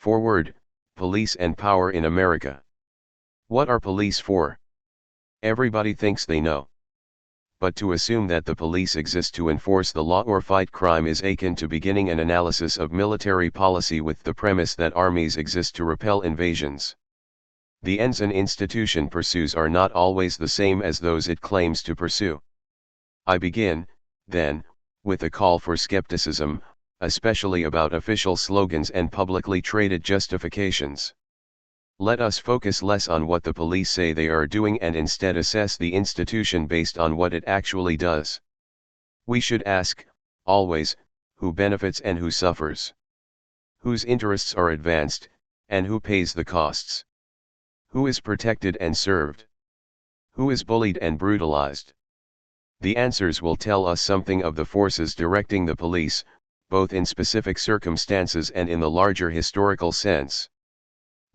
Forward, Police and Power in America. What are police for? Everybody thinks they know. But to assume that the police exist to enforce the law or fight crime is akin to beginning an analysis of military policy with the premise that armies exist to repel invasions. The ends an institution pursues are not always the same as those it claims to pursue. I begin, then, with a call for skepticism, especially about official slogans and publicly traded justifications. Let us focus less on what the police say they are doing and instead assess the institution based on what it actually does. We should ask, always, who benefits and who suffers. Whose interests are advanced, and who pays the costs. Who is protected and served? Who is bullied and brutalized? The answers will tell us something of the forces directing the police, both in specific circumstances and in the larger historical sense.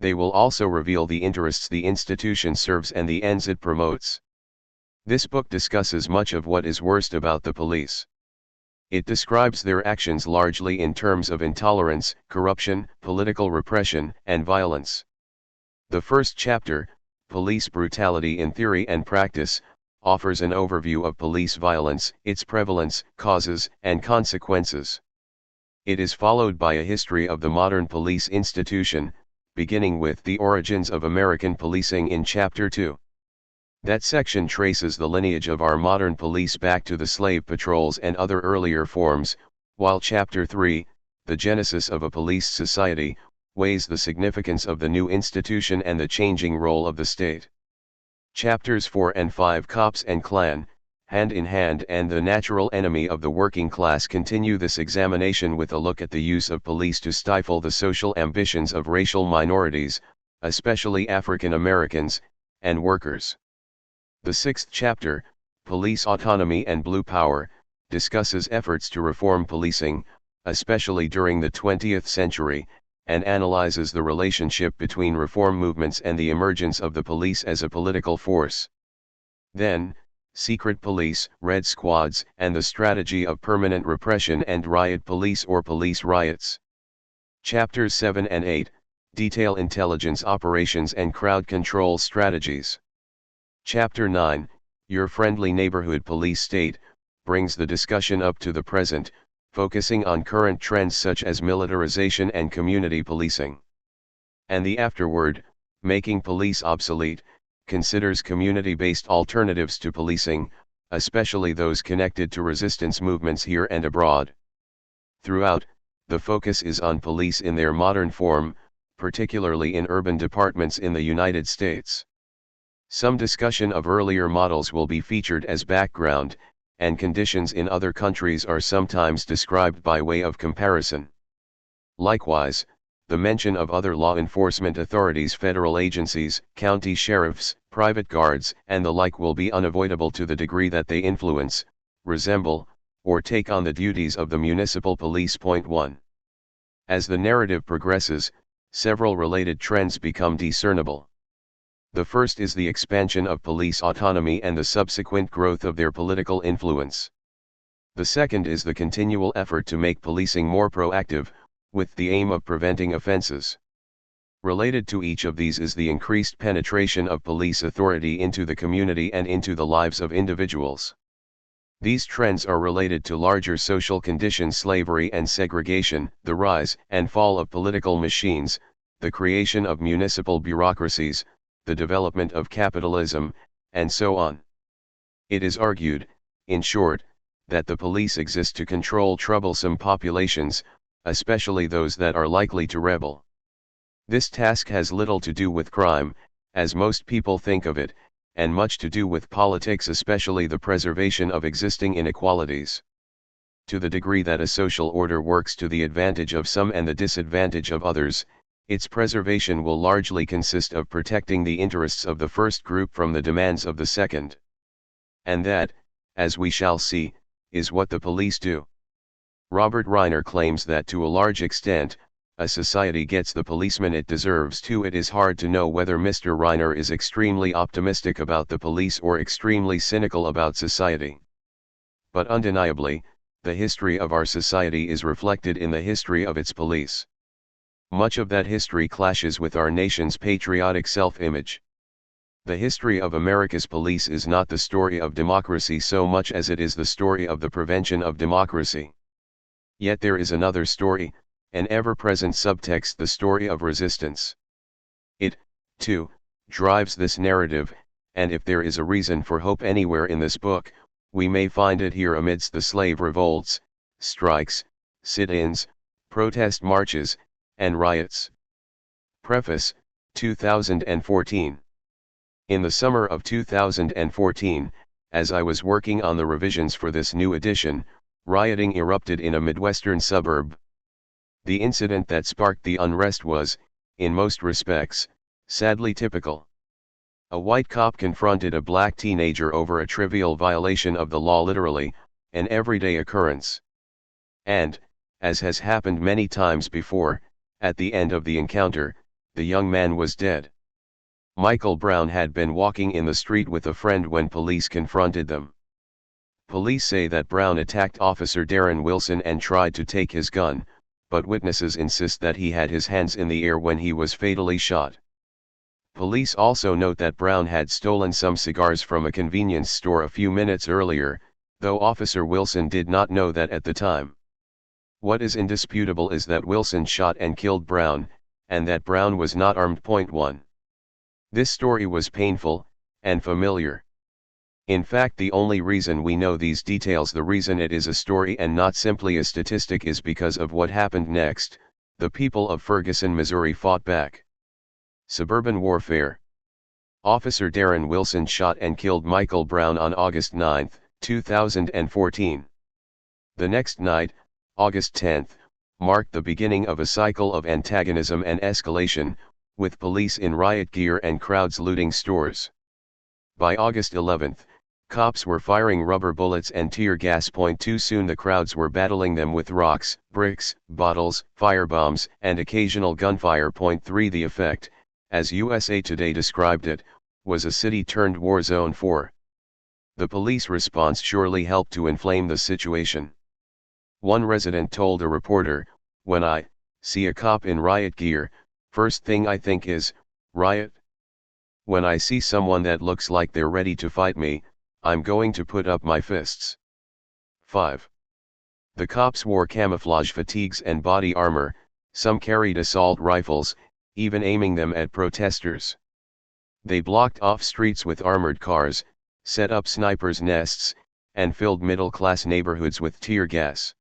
They will also reveal the interests the institution serves and the ends it promotes. This book discusses much of what is worst about the police. It describes their actions largely in terms of intolerance, corruption, political repression, and violence. The first chapter, Police Brutality in Theory and Practice, offers an overview of police violence, its prevalence, causes, and consequences. It is followed by a history of the modern police institution, beginning with the origins of American policing in Chapter 2. That section traces the lineage of our modern police back to the slave patrols and other earlier forms, while Chapter 3, The Genesis of a Police Society, weighs the significance of the new institution and the changing role of the state. Chapters 4 and 5, Cops and Clan, Hand in Hand and the Natural Enemy of the Working Class, continue this examination with a look at the use of police to stifle the social ambitions of racial minorities, especially African Americans, and workers. The sixth chapter, Police Autonomy and Blue Power, discusses efforts to reform policing, especially during the 20th century, and analyzes the relationship between reform movements and the emergence of the police as a political force. Then, Secret Police, Red Squads, and the Strategy of Permanent Repression and Riot Police or Police Riots. Chapters 7 and 8, detail intelligence operations and crowd control strategies. Chapter 9, Your Friendly Neighborhood Police State, brings the discussion up to the present, focusing on current trends such as militarization and community policing. And the afterword, Making Police Obsolete, considers community-based alternatives to policing, especially those connected to resistance movements here and abroad. Throughout, the focus is on police in their modern form, particularly in urban departments in the United States. Some discussion of earlier models will be featured as background, and conditions in other countries are sometimes described by way of comparison. Likewise, the mention of other law enforcement authorities, federal agencies, county sheriffs, private guards, and the like will be unavoidable to the degree that they influence, resemble, or take on the duties of the municipal police. Point 1. As the narrative progresses, several related trends become discernible. The first is the expansion of police autonomy and the subsequent growth of their political influence. The second is the continual effort to make policing more proactive, with the aim of preventing offenses. Related to each of these is the increased penetration of police authority into the community and into the lives of individuals. These trends are related to larger social conditions: slavery and segregation, the rise and fall of political machines, the creation of municipal bureaucracies, the development of capitalism, and so on. It is argued, in short, that the police exist to control troublesome populations, especially those that are likely to rebel. This task has little to do with crime, as most people think of it, and much to do with politics, especially the preservation of existing inequalities. To the degree that a social order works to the advantage of some and the disadvantage of others, its preservation will largely consist of protecting the interests of the first group from the demands of the second. And that, as we shall see, is what the police do. Robert Reiner claims that to a large extent, a society gets the policeman it deserves too. It is hard to know whether Mr. Reiner is extremely optimistic about the police or extremely cynical about society. But undeniably, the history of our society is reflected in the history of its police. Much of that history clashes with our nation's patriotic self-image. The history of America's police is not the story of democracy so much as it is the story of the prevention of democracy. Yet there is another story, an ever-present subtext, the story of resistance. It, too, drives this narrative, and if there is a reason for hope anywhere in this book, we may find it here amidst the slave revolts, strikes, sit-ins, protest marches, and riots. Preface, 2014. In the summer of 2014, as I was working on the revisions for this new edition, rioting erupted in a Midwestern suburb. The incident that sparked the unrest was, in most respects, sadly typical. A white cop confronted a black teenager over a trivial violation of the law, literally, an everyday occurrence. And, as has happened many times before, at the end of the encounter, the young man was dead. Michael Brown had been walking in the street with a friend when police confronted them. Police say that Brown attacked Officer Darren Wilson and tried to take his gun, but witnesses insist that he had his hands in the air when he was fatally shot. Police also note that Brown had stolen some cigars from a convenience store a few minutes earlier, though Officer Wilson did not know that at the time. What is indisputable is that Wilson shot and killed Brown, and that Brown was not armed. Point 1. This story was painful, and familiar. In fact, the only reason we know these details, the reason it is a story and not simply a statistic, is because of what happened next. The people of Ferguson, Missouri fought back. Suburban warfare. Officer Darren Wilson shot and killed Michael Brown on August 9, 2014. The next night, August 10, marked the beginning of a cycle of antagonism and escalation, with police in riot gear and crowds looting stores. By August 11, cops were firing rubber bullets and tear gas. Point 2. Soon the crowds were battling them with rocks, bricks, bottles, firebombs, and occasional gunfire. Point 3. The effect, as USA Today described it, was a city-turned-war zone. 4. The police response surely helped to inflame the situation. One resident told a reporter, "When I see a cop in riot gear, first thing I think is, riot. When I see someone that looks like they're ready to fight me, I'm going to put up my fists." 5. The cops wore camouflage fatigues and body armor, some carried assault rifles, even aiming them at protesters. They blocked off streets with armored cars, set up snipers' nests, and filled middle-class neighborhoods with tear gas.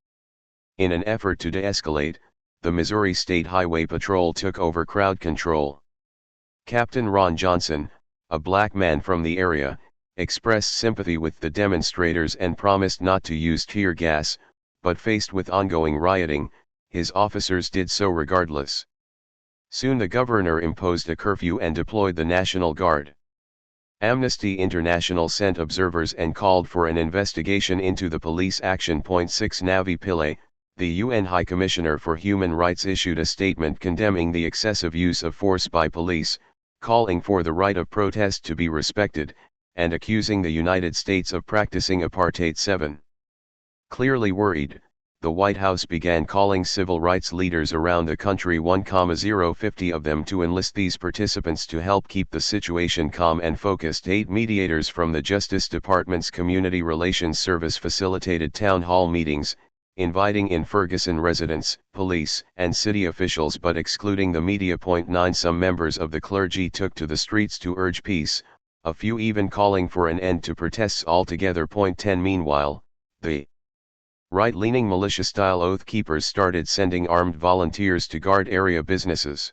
In an effort to de-escalate, the Missouri State Highway Patrol took over crowd control. Captain Ron Johnson, a black man from the area, expressed sympathy with the demonstrators and promised not to use tear gas, but faced with ongoing rioting, his officers did so regardless. Soon the governor imposed a curfew and deployed the National Guard. Amnesty International sent observers and called for an investigation into the police action. 6. Navi Pillay, the UN High Commissioner for Human Rights, issued a statement condemning the excessive use of force by police, calling for the right of protest to be respected, and accusing the United States of practicing apartheid. 7. Clearly worried, the White House began calling civil rights leaders around the country, 1,050 of them, to enlist these participants to help keep the situation calm and focused. 8. Mediators from the Justice Department's Community Relations Service facilitated town hall meetings, inviting in Ferguson residents, police, and city officials but excluding the media. 9. Some members of the clergy took to the streets to urge peace, a few even calling for an end to protests altogether. 10. Meanwhile, the right-leaning militia-style Oath Keepers started sending armed volunteers to guard area businesses.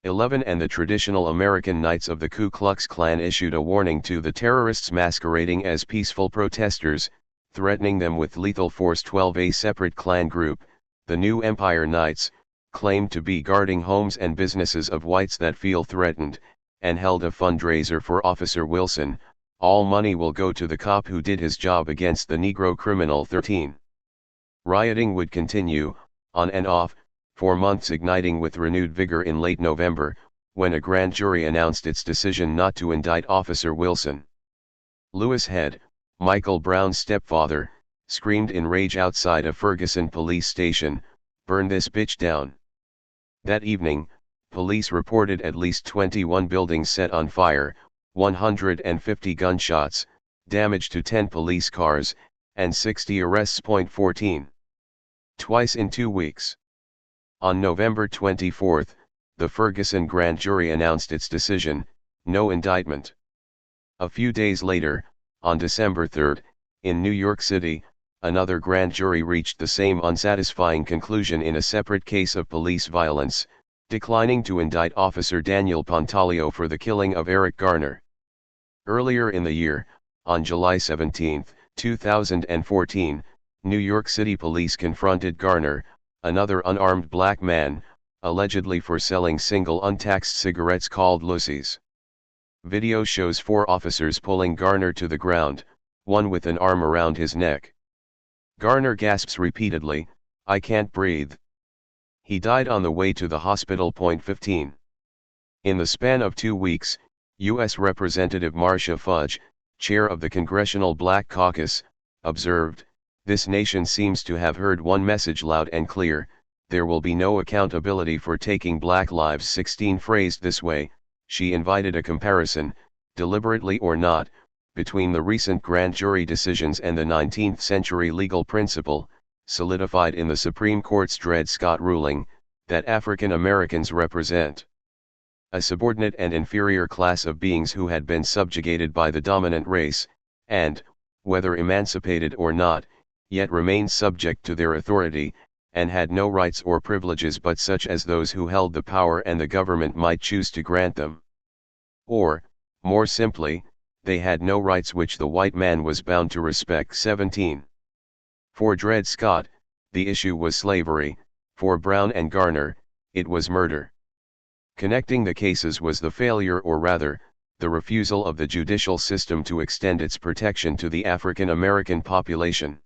11. And the traditional American Knights of the Ku Klux Klan issued a warning to the terrorists masquerading as peaceful protesters, threatening them with lethal force. 12. A separate Klan group, the New Empire Knights, claimed to be guarding homes and businesses of whites that feel threatened, and held a fundraiser for Officer Wilson. All money will go to the cop who did his job against the Negro criminal. 13. Rioting would continue, on and off, for months, igniting with renewed vigor in late November, when a grand jury announced its decision not to indict Officer Wilson. Lewis Head, Michael Brown's stepfather, screamed in rage outside a Ferguson police station, "Burn this bitch down." That evening, police reported at least 21 buildings set on fire, 150 gunshots, damage to 10 police cars, and 60 arrests. 14. Twice in 2 weeks. On November 24, the Ferguson grand jury announced its decision: no indictment. A few days later, on December 3, in New York City, another grand jury reached the same unsatisfying conclusion in a separate case of police violence, declining to indict Officer Daniel Pontalio for the killing of Eric Garner. Earlier in the year, on July 17, 2014, New York City police confronted Garner, another unarmed black man, allegedly for selling single untaxed cigarettes called Lucy's. Video shows 4 officers pulling Garner to the ground, one with an arm around his neck. Garner gasps repeatedly, "I can't breathe." He died on the way to the hospital. 15. In the span of 2 weeks, U.S. Representative Marcia Fudge, chair of the Congressional Black Caucus, observed, "This nation seems to have heard one message loud and clear: there will be no accountability for taking black lives." 16. Phrased this way, she invited a comparison, deliberately or not, between the recent grand jury decisions and the 19th century legal principle, solidified in the Supreme Court's Dred Scott ruling, that African Americans represent a subordinate and inferior class of beings who had been subjugated by the dominant race, and, whether emancipated or not, yet remained subject to their authority, and had no rights or privileges but such as those who held the power and the government might choose to grant them. Or, more simply, they had no rights which the white man was bound to respect. 17. For Dred Scott, the issue was slavery; for Brown and Garner, it was murder. Connecting the cases was the failure, or rather, the refusal of the judicial system to extend its protection to the African American population.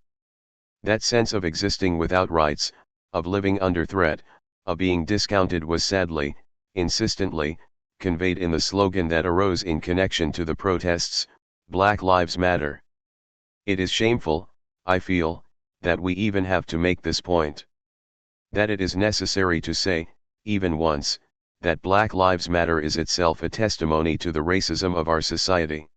That sense of existing without rights, of living under threat, of being discounted was sadly, insistently, conveyed in the slogan that arose in connection to the protests, "Black Lives Matter." It is shameful, I feel, that we even have to make this point. That it is necessary to say, even once, that Black Lives Matter is itself a testimony to the racism of our society.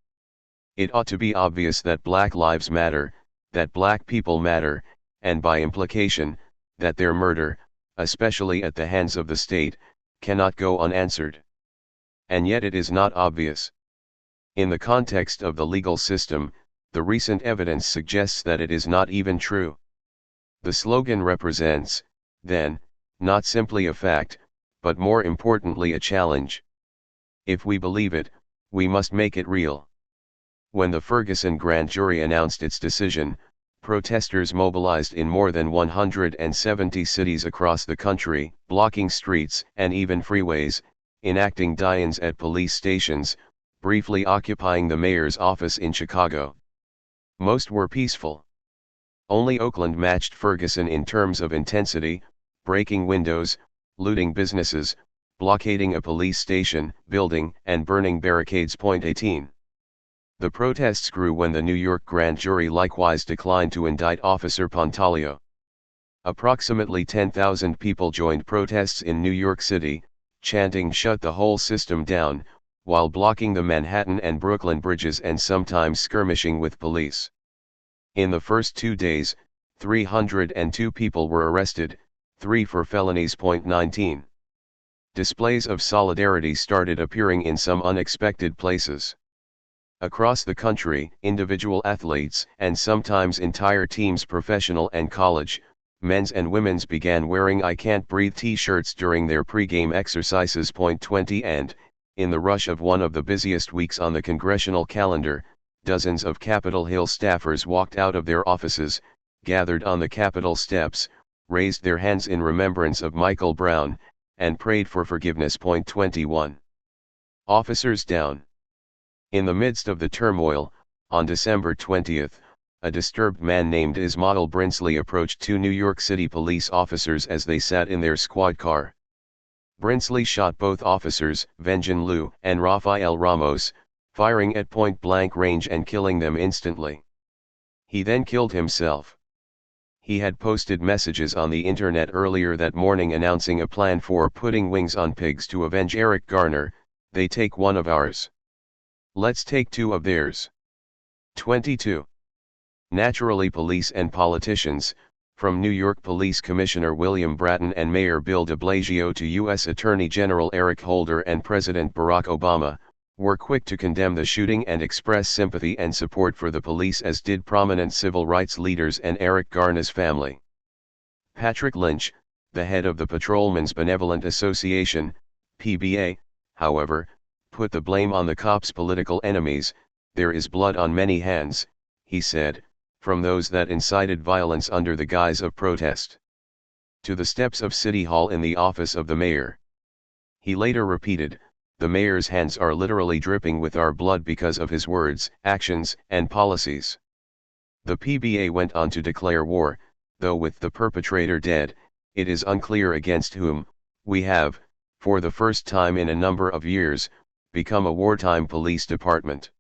It ought to be obvious that Black Lives Matter, that black people matter, and by implication, that their murder, especially at the hands of the state, cannot go unanswered. And yet it is not obvious. In the context of the legal system, the recent evidence suggests that it is not even true. The slogan represents, then, not simply a fact, but more importantly a challenge. If we believe it, we must make it real. When the Ferguson grand jury announced its decision, protesters mobilized in more than 170 cities across the country, blocking streets and even freeways, enacting die-ins at police stations, briefly occupying the mayor's office in Chicago. Most were peaceful. Only Oakland matched Ferguson in terms of intensity, breaking windows, looting businesses, blockading a police station, building and burning barricades. 18. The protests grew when the New York grand jury likewise declined to indict Officer Pontalio. Approximately 10,000 people joined protests in New York City, chanting "Shut the whole system down," while blocking the Manhattan and Brooklyn bridges and sometimes skirmishing with police. In the first 2 days, 302 people were arrested, 3 for felonies. 19. Displays of solidarity started appearing in some unexpected places. Across the country, individual athletes and sometimes entire teams, professional and college, men's and women's, began wearing "I Can't Breathe" t-shirts during their pre-game exercises. 20. And, in the rush of one of the busiest weeks on the congressional calendar, dozens of Capitol Hill staffers walked out of their offices, gathered on the Capitol steps, raised their hands in remembrance of Michael Brown, and prayed for forgiveness. 21. Officers down. In the midst of the turmoil, on December 20, a disturbed man named Ismael Brinsley approached 2 New York City police officers as they sat in their squad car. Brinsley shot both officers, Vengean Liu and Rafael Ramos, firing at point-blank range and killing them instantly. He then killed himself. He had posted messages on the internet earlier that morning announcing a plan for putting wings on pigs to avenge Eric Garner. They take one of ours. Let's take two of theirs. 22. Naturally, police and politicians, from New York Police Commissioner William Bratton and Mayor Bill de Blasio to U.S. Attorney General Eric Holder and President Barack Obama, were quick to condemn the shooting and express sympathy and support for the police, as did prominent civil rights leaders and Eric Garner's family. Patrick Lynch, the head of the Patrolmen's Benevolent Association, PBA, however, put the blame on the cops' political enemies. There is blood on many hands, he said, from those that incited violence under the guise of protest. To the steps of City Hall in the office of the mayor. He later repeated, "The mayor's hands are literally dripping with our blood because of his words, actions, and policies." The PBA went on to declare war, though with the perpetrator dead, it is unclear against whom. We have, for the first time in a number of years, become a wartime police department.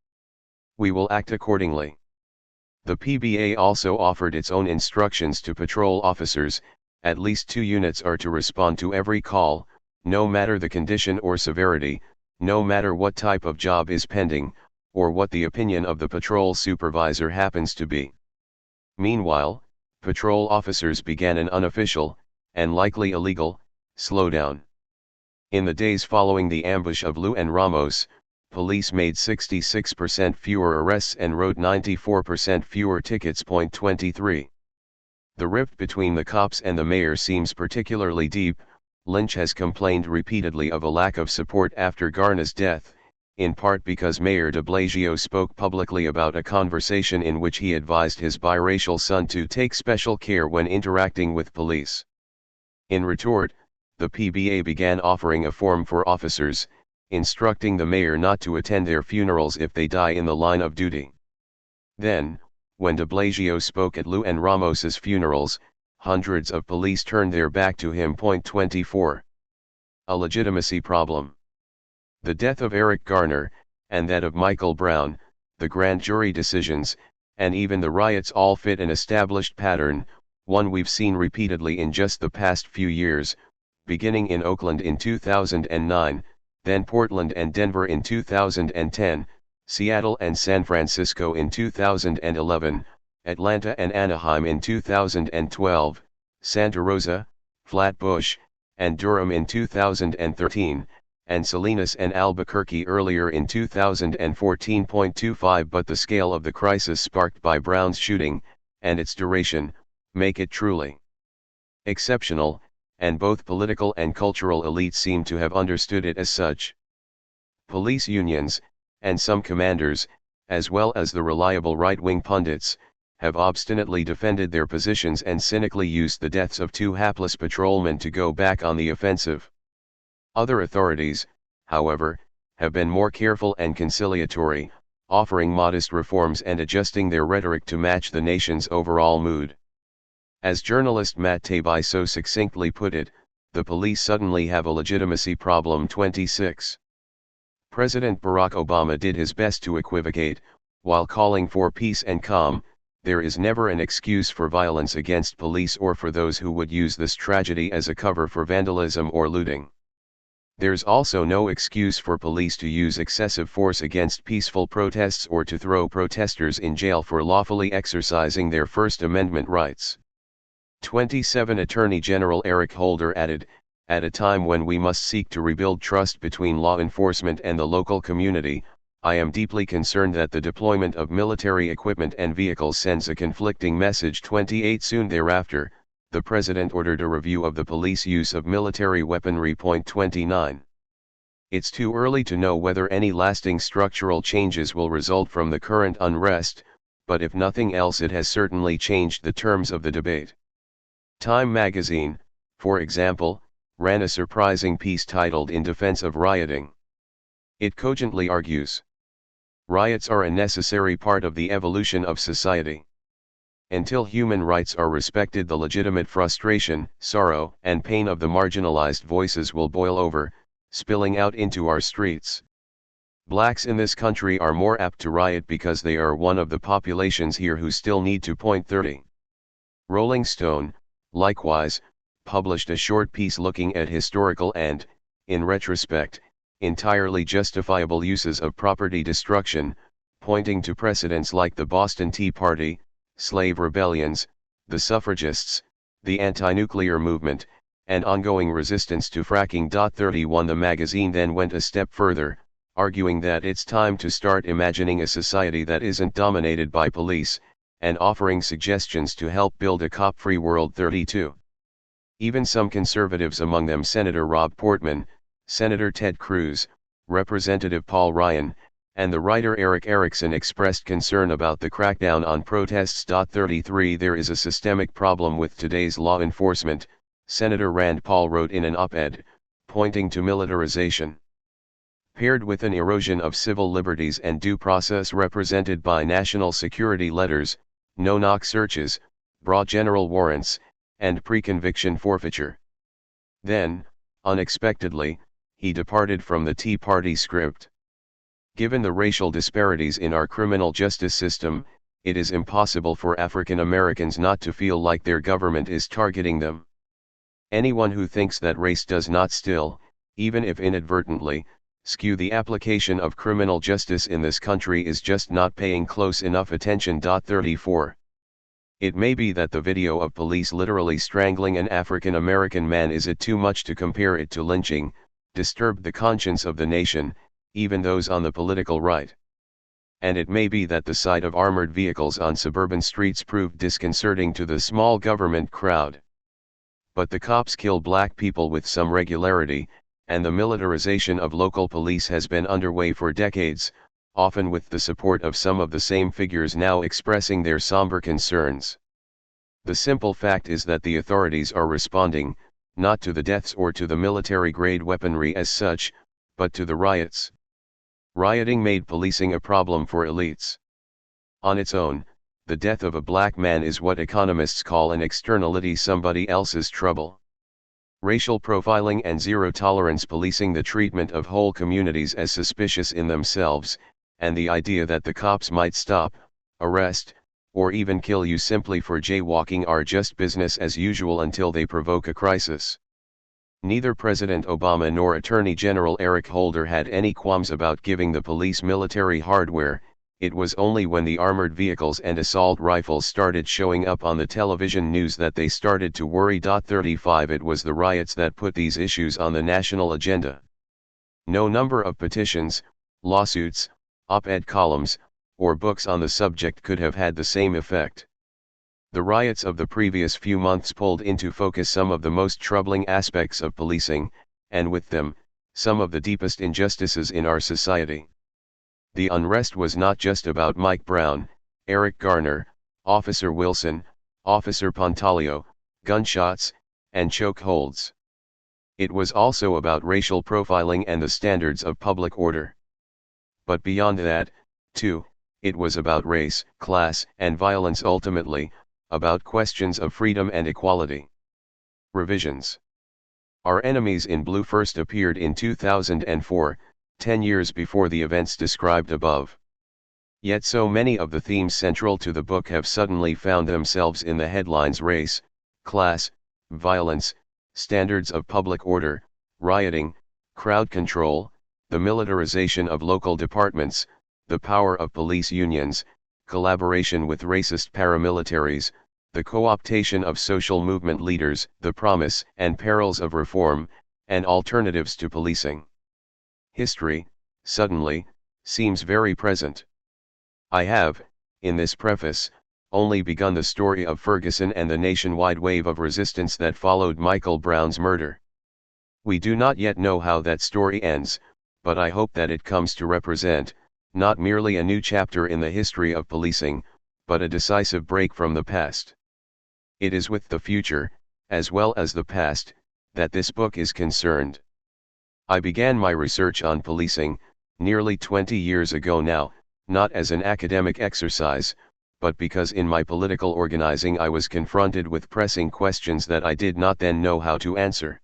We will act accordingly. The PBA also offered its own instructions to patrol officers. At least 2 units are to respond to every call, no matter the condition or severity, no matter what type of job is pending, or what the opinion of the patrol supervisor happens to be. Meanwhile, patrol officers began an unofficial, and likely illegal, slowdown. In the days following the ambush of Lou and Ramos, police made 66% fewer arrests and wrote 94% fewer tickets. 23. The rift between the cops and the mayor seems particularly deep. Lynch has complained repeatedly of a lack of support after Garner's death, in part because Mayor de Blasio spoke publicly about a conversation in which he advised his biracial son to take special care when interacting with police. In retort, the PBA began offering a form for officers, instructing the mayor not to attend their funerals if they die in the line of duty. Then, when de Blasio spoke at Lou and Ramos's funerals, hundreds of police turned their back to him. 24. A legitimacy problem. The death of Eric Garner, and that of Michael Brown, the grand jury decisions, and even the riots all fit an established pattern, one we've seen repeatedly in just the past few years, beginning in Oakland in 2009, then Portland and Denver in 2010, Seattle and San Francisco in 2011, Atlanta and Anaheim in 2012, Santa Rosa, Flatbush, and Durham in 2013, and Salinas and Albuquerque earlier in 2014. 25. But the scale of the crisis sparked by Brown's shooting, and its duration, make it truly exceptional, and both political and cultural elites seem to have understood it as such. Police unions, and some commanders, as well as the reliable right-wing pundits, have obstinately defended their positions and cynically used the deaths of 2 hapless patrolmen to go back on the offensive. Other authorities, however, have been more careful and conciliatory, offering modest reforms and adjusting their rhetoric to match the nation's overall mood. As journalist Matt Taibbi so succinctly put it, the police suddenly have a legitimacy problem. 26. President Barack Obama did his best to equivocate, while calling for peace and calm. There is never an excuse for violence against police or for those who would use this tragedy as a cover for vandalism or looting. There's also no excuse for police to use excessive force against peaceful protests or to throw protesters in jail for lawfully exercising their First Amendment rights. 27. Attorney General Eric Holder added, "At a time when we must seek to rebuild trust between law enforcement and the local community, I am deeply concerned that the deployment of military equipment and vehicles sends a conflicting message." 28. Soon thereafter, the President ordered a review of the police use of military weaponry. 29. It's too early to know whether any lasting structural changes will result from the current unrest, but if nothing else it has certainly changed the terms of the debate. Time magazine, for example, ran a surprising piece titled "In Defense of Rioting." It cogently argues, riots are a necessary part of the evolution of society. Until human rights are respected, the legitimate frustration, sorrow, and pain of the marginalized voices will boil over, spilling out into our streets. Blacks in this country are more apt to riot because they are one of the populations here who still need to. 30. Rolling Stone, likewise, published a short piece looking at historical and, in retrospect, entirely justifiable uses of property destruction, pointing to precedents like the Boston Tea Party, slave rebellions, the suffragists, the anti-nuclear movement, and ongoing resistance to fracking. 31 The magazine then went a step further, arguing that it's time to start imagining a society that isn't dominated by police, and offering suggestions to help build a cop-free world. 32. Even some conservatives, among them Senator Rob Portman, Senator Ted Cruz, Representative Paul Ryan, and the writer Eric Erickson, expressed concern about the crackdown on protests. 33 There is a systemic problem with today's law enforcement, Senator Rand Paul wrote in an op-ed, pointing to militarization, paired with an erosion of civil liberties and due process represented by national security letters, no-knock searches, broad general warrants, and pre-conviction forfeiture. Then, unexpectedly, he departed from the Tea Party script. Given the racial disparities in our criminal justice system, it is impossible for African Americans not to feel like their government is targeting them. Anyone who thinks that race does not still, even if inadvertently, skew the application of criminal justice in this country is just not paying close enough attention. 34. It may be that the video of police literally strangling an African American man is it too much to compare it to lynching, disturbed the conscience of the nation, even those on the political right. And it may be that the sight of armored vehicles on suburban streets proved disconcerting to the small government crowd. But the cops kill black people with some regularity, and the militarization of local police has been underway for decades, often with the support of some of the same figures now expressing their somber concerns. The simple fact is that the authorities are responding, not to the deaths or to the military-grade weaponry as such, but to the riots. Rioting made policing a problem for elites. On its own, the death of a black man is what economists call an externality, somebody else's trouble. Racial profiling and zero-tolerance policing, the treatment of whole communities as suspicious in themselves, and the idea that the cops might stop, arrest, or even kill you simply for jaywalking are just business as usual until they provoke a crisis. Neither President Obama nor Attorney General Eric Holder had any qualms about giving the police military hardware. It was only when the armored vehicles and assault rifles started showing up on the television news that they started to worry. 35 It was the riots that put these issues on the national agenda. No number of petitions, lawsuits, op-ed columns, or books on the subject could have had the same effect. The riots of the previous few months pulled into focus some of the most troubling aspects of policing, and with them, some of the deepest injustices in our society. The unrest was not just about Mike Brown, Eric Garner, Officer Wilson, Officer Pontalio, gunshots, and chokeholds. It was also about racial profiling and the standards of public order. But beyond that, too, it was about race, class, and violence, ultimately, about questions of freedom and equality. Revisions. Our Enemies in Blue first appeared in 2004, 10 years before the events described above. Yet so many of the themes central to the book have suddenly found themselves in the headlines: race, class, violence, standards of public order, rioting, crowd control, the militarization of local departments, the power of police unions, collaboration with racist paramilitaries, the co-optation of social movement leaders, the promise and perils of reform, and alternatives to policing. History, suddenly, seems very present. I have, in this preface, only begun the story of Ferguson and the nationwide wave of resistance that followed Michael Brown's murder. We do not yet know how that story ends, but I hope that it comes to represent, not merely a new chapter in the history of policing, but a decisive break from the past. It is with the future, as well as the past, that this book is concerned. I began my research on policing, nearly 20 years ago now, not as an academic exercise, but because in my political organizing I was confronted with pressing questions that I did not then know how to answer.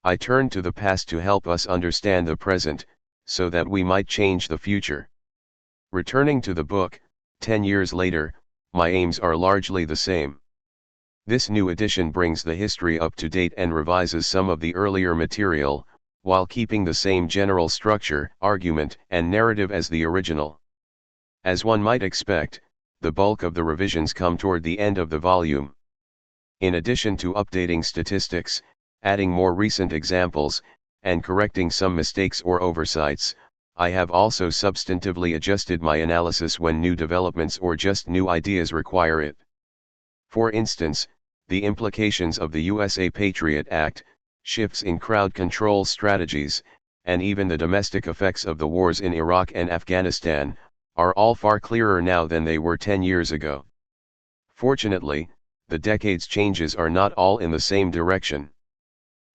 I turned to the past to help us understand the present, so that we might change the future. Returning to the book, 10 years later, my aims are largely the same. This new edition brings the history up to date and revises some of the earlier material, while keeping the same general structure, argument, and narrative as the original. As one might expect, the bulk of the revisions come toward the end of the volume. In addition to updating statistics, adding more recent examples, and correcting some mistakes or oversights, I have also substantively adjusted my analysis when new developments or just new ideas require it. For instance, the implications of the USA Patriot Act, shifts in crowd control strategies, and even the domestic effects of the wars in Iraq and Afghanistan, are all far clearer now than they were 10 years ago. Fortunately, the decade's changes are not all in the same direction.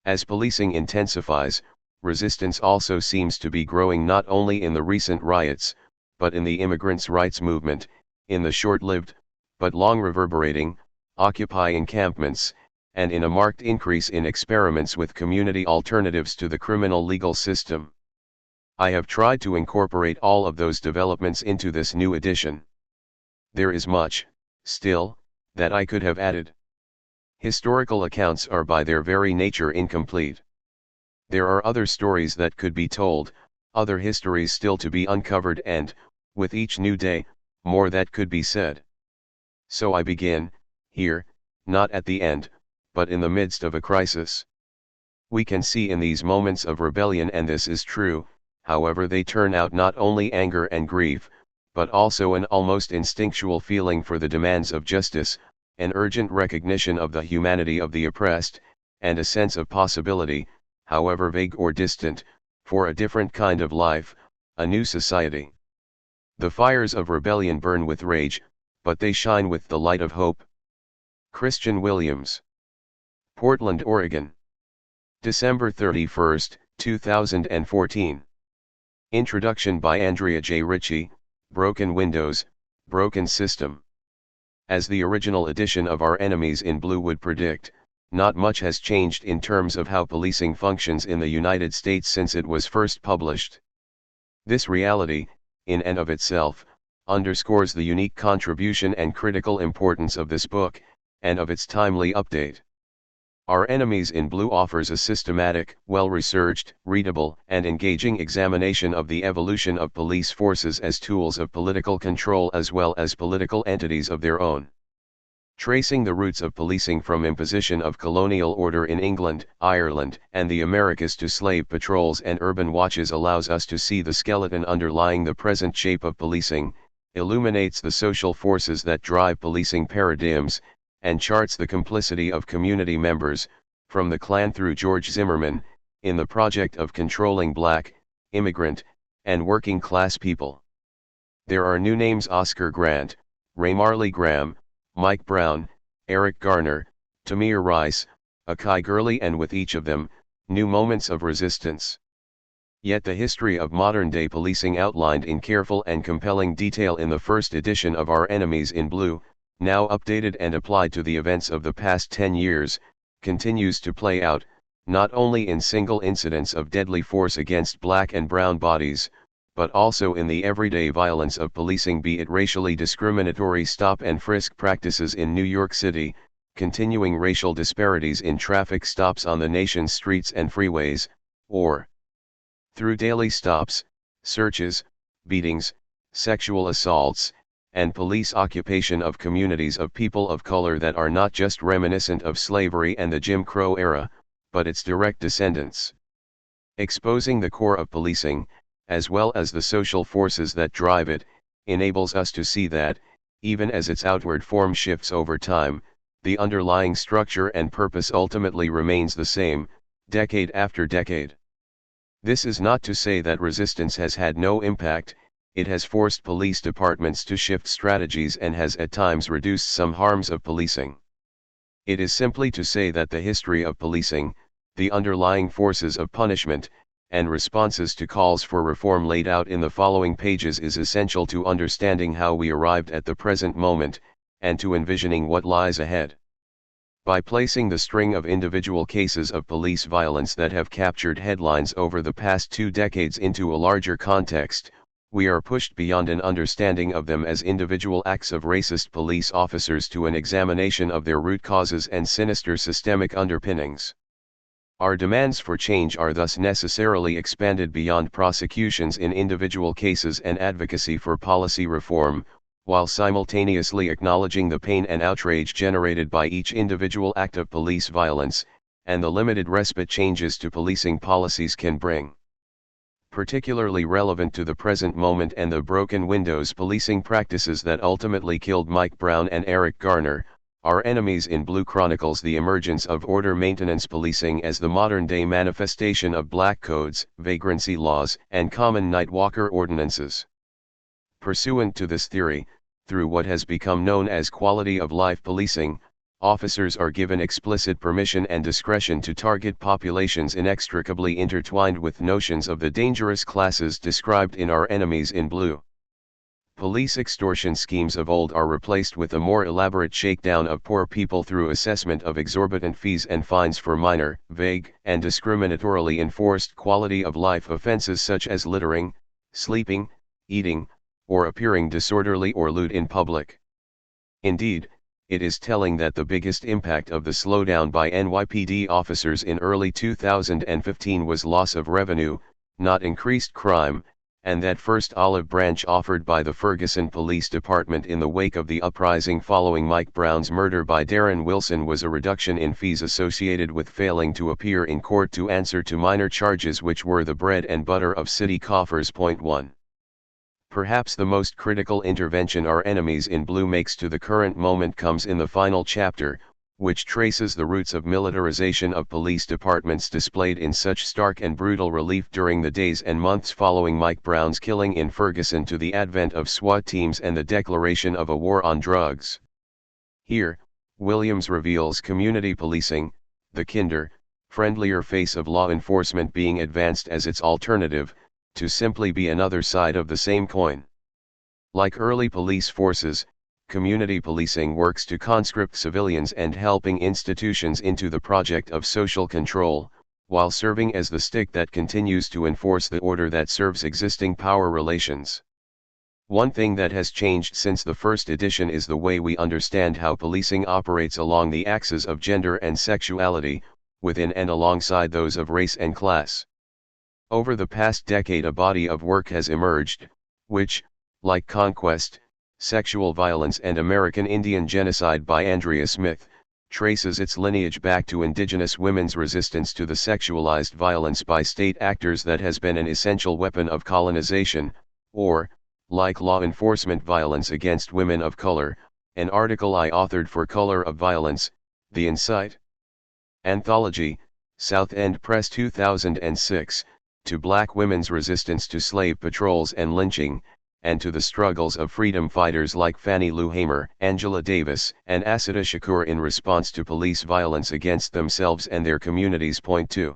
As policing intensifies, resistance also seems to be growing not only in the recent riots, but in the immigrants' rights movement, in the short-lived, but long reverberating, Occupy encampments, and in a marked increase in experiments with community alternatives to the criminal legal system. I have tried to incorporate all of those developments into this new edition. There is much, still, that I could have added. Historical accounts are by their very nature incomplete. There are other stories that could be told, other histories still to be uncovered, and, with each new day, more that could be said. So I begin, here, not at the end, but in the midst of a crisis. We can see in these moments of rebellion, and this is true, however, they turn out not only anger and grief, but also an almost instinctual feeling for the demands of justice, an urgent recognition of the humanity of the oppressed, and a sense of possibility, however vague or distant, for a different kind of life, a new society. The fires of rebellion burn with rage, but they shine with the light of hope. Kristian Williams. Portland, Oregon. December 31, 2014. Introduction by Andrea J. Ritchie. Broken Windows, Broken System. As the original edition of Our Enemies in Blue would predict, not much has changed in terms of how policing functions in the United States since it was first published. This reality, in and of itself, underscores the unique contribution and critical importance of this book, and of its timely update. Our Enemies in Blue offers a systematic, well-researched, readable, and engaging examination of the evolution of police forces as tools of political control as well as political entities of their own. Tracing the roots of policing from imposition of colonial order in England, Ireland, and the Americas to slave patrols and urban watches allows us to see the skeleton underlying the present shape of policing, illuminates the social forces that drive policing paradigms, and charts the complicity of community members, from the Klan through George Zimmerman, in the project of controlling black, immigrant, and working class people. There are new names: Oscar Grant, Ray Marley Graham, Mike Brown, Eric Garner, Tamir Rice, Akai Gurley, and with each of them, new moments of resistance. Yet the history of modern-day policing outlined in careful and compelling detail in the first edition of Our Enemies in Blue, now updated and applied to the events of the past 10 years, continues to play out, not only in single incidents of deadly force against black and brown bodies, but also in the everyday violence of policing, be it racially discriminatory stop and frisk practices in New York City, continuing racial disparities in traffic stops on the nation's streets and freeways, or through daily stops, searches, beatings, sexual assaults, and police occupation of communities of people of color that are not just reminiscent of slavery and the Jim Crow era, but its direct descendants. Exposing the core of policing, as well as the social forces that drive it, enables us to see that, even as its outward form shifts over time, the underlying structure and purpose ultimately remains the same, decade after decade. This is not to say that resistance has had no impact. It has forced police departments to shift strategies and has at times reduced some harms of policing. It is simply to say that the history of policing, the underlying forces of punishment, and responses to calls for reform laid out in the following pages is essential to understanding how we arrived at the present moment, and to envisioning what lies ahead. By placing the string of individual cases of police violence that have captured headlines over the past 2 decades into a larger context, we are pushed beyond an understanding of them as individual acts of racist police officers to an examination of their root causes and sinister systemic underpinnings. Our demands for change are thus necessarily expanded beyond prosecutions in individual cases and advocacy for policy reform, while simultaneously acknowledging the pain and outrage generated by each individual act of police violence, and the limited respite changes to policing policies can bring. Particularly relevant to the present moment and the broken windows policing practices that ultimately killed Mike Brown and Eric Garner, Our Enemies in Blue chronicles the emergence of order maintenance policing as the modern-day manifestation of black codes, vagrancy laws, and common night walker ordinances. Pursuant to this theory, through what has become known as quality of life policing, officers are given explicit permission and discretion to target populations inextricably intertwined with notions of the dangerous classes described in Our Enemies in Blue. Police extortion schemes of old are replaced with a more elaborate shakedown of poor people through assessment of exorbitant fees and fines for minor, vague, and discriminatorily enforced quality of life offenses such as littering, sleeping, eating, or appearing disorderly or lewd in public. Indeed, it is telling that the biggest impact of the slowdown by NYPD officers in early 2015 was loss of revenue, not increased crime, and that first olive branch offered by the Ferguson Police Department in the wake of the uprising following Mike Brown's murder by Darren Wilson was a reduction in fees associated with failing to appear in court to answer to minor charges which were the bread and butter of city coffers. 1. Perhaps the most critical intervention Our Enemies in Blue makes to the current moment comes in the final chapter, which traces the roots of militarization of police departments displayed in such stark and brutal relief during the days and months following Mike Brown's killing in Ferguson to the advent of SWAT teams and the declaration of a war on drugs. Here, Williams reveals community policing, the kinder, friendlier face of law enforcement being advanced as its alternative, to simply be another side of the same coin. Like early police forces, community policing works to conscript civilians and helping institutions into the project of social control, while serving as the stick that continues to enforce the order that serves existing power relations. One thing that has changed since the first edition is the way we understand how policing operates along the axes of gender and sexuality, within and alongside those of race and class. Over the past decade, a body of work has emerged, which, like Conquest, Sexual Violence and American Indian Genocide by Andrea Smith, traces its lineage back to indigenous women's resistance to the sexualized violence by state actors that has been an essential weapon of colonization, or, like law enforcement violence against women of color, an article I authored for Color of Violence, The Insight Anthology, South End Press 2006, to black women's resistance to slave patrols and lynching, and to the struggles of freedom fighters like Fannie Lou Hamer, Angela Davis, and Assata Shakur in response to police violence against themselves and their communities. 2.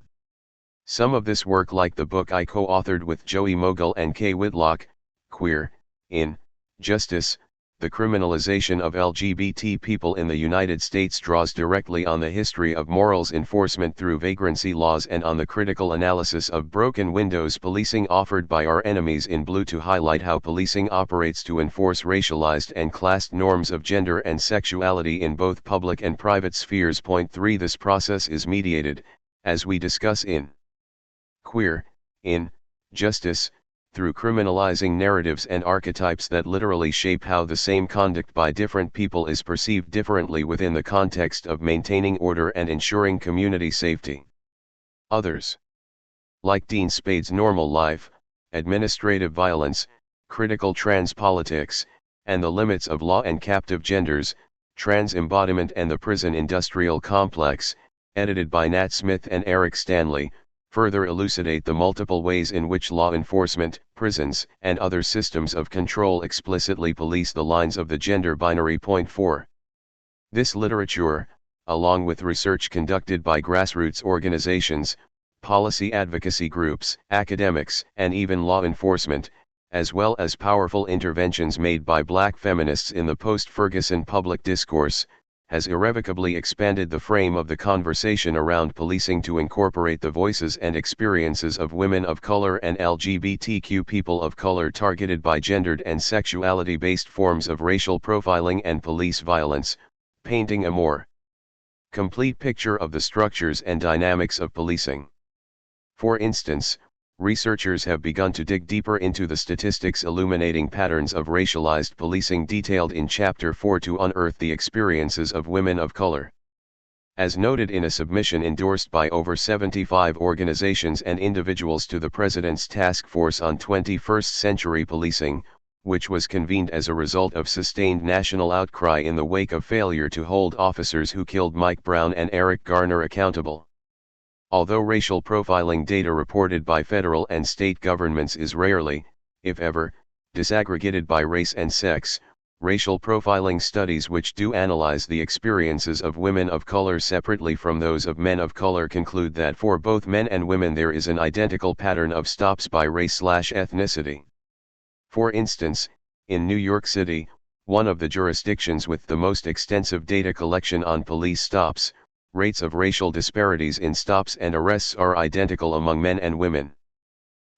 Some of this work, like the book I co-authored with Joey Mogul and Kay Whitlock, Queer, in Justice, the Criminalization of LGBT People in the United States, draws directly on the history of morals enforcement through vagrancy laws and on the critical analysis of broken windows policing offered by Our Enemies in Blue to highlight how policing operates to enforce racialized and classed norms of gender and sexuality in both public and private spheres. 3. This process is mediated, as we discuss in Queer, in Justice, through criminalizing narratives and archetypes that literally shape how the same conduct by different people is perceived differently within the context of maintaining order and ensuring community safety. Others, like Dean Spade's Normal Life, Administrative Violence, Critical Trans Politics, and the Limits of Law and Captive Genders, Trans Embodiment and the Prison Industrial Complex, edited by Nat Smith and Eric Stanley, further elucidate the multiple ways in which law enforcement, prisons, and other systems of control explicitly police the lines of the gender binary. 4. This literature, along with research conducted by grassroots organizations, policy advocacy groups, academics, and even law enforcement, as well as powerful interventions made by black feminists in the post-Ferguson public discourse, has irrevocably expanded the frame of the conversation around policing to incorporate the voices and experiences of women of color and LGBTQ people of color targeted by gendered and sexuality-based forms of racial profiling and police violence, painting a more complete picture of the structures and dynamics of policing. For instance, researchers have begun to dig deeper into the statistics illuminating patterns of racialized policing detailed in Chapter 4 to unearth the experiences of women of color. As noted in a submission endorsed by over 75 organizations and individuals to the President's Task Force on 21st Century Policing, which was convened as a result of sustained national outcry in the wake of failure to hold officers who killed Mike Brown and Eric Garner accountable. Although racial profiling data reported by federal and state governments is rarely, if ever, disaggregated by race and sex, racial profiling studies which do analyze the experiences of women of color separately from those of men of color conclude that for both men and women there is an identical pattern of stops by race/ethnicity. For instance, in New York City, one of the jurisdictions with the most extensive data collection on police stops, rates of racial disparities in stops and arrests are identical among men and women.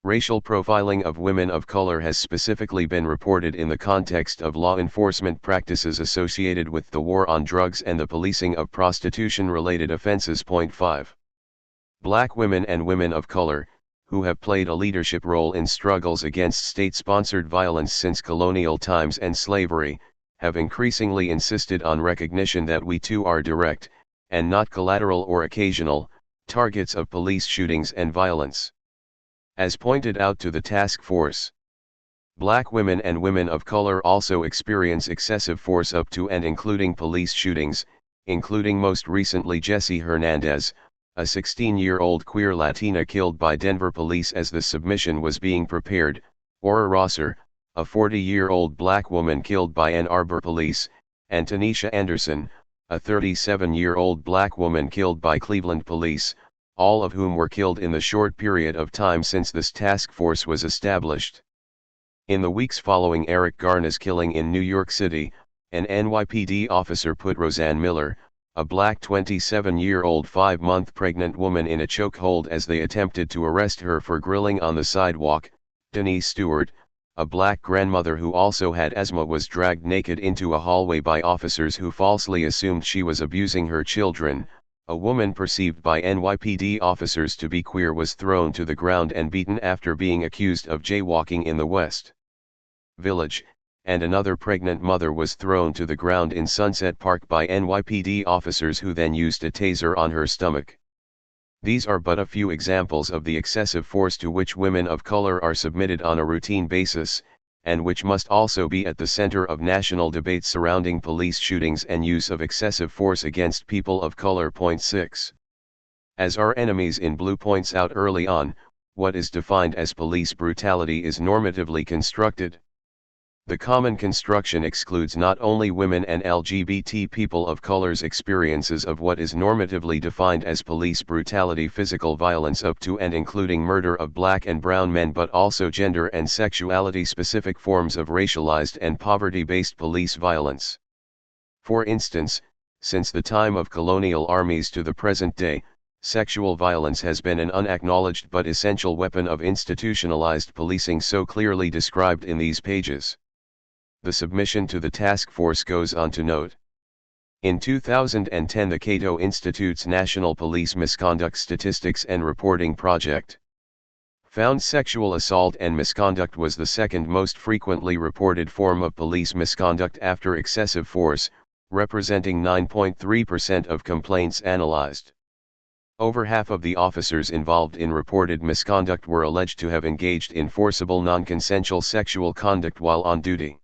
Racial profiling of women of color has specifically been reported in the context of law enforcement practices associated with the war on drugs and the policing of prostitution-related offenses. 5. Black women and women of color, who have played a leadership role in struggles against state-sponsored violence since colonial times and slavery, have increasingly insisted on recognition that we too are direct, and not collateral or occasional, targets of police shootings and violence. As pointed out to the task force, black women and women of color also experience excessive force up to and including police shootings, including most recently Jessie Hernandez, a 16-year-old queer Latina killed by Denver police as the submission was being prepared, Ora Rosser, a 40-year-old black woman killed by Ann Arbor police, and Tanisha Anderson, a 37-year-old black woman killed by Cleveland police, all of whom were killed in the short period of time since this task force was established. In the weeks following Eric Garner's killing in New York City, an NYPD officer put Roseanne Miller, a black 27-year-old 5-month pregnant woman in a chokehold as they attempted to arrest her for grilling on the sidewalk. Denise Stewart, a black grandmother who also had asthma, was dragged naked into a hallway by officers who falsely assumed she was abusing her children. A woman perceived by NYPD officers to be queer was thrown to the ground and beaten after being accused of jaywalking in the West Village, and another pregnant mother was thrown to the ground in Sunset Park by NYPD officers who then used a taser on her stomach. These are but a few examples of the excessive force to which women of color are submitted on a routine basis, and which must also be at the center of national debates surrounding police shootings and use of excessive force against people of color. 6. As our enemies in blue points out early on, what is defined as police brutality is normatively constructed. The common construction excludes not only women and LGBT people of color's experiences of what is normatively defined as police brutality, physical violence up to and including murder of black and brown men, but also gender and sexuality-specific forms of racialized and poverty-based police violence. For instance, since the time of colonial armies to the present day, sexual violence has been an unacknowledged but essential weapon of institutionalized policing so clearly described in these pages. The submission to the task force goes on to note. In 2010, the Cato Institute's National Police Misconduct Statistics and Reporting Project found sexual assault and misconduct was the second most frequently reported form of police misconduct after excessive force, representing 9.3% of complaints analyzed. Over half of the officers involved in reported misconduct were alleged to have engaged in forcible non-consensual sexual conduct while on duty.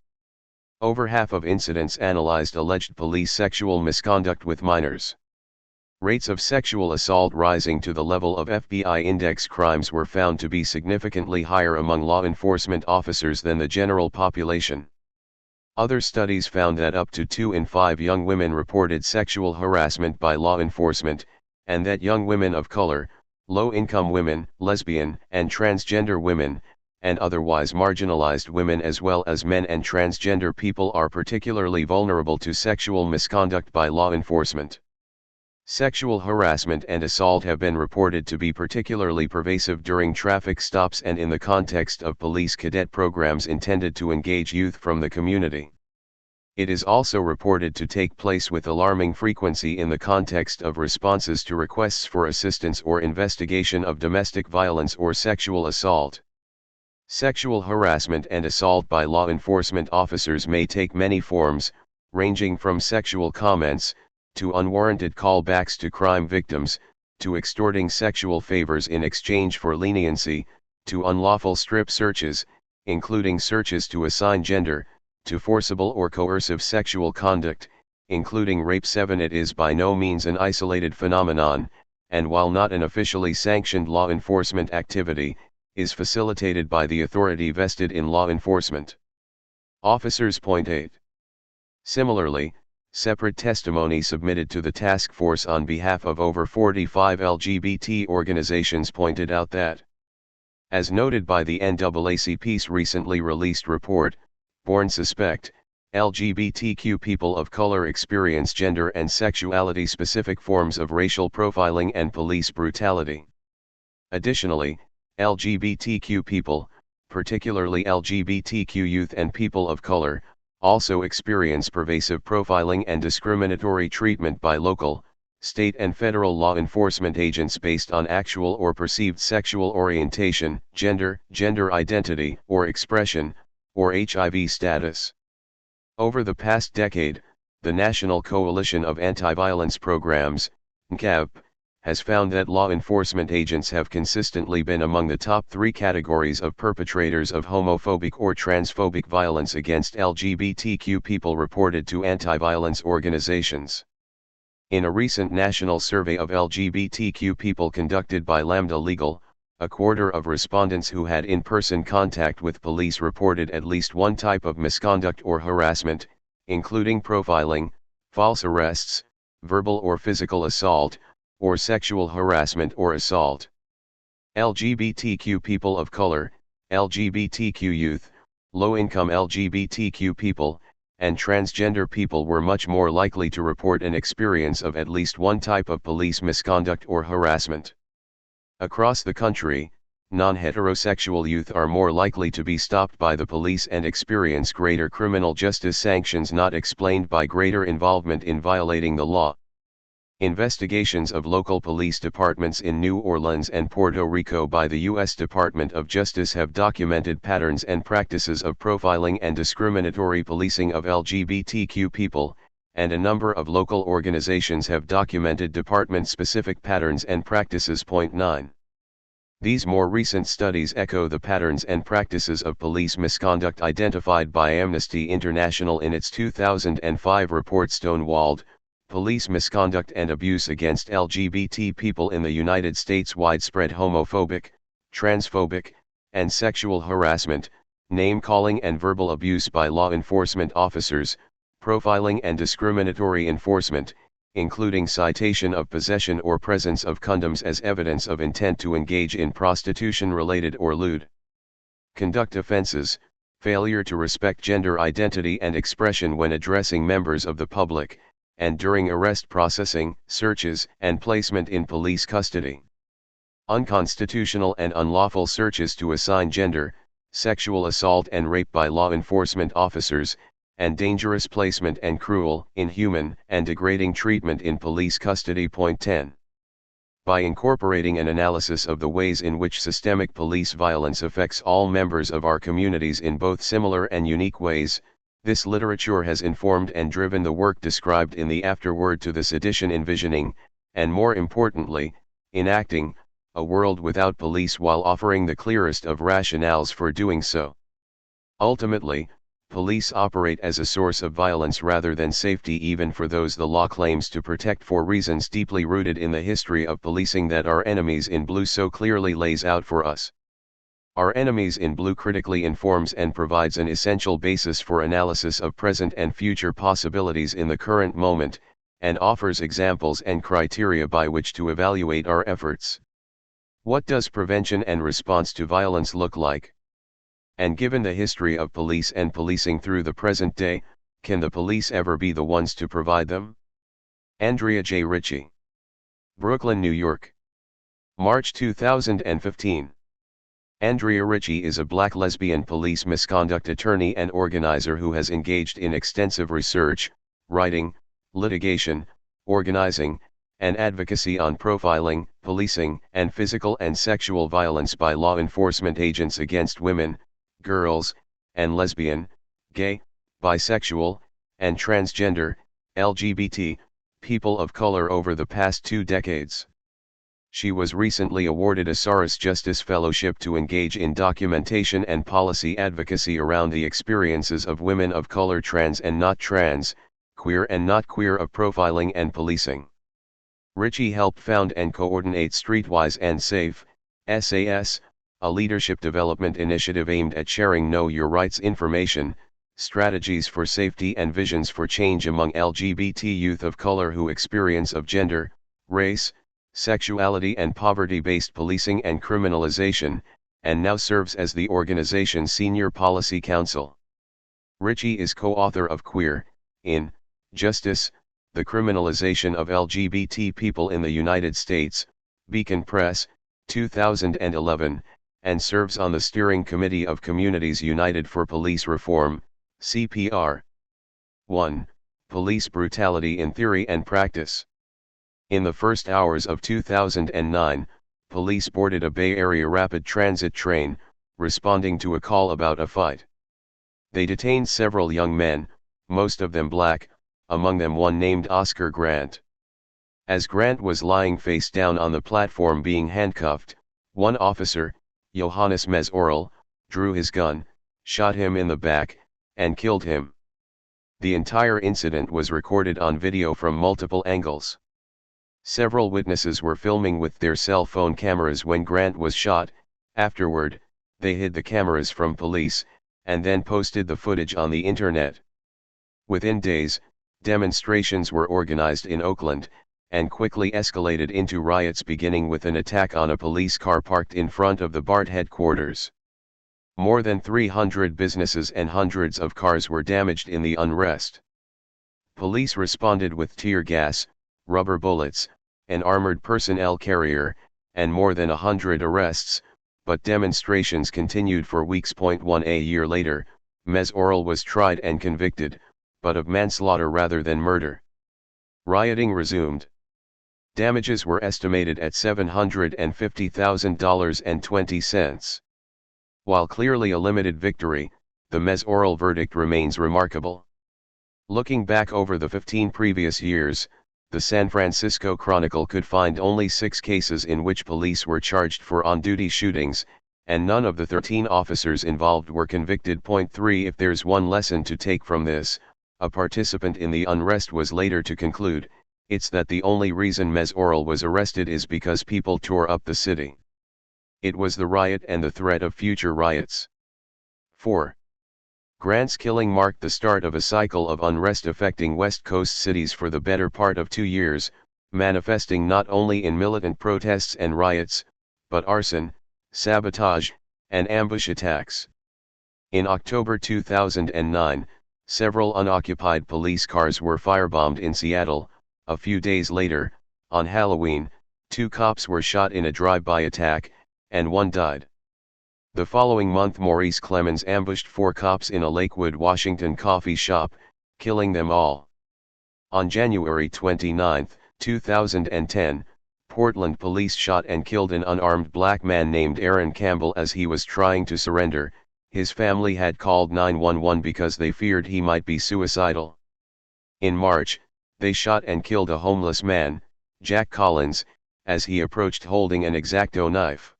Over half of incidents analyzed alleged police sexual misconduct with minors. Rates of sexual assault rising to the level of FBI index crimes were found to be significantly higher among law enforcement officers than the general population. Other studies found that up to 2 in 5 young women reported sexual harassment by law enforcement, and that young women of color, low-income women, lesbian and transgender women, and otherwise marginalized women as well as men and transgender people are particularly vulnerable to sexual misconduct by law enforcement. Sexual harassment and assault have been reported to be particularly pervasive during traffic stops and in the context of police cadet programs intended to engage youth from the community. It is also reported to take place with alarming frequency in the context of responses to requests for assistance or investigation of domestic violence or sexual assault. Sexual harassment and assault by law enforcement officers may take many forms, ranging from sexual comments, to unwarranted callbacks to crime victims, to extorting sexual favors in exchange for leniency, to unlawful strip searches, including searches to assign gender, to forcible or coercive sexual conduct, including rape. 7 It is by no means an isolated phenomenon, and while not an officially sanctioned law enforcement activity, is facilitated by the authority vested in law enforcement officers. Point 8. Similarly, separate testimony submitted to the task force on behalf of over 45 LGBT organizations pointed out that, as noted by the NAACP's recently released report, Born Suspect, LGBTQ people of color experience gender and sexuality-specific forms of racial profiling and police brutality. Additionally, LGBTQ people, particularly LGBTQ youth and people of color, also experience pervasive profiling and discriminatory treatment by local, state and federal law enforcement agents based on actual or perceived sexual orientation, gender identity or expression, or HIV status. Over the past decade, the National Coalition of Anti-Violence Programs, NCAP, has found that law enforcement agents have consistently been among the top 3 categories of perpetrators of homophobic or transphobic violence against LGBTQ people reported to anti-violence organizations. In a recent national survey of LGBTQ people conducted by Lambda Legal, a quarter of respondents who had in-person contact with police reported at least one type of misconduct or harassment, including profiling, false arrests, verbal or physical assault, or sexual harassment or assault. LGBTQ people of color, LGBTQ youth, low-income LGBTQ people, and transgender people were much more likely to report an experience of at least one type of police misconduct or harassment. Across the country, non-heterosexual youth are more likely to be stopped by the police and experience greater criminal justice sanctions not explained by greater involvement in violating the law. Investigations of local police departments in New Orleans and Puerto Rico by the U.S. Department of Justice have documented patterns and practices of profiling and discriminatory policing of LGBTQ people, and a number of local organizations have documented department-specific patterns and practices. 9. These more recent studies echo the patterns and practices of police misconduct identified by Amnesty International in its 2005 report Stonewalled: Police Misconduct and Abuse Against LGBT People in the United States. Widespread homophobic, transphobic, and sexual harassment, name-calling and verbal abuse by law enforcement officers, profiling and discriminatory enforcement, including citation of possession or presence of condoms as evidence of intent to engage in prostitution-related or lewd conduct offenses, failure to respect gender identity and expression when addressing members of the public, and during arrest processing, searches, and placement in police custody. Unconstitutional and unlawful searches to assign gender, sexual assault and rape by law enforcement officers, and dangerous placement and cruel, inhuman, and degrading treatment in police custody. 10. By incorporating an analysis of the ways in which systemic police violence affects all members of our communities in both similar and unique ways, this literature has informed and driven the work described in the afterword to this edition, envisioning, and more importantly, enacting, a world without police while offering the clearest of rationales for doing so. Ultimately, police operate as a source of violence rather than safety, even for those the law claims to protect, for reasons deeply rooted in the history of policing that Our Enemies in Blue so clearly lays out for us. Our Enemies in Blue critically informs and provides an essential basis for analysis of present and future possibilities in the current moment, and offers examples and criteria by which to evaluate our efforts. What does prevention and response to violence look like? And given the history of police and policing through the present day, can the police ever be the ones to provide them? Andrea J. Ritchie. Brooklyn, New York. March 2015. Andrea Ritchie is a black lesbian police misconduct attorney and organizer who has engaged in extensive research, writing, litigation, organizing, and advocacy on profiling, policing, and physical and sexual violence by law enforcement agents against women, girls, and lesbian, gay, bisexual, and transgender, LGBT, people of color over the past 2 decades. She was recently awarded a Soros Justice Fellowship to engage in documentation and policy advocacy around the experiences of women of color, trans and not trans, queer and not queer, of profiling and policing. Ritchie helped found and coordinate Streetwise and Safe, SAS, a leadership development initiative aimed at sharing Know Your Rights information, strategies for safety and visions for change among LGBT youth of color who experience of gender, race, sexuality and poverty-based policing and criminalization, and now serves as the organization's senior policy counsel. Ritchie is co-author of Queer, in, Justice, the Criminalization of LGBT People in the United States, Beacon Press, 2011, and serves on the Steering Committee of Communities United for Police Reform, CPR. 1. Police Brutality in Theory and Practice. In the first hours of 2009, police boarded a Bay Area rapid transit train, responding to a call about a fight. They detained several young men, most of them black, among them one named Oscar Grant. As Grant was lying face down on the platform being handcuffed, one officer, Johannes Mesorel, drew his gun, shot him in the back, and killed him. The entire incident was recorded on video from multiple angles. Several witnesses were filming with their cell phone cameras when Grant was shot. Afterward, they hid the cameras from police, and then posted the footage on the internet. Within days, demonstrations were organized in Oakland, and quickly escalated into riots, beginning with an attack on a police car parked in front of the BART headquarters. More than 300 businesses and hundreds of cars were damaged in the unrest. Police responded with tear gas, rubber bullets, an armored personnel carrier, and more than 100 arrests, but demonstrations continued for weeks. 1 A year later, Mesorel was tried and convicted, but of manslaughter rather than murder. Rioting resumed. Damages were estimated at $750,000.20. While clearly a limited victory, the Mesorel verdict remains remarkable. Looking back over the 15 previous years, the San Francisco Chronicle could find only 6 cases in which police were charged for on-duty shootings, and none of the 13 officers involved were convicted. 3 If there's one lesson to take from this, a participant in the unrest was later to conclude, it's that the only reason Mesorel was arrested is because people tore up the city. It was the riot and the threat of future riots. 4. Grant's killing marked the start of a cycle of unrest affecting West Coast cities for the better part of 2 years, manifesting not only in militant protests and riots, but arson, sabotage, and ambush attacks. In October 2009, several unoccupied police cars were firebombed in Seattle. A few days later, on Halloween, 2 cops were shot in a drive-by attack, and 1 died. The following month, Maurice Clemens ambushed 4 cops in a Lakewood, Washington coffee shop, killing them all. On January 29, 2010, Portland police shot and killed an unarmed black man named Aaron Campbell as he was trying to surrender. His family had called 911 because they feared he might be suicidal. In March, they shot and killed a homeless man, Jack Collins, as he approached holding an X-Acto knife.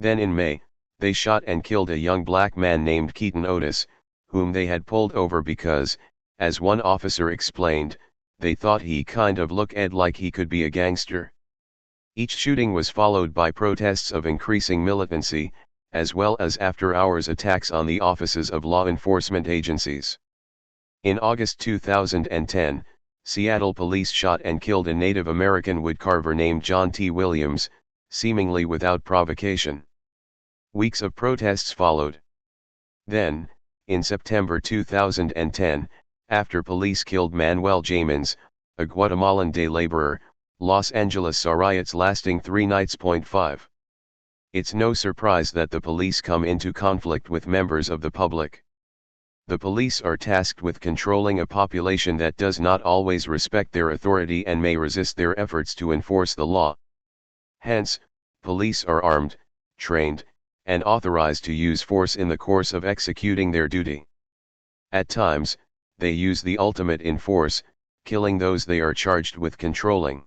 Then in May, they shot and killed a young black man named Keaton Otis, whom they had pulled over because, as one officer explained, they thought he kind of looked like he could be a gangster. Each shooting was followed by protests of increasing militancy, as well as after-hours attacks on the offices of law enforcement agencies. In August 2010, Seattle police shot and killed a Native American woodcarver named John T. Williams, seemingly without provocation. Weeks of protests followed. Then, in September 2010, after police killed Manuel Jamens, a Guatemalan day laborer, Los Angeles saw riots lasting 3 nights. 5. It's no surprise that the police come into conflict with members of the public. The police are tasked with controlling a population that does not always respect their authority and may resist their efforts to enforce the law. Hence, police are armed, trained, and authorized to use force in the course of executing their duty. At times, they use the ultimate in force, killing those they are charged with controlling.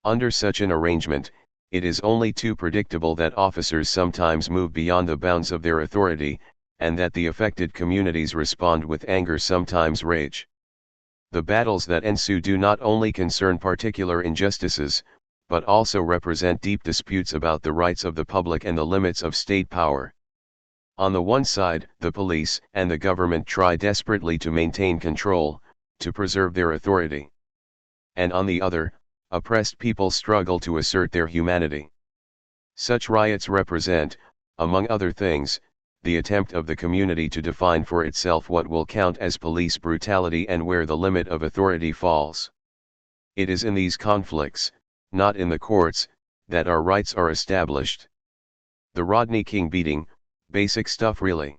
Under such an arrangement, it is only too predictable that officers sometimes move beyond the bounds of their authority, and that the affected communities respond with anger, sometimes rage. The battles that ensue do not only concern particular injustices, but also represent deep disputes about the rights of the public and the limits of state power. On the one side, the police and the government try desperately to maintain control, to preserve their authority. And on the other, oppressed people struggle to assert their humanity. Such riots represent, among other things, the attempt of the community to define for itself what will count as police brutality and where the limit of authority falls. It is in these conflicts, not in the courts, that our rights are established. The Rodney King beating, basic stuff really.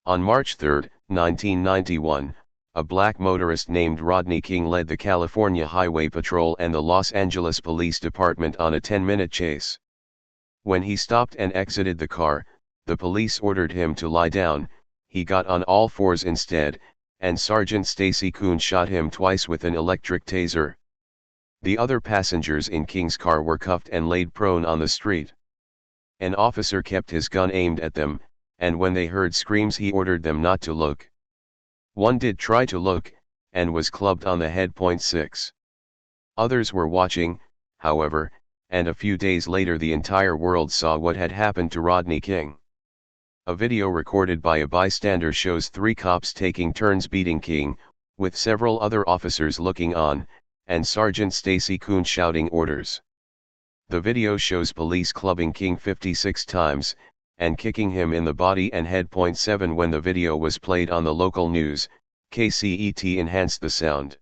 On March 3, 1991, a black motorist named Rodney King led the California Highway Patrol and the Los Angeles Police Department on a 10-minute chase. When he stopped and exited the car, the police ordered him to lie down. He got on all fours instead, and Sergeant Stacy Kuhn shot him twice with an electric taser. The other passengers in King's car were cuffed and laid prone on the street. An officer kept his gun aimed at them, and when they heard screams he ordered them not to look. One did try to look, and was clubbed on the head. 6. Others were watching, however, and a few days later the entire world saw what had happened to Rodney King. A video recorded by a bystander shows 3 cops taking turns beating King, with several other officers looking on, and Sergeant Stacy Kuhn shouting orders. The video shows police clubbing King 56 times, and kicking him in the body and head. 7 When the video was played on the local news, KCET enhanced the sound.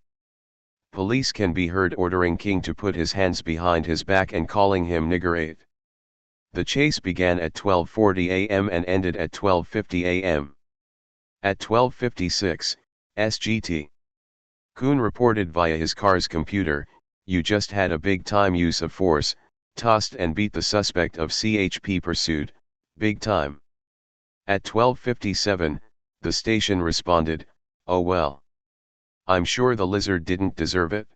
Police can be heard ordering King to put his hands behind his back and calling him nigger 8. The chase began at 12:40 a.m. and ended at 12:50 a.m. At 12:56 SGT, Kuhn reported via his car's computer, "You just had a big time use of force, tossed and beat the suspect of CHP pursued, big time." At 12:57, the station responded, "Oh well. I'm sure the lizard didn't deserve it.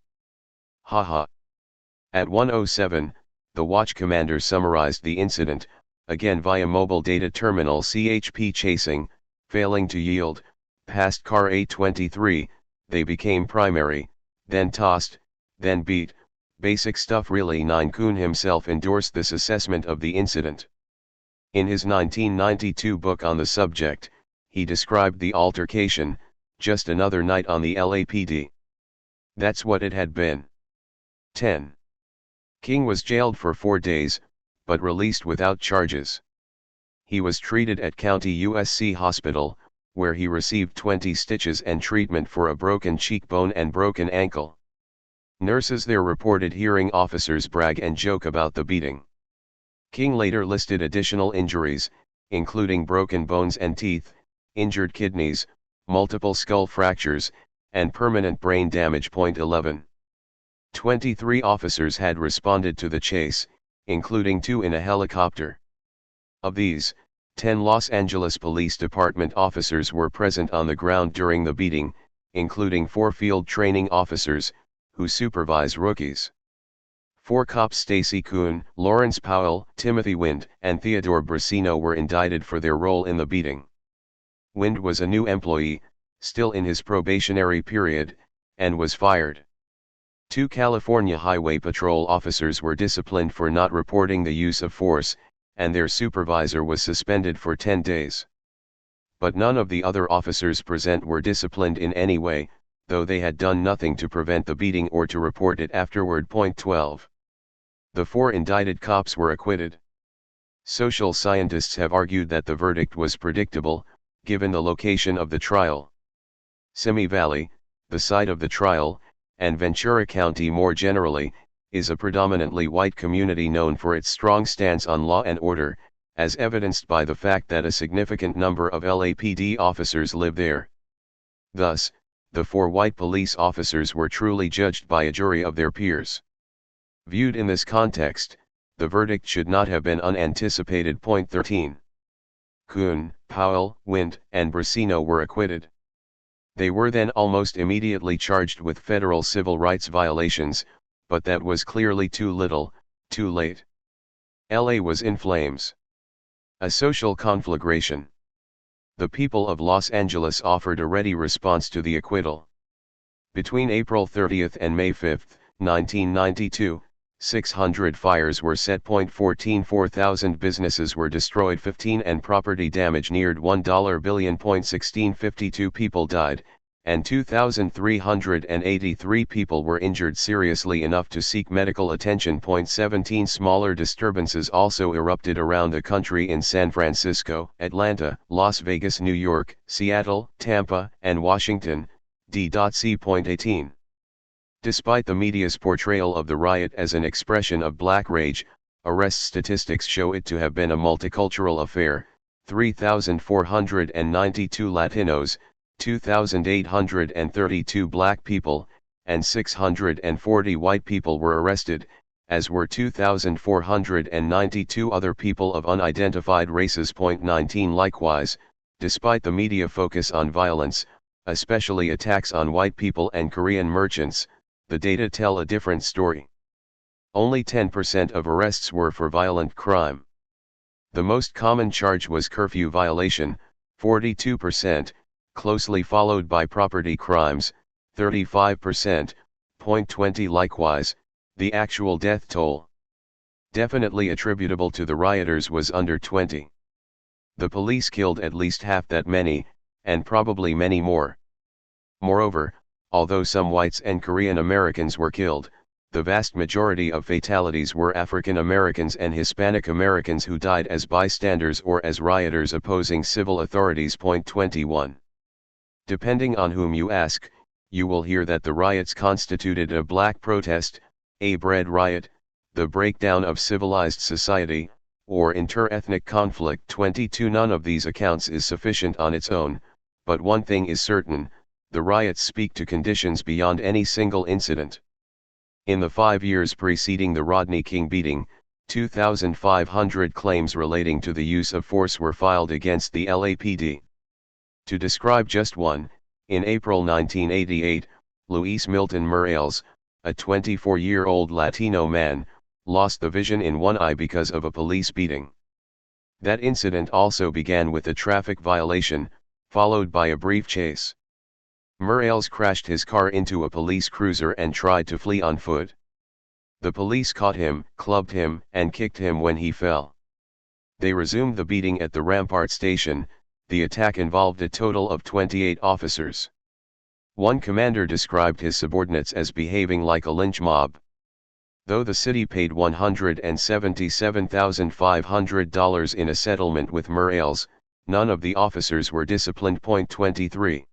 Haha." At 1:07, the watch commander summarized the incident, again via mobile data terminal: CHP chasing, failing to yield, past car A23, they became primary, then tossed, then beat, basic stuff really. 9 Kuhn himself endorsed this assessment of the incident. In his 1992 book on the subject, he described the altercation, "just another night on the LAPD. That's what it had been." 10. King was jailed for 4 days, but released without charges. He was treated at County USC Hospital, where he received 20 stitches and treatment for a broken cheekbone and broken ankle. Nurses there reported hearing officers brag and joke about the beating. King later listed additional injuries, including broken bones and teeth, injured kidneys, multiple skull fractures, and permanent brain damage. 11. 23 officers had responded to the chase, including 2 in a helicopter. Of these, 10 Los Angeles Police Department officers were present on the ground during the beating, including 4 field training officers, who supervise rookies. 4 cops, Stacy Kuhn, Lawrence Powell, Timothy Wind, and Theodore Brasino, were indicted for their role in the beating. Wind was a new employee, still in his probationary period, and was fired. 2 California Highway Patrol officers were disciplined for not reporting the use of force, and their supervisor was suspended for 10 days. But none of the other officers present were disciplined in any way, though they had done nothing to prevent the beating or to report it afterward. 12. The 4 indicted cops were acquitted. Social scientists have argued that the verdict was predictable, given the location of the trial. Simi Valley, the site of the trial, and Ventura County more generally, is a predominantly white community known for its strong stance on law and order, as evidenced by the fact that a significant number of LAPD officers live there. Thus, the 4 white police officers were truly judged by a jury of their peers. Viewed in this context, the verdict should not have been unanticipated. 13. Kuhn, Powell, Wendt, and Brasino were acquitted. They were then almost immediately charged with federal civil rights violations, but that was clearly too little, too late. LA was in flames. A social conflagration. The people of Los Angeles offered a ready response to the acquittal. Between April 30 and May 5, 1992, 600 fires were set. 14 4,000 businesses were destroyed, 15 and property damage neared $1 billion. 1652 people died, and 2,383 people were injured seriously enough to seek medical attention. 17 smaller disturbances also erupted around the country in San Francisco, Atlanta, Las Vegas, New York, Seattle, Tampa, and Washington, D.C. 18. Despite the media's portrayal of the riot as an expression of black rage, arrest statistics show it to have been a multicultural affair. 3,492 Latinos, 2,832 black people, and 640 white people were arrested, as were 2,492 other people of unidentified races. 19 Likewise, despite the media focus on violence, especially attacks on white people and Korean merchants, the data tell a different story. Only 10% of arrests were for violent crime. The most common charge was curfew violation, 42%, closely followed by property crimes, 35%. 20 Likewise, the actual death toll, definitely attributable to the rioters, was under 20. The police killed at least half that many, and probably many more. Moreover, although some whites and Korean Americans were killed, the vast majority of fatalities were African Americans and Hispanic Americans who died as bystanders or as rioters opposing civil authorities. 21. Depending on whom you ask, you will hear that the riots constituted a black protest, a bread riot, the breakdown of civilized society, or inter-ethnic conflict. 22 None of these accounts is sufficient on its own, but one thing is certain: the riots speak to conditions beyond any single incident. In the 5 years preceding the Rodney King beating, 2,500 claims relating to the use of force were filed against the LAPD. To describe just one, in April 1988, Luis Milton Morales, a 24-year-old Latino man, lost the vision in one eye because of a police beating. That incident also began with a traffic violation, followed by a brief chase. Morales crashed his car into a police cruiser and tried to flee on foot. The police caught him, clubbed him, and kicked him when he fell. They resumed the beating at the Rampart station. The attack involved a total of 28 officers. One commander described his subordinates as behaving like a lynch mob. Though the city paid $177,500 in a settlement with Morales, none of the officers were disciplined. 23.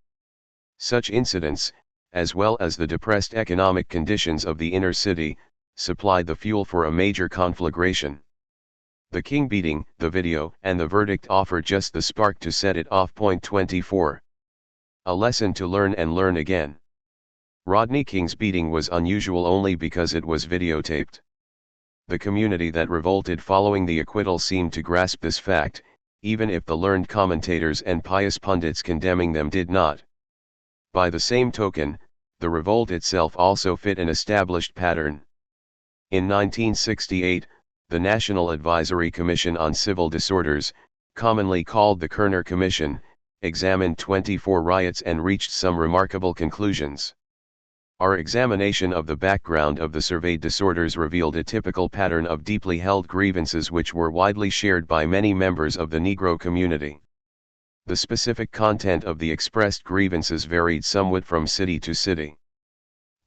Such incidents, as well as the depressed economic conditions of the inner city, supplied the fuel for a major conflagration. The King beating, the video, and the verdict offer just the spark to set it off. 24. A lesson to learn and learn again. Rodney King's beating was unusual only because it was videotaped. The community that revolted following the acquittal seemed to grasp this fact, even if the learned commentators and pious pundits condemning them did not. By the same token, the revolt itself also fit an established pattern. In 1968, the National Advisory Commission on Civil Disorders, commonly called the Kerner Commission, examined 24 riots and reached some remarkable conclusions. Our examination of the background of the surveyed disorders revealed a typical pattern of deeply held grievances which were widely shared by many members of the Negro community. The specific content of the expressed grievances varied somewhat from city to city.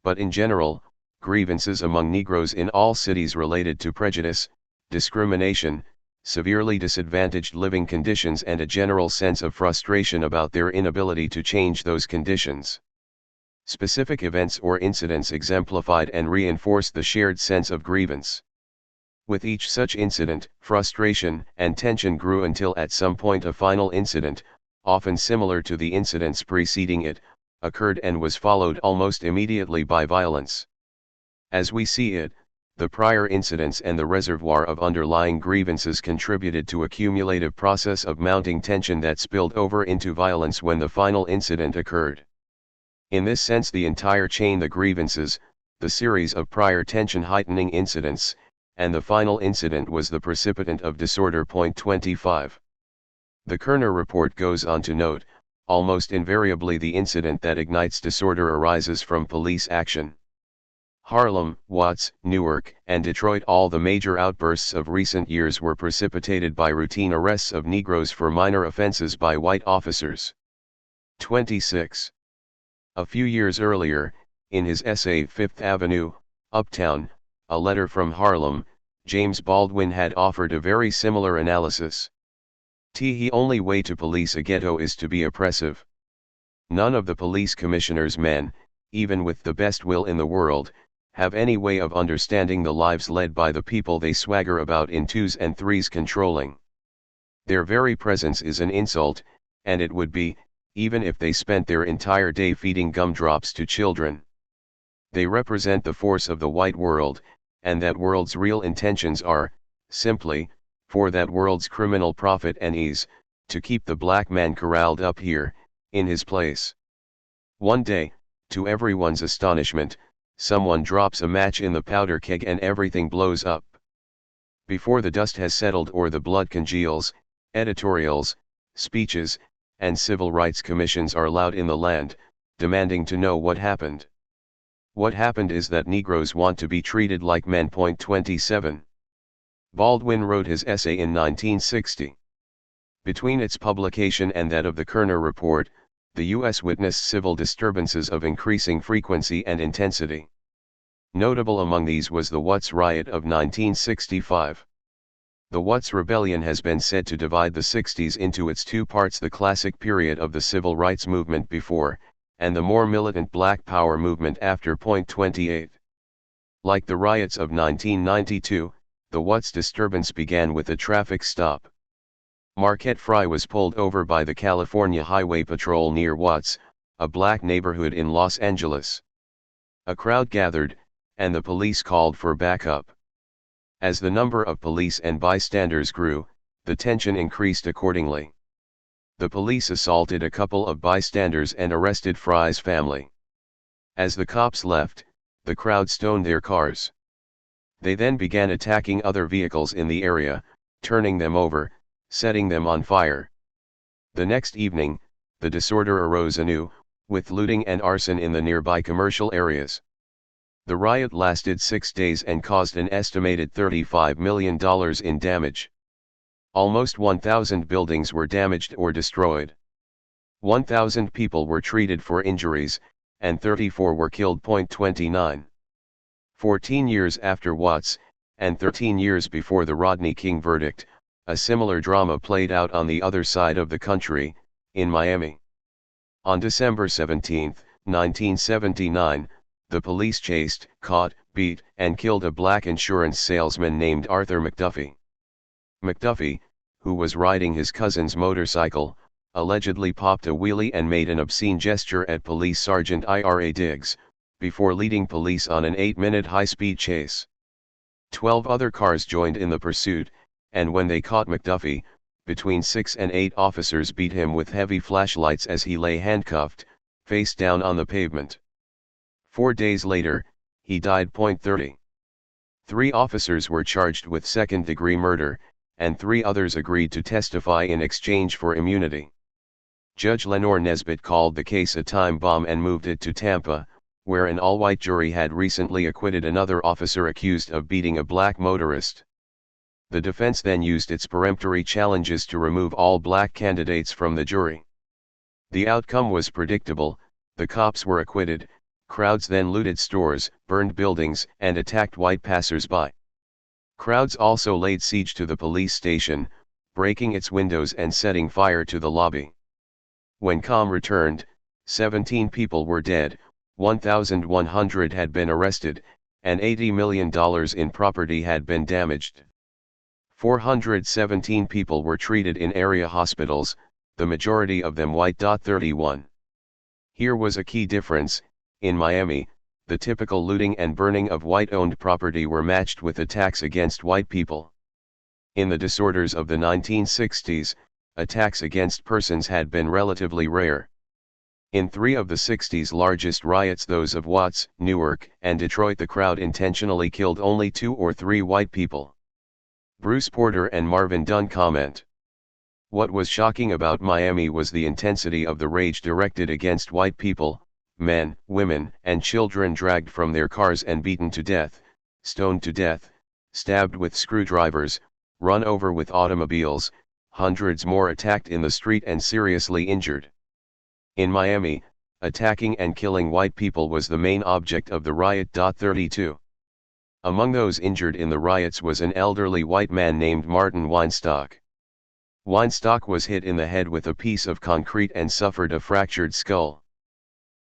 But in general, grievances among Negroes in all cities related to prejudice, discrimination, severely disadvantaged living conditions and a general sense of frustration about their inability to change those conditions. Specific events or incidents exemplified and reinforced the shared sense of grievance. With each such incident, frustration and tension grew until at some point a final incident, often similar to the incidents preceding it, occurred and was followed almost immediately by violence. As we see it, the prior incidents and the reservoir of underlying grievances contributed to a cumulative process of mounting tension that spilled over into violence when the final incident occurred. In this sense, the entire chain, the grievances, the series of prior tension heightening incidents, and the final incident was the precipitant of disorder. 25. The Kerner report goes on to note, almost invariably the incident that ignites disorder arises from police action. Harlem, Watts, Newark, and Detroit, all the major outbursts of recent years were precipitated by routine arrests of Negroes for minor offenses by white officers. 26. A few years earlier, in his essay Fifth Avenue, Uptown, a letter from Harlem, James Baldwin had offered a very similar analysis. The only way to police a ghetto is to be oppressive. None of the police commissioner's men, even with the best will in the world, have any way of understanding the lives led by the people they swagger about in twos and threes controlling. Their very presence is an insult, and it would be, even if they spent their entire day feeding gumdrops to children. They represent the force of the white world, and that world's real intentions are, simply, for that world's criminal profit and ease, to keep the black man corralled up here, in his place. One day, to everyone's astonishment, someone drops a match in the powder keg and everything blows up. Before the dust has settled or the blood congeals, editorials, speeches, and civil rights commissions are loud in the land, demanding to know what happened. What happened is that Negroes want to be treated like men. 27. Baldwin wrote his essay in 1960. Between its publication and that of the Kerner report, the U.S. witnessed civil disturbances of increasing frequency and intensity. Notable among these was the Watts riot of 1965. The Watts Rebellion has been said to divide the 60s into its two parts: the classic period of the civil rights movement before, and the more militant Black Power movement after. 28. Like the riots of 1992, the Watts disturbance began with a traffic stop. Marquette Fry was pulled over by the California Highway Patrol near Watts, a black neighborhood in Los Angeles. A crowd gathered, and the police called for backup. As the number of police and bystanders grew, the tension increased accordingly. The police assaulted a couple of bystanders and arrested Fry's family. As the cops left, the crowd stoned their cars. They then began attacking other vehicles in the area, turning them over, setting them on fire. The next evening, the disorder arose anew, with looting and arson in the nearby commercial areas. The riot lasted 6 days and caused an estimated $35 million in damage. Almost 1,000 buildings were damaged or destroyed. 1,000 people were treated for injuries, and 34 were killed. 29. 14 years after Watts, and 13 years before the Rodney King verdict, a similar drama played out on the other side of the country, in Miami. On December 17, 1979, the police chased, caught, beat, and killed a black insurance salesman named Arthur McDuffie. McDuffie, who was riding his cousin's motorcycle, allegedly popped a wheelie and made an obscene gesture at Police Sergeant Ira Diggs, before leading police on an 8-minute high-speed chase. 12 other cars joined in the pursuit, and when they caught McDuffie, between 6 and 8 officers beat him with heavy flashlights as he lay handcuffed, face down on the pavement. 4 days later, he died. 30. 3 officers were charged with second-degree murder, and 3 others agreed to testify in exchange for immunity. Judge Lenore Nesbitt called the case a time bomb and moved it to Tampa, where an all-white jury had recently acquitted another officer accused of beating a black motorist. The defense then used its peremptory challenges to remove all black candidates from the jury. The outcome was predictable: the cops were acquitted. Crowds then looted stores, burned buildings, and attacked white passers-by. Crowds also laid siege to the police station, breaking its windows and setting fire to the lobby. When calm returned, 17 people were dead, 1,100 had been arrested, and $80 million in property had been damaged. 417 people were treated in area hospitals, the majority of them white. 31. Here was a key difference. In Miami, the typical looting and burning of white-owned property were matched with attacks against white people. In the disorders of the 1960s, attacks against persons had been relatively rare. In 3 of the 60's largest riots, those of Watts, Newark, and Detroit, the crowd intentionally killed only 2 or 3 white people. Bruce Porter and Marvin Dunn comment. What was shocking about Miami was the intensity of the rage directed against white people, men, women, and children dragged from their cars and beaten to death, stoned to death, stabbed with screwdrivers, run over with automobiles, hundreds more attacked in the street and seriously injured. In Miami, attacking and killing white people was the main object of the riot. 32. Among those injured in the riots was an elderly white man named Martin Weinstock. Weinstock was hit in the head with a piece of concrete and suffered a fractured skull.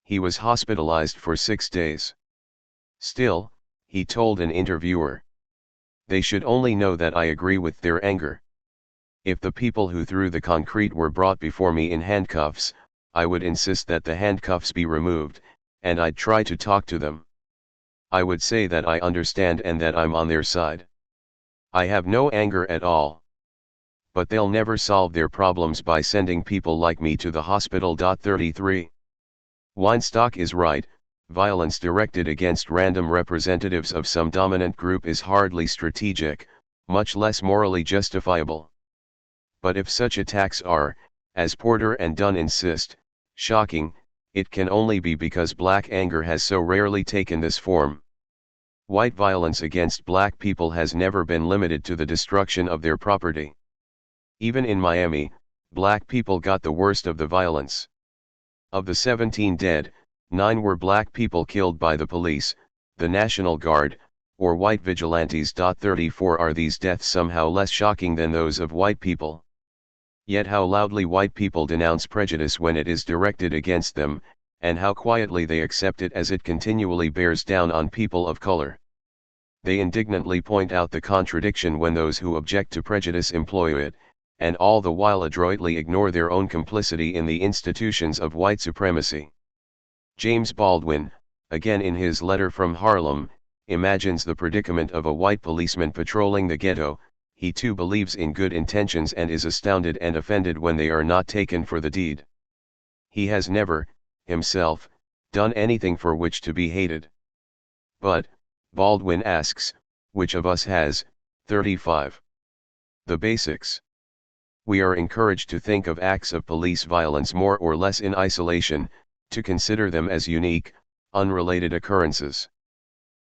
He was hospitalized for 6 days. Still, he told an interviewer, "They should only know that I agree with their anger. If the people who threw the concrete were brought before me in handcuffs, I would insist that the handcuffs be removed, and I'd try to talk to them. I would say that I understand and that I'm on their side. I have no anger at all. But they'll never solve their problems by sending people like me to the hospital." 33. Weinstock is right. Violence directed against random representatives of some dominant group is hardly strategic, much less morally justifiable. But if such attacks are, as Porter and Dunn insist, shocking, it can only be because black anger has so rarely taken this form. White violence against black people has never been limited to the destruction of their property. Even in Miami, black people got the worst of the violence. Of the 17 dead, 9 were black people killed by the police, the National Guard, or white vigilantes. 34. Are these deaths somehow less shocking than those of white people? Yet how loudly white people denounce prejudice when it is directed against them, and how quietly they accept it as it continually bears down on people of color. They indignantly point out the contradiction when those who object to prejudice employ it, and all the while adroitly ignore their own complicity in the institutions of white supremacy. James Baldwin, again in his letter from Harlem, imagines the predicament of a white policeman patrolling the ghetto. He too believes in good intentions and is astounded and offended when they are not taken for the deed. He has never, himself, done anything for which to be hated. But, Baldwin asks, which of us has? 35. The basics. We are encouraged to think of acts of police violence more or less in isolation, to consider them as unique, unrelated occurrences.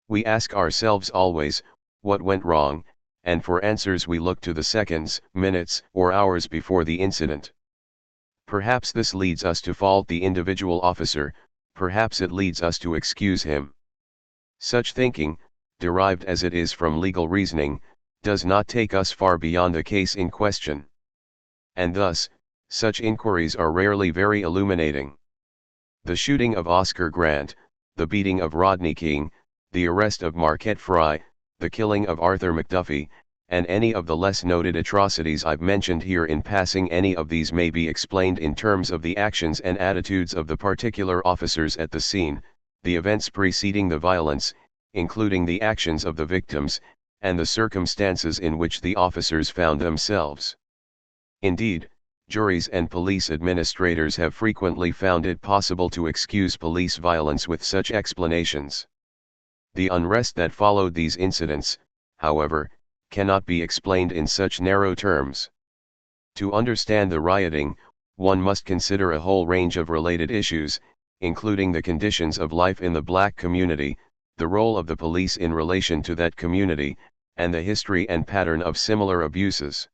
We ask ourselves always, what went wrong, and for answers we look to the seconds, minutes, or hours before the incident. Perhaps this leads us to fault the individual officer, perhaps it leads us to excuse him. Such thinking, derived as it is from legal reasoning, does not take us far beyond the case in question. And thus, such inquiries are rarely very illuminating. The shooting of Oscar Grant, the beating of Rodney King, the arrest of Marquette Frye, the killing of Arthur McDuffie, and any of the less noted atrocities I've mentioned here in passing, any of these may be explained in terms of the actions and attitudes of the particular officers at the scene, the events preceding the violence, including the actions of the victims, and the circumstances in which the officers found themselves. Indeed, juries and police administrators have frequently found it possible to excuse police violence with such explanations. The unrest that followed these incidents, however, cannot be explained in such narrow terms. To understand the rioting, one must consider a whole range of related issues, including the conditions of life in the black community, the role of the police in relation to that community, and the history and pattern of similar abuses.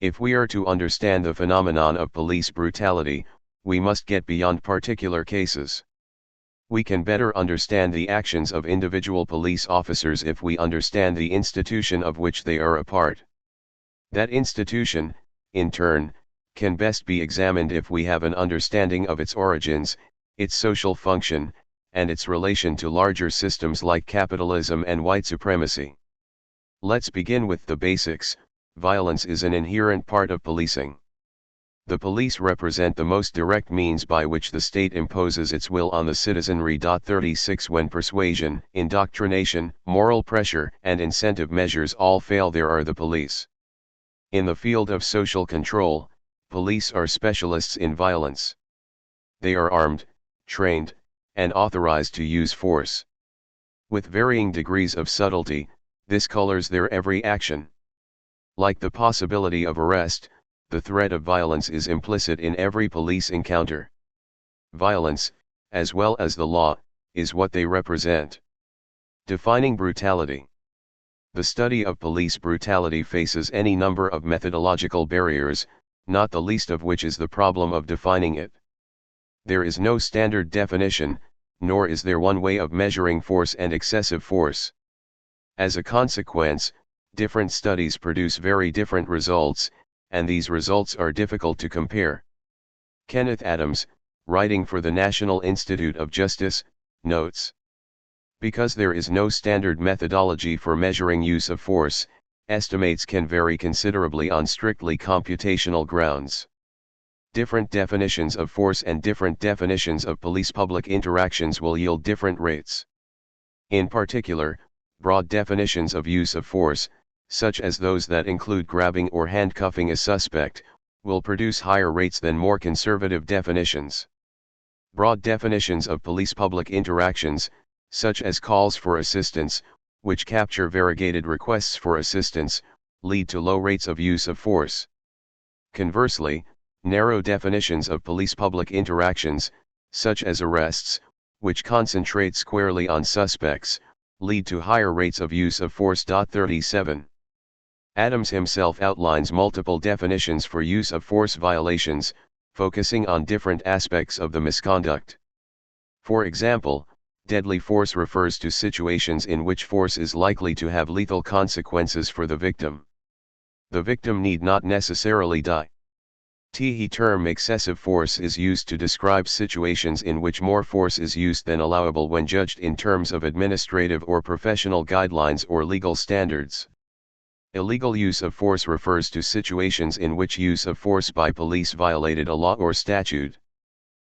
If we are to understand the phenomenon of police brutality, we must get beyond particular cases. We can better understand the actions of individual police officers if we understand the institution of which they are a part. That institution, in turn, can best be examined if we have an understanding of its origins, its social function, and its relation to larger systems like capitalism and white supremacy. Let's begin with the basics. Violence is an inherent part of policing. The police represent the most direct means by which the state imposes its will on the citizenry. 36 When persuasion, indoctrination, moral pressure, and incentive measures all fail, there are the police. In the field of social control, police are specialists in violence. They are armed, trained, and authorized to use force. With varying degrees of subtlety, this colors their every action. Like the possibility of arrest, the threat of violence is implicit in every police encounter. Violence, as well as the law, is what they represent. Defining brutality. The study of police brutality faces any number of methodological barriers, not the least of which is the problem of defining it. There is no standard definition, nor is there one way of measuring force and excessive force. As a consequence, different studies produce very different results, and these results are difficult to compare. Kenneth Adams, writing for the National Institute of Justice, notes, because there is no standard methodology for measuring use of force, estimates can vary considerably on strictly computational grounds. Different definitions of force and different definitions of police-public interactions will yield different rates. In particular, broad definitions of use of force, such as those that include grabbing or handcuffing a suspect, will produce higher rates than more conservative definitions. Broad definitions of police-public interactions, such as calls for assistance, which capture variegated requests for assistance, lead to low rates of use of force. Conversely, narrow definitions of police-public interactions, such as arrests, which concentrate squarely on suspects, lead to higher rates of use of force. 37. Adams himself outlines multiple definitions for use of force violations, focusing on different aspects of the misconduct. For example, deadly force refers to situations in which force is likely to have lethal consequences for the victim. The victim need not necessarily die. The term excessive force is used to describe situations in which more force is used than allowable when judged in terms of administrative or professional guidelines or legal standards. Illegal use of force refers to situations in which use of force by police violated a law or statute.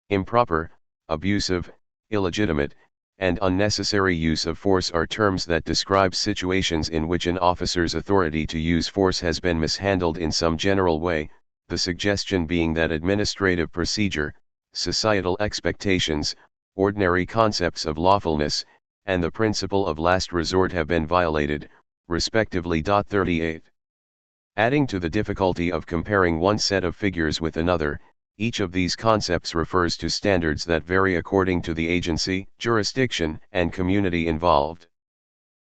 Improper, abusive, illegitimate, and unnecessary use of force are terms that describe situations in which an officer's authority to use force has been mishandled in some general way, the suggestion being that administrative procedure, societal expectations, ordinary concepts of lawfulness, and the principle of last resort have been violated, respectively. 38. Adding to the difficulty of comparing one set of figures with another, each of these concepts refers to standards that vary according to the agency, jurisdiction, and community involved.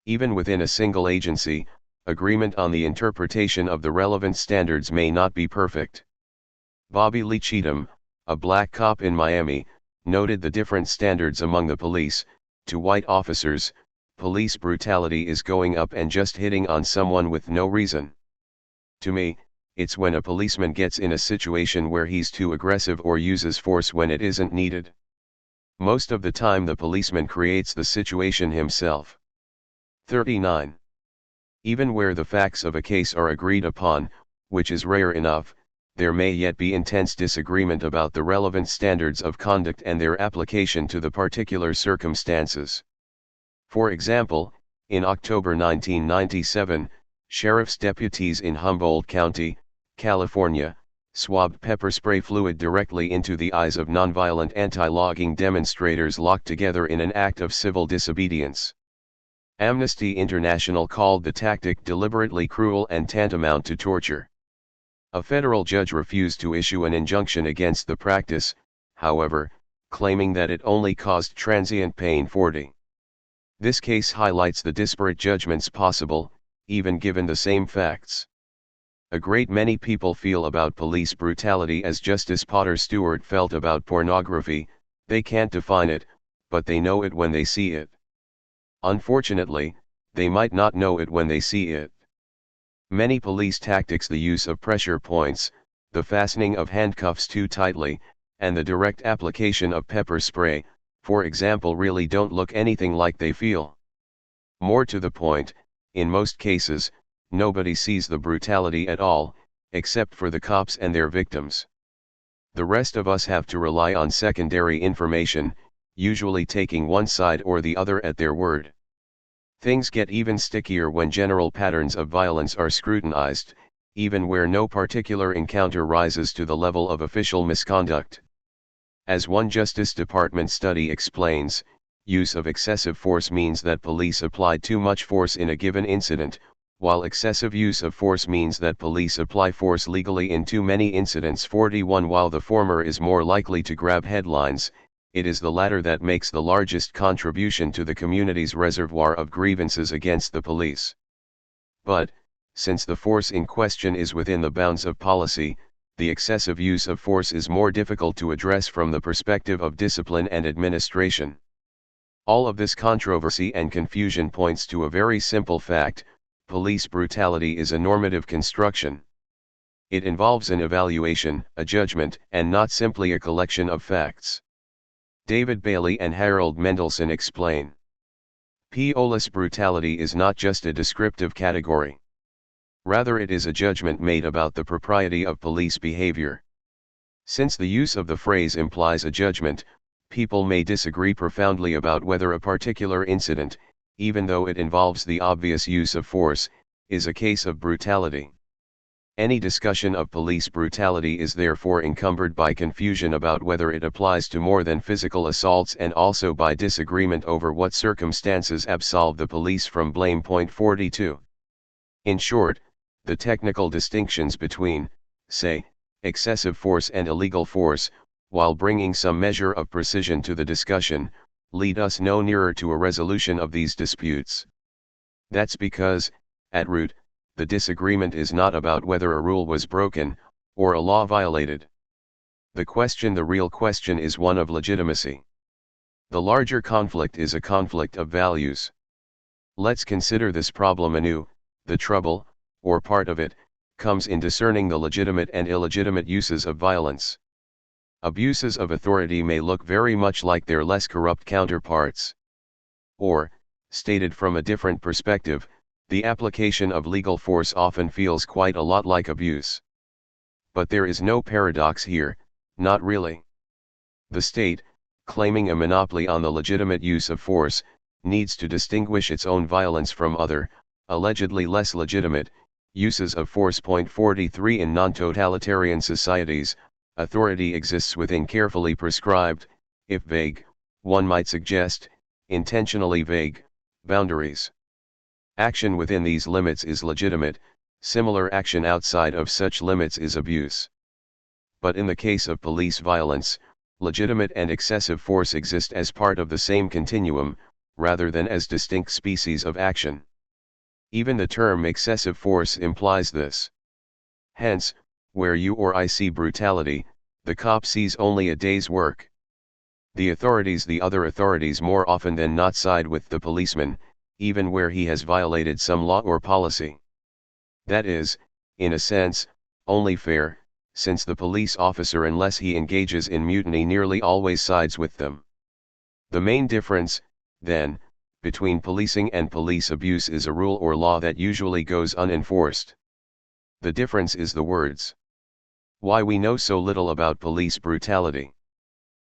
Even within a single agency, agreement on the interpretation of the relevant standards may not be perfect. Bobby Lee Cheatham, a black cop in Miami, noted the different standards among the police. To white officers, police brutality is going up and just hitting on someone with no reason. To me, it's when a policeman gets in a situation where he's too aggressive or uses force when it isn't needed. Most of the time the policeman creates the situation himself. 39. Even where the facts of a case are agreed upon, which is rare enough, there may yet be intense disagreement about the relevant standards of conduct and their application to the particular circumstances. For example, in October 1997, sheriff's deputies in Humboldt County, California, swabbed pepper spray fluid directly into the eyes of nonviolent anti-logging demonstrators locked together in an act of civil disobedience. Amnesty International called the tactic deliberately cruel and tantamount to torture. A federal judge refused to issue an injunction against the practice, however, claiming that it only caused transient pain. 40. This case highlights the disparate judgments possible, even given the same facts. A great many people feel about police brutality as Justice Potter Stewart felt about pornography: they can't define it, but they know it when they see it. Unfortunately, they might not know it when they see it. Many police tactics, the use of pressure points, the fastening of handcuffs too tightly, and the direct application of pepper spray, for example, really don't look anything like they feel. More to the point, in most cases, nobody sees the brutality at all, except for the cops and their victims. The rest of us have to rely on secondary information, usually taking one side or the other at their word. Things get even stickier when general patterns of violence are scrutinized, even where no particular encounter rises to the level of official misconduct. As one Justice Department study explains, use of excessive force means that police applied too much force in a given incident, while excessive use of force means that police apply force legally in too many incidents. 41 While the former is more likely to grab headlines, it is the latter that makes the largest contribution to the community's reservoir of grievances against the police. But, since the force in question is within the bounds of policy, the excessive use of force is more difficult to address from the perspective of discipline and administration. All of this controversy and confusion points to a very simple fact: police brutality is a normative construction. It involves an evaluation, a judgment, and not simply a collection of facts. David Bailey and Harold Mendelson explain. Police brutality is not just a descriptive category. Rather, it is a judgment made about the propriety of police behavior. Since the use of the phrase implies a judgment, people may disagree profoundly about whether a particular incident, even though it involves the obvious use of force, is a case of brutality. Any discussion of police brutality is therefore encumbered by confusion about whether it applies to more than physical assaults, and also by disagreement over what circumstances absolve the police from blame. 42. In short, the technical distinctions between, say, excessive force and illegal force, while bringing some measure of precision to the discussion, lead us no nearer to a resolution of these disputes. That's because, at root, the disagreement is not about whether a rule was broken, or a law violated. The real question is one of legitimacy. The larger conflict is a conflict of values. Let's consider this problem anew. The trouble, or part of it, comes in discerning the legitimate and illegitimate uses of violence. Abuses of authority may look very much like their less corrupt counterparts. Or, stated from a different perspective, the application of legal force often feels quite a lot like abuse. But there is no paradox here, not really. The state, claiming a monopoly on the legitimate use of force, needs to distinguish its own violence from other, allegedly less legitimate, uses of force. 43 In non-totalitarian societies, authority exists within carefully prescribed, if vague, one might suggest, intentionally vague, boundaries. Action within these limits is legitimate, similar action outside of such limits is abuse. But in the case of police violence, legitimate and excessive force exist as part of the same continuum, rather than as distinct species of action. Even the term excessive force implies this. Hence, where you or I see brutality, the cop sees only a day's work. The other authorities more often than not side with the policeman, even where he has violated some law or policy. That is, in a sense, only fair, since the police officer, unless he engages in mutiny, nearly always sides with them. The main difference, then, between policing and police abuse is a rule or law that usually goes unenforced. The difference is the words. Why we know so little about police brutality.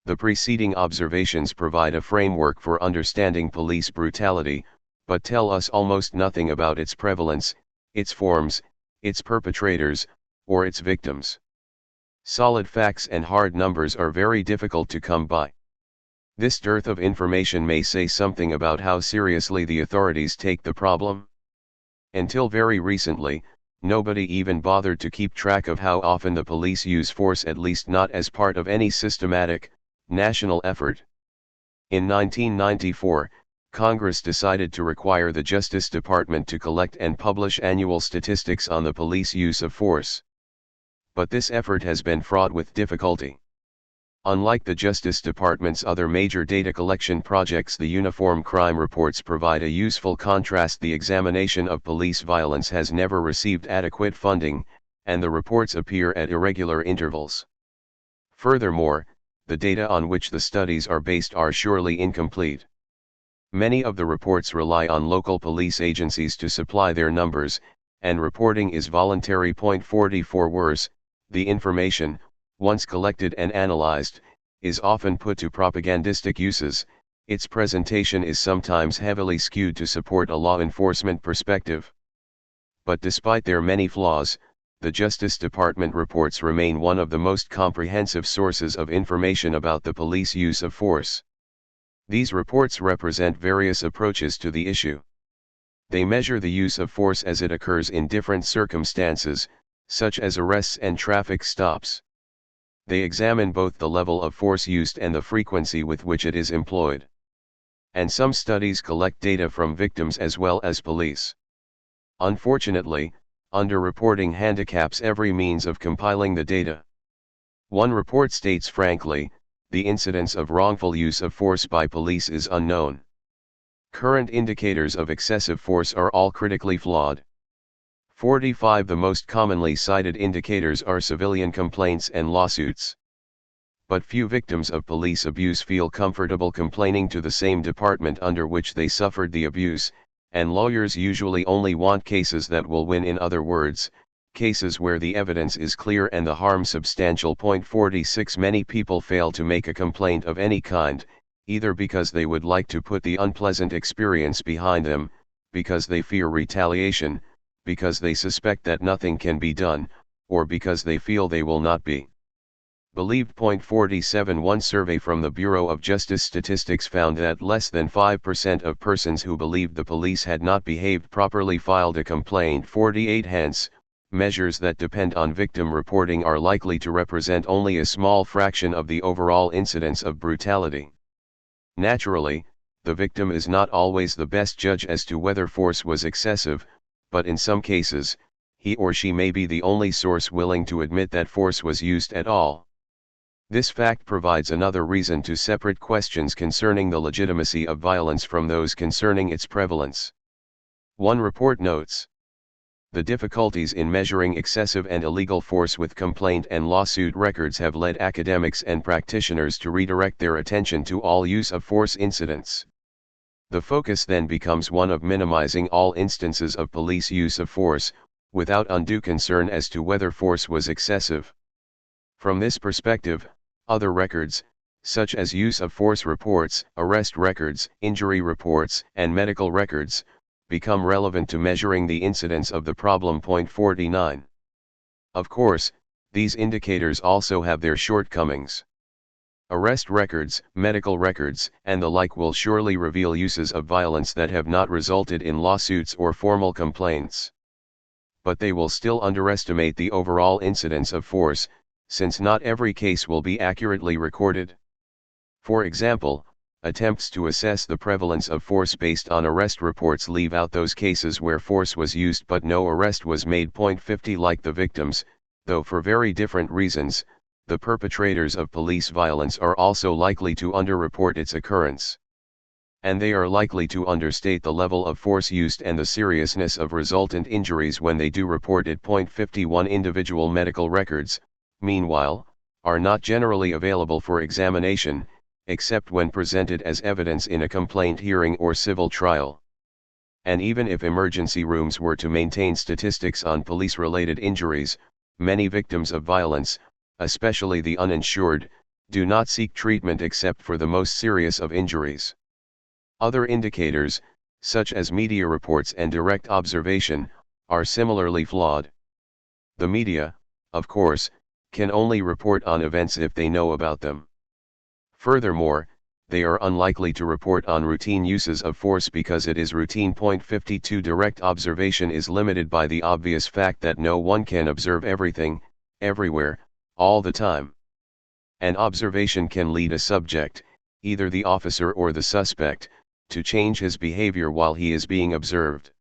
The preceding observations provide a framework for understanding police brutality, but tell us almost nothing about its prevalence, its forms, its perpetrators, or its victims. Solid facts and hard numbers are very difficult to come by. This dearth of information may say something about how seriously the authorities take the problem. Until very recently, nobody even bothered to keep track of how often the police use force, at least not as part of any systematic, national effort. In 1994, Congress decided to require the Justice Department to collect and publish annual statistics on the police use of force. But this effort has been fraught with difficulty. Unlike the Justice Department's other major data collection projects, the Uniform Crime Reports provide a useful contrast. The examination of police violence has never received adequate funding, and the reports appear at irregular intervals. Furthermore, the data on which the studies are based are surely incomplete. Many of the reports rely on local police agencies to supply their numbers, and reporting is voluntary. 44 Worse, the information, once collected and analyzed, is often put to propagandistic uses. Its presentation is sometimes heavily skewed to support a law enforcement perspective. But despite their many flaws, the Justice Department reports remain one of the most comprehensive sources of information about the police use of force. These reports represent various approaches to the issue. They measure the use of force as it occurs in different circumstances, such as arrests and traffic stops. They examine both the level of force used and the frequency with which it is employed. And some studies collect data from victims as well as police. Unfortunately, underreporting handicaps every means of compiling the data. One report states frankly, the incidence of wrongful use of force by police is unknown. Current indicators of excessive force are all critically flawed. 45 The most commonly cited indicators are civilian complaints and lawsuits. But few victims of police abuse feel comfortable complaining to the same department under which they suffered the abuse, and lawyers usually only want cases that will win. In other words, cases where the evidence is clear and the harm substantial. 46 Many people fail to make a complaint of any kind, either because they would like to put the unpleasant experience behind them, because they fear retaliation, because they suspect that nothing can be done, or because they feel they will not be believed. 47 One survey from the Bureau of Justice Statistics found that less than 5% of persons who believed the police had not behaved properly filed a complaint. 48 Hence, measures that depend on victim reporting are likely to represent only a small fraction of the overall incidence of brutality. Naturally, the victim is not always the best judge as to whether force was excessive, but in some cases, he or she may be the only source willing to admit that force was used at all. This fact provides another reason to separate questions concerning the legitimacy of violence from those concerning its prevalence. One report notes, the difficulties in measuring excessive and illegal force with complaint and lawsuit records have led academics and practitioners to redirect their attention to all use of force incidents. The focus then becomes one of minimizing all instances of police use of force, without undue concern as to whether force was excessive. From this perspective, other records, such as use of force reports, arrest records, injury reports, and medical records, become relevant to measuring the incidence of the problem. 49. Of course, these indicators also have their shortcomings. Arrest records, medical records, and the like will surely reveal uses of violence that have not resulted in lawsuits or formal complaints. But they will still underestimate the overall incidence of force, since not every case will be accurately recorded. For example, attempts to assess the prevalence of force based on arrest reports leave out those cases where force was used but no arrest was made. 50 Like the victims, though for very different reasons, the perpetrators of police violence are also likely to underreport its occurrence. And they are likely to understate the level of force used and the seriousness of resultant injuries when they do report it. 51 Individual medical records, meanwhile, are not generally available for examination, except when presented as evidence in a complaint hearing or civil trial. And even if emergency rooms were to maintain statistics on police-related injuries, many victims of violence, especially the uninsured, do not seek treatment except for the most serious of injuries. Other indicators, such as media reports and direct observation, are similarly flawed. The media, of course, can only report on events if they know about them. Furthermore, they are unlikely to report on routine uses of force because it is routine. 52 Direct observation is limited by the obvious fact that no one can observe everything, everywhere, all the time. An observation can lead a subject, either the officer or the suspect, to change his behavior while he is being observed.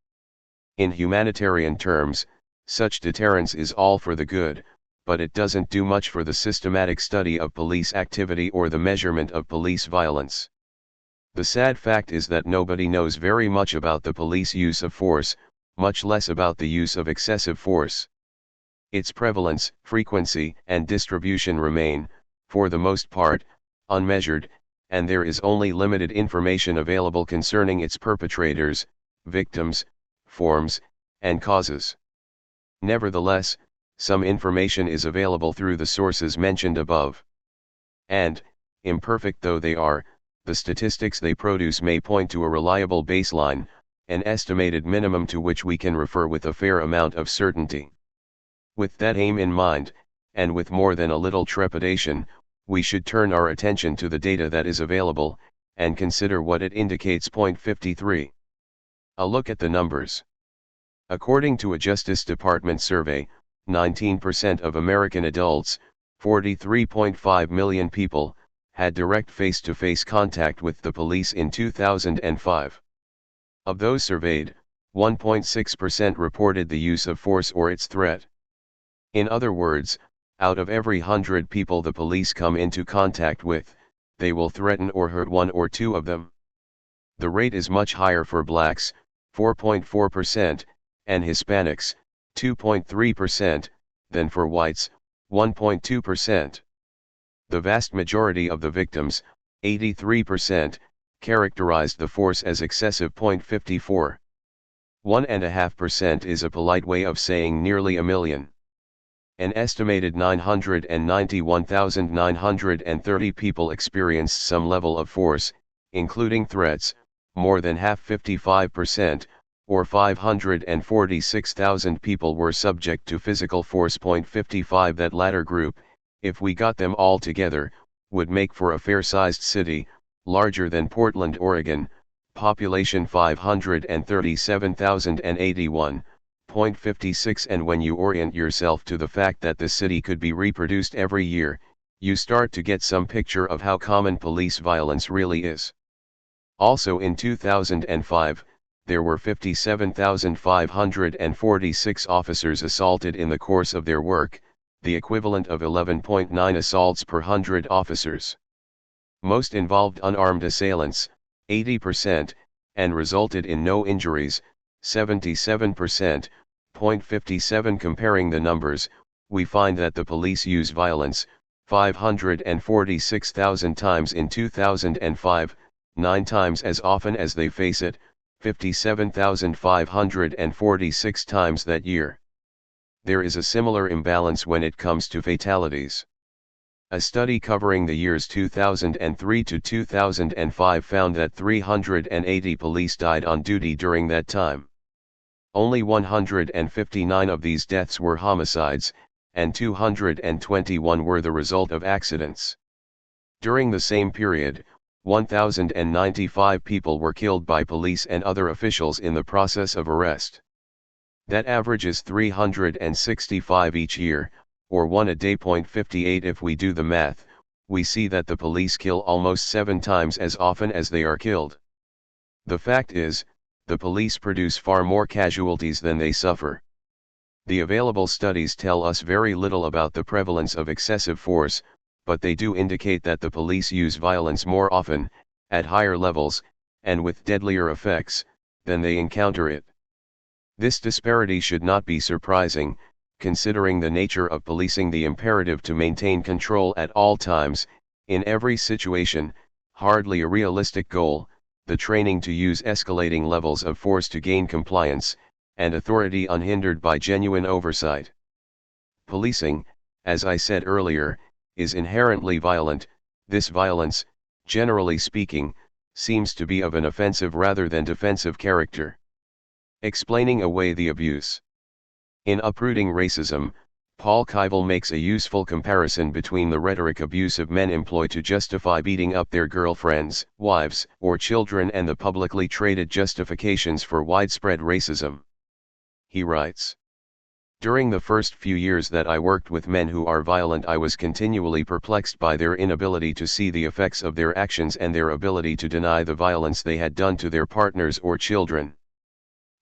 In humanitarian terms, such deterrence is all for the good, but it doesn't do much for the systematic study of police activity or the measurement of police violence. The sad fact is that nobody knows very much about the police use of force, much less about the use of excessive force. Its prevalence, frequency, and distribution remain, for the most part, unmeasured, and there is only limited information available concerning its perpetrators, victims, forms, and causes. Nevertheless, some information is available through the sources mentioned above. And, imperfect though they are, the statistics they produce may point to a reliable baseline, an estimated minimum to which we can refer with a fair amount of certainty. With that aim in mind, and with more than a little trepidation, we should turn our attention to the data that is available, and consider what it indicates. Point 53. A look at the numbers. According to a Justice Department survey, 19% of American adults, 43.5 million people, had direct face-to-face contact with the police in 2005. Of those surveyed, 1.6% reported the use of force or its threat. In other words, out of every 100 people the police come into contact with, they will threaten or hurt one or two of them. The rate is much higher for blacks, 4.4%, and Hispanics, 2.3%, than for whites, 1.2%. The vast majority of the victims, 83%, characterized the force as excessive. 54. 1.5% is a polite way of saying nearly a million. An estimated 991,930 people experienced some level of force, including threats. More than half, 55%, or 546,000 people were subject to physical force. 55. That latter group, if we got them all together, would make for a fair-sized city, larger than Portland, Oregon, population 537,081. 56. And when you orient yourself to the fact that the city could be reproduced every year, you start to get some picture of how common police violence really is. Also in 2005, there were 57,546 officers assaulted in the course of their work, the equivalent of 11.9 assaults per 100 officers. Most involved unarmed assailants, 80%, and resulted in no injuries, 77%. 57. Comparing the numbers, we find that the police use violence, 546,000 times in 2005, 9 times as often as they face it, 57,546 times that year. There is a similar imbalance when it comes to fatalities. A study covering the years 2003 to 2005 found that 380 police died on duty during that time. Only 159 of these deaths were homicides, and 221 were the result of accidents. During the same period, 1,095 people were killed by police and other officials in the process of arrest. That averages 365 each year, or 1 a day. 58. If we do the math, we see that the police kill almost 7 times as often as they are killed. The fact is, the police produce far more casualties than they suffer. The available studies tell us very little about the prevalence of excessive force, but they do indicate that the police use violence more often, at higher levels, and with deadlier effects, than they encounter it. This disparity should not be surprising, considering the nature of policing, the imperative to maintain control at all times, in every situation, hardly a realistic goal, the training to use escalating levels of force to gain compliance, and authority unhindered by genuine oversight. Policing, as I said earlier, is inherently violent. This violence, generally speaking, seems to be of an offensive rather than defensive character. Explaining away the abuse. In Uprooting Racism, Paul Keivel makes a useful comparison between the rhetoric abusive men employ to justify beating up their girlfriends, wives, or children and the publicly traded justifications for widespread racism. He writes, "During the first few years that I worked with men who are violent, I was continually perplexed by their inability to see the effects of their actions and their ability to deny the violence they had done to their partners or children.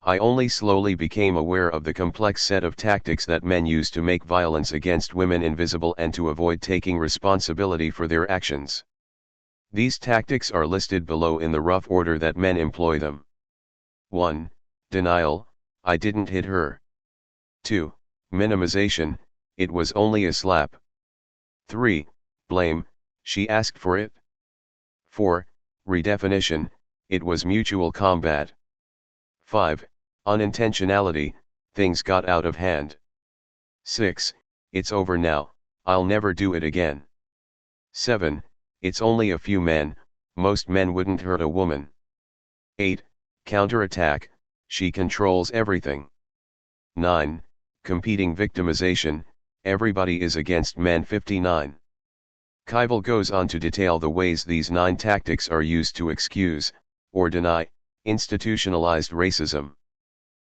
I only slowly became aware of the complex set of tactics that men use to make violence against women invisible and to avoid taking responsibility for their actions. These tactics are listed below in the rough order that men employ them. 1. Denial, I didn't hit her. 2. Minimization, it was only a slap. 3. Blame, she asked for it. 4. Redefinition, it was mutual combat. 5. Unintentionality, things got out of hand. 6. It's over now, I'll never do it again. 7. It's only a few men, most men wouldn't hurt a woman. 8. Counterattack, she controls everything. 9. Competing victimization, everybody is against men. 59. Keivel goes on to detail the ways these 9 tactics are used to excuse, or deny, institutionalized racism.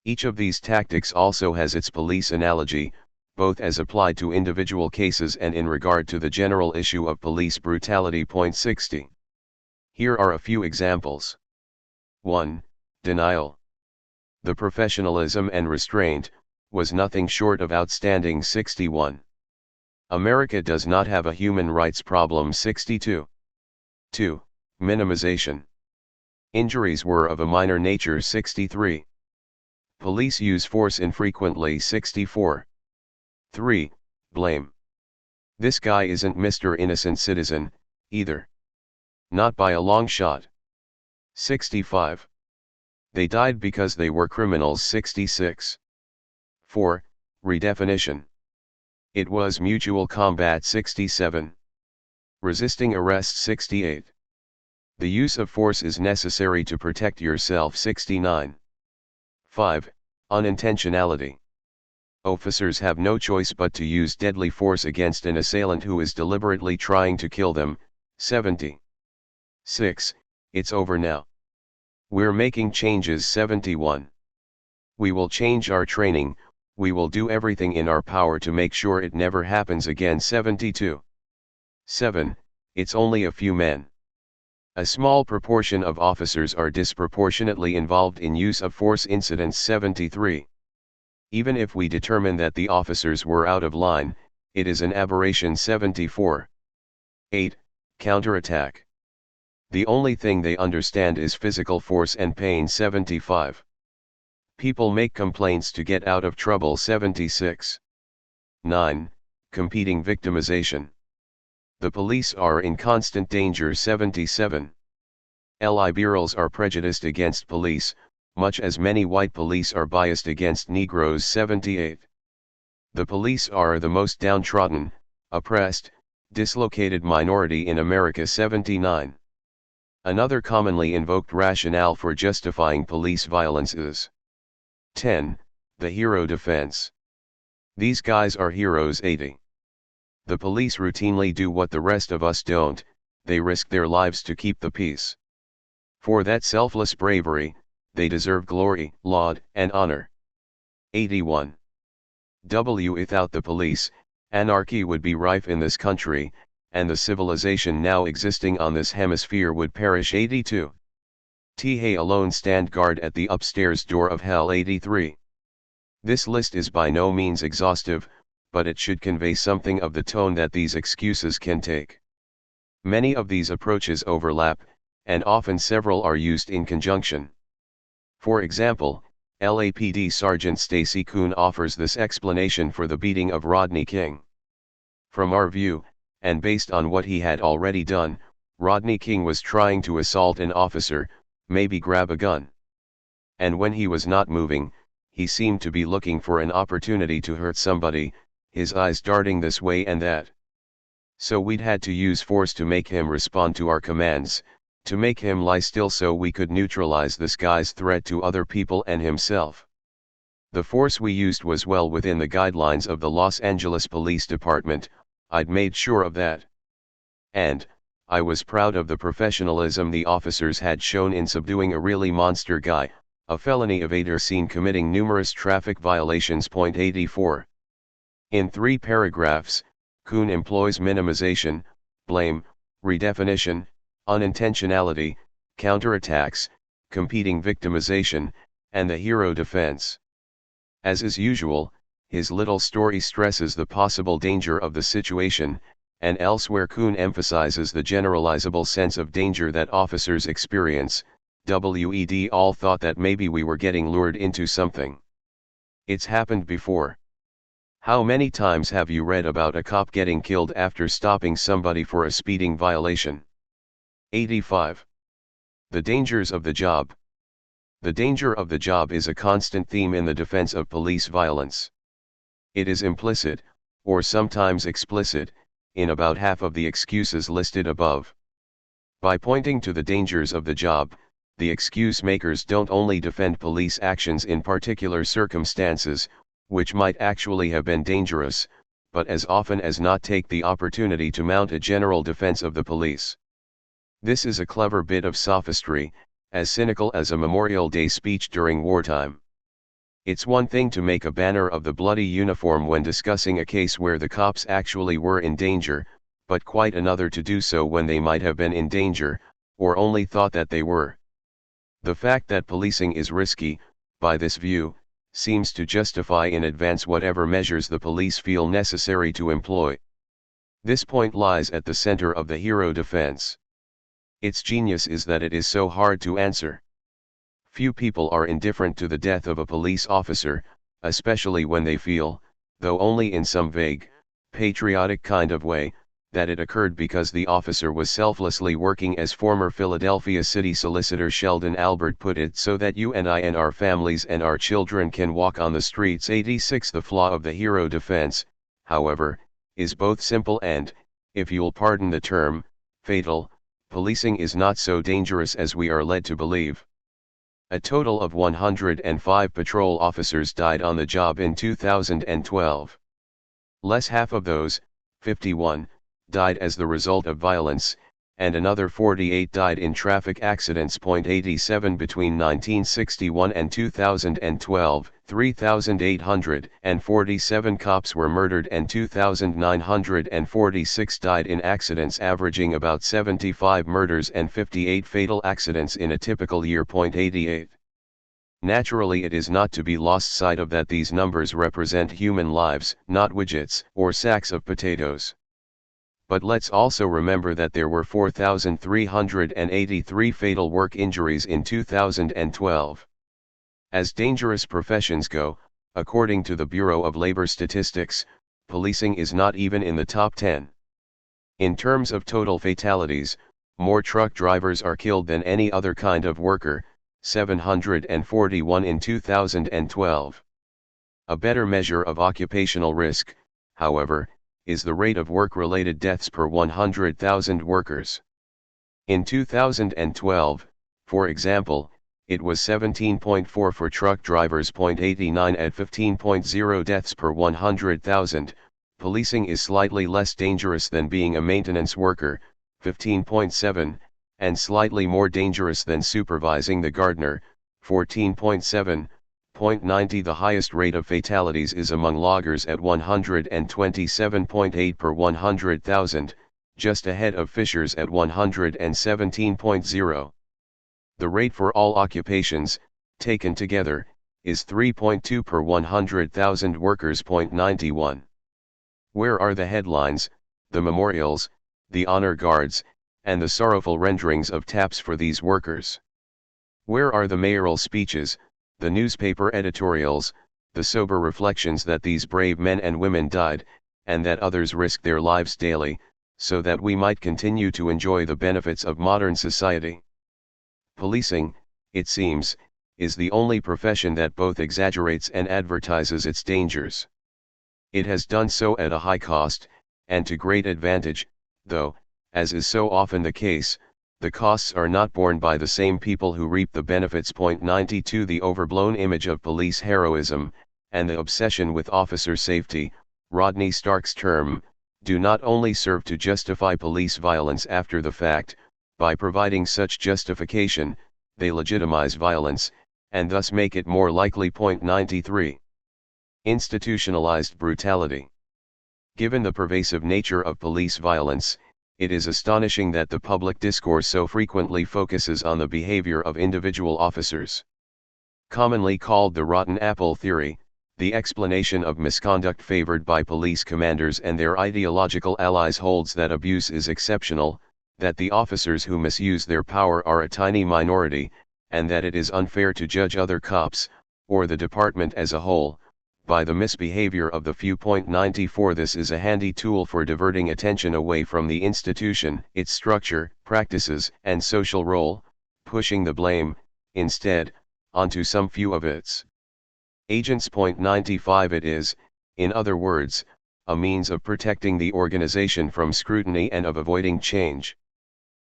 Each of these tactics also has its police analogy, both as applied to individual cases and in regard to the general issue of police brutality. 60. Here are a few examples. 1. Denial. The professionalism and restraint was nothing short of outstanding. 61. America does not have a human rights problem. 62. 2. Minimization. Injuries were of a minor nature. 63. Police use force infrequently. 64. 3. Blame. This guy isn't Mr. Innocent Citizen, either. Not by a long shot. 65. They died because they were criminals. 66. 4. Redefinition. It was mutual combat. 67. Resisting arrest. 68. The use of force is necessary to protect yourself. 69. 5. Unintentionality. Officers have no choice but to use deadly force against an assailant who is deliberately trying to kill them. 70. 6. It's over now. We're making changes. 71. We will change our training, we will do everything in our power to make sure it never happens again. 72. 7. It's only a few men. A small proportion of officers are disproportionately involved in use of force incidents. 73. Even if we determine that the officers were out of line, it is an aberration. 74. 8. Counterattack. The only thing they understand is physical force and pain. 75. People make complaints to get out of trouble. 76. 9. Competing victimization. The police are in constant danger. 77. Liberals are prejudiced against police, much as many white police are biased against Negroes. 78. The police are the most downtrodden, oppressed, dislocated minority in America. 79. Another commonly invoked rationale for justifying police violence is 10. The hero defense. These guys are heroes. 80. The police routinely do what the rest of us don't, they risk their lives to keep the peace. For that selfless bravery, they deserve glory, laud, and honor. 81. Without the police, anarchy would be rife in this country, and the civilization now existing on this hemisphere would perish. 82. They alone stand guard at the upstairs door of hell. 83. This list is by no means exhaustive, but it should convey something of the tone that these excuses can take. Many of these approaches overlap, and often several are used in conjunction. For example, LAPD Sergeant Stacy Kuhn offers this explanation for the beating of Rodney King. From our view, and based on what he had already done, Rodney King was trying to assault an officer, maybe grab a gun. And when he was not moving, he seemed to be looking for an opportunity to hurt somebody, his eyes darting this way and that. So we'd had to use force to make him respond to our commands, to make him lie still so we could neutralize this guy's threat to other people and himself. The force we used was well within the guidelines of the Los Angeles Police Department, I'd made sure of that. And, I was proud of the professionalism the officers had shown in subduing a really monster guy, a felony evader seen committing numerous traffic violations. 84. In 3 paragraphs, Kuhn employs minimization, blame, redefinition, unintentionality, counterattacks, competing victimization, and the hero defense. As is usual, his little story stresses the possible danger of the situation, and elsewhere Kuhn emphasizes the generalizable sense of danger that officers experience. We all thought that maybe we were getting lured into something. It's happened before. How many times have you read about a cop getting killed after stopping somebody for a speeding violation? 85. The dangers of the job. The danger of the job is a constant theme in the defense of police violence. It is implicit, or sometimes explicit, in about half of the excuses listed above. By pointing to the dangers of the job, the excuse makers don't only defend police actions in particular circumstances, which might actually have been dangerous, but as often as not take the opportunity to mount a general defense of the police. This is a clever bit of sophistry, as cynical as a Memorial Day speech during wartime. It's one thing to make a banner of the bloody uniform when discussing a case where the cops actually were in danger, but quite another to do so when they might have been in danger, or only thought that they were. The fact that policing is risky, by this view, seems to justify in advance whatever measures the police feel necessary to employ. This point lies at the center of the hero defense. Its genius is that it is so hard to answer. Few people are indifferent to the death of a police officer, especially when they feel, though only in some vague, patriotic kind of way, that it occurred because the officer was selflessly working, as former Philadelphia City Solicitor Sheldon Albert put it, so that you and I and our families and our children can walk on the streets. 86. The flaw of the hero defense, however, is both simple and, if you'll pardon the term, fatal. Policing is not so dangerous as we are led to believe. A total of 105 patrol officers died on the job in 2012. Less half of those, 51, died as the result of violence, and another 48 died in traffic accidents. 87 Between 1961 and 2012, 3,847 cops were murdered and 2,946 died in accidents, averaging about 75 murders and 58 fatal accidents in a typical year. 88. Naturally, it is not to be lost sight of that these numbers represent human lives, not widgets or sacks of potatoes. But let's also remember that there were 4,383 fatal work injuries in 2012. As dangerous professions go, according to the Bureau of Labor Statistics, policing is not even in the top 10. In terms of total fatalities, more truck drivers are killed than any other kind of worker, 741 in 2012. A better measure of occupational risk, however, is the rate of work-related deaths per 100,000 workers. In 2012, for example, it was 17.4 for truck drivers, 0.89 at 15.0 deaths per 100,000. Policing is slightly less dangerous than being a maintenance worker, 15.7, and slightly more dangerous than supervising the gardener, 14.7. 0.90. The highest rate of fatalities is among loggers at 127.8 per 100,000, just ahead of fishers at 117.0. The rate for all occupations, taken together, is 3.2 per 100,000 workers. 91. Where are the headlines, the memorials, the honor guards, and the sorrowful renderings of taps for these workers? Where are the mayoral speeches, the newspaper editorials, the sober reflections that these brave men and women died, and that others risked their lives daily, so that we might continue to enjoy the benefits of modern society? Policing, it seems, is the only profession that both exaggerates and advertises its dangers. It has done so at a high cost, and to great advantage, though, as is so often the case, the costs are not borne by the same people who reap the benefits. 92. The overblown image of police heroism, and the obsession with officer safety, Rodney Stark's term, do not only serve to justify police violence after the fact, by providing such justification, they legitimize violence, and thus make it more likely. 93. Institutionalized brutality. Given the pervasive nature of police violence, it is astonishing that the public discourse so frequently focuses on the behavior of individual officers. Commonly called the rotten apple theory, the explanation of misconduct favored by police commanders and their ideological allies holds that abuse is exceptional, that the officers who misuse their power are a tiny minority, and that it is unfair to judge other cops, or the department as a whole, by the misbehavior of the few. 94 This is a handy tool for diverting attention away from the institution, its structure, practices, and social role, pushing the blame, instead, onto some few of its agents. 95 It is, in other words, a means of protecting the organization from scrutiny and of avoiding change.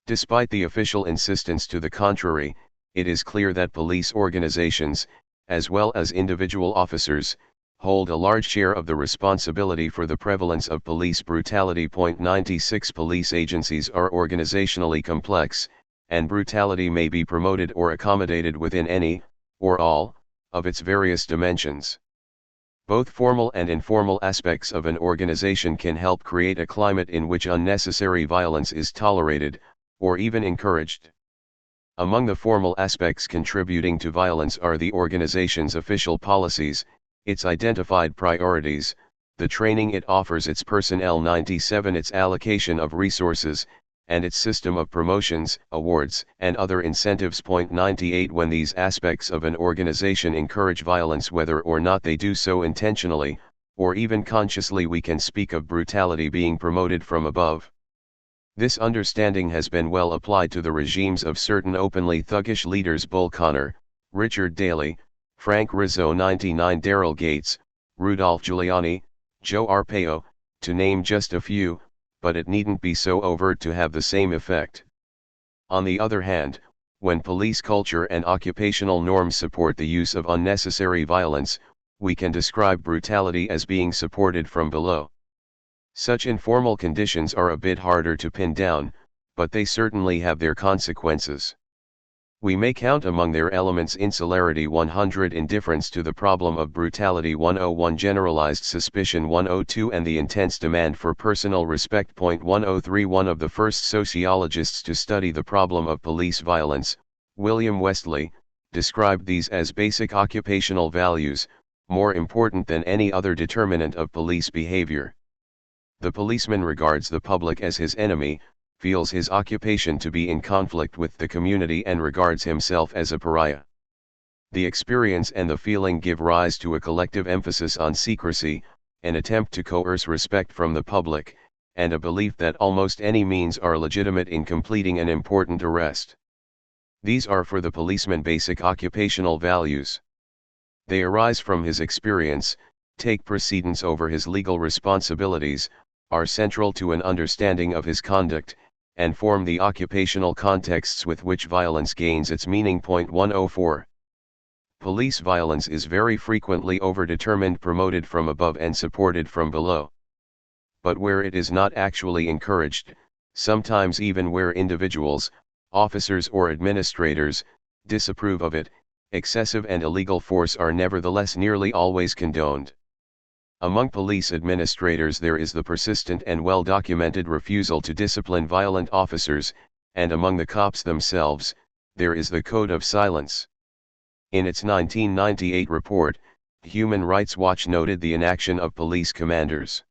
Despite the official insistence to the contrary, it is clear that police organizations, as well as individual officers, hold a large share of the responsibility for the prevalence of police brutality. 96 Police agencies are organizationally complex, and brutality may be promoted or accommodated within any, or all, of its various dimensions. Both formal and informal aspects of an organization can help create a climate in which unnecessary violence is tolerated, or even encouraged. Among the formal aspects contributing to violence are the organization's official policies, its identified priorities, the training it offers its personnel. 97 Its allocation of resources, and its system of promotions, awards, and other incentives. 98 When these aspects of an organization encourage violence, whether or not they do so intentionally, or even consciously, we can speak of brutality being promoted from above. This understanding has been well applied to the regimes of certain openly thuggish leaders: Bull Connor, Richard Daley, Frank Rizzo, 99 Daryl Gates, Rudolph Giuliani, Joe Arpaio, to name just a few, but it needn't be so overt to have the same effect. On the other hand, when police culture and occupational norms support the use of unnecessary violence, we can describe brutality as being supported from below. Such informal conditions are a bit harder to pin down, but they certainly have their consequences. We may count among their elements insularity 100, indifference to the problem of brutality 101, generalized suspicion 102, and the intense demand for personal respect. 103 One of the first sociologists to study the problem of police violence, William Westley, described these as basic occupational values, more important than any other determinant of police behavior. The policeman regards the public as his enemy, feels his occupation to be in conflict with the community, and regards himself as a pariah. The experience and the feeling give rise to a collective emphasis on secrecy, an attempt to coerce respect from the public, and a belief that almost any means are legitimate in completing an important arrest. These are for the policeman basic occupational values. They arise from his experience, take precedence over his legal responsibilities, are central to an understanding of his conduct, and form the occupational contexts with which violence gains its meaning. 104. Police violence is very frequently overdetermined, promoted from above, and supported from below. But where it is not actually encouraged, sometimes even where individuals, officers or administrators, disapprove of it, excessive and illegal force are nevertheless nearly always condoned. Among police administrators there is the persistent and well-documented refusal to discipline violent officers, and among the cops themselves, there is the code of silence. In its 1998 report, Human Rights Watch noted the inaction of police commanders.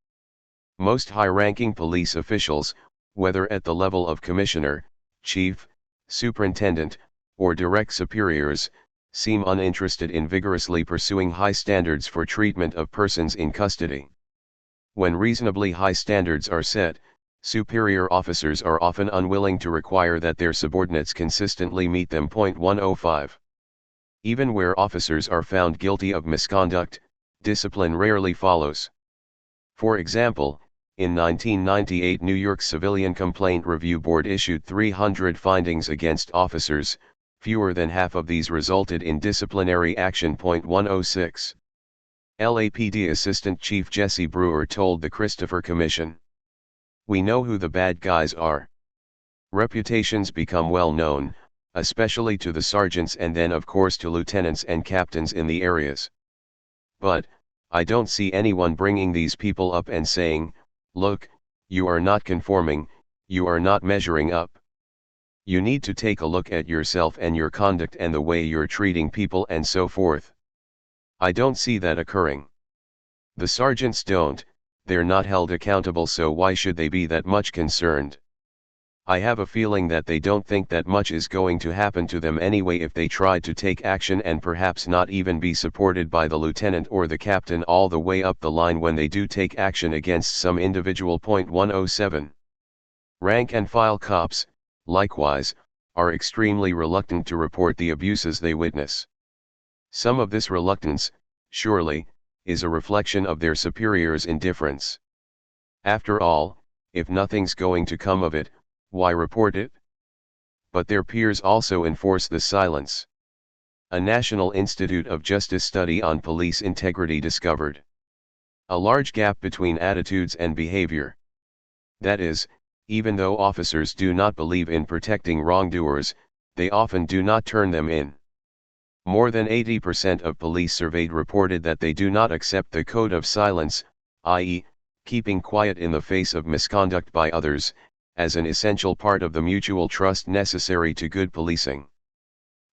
Most high-ranking police officials, whether at the level of commissioner, chief, superintendent, or direct superiors, seem uninterested in vigorously pursuing high standards for treatment of persons in custody. When reasonably high standards are set, superior officers are often unwilling to require that their subordinates consistently meet them. 105. Even where officers are found guilty of misconduct, discipline rarely follows. For example, in 1998 New York Civilian Complaint Review Board issued 300 findings against officers. Fewer than half of these resulted in disciplinary action. 106. LAPD Assistant Chief Jesse Brewer told the Christopher Commission, "We know who the bad guys are. Reputations become well known, especially to the sergeants and then of course to lieutenants and captains in the areas. But, I don't see anyone bringing these people up and saying, look, you are not conforming, you are not measuring up. You need to take a look at yourself and your conduct and the way you're treating people and so forth. I don't see that occurring. The sergeants don't, they're not held accountable, so why should they be that much concerned? I have a feeling that they don't think that much is going to happen to them anyway if they try to take action, and perhaps not even be supported by the lieutenant or the captain all the way up the line when they do take action against some individual. 107. Rank and file cops, likewise, are extremely reluctant to report the abuses they witness. Some of this reluctance, surely, is a reflection of their superiors' indifference. After all, if nothing's going to come of it, why report it? But their peers also enforce the silence. A National Institute of Justice study on police integrity discovered a large gap between attitudes and behavior. That is, even though officers do not believe in protecting wrongdoers, they often do not turn them in. More than 80% of police surveyed reported that they do not accept the code of silence, i.e., keeping quiet in the face of misconduct by others, as an essential part of the mutual trust necessary to good policing.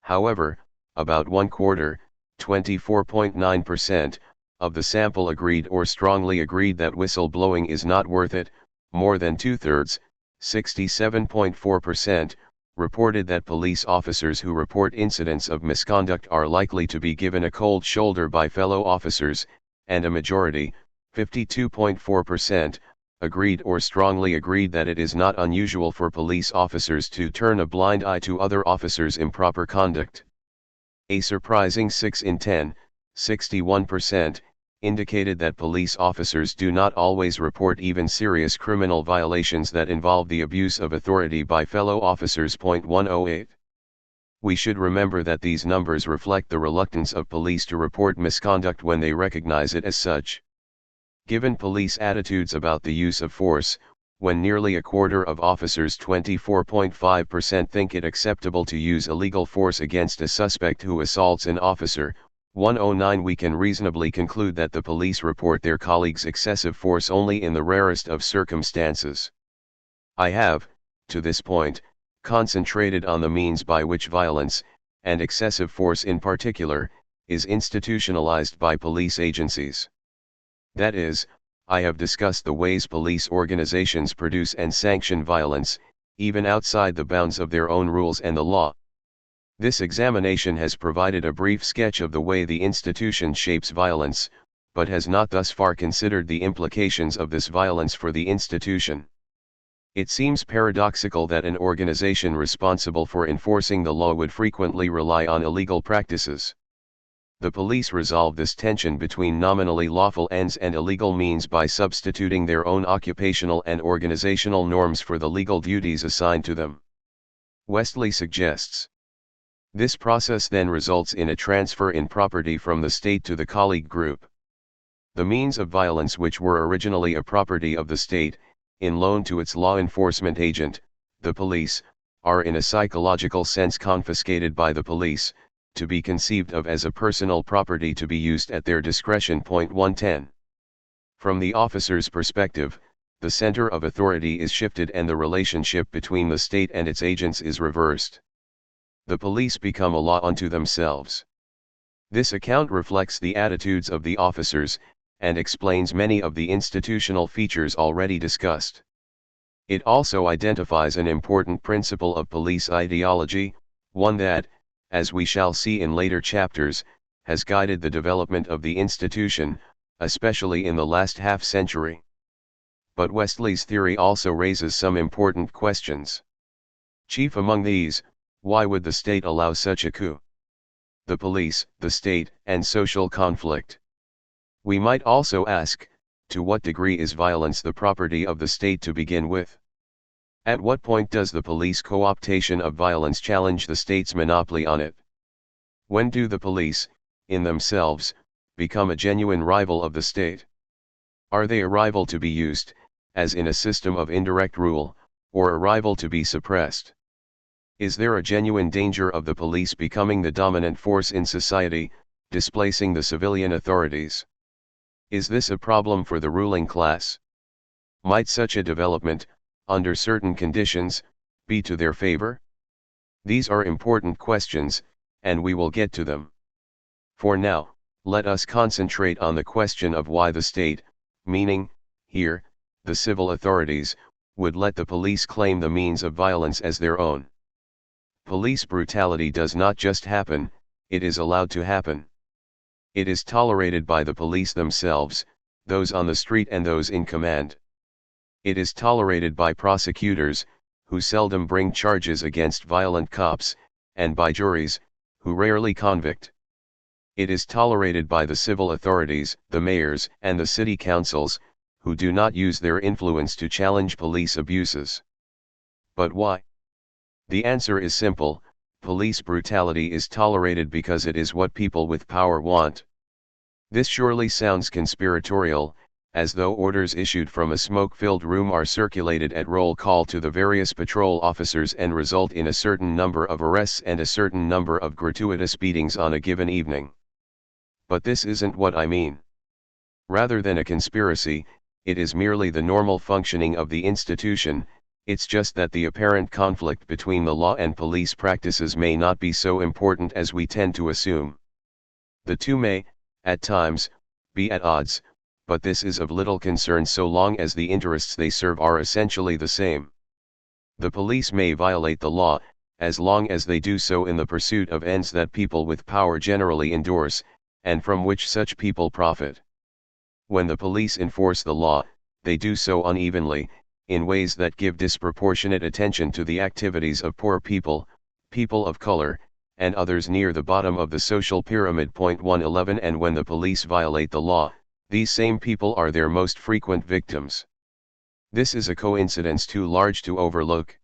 However, about one quarter, 24.9%, of the sample agreed or strongly agreed that whistleblowing is not worth it. More than two-thirds, 67.4%, reported that police officers who report incidents of misconduct are likely to be given a cold shoulder by fellow officers, and a majority, 52.4%, agreed or strongly agreed that it is not unusual for police officers to turn a blind eye to other officers' improper conduct. A surprising 6 in 10, 61%, indicated that police officers do not always report even serious criminal violations that involve the abuse of authority by fellow officers. 108. We should remember that these numbers reflect the reluctance of police to report misconduct when they recognize it as such. Given police attitudes about the use of force, when nearly a quarter of officers, 24.5%, think it acceptable to use illegal force against a suspect who assaults an officer, 109, we can reasonably conclude that the police report their colleagues' excessive force only in the rarest of circumstances. I have, to this point, concentrated on the means by which violence, and excessive force in particular, is institutionalized by police agencies. That is, I have discussed the ways police organizations produce and sanction violence, even outside the bounds of their own rules and the law. This examination has provided a brief sketch of the way the institution shapes violence, but has not thus far considered the implications of this violence for the institution. It seems paradoxical that an organization responsible for enforcing the law would frequently rely on illegal practices. The police resolve this tension between nominally lawful ends and illegal means by substituting their own occupational and organizational norms for the legal duties assigned to them. Westley suggests. This process then results in a transfer in property from the state to the colleague group. The means of violence which were originally a property of the state, in loan to its law enforcement agent, the police, are in a psychological sense confiscated by the police, to be conceived of as a personal property to be used at their discretion. 110. From the officer's perspective, the center of authority is shifted and the relationship between the state and its agents is reversed. The police become a law unto themselves. This account reflects the attitudes of the officers, and explains many of the institutional features already discussed. It also identifies an important principle of police ideology, one that, as we shall see in later chapters, has guided the development of the institution, especially in the last half-century. But Westley's theory also raises some important questions. Chief among these, why would the state allow such a coup? The police, the state, and social conflict. We might also ask, to what degree is violence the property of the state to begin with? At what point does the police co-optation of violence challenge the state's monopoly on it? When do the police, in themselves, become a genuine rival of the state? Are they a rival to be used, as in a system of indirect rule, or a rival to be suppressed? Is there a genuine danger of the police becoming the dominant force in society, displacing the civilian authorities? Is this a problem for the ruling class? Might such a development, under certain conditions, be to their favor? These are important questions, and we will get to them. For now, let us concentrate on the question of why the state, meaning, here, the civil authorities, would let the police claim the means of violence as their own. Police brutality does not just happen, it is allowed to happen. It is tolerated by the police themselves, those on the street and those in command. It is tolerated by prosecutors, who seldom bring charges against violent cops, and by juries, who rarely convict. It is tolerated by the civil authorities, the mayors and the city councils, who do not use their influence to challenge police abuses. But why? The answer is simple: police brutality is tolerated because it is what people with power want. This surely sounds conspiratorial, as though orders issued from a smoke-filled room are circulated at roll call to the various patrol officers and result in a certain number of arrests and a certain number of gratuitous beatings on a given evening. But this isn't what I mean. Rather than a conspiracy, it is merely the normal functioning of the institution. It's just that the apparent conflict between the law and police practices may not be so important as we tend to assume. The two may, at times, be at odds, but this is of little concern so long as the interests they serve are essentially the same. The police may violate the law, as long as they do so in the pursuit of ends that people with power generally endorse, and from which such people profit. When the police enforce the law, they do so unevenly, in ways that give disproportionate attention to the activities of poor people, people of color, and others near the bottom of the social pyramid. 111 And when the police violate the law, these same people are their most frequent victims. This is a coincidence too large to overlook.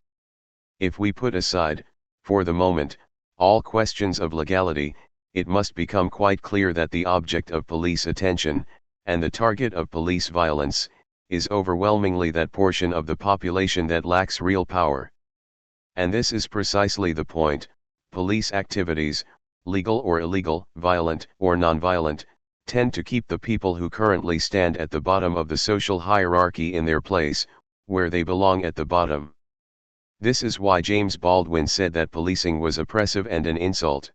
If we put aside, for the moment, all questions of legality, it must become quite clear that the object of police attention, and the target of police violence, is overwhelmingly that portion of the population that lacks real power. And this is precisely the point: police activities, legal or illegal, violent or non-violent, tend to keep the people who currently stand at the bottom of the social hierarchy in their place, where they belong at the bottom. This is why James Baldwin said that policing was oppressive and an insult.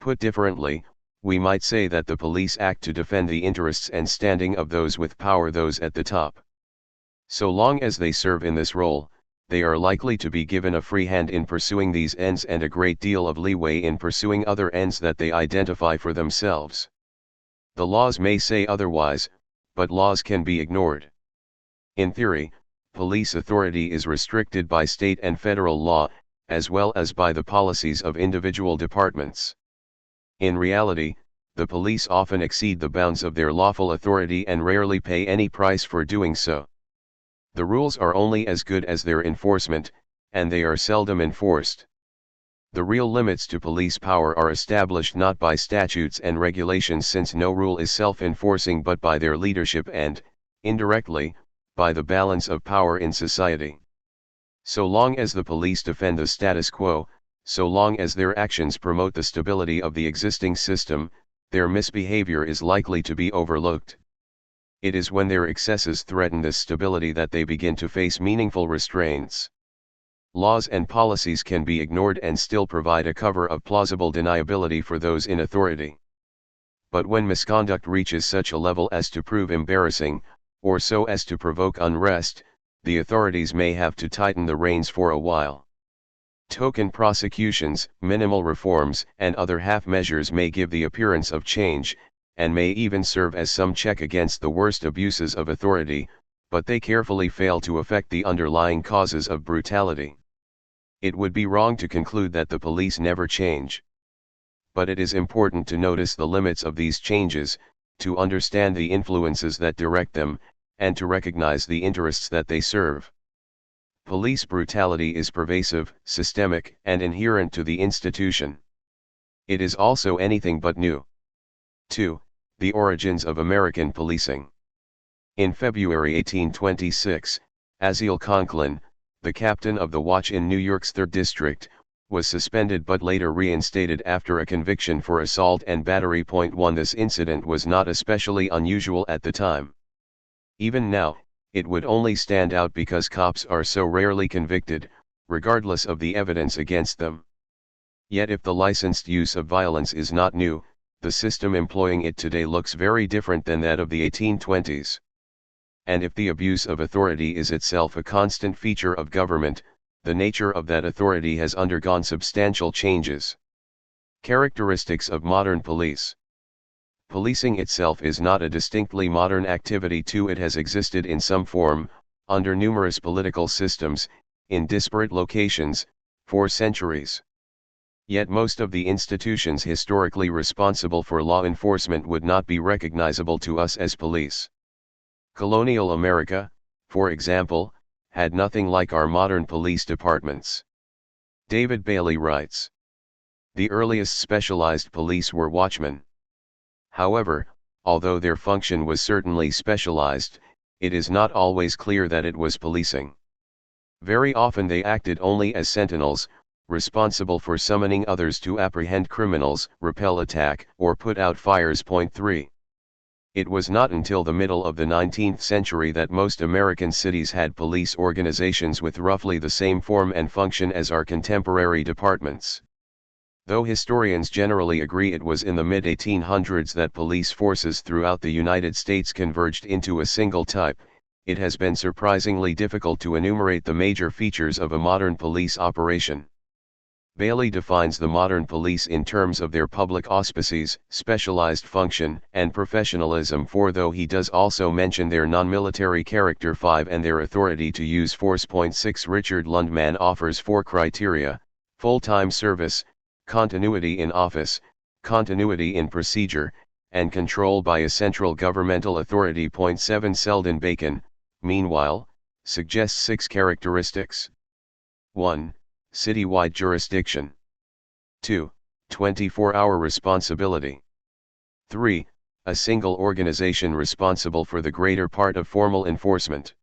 Put differently, we might say that the police act to defend the interests and standing of those with power, those at the top. So long as they serve in this role, they are likely to be given a free hand in pursuing these ends and a great deal of leeway in pursuing other ends that they identify for themselves. The laws may say otherwise, but laws can be ignored. In theory, police authority is restricted by state and federal law, as well as by the policies of individual departments. In reality, the police often exceed the bounds of their lawful authority and rarely pay any price for doing so. The rules are only as good as their enforcement, and they are seldom enforced. The real limits to police power are established not by statutes and regulations, since no rule is self-enforcing, but by their leadership and, indirectly, by the balance of power in society. So long as the police defend the status quo, so long as their actions promote the stability of the existing system, their misbehavior is likely to be overlooked. It is when their excesses threaten this stability that they begin to face meaningful restraints. Laws and policies can be ignored and still provide a cover of plausible deniability for those in authority. But when misconduct reaches such a level as to prove embarrassing, or so as to provoke unrest, the authorities may have to tighten the reins for a while. Token prosecutions, minimal reforms, and other half measures may give the appearance of change, and may even serve as some check against the worst abuses of authority, but they carefully fail to affect the underlying causes of brutality. It would be wrong to conclude that the police never change. But it is important to notice the limits of these changes, to understand the influences that direct them, and to recognize the interests that they serve. Police brutality is pervasive, systemic, and inherent to the institution. It is also anything but new. 2. The origins of American policing. In February 1826, Aziel Conklin, the captain of the watch in New York's 3rd District, was suspended but later reinstated after a conviction for assault and battery. 1 This incident was not especially unusual at the time. Even now, it would only stand out because cops are so rarely convicted, regardless of the evidence against them. Yet if the licensed use of violence is not new, the system employing it today looks very different than that of the 1820s. And if the abuse of authority is itself a constant feature of government, the nature of that authority has undergone substantial changes. Characteristics of modern police. Policing itself is not a distinctly modern activity too. It has existed in some form, under numerous political systems, in disparate locations, for centuries. Yet most of the institutions historically responsible for law enforcement would not be recognizable to us as police. Colonial America, for example, had nothing like our modern police departments. David Bailey writes, "The earliest specialized police were watchmen. However, although their function was certainly specialized, it is not always clear that it was policing. Very often they acted only as sentinels, responsible for summoning others to apprehend criminals, repel attack, or put out fires. 3. It was not until the middle of the 19th century that most American cities had police organizations with roughly the same form and function as our contemporary departments. Though historians generally agree it was in the mid-1800s that police forces throughout the United States converged into a single type, it has been surprisingly difficult to enumerate the major features of a modern police operation. Bailey defines the modern police in terms of their public auspices, specialized function, and professionalism, for though he does also mention their non-military character 5 and their authority to use force. 6 Richard Lundman offers 4 criteria: full-time service, continuity in office, continuity in procedure, and control by a central governmental authority. 7 Selden Bacon, meanwhile, suggests 6 characteristics. 1. Citywide jurisdiction. 2. 24-hour responsibility. 3. A single organization responsible for the greater part of formal enforcement.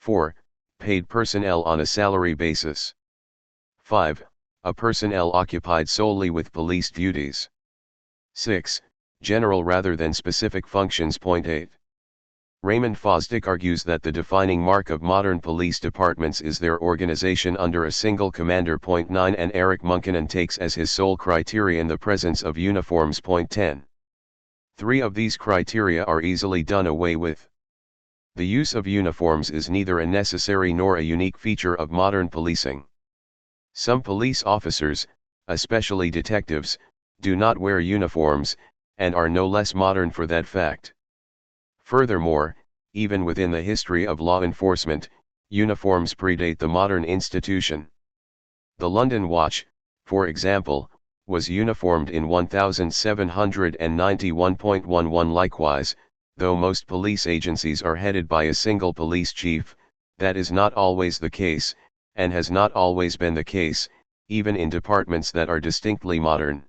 4. Paid personnel on a salary basis. 5. A personnel occupied solely with police duties. 6. General rather than specific functions. 8. Raymond Fosdick argues that the defining mark of modern police departments is their organization under a single commander. 9 And Eric Munkinen takes as his sole criterion the presence of uniforms. 10. 3 of these criteria are easily done away with. The use of uniforms is neither a necessary nor a unique feature of modern policing. Some police officers, especially detectives, do not wear uniforms, and are no less modern for that fact. Furthermore, even within the history of law enforcement, uniforms predate the modern institution. The London Watch, for example, was uniformed in 1791.11. Likewise, though most police agencies are headed by a single police chief, that is not always the case, and has not always been the case, even in departments that are distinctly modern.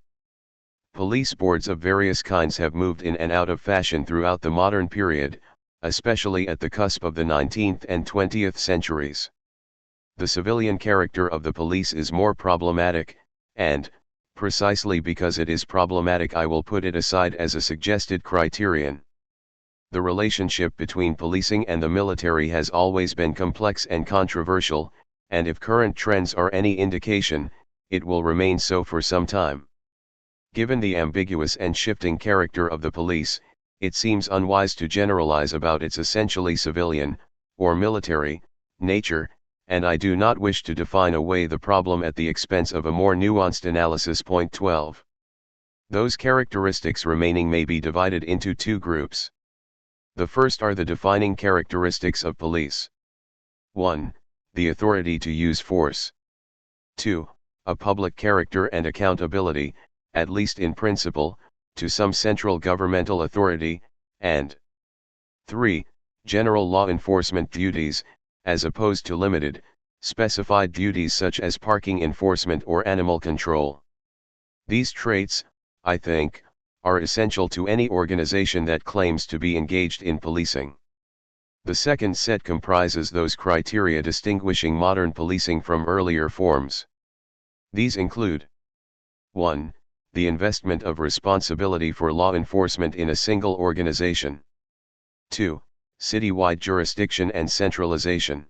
Police boards of various kinds have moved in and out of fashion throughout the modern period, especially at the cusp of the 19th and 20th centuries. The civilian character of the police is more problematic, and, precisely because it is problematic, I will put it aside as a suggested criterion. The relationship between policing and the military has always been complex and controversial, and if current trends are any indication, it will remain so for some time. Given the ambiguous and shifting character of the police, it seems unwise to generalize about its essentially civilian, or military, nature, and I do not wish to define away the problem at the expense of a more nuanced analysis. 12. Those characteristics remaining may be divided into 2 groups. The first are the defining characteristics of police. 1. The authority to use force. 2. A public character and accountability, at least in principle, to some central governmental authority, and 3. General law enforcement duties, as opposed to limited, specified duties such as parking enforcement or animal control. These traits, I think, are essential to any organization that claims to be engaged in policing. The second set comprises those criteria distinguishing modern policing from earlier forms. These include: 1. The investment of responsibility for law enforcement in a single organization. 2. Citywide jurisdiction and centralization.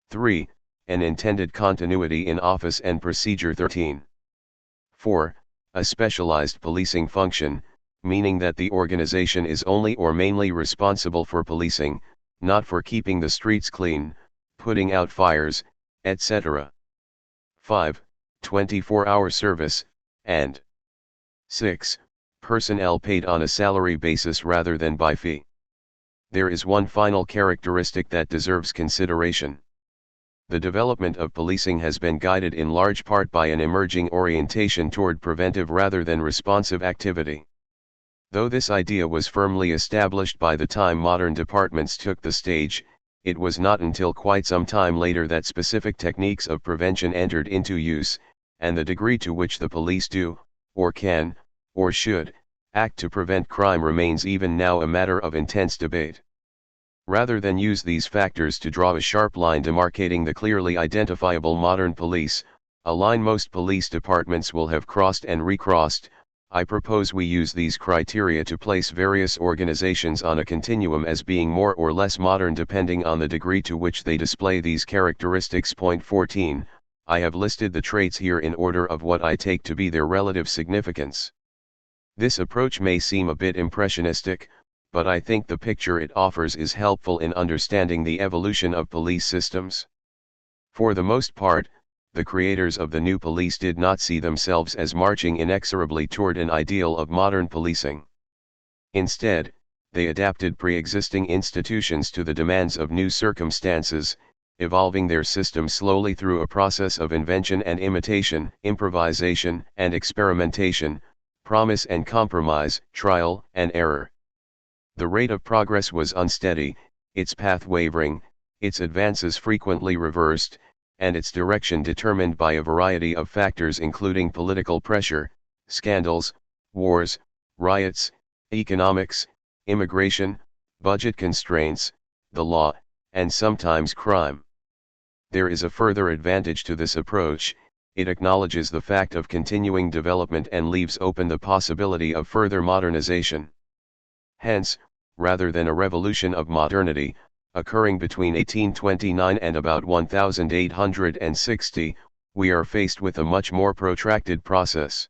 3. an intended continuity in office and procedure. 13. 4. A specialized policing function, meaning that the organization is only or mainly responsible for policing, not for keeping the streets clean, putting out fires, etc. 5. 24-hour service, and 6. Personnel paid on a salary basis rather than by fee. There is one final characteristic that deserves consideration. The development of policing has been guided in large part by an emerging orientation toward preventive rather than responsive activity. Though this idea was firmly established by the time modern departments took the stage, it was not until quite some time later that specific techniques of prevention entered into use, and the degree to which the police do, or can, or should, act to prevent crime remains even now a matter of intense debate. Rather than use these factors to draw a sharp line demarcating the clearly identifiable modern police, a line most police departments will have crossed and recrossed, I propose we use these criteria to place various organizations on a continuum as being more or less modern depending on the degree to which they display these characteristics. Point 14. I have listed the traits here in order of what I take to be their relative significance. This approach may seem a bit impressionistic, but I think the picture it offers is helpful in understanding the evolution of police systems. For the most part, the creators of the new police did not see themselves as marching inexorably toward an ideal of modern policing. Instead, they adapted pre-existing institutions to the demands of new circumstances, evolving their system slowly through a process of invention and imitation, improvisation and experimentation, promise and compromise, trial and error. The rate of progress was unsteady, its path wavering, its advances frequently reversed, and its direction determined by a variety of factors including political pressure, scandals, wars, riots, economics, immigration, budget constraints, the law, and sometimes crime. There is a further advantage to this approach: it acknowledges the fact of continuing development and leaves open the possibility of further modernization. Hence, rather than a revolution of modernity, occurring between 1829 and about 1860, we are faced with a much more protracted process.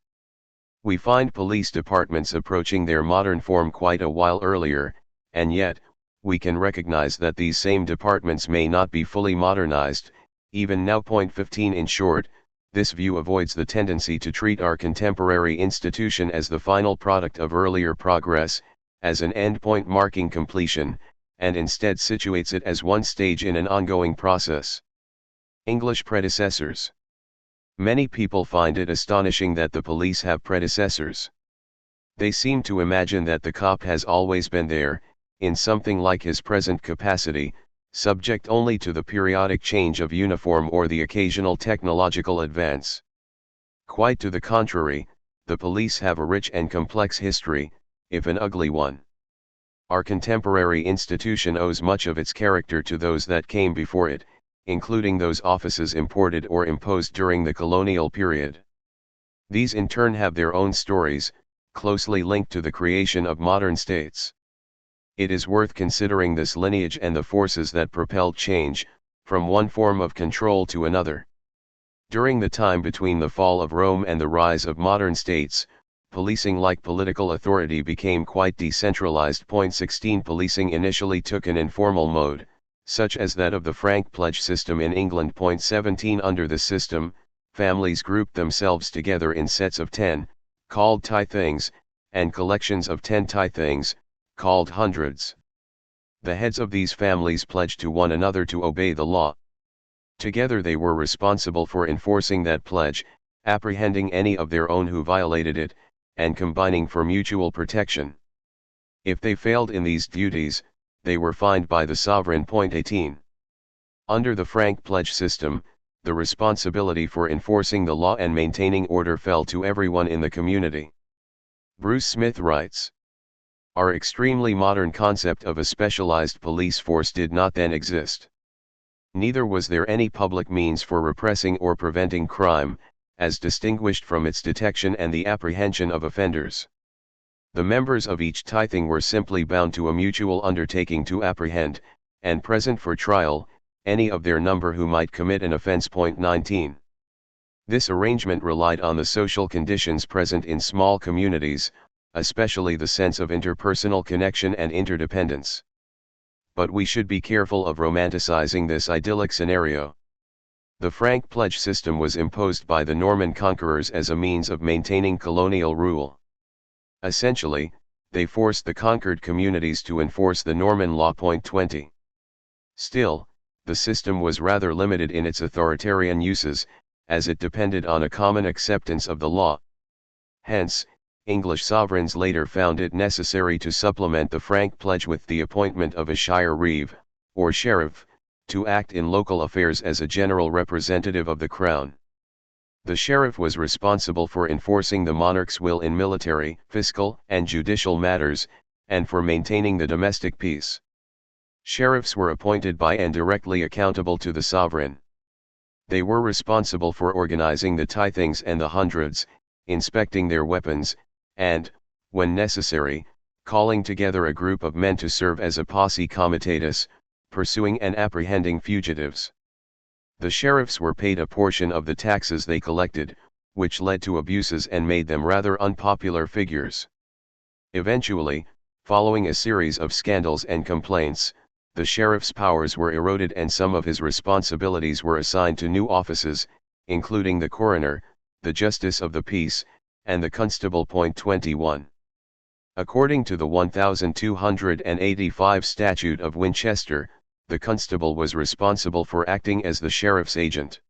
We find police departments approaching their modern form quite a while earlier, and yet, we can recognize that these same departments may not be fully modernized, even now. Point 15. In short, this view avoids the tendency to treat our contemporary institution as the final product of earlier progress, as an endpoint marking completion, and instead situates it as one stage in an ongoing process. English predecessors. Many people find it astonishing that the police have predecessors. They seem to imagine that the cop has always been there, in something like his present capacity, subject only to the periodic change of uniform or the occasional technological advance. Quite to the contrary, the police have a rich and complex history, if an ugly one. Our contemporary institution owes much of its character to those that came before it, including those offices imported or imposed during the colonial period. These in turn have their own stories, closely linked to the creation of modern states. It is worth considering this lineage and the forces that propelled change, from one form of control to another. During the time between the fall of Rome and the rise of modern states, policing like political authority became quite decentralized. Point 16. Policing initially took an informal mode, such as that of the franc pledge system in England. Point 17. Under the system, families grouped themselves together in sets of 10, called tithings, and collections of 10 tithings, called hundreds. The heads of these families pledged to one another to obey the law. Together they were responsible for enforcing that pledge, apprehending any of their own who violated it, and combining for mutual protection. If they failed in these duties, they were fined by the sovereign. Point 18. Under the franc pledge system, the responsibility for enforcing the law and maintaining order fell to everyone in the community. Bruce Smith writes, "Our extremely modern concept of a specialized police force did not then exist. Neither was there any public means for repressing or preventing crime, as distinguished from its detection and the apprehension of offenders. The members of each tithing were simply bound to a mutual undertaking to apprehend, and present for trial, any of their number who might commit an offense. 19. This arrangement relied on the social conditions present in small communities, especially the sense of interpersonal connection and interdependence. But we should be careful of romanticizing this idyllic scenario. The franc pledge system was imposed by the Norman conquerors as a means of maintaining colonial rule. Essentially, they forced the conquered communities to enforce the Norman law. 20. Still, the system was rather limited in its authoritarian uses, as it depended on a common acceptance of the law. Hence, English sovereigns later found it necessary to supplement the franc pledge with the appointment of a shire reeve, or sheriff, to act in local affairs as a general representative of the crown. The sheriff was responsible for enforcing the monarch's will in military, fiscal, and judicial matters, and for maintaining the domestic peace. Sheriffs were appointed by and directly accountable to the sovereign. They were responsible for organizing the tithings and the hundreds, inspecting their weapons, and, when necessary, calling together a group of men to serve as a posse comitatus, pursuing and apprehending fugitives. The sheriffs were paid a portion of the taxes they collected, which led to abuses and made them rather unpopular figures. Eventually, following a series of scandals and complaints, the sheriff's powers were eroded and some of his responsibilities were assigned to new offices, including the coroner, the justice of the peace, and the constable. 21. According to the 1285 Statute of Winchester, the constable was responsible for acting as the sheriff's agent.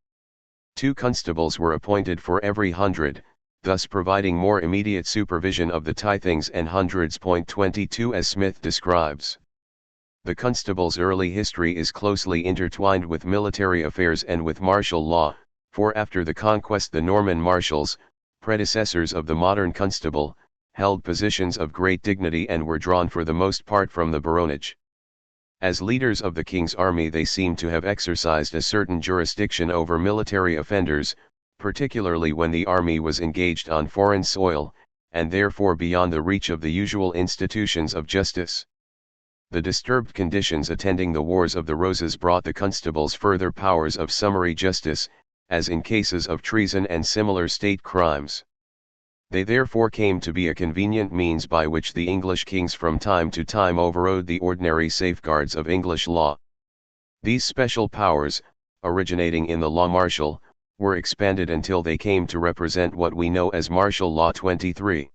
2 constables were appointed for every 100, thus providing more immediate supervision of the tithings and hundreds. 22 as Smith describes. The constable's early history is closely intertwined with military affairs and with martial law, for after the conquest the Norman marshals, predecessors of the modern constable, held positions of great dignity and were drawn for the most part from the baronage. As leaders of the king's army they seem to have exercised a certain jurisdiction over military offenders, particularly when the army was engaged on foreign soil, and therefore beyond the reach of the usual institutions of justice. The disturbed conditions attending the Wars of the Roses brought the constables further powers of summary justice, as in cases of treason and similar state crimes. They therefore came to be a convenient means by which the English kings from time to time overrode the ordinary safeguards of English law. These special powers, originating in the law martial, were expanded until they came to represent what we know as martial law. 23.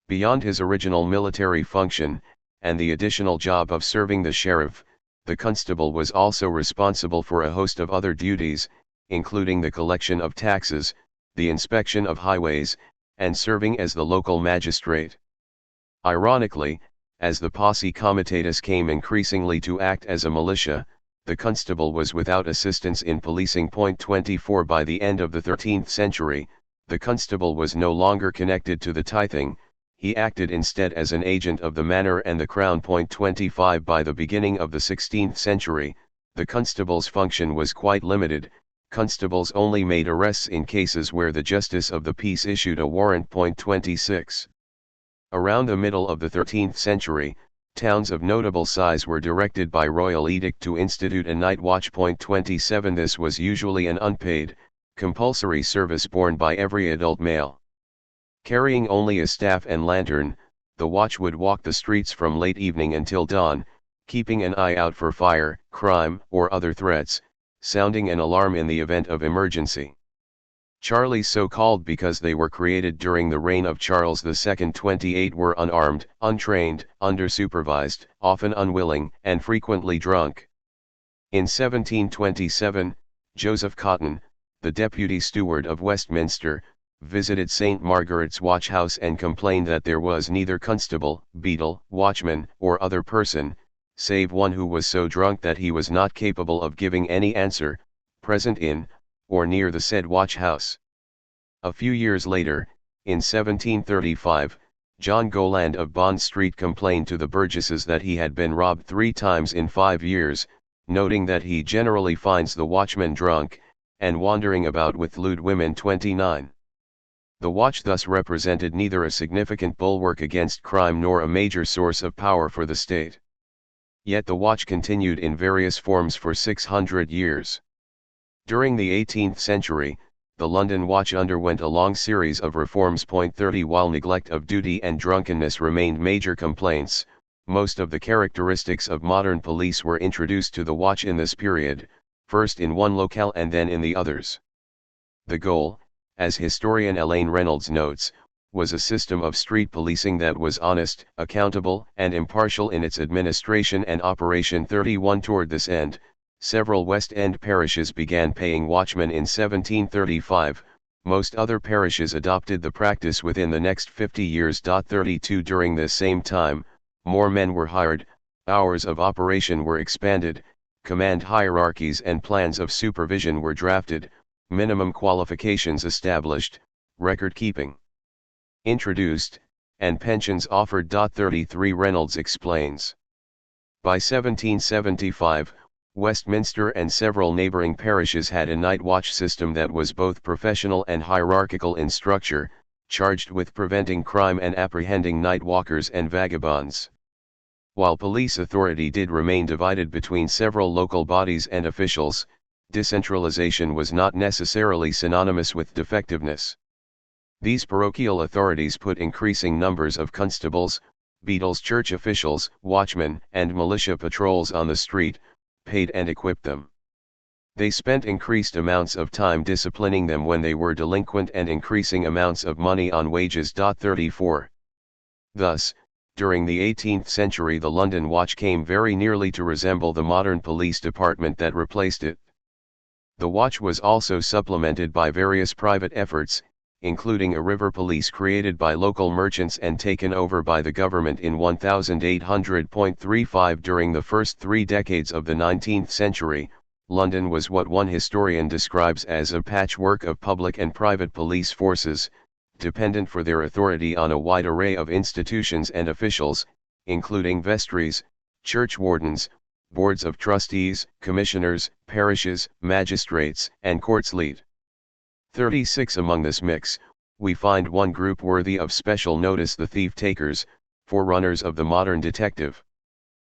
Beyond his original military function, and the additional job of serving the sheriff, the constable was also responsible for a host of other duties, including the collection of taxes, the inspection of highways, and serving as the local magistrate. Ironically, as the posse comitatus came increasingly to act as a militia, the constable was without assistance in policing. 24 By the end of the 13th century, the constable was no longer connected to the tithing, he acted instead as an agent of the manor and the crown. 25 By the beginning of the 16th century, the constable's function was quite limited. Constables only made arrests in cases where the justice of the peace issued a warrant. 26. Around the middle of the 13th century, towns of notable size were directed by royal edict to institute a night watch. 27 This was usually an unpaid, compulsory service borne by every adult male. Carrying only a staff and lantern, the watch would walk the streets from late evening until dawn, keeping an eye out for fire, crime, or other threats, sounding an alarm in the event of emergency. Charlies, so called because they were created during the reign of Charles II. 28 were unarmed, untrained, under-supervised, often unwilling, and frequently drunk. In 1727, Joseph Cotton, the deputy steward of Westminster, visited St. Margaret's watch house and complained that there was neither constable, beadle, watchman, or other person, save one who was so drunk that he was not capable of giving any answer, present in, or near the said watch house. A few years later, in 1735, John Goland of Bond Street complained to the burgesses that he had been robbed 3 times in 5 years, noting that he generally finds the watchman drunk, and wandering about with lewd women. 29. The watch thus represented neither a significant bulwark against crime nor a major source of power for the state. Yet the watch continued in various forms for 600 years. During the 18th century, the London Watch underwent a long series of reforms. 30 While neglect of duty and drunkenness remained major complaints, most of the characteristics of modern police were introduced to the watch in this period, first in one locale and then in the others. The goal, as historian Elaine Reynolds notes, was a system of street policing that was honest, accountable, and impartial in its administration and operation. 31 Toward this end, several West End parishes began paying watchmen in 1735, most other parishes adopted the practice within the next 50 years. 32 During this same time, more men were hired, hours of operation were expanded, command hierarchies and plans of supervision were drafted, minimum qualifications established, record-keeping introduced, and pensions offered. 33 Reynolds explains. By 1775, Westminster and several neighboring parishes had a night watch system that was both professional and hierarchical in structure, charged with preventing crime and apprehending night walkers and vagabonds. While police authority did remain divided between several local bodies and officials, decentralization was not necessarily synonymous with defectiveness. These parochial authorities put increasing numbers of constables, beadles, church officials, watchmen, and militia patrols on the street, paid and equipped them. They spent increased amounts of time disciplining them when they were delinquent and increasing amounts of money on wages. 34. Thus, during the 18th century the London Watch came very nearly to resemble the modern police department that replaced it. The watch was also supplemented by various private efforts, including a river police created by local merchants and taken over by the government in 1800.35. During the first 3 decades of the 19th century, London was what one historian describes as a patchwork of public and private police forces, dependent for their authority on a wide array of institutions and officials, including vestries, church wardens, boards of trustees, commissioners, parishes, magistrates, and courts leet. 36 Among this mix, we find one group worthy of special notice: the thief-takers, forerunners of the modern detective.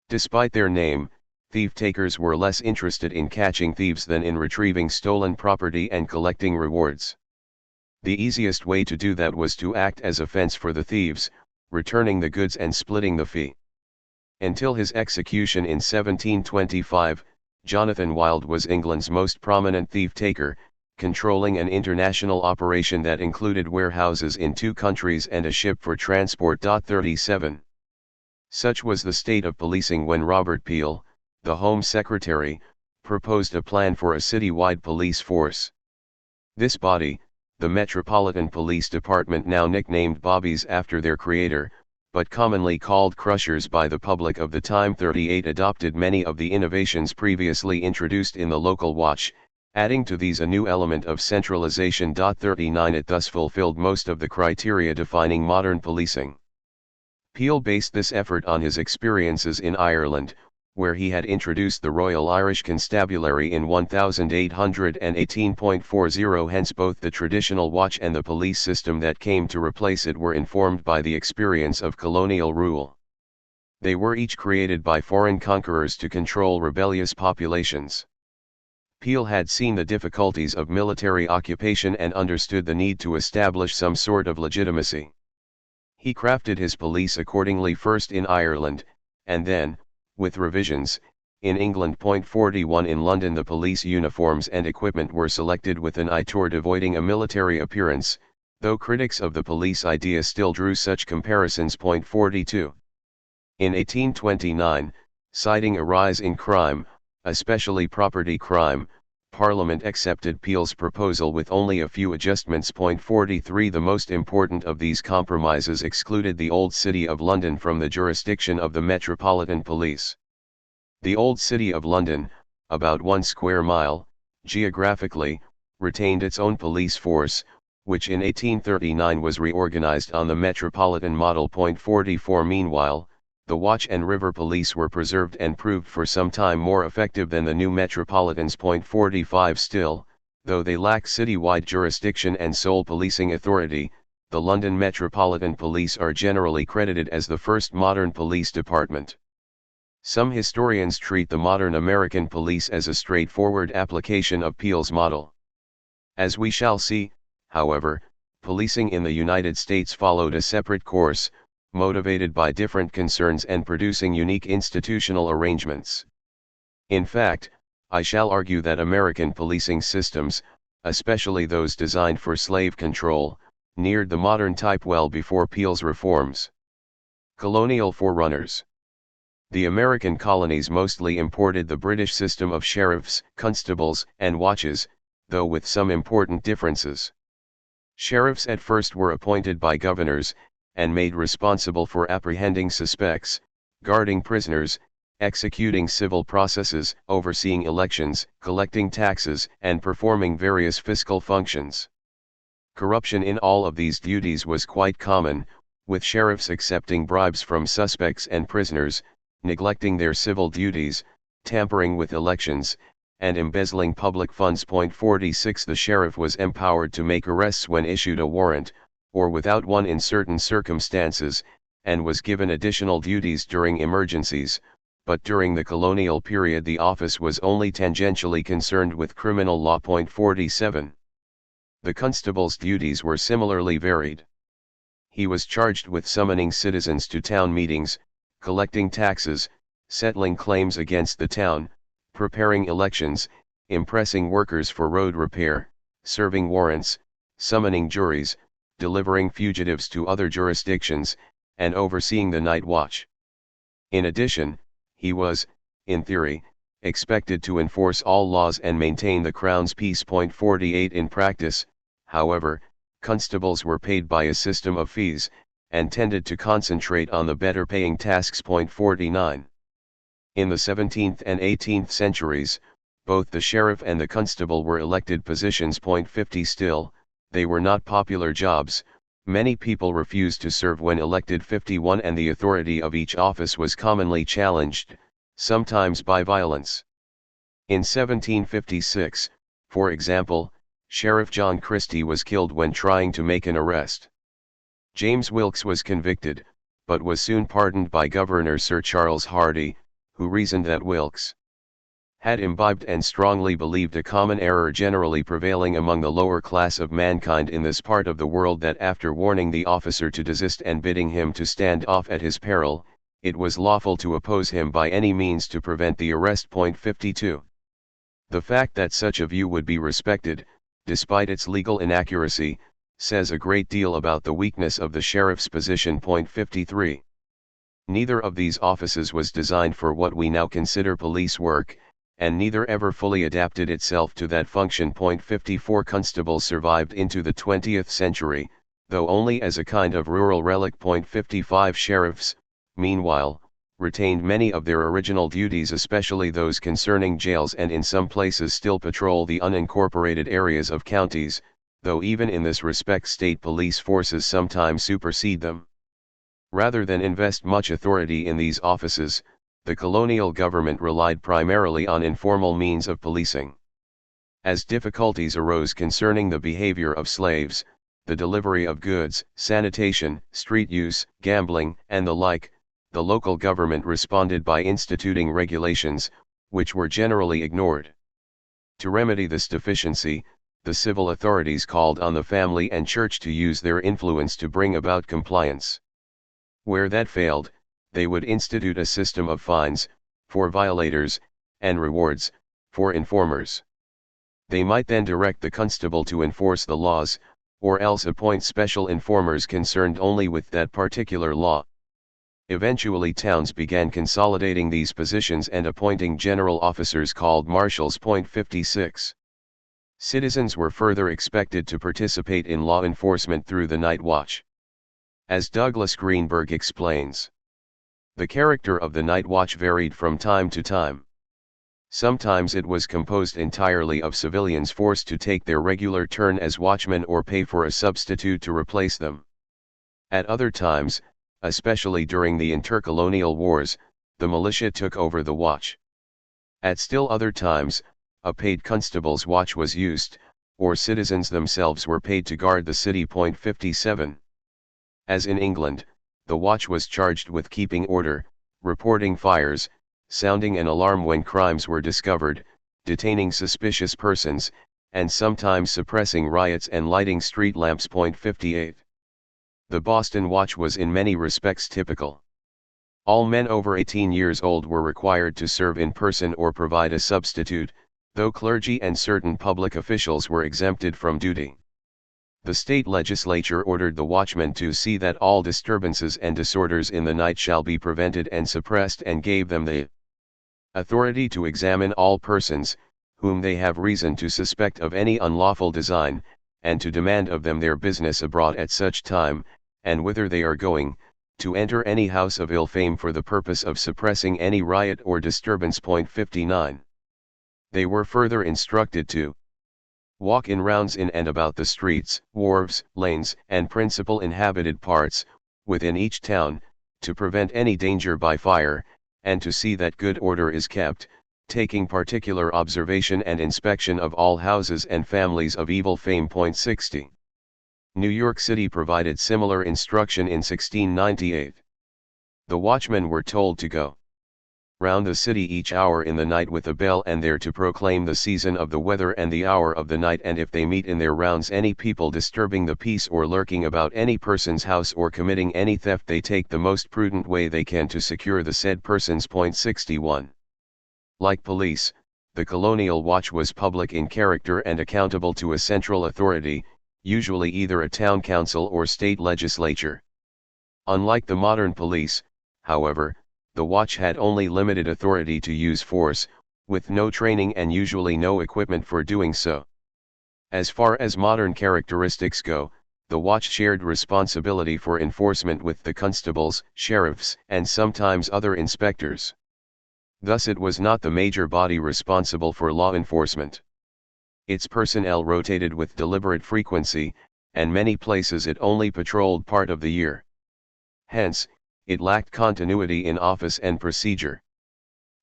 Despite their name, thief-takers were less interested in catching thieves than in retrieving stolen property and collecting rewards. The easiest way to do that was to act as a fence for the thieves, returning the goods and splitting the fee. Until his execution in 1725, Jonathan Wild was England's most prominent thief-taker, controlling an international operation that included warehouses in 2 countries and a ship for transport. 37. Such was the state of policing when Robert Peel, the Home Secretary, proposed a plan for a city-wide police force. This body, the Metropolitan Police Department, now nicknamed Bobbies after their creator, but commonly called Crushers by the public of the time, 38, adopted many of the innovations previously introduced in the local watch, adding to these a new element of centralization. 39 It thus fulfilled most of the criteria defining modern policing. Peel based this effort on his experiences in Ireland, where he had introduced the Royal Irish Constabulary in 1818.40. Hence both the traditional watch and the police system that came to replace it were informed by the experience of colonial rule. They were each created by foreign conquerors to control rebellious populations. Peel had seen the difficulties of military occupation and understood the need to establish some sort of legitimacy. He crafted his police accordingly, first in Ireland, and then, with revisions, in England. 41 In London the police uniforms and equipment were selected with an eye toward avoiding a military appearance, though critics of the police idea still drew such comparisons. 42. In 1829, citing a rise in crime, especially property crime, Parliament accepted Peel's proposal with only a few adjustments. 43 The most important of these compromises excluded the Old City of London from the jurisdiction of the Metropolitan Police. The Old City of London, about 1 square mile, geographically, retained its own police force, which in 1839 was reorganized on the Metropolitan model. 44 Meanwhile, the Watch and River Police were preserved and proved for some time more effective than the new Metropolitans. 45 Still, though they lack city-wide jurisdiction and sole policing authority, the London Metropolitan Police are generally credited as the first modern police department. Some historians treat the modern American police as a straightforward application of Peel's model. As we shall see, however, policing in the United States followed a separate course, motivated by different concerns and producing unique institutional arrangements. In fact, I shall argue that American policing systems, especially those designed for slave control, neared the modern type well before Peel's reforms. Colonial forerunners. The American colonies mostly imported the British system of sheriffs, constables, and watches, though with some important differences. Sheriffs at first were appointed by governors, and made responsible for apprehending suspects, guarding prisoners, executing civil processes, overseeing elections, collecting taxes, and performing various fiscal functions. Corruption in all of these duties was quite common, with sheriffs accepting bribes from suspects and prisoners, neglecting their civil duties, tampering with elections, and embezzling public funds. 46 The sheriff was empowered to make arrests when issued a warrant, or without one in certain circumstances, and was given additional duties during emergencies, but during the colonial period the office was only tangentially concerned with criminal law. 47 The constable's duties were similarly varied. He was charged with summoning citizens to town meetings, collecting taxes, settling claims against the town, preparing elections, impressing workers for road repair, serving warrants, summoning juries, delivering fugitives to other jurisdictions, and overseeing the night watch. In addition, he was, in theory, expected to enforce all laws and maintain the Crown's peace. 48 In practice, however, constables were paid by a system of fees, and tended to concentrate on the better-paying tasks. 49 In the 17th and 18th centuries, both the sheriff and the constable were elected positions. 50 Still, they were not popular jobs. Many people refused to serve when elected. 51 And the authority of each office was commonly challenged, sometimes by violence. In 1756, for example, Sheriff John Christie was killed when trying to make an arrest. James Wilkes was convicted, but was soon pardoned by Governor Sir Charles Hardy, who reasoned that Wilkes had imbibed and strongly believed a common error generally prevailing among the lower class of mankind in this part of the world, that after warning the officer to desist and bidding him to stand off at his peril, it was lawful to oppose him by any means to prevent the arrest. 52 The fact that such a view would be respected, despite its legal inaccuracy, says a great deal about the weakness of the sheriff's position. 53 Neither of these offices was designed for what we now consider police work, and neither ever fully adapted itself to that function. 54 Constables survived into the 20th century, though only as a kind of rural relic. 55 Sheriffs, meanwhile, retained many of their original duties, especially those concerning jails, and in some places still patrol the unincorporated areas of counties, though even in this respect state police forces sometimes supersede them. Rather than invest much authority in these offices, the colonial government relied primarily on informal means of policing. As difficulties arose concerning the behavior of slaves, the delivery of goods, sanitation, street use, gambling, and the like, the local government responded by instituting regulations, which were generally ignored. To remedy this deficiency, the civil authorities called on the family and church to use their influence to bring about compliance. Where that failed, they would institute a system of fines, for violators, and rewards, for informers. They might then direct the constable to enforce the laws, or else appoint special informers concerned only with that particular law. Eventually towns began consolidating these positions and appointing general officers called marshals. 56 Citizens were further expected to participate in law enforcement through the night watch. As Douglas Greenberg explains, the character of the night watch varied from time to time. Sometimes it was composed entirely of civilians forced to take their regular turn as watchmen or pay for a substitute to replace them. At other times, especially during the intercolonial wars, the militia took over the watch. At still other times, a paid constable's watch was used, or citizens themselves were paid to guard the city. 57 As in England, the watch was charged with keeping order, reporting fires, sounding an alarm when crimes were discovered, detaining suspicious persons, and sometimes suppressing riots and lighting street lamps. 58. The Boston Watch was in many respects typical. All men over 18 years old were required to serve in person or provide a substitute, though clergy and certain public officials were exempted from duty. The state legislature ordered the watchmen to see that all disturbances and disorders in the night shall be prevented and suppressed, and gave them the authority to examine all persons, whom they have reason to suspect of any unlawful design, and to demand of them their business abroad at such time, and whither they are going, to enter any house of ill fame for the purpose of suppressing any riot or disturbance. 59. They were further instructed to walk in rounds in and about the streets, wharves, lanes, and principal inhabited parts, within each town, to prevent any danger by fire, and to see that good order is kept, taking particular observation and inspection of all houses and families of evil fame. 60. New York City provided similar instruction in 1698. The watchmen were told to go round the city each hour in the night with a bell, and there to proclaim the season of the weather and the hour of the night, and if they meet in their rounds any people disturbing the peace or lurking about any person's house or committing any theft, they take the most prudent way they can to secure the said persons. 61. Like police, the colonial watch was public in character and accountable to a central authority, usually either a town council or state legislature. Unlike the modern police, however, the watch had only limited authority to use force, with no training and usually no equipment for doing so. As far as modern characteristics go, the watch shared responsibility for enforcement with the constables, sheriffs, and sometimes other inspectors. Thus it was not the major body responsible for law enforcement. Its personnel rotated with deliberate frequency, and many places it only patrolled part of the year. Hence, it lacked continuity in office and procedure.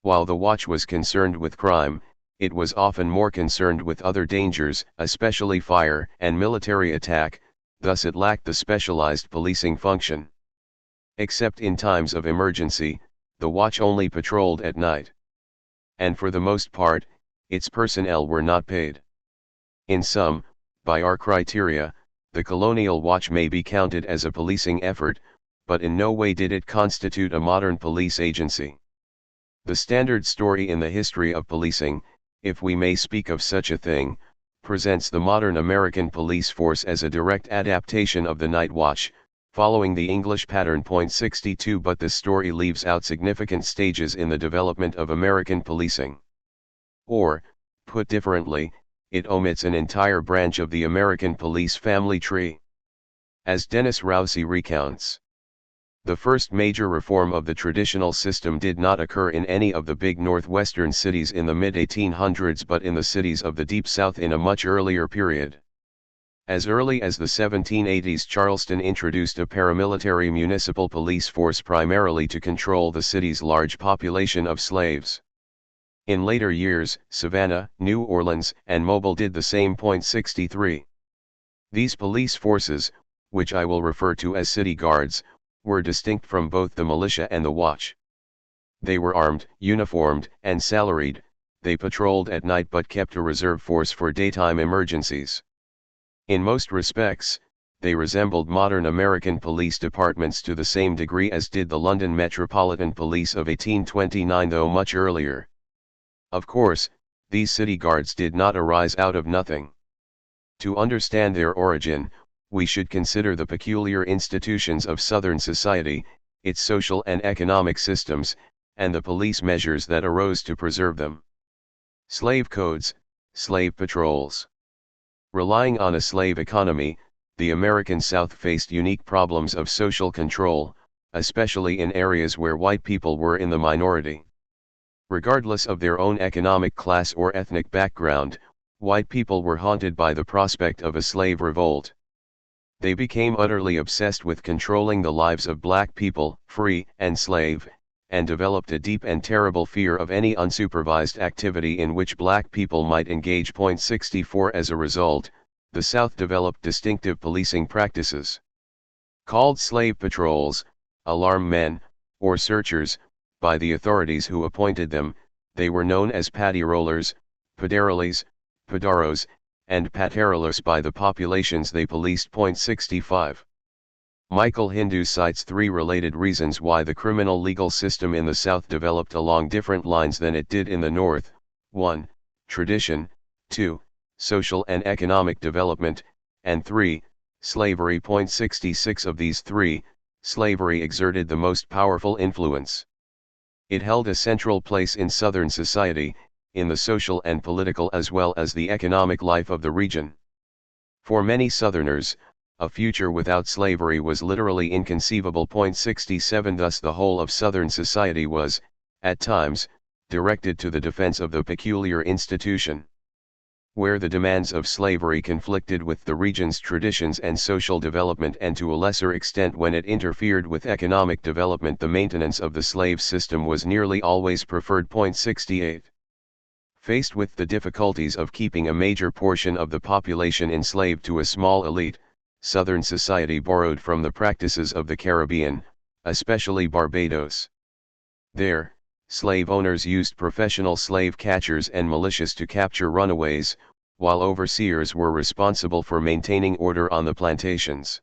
While the watch was concerned with crime, it was often more concerned with other dangers, especially fire and military attack, thus it lacked the specialized policing function. Except in times of emergency, the watch only patrolled at night. And for the most part, its personnel were not paid. In sum, by our criteria, the colonial watch may be counted as a policing effort, but in no way did it constitute a modern police agency. The standard story in the history of policing, if we may speak of such a thing, presents the modern American police force as a direct adaptation of the night watch, following the English pattern. 62. But this story leaves out significant stages in the development of American policing. Or, put differently, it omits an entire branch of the American police family tree. As Dennis Rousey recounts, the first major reform of the traditional system did not occur in any of the big northwestern cities in the mid-1800s, but in the cities of the Deep South in a much earlier period. As early as the 1780s, Charleston introduced a paramilitary municipal police force primarily to control the city's large population of slaves. In later years, Savannah, New Orleans, and Mobile did the same. 63. These police forces, which I will refer to as city guards, were distinct from both the militia and the watch. They were armed, uniformed, and salaried. They patrolled at night but kept a reserve force for daytime emergencies. In most respects, they resembled modern American police departments to the same degree as did the London Metropolitan Police of 1829, though much earlier. Of course, these city guards did not arise out of nothing. To understand their origin, we should consider the peculiar institutions of Southern society, its social and economic systems, and the police measures that arose to preserve them. Slave codes, slave patrols. Relying on a slave economy, the American South faced unique problems of social control, especially in areas where white people were in the minority. Regardless of their own economic class or ethnic background, white people were haunted by the prospect of a slave revolt. They became utterly obsessed with controlling the lives of black people, free and slave, and developed a deep and terrible fear of any unsupervised activity in which black people might engage. 64. As a result, the South developed distinctive policing practices. Called slave patrols, alarm men, or searchers, by the authorities who appointed them. They were known as paddy rollers, paderoles, padaros, and paterolos by the populations they policed. 65. Michael Hindu cites 3 related reasons why the criminal legal system in the South developed along different lines than it did in the North. 1. Tradition, 2. Social and economic development, and 3. Slavery. 66. Of these 3, slavery exerted the most powerful influence. It held a central place in Southern society, in the social and political as well as the economic life of the region. For many Southerners, a future without slavery was literally inconceivable. 67. Thus the whole of Southern society was, at times, directed to the defense of the peculiar institution. Where the demands of slavery conflicted with the region's traditions and social development, and to a lesser extent when it interfered with economic development, the maintenance of the slave system was nearly always preferred. 68. Faced with the difficulties of keeping a major portion of the population enslaved to a small elite, Southern society borrowed from the practices of the Caribbean, especially Barbados. There, slave owners used professional slave catchers and militias to capture runaways, while overseers were responsible for maintaining order on the plantations.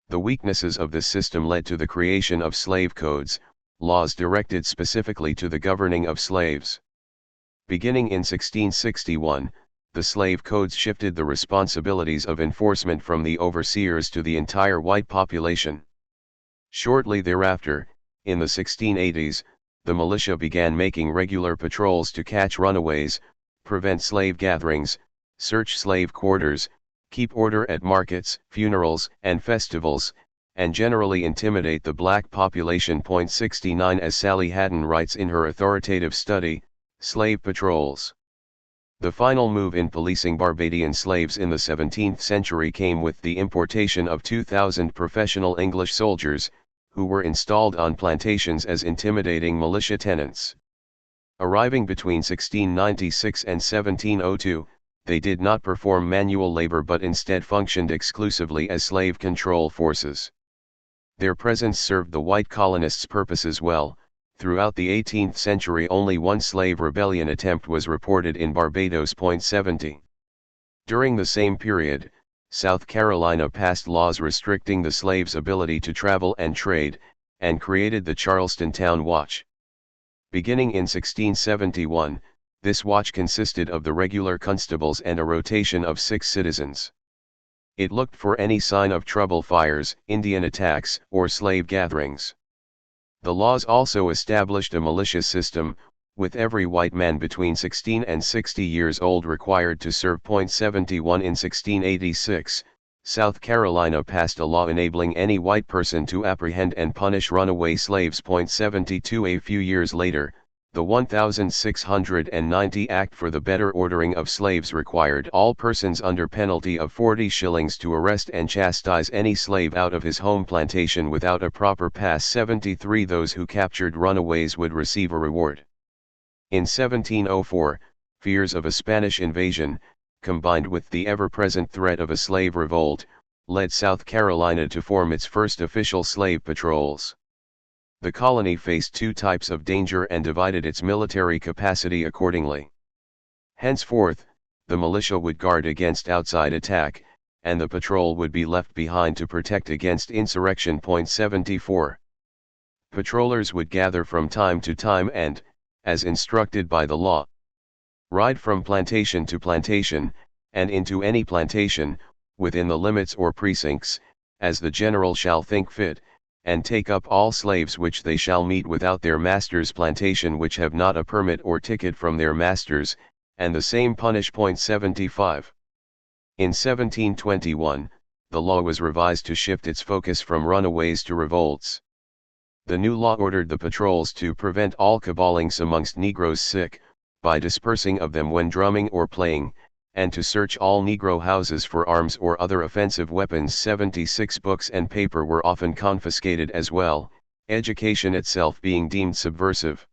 The weaknesses of this system led to the creation of slave codes, laws directed specifically to the governing of slaves. Beginning in 1661, the slave codes shifted the responsibilities of enforcement from the overseers to the entire white population. Shortly thereafter, in the 1680s, the militia began making regular patrols to catch runaways, prevent slave gatherings, search slave quarters, keep order at markets, funerals, and festivals, and generally intimidate the black population. 69. As Sally Haddon writes in her authoritative study, Slave Patrols. The final move in policing Barbadian slaves in the 17th century came with the importation of 2,000 professional English soldiers, who were installed on plantations as intimidating militia tenants. Arriving between 1696 and 1702, they did not perform manual labor but instead functioned exclusively as slave control forces. Their presence served the white colonists' purposes well. Throughout the 18th century only one slave rebellion attempt was reported in Barbados. 70. During the same period, South Carolina passed laws restricting the slaves' ability to travel and trade, and created the Charleston Town Watch. Beginning in 1671, this watch consisted of the regular constables and a rotation of 6 citizens. It looked for any sign of trouble, fires, Indian attacks, or slave gatherings. The laws also established a militia system, with every white man between 16 and 60 years old required to serve. 71. In 1686, South Carolina passed a law enabling any white person to apprehend and punish runaway slaves. 72. A few years later, the 1690 Act for the Better Ordering of Slaves required all persons under penalty of 40 shillings to arrest and chastise any slave out of his home plantation without a proper pass. 73. Those who captured runaways would receive a reward. In 1704, fears of a Spanish invasion, combined with the ever-present threat of a slave revolt, led South Carolina to form its first official slave patrols. The colony faced 2 types of danger and divided its military capacity accordingly. Henceforth, the militia would guard against outside attack, and the patrol would be left behind to protect against insurrection. 74. Patrollers would gather from time to time and, as instructed by the law, ride from plantation to plantation, and into any plantation, within the limits or precincts, as the general shall think fit, and take up all slaves which they shall meet without their master's plantation which have not a permit or ticket from their masters, and the same punish. 75. In 1721, the law was revised to shift its focus from runaways to revolts. The new law ordered the patrols to prevent all caballings amongst Negroes sick, by dispersing of them when drumming or playing, and to search all Negro houses for arms or other offensive weapons. 76. Books and paper were often confiscated as well, education itself being deemed subversive.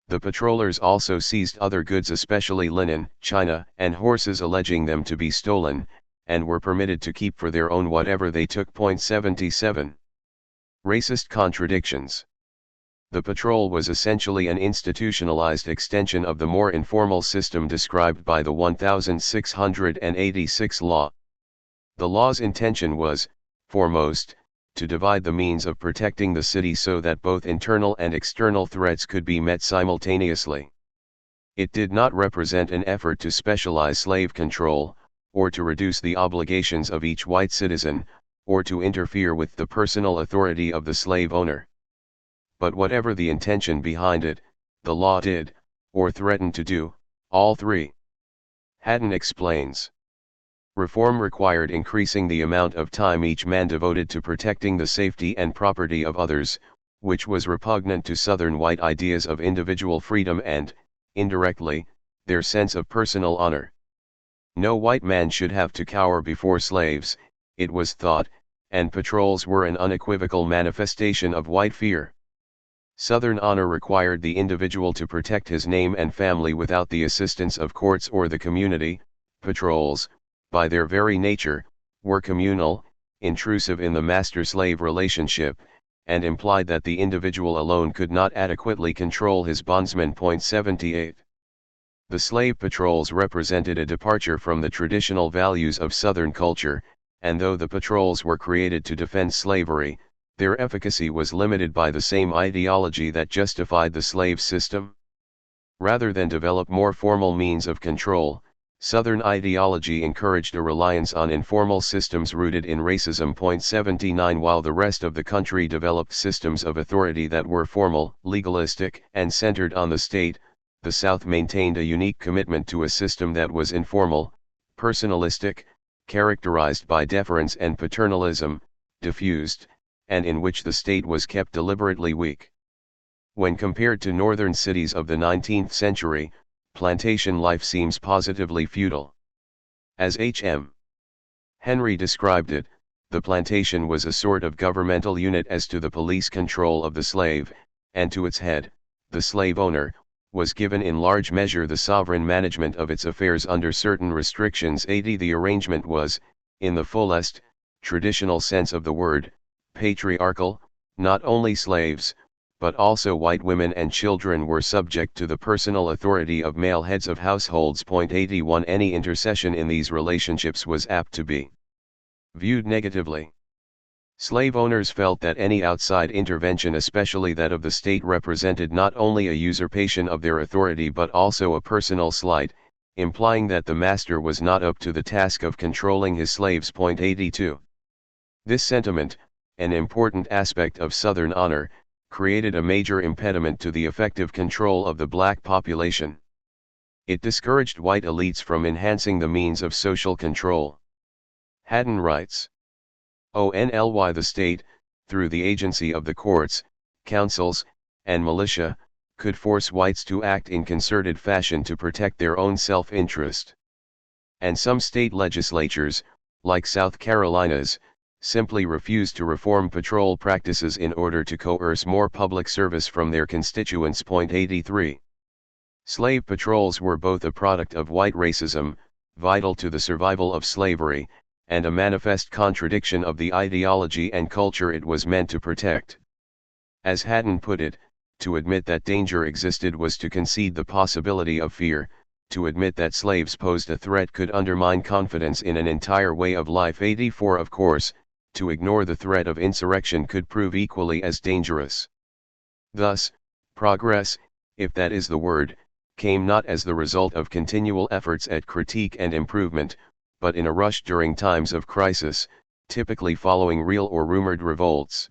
The patrollers also seized other goods, especially linen, china, and horses, alleging them to be stolen, and were permitted to keep for their own whatever they took. 77. Racist contradictions. The patrol was essentially an institutionalized extension of the more informal system described by the 1686 law. The law's intention was, foremost, to divide the means of protecting the city so that both internal and external threats could be met simultaneously. It did not represent an effort to specialize slave control, or to reduce the obligations of each white citizen, or to interfere with the personal authority of the slave owner. But whatever the intention behind it, the law did, or threatened to do, all three. Haddon explains. Reform required increasing the amount of time each man devoted to protecting the safety and property of others, which was repugnant to Southern white ideas of individual freedom and, indirectly, their sense of personal honor. No white man should have to cower before slaves, it was thought, and patrols were an unequivocal manifestation of white fear. Southern honor required the individual to protect his name and family without the assistance of courts or the community. Patrols, by their very nature, were communal, intrusive in the master-slave relationship, and implied that the individual alone could not adequately control his bondsman. 78. The slave patrols represented a departure from the traditional values of Southern culture, and though the patrols were created to defend slavery, their efficacy was limited by the same ideology that justified the slave system. Rather than develop more formal means of control, Southern ideology encouraged a reliance on informal systems rooted in racism. 79. While the rest of the country developed systems of authority that were formal, legalistic, and centered on the state, the South maintained a unique commitment to a system that was informal, personalistic, characterized by deference and paternalism, diffused, and in which the state was kept deliberately weak. When compared to northern cities of the 19th century, plantation life seems positively feudal. As H.M. Henry described it, the plantation was a sort of governmental unit as to the police control of the slave, and to its head, the slave owner, was given in large measure the sovereign management of its affairs under certain restrictions. The arrangement was, in the fullest, traditional sense of the word, patriarchal. Not only slaves, but also white women and children were subject to the personal authority of male heads of households. 81. Any intercession in these relationships was apt to be viewed negatively. Slave owners felt that any outside intervention, especially that of the state, represented not only a usurpation of their authority but also a personal slight, implying that the master was not up to the task of controlling his slaves. 82. This sentiment, an important aspect of Southern honor, created a major impediment to the effective control of the black population. It discouraged white elites from enhancing the means of social control. Haddon writes, "Only the state, through the agency of the courts, councils, and militia, could force whites to act in concerted fashion to protect their own self-interest. And some state legislatures, like South Carolina's, simply refused to reform patrol practices in order to coerce more public service from their constituents." 83. Slave patrols were both a product of white racism, vital to the survival of slavery, and a manifest contradiction of the ideology and culture it was meant to protect. As Haddon put it, to admit that danger existed was to concede the possibility of fear. To admit that slaves posed a threat could undermine confidence in an entire way of life. 84. Of course, to ignore the threat of insurrection could prove equally as dangerous. Thus, progress, if that is the word, came not as the result of continual efforts at critique and improvement, but in a rush during times of crisis, typically following real or rumored revolts.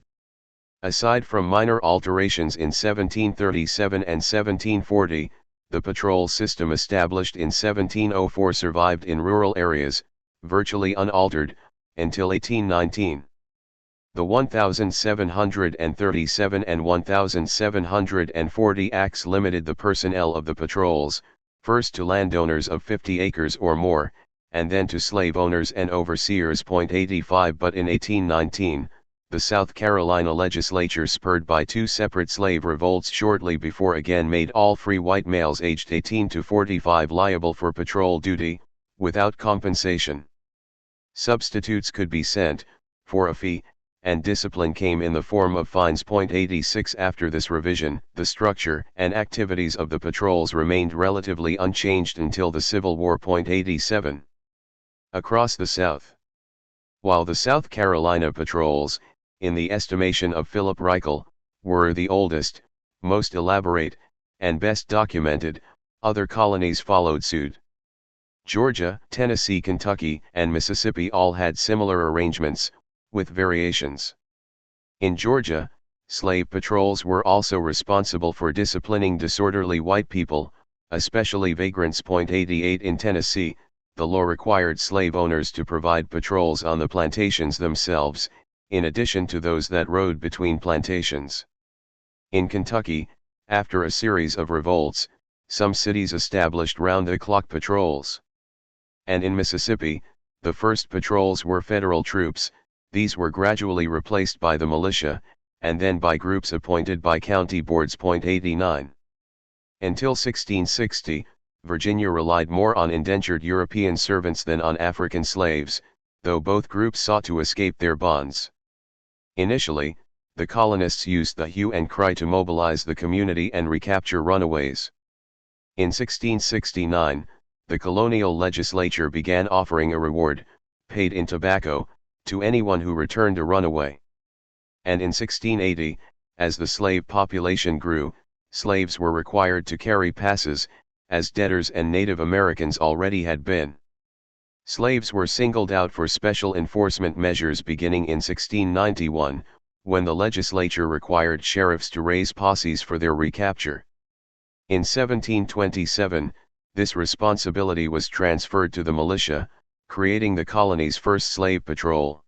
Aside from minor alterations in 1737 and 1740, the patrol system established in 1704 survived in rural areas, virtually unaltered, until 1819. The 1737 and 1740 Acts limited the personnel of the patrols, first to landowners of 50 acres or more, and then to slave owners and overseers. 85. But in 1819, the South Carolina legislature, spurred by two separate slave revolts shortly before, again made all free white males aged 18 to 45 liable for patrol duty, without compensation. Substitutes could be sent, for a fee, and discipline came in the form of fines. 86 After this revision, the structure and activities of the patrols remained relatively unchanged until the Civil War. 87 Across the South. While the South Carolina patrols, in the estimation of Philip Reichel, were the oldest, most elaborate, and best documented, other colonies followed suit. Georgia, Tennessee, Kentucky, and Mississippi all had similar arrangements, with variations. In Georgia, slave patrols were also responsible for disciplining disorderly white people, especially vagrants. 88 In Tennessee, the law required slave owners to provide patrols on the plantations themselves, in addition to those that rode between plantations. In Kentucky, after a series of revolts, some cities established round-the-clock patrols. And in Mississippi, the first patrols were federal troops. These were gradually replaced by the militia, and then by groups appointed by county boards. 89 Until 1660, Virginia relied more on indentured European servants than on African slaves, though both groups sought to escape their bonds. Initially, the colonists used the hue and cry to mobilize the community and recapture runaways. In 1669, the colonial legislature began offering a reward, paid in tobacco, to anyone who returned a runaway. And in 1680, as the slave population grew, slaves were required to carry passes, as debtors and Native Americans already had been. Slaves were singled out for special enforcement measures beginning in 1691, when the legislature required sheriffs to raise posses for their recapture. In 1727, this responsibility was transferred to the militia, creating the colony's first slave patrol.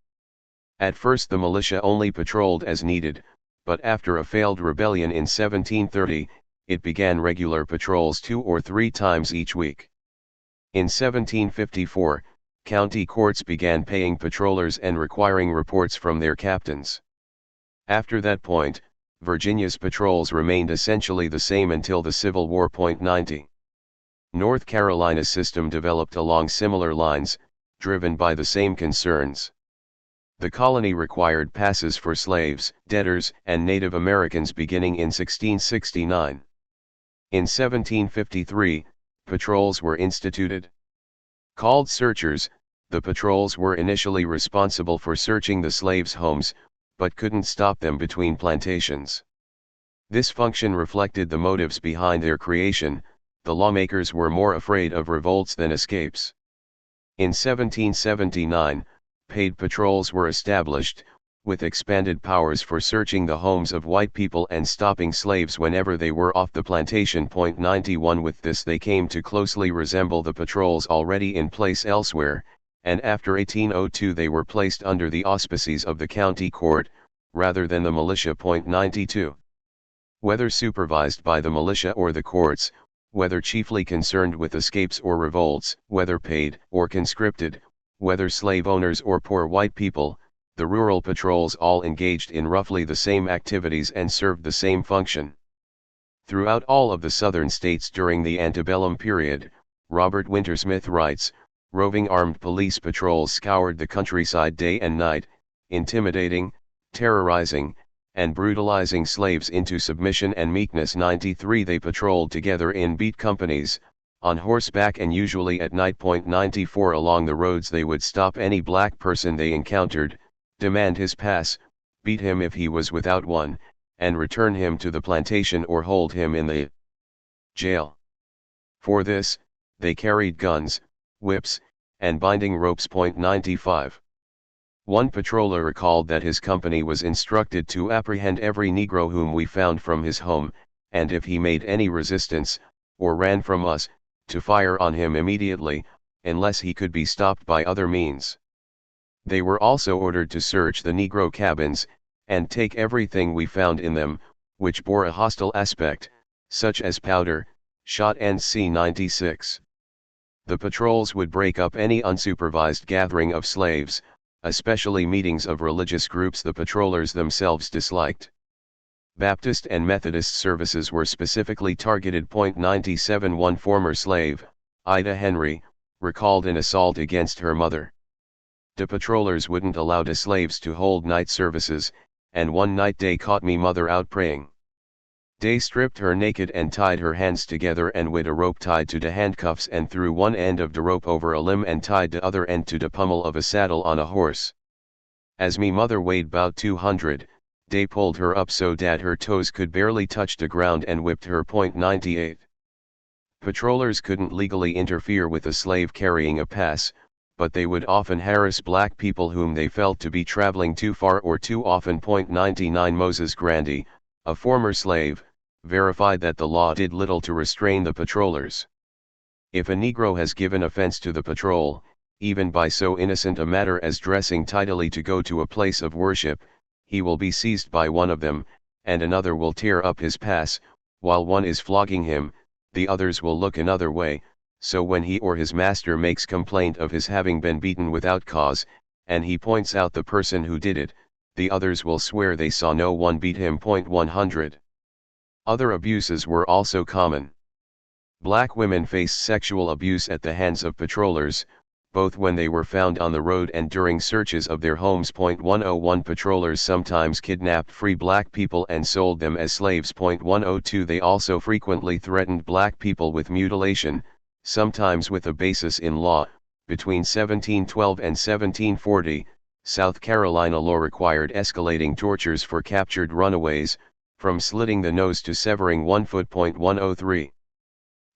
At first the militia only patrolled as needed, but after a failed rebellion in 1730, it began regular patrols 2 or 3 times each week. In 1754, county courts began paying patrollers and requiring reports from their captains. After that point, Virginia's patrols remained essentially the same until the Civil War. 90 North Carolina's system developed along similar lines, driven by the same concerns. The colony required passes for slaves, debtors, and Native Americans beginning in 1669. In 1753, patrols were instituted. Called searchers, the patrols were initially responsible for searching the slaves' homes, but couldn't stop them between plantations. This function reflected the motives behind their creation. The lawmakers were more afraid of revolts than escapes. In 1779, paid patrols were established, with expanded powers for searching the homes of white people and stopping slaves whenever they were off the plantation. 91 With this they came to closely resemble the patrols already in place elsewhere, and after 1802 they were placed under the auspices of the county court, rather than the militia. 92 Whether supervised by the militia or the courts, whether chiefly concerned with escapes or revolts, whether paid or conscripted, whether slave owners or poor white people, the rural patrols all engaged in roughly the same activities and served the same function. Throughout all of the southern states during the antebellum period, Robert Wintersmith writes, roving armed police patrols scoured the countryside day and night, intimidating, terrorizing, and brutalizing slaves into submission and meekness. 93 They patrolled together in beat companies, on horseback and usually at night. 94 Along the roads they would stop any black person they encountered, demand his pass, beat him if he was without one, and return him to the plantation or hold him in the jail. For this, they carried guns, whips, and binding ropes. 95 One patroller recalled that his company was instructed to apprehend every Negro whom we found from his home, and if he made any resistance, or ran from us, to fire on him immediately, unless he could be stopped by other means. They were also ordered to search the Negro cabins, and take everything we found in them, which bore a hostile aspect, such as powder, shot and C-96. The patrols would break up any unsupervised gathering of slaves, especially meetings of religious groups the patrollers themselves disliked. Baptist and Methodist services were specifically targeted. 97 One former slave, Ida Henry, recalled an assault against her mother. The patrollers wouldn't allow the slaves to hold night services, and one night they caught me mother out praying. They stripped her naked and tied her hands together and with a rope tied to the handcuffs and threw one end of the rope over a limb and tied the other end to the pommel of a saddle on a horse. As me mother weighed bout 200, they pulled her up so that her toes could barely touch the ground and whipped her .98. Patrollers couldn't legally interfere with a slave carrying a pass, but they would often harass black people whom they felt to be traveling too far or too often. .99 Moses Grandy, a former slave, verified that the law did little to restrain the patrollers. If a Negro has given offense to the patrol, even by so innocent a matter as dressing tidily to go to a place of worship, he will be seized by one of them, and another will tear up his pass. While one is flogging him, the others will look another way, so when he or his master makes complaint of his having been beaten without cause, and he points out the person who did it, the others will swear they saw no one beat him. 100. Other abuses were also common. Black women faced sexual abuse at the hands of patrollers, both when they were found on the road and during searches of their homes. 101 Patrollers sometimes kidnapped free black people and sold them as slaves. 102 They also frequently threatened black people with mutilation, sometimes with a basis in law. Between 1712 and 1740, South Carolina law required escalating tortures for captured runaways, from slitting the nose to severing one foot. 103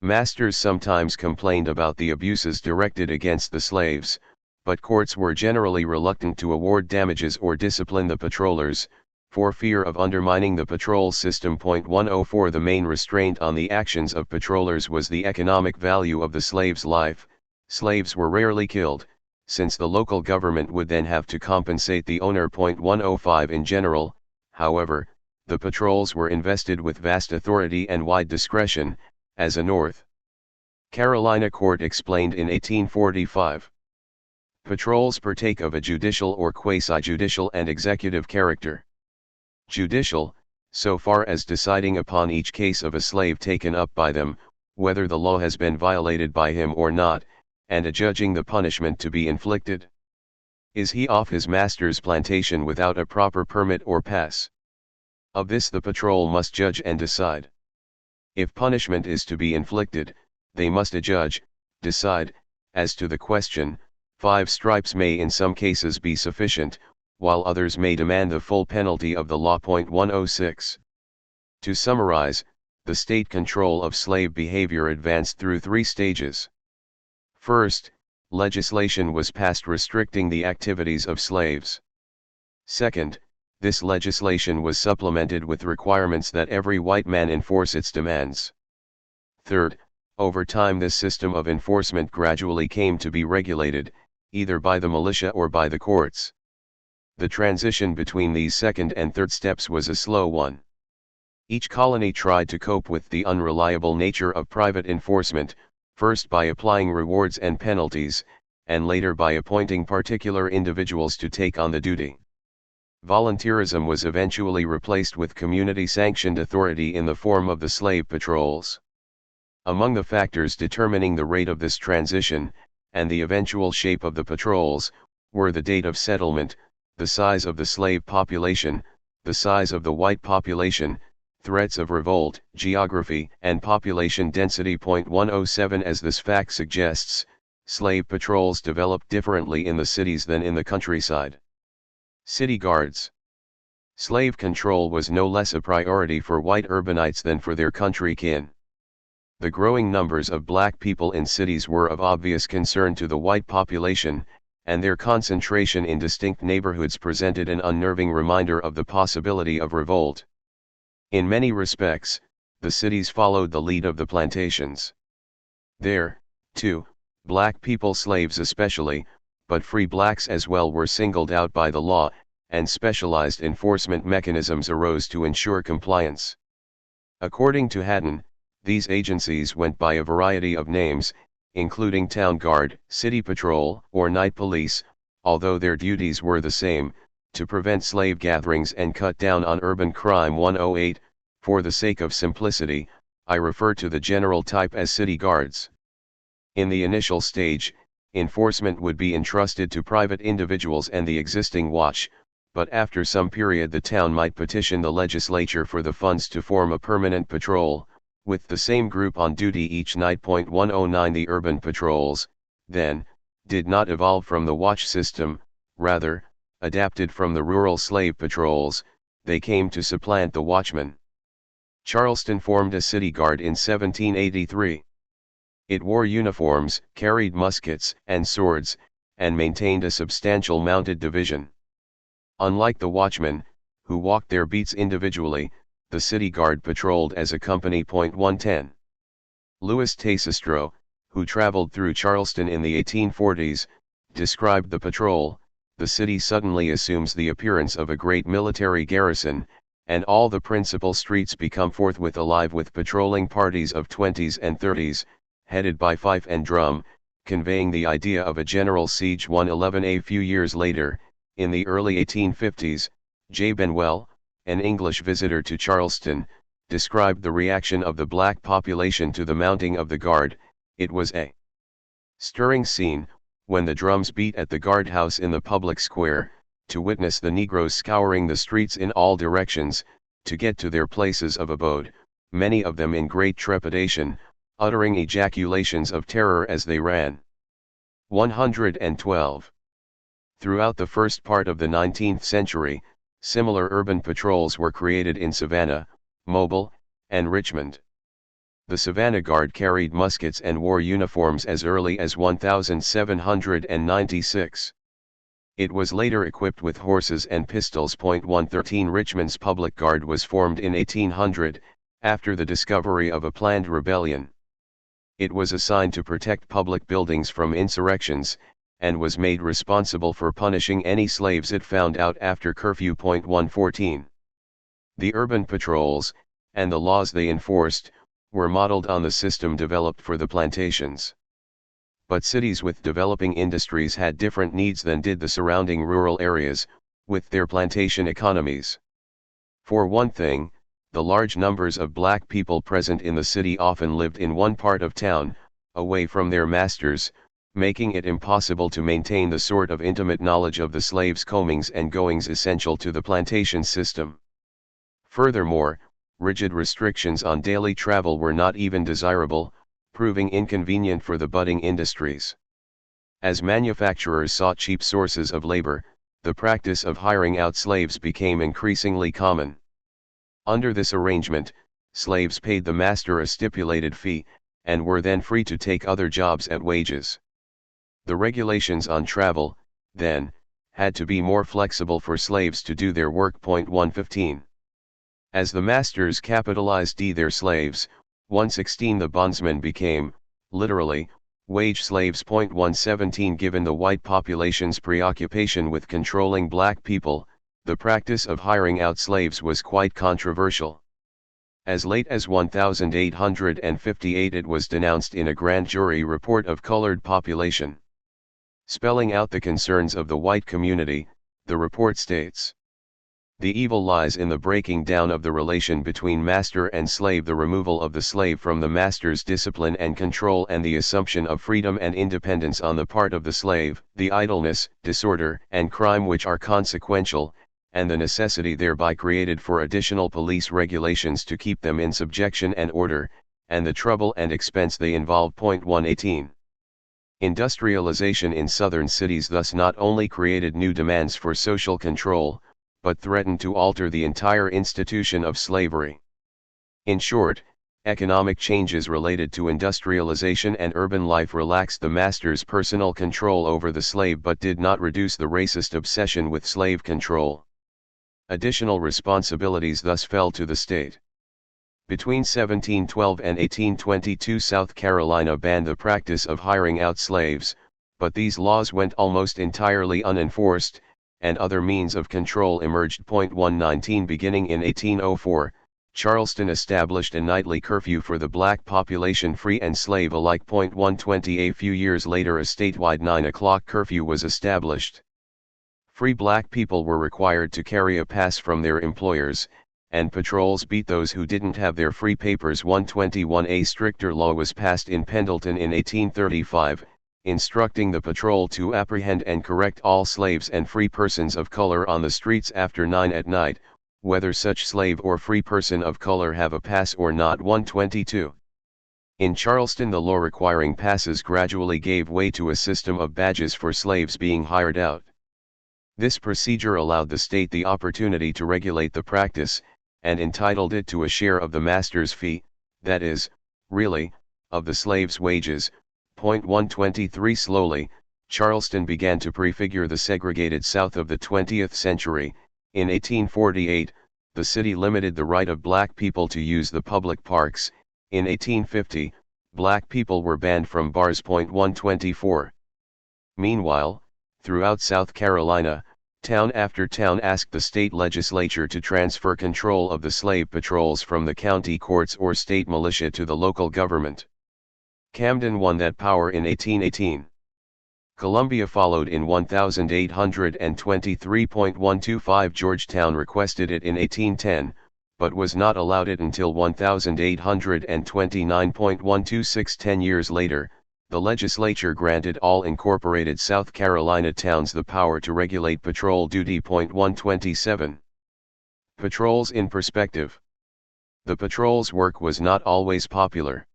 Masters sometimes complained about the abuses directed against the slaves, but courts were generally reluctant to award damages or discipline the patrollers, for fear of undermining the patrol system. 104 The main restraint on the actions of patrollers was the economic value of the slave's life. Slaves were rarely killed, since the local government would then have to compensate the owner. 105 In general, however, the patrols were invested with vast authority and wide discretion, as a North Carolina court explained in 1845. Patrols partake of a judicial or quasi-judicial and executive character. Judicial, so far as deciding upon each case of a slave taken up by them, whether the law has been violated by him or not, and adjudging the punishment to be inflicted. Is he off his master's plantation without a proper permit or pass? Of this the patrol must judge and decide. If punishment is to be inflicted, they must adjudge, decide. As to the question, 5 stripes may in some cases be sufficient, while others may demand the full penalty of the law. 106 To summarize, the state control of slave behavior advanced through 3 stages. First, legislation was passed restricting the activities of slaves. Second, this legislation was supplemented with requirements that every white man enforce its demands. Third, over time this system of enforcement gradually came to be regulated, either by the militia or by the courts. The transition between these second and third steps was a slow one. Each colony tried to cope with the unreliable nature of private enforcement, first by applying rewards and penalties, and later by appointing particular individuals to take on the duty. Volunteerism was eventually replaced with community-sanctioned authority in the form of the slave patrols. Among the factors determining the rate of this transition, and the eventual shape of the patrols, were the date of settlement, the size of the slave population, the size of the white population, threats of revolt, geography, and population density. 107 As this fact suggests, slave patrols developed differently in the cities than in the countryside. City guards. Slave control was no less a priority for white urbanites than for their country kin. The growing numbers of black people in cities were of obvious concern to the white population, and their concentration in distinct neighborhoods presented an unnerving reminder of the possibility of revolt. In many respects, the cities followed the lead of the plantations. There, too, black people, slaves especially, but free blacks as well, were singled out by the law, and specialized enforcement mechanisms arose to ensure compliance. According to Hatton, these agencies went by a variety of names, including town guard, city patrol, or night police, although their duties were the same, to prevent slave gatherings and cut down on urban crime. 108, for the sake of simplicity, I refer to the general type as city guards. In the initial stage, enforcement would be entrusted to private individuals and the existing watch, but after some period the town might petition the legislature for the funds to form a permanent patrol, with the same group on duty each night. 109 The urban patrols, then, did not evolve from the watch system, rather, adapted from the rural slave patrols, they came to supplant the watchman. Charleston formed a city guard in 1783. It wore uniforms, carried muskets and swords, and maintained a substantial mounted division. Unlike the watchmen, who walked their beats individually, the city guard patrolled as a company. 110. Louis Tassistro, who traveled through Charleston in the 1840s, described the patrol: the city suddenly assumes the appearance of a great military garrison, and all the principal streets become forthwith alive with patrolling parties of 20s and 30s, headed by fife and drum, conveying the idea of a general siege. 111 A few years later, in the early 1850s, J. Benwell, an English visitor to Charleston, described the reaction of the black population to the mounting of the guard. It was a stirring scene, when the drums beat at the guardhouse in the public square, to witness the Negroes scouring the streets in all directions, to get to their places of abode, many of them in great trepidation, uttering ejaculations of terror as they ran. 112. Throughout the first part of the 19th century, similar urban patrols were created in Savannah, Mobile, and Richmond. The Savannah Guard carried muskets and wore uniforms as early as 1796. It was later equipped with horses and pistols. 113 Richmond's Public Guard was formed in 1800, after the discovery of a planned rebellion. It was assigned to protect public buildings from insurrections, and was made responsible for punishing any slaves it found out after curfew. 114. The urban patrols, and the laws they enforced, were modeled on the system developed for the plantations. But cities with developing industries had different needs than did the surrounding rural areas, with their plantation economies. For one thing, the large numbers of black people present in the city often lived in one part of town, away from their masters, making it impossible to maintain the sort of intimate knowledge of the slaves' comings and goings essential to the plantation system. Furthermore, rigid restrictions on daily travel were not even desirable, proving inconvenient for the budding industries. As manufacturers sought cheap sources of labor, the practice of hiring out slaves became increasingly common. Under this arrangement, slaves paid the master a stipulated fee, and were then free to take other jobs at wages. The regulations on travel, then, had to be more flexible for slaves to do their work. 115. As the masters capitalized their slaves, 116 the bondsmen became, literally, wage slaves. 117 Given the white population's preoccupation with controlling black people, the practice of hiring out slaves was quite controversial. As late as 1858 it was denounced in a grand jury report of colored population. Spelling out the concerns of the white community, the report states: "The evil lies in the breaking down of the relation between master and slave, the removal of the slave from the master's discipline and control, and the assumption of freedom and independence on the part of the slave, the idleness, disorder, and crime which are consequential, and the necessity thereby created for additional police regulations to keep them in subjection and order, and the trouble and expense they involve." 118. Industrialization in southern cities thus not only created new demands for social control, but threatened to alter the entire institution of slavery. In short, economic changes related to industrialization and urban life relaxed the master's personal control over the slave but did not reduce the racist obsession with slave control. Additional responsibilities thus fell to the state. Between 1712 and 1822 South Carolina banned the practice of hiring out slaves, but these laws went almost entirely unenforced, and other means of control emerged. 119 Beginning in 1804, Charleston established a nightly curfew for the black population, free and slave alike. 120 A few years later a statewide 9 o'clock curfew was established. Free black people were required to carry a pass from their employers, and patrols beat those who didn't have their free papers. 121 A stricter law was passed in Pendleton in 1835, instructing the patrol to apprehend and correct all slaves and free persons of color on the streets after 9 at night, whether such slave or free person of color have a pass or not. 122. In Charleston, the law requiring passes gradually gave way to a system of badges for slaves being hired out. This procedure allowed the state the opportunity to regulate the practice, and entitled it to a share of the master's fee, that is, really, of the slave's wages. 123. Slowly, Charleston began to prefigure the segregated South of the 20th century. In 1848, the city limited the right of black people to use the public parks. In 1850, black people were banned from bars. 124. Meanwhile, throughout South Carolina, town after town asked the state legislature to transfer control of the slave patrols from the county courts or state militia to the local government. Camden won that power in 1818. Columbia followed in 1823.125. Georgetown requested it in 1810, but was not allowed it until 1829.126. 10 years later, the legislature granted all incorporated South Carolina towns the power to regulate patrol duty. 127. Patrols in perspective. The patrol's work was not always popular.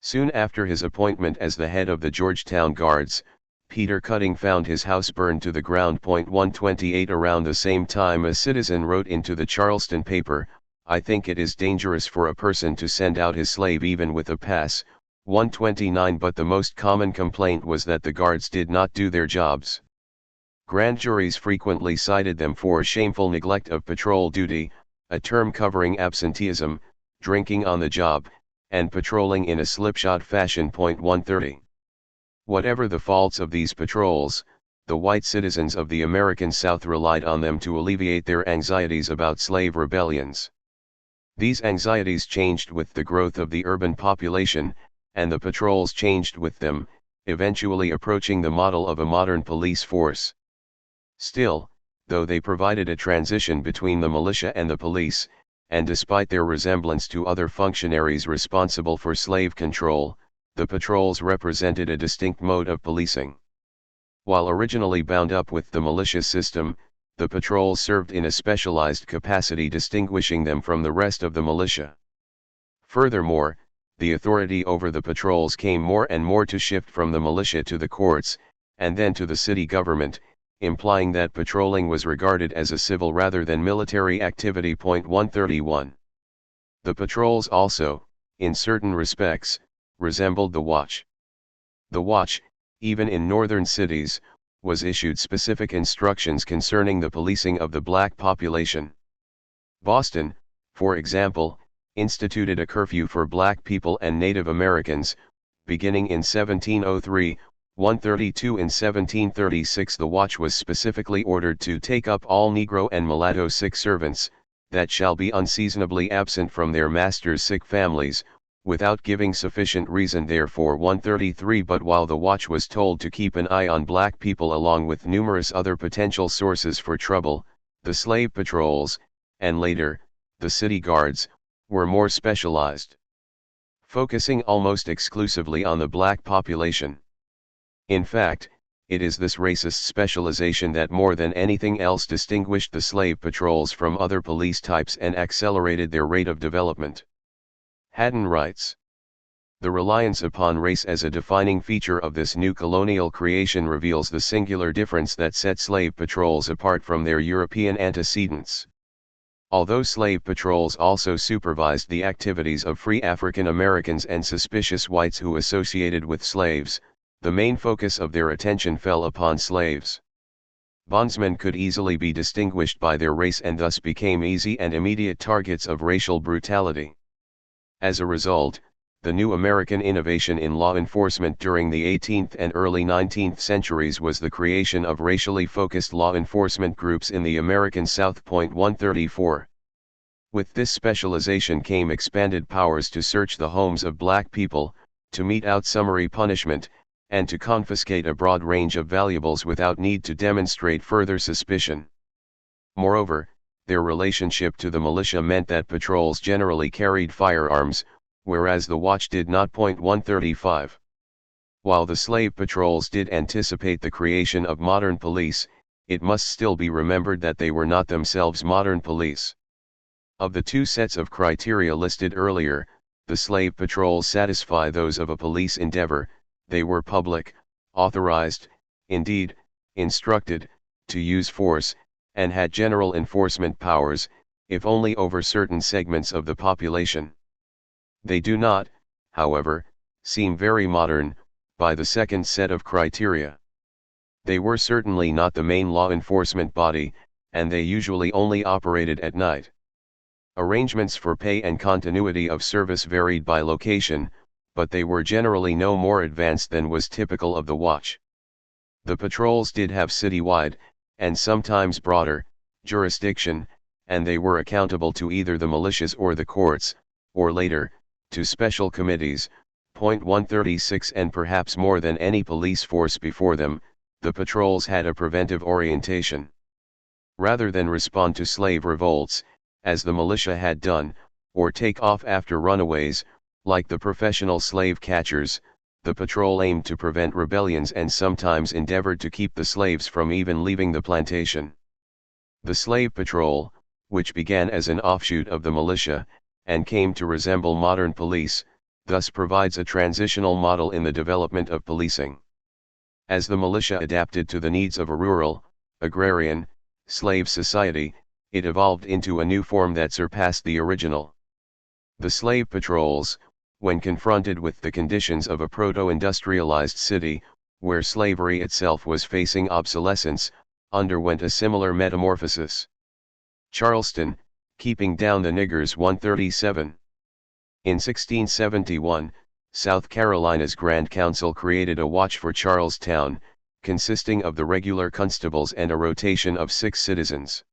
Soon after his appointment as the head of the Georgetown Guards, Peter Cutting found his house burned to the ground. 128. Around the same time, a citizen wrote into the Charleston paper, "I think it is dangerous for a person to send out his slave even with a pass." 129. But the most common complaint was that the guards did not do their jobs. Grand juries frequently cited them for shameful neglect of patrol duty, a term covering absenteeism, drinking on the job, and patrolling in a slipshod fashion. 130. Whatever the faults of these patrols, the white citizens of the American South relied on them to alleviate their anxieties about slave rebellions. These anxieties changed with the growth of the urban population, and the patrols changed with them, eventually approaching the model of a modern police force. Still, though they provided a transition between the militia and the police, and despite their resemblance to other functionaries responsible for slave control, the patrols represented a distinct mode of policing. While originally bound up with the militia system, the patrols served in a specialized capacity, distinguishing them from the rest of the militia. Furthermore, the authority over the patrols came more and more to shift from the militia to the courts, and then to the city government, implying that patrolling was regarded as a civil rather than military activity. 131. The patrols also, in certain respects, resembled the watch. The watch, even in northern cities, was issued specific instructions concerning the policing of the black population. Boston, for example, instituted a curfew for black people and Native Americans, beginning in 1703. 132. In 1736 the watch was specifically ordered to take up all Negro and mulatto sick servants, that shall be unseasonably absent from their masters' sick families, without giving sufficient reason therefor. 133. But while the watch was told to keep an eye on black people along with numerous other potential sources for trouble, the slave patrols, and later, the city guards, were more specialized, focusing almost exclusively on the black population. In fact, it is this racist specialization that more than anything else distinguished the slave patrols from other police types and accelerated their rate of development. Haddon writes, "The reliance upon race as a defining feature of this new colonial creation reveals the singular difference that set slave patrols apart from their European antecedents. Although slave patrols also supervised the activities of free African Americans and suspicious whites who associated with slaves, the main focus of their attention fell upon slaves. Bondsmen could easily be distinguished by their race and thus became easy and immediate targets of racial brutality. As a result, the new American innovation in law enforcement during the 18th and early 19th centuries was the creation of racially focused law enforcement groups in the American South. 134. With this specialization came expanded powers to search the homes of black people, to mete out summary punishment, and to confiscate a broad range of valuables without need to demonstrate further suspicion. Moreover, their relationship to the militia meant that patrols generally carried firearms, whereas the watch did not. 135. While the slave patrols did anticipate the creation of modern police, it must still be remembered that they were not themselves modern police. Of the two sets of criteria listed earlier, the slave patrols satisfy those of a police endeavor. They were public, authorized, indeed, instructed, to use force, and had general enforcement powers, if only over certain segments of the population. They do not, however, seem very modern, by the second set of criteria. They were certainly not the main law enforcement body, and they usually only operated at night. Arrangements for pay and continuity of service varied by location, but they were generally no more advanced than was typical of the watch. The patrols did have citywide, and sometimes broader, jurisdiction, and they were accountable to either the militias or the courts, or later, to special committees. Point 136. And perhaps more than any police force before them, the patrols had a preventive orientation. Rather than respond to slave revolts, as the militia had done, or take off after runaways, like the professional slave catchers, the patrol aimed to prevent rebellions and sometimes endeavored to keep the slaves from even leaving the plantation. The slave patrol, which began as an offshoot of the militia, and came to resemble modern police, thus provides a transitional model in the development of policing. As the militia adapted to the needs of a rural, agrarian, slave society, it evolved into a new form that surpassed the original. The slave patrols, when confronted with the conditions of a proto-industrialized city, where slavery itself was facing obsolescence, underwent a similar metamorphosis. Charleston, keeping down the niggers. 137. In 1671, South Carolina's Grand Council created a watch for Charlestown, consisting of the regular constables and a rotation of 6 citizens.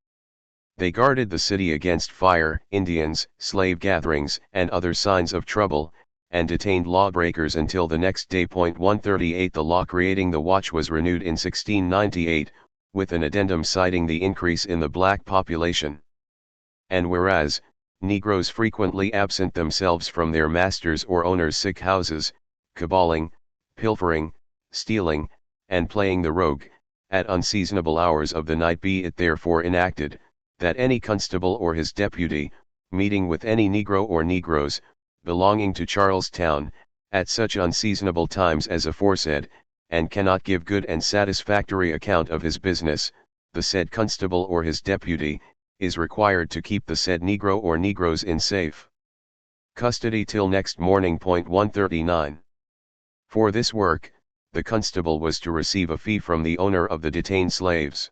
They guarded the city against fire, Indians, slave gatherings, and other signs of trouble, and detained lawbreakers until the next day. 138. The law creating the watch was renewed in 1698, with an addendum citing the increase in the black population. And whereas, Negroes frequently absent themselves from their masters' or owners' sick houses, caballing, pilfering, stealing, and playing the rogue, at unseasonable hours of the night, be it therefore enacted, that any constable or his deputy, meeting with any Negro or Negroes, belonging to Charlestown, at such unseasonable times as aforesaid, and cannot give good and satisfactory account of his business, the said constable or his deputy, is required to keep the said Negro or Negroes in safe custody till next morning. 139. For this work, the constable was to receive a fee from the owner of the detained slaves.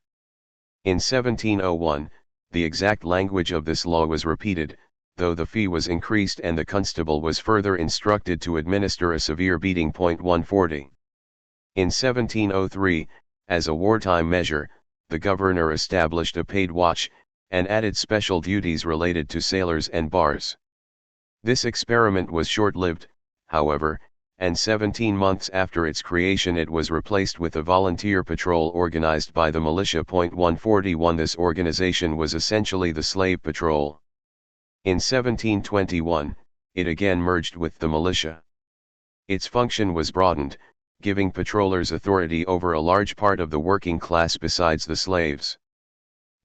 In 1701, the exact language of this law was repeated, though the fee was increased and the constable was further instructed to administer a severe beating. 140. In 1703, as a wartime measure, the governor established a paid watch, and added special duties related to sailors and bars. This experiment was short-lived, however, and 17 months after its creation it was replaced with a volunteer patrol organized by the militia. 141. This organization was essentially the slave patrol. In 1721, it again merged with the militia. Its function was broadened, giving patrollers authority over a large part of the working class besides the slaves.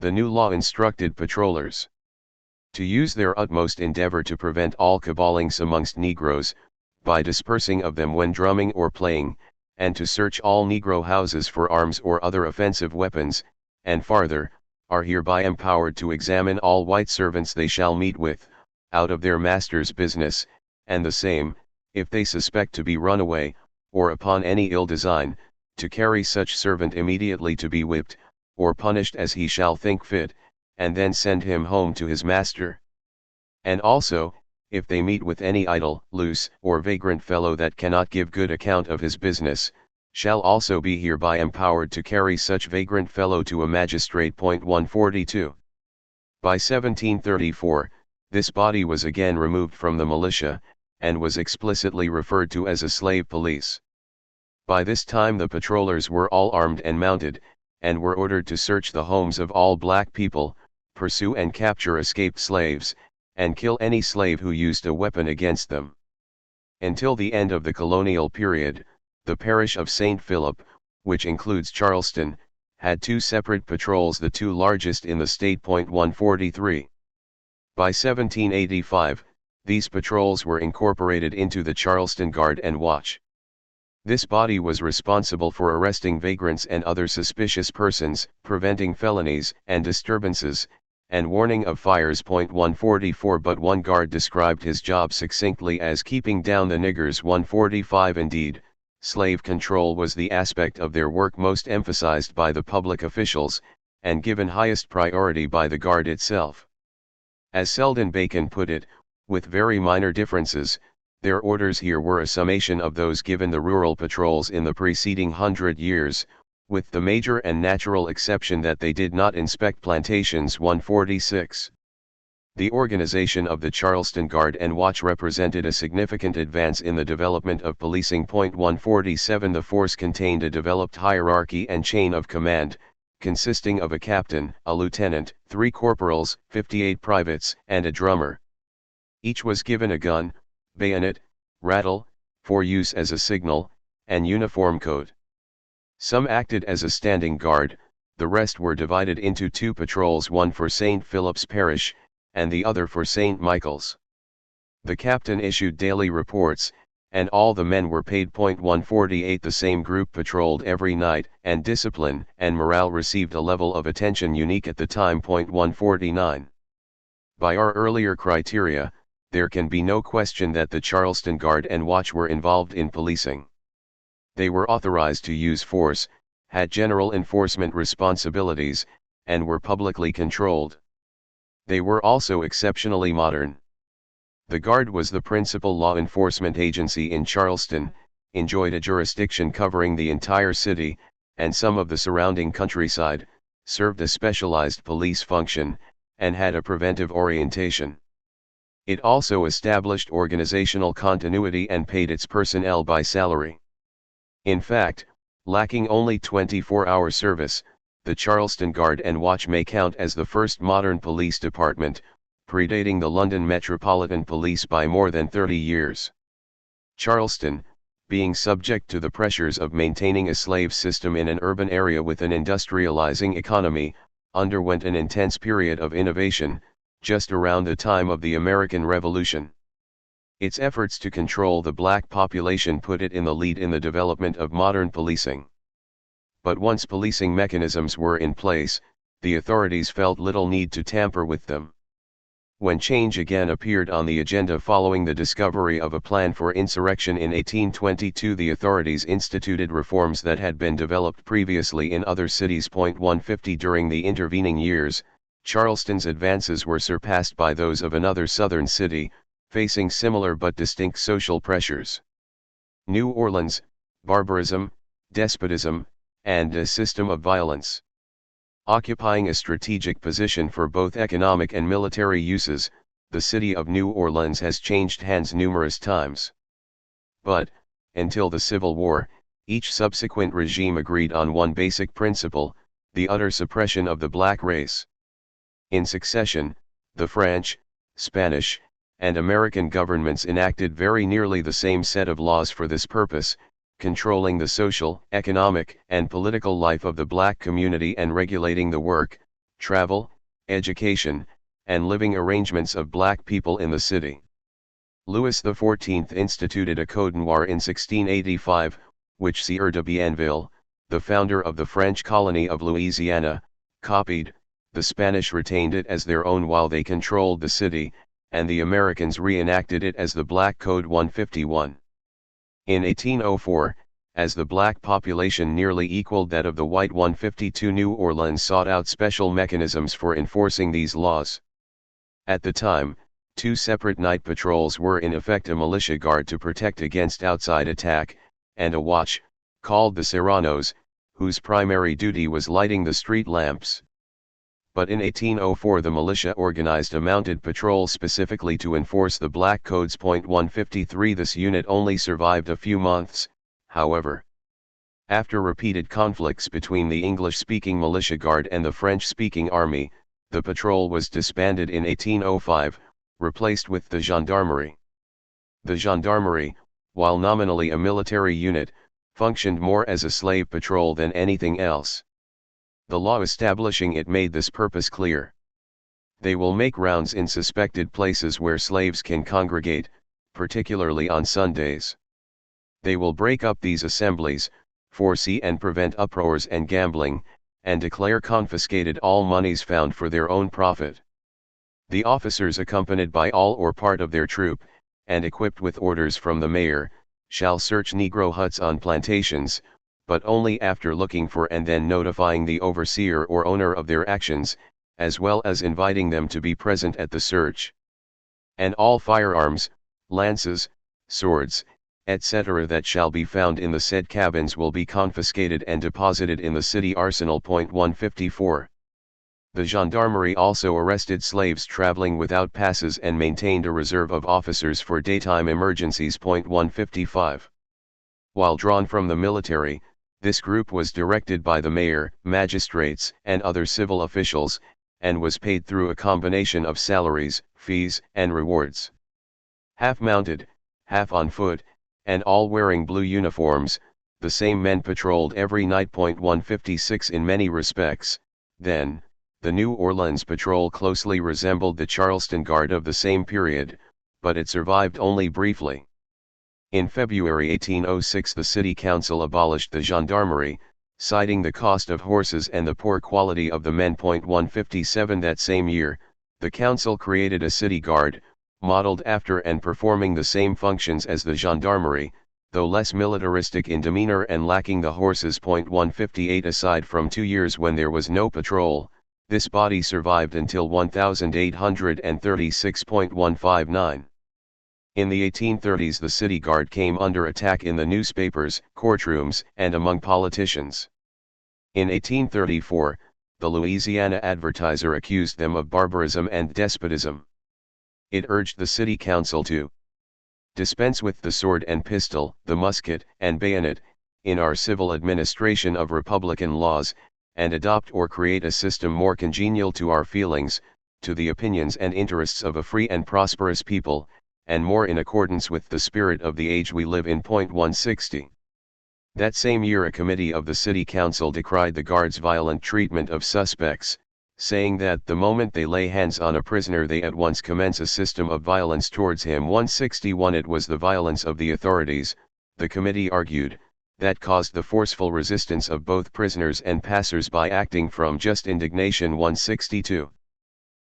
The new law instructed patrollers to use their utmost endeavor to prevent all caballings amongst Negroes, by dispersing of them when drumming or playing, and to search all Negro houses for arms or other offensive weapons, and farther, are hereby empowered to examine all white servants they shall meet with, out of their master's business, and the same, if they suspect to be runaway, or upon any ill design, to carry such servant immediately to be whipped, or punished as he shall think fit, and then send him home to his master. And also, if they meet with any idle, loose, or vagrant fellow that cannot give good account of his business, shall also be hereby empowered to carry such vagrant fellow to a magistrate. 142. By 1734, this body was again removed from the militia, and was explicitly referred to as a slave police. By this time the patrollers were all armed and mounted, and were ordered to search the homes of all black people, pursue and capture escaped slaves, and kill any slave who used a weapon against them. Until the end of the colonial period, The parish of St. Philip, which includes Charleston, had two separate patrols, the two largest in the state. 143. By 1785, these patrols were incorporated into the Charleston Guard and Watch. This body was responsible for arresting vagrants and other suspicious persons, preventing felonies and disturbances, and warning of fires. 144. But one guard described his job succinctly as keeping down the niggers. 145. Indeed, slave control was the aspect of their work most emphasized by the public officials, and given highest priority by the guard itself. As Selden Bacon put it, with very minor differences, their orders here were a summation of those given the rural patrols in the preceding 100 years, with the major and natural exception that they did not inspect plantations. 146. The organization of the Charleston Guard and Watch represented a significant advance in the development of policing. 147. The force contained a developed hierarchy and chain of command, consisting of a captain, a lieutenant, 3 corporals, 58 privates, and a drummer. Each was given a gun, bayonet, rattle, for use as a signal, and uniform coat. Some acted as a standing guard, the rest were divided into 2 patrols, one for St. Philip's Parish, and the other for St. Michael's. The captain issued daily reports, and all the men were paid. 148. The same group patrolled every night, and discipline and morale received a level of attention unique at the time. 149. By our earlier criteria, there can be no question that the Charleston Guard and Watch were involved in policing. They were authorized to use force, had general enforcement responsibilities, and were publicly controlled. They were also exceptionally modern. The Guard was the principal law enforcement agency in Charleston, enjoyed a jurisdiction covering the entire city, and some of the surrounding countryside, served a specialized police function, and had a preventive orientation. It also established organizational continuity and paid its personnel by salary. In fact, lacking only 24-hour service, the Charleston Guard and Watch may count as the first modern police department, predating the London Metropolitan Police by more than 30 years. Charleston, being subject to the pressures of maintaining a slave system in an urban area with an industrializing economy, underwent an intense period of innovation, just around the time of the American Revolution. Its efforts to control the black population put it in the lead in the development of modern policing. But once policing mechanisms were in place, the authorities felt little need to tamper with them. When change again appeared on the agenda following the discovery of a plan for insurrection in 1822, the authorities instituted reforms that had been developed previously in other cities. 150. During the intervening years, Charleston's advances were surpassed by those of another southern city, facing similar but distinct social pressures. New Orleans, barbarism, despotism, and a system of violence. Occupying a strategic position for both economic and military uses, the city of New Orleans has changed hands numerous times. But, until the Civil War, each subsequent regime agreed on one basic principle: the utter suppression of the black race. In succession, the French, Spanish, and American governments enacted very nearly the same set of laws for this purpose, controlling the social, economic, and political life of the black community and regulating the work, travel, education, and living arrangements of black people in the city. Louis XIV instituted a Code Noir in 1685, which Sieur de Bienville, the founder of the French colony of Louisiana, copied. The Spanish retained it as their own while they controlled the city, and the Americans reenacted it as the Black Code 151. In 1804, as the black population nearly equaled that of the white 152, New Orleans sought out special mechanisms for enforcing these laws. At the time, 2 separate night patrols were in effect: a militia guard to protect against outside attack, and a watch, called the Serranos, whose primary duty was lighting the street lamps. But in 1804 the militia organized a mounted patrol specifically to enforce the Black Codes. 153. This unit only survived a few months, however. After repeated conflicts between the English-speaking militia guard and the French-speaking army, the patrol was disbanded in 1805, replaced with the gendarmerie. The gendarmerie, while nominally a military unit, functioned more as a slave patrol than anything else. The law establishing it made this purpose clear. They will make rounds in suspected places where slaves can congregate, particularly on Sundays. They will break up these assemblies, foresee and prevent uproars and gambling, and declare confiscated all monies found for their own profit. The officers, accompanied by all or part of their troop, and equipped with orders from the mayor, shall search Negro huts on plantations, but only after looking for and then notifying the overseer or owner of their actions, as well as inviting them to be present at the search. And all firearms, lances, swords, etc. that shall be found in the said cabins will be confiscated and deposited in the city arsenal. 154. The gendarmerie also arrested slaves traveling without passes and maintained a reserve of officers for daytime emergencies. 155. While drawn from the military, this group was directed by the mayor, magistrates, and other civil officials, and was paid through a combination of salaries, fees, and rewards. Half mounted, half on foot, and all wearing blue uniforms, the same men patrolled every night. 156. In many respects, then, the New Orleans patrol closely resembled the Charleston Guard of the same period, but it survived only briefly. In February 1806 the City Council abolished the gendarmerie, citing the cost of horses and the poor quality of the men. 157. That same year, the council created a city guard, modeled after and performing the same functions as the gendarmerie, though less militaristic in demeanor and lacking the horses. 158. Aside from 2 years when there was no patrol, this body survived until 1836. 159. In the 1830s the city guard came under attack in the newspapers, courtrooms, and among politicians. In 1834, the Louisiana Advertiser accused them of barbarism and despotism. It urged the city council to dispense with the sword and pistol, the musket and bayonet, in our civil administration of republican laws, and adopt or create a system more congenial to our feelings, to the opinions and interests of a free and prosperous people, and more in accordance with the spirit of the age we live in. 160. That same year a committee of the city council decried the guards' violent treatment of suspects, saying that the moment they lay hands on a prisoner they at once commence a system of violence towards him. 161. It was the violence of the authorities, the committee argued, that caused the forceful resistance of both prisoners and passers-by acting from just indignation. 162.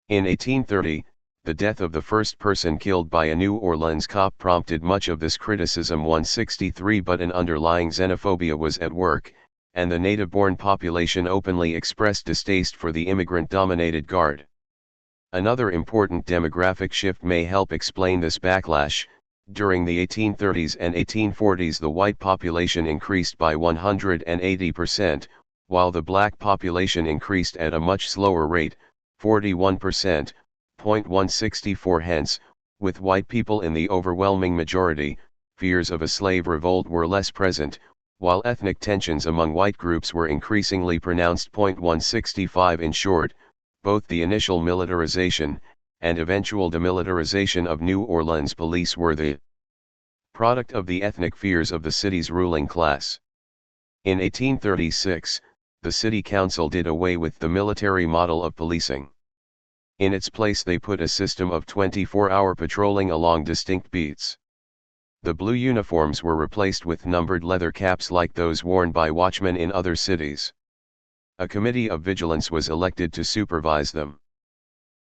In 1830, the death of the first person killed by a New Orleans cop prompted much of this criticism. 163. But an underlying xenophobia was at work, and the native-born population openly expressed distaste for the immigrant-dominated guard. Another important demographic shift may help explain this backlash. During the 1830s and 1840s the white population increased by 180%, while the black population increased at a much slower rate, 41%. 164. Hence, with white people in the overwhelming majority, fears of a slave revolt were less present, while ethnic tensions among white groups were increasingly pronounced. 165. In short, both the initial militarization, and eventual demilitarization of New Orleans police were the product of the ethnic fears of the city's ruling class. In 1836, the city council did away with the military model of policing. In its place they put a system of 24-hour patrolling along distinct beats. The blue uniforms were replaced with numbered leather caps like those worn by watchmen in other cities. A committee of vigilance was elected to supervise them.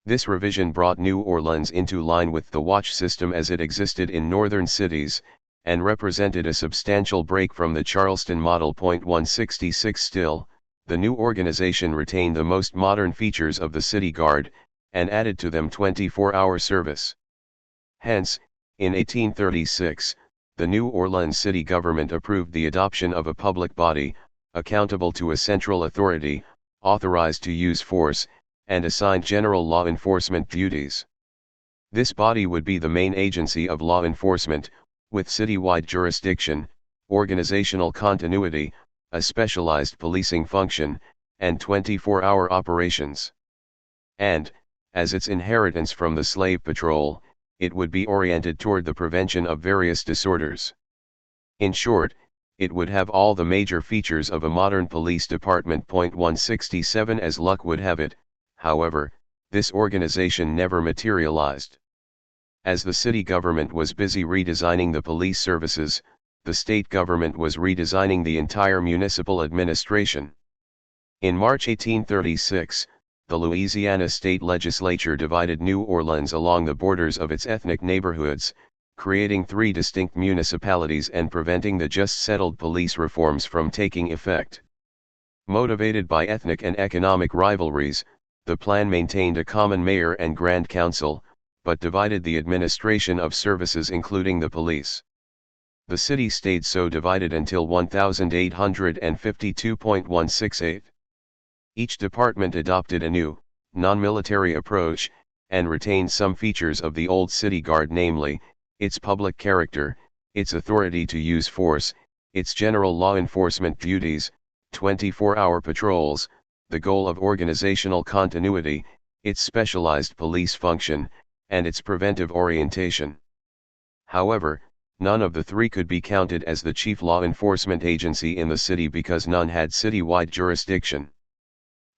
This revision brought New Orleans into line with the watch system as it existed in northern cities, and represented a substantial break from the Charleston model. 166. Still, the new organization retained the most modern features of the city guard, and added to them 24-hour service. Hence, in 1836, the New Orleans city government approved the adoption of a public body, accountable to a central authority, authorized to use force, and assigned general law enforcement duties. This body would be the main agency of law enforcement, with citywide jurisdiction, organizational continuity, a specialized policing function, and 24-hour operations. And, as its inheritance from the slave patrol, it would be oriented toward the prevention of various disorders. In short, it would have all the major features of a modern police department. 167 As luck would have it, however, this organization never materialized. As the city government was busy redesigning the police services, the state government was redesigning the entire municipal administration. In March 1836, the Louisiana state legislature divided New Orleans along the borders of its ethnic neighborhoods, creating 3 distinct municipalities and preventing the just settled police reforms from taking effect. Motivated by ethnic and economic rivalries, the plan maintained a common mayor and grand council, but divided the administration of services including the police. The city stayed so divided until 1852.168. Each department adopted a new, non-military approach, and retained some features of the old city guard, namely, its public character, its authority to use force, its general law enforcement duties, 24-hour patrols, the goal of organizational continuity, its specialized police function, and its preventive orientation. However, none of the 3 could be counted as the chief law enforcement agency in the city because none had city-wide jurisdiction.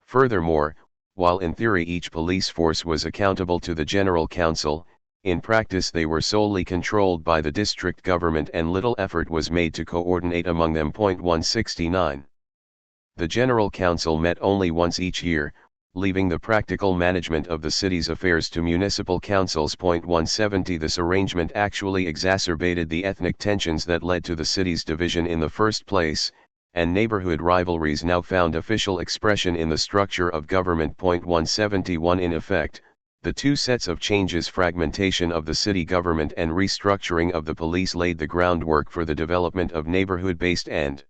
Furthermore, while in theory each police force was accountable to the General Council, in practice they were solely controlled by the district government and little effort was made to coordinate among them. 169. The General Council met only once each year, leaving the practical management of the city's affairs to municipal councils. 170 This arrangement actually exacerbated the ethnic tensions that led to the city's division in the first place, and neighborhood rivalries now found official expression in the structure of government. 171 In effect, the 2 sets of changes, fragmentation of the city government and restructuring of the police, laid the groundwork for the development of neighborhood-based and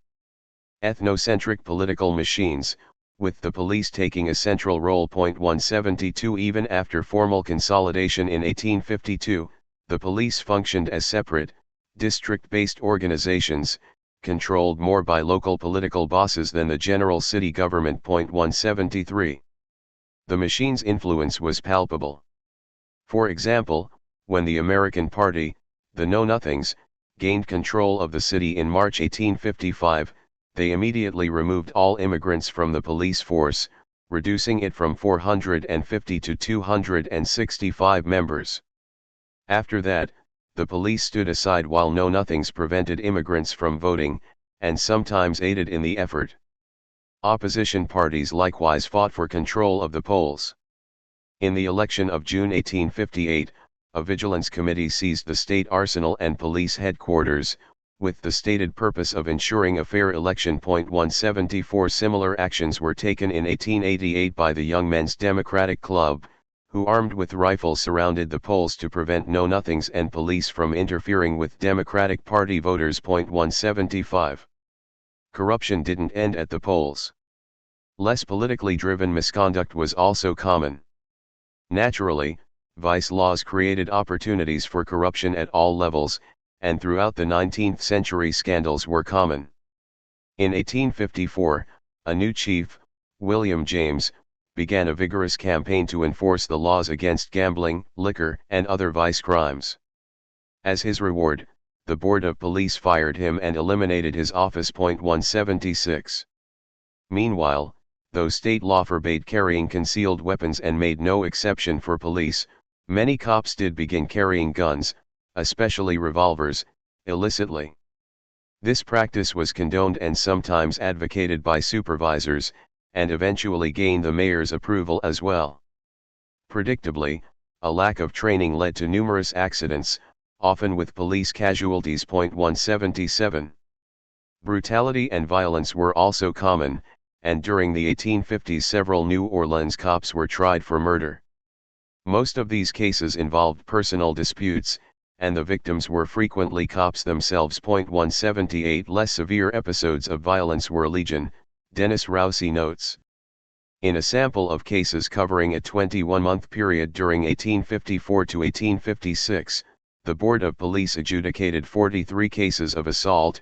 ethnocentric political machines, with the police taking a central role. 172 Even after formal consolidation in 1852, the police functioned as separate, district-based organizations, controlled more by local political bosses than the general city government. 173. The machine's influence was palpable. For example, when the American Party, the Know-Nothings, gained control of the city in March 1855, they immediately removed all immigrants from the police force, reducing it from 450 to 265 members. After that, the police stood aside while Know-Nothings prevented immigrants from voting, and sometimes aided in the effort. Opposition parties likewise fought for control of the polls. In the election of June 1858, a vigilance committee seized the state arsenal and police headquarters, with the stated purpose of ensuring a fair election. 174 Similar actions were taken in 1888 by the Young Men's Democratic Club, who armed with rifles surrounded the polls to prevent Know-Nothings and police from interfering with Democratic Party voters. 175. Corruption didn't end at the polls. Less politically driven misconduct was also common. Naturally, vice laws created opportunities for corruption at all levels, and throughout the 19th century scandals were common. In 1854, a new chief, William James, began a vigorous campaign to enforce the laws against gambling, liquor, and other vice crimes. As his reward, the Board of Police fired him and eliminated his office. 176. Meanwhile, though state law forbade carrying concealed weapons and made no exception for police, many cops did begin carrying guns, especially revolvers, illicitly. This practice was condoned and sometimes advocated by supervisors, and eventually gained the mayor's approval as well. Predictably, a lack of training led to numerous accidents, often with police casualties. 177. Brutality and violence were also common, and during the 1850s several New Orleans cops were tried for murder. Most of these cases involved personal disputes, and the victims were frequently cops themselves. 178 Less severe episodes of violence were legion, Dennis Rousey notes. In a sample of cases covering a 21-month period during 1854 to 1856, the Board of Police adjudicated 43 cases of assault,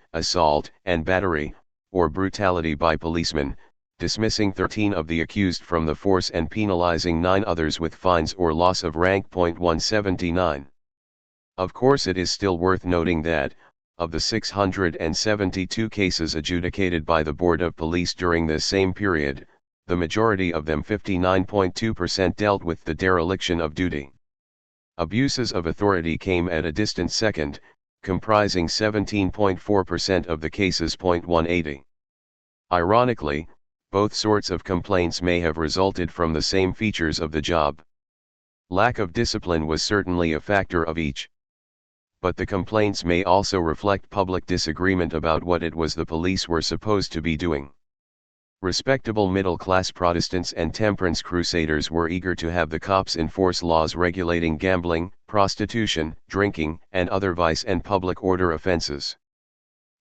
and battery, or brutality by policemen, dismissing 13 of the accused from the force and penalizing 9 others with fines or loss of rank. 179. Of course, it is still worth noting that, Of the 672 cases adjudicated by the Board of Police during this same period, the majority of them 59.2% dealt with the dereliction of duty. Abuses of authority came at a distant second, comprising 17.4% of the cases. 180. Ironically, both sorts of complaints may have resulted from the same features of the job. Lack of discipline was certainly a factor of each. But the complaints may also reflect public disagreement about what it was the police were supposed to be doing. Respectable middle-class Protestants and temperance crusaders were eager to have the cops enforce laws regulating gambling, prostitution, drinking, and other vice and public order offenses.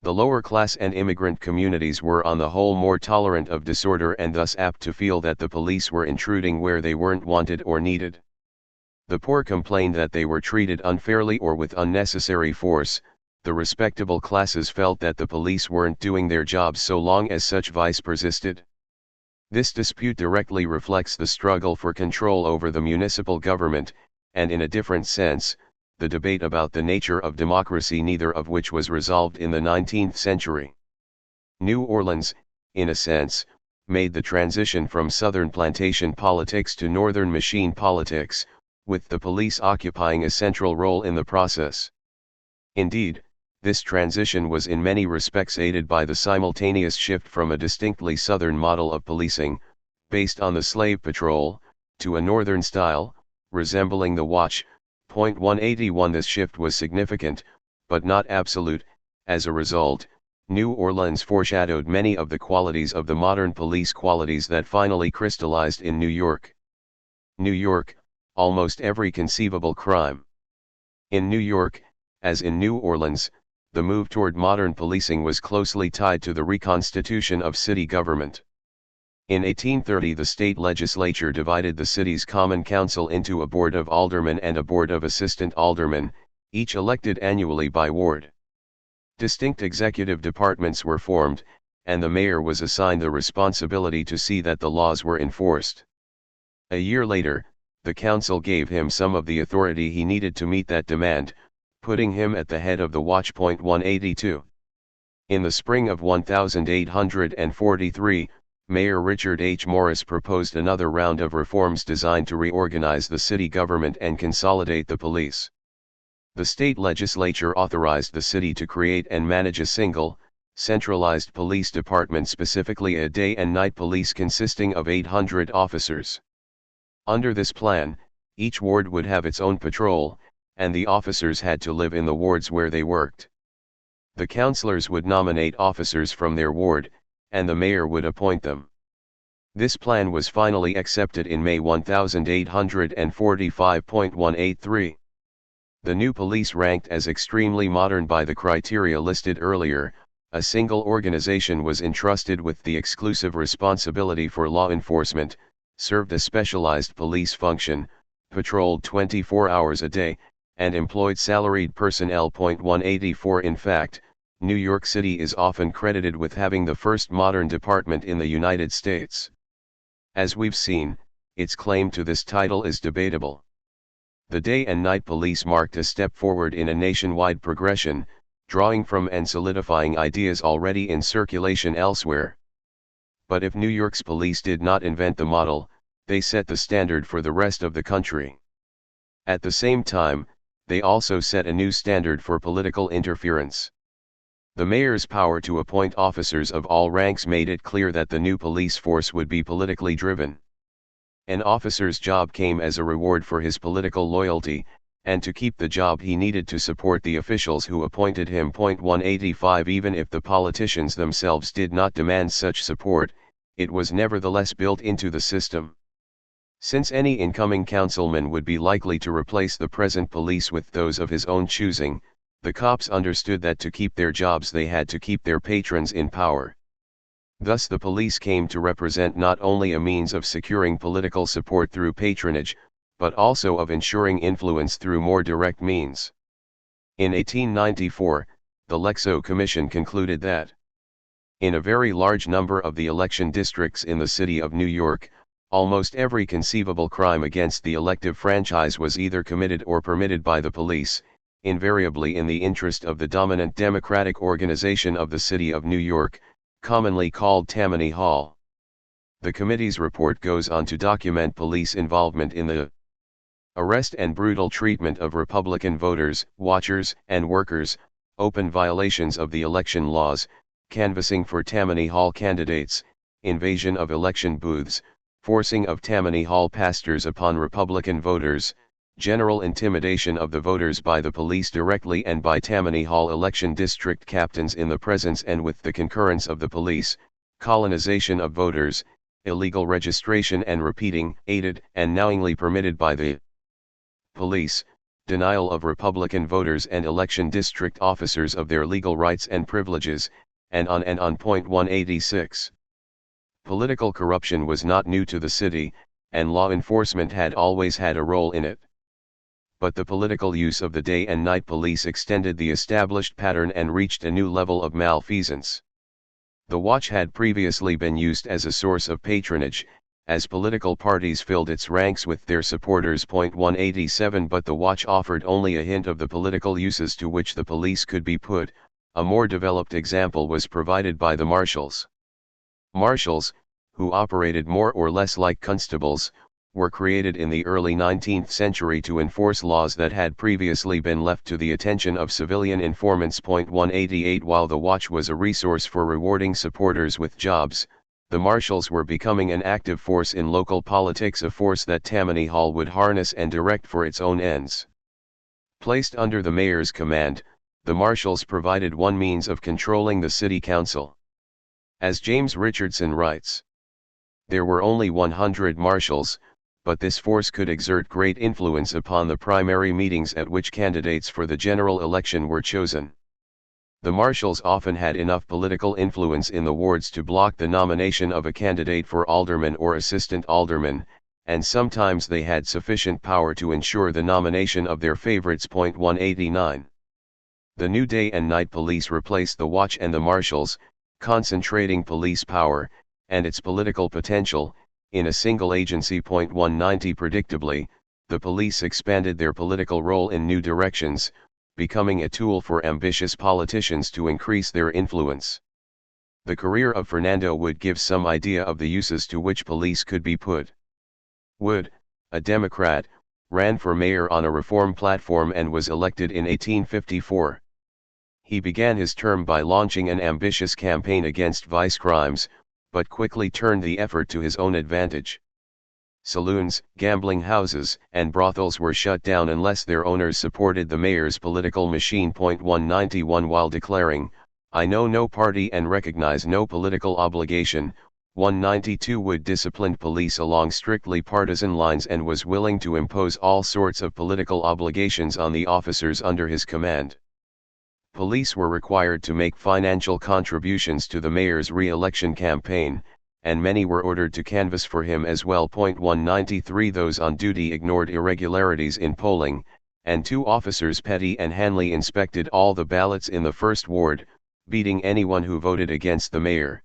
The lower class and immigrant communities were on the whole more tolerant of disorder and thus apt to feel that the police were intruding where they weren't wanted or needed. The poor complained that they were treated unfairly or with unnecessary force. The respectable classes felt that the police weren't doing their jobs so long as such vice persisted. This dispute directly reflects the struggle for control over the municipal government, and in a different sense, the debate about the nature of democracy, neither of which was resolved in the 19th century. New Orleans, in a sense, made the transition from Southern plantation politics to Northern machine politics, with the police occupying a central role in the process. Indeed, this transition was in many respects aided by the simultaneous shift from a distinctly Southern model of policing, based on the slave patrol, to a Northern style, resembling the watch. 181. This shift was significant, but not absolute. As a result, New Orleans foreshadowed many of the qualities of the modern police, qualities that finally crystallized in New York. New York, almost every conceivable crime. In New York, as in New Orleans, the move toward modern policing was closely tied to the reconstitution of city government. In 1830, the state legislature divided the city's common council into a board of aldermen and a board of assistant aldermen, each elected annually by ward. Distinct executive departments were formed, and the mayor was assigned the responsibility to see that the laws were enforced. A year later, the council gave him some of the authority he needed to meet that demand, putting him at the head of the watch. 182. In the spring of 1843, Mayor Richard H. Morris proposed another round of reforms designed to reorganize the city government and consolidate the police. The state legislature authorized the city to create and manage a single, centralized police department, specifically a day and night police consisting of 800 officers. Under this plan, each ward would have its own patrol, and the officers had to live in the wards where they worked. The councilors would nominate officers from their ward, and the mayor would appoint them. This plan was finally accepted in May 1845.183. The new police, ranked as extremely modern by the criteria listed earlier, a single organization, was entrusted with the exclusive responsibility for law enforcement, served a specialized police function, patrolled 24 hours a day, and employed salaried personnel. 184. In fact, New York City is often credited with having the first modern department in the United States. As we've seen, its claim to this title is debatable. The day and night police marked a step forward in a nationwide progression, drawing from and solidifying ideas already in circulation elsewhere. But if New York's police did not invent the model, they set the standard for the rest of the country. At the same time, they also set a new standard for political interference. The mayor's power to appoint officers of all ranks made it clear that the new police force would be politically driven. An officer's job came as a reward for his political loyalty, and to keep the job he needed to support the officials who appointed him. 185. Even if the politicians themselves did not demand such support, it was nevertheless built into the system. Since any incoming councilman would be likely to replace the present police with those of his own choosing, the cops understood that to keep their jobs they had to keep their patrons in power. Thus the police came to represent not only a means of securing political support through patronage, but also of ensuring influence through more direct means. In 1894, the Lexow Commission concluded that in a very large number of the election districts in the city of New York, almost every conceivable crime against the elective franchise was either committed or permitted by the police, invariably in the interest of the dominant Democratic organization of the City of New York, commonly called Tammany Hall. The committee's report goes on to document police involvement in the arrest and brutal treatment of Republican voters, watchers, and workers, open violations of the election laws, canvassing for Tammany Hall candidates, invasion of election booths, forcing of Tammany Hall pastors upon Republican voters, general intimidation of the voters by the police directly and by Tammany Hall election district captains in the presence and with the concurrence of the police, colonization of voters, illegal registration and repeating, aided and knowingly permitted by the police, denial of Republican voters and election district officers of their legal rights and privileges, and on. Point 186. Political corruption was not new to the city, and law enforcement had always had a role in it. But the political use of the day and night police extended the established pattern and reached a new level of malfeasance. The watch had previously been used as a source of patronage, as political parties filled its ranks with their supporters. Point 187. But the watch offered only a hint of the political uses to which the police could be put. A more developed example was provided by the marshals. Marshals, who operated more or less like constables, were created in the early 19th century to enforce laws that had previously been left to the attention of civilian informants. Point 188. While the watch was a resource for rewarding supporters with jobs, the marshals were becoming an active force in local politics, a force that Tammany Hall would harness and direct for its own ends. Placed under the mayor's command, the marshals provided one means of controlling the city council. As James Richardson writes, there were only 100 marshals, but this force could exert great influence upon the primary meetings at which candidates for the general election were chosen. The marshals often had enough political influence in the wards to block the nomination of a candidate for alderman or assistant alderman, and sometimes they had sufficient power to ensure the nomination of their favorites. Point 189. The new day and night police replaced the watch and the marshals, concentrating police power, and its political potential, in a single agency. Point 190. Predictably, the police expanded their political role in new directions, becoming a tool for ambitious politicians to increase their influence. The career of Fernando Wood gives some idea of the uses to which police could be put. Wood, a Democrat, ran for mayor on a reform platform and was elected in 1854. He began his term by launching an ambitious campaign against vice crimes, but quickly turned the effort to his own advantage. Saloons, gambling houses, and brothels were shut down unless their owners supported the mayor's political machine. Point 191. While declaring, "I know no party and recognize no political obligation," 192 Wood disciplined police along strictly partisan lines and was willing to impose all sorts of political obligations on the officers under his command. Police were required to make financial contributions to the mayor's re-election campaign, and many were ordered to canvass for him as well. Point 193. Those on duty ignored irregularities in polling, and 2 officers Petty and Hanley inspected all the ballots in the first ward, beating anyone who voted against the mayor.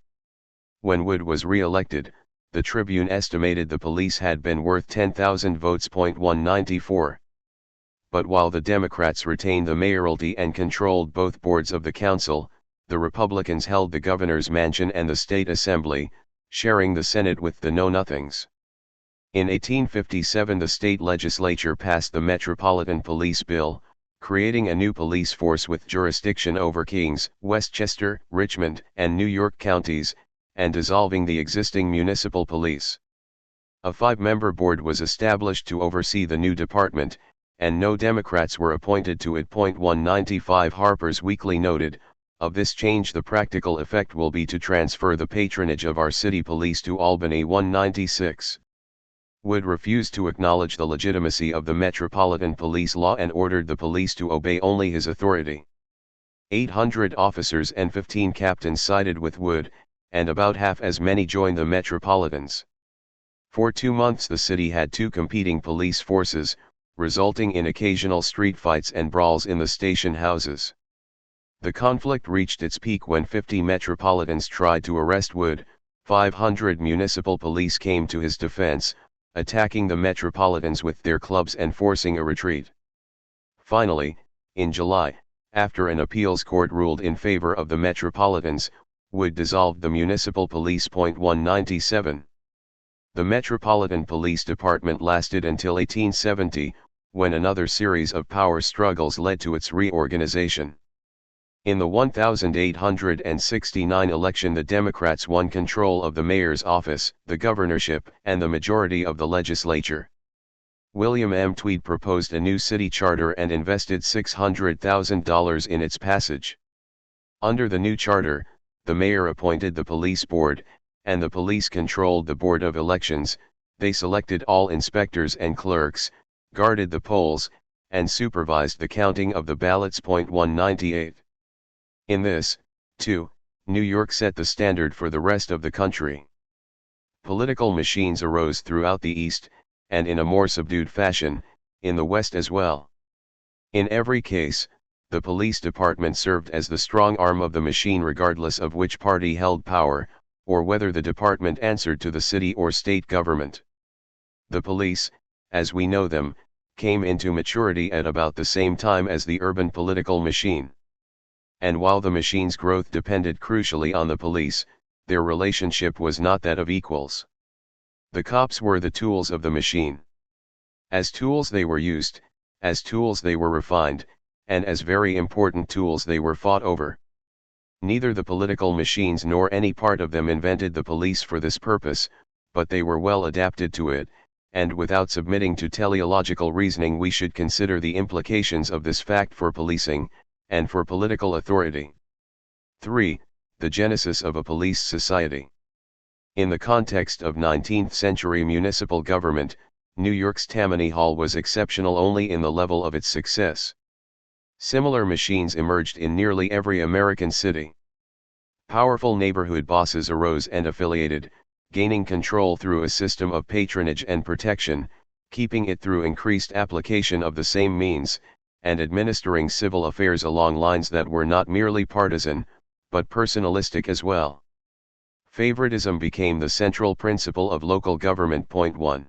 When Wood was re-elected, the Tribune estimated the police had been worth 10,000 votes. Point 194. But while the Democrats retained the mayoralty and controlled both boards of the council, the Republicans held the governor's mansion and the state assembly, sharing the Senate with the Know-Nothings. In 1857 the state legislature passed the Metropolitan Police Bill, creating a new police force with jurisdiction over Kings, Westchester, Richmond, and New York counties, and dissolving the existing municipal police. A 5-member board was established to oversee the new department, and no Democrats were appointed to it. Point 195. Harper's Weekly noted, "Of this change the practical effect will be to transfer the patronage of our city police to Albany." 196. Wood refused to acknowledge the legitimacy of the Metropolitan Police law and ordered the police to obey only his authority. 800 officers and 15 captains sided with Wood, and about half as many joined the Metropolitans. For 2 months the city had 2 competing police forces, resulting in occasional street fights and brawls in the station houses. The conflict reached its peak when 50 Metropolitans tried to arrest Wood. 500 municipal police came to his defense, attacking the Metropolitans with their clubs and forcing a retreat. Finally, in July, after an appeals court ruled in favor of the metropolitans, would dissolve the municipal police. 197. The Metropolitan Police Department lasted until 1870, when another series of power struggles led to its reorganization. In the 1869 election, the Democrats won control of the mayor's office, the governorship, and the majority of the legislature. William M. Tweed proposed a new city charter and invested $600,000 in its passage. Under the new charter, the mayor appointed the police board, and the police controlled the board of elections. They selected all inspectors and clerks, guarded the polls, and supervised the counting of the ballots. 198. In this, too, New York set the standard for the rest of the country. Political machines arose throughout the East, and in a more subdued fashion, in the West as well. In every case, the police department served as the strong arm of the machine regardless of which party held power, or whether the department answered to the city or state government. The police, as we know them, came into maturity at about the same time as the urban political machine. And while the machine's growth depended crucially on the police, their relationship was not that of equals. The cops were the tools of the machine. As tools they were used, as tools they were refined, and as very important tools they were fought over. Neither the political machines nor any part of them invented the police for this purpose, but they were well adapted to it, and without submitting to teleological reasoning we should consider the implications of this fact for policing, and for political authority. 3. The genesis of a police society. In the context of 19th-century municipal government, New York's Tammany Hall was exceptional only in the level of its success. Similar machines emerged in nearly every American city. Powerful neighborhood bosses arose and affiliated, gaining control through a system of patronage and protection, keeping it through increased application of the same means, and administering civil affairs along lines that were not merely partisan, but personalistic as well. Favoritism became the central principle of local government. 1.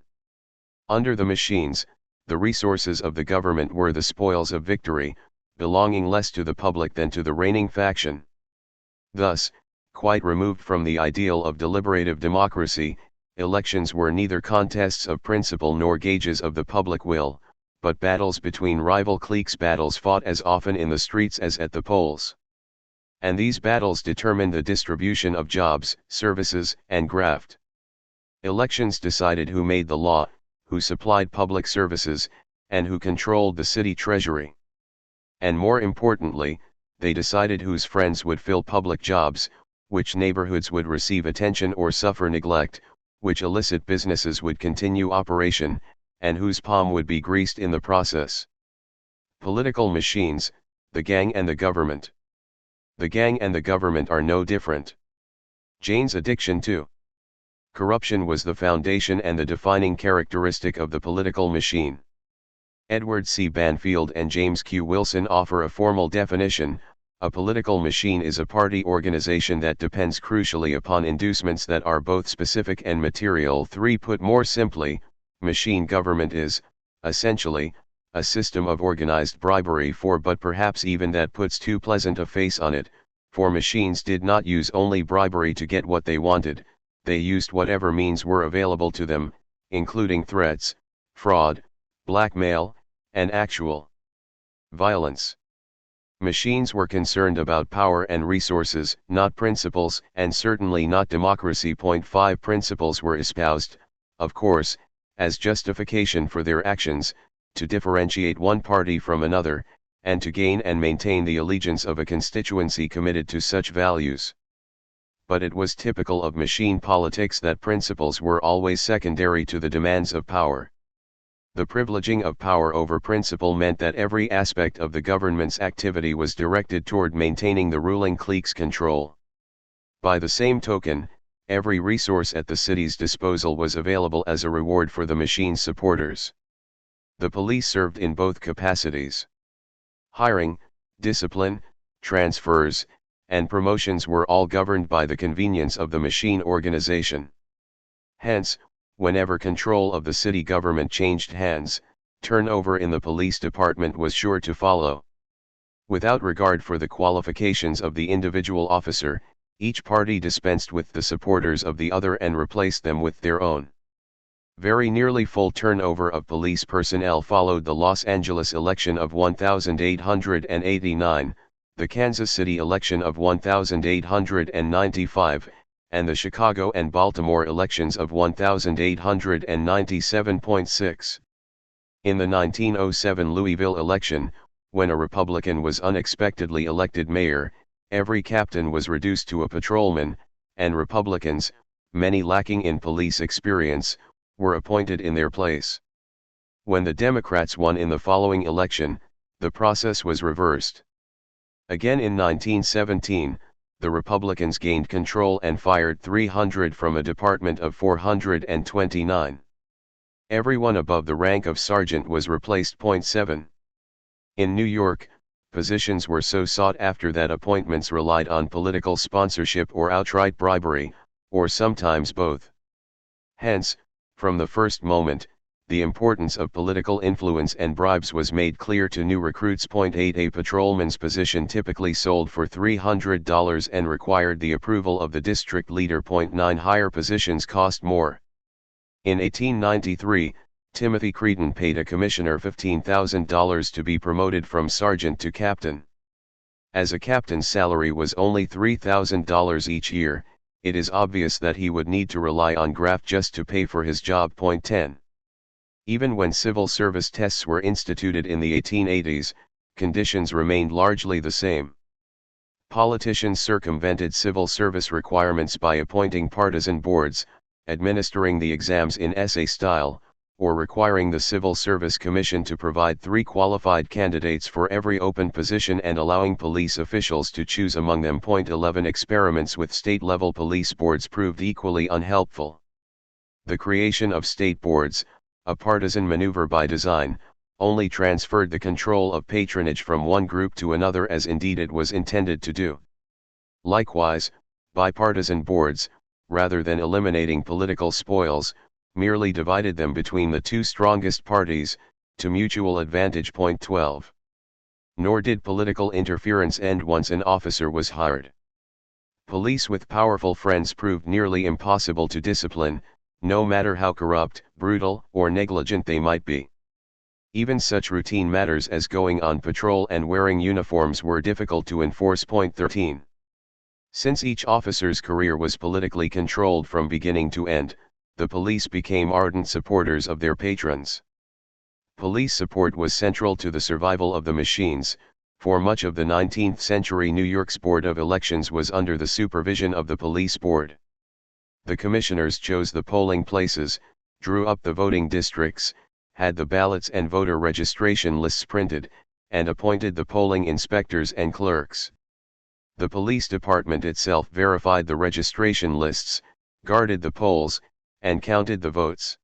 Under the machines, the resources of the government were the spoils of victory, belonging less to the public than to the reigning faction. Thus, quite removed from the ideal of deliberative democracy, elections were neither contests of principle nor gauges of the public will, but battles between rival cliques, battles fought as often in the streets as at the polls. And these battles determined the distribution of jobs, services, and graft. Elections decided who made the law, who supplied public services, and who controlled the city treasury. And more importantly, they decided whose friends would fill public jobs, which neighborhoods would receive attention or suffer neglect, which illicit businesses would continue operation, and whose palm would be greased in the process. Political machines, the gang and the government. The gang and the government are no different. Jane's addiction to corruption was the foundation and the defining characteristic of the political machine. Edward C. Banfield and James Q. Wilson offer a formal definition: a political machine is a party organization that depends crucially upon inducements that are both specific and material. 3. Put more simply, machine government is, essentially, a system of organized bribery. 4. But perhaps even that puts too pleasant a face on it, for machines did not use only bribery to get what they wanted, they used whatever means were available to them, including threats, fraud, blackmail, and actual violence. Machines were concerned about power and resources, not principles, and certainly not democracy. 5. Principles were espoused, of course, as justification for their actions, to differentiate one party from another, and to gain and maintain the allegiance of a constituency committed to such values. But it was typical of machine politics that principles were always secondary to the demands of power. The privileging of power over principle meant that every aspect of the government's activity was directed toward maintaining the ruling clique's control. By the same token, every resource at the city's disposal was available as a reward for the machine's supporters. The police served in both capacities. Hiring, discipline, transfers, and promotions were all governed by the convenience of the machine organization. Hence, whenever control of the city government changed hands, turnover in the police department was sure to follow. Without regard for the qualifications of the individual officer, each party dispensed with the supporters of the other and replaced them with their own. Very nearly full turnover of police personnel followed the Los Angeles election of 1889, the Kansas City election of 1895, and the Chicago and Baltimore elections of 1897.6. In the 1907 Louisville election, when a Republican was unexpectedly elected mayor, every captain was reduced to a patrolman, and Republicans, many lacking in police experience, were appointed in their place. When the Democrats won in the following election, the process was reversed. Again in 1917, the Republicans gained control and fired 300 from a department of 429. Everyone above the rank of sergeant was replaced. 7. In New York, positions were so sought after that appointments relied on political sponsorship or outright bribery, or sometimes both. Hence, from the first moment, the importance of political influence and bribes was made clear to new recruits. 8. A patrolman's position typically sold for $300 and required the approval of the district leader. 9. Higher positions cost more. In 1893, Timothy Creedon paid a commissioner $15,000 to be promoted from sergeant to captain. As a captain's salary was only $3,000 each year, it is obvious that he would need to rely on graft just to pay for his job. 10. Even when civil service tests were instituted in the 1880s, conditions remained largely the same. Politicians circumvented civil service requirements by appointing partisan boards, administering the exams in essay style, or requiring the Civil Service Commission to provide 3 qualified candidates for every open position and allowing police officials to choose among them. 11. Experiments with state-level police boards proved equally unhelpful. The creation of state boards, a partisan maneuver by design, only transferred the control of patronage from one group to another, as indeed it was intended to do. Likewise, bipartisan boards, rather than eliminating political spoils, merely divided them between the 2 strongest parties, to mutual advantage. 12. Nor did political interference end once an officer was hired. Police with powerful friends proved nearly impossible to discipline, no matter how corrupt, brutal, or negligent they might be. Even such routine matters as going on patrol and wearing uniforms were difficult to enforce. 13. Since each officer's career was politically controlled from beginning to end, the police became ardent supporters of their patrons. Police support was central to the survival of the machines. For much of the 19th century, New York's Board of Elections was under the supervision of the police board. The commissioners chose the polling places, drew up the voting districts, had the ballots and voter registration lists printed, and appointed the polling inspectors and clerks. The police department itself verified the registration lists, guarded the polls, and counted the votes.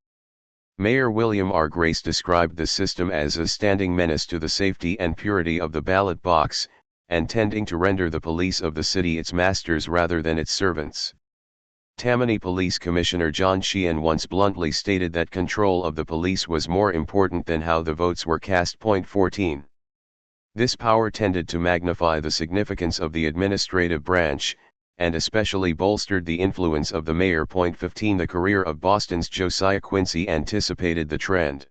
Mayor William R. Grace described the system as a standing menace to the safety and purity of the ballot box, and tending to render the police of the city its masters rather than its servants. Tammany Police Commissioner John Sheehan once bluntly stated that control of the police was more important than how the votes were cast. 14. This power tended to magnify the significance of the administrative branch, and especially bolstered the influence of the mayor. 15. The career of Boston's Josiah Quincy anticipated the trend.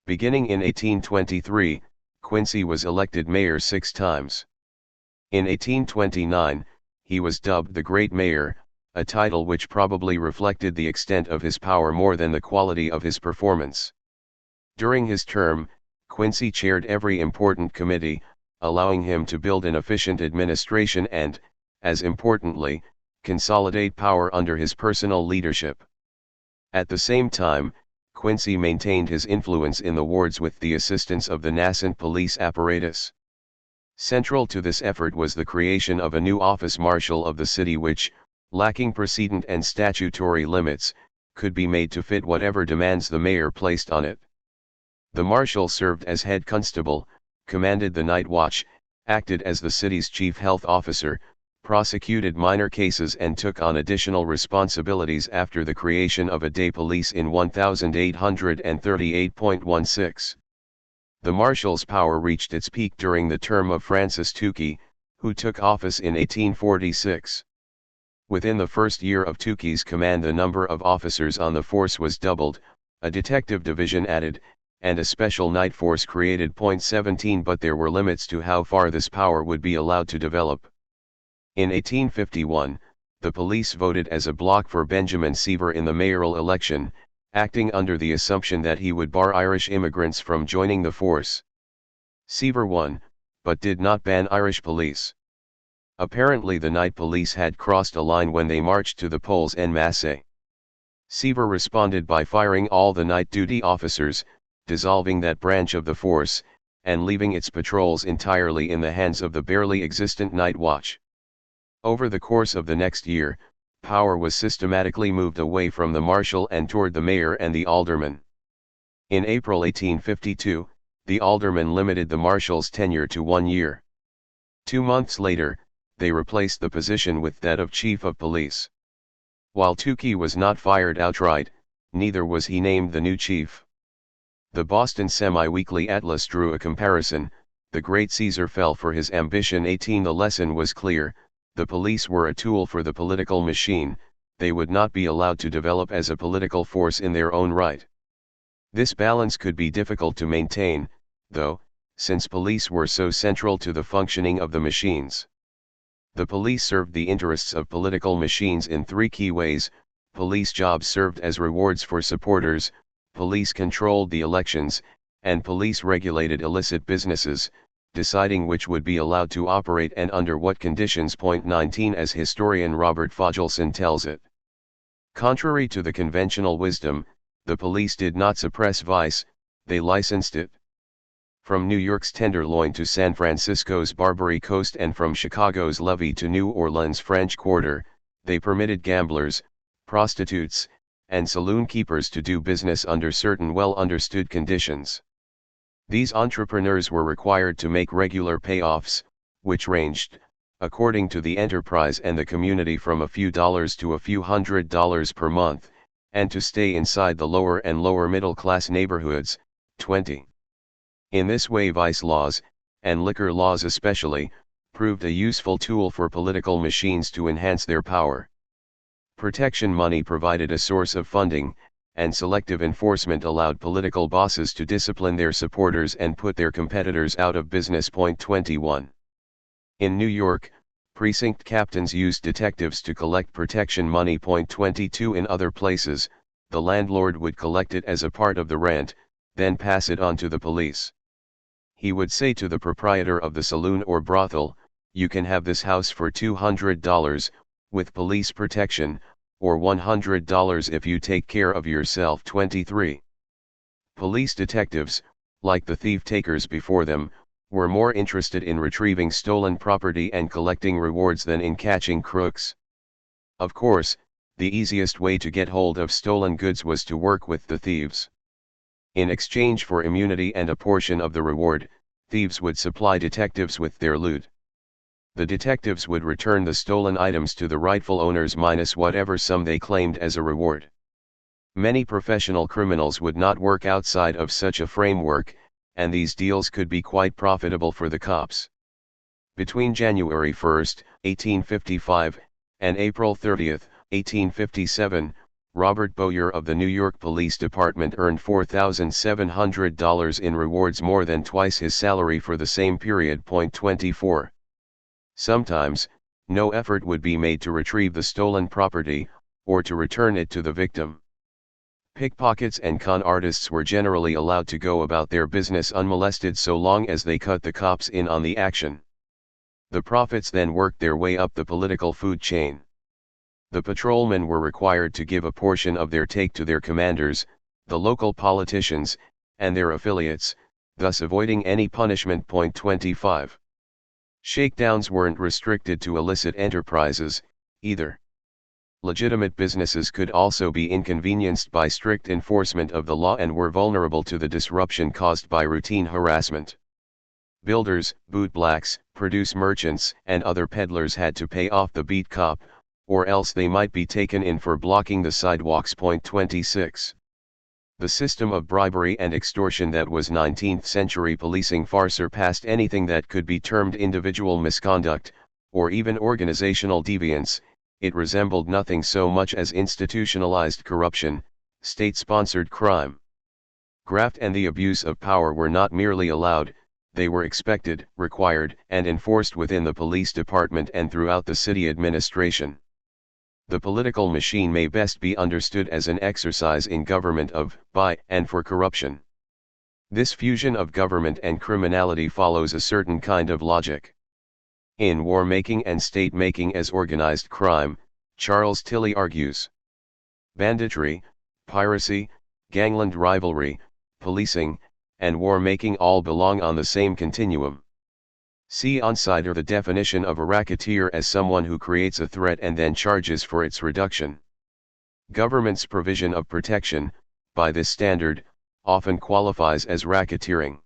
Beginning in 1823, Quincy was elected mayor 6 times. In 1829, he was dubbed the Great Mayor, a title which probably reflected the extent of his power more than the quality of his performance. During his term, Quincy chaired every important committee, allowing him to build an efficient administration and, as importantly, consolidate power under his personal leadership. At the same time, Quincy maintained his influence in the wards with the assistance of the nascent police apparatus. Central to this effort was the creation of a new office marshal of the city which, lacking precedent and statutory limits, could be made to fit whatever demands the mayor placed on it. The marshal served as head constable, commanded the night watch, acted as the city's chief health officer, prosecuted minor cases and took on additional responsibilities after the creation of a day police in 1838.16. The Marshals' power reached its peak during the term of Francis Tukey, who took office in 1846. Within the first year of Tukey's command the number of officers on the force was doubled, a detective division added, and a special night force created. 17 But there were limits to how far this power would be allowed to develop. In 1851, the police voted as a bloc for Benjamin Seaver in the mayoral election, acting under the assumption that he would bar Irish immigrants from joining the force. Seaver won, but did not ban Irish police. Apparently the night police had crossed a line when they marched to the polls en masse. Seaver responded by firing all the night duty officers, dissolving that branch of the force, and leaving its patrols entirely in the hands of the barely existent night watch. Over the course of the next year, power was systematically moved away from the marshal and toward the mayor and the alderman. In April 1852, the alderman limited the marshal's tenure to 1 year. 2 months later, they replaced the position with that of chief of police. While Tukey was not fired outright, neither was he named the new chief. The Boston Semi-Weekly Atlas drew a comparison: the great Caesar fell for his ambition. 18 The lesson was clear: the police were a tool for the political machine, they would not be allowed to develop as a political force in their own right. This balance could be difficult to maintain, though, since police were so central to the functioning of the machines. The police served the interests of political machines in 3 key ways: police jobs served as rewards for supporters, police controlled the elections, and police regulated illicit businesses, deciding which would be allowed to operate and under what conditions. 19 As historian Robert Fogelson tells it, contrary to the conventional wisdom, the police did not suppress vice, they licensed it. From New York's Tenderloin to San Francisco's Barbary Coast and from Chicago's Levee to New Orleans' French Quarter, they permitted gamblers, prostitutes, and saloon keepers to do business under certain well-understood conditions. These entrepreneurs were required to make regular payoffs, which ranged, according to the enterprise and the community, from a few dollars to a few $100s per month, and to stay inside the lower and lower middle class neighborhoods. 20. In this way vice laws, and liquor laws especially, proved a useful tool for political machines to enhance their power. Protection money provided a source of funding, and selective enforcement allowed political bosses to discipline their supporters and put their competitors out of business. 21. In New York, precinct captains used detectives to collect protection money. 22. In other places, the landlord would collect it as a part of the rent, then pass it on to the police. He would say to the proprietor of the saloon or brothel, "You can have this house for $200, with police protection, or $100 if you take care of yourself." 23. Police detectives, like the thief-takers before them, were more interested in retrieving stolen property and collecting rewards than in catching crooks. Of course, the easiest way to get hold of stolen goods was to work with the thieves. In exchange for immunity and a portion of the reward, thieves would supply detectives with their loot. The detectives would return the stolen items to the rightful owners minus whatever sum they claimed as a reward. Many professional criminals would not work outside of such a framework, and these deals could be quite profitable for the cops. Between January 1, 1855, and April 30, 1857, Robert Bowyer of the New York Police Department earned $4,700 in rewards, more than twice his salary for the same period. 24. Sometimes, no effort would be made to retrieve the stolen property, or to return it to the victim. Pickpockets and con artists were generally allowed to go about their business unmolested so long as they cut the cops in on the action. The profits then worked their way up the political food chain. The patrolmen were required to give a portion of their take to their commanders, the local politicians, and their affiliates, thus avoiding any punishment. 25. Shakedowns weren't restricted to illicit enterprises, either. Legitimate businesses could also be inconvenienced by strict enforcement of the law and were vulnerable to the disruption caused by routine harassment. Builders, bootblacks, produce merchants, and other peddlers had to pay off the beat cop, or else they might be taken in for blocking the sidewalks. 26. The system of bribery and extortion that was 19th century policing far surpassed anything that could be termed individual misconduct, or even organizational deviance. It resembled nothing so much as institutionalized corruption, state-sponsored crime. Graft and the abuse of power were not merely allowed, they were expected, required, and enforced within the police department and throughout the city administration. The political machine may best be understood as an exercise in government of, by, and for corruption. This fusion of government and criminality follows a certain kind of logic. In War-Making and State-Making as Organized Crime, Charles Tilly argues, banditry, piracy, gangland rivalry, policing, and war-making all belong on the same continuum. See on Sider the definition of a racketeer as someone who creates a threat and then charges for its reduction. Government's provision of protection, by this standard, often qualifies as racketeering.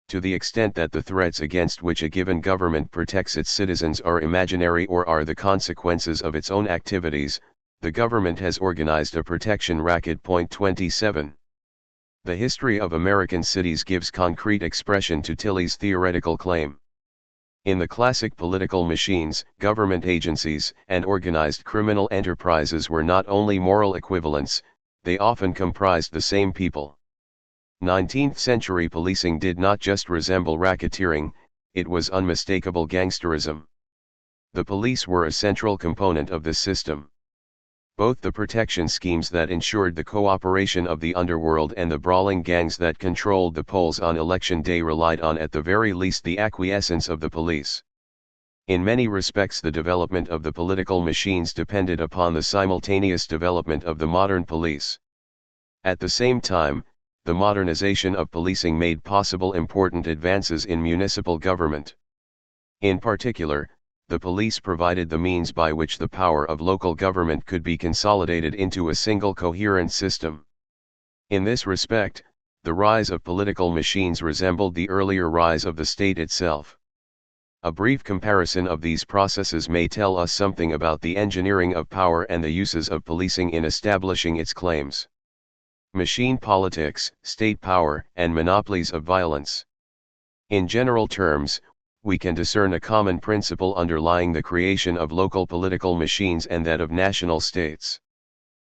To the extent that the threats against which a given government protects its citizens are imaginary or are the consequences of its own activities, the government has organized a protection racket. 27. The history of American cities gives concrete expression to Tilly's theoretical claim. In the classic political machines, government agencies and organized criminal enterprises were not only moral equivalents, they often comprised the same people. 19th century policing did not just resemble racketeering, it was unmistakable gangsterism. The police were a central component of this system. Both the protection schemes that ensured the cooperation of the underworld and the brawling gangs that controlled the polls on election day relied on at the very least the acquiescence of the police. In many respects the development of the political machines depended upon the simultaneous development of the modern police. At the same time, the modernization of policing made possible important advances in municipal government. In particular, the police provided the means by which the power of local government could be consolidated into a single coherent system. In this respect, the rise of political machines resembled the earlier rise of the state itself. A brief comparison of these processes may tell us something about the engineering of power and the uses of policing in establishing its claims. Machine politics, state power, and monopolies of violence. In general terms, we can discern a common principle underlying the creation of local political machines and that of national states.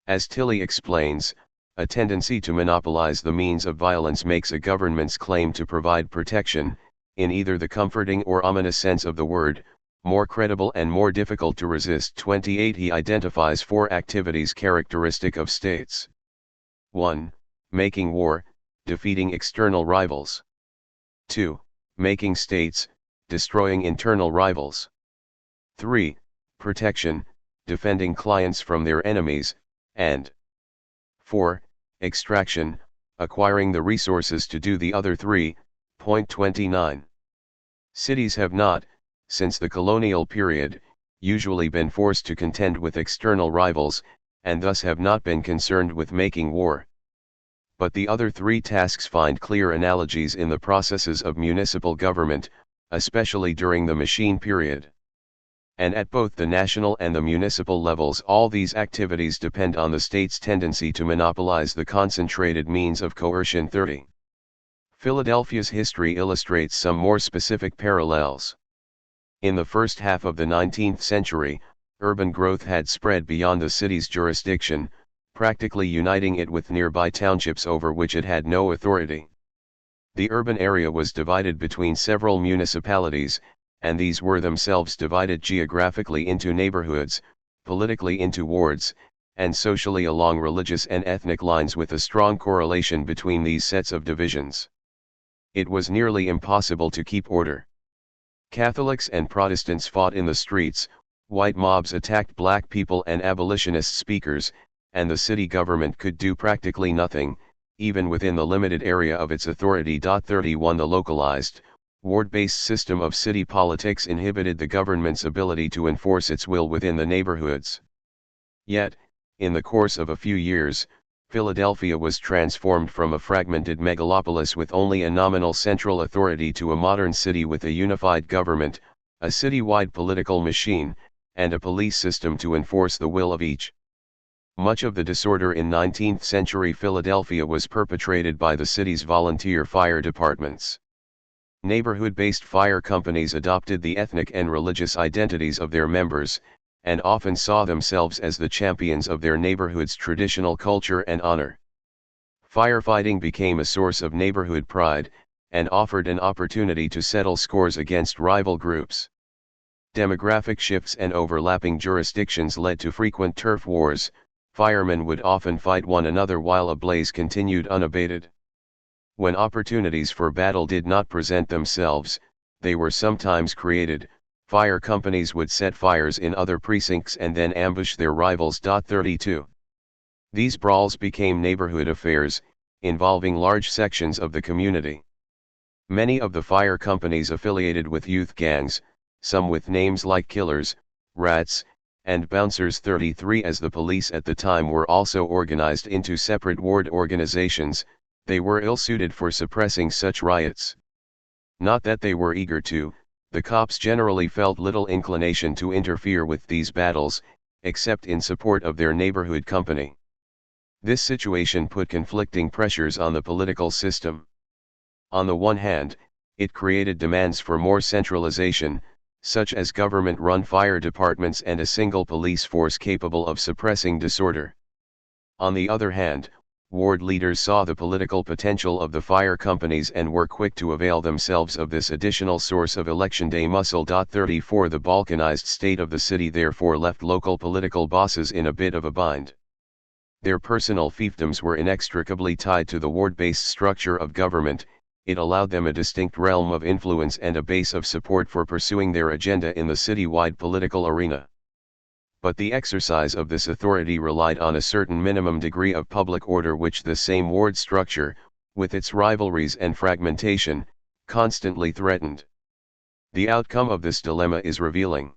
As Tilly explains, a tendency to monopolize the means of violence makes a government's claim to provide protection, in either the comforting or ominous sense of the word, more credible and more difficult to resist. 28. He identifies four activities characteristic of states. 1. Making war, defeating external rivals. 2. Making states, destroying internal rivals. 3. Protection, defending clients from their enemies, and 4. Extraction, acquiring the resources to do the other three. 29. Cities have not, since the colonial period, usually been forced to contend with external rivals, and thus have not been concerned with making war. But the other three tasks find clear analogies in the processes of municipal government, especially during the machine period. And at both the national and the municipal levels all these activities depend on the state's tendency to monopolize the concentrated means of coercion. 30. Philadelphia's history illustrates some more specific parallels. In the first half of the 19th century, urban growth had spread beyond the city's jurisdiction, practically uniting it with nearby townships over which it had no authority. The urban area was divided between several municipalities, and these were themselves divided geographically into neighborhoods, politically into wards, and socially along religious and ethnic lines with a strong correlation between these sets of divisions. It was nearly impossible to keep order. Catholics and Protestants fought in the streets, white mobs attacked black people and abolitionist speakers, and the city government could do practically nothing, even within the limited area of its authority. 31. The localized, ward-based system of city politics inhibited the government's ability to enforce its will within the neighborhoods. Yet, in the course of a few years, Philadelphia was transformed from a fragmented megalopolis with only a nominal central authority to a modern city with a unified government, a citywide political machine, and a police system to enforce the will of each. Much of the disorder in 19th-century Philadelphia was perpetrated by the city's volunteer fire departments. Neighborhood-based fire companies adopted the ethnic and religious identities of their members, and often saw themselves as the champions of their neighborhood's traditional culture and honor. Firefighting became a source of neighborhood pride, and offered an opportunity to settle scores against rival groups. Demographic shifts and overlapping jurisdictions led to frequent turf wars. Firemen would often fight one another while a blaze continued unabated. When opportunities for battle did not present themselves, they were sometimes created. Fire companies would set fires in other precincts and then ambush their rivals. 32. These brawls became neighborhood affairs, involving large sections of the community. Many of the fire companies affiliated with youth gangs, some with names like Killers, Rats, and Bouncers. 33. As the police at the time were also organized into separate ward organizations, they were ill-suited for suppressing such riots. Not that they were eager to, the cops generally felt little inclination to interfere with these battles, except in support of their neighborhood company. This situation put conflicting pressures on the political system. On the one hand, it created demands for more centralization, such as government-run fire departments and a single police force capable of suppressing disorder. On the other hand, ward leaders saw the political potential of the fire companies and were quick to avail themselves of this additional source of election day muscle. 34. The balkanized state of the city therefore left local political bosses in a bit of a bind. Their personal fiefdoms were inextricably tied to the ward-based structure of government. It allowed them a distinct realm of influence and a base of support for pursuing their agenda in the citywide political arena. But the exercise of this authority relied on a certain minimum degree of public order which the same ward structure, with its rivalries and fragmentation, constantly threatened. The outcome of this dilemma is revealing.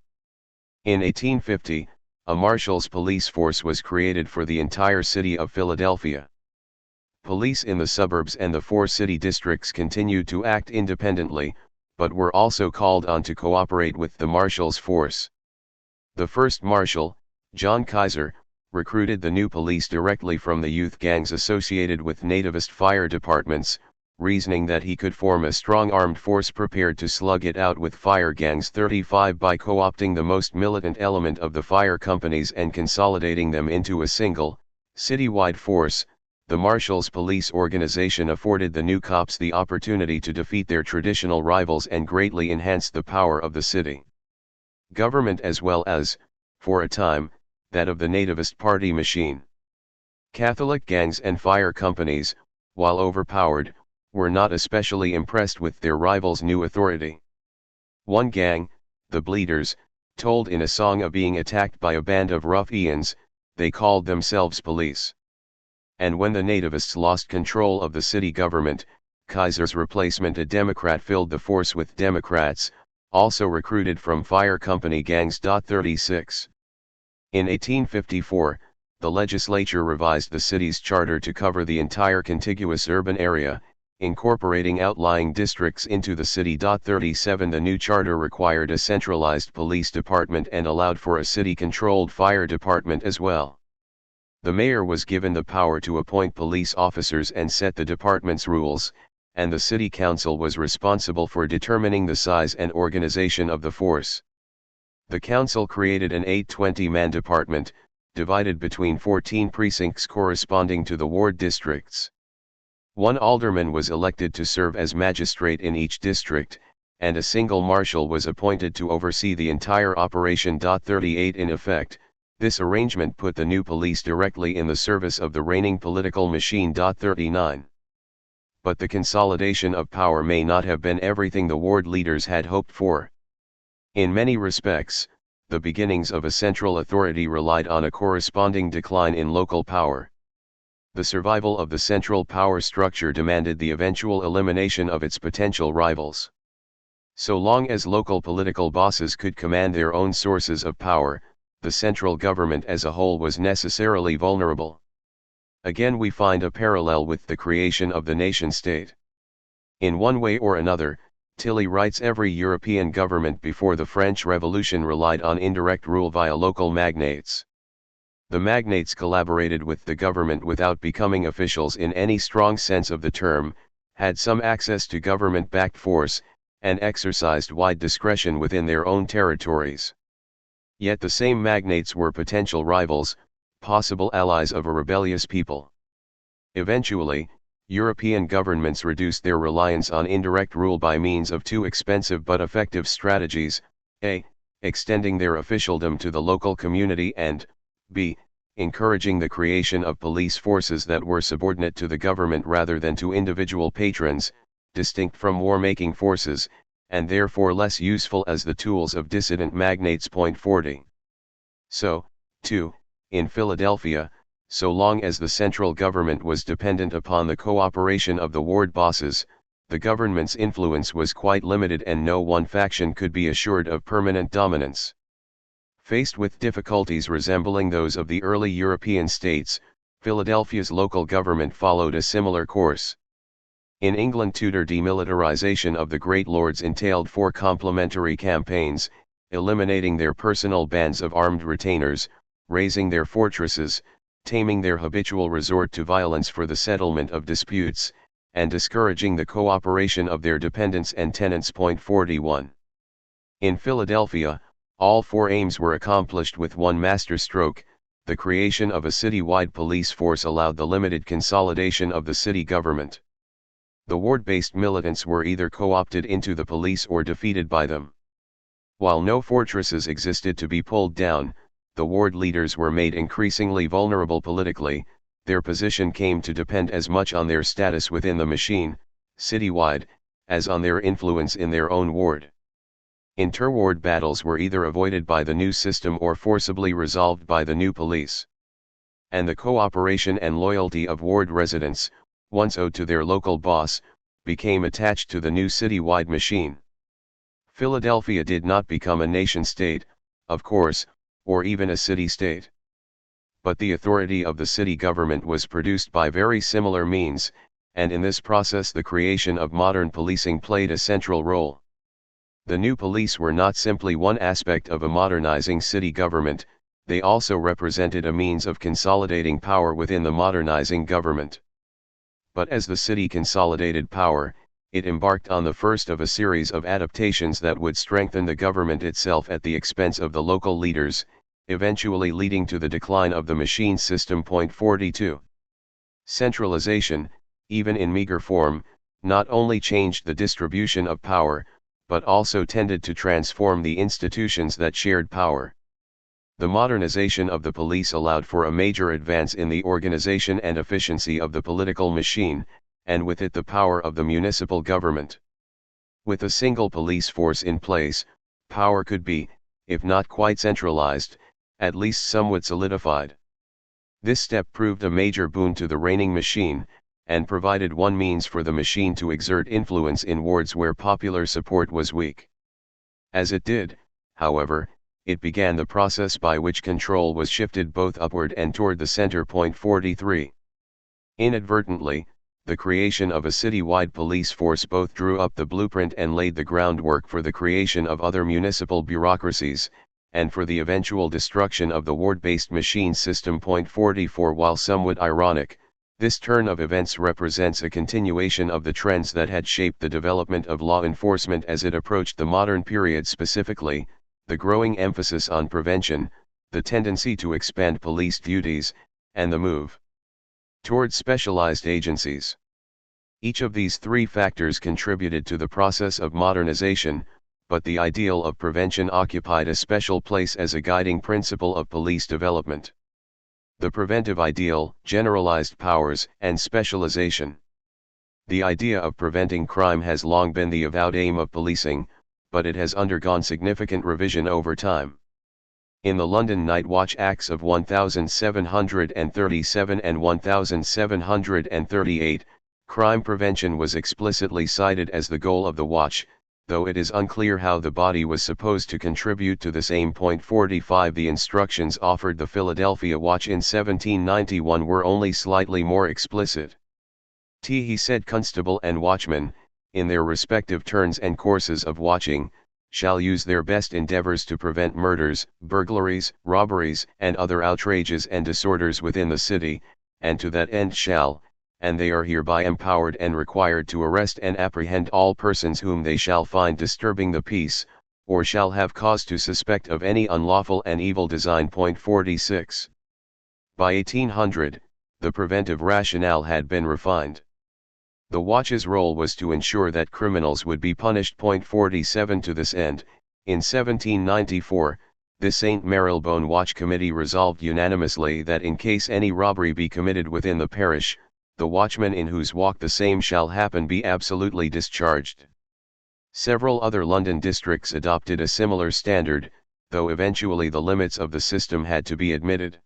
In 1850, a marshal's police force was created for the entire city of Philadelphia. Police in the suburbs and the four city districts continued to act independently, but were also called on to cooperate with the marshal's force. The first marshal, John Kaiser, recruited the new police directly from the youth gangs associated with nativist fire departments, reasoning that he could form a strong armed force prepared to slug it out with fire gangs. 35. By co-opting the most militant element of the fire companies and consolidating them into a single, citywide force, the marshal's police organization afforded the new cops the opportunity to defeat their traditional rivals and greatly enhanced the power of the city government as well as, for a time, that of the nativist party machine. Catholic gangs and fire companies, while overpowered, were not especially impressed with their rivals' new authority. One gang, the Bleeders, told in a song of being attacked by a band of ruffians, they called themselves police. And when the nativists lost control of the city government, Kaiser's replacement, a Democrat, filled the force with Democrats, also recruited from fire company gangs. 36. In 1854, the legislature revised the city's charter to cover the entire contiguous urban area, incorporating outlying districts into the city. 37. The new charter required a centralized police department and allowed for a city-controlled fire department as well. The mayor was given the power to appoint police officers and set the department's rules, and the city council was responsible for determining the size and organization of the force. The council created an 820-man department, divided between 14 precincts corresponding to the ward districts. One alderman was elected to serve as magistrate in each district, and a single marshal was appointed to oversee the entire operation. 38. In effect, this arrangement put the new police directly in the service of the reigning political machine. 39. But the consolidation of power may not have been everything the ward leaders had hoped for. In many respects, the beginnings of a central authority relied on a corresponding decline in local power. The survival of the central power structure demanded the eventual elimination of its potential rivals. So long as local political bosses could command their own sources of power, the central government as a whole was necessarily vulnerable. Again we find a parallel with the creation of the nation-state. In one way or another, Tilly writes, every European government before the French Revolution relied on indirect rule via local magnates. The magnates collaborated with the government without becoming officials in any strong sense of the term, had some access to government-backed force, and exercised wide discretion within their own territories. Yet the same magnates were potential rivals, possible allies of a rebellious people. Eventually, European governments reduced their reliance on indirect rule by means of two expensive but effective strategies: a. Extending their officialdom to the local community, and b. Encouraging the creation of police forces that were subordinate to the government rather than to individual patrons, distinct from war-making forces, and therefore less useful as the tools of dissident magnates. 40. So, too, in Philadelphia, so long as the central government was dependent upon the cooperation of the ward bosses, the government's influence was quite limited and no one faction could be assured of permanent dominance. Faced with difficulties resembling those of the early European states, Philadelphia's local government followed a similar course. In England, Tudor demilitarization of the great lords entailed 4 complementary campaigns: eliminating their personal bands of armed retainers, razing their fortresses, taming their habitual resort to violence for the settlement of disputes, and discouraging the cooperation of their dependents and tenants. 41. In Philadelphia, all 4 aims were accomplished with one masterstroke: the creation of a city-wide police force allowed the limited consolidation of the city government. The ward-based militants were either co-opted into the police or defeated by them. While no fortresses existed to be pulled down, the ward leaders were made increasingly vulnerable politically. Their position came to depend as much on their status within the machine, citywide, as on their influence in their own ward. Interward battles were either avoided by the new system or forcibly resolved by the new police. And the cooperation and loyalty of ward residents, once owed to their local boss, became attached to the new city-wide machine. Philadelphia did not become a nation-state, of course, or even a city-state. But the authority of the city government was produced by very similar means, and in this process the creation of modern policing played a central role. The new police were not simply one aspect of a modernizing city government, they also represented a means of consolidating power within the modernizing government. But as the city consolidated power, it embarked on the first of a series of adaptations that would strengthen the government itself at the expense of the local leaders, eventually leading to the decline of the machine system. 42. Centralization, even in meager form, not only changed the distribution of power, but also tended to transform the institutions that shared power. The modernization of the police allowed for a major advance in the organization and efficiency of the political machine, and with it the power of the municipal government. With a single police force in place, power could be, if not quite centralized, at least somewhat solidified. This step proved a major boon to the reigning machine, and provided one means for the machine to exert influence in wards where popular support was weak. As it did, however, it began the process by which control was shifted both upward and toward the center. 43. Inadvertently, the creation of a city-wide police force both drew up the blueprint and laid the groundwork for the creation of other municipal bureaucracies, and for the eventual destruction of the ward-based machine system. 44. While somewhat ironic, this turn of events represents a continuation of the trends that had shaped the development of law enforcement as it approached the modern period, specifically, the growing emphasis on prevention, the tendency to expand police duties, and the move towards specialized agencies. Each of these 3 factors contributed to the process of modernization, but the ideal of prevention occupied a special place as a guiding principle of police development. The preventive ideal, generalized powers, and specialization. The idea of preventing crime has long been the avowed aim of policing, but it has undergone significant revision over time. In the London Night Watch Acts of 1737 and 1738, crime prevention was explicitly cited as the goal of the watch, though it is unclear how the body was supposed to contribute to this aim. 45. The instructions offered the Philadelphia Watch in 1791 were only slightly more explicit. He said constable and watchman, in their respective turns and courses of watching, shall use their best endeavors to prevent murders, burglaries, robberies, and other outrages and disorders within the city, and to that end shall, and they are hereby empowered and required to arrest and apprehend all persons whom they shall find disturbing the peace, or shall have cause to suspect of any unlawful and evil design. 46. By 1800, the preventive rationale had been refined. The watch's role was to ensure that criminals would be punished. 47. To this end, in 1794, the St. Marylebone Watch Committee resolved unanimously that in case any robbery be committed within the parish, the watchman in whose walk the same shall happen be absolutely discharged. Several other London districts adopted a similar standard, though eventually the limits of the system had to be admitted.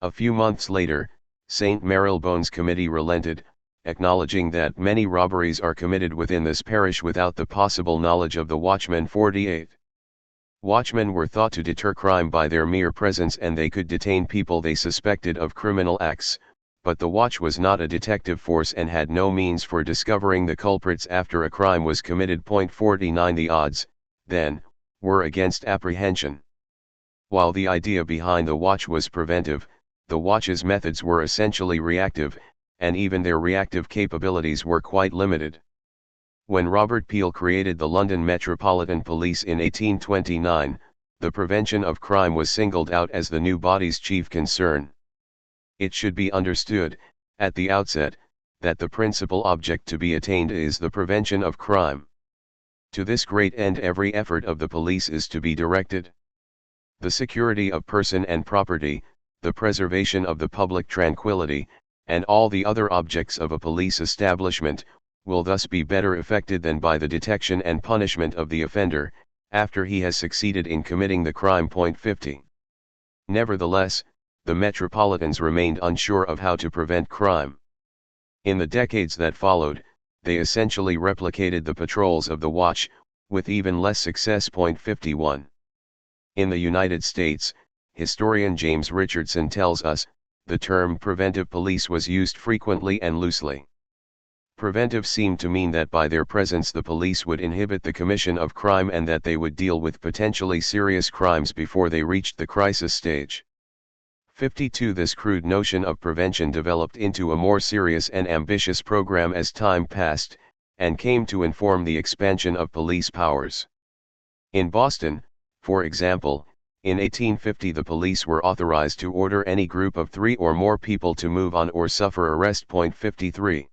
A few months later, St. Marylebone's committee relented, acknowledging that many robberies are committed within this parish without the possible knowledge of the watchman. 48. Watchmen were thought to deter crime by their mere presence, and they could detain people they suspected of criminal acts, but the watch was not a detective force and had no means for discovering the culprits after a crime was committed. 49. The odds, then, were against apprehension. While the idea behind the watch was preventive, the watch's methods were essentially reactive, and even their reactive capabilities were quite limited. When Robert Peel created the London Metropolitan Police in 1829, the prevention of crime was singled out as the new body's chief concern. It should be understood, at the outset, that the principal object to be attained is the prevention of crime. To this great end every effort of the police is to be directed. The security of person and property, the preservation of the public tranquility, and all the other objects of a police establishment, will thus be better effected than by the detection and punishment of the offender, after he has succeeded in committing the crime. 50. Nevertheless, the Metropolitans remained unsure of how to prevent crime. In the decades that followed, they essentially replicated the patrols of the watch, with even less success. 51. In the United States, historian James Richardson tells us, the term preventive police was used frequently and loosely. Preventive seemed to mean that by their presence the police would inhibit the commission of crime and that they would deal with potentially serious crimes before they reached the crisis stage. 52. This crude notion of prevention developed into a more serious and ambitious program as time passed, and came to inform the expansion of police powers. In Boston, for example, in 1850 the police were authorized to order any group of 3 or more people to move on or suffer arrest. 53.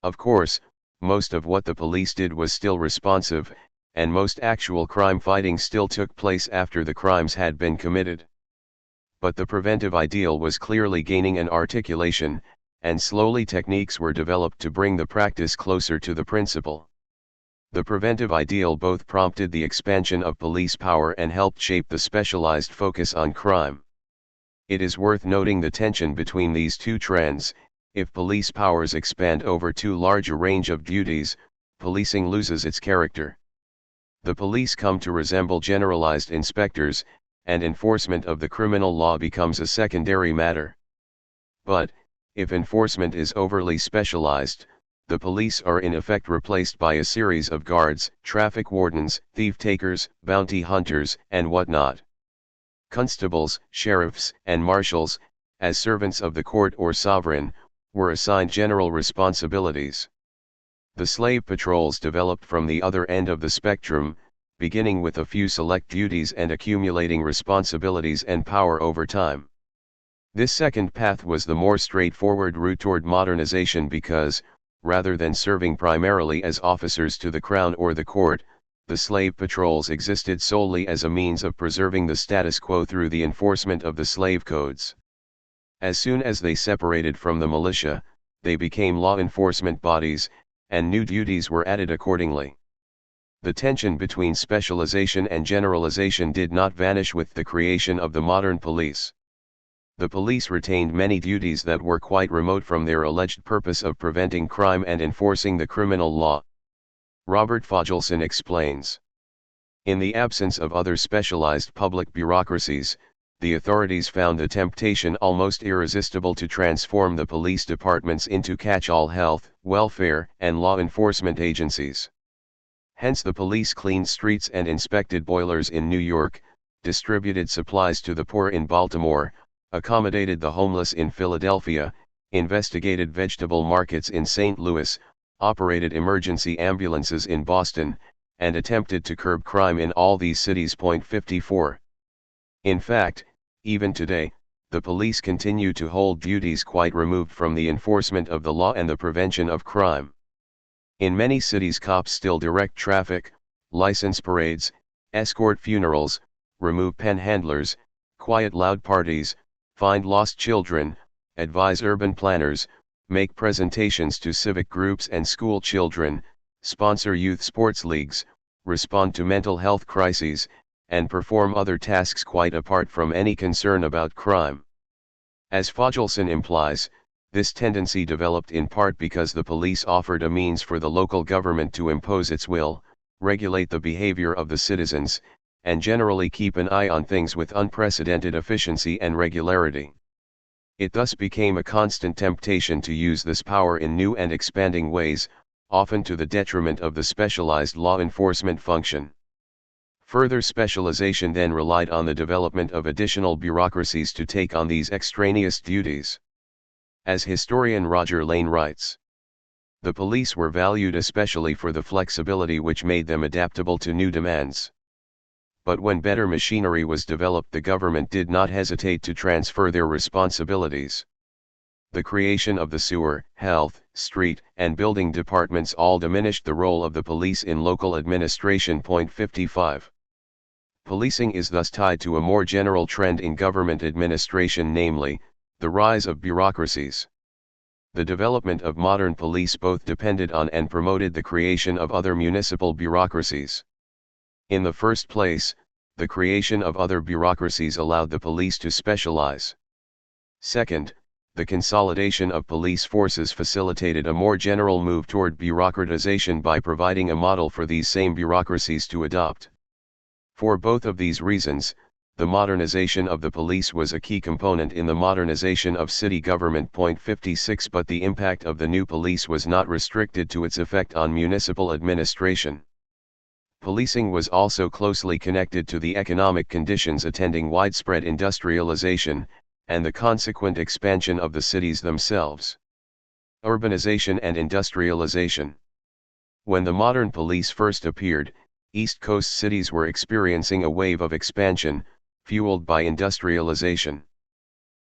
Of course, most of what the police did was still responsive, and most actual crime fighting still took place after the crimes had been committed. But the preventive ideal was clearly gaining an articulation, and slowly techniques were developed to bring the practice closer to the principle. The preventive ideal both prompted the expansion of police power and helped shape the specialized focus on crime. It is worth noting the tension between these two trends. If police powers expand over too large a range of duties, policing loses its character. The police come to resemble generalized inspectors, and enforcement of the criminal law becomes a secondary matter. But, if enforcement is overly specialized, the police are in effect replaced by a series of guards, traffic wardens, thief-takers, bounty hunters, and whatnot. Constables, sheriffs, and marshals, as servants of the court or sovereign, were assigned general responsibilities. The slave patrols developed from the other end of the spectrum, beginning with a few select duties and accumulating responsibilities and power over time. This second path was the more straightforward route toward modernization because, rather than serving primarily as officers to the crown or the court, the slave patrols existed solely as a means of preserving the status quo through the enforcement of the slave codes. As soon as they separated from the militia, they became law enforcement bodies, and new duties were added accordingly. The tension between specialization and generalization did not vanish with the creation of the modern police. The police retained many duties that were quite remote from their alleged purpose of preventing crime and enforcing the criminal law. Robert Fogelson explains. In the absence of other specialized public bureaucracies, the authorities found the temptation almost irresistible to transform the police departments into catch-all health, welfare, and law enforcement agencies. Hence the police cleaned streets and inspected boilers in New York, distributed supplies to the poor in Baltimore, accommodated the homeless in Philadelphia, investigated vegetable markets in St. Louis, operated emergency ambulances in Boston, and attempted to curb crime in all these cities. 54. In fact, even today, the police continue to hold duties quite removed from the enforcement of the law and the prevention of crime. In many cities, cops still direct traffic, license parades, escort funerals, remove panhandlers, quiet loud parties, find lost children, advise urban planners, make presentations to civic groups and school children, sponsor youth sports leagues, respond to mental health crises, and perform other tasks quite apart from any concern about crime. As Foggelson implies, this tendency developed in part because the police offered a means for the local government to impose its will, regulate the behavior of the citizens, and generally keep an eye on things with unprecedented efficiency and regularity. It thus became a constant temptation to use this power in new and expanding ways, often to the detriment of the specialized law enforcement function. Further specialization then relied on the development of additional bureaucracies to take on these extraneous duties. As historian Roger Lane writes, the police were valued especially for the flexibility which made them adaptable to new demands. But when better machinery was developed, the government did not hesitate to transfer their responsibilities. The creation of the sewer, health, street, and building departments all diminished the role of the police in local administration. 55. Policing is thus tied to a more general trend in government administration, namely, the rise of bureaucracies. The development of modern police both depended on and promoted the creation of other municipal bureaucracies. In the first place, the creation of other bureaucracies allowed the police to specialize. Second, the consolidation of police forces facilitated a more general move toward bureaucratization by providing a model for these same bureaucracies to adopt. For both of these reasons, the modernization of the police was a key component in the modernization of city government. 56. But the impact of the new police was not restricted to its effect on municipal administration. Policing was also closely connected to the economic conditions attending widespread industrialization, and the consequent expansion of the cities themselves. Urbanization and industrialization. When the modern police first appeared, East Coast cities were experiencing a wave of expansion, fueled by industrialization.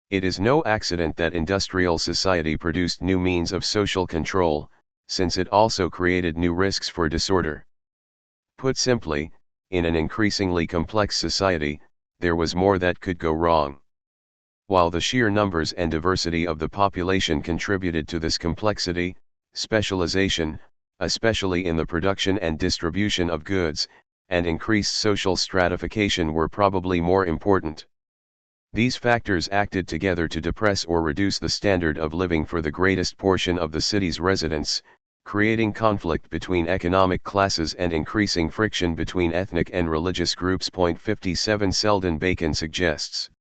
It is no accident that industrial society produced new means of social control, since it also created new risks for disorder. Put simply, in an increasingly complex society, there was more that could go wrong. While the sheer numbers and diversity of the population contributed to this complexity, specialization, especially in the production and distribution of goods, and increased social stratification were probably more important. These factors acted together to depress or reduce the standard of living for the greatest portion of the city's residents, creating conflict between economic classes and increasing friction between ethnic and religious groups. 57 Selden Bacon suggests.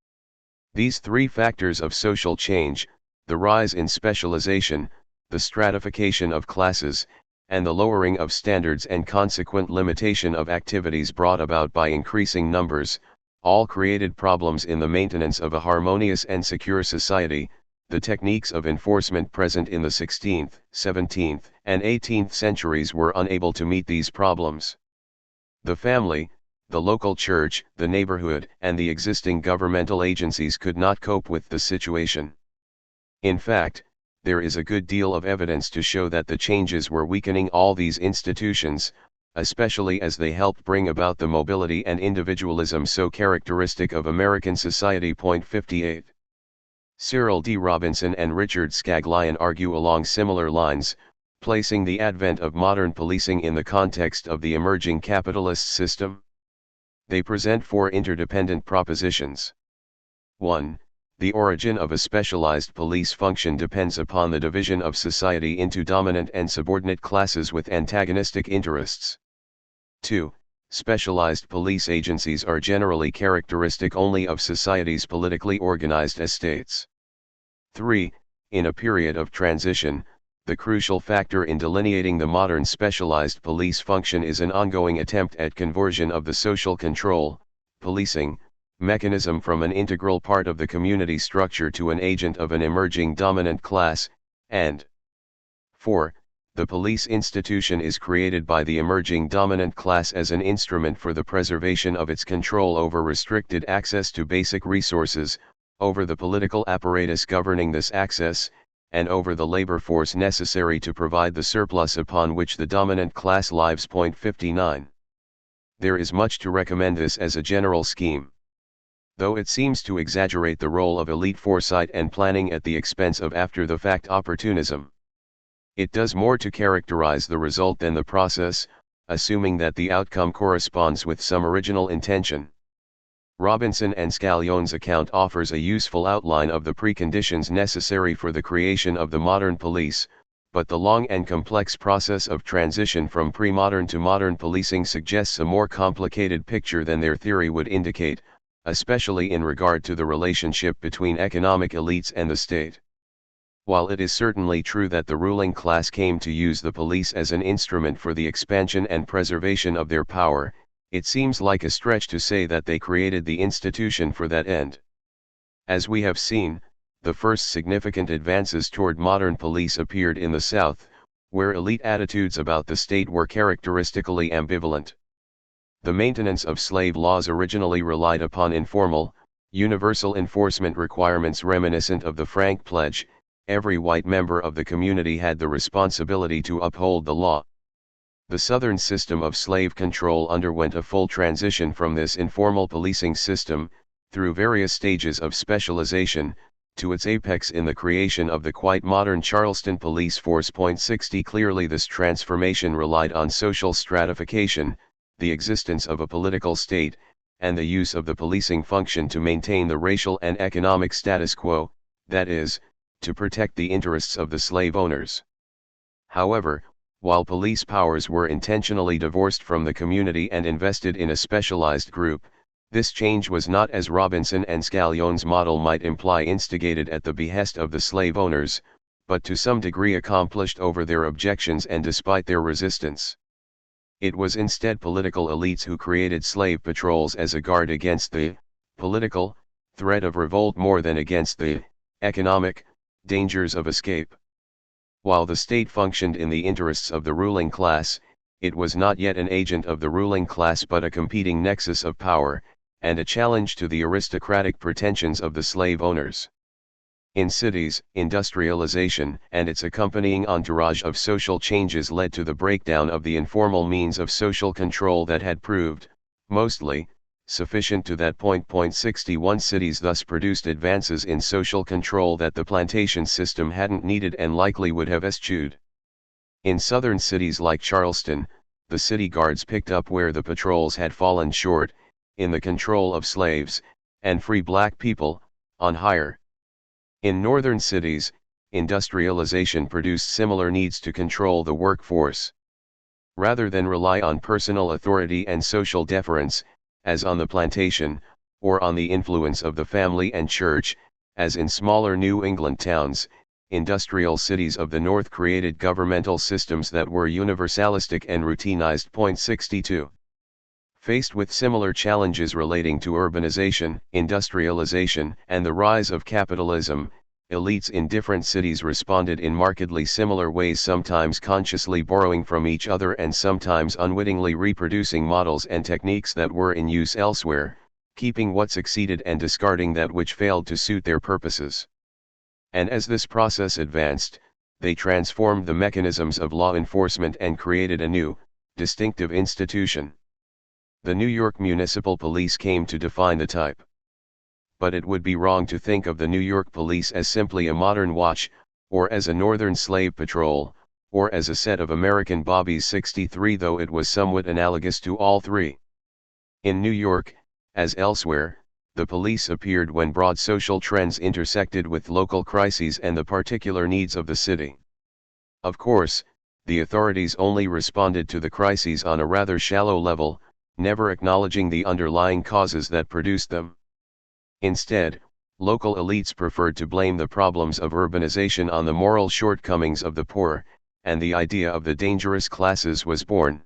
These three factors of social change, the rise in specialization, the stratification of classes, and the lowering of standards and consequent limitation of activities brought about by increasing numbers, all created problems in the maintenance of a harmonious and secure society. The techniques of enforcement present in the 16th, 17th, and 18th centuries were unable to meet these problems. The family, the local church, the neighborhood, and the existing governmental agencies could not cope with the situation. In fact, there is a good deal of evidence to show that the changes were weakening all these institutions, especially as they helped bring about the mobility and individualism so characteristic of American society. 58. Cyril D. Robinson and Richard Scaglione argue along similar lines, placing the advent of modern policing in the context of the emerging capitalist system. They present four interdependent propositions. 1. The origin of a specialized police function depends upon the division of society into dominant and subordinate classes with antagonistic interests. 2. Specialized police agencies are generally characteristic only of society's politically organized estates. 3. In a period of transition, the crucial factor in delineating the modern specialized police function is an ongoing attempt at conversion of the social control, policing, mechanism from an integral part of the community structure to an agent of an emerging dominant class, and 4. The police institution is created by the emerging dominant class as an instrument for the preservation of its control over restricted access to basic resources, over the political apparatus governing this access, and over the labor force necessary to provide the surplus upon which the dominant class lives. 59. There is much to recommend this as a general scheme. Though it seems to exaggerate the role of elite foresight and planning at the expense of after-the-fact opportunism. It does more to characterize the result than the process, assuming that the outcome corresponds with some original intention. Robinson and Scalione's account offers a useful outline of the preconditions necessary for the creation of the modern police, but the long and complex process of transition from pre-modern to modern policing suggests a more complicated picture than their theory would indicate, especially in regard to the relationship between economic elites and the state. While it is certainly true that the ruling class came to use the police as an instrument for the expansion and preservation of their power, it seems like a stretch to say that they created the institution for that end. As we have seen, the first significant advances toward modern police appeared in the South, where elite attitudes about the state were characteristically ambivalent. The maintenance of slave laws originally relied upon informal, universal enforcement requirements reminiscent of the Frank Pledge. Every white member of the community had the responsibility to uphold the law. The Southern system of slave control underwent a full transition from this informal policing system, through various stages of specialization, to its apex in the creation of the quite modern Charleston police force. 60 Clearly this transformation relied on social stratification, the existence of a political state, and the use of the policing function to maintain the racial and economic status quo, that is, to protect the interests of the slave owners. However, while police powers were intentionally divorced from the community and invested in a specialized group, this change was not, as Robinson and Scalione's model might imply, instigated at the behest of the slave owners, but to some degree accomplished over their objections and despite their resistance. It was instead political elites who created slave patrols as a guard against the political threat of revolt more than against the economic dangers of escape. While the state functioned in the interests of the ruling class, it was not yet an agent of the ruling class but a competing nexus of power, and a challenge to the aristocratic pretensions of the slave owners. In cities, industrialization and its accompanying entourage of social changes led to the breakdown of the informal means of social control that had proved, mostly, sufficient to that point. 61 Cities thus produced advances in social control that the plantation system hadn't needed and likely would have eschewed. In southern cities like Charleston, the city guards picked up where the patrols had fallen short, in the control of slaves, and free black people, on hire. In northern cities, industrialization produced similar needs to control the workforce. Rather than rely on personal authority and social deference, as on the plantation, or on the influence of the family and church, as in smaller New England towns, industrial cities of the North created governmental systems that were universalistic and routinized. 62. Faced with similar challenges relating to urbanization, industrialization, and the rise of capitalism, elites in different cities responded in markedly similar ways, sometimes consciously borrowing from each other and sometimes unwittingly reproducing models and techniques that were in use elsewhere, keeping what succeeded and discarding that which failed to suit their purposes. And as this process advanced, they transformed the mechanisms of law enforcement and created a new, distinctive institution. The New York Municipal Police came to define the type. But it would be wrong to think of the New York Police as simply a modern watch, or as a Northern Slave Patrol, or as a set of American Bobbies. 63 Though it was somewhat analogous to all three. In New York, as elsewhere, the police appeared when broad social trends intersected with local crises and the particular needs of the city. Of course, the authorities only responded to the crises on a rather shallow level, never acknowledging the underlying causes that produced them. Instead, local elites preferred to blame the problems of urbanization on the moral shortcomings of the poor, and the idea of the dangerous classes was born.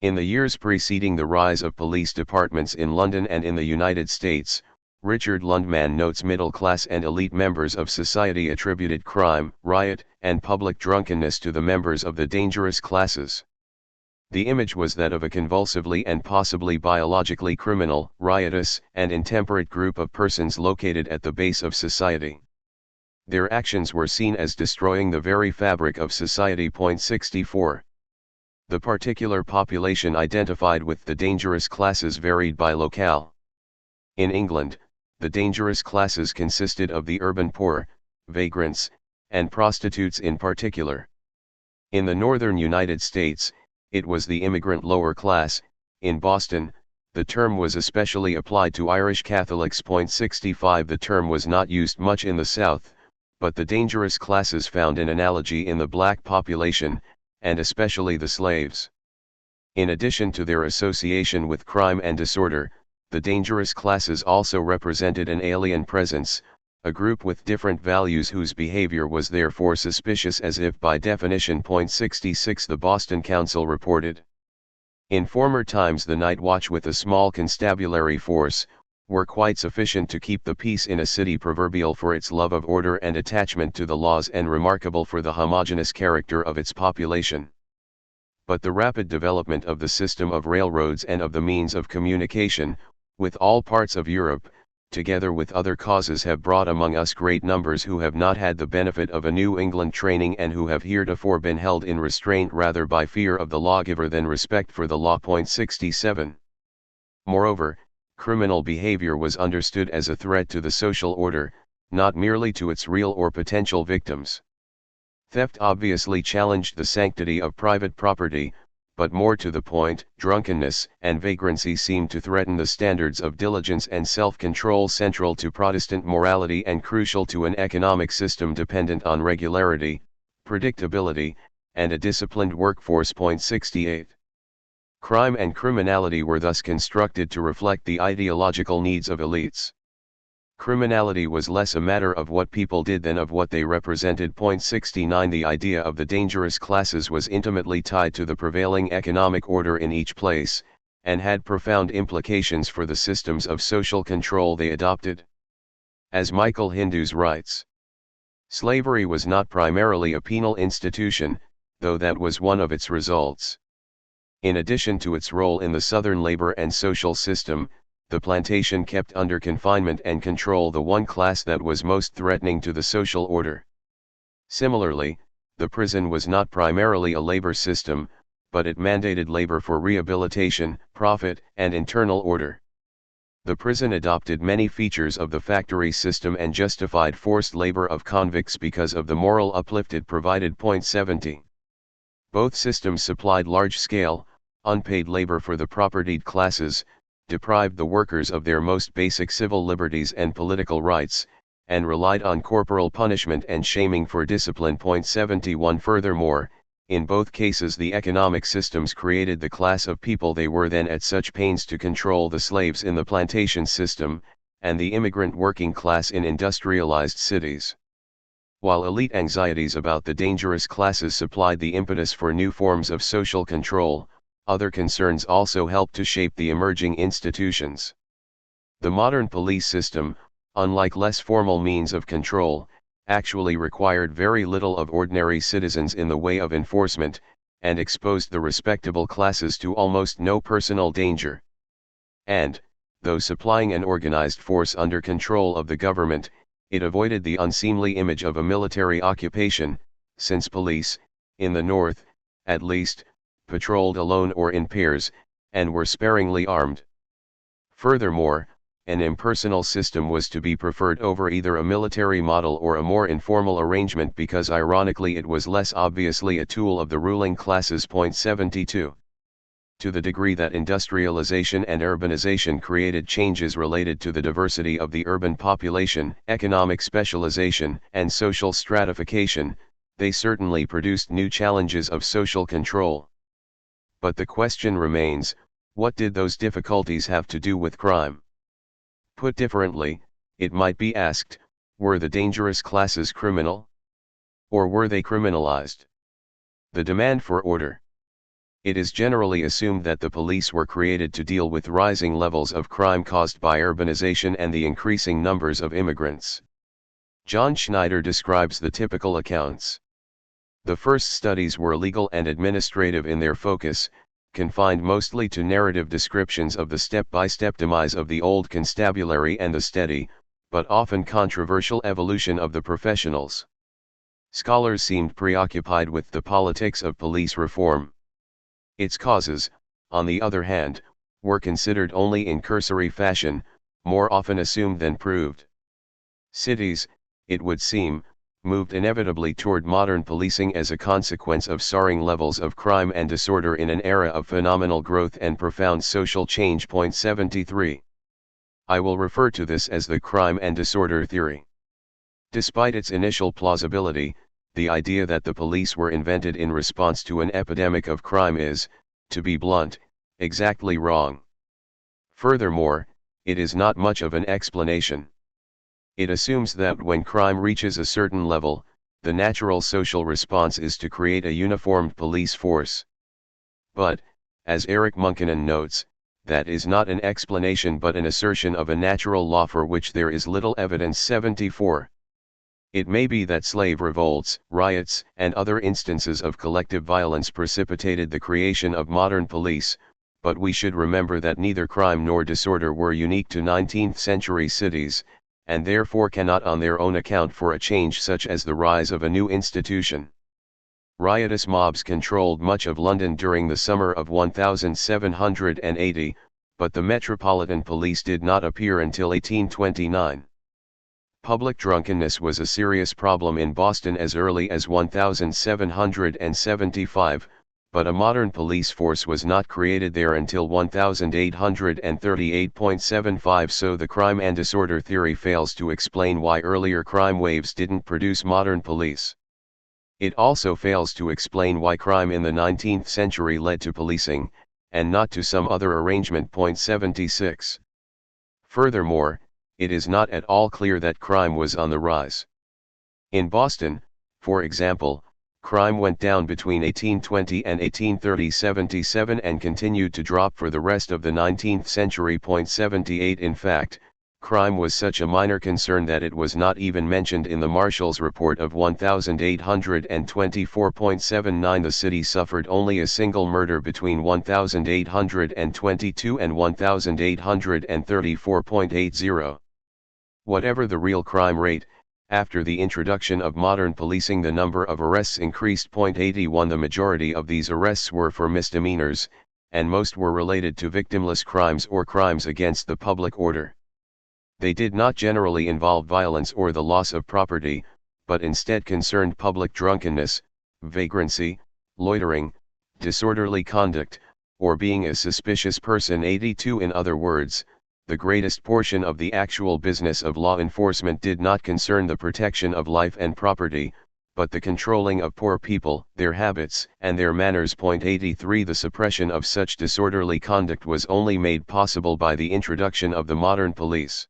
In the years preceding the rise of police departments in London and in the United States, Richard Lundman notes middle-class and elite members of society attributed crime, riot, and public drunkenness to the members of the dangerous classes. The image was that of a convulsively and possibly biologically criminal, riotous, and intemperate group of persons located at the base of society. Their actions were seen as destroying the very fabric of society. 64. The particular population identified with the dangerous classes varied by locale. In England, the dangerous classes consisted of the urban poor, vagrants, and prostitutes in particular. In the northern United States, it was the immigrant lower class. In Boston, the term was especially applied to Irish Catholics. 65. The term was not used much in the South, but the dangerous classes found an analogy in the black population, and especially the slaves. In addition to their association with crime and disorder, the dangerous classes also represented an alien presence, a group with different values whose behavior was therefore suspicious as if by definition. 66. The Boston Council reported. In former times the night watch with a small constabulary force, were quite sufficient to keep the peace in a city proverbial for its love of order and attachment to the laws and remarkable for the homogeneous character of its population. But the rapid development of the system of railroads and of the means of communication, with all parts of Europe, together with other causes have brought among us great numbers who have not had the benefit of a New England training and who have heretofore been held in restraint rather by fear of the lawgiver than respect for the law. 67. Moreover, criminal behavior was understood as a threat to the social order, not merely to its real or potential victims. Theft obviously challenged the sanctity of private property, but more to the point, drunkenness and vagrancy seemed to threaten the standards of diligence and self-control central to Protestant morality and crucial to an economic system dependent on regularity, predictability, and a disciplined workforce. 68. Crime and criminality were thus constructed to reflect the ideological needs of elites. Criminality was less a matter of what people did than of what they represented. 69. The idea of the dangerous classes was intimately tied to the prevailing economic order in each place, and had profound implications for the systems of social control they adopted. As Michael Hindus writes, slavery was not primarily a penal institution, though that was one of its results. In addition to its role in the Southern labor and social system, the plantation kept under confinement and control the one class that was most threatening to the social order. Similarly, the prison was not primarily a labor system, but it mandated labor for rehabilitation, profit, and internal order. The prison adopted many features of the factory system and justified forced labor of convicts because of the moral uplift it provided. 70. Both systems supplied large-scale, unpaid labor for the propertied classes, deprived the workers of their most basic civil liberties and political rights, and relied on corporal punishment and shaming for discipline. 71. Furthermore, in both cases the economic systems created the class of people they were then at such pains to control: the slaves in the plantation system, and the immigrant working class in industrialized cities. While elite anxieties about the dangerous classes supplied the impetus for new forms of social control, other concerns also helped to shape the emerging institutions. The modern police system, unlike less formal means of control, actually required very little of ordinary citizens in the way of enforcement, and exposed the respectable classes to almost no personal danger. And, though supplying an organized force under control of the government, it avoided the unseemly image of a military occupation, since police, in the North, at least, patrolled alone or in pairs, and were sparingly armed. Furthermore, an impersonal system was to be preferred over either a military model or a more informal arrangement because ironically it was less obviously a tool of the ruling classes. 72. To the degree that industrialization and urbanization created changes related to the diversity of the urban population, economic specialization, and social stratification, they certainly produced new challenges of social control. But the question remains, what did those difficulties have to do with crime? Put differently, It might be asked, were the dangerous classes criminal? Or were they criminalized? The demand for order. It is generally assumed that the police were created to deal with rising levels of crime caused by urbanization and the increasing numbers of immigrants. John Schneider describes the typical accounts. The first studies were legal and administrative in their focus, confined mostly to narrative descriptions of the step-by-step demise of the old constabulary and the steady, but often controversial evolution of the professionals. Scholars seemed preoccupied with the politics of police reform. Its causes, on the other hand, were considered only in cursory fashion, more often assumed than proved. Cities, it would seem, moved inevitably toward modern policing as a consequence of soaring levels of crime and disorder in an era of phenomenal growth and profound social change. 73. I will refer to this as the crime and disorder theory. Despite its initial plausibility, the idea that the police were invented in response to an epidemic of crime is, to be blunt, exactly wrong. Furthermore, it is not much of an explanation. It assumes that when crime reaches a certain level, the natural social response is to create a uniformed police force. But, as Eric Munkinen notes, that is not an explanation but an assertion of a natural law for which there is little evidence. 74. It may be that slave revolts, riots, and other instances of collective violence precipitated the creation of modern police, but we should remember that neither crime nor disorder were unique to 19th-century cities, and therefore cannot on their own account for a change such as the rise of a new institution. Riotous mobs controlled much of London during the summer of 1780, but the Metropolitan Police did not appear until 1829. Public drunkenness was a serious problem in Boston as early as 1775, but a modern police force was not created there until 1838.75. So the crime and disorder theory fails to explain why earlier crime waves didn't produce modern police. It also fails to explain why crime in the 19th century led to policing, and not to some other arrangement. 76. Furthermore, it is not at all clear that crime was on the rise. In Boston, for example, crime went down between 1820 and 1830-77 and continued to drop for the rest of the 19th century. 78. In fact, crime was such a minor concern that it was not even mentioned in the Marshal's report of 1824.79. The city suffered only a single murder between 1822 and 1834.80. Whatever the real crime rate, after the introduction of modern policing the number of arrests increased. 81. The majority of these arrests were for misdemeanors, and most were related to victimless crimes or crimes against the public order. They did not generally involve violence or the loss of property, but instead concerned public drunkenness, vagrancy, loitering, disorderly conduct, or being a suspicious person. 82. In other words, the greatest portion of the actual business of law enforcement did not concern the protection of life and property, but the controlling of poor people, their habits, and their manners. 83. The suppression of such disorderly conduct was only made possible by the introduction of the modern police.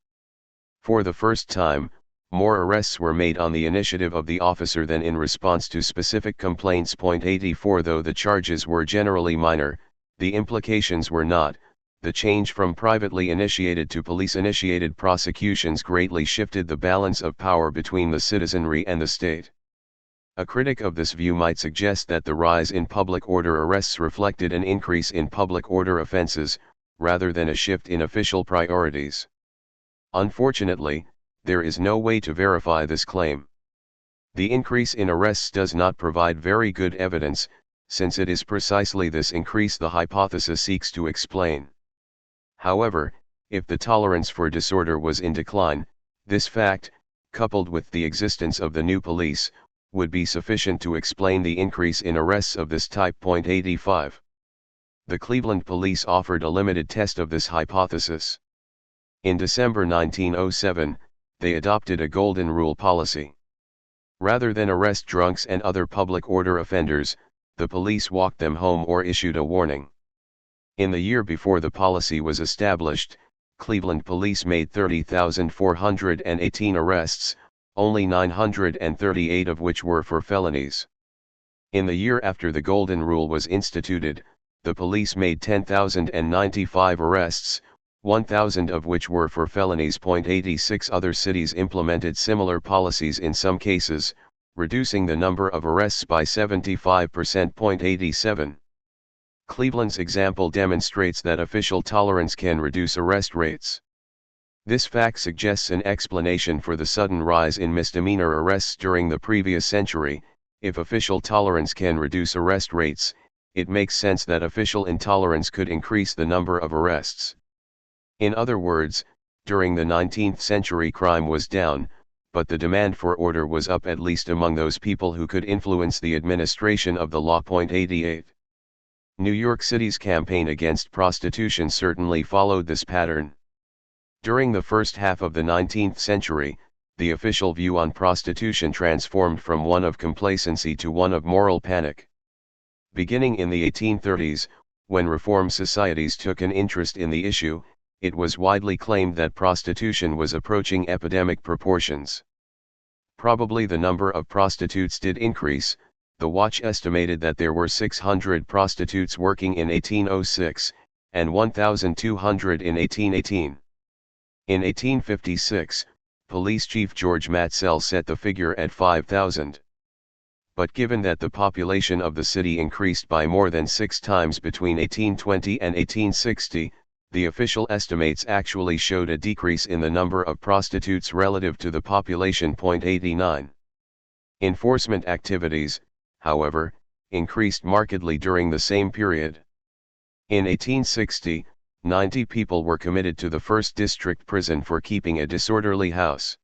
For the first time, more arrests were made on the initiative of the officer than in response to specific complaints. 84. Though the charges were generally minor, the implications were not. The change from privately initiated to police-initiated prosecutions greatly shifted the balance of power between the citizenry and the state. A critic of this view might suggest that the rise in public order arrests reflected an increase in public order offenses, rather than a shift in official priorities. Unfortunately, there is no way to verify this claim. The increase in arrests does not provide very good evidence, since it is precisely this increase the hypothesis seeks to explain. However, if the tolerance for disorder was in decline, this fact, coupled with the existence of the new police, would be sufficient to explain the increase in arrests of this type. 85. The Cleveland police offered a limited test of this hypothesis. In December 1907, they adopted a golden rule policy. Rather than arrest drunks and other public order offenders, the police walked them home or issued a warning. In the year before the policy was established, Cleveland police made 30,418 arrests, only 938 of which were for felonies. In the year after the Golden Rule was instituted, the police made 10,095 arrests, 1,000 of which were for felonies. 86 other cities implemented similar policies in some cases, reducing the number of arrests by 75%. 87. Cleveland's example demonstrates that official tolerance can reduce arrest rates. This fact suggests an explanation for the sudden rise in misdemeanor arrests during the previous century. If official tolerance can reduce arrest rates, it makes sense that official intolerance could increase the number of arrests. In other words, during the 19th century crime was down, but the demand for order was up, at least among those people who could influence the administration of the law. 88. New York City's campaign against prostitution certainly followed this pattern. During the first half of the 19th century, the official view on prostitution transformed from one of complacency to one of moral panic. Beginning in the 1830s, when reform societies took an interest in the issue, it was widely claimed that prostitution was approaching epidemic proportions. Probably the number of prostitutes did increase. The Watch estimated that there were 600 prostitutes working in 1806, and 1,200 in 1818. In 1856, Police Chief George Matsell set the figure at 5,000. But given that the population of the city increased by more than 6 times between 1820 and 1860, the official estimates actually showed a decrease in the number of prostitutes relative to the population. 89. Enforcement activities, however, increased markedly during the same period. In 1860, 90 people were committed to the 1st District Prison for keeping a disorderly house.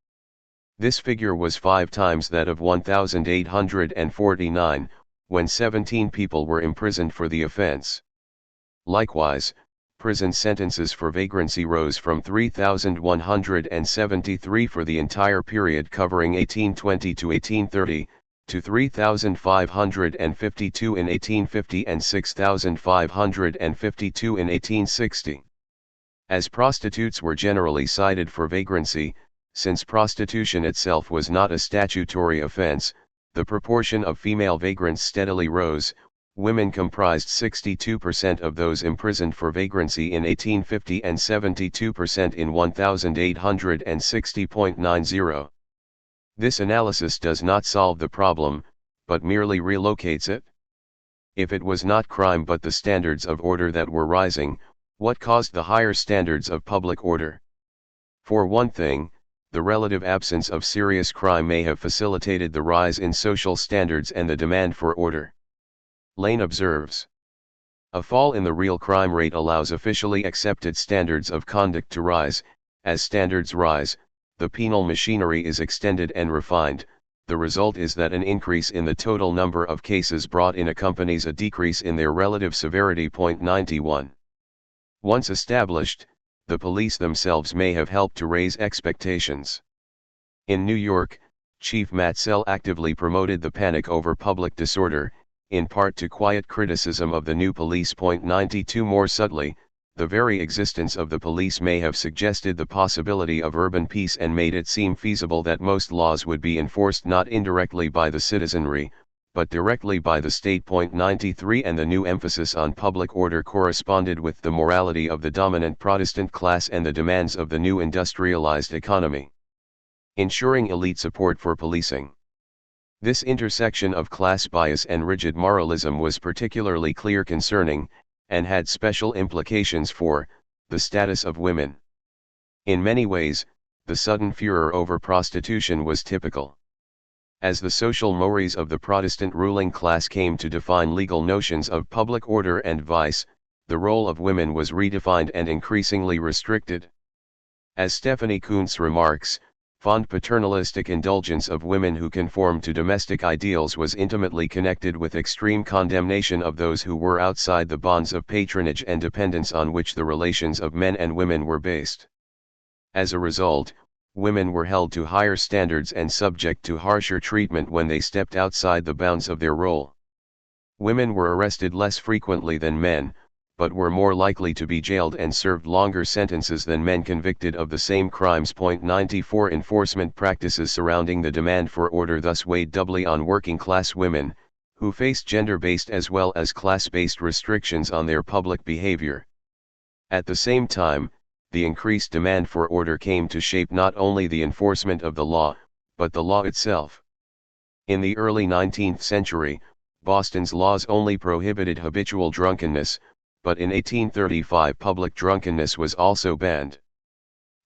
This figure was 5 times that of 1849, when 17 people were imprisoned for the offense. Likewise, prison sentences for vagrancy rose from 3,173 for the entire period covering 1820 to 1830, to 3,552 in 1850 and 6,552 in 1860. As prostitutes were generally cited for vagrancy, since prostitution itself was not a statutory offense, the proportion of female vagrants steadily rose. Women comprised 62% of those imprisoned for vagrancy in 1850 and 72% in 1860.90. This analysis does not solve the problem, but merely relocates it. If it was not crime but the standards of order that were rising, what caused the higher standards of public order? For one thing, the relative absence of serious crime may have facilitated the rise in social standards and the demand for order. Lane observes, a fall in the real crime rate allows officially accepted standards of conduct to rise. As standards rise, the penal machinery is extended and refined. The result is that an increase in the total number of cases brought in accompanies a decrease in their relative severity. 91. Once established, the police themselves may have helped to raise expectations. In New York, Chief Matsell actively promoted the panic over public disorder, in part to quiet criticism of the new police. 92. More subtly, the very existence of the police may have suggested the possibility of urban peace and made it seem feasible that most laws would be enforced not indirectly by the citizenry, but directly by the state. 93. And the new emphasis on public order corresponded with the morality of the dominant Protestant class and the demands of the new industrialized economy. Ensuring elite support for policing. This intersection of class bias and rigid moralism was particularly clear concerning, and had special implications for, the status of women. In many ways, the sudden furor over prostitution was typical. As the social mores of the Protestant ruling class came to define legal notions of public order and vice, the role of women was redefined and increasingly restricted. As Stephanie Kuntz remarks, fond paternalistic indulgence of women who conformed to domestic ideals was intimately connected with extreme condemnation of those who were outside the bonds of patronage and dependence on which the relations of men and women were based. As a result, women were held to higher standards and subject to harsher treatment when they stepped outside the bounds of their role. Women were arrested less frequently than men, but were more likely to be jailed and served longer sentences than men convicted of the same crimes. 94 Enforcement practices surrounding the demand for order thus weighed doubly on working-class women, who faced gender-based as well as class-based restrictions on their public behavior. At the same time, the increased demand for order came to shape not only the enforcement of the law, but the law itself. In the early 19th century, Boston's laws only prohibited habitual drunkenness, but in 1835 public drunkenness was also banned.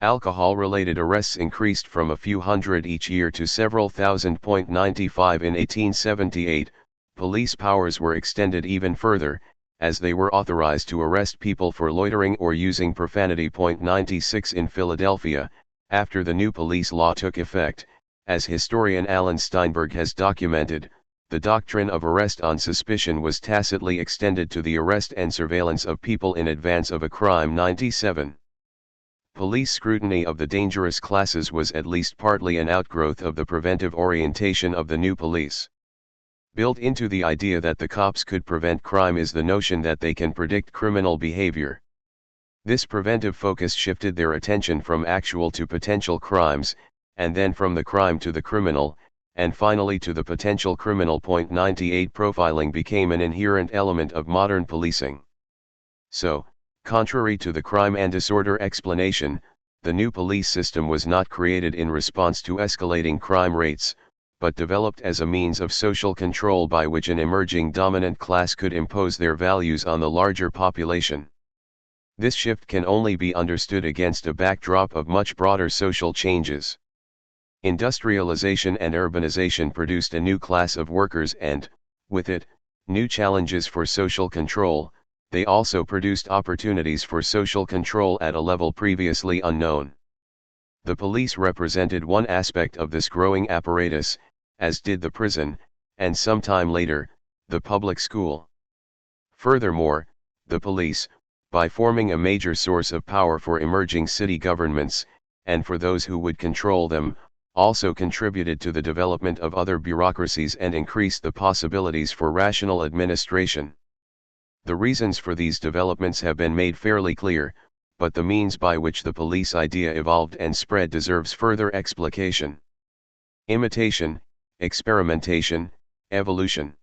Alcohol-related arrests increased from a few hundred each year to several thousand. 95 In 1878, police powers were extended even further, as they were authorized to arrest people for loitering or using profanity. 96 In Philadelphia, after the new police law took effect, as historian Alan Steinberg has documented, the doctrine of arrest on suspicion was tacitly extended to the arrest and surveillance of people in advance of a crime. 97. Police scrutiny of the dangerous classes was at least partly an outgrowth of the preventive orientation of the new police. Built into the idea that the cops could prevent crime is the notion that they can predict criminal behavior. This preventive focus shifted their attention from actual to potential crimes, and then from the crime to the criminal, and finally to the potential criminal. 98 Profiling became an inherent element of modern policing. So, contrary to the crime and disorder explanation, the new police system was not created in response to escalating crime rates, but developed as a means of social control by which an emerging dominant class could impose their values on the larger population. This shift can only be understood against a backdrop of much broader social changes. Industrialization and urbanization produced a new class of workers and, with it, new challenges for social control. They also produced opportunities for social control at a level previously unknown. The police represented one aspect of this growing apparatus, as did the prison, and sometime later, the public school. Furthermore, the police, by forming a major source of power for emerging city governments, and for those who would control them, also contributed to the development of other bureaucracies and increased the possibilities for rational administration. The reasons for these developments have been made fairly clear, but the means by which the police idea evolved and spread deserves further explication. Imitation, experimentation, evolution.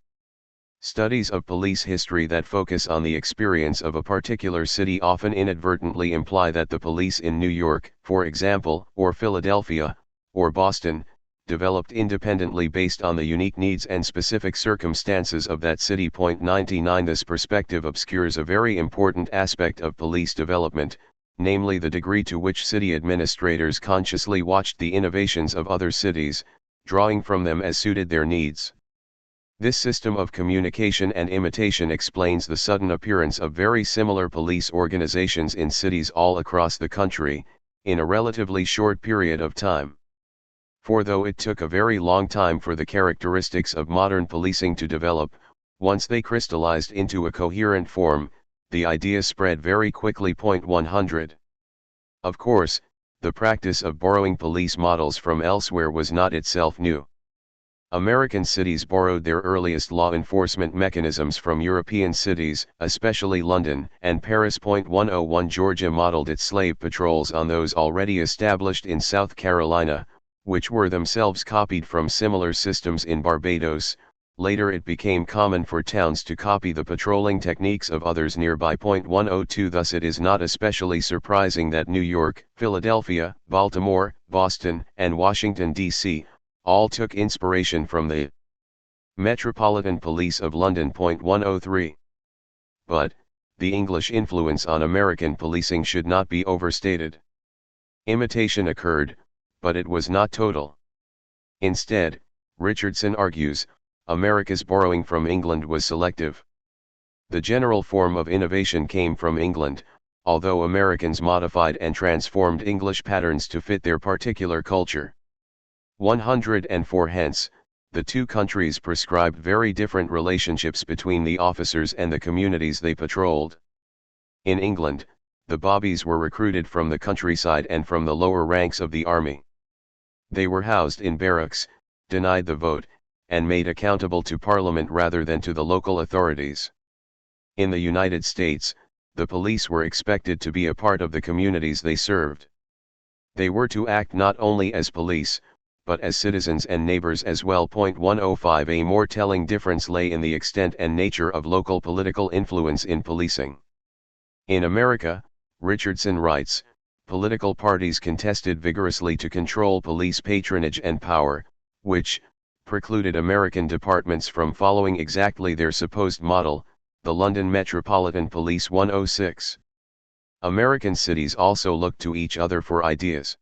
Studies of police history that focus on the experience of a particular city often inadvertently imply that the police in New York, for example, or Philadelphia, or Boston, developed independently based on the unique needs and specific circumstances of that city. 99 This perspective obscures a very important aspect of police development, namely the degree to which city administrators consciously watched the innovations of other cities, drawing from them as suited their needs. This system of communication and imitation explains the sudden appearance of very similar police organizations in cities all across the country, in a relatively short period of time. For though it took a very long time for the characteristics of modern policing to develop, once they crystallized into a coherent form, the idea spread very quickly. 100. Of course, the practice of borrowing police models from elsewhere was not itself new. American cities borrowed their earliest law enforcement mechanisms from European cities, especially London and Paris. 101 Georgia modeled its slave patrols on those already established in South Carolina, which were themselves copied from similar systems in Barbados. Later it became common for towns to copy the patrolling techniques of others nearby. 102 Thus it is not especially surprising that New York, Philadelphia, Baltimore, Boston, and Washington, D.C., all took inspiration from the Metropolitan Police of London. 103. But, the English influence on American policing should not be overstated. Imitation occurred, but it was not total. Instead, Richardson argues, America's borrowing from England was selective. The general form of innovation came from England, although Americans modified and transformed English patterns to fit their particular culture. 104 Hence, the two countries prescribed very different relationships between the officers and the communities they patrolled. In England, the bobbies were recruited from the countryside and from the lower ranks of the army. They were housed in barracks, denied the vote, and made accountable to Parliament rather than to the local authorities. In the United States, the police were expected to be a part of the communities they served. They were to act not only as police, but as citizens and neighbors as well. 105 A more telling difference lay in the extent and nature of local political influence in policing. In America, Richardson writes, political parties contested vigorously to control police patronage and power, which precluded American departments from following exactly their supposed model, the London Metropolitan Police 106. American cities also looked to each other for ideas.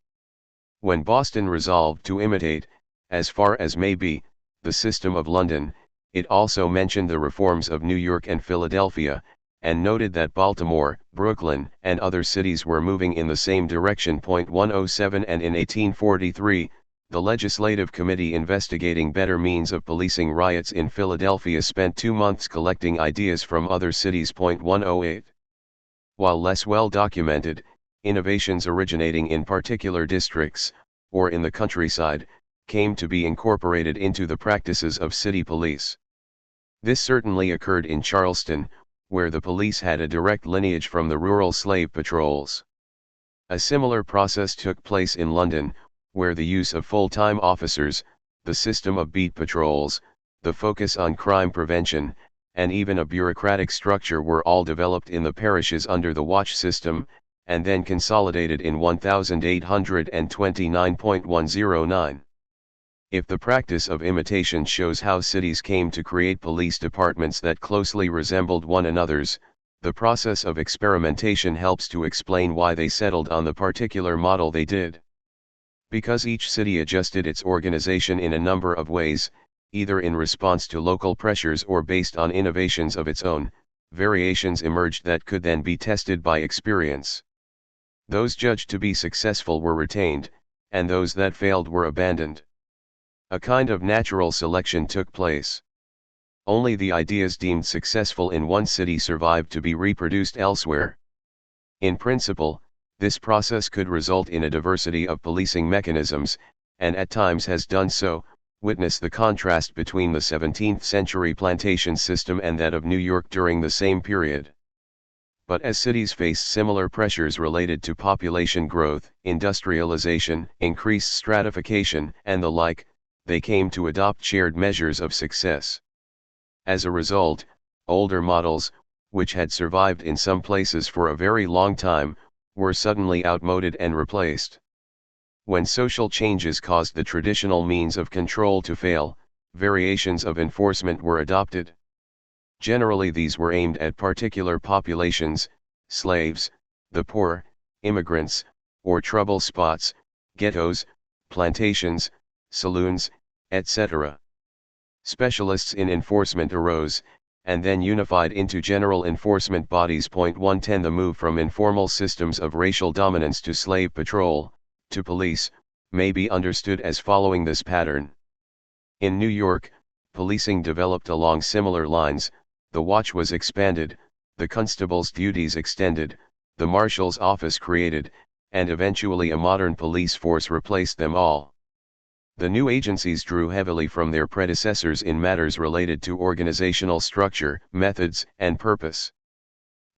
When Boston resolved to imitate, as far as may be, the system of London, it also mentioned the reforms of New York and Philadelphia, and noted that Baltimore, Brooklyn, and other cities were moving in the same direction. 107 And in 1843, the Legislative Committee investigating better means of policing riots in Philadelphia spent 2 months collecting ideas from other cities. 108. While less well documented, innovations originating in particular districts, or in the countryside, came to be incorporated into the practices of city police. This certainly occurred in Charleston, where the police had a direct lineage from the rural slave patrols. A similar process took place in London, where the use of full-time officers, the system of beat patrols, the focus on crime prevention, and even a bureaucratic structure were all developed in the parishes under the watch system, and then consolidated in 1829.109. If the practice of imitation shows how cities came to create police departments that closely resembled one another's, the process of experimentation helps to explain why they settled on the particular model they did. Because each city adjusted its organization in a number of ways, either in response to local pressures or based on innovations of its own, variations emerged that could then be tested by experience. Those judged to be successful were retained, and those that failed were abandoned. A kind of natural selection took place. Only the ideas deemed successful in one city survived to be reproduced elsewhere. In principle, this process could result in a diversity of policing mechanisms, and at times has done so. Witness the contrast between the 17th-century plantation system and that of New York during the same period. But as cities faced similar pressures related to population growth, industrialization, increased stratification, and the like, they came to adopt shared measures of success. As a result, older models, which had survived in some places for a very long time, were suddenly outmoded and replaced. When social changes caused the traditional means of control to fail, variations of enforcement were adopted. Generally these were aimed at particular populations, slaves, the poor, immigrants, or trouble spots, ghettos, plantations, saloons, etc. Specialists in enforcement arose, and then unified into general enforcement bodies. 110 The move from informal systems of racial dominance to slave patrol, to police, may be understood as following this pattern. In New York, policing developed along similar lines. The watch was expanded, the constable's duties extended, the marshal's office created, and eventually a modern police force replaced them all. The new agencies drew heavily from their predecessors in matters related to organizational structure, methods, and purpose.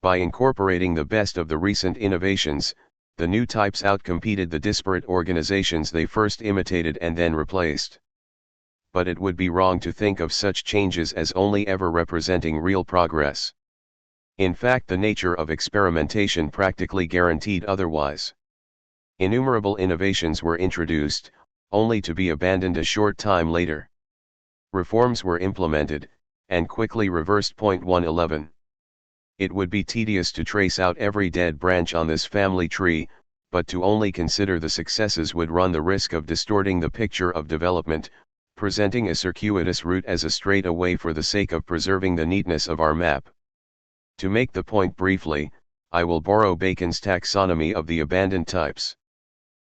By incorporating the best of the recent innovations, the new types outcompeted the disparate organizations they first imitated and then replaced. But it would be wrong to think of such changes as only ever representing real progress. In fact, the nature of experimentation practically guaranteed otherwise. Innumerable innovations were introduced, only to be abandoned a short time later. Reforms were implemented, and quickly reversed. 111. It would be tedious to trace out every dead branch on this family tree, but to only consider the successes would run the risk of distorting the picture of development, presenting a circuitous route as a straight away for the sake of preserving the neatness of our map. To make the point briefly, I will borrow Bacon's taxonomy of the abandoned types.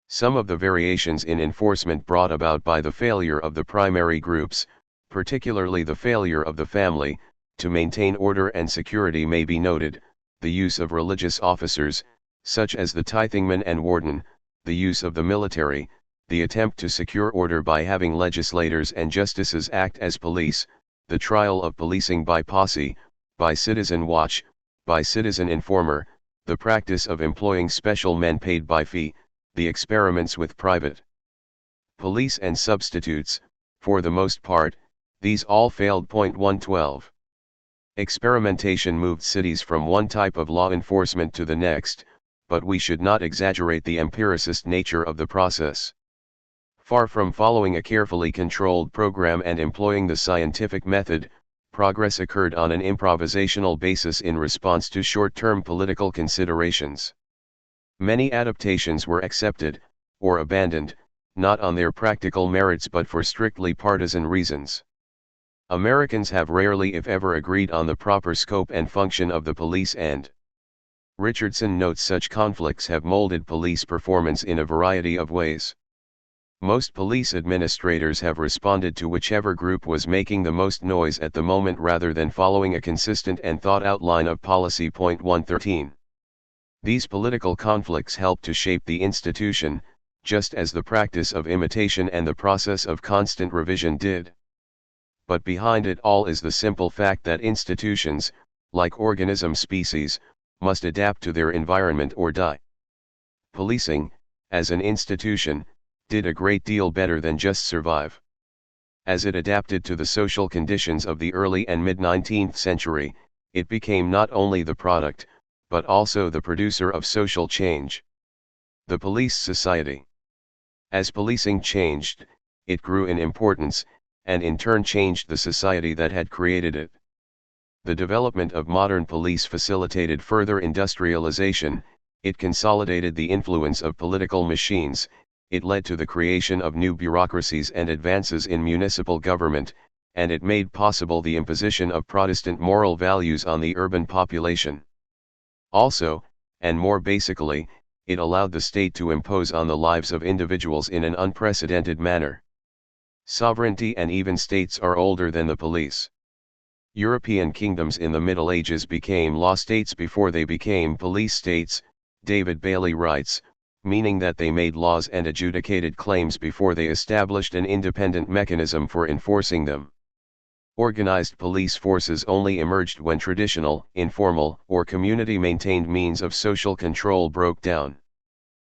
Some of the variations in enforcement brought about by the failure of the primary groups, particularly the failure of the family, to maintain order and security may be noted: the use of religious officers, such as the tithingman and warden, the use of the military, the attempt to secure order by having legislators and justices act as police, the trial of policing by posse, by citizen watch, by citizen informer, the practice of employing special men paid by fee, the experiments with private police and substitutes, for the most part, these all failed. 112. Experimentation moved cities from one type of law enforcement to the next, but we should not exaggerate the empiricist nature of the process. Far from following a carefully controlled program and employing the scientific method, progress occurred on an improvisational basis in response to short-term political considerations. Many adaptations were accepted, or abandoned, not on their practical merits but for strictly partisan reasons. Americans have rarely if ever agreed on the proper scope and function of the police, and Richardson notes such conflicts have molded police performance in a variety of ways. Most police administrators have responded to whichever group was making the most noise at the moment rather than following a consistent and thought-out line of policy. 113. These political conflicts help to shape the institution, just as the practice of imitation and the process of constant revision did. But behind it all is the simple fact that institutions, like organism species, must adapt to their environment or die. Policing, as an institution, did a great deal better than just survive. As it adapted to the social conditions of the early and mid-19th century, it became not only the product, but also the producer of social change. The police society. As policing changed, it grew in importance, and in turn changed the society that had created it. The development of modern police facilitated further industrialization, it consolidated the influence of political machines, it led to the creation of new bureaucracies and advances in municipal government, and it made possible the imposition of Protestant moral values on the urban population. Also, and more basically, it allowed the state to impose on the lives of individuals in an unprecedented manner. Sovereignty and even states are older than the police. European kingdoms in the Middle Ages became law states before they became police states, David Bailey writes, meaning that they made laws and adjudicated claims before they established an independent mechanism for enforcing them. Organized police forces only emerged when traditional, informal, or community-maintained means of social control broke down.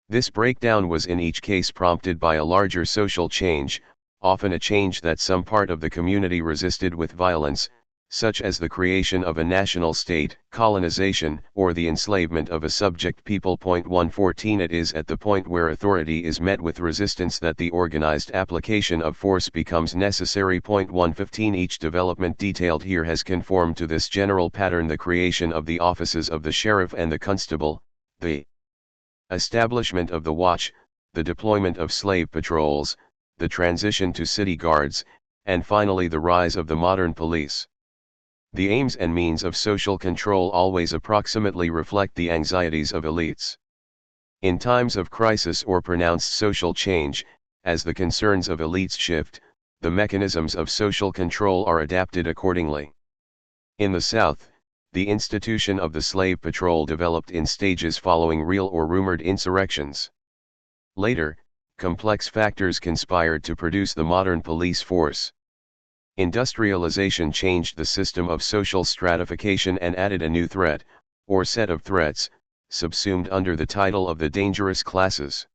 This breakdown was in each case prompted by a larger social change, often a change that some part of the community resisted with violence, such as the creation of a national state, colonization, or the enslavement of a subject people. 114. It is at the point where authority is met with resistance that the organized application of force becomes necessary. 115. Each development detailed here has conformed to this general pattern: the creation of the offices of the sheriff and the constable, the establishment of the watch, the deployment of slave patrols, the transition to city guards, and finally the rise of the modern police. The aims and means of social control always approximately reflect the anxieties of elites. In times of crisis or pronounced social change, as the concerns of elites shift, the mechanisms of social control are adapted accordingly. In the South, the institution of the slave patrol developed in stages following real or rumored insurrections. Later, complex factors conspired to produce the modern police force. Industrialization changed the system of social stratification and added a new threat, or set of threats, subsumed under the title of the dangerous classes.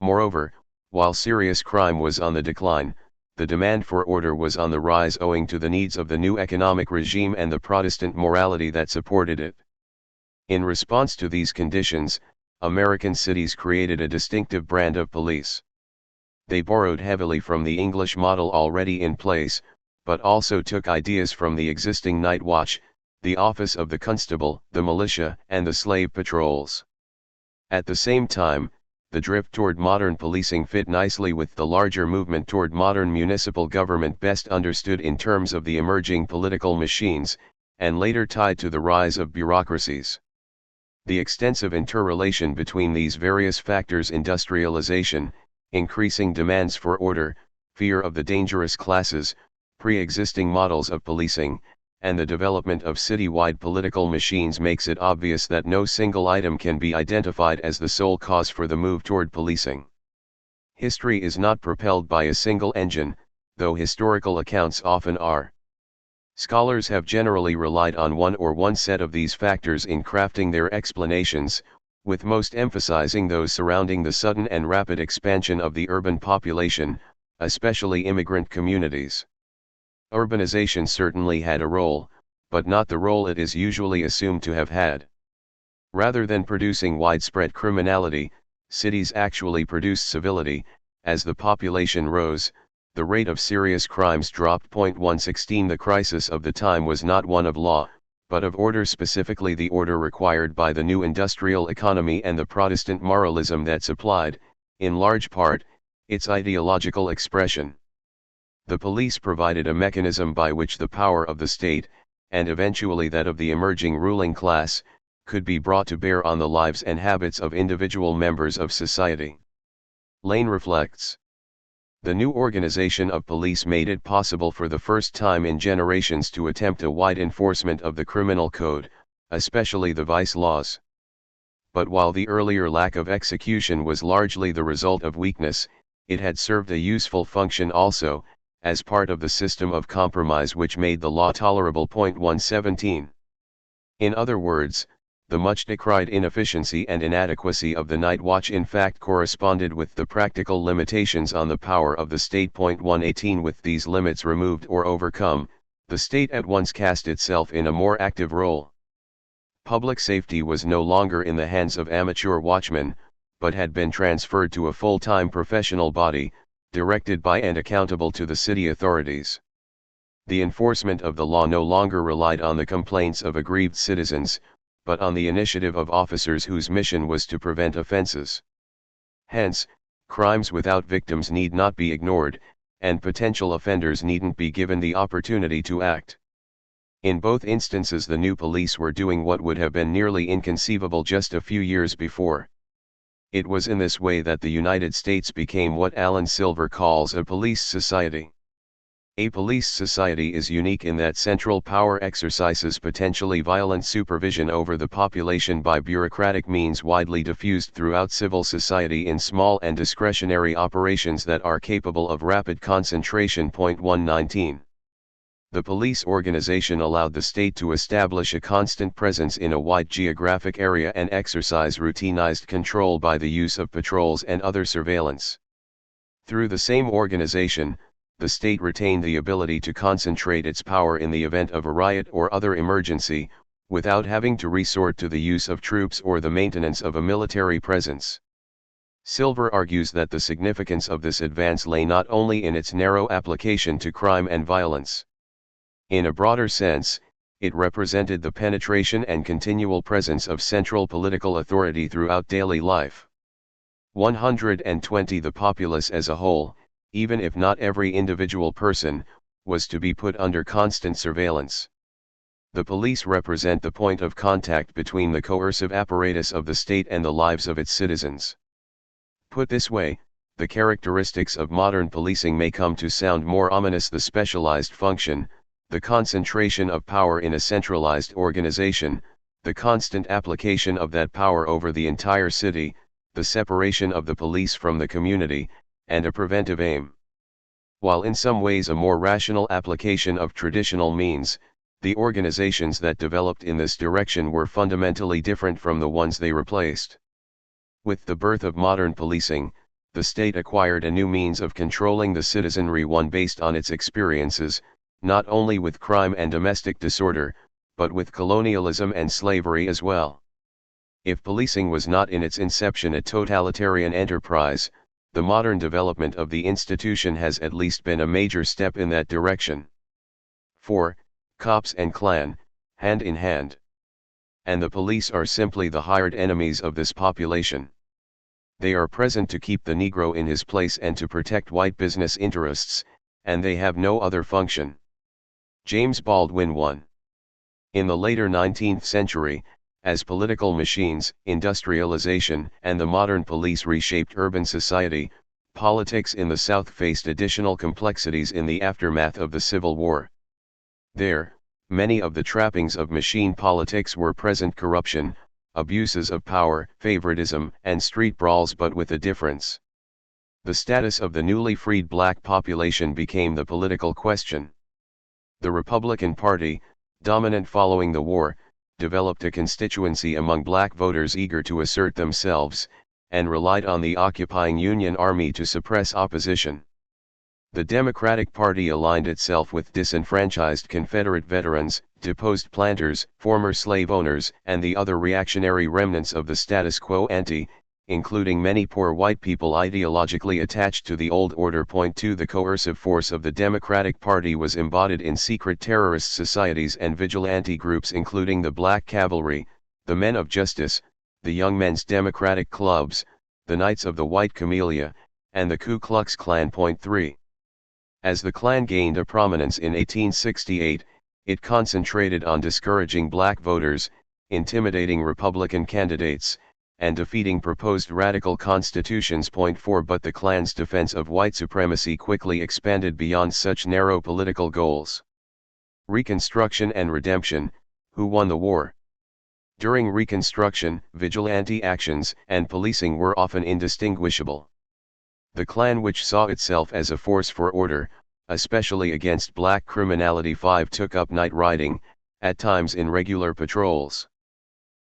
Moreover, while serious crime was on the decline, the demand for order was on the rise owing to the needs of the new economic regime and the Protestant morality that supported it. In response to these conditions, American cities created a distinctive brand of police. They borrowed heavily from the English model already in place, but also took ideas from the existing night watch, the office of the constable, the militia, and the slave patrols. At the same time, the drift toward modern policing fit nicely with the larger movement toward modern municipal government, best understood in terms of the emerging political machines, and later tied to the rise of bureaucracies. The extensive interrelation between these various factors, industrialization, increasing demands for order, fear of the dangerous classes, pre-existing models of policing, and the development of citywide political machines makes it obvious that no single item can be identified as the sole cause for the move toward policing. History is not propelled by a single engine, though historical accounts often are. Scholars have generally relied on one set of these factors in crafting their explanations, with most emphasizing those surrounding the sudden and rapid expansion of the urban population, especially immigrant communities. Urbanization certainly had a role, but not the role it is usually assumed to have had. Rather than producing widespread criminality, cities actually produced civility. As the population rose, the rate of serious crimes dropped. 116 The crisis of the time was not one of law, but of order, specifically the order required by the new industrial economy and the Protestant moralism that supplied, in large part, its ideological expression. The police provided a mechanism by which the power of the state, and eventually that of the emerging ruling class, could be brought to bear on the lives and habits of individual members of society. Lane reflects. The new organization of police made it possible for the first time in generations to attempt a wide enforcement of the criminal code, especially the vice laws. But while the earlier lack of execution was largely the result of weakness, it had served a useful function also, as part of the system of compromise which made the law tolerable. 117. In other words, the much decried inefficiency and inadequacy of the night watch in fact corresponded with the practical limitations on the power of the state. 118 With these limits removed or overcome, the state at once cast itself in a more active role. Public safety was no longer in the hands of amateur watchmen, but had been transferred to a full-time professional body, directed by and accountable to the city authorities. The enforcement of the law no longer relied on the complaints of aggrieved citizens, but on the initiative of officers whose mission was to prevent offenses. Hence, crimes without victims need not be ignored, and potential offenders needn't be given the opportunity to act. In both instances the new police were doing what would have been nearly inconceivable just a few years before. It was in this way that the United States became what Alan Silver calls a police society. A police society is unique in that central power exercises potentially violent supervision over the population by bureaucratic means widely diffused throughout civil society in small and discretionary operations that are capable of rapid concentration. 119. The police organization allowed the state to establish a constant presence in a wide geographic area and exercise routinized control by the use of patrols and other surveillance. Through the same organization, the state retained the ability to concentrate its power in the event of a riot or other emergency, without having to resort to the use of troops or the maintenance of a military presence. Silver argues that the significance of this advance lay not only in its narrow application to crime and violence. In a broader sense, it represented the penetration and continual presence of central political authority throughout daily life. 120 The populace as a whole, even if not every individual person, was to be put under constant surveillance. The police represent the point of contact between the coercive apparatus of the state and the lives of its citizens. Put this way, the characteristics of modern policing may come to sound more ominous: the specialized function, the concentration of power in a centralized organization, the constant application of that power over the entire city, the separation of the police from the community, and a preventive aim. While in some ways a more rational application of traditional means, the organizations that developed in this direction were fundamentally different from the ones they replaced. With the birth of modern policing, the state acquired a new means of controlling the citizenry, one based on its experiences, not only with crime and domestic disorder, but with colonialism and slavery as well. If policing was not in its inception a totalitarian enterprise, the modern development of the institution has at least been a major step in that direction. 4. Cops and Klan, hand in hand. And the police are simply the hired enemies of this population. They are present to keep the Negro in his place and to protect white business interests, and they have no other function. James Baldwin 1. In the later 19th century, as political machines, industrialization, and the modern police reshaped urban society, politics in the South faced additional complexities in the aftermath of the Civil War. There, many of the trappings of machine politics were present: corruption, abuses of power, favoritism, and street brawls, but with a difference. The status of the newly freed black population became the political question. The Republican Party, dominant following the war, developed a constituency among black voters eager to assert themselves, and relied on the occupying Union Army to suppress opposition. The Democratic Party aligned itself with disenfranchised Confederate veterans, deposed planters, former slave owners, and the other reactionary remnants of the status quo ante, including many poor white people ideologically attached to the old order. 2 The coercive force of the Democratic Party was embodied in secret terrorist societies and vigilante groups including the Black Cavalry, the Men of Justice, the Young Men's Democratic Clubs, the Knights of the White Camellia, and the Ku Klux Klan. 3. As the Klan gained a prominence in 1868, it concentrated on discouraging black voters, intimidating Republican candidates, and defeating proposed radical constitutions. 4 But the Klan's defense of white supremacy quickly expanded beyond such narrow political goals. Reconstruction and Redemption, who won the war? During Reconstruction, vigilante actions and policing were often indistinguishable. The Klan, which saw itself as a force for order, especially against black criminality, took up night riding, at times in regular patrols.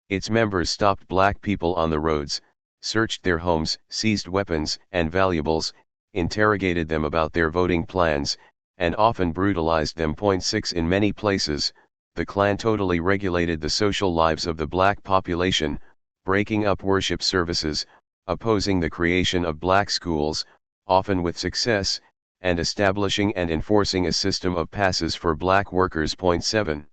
Its members stopped black people on the roads, searched their homes, seized weapons and valuables, interrogated them about their voting plans, and often brutalized them. 6 In many places, the Klan totally regulated the social lives of the black population, breaking up worship services, opposing the creation of black schools, often with success, and establishing and enforcing a system of passes for black workers. 7.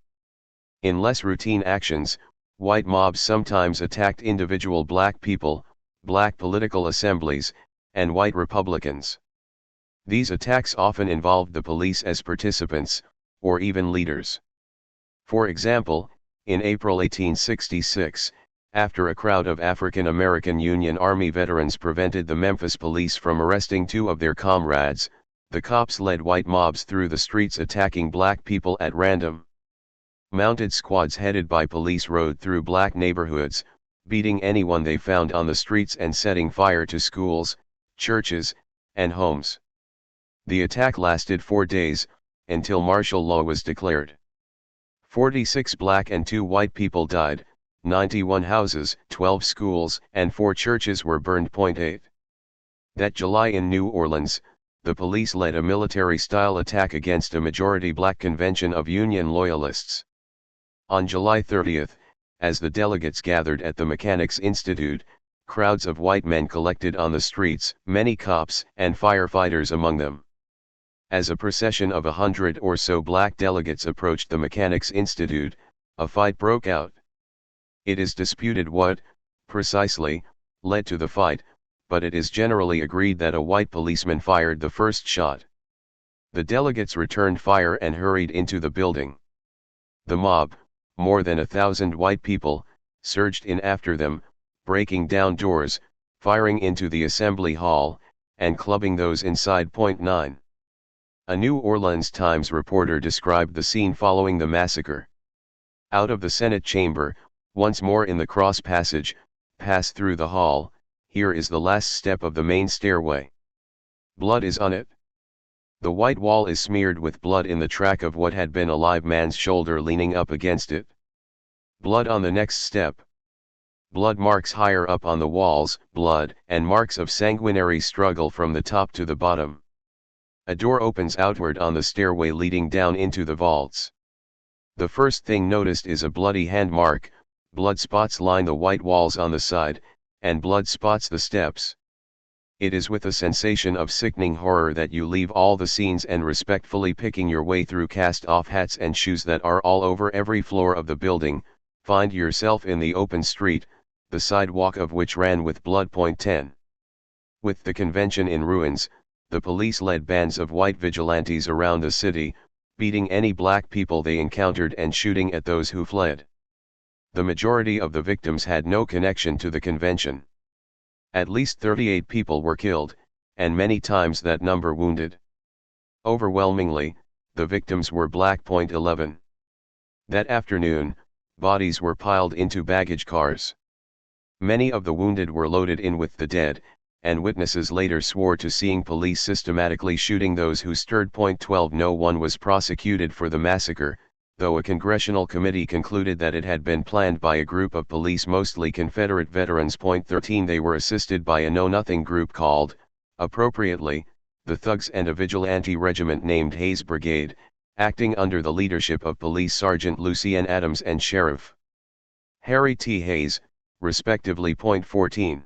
In less routine actions, white mobs sometimes attacked individual black people, black political assemblies, and white Republicans. These attacks often involved the police as participants, or even leaders. For example, in April 1866, after a crowd of African American Union Army veterans prevented the Memphis police from arresting two of their comrades, the cops led white mobs through the streets attacking black people at random. Mounted squads headed by police rode through black neighborhoods, beating anyone they found on the streets and setting fire to schools, churches, and homes. The attack lasted 4 days, until martial law was declared. 46 black and 2 white people died, 91 houses, 12 schools, and 4 churches were burned. 8. That July in New Orleans, the police led a military-style attack against a majority black convention of Union loyalists. On July 30, as the delegates gathered at the Mechanics' Institute, crowds of white men collected on the streets, many cops and firefighters among them. As a procession of 100 or so black delegates approached the Mechanics' Institute, a fight broke out. It is disputed what, precisely, led to the fight, but it is generally agreed that a white policeman fired the first shot. The delegates returned fire and hurried into the building. The mob, more than 1,000 white people, surged in after them, breaking down doors, firing into the assembly hall, and clubbing those inside. 9. A New Orleans Times reporter described the scene following the massacre. Out of the Senate chamber, once more in the cross passage, pass through the hall, here is the last step of the main stairway. Blood is on it. The white wall is smeared with blood in the track of what had been a live man's shoulder leaning up against it. Blood on the next step. Blood marks higher up on the walls, blood and marks of sanguinary struggle from the top to the bottom. A door opens outward on the stairway leading down into the vaults. The first thing noticed is a bloody hand mark, blood spots line the white walls on the side, and blood spots the steps. It is with a sensation of sickening horror that you leave all the scenes and respectfully picking your way through cast-off hats and shoes that are all over every floor of the building, find yourself in the open street, the sidewalk of which ran with blood. 10. With the convention in ruins, the police led bands of white vigilantes around the city, beating any black people they encountered and shooting at those who fled. The majority of the victims had no connection to the convention. At least 38 people were killed, and many times that number wounded. Overwhelmingly, the victims were black. 11. That afternoon, bodies were piled into baggage cars. Many of the wounded were loaded in with the dead, and witnesses later swore to seeing police systematically shooting those who stirred. 12 No one was prosecuted for the massacre, though a congressional committee concluded that it had been planned by a group of police, mostly Confederate veterans. 13 They were assisted by a know-nothing group called, appropriately, the Thugs, and a vigilante regiment named Hayes Brigade, acting under the leadership of Police Sergeant Lucien Adams and Sheriff Harry T. Hayes, respectively. 14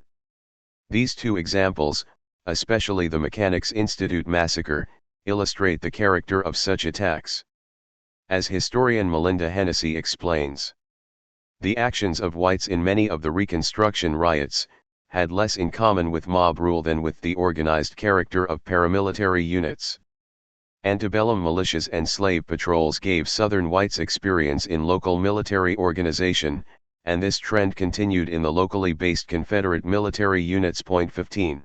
These two examples, especially the Mechanics' Institute massacre, illustrate the character of such attacks. As historian Melinda Hennessy explains, the actions of whites in many of the Reconstruction riots had less in common with mob rule than with the organized character of paramilitary units. Antebellum militias and slave patrols gave Southern whites experience in local military organization, and this trend continued in the locally based Confederate military units. 15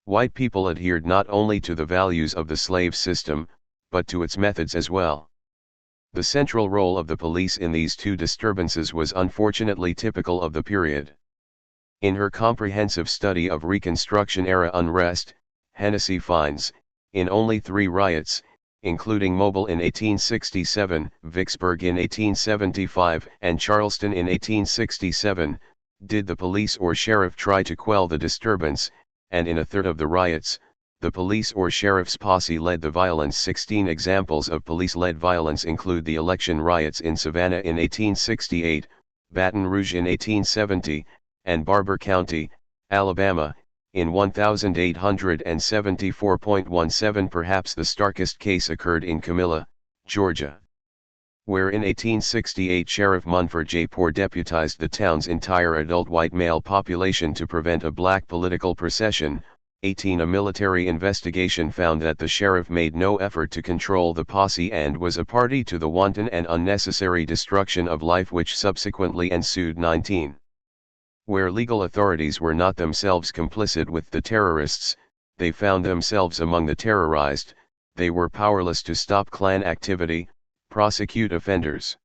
White people adhered not only to the values of the slave system, but to its methods as well. The central role of the police in these two disturbances was unfortunately typical of the period. In her comprehensive study of Reconstruction-era unrest, Hennessy finds, in only 3 riots, including Mobile in 1867, Vicksburg in 1875, and Charleston in 1867, did the police or sheriff try to quell the disturbance, and in a third of the riots, the police or sheriff's posse led the violence. 16 examples of police-led violence include the election riots in Savannah in 1868, Baton Rouge in 1870, and Barber County, Alabama, in 1874. Perhaps the starkest case occurred in Camilla, Georgia, where in 1868 Sheriff Munford J. Poor deputized the town's entire adult white male population to prevent a black political procession. 18 A military investigation found that the sheriff made no effort to control the posse and was a party to the wanton and unnecessary destruction of life which subsequently ensued. 19 Where legal authorities were not themselves complicit with the terrorists, they found themselves among the terrorized. They were powerless to stop Klan activity, prosecute offenders,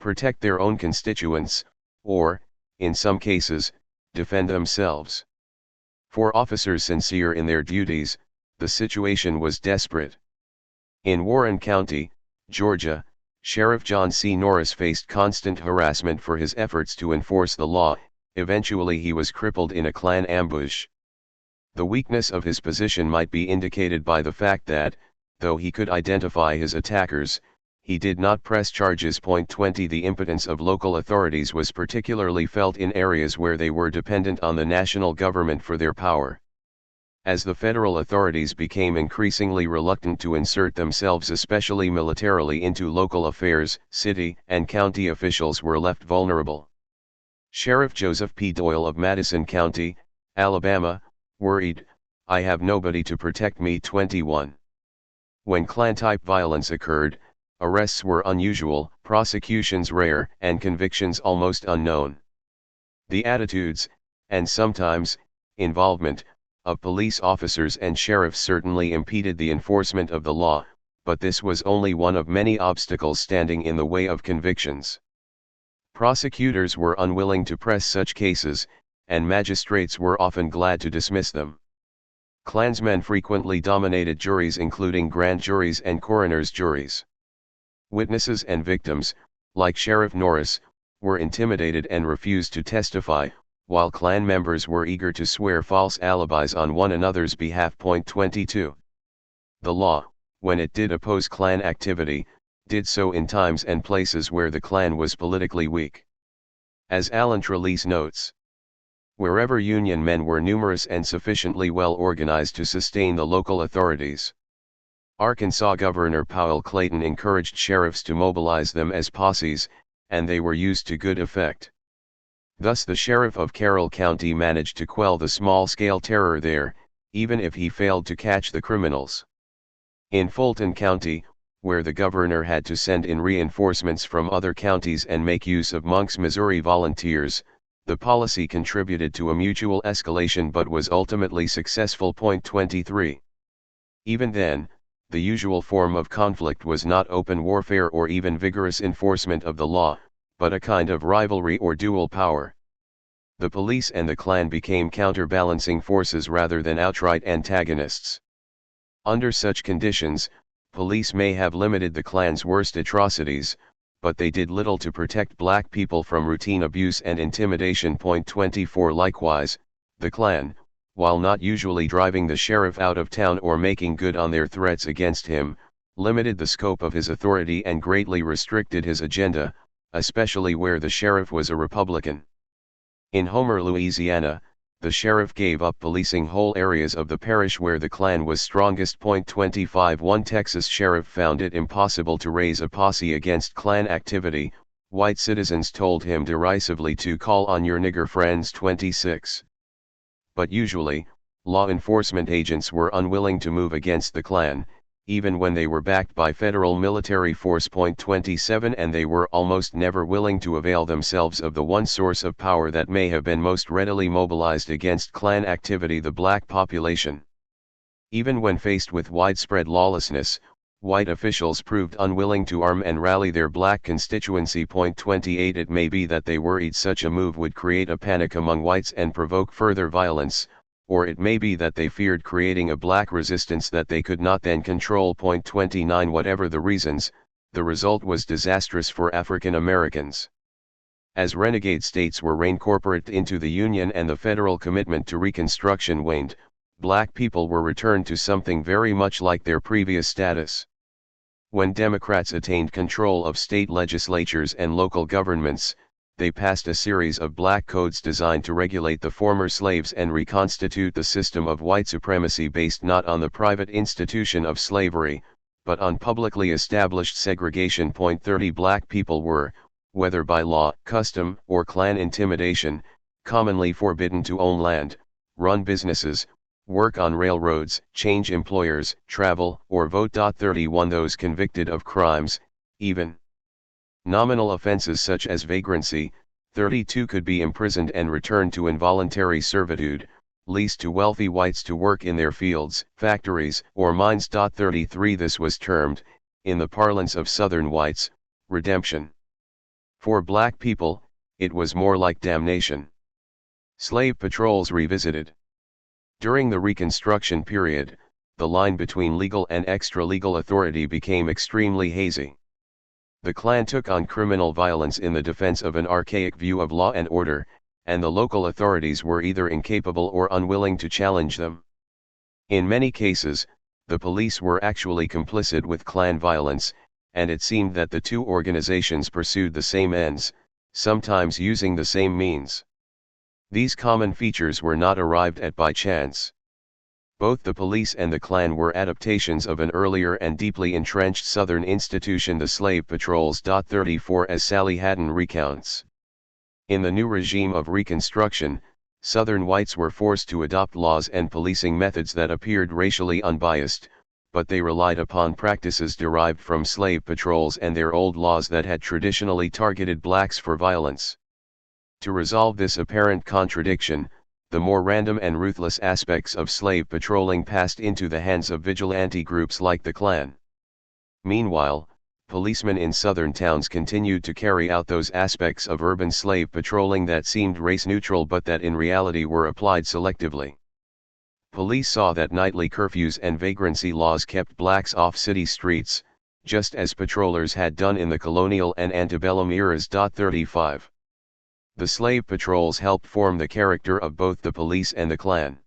protect their own constituents, or, in some cases, defend themselves. For officers sincere in their duties, the situation was desperate. In Warren County, Georgia, Sheriff John C. Norris faced constant harassment for his efforts to enforce the law. Eventually he was crippled in a Klan ambush. The weakness of his position might be indicated by the fact that, though he could identify his attackers, he did not press charges. 20 The impotence of local authorities was particularly felt in areas where they were dependent on the national government for their power. As the federal authorities became increasingly reluctant to insert themselves, especially militarily, into local affairs, city and county officials were left vulnerable. Sheriff Joseph P. Doyle of Madison County, Alabama, worried, "I have nobody to protect me." 21 When Klan-type violence occurred, arrests were unusual, prosecutions rare, and convictions almost unknown. The attitudes, and sometimes, involvement, of police officers and sheriffs certainly impeded the enforcement of the law, but this was only one of many obstacles standing in the way of convictions. Prosecutors were unwilling to press such cases, and magistrates were often glad to dismiss them. Klansmen frequently dominated juries, including grand juries and coroner's juries. Witnesses and victims, like Sheriff Norris, were intimidated and refused to testify, while Klan members were eager to swear false alibis on one another's behalf. 22 The law, when it did oppose Klan activity, did so in times and places where the Klan was politically weak. As Alan Trelease notes, wherever Union men were numerous and sufficiently well organized to sustain the local authorities, Arkansas Governor Powell Clayton encouraged sheriffs to mobilize them as posses, and they were used to good effect. Thus the sheriff of Carroll County managed to quell the small-scale terror there, even if he failed to catch the criminals. In Fulton County, where the governor had to send in reinforcements from other counties and make use of Monk's Missouri volunteers, the policy contributed to a mutual escalation but was ultimately successful. 23 Even then, the usual form of conflict was not open warfare or even vigorous enforcement of the law, but a kind of rivalry or dual power. The police and the Klan became counterbalancing forces rather than outright antagonists. Under such conditions, police may have limited the Klan's worst atrocities, but they did little to protect black people from routine abuse and intimidation. 24 Likewise, the Klan, while not usually driving the sheriff out of town or making good on their threats against him, limited the scope of his authority and greatly restricted his agenda, especially where the sheriff was a Republican. In Homer, Louisiana, the sheriff gave up policing whole areas of the parish where the Klan was strongest. 25 One Texas sheriff found it impossible to raise a posse against Klan activity. White citizens told him derisively to call on your nigger friends. 26 But usually, law enforcement agents were unwilling to move against the Klan, even when they were backed by federal military force. 27 And they were almost never willing to avail themselves of the one source of power that may have been most readily mobilized against Klan activity: the black population. Even when faced with widespread lawlessness, white officials proved unwilling to arm and rally their black constituency. 28 It may be that they worried such a move would create a panic among whites and provoke further violence, or it may be that they feared creating a black resistance that they could not then control. 29 Whatever the reasons, the result was disastrous for African Americans. As renegade states were reincorporated into the Union and the federal commitment to Reconstruction waned, black people were returned to something very much like their previous status. When Democrats attained control of state legislatures and local governments, they passed a series of black codes designed to regulate the former slaves and reconstitute the system of white supremacy based not on the private institution of slavery, but on publicly established segregation. 30 Black people were, whether by law, custom, or Klan intimidation, commonly forbidden to own land, run businesses, work on railroads, change employers, travel, or vote. 31 Those convicted of crimes, even nominal offenses such as vagrancy, 32 could be imprisoned and returned to involuntary servitude, leased to wealthy whites to work in their fields, factories, or mines. 33 This was termed, in the parlance of Southern whites, redemption. For black people, it was more like damnation. Slave patrols revisited. During the Reconstruction period, the line between legal and extra-legal authority became extremely hazy. The Klan took on criminal violence in the defense of an archaic view of law and order, and the local authorities were either incapable or unwilling to challenge them. In many cases, the police were actually complicit with Klan violence, and it seemed that the two organizations pursued the same ends, sometimes using the same means. These common features were not arrived at by chance. Both the police and the Klan were adaptations of an earlier and deeply entrenched Southern institution, the slave patrols. 34 As Sally Haddon recounts, in the new regime of Reconstruction, Southern whites were forced to adopt laws and policing methods that appeared racially unbiased, but they relied upon practices derived from slave patrols and their old laws that had traditionally targeted blacks for violence. To resolve this apparent contradiction, the more random and ruthless aspects of slave patrolling passed into the hands of vigilante groups like the Klan. Meanwhile, policemen in southern towns continued to carry out those aspects of urban slave patrolling that seemed race-neutral but that in reality were applied selectively. Police saw that nightly curfews and vagrancy laws kept blacks off city streets, just as patrollers had done in the colonial and antebellum eras. 35 The slave patrols helped form the character of both the police and the Klan.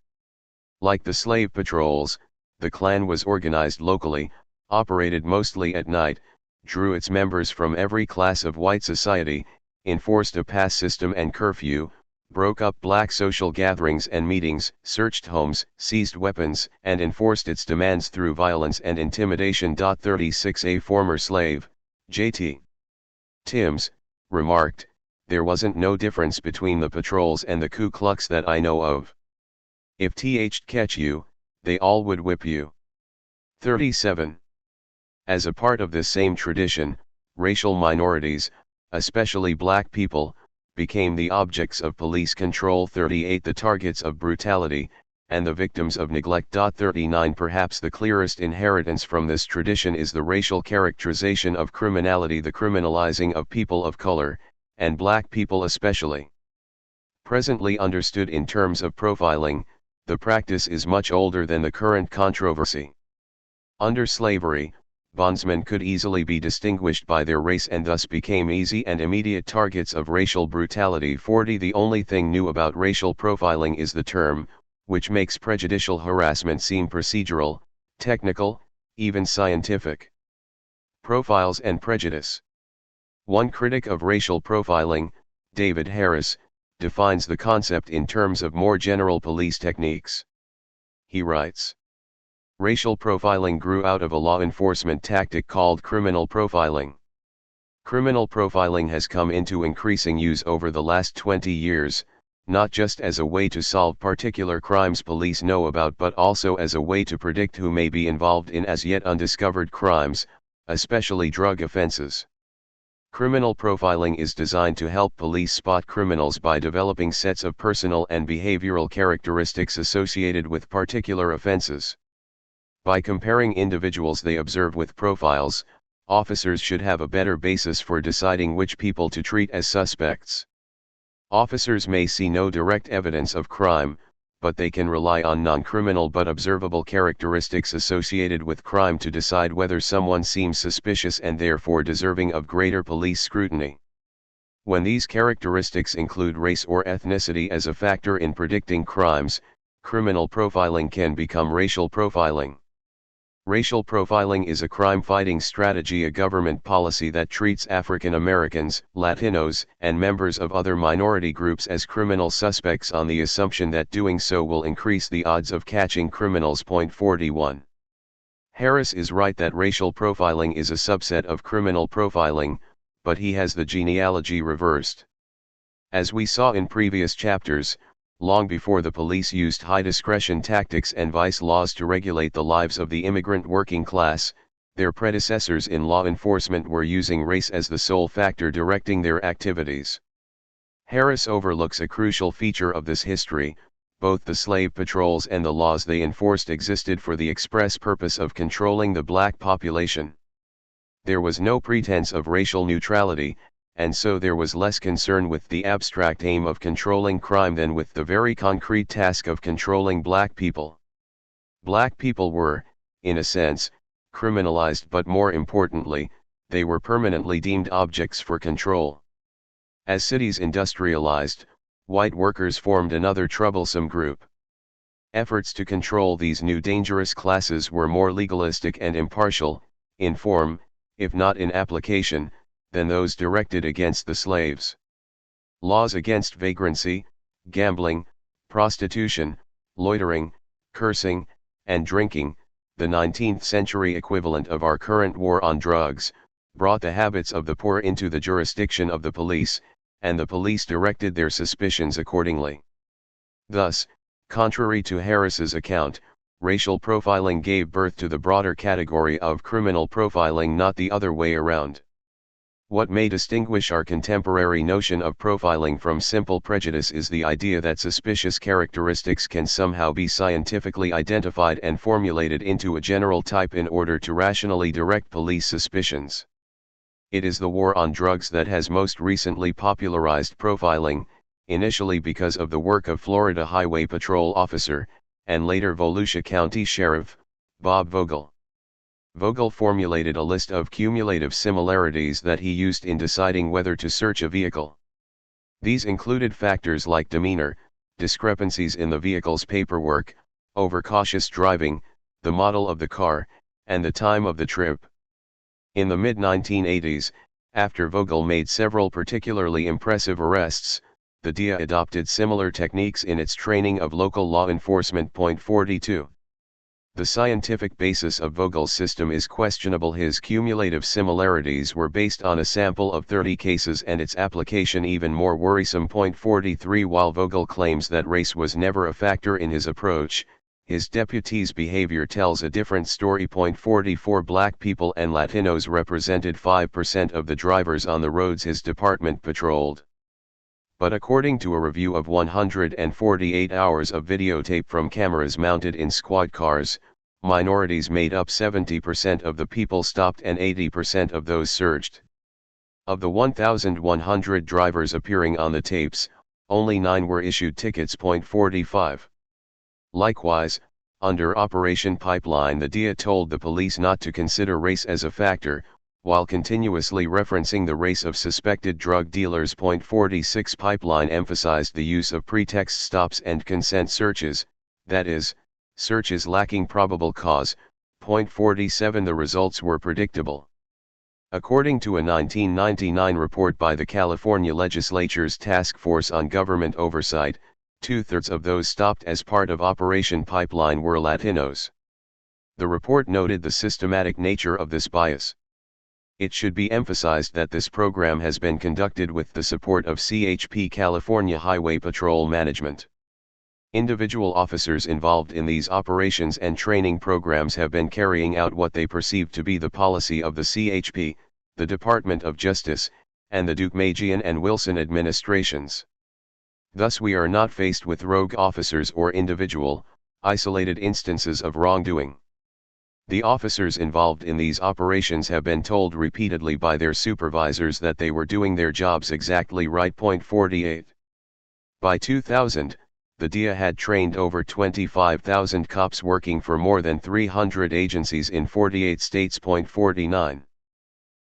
Like the slave patrols, the Klan was organized locally, operated mostly at night, drew its members from every class of white society, enforced a pass system and curfew, broke up black social gatherings and meetings, searched homes, seized weapons, and enforced its demands through violence and intimidation. 36 A former slave, J.T. Timms, remarked, "There wasn't no difference between the patrols and the Ku Klux that I know of. If they'd catch you, they all would whip you." 37 As a part of this same tradition, racial minorities, especially black people, became the objects of police control. 38 The targets of brutality, and the victims of neglect. 39 Perhaps the clearest inheritance from this tradition is the racial characterization of criminality, the criminalizing of people of color, and black people especially. Presently understood in terms of profiling, the practice is much older than the current controversy. Under slavery, bondsmen could easily be distinguished by their race and thus became easy and immediate targets of racial brutality. 40 The only thing new about racial profiling is the term, which makes prejudicial harassment seem procedural, technical, even scientific. Profiles and prejudice. One critic of racial profiling, David Harris, defines the concept in terms of more general police techniques. He writes, "Racial profiling grew out of a law enforcement tactic called criminal profiling. Criminal profiling has come into increasing use over the last 20 years, not just as a way to solve particular crimes police know about but also as a way to predict who may be involved in as yet undiscovered crimes, especially drug offenses. Criminal profiling is designed to help police spot criminals by developing sets of personal and behavioral characteristics associated with particular offenses. By comparing individuals they observe with profiles, officers should have a better basis for deciding which people to treat as suspects. Officers may see no direct evidence of crime, but they can rely on non-criminal but observable characteristics associated with crime to decide whether someone seems suspicious and therefore deserving of greater police scrutiny. When these characteristics include race or ethnicity as a factor in predicting crimes, criminal profiling can become racial profiling. Racial profiling is a crime-fighting strategy, a government policy that treats African Americans, Latinos, and members of other minority groups as criminal suspects on the assumption that doing so will increase the odds of catching criminals. 41. Harris is right that racial profiling is a subset of criminal profiling, but he has the genealogy reversed. As we saw in previous chapters, long before the police used high-discretion tactics and vice laws to regulate the lives of the immigrant working class, their predecessors in law enforcement were using race as the sole factor directing their activities. Harris overlooks a crucial feature of this history: both the slave patrols and the laws they enforced existed for the express purpose of controlling the black population. There was no pretense of racial neutrality, and so there was less concern with the abstract aim of controlling crime than with the very concrete task of controlling black people. Black people were, in a sense, criminalized, but more importantly, they were permanently deemed objects for control. As cities industrialized, white workers formed another troublesome group. Efforts to control these new dangerous classes were more legalistic and impartial, in form, if not in application, than those directed against the slaves. Laws against vagrancy, gambling, prostitution, loitering, cursing, and drinking, the 19th century equivalent of our current war on drugs, brought the habits of the poor into the jurisdiction of the police, and the police directed their suspicions accordingly. Thus, contrary to Harris's account, racial profiling gave birth to the broader category of criminal profiling, not the other way around. What may distinguish our contemporary notion of profiling from simple prejudice is the idea that suspicious characteristics can somehow be scientifically identified and formulated into a general type in order to rationally direct police suspicions. It is the war on drugs that has most recently popularized profiling, initially because of the work of Florida Highway Patrol officer, and later Volusia County Sheriff, Bob Vogel. Vogel formulated a list of cumulative similarities that he used in deciding whether to search a vehicle. These included factors like demeanor, discrepancies in the vehicle's paperwork, overcautious driving, the model of the car, and the time of the trip. In the mid-1980s, after Vogel made several particularly impressive arrests, the DEA adopted similar techniques in its training of local law enforcement. 42. The scientific basis of Vogel's system is questionable. His cumulative similarities were based on a sample of 30 cases and its application even more worrisome. 43. While Vogel claims that race was never a factor in his approach, his deputies' behavior tells a different story. 44. Black people and Latinos represented 5% of the drivers on the roads his department patrolled. But according to a review of 148 hours of videotape from cameras mounted in squad cars, minorities made up 70% of the people stopped and 80% of those searched. Of the 1,100 drivers appearing on the tapes, only 9 were issued tickets. 45. Likewise, under Operation Pipeline, the DIA told the police not to consider race as a factor, while continuously referencing the race of suspected drug dealers. 46. Pipeline emphasized the use of pretext stops and consent searches, that is, searches lacking probable cause. 47. The results were predictable. According to a 1999 report by the California Legislature's Task Force on Government Oversight, 2/3 of those stopped as part of Operation Pipeline were Latinos. The report noted the systematic nature of this bias. It should be emphasized that this program has been conducted with the support of CHP California Highway Patrol Management. Individual officers involved in these operations and training programs have been carrying out what they perceive to be the policy of the CHP, the Department of Justice, and the Deukmejian and Wilson administrations. Thus we are not faced with rogue officers or individual, isolated instances of wrongdoing. The officers involved in these operations have been told repeatedly by their supervisors that they were doing their jobs exactly right. 48. By 2000, the DIA had trained over 25,000 cops working for more than 300 agencies in 48 states. 49.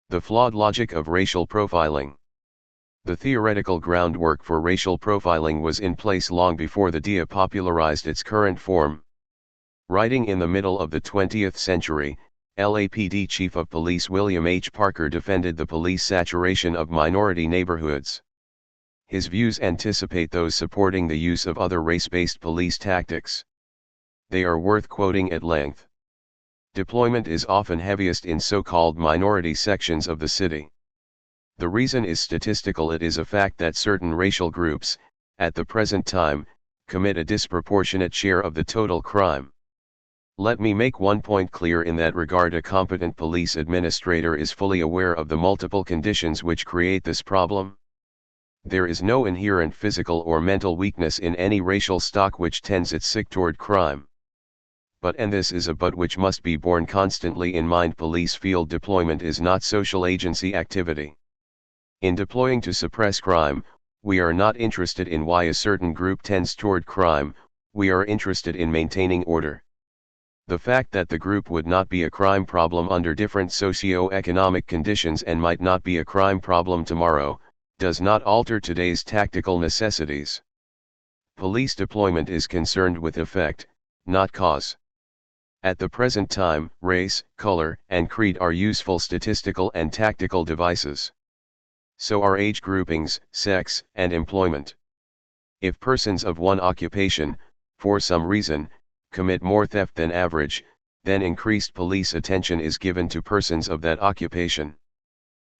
The flawed logic of racial profiling. The theoretical groundwork for racial profiling was in place long before the DIA popularized its current form. Writing in the middle of the 20th century, LAPD Chief of Police William H. Parker defended the police saturation of minority neighborhoods. His views anticipate those supporting the use of other race-based police tactics. They are worth quoting at length. Deployment is often heaviest in so-called minority sections of the city. The reason is statistical. It is a fact that certain racial groups, at the present time, commit a disproportionate share of the total crime. Let me make one point clear in that regard: a competent police administrator is fully aware of the multiple conditions which create this problem. There is no inherent physical or mental weakness in any racial stock which tends its sick toward crime. But, and this is a but which must be borne constantly in mind, police field deployment is not social agency activity. In deploying to suppress crime, we are not interested in why a certain group tends toward crime, we are interested in maintaining order. The fact that the group would not be a crime problem under different socio-economic conditions and might not be a crime problem tomorrow, does not alter today's tactical necessities. Police deployment is concerned with effect, not cause. At the present time, race, color, and creed are useful statistical and tactical devices. So are age groupings, sex, and employment. If persons of one occupation, for some reason, commit more theft than average, then increased police attention is given to persons of that occupation.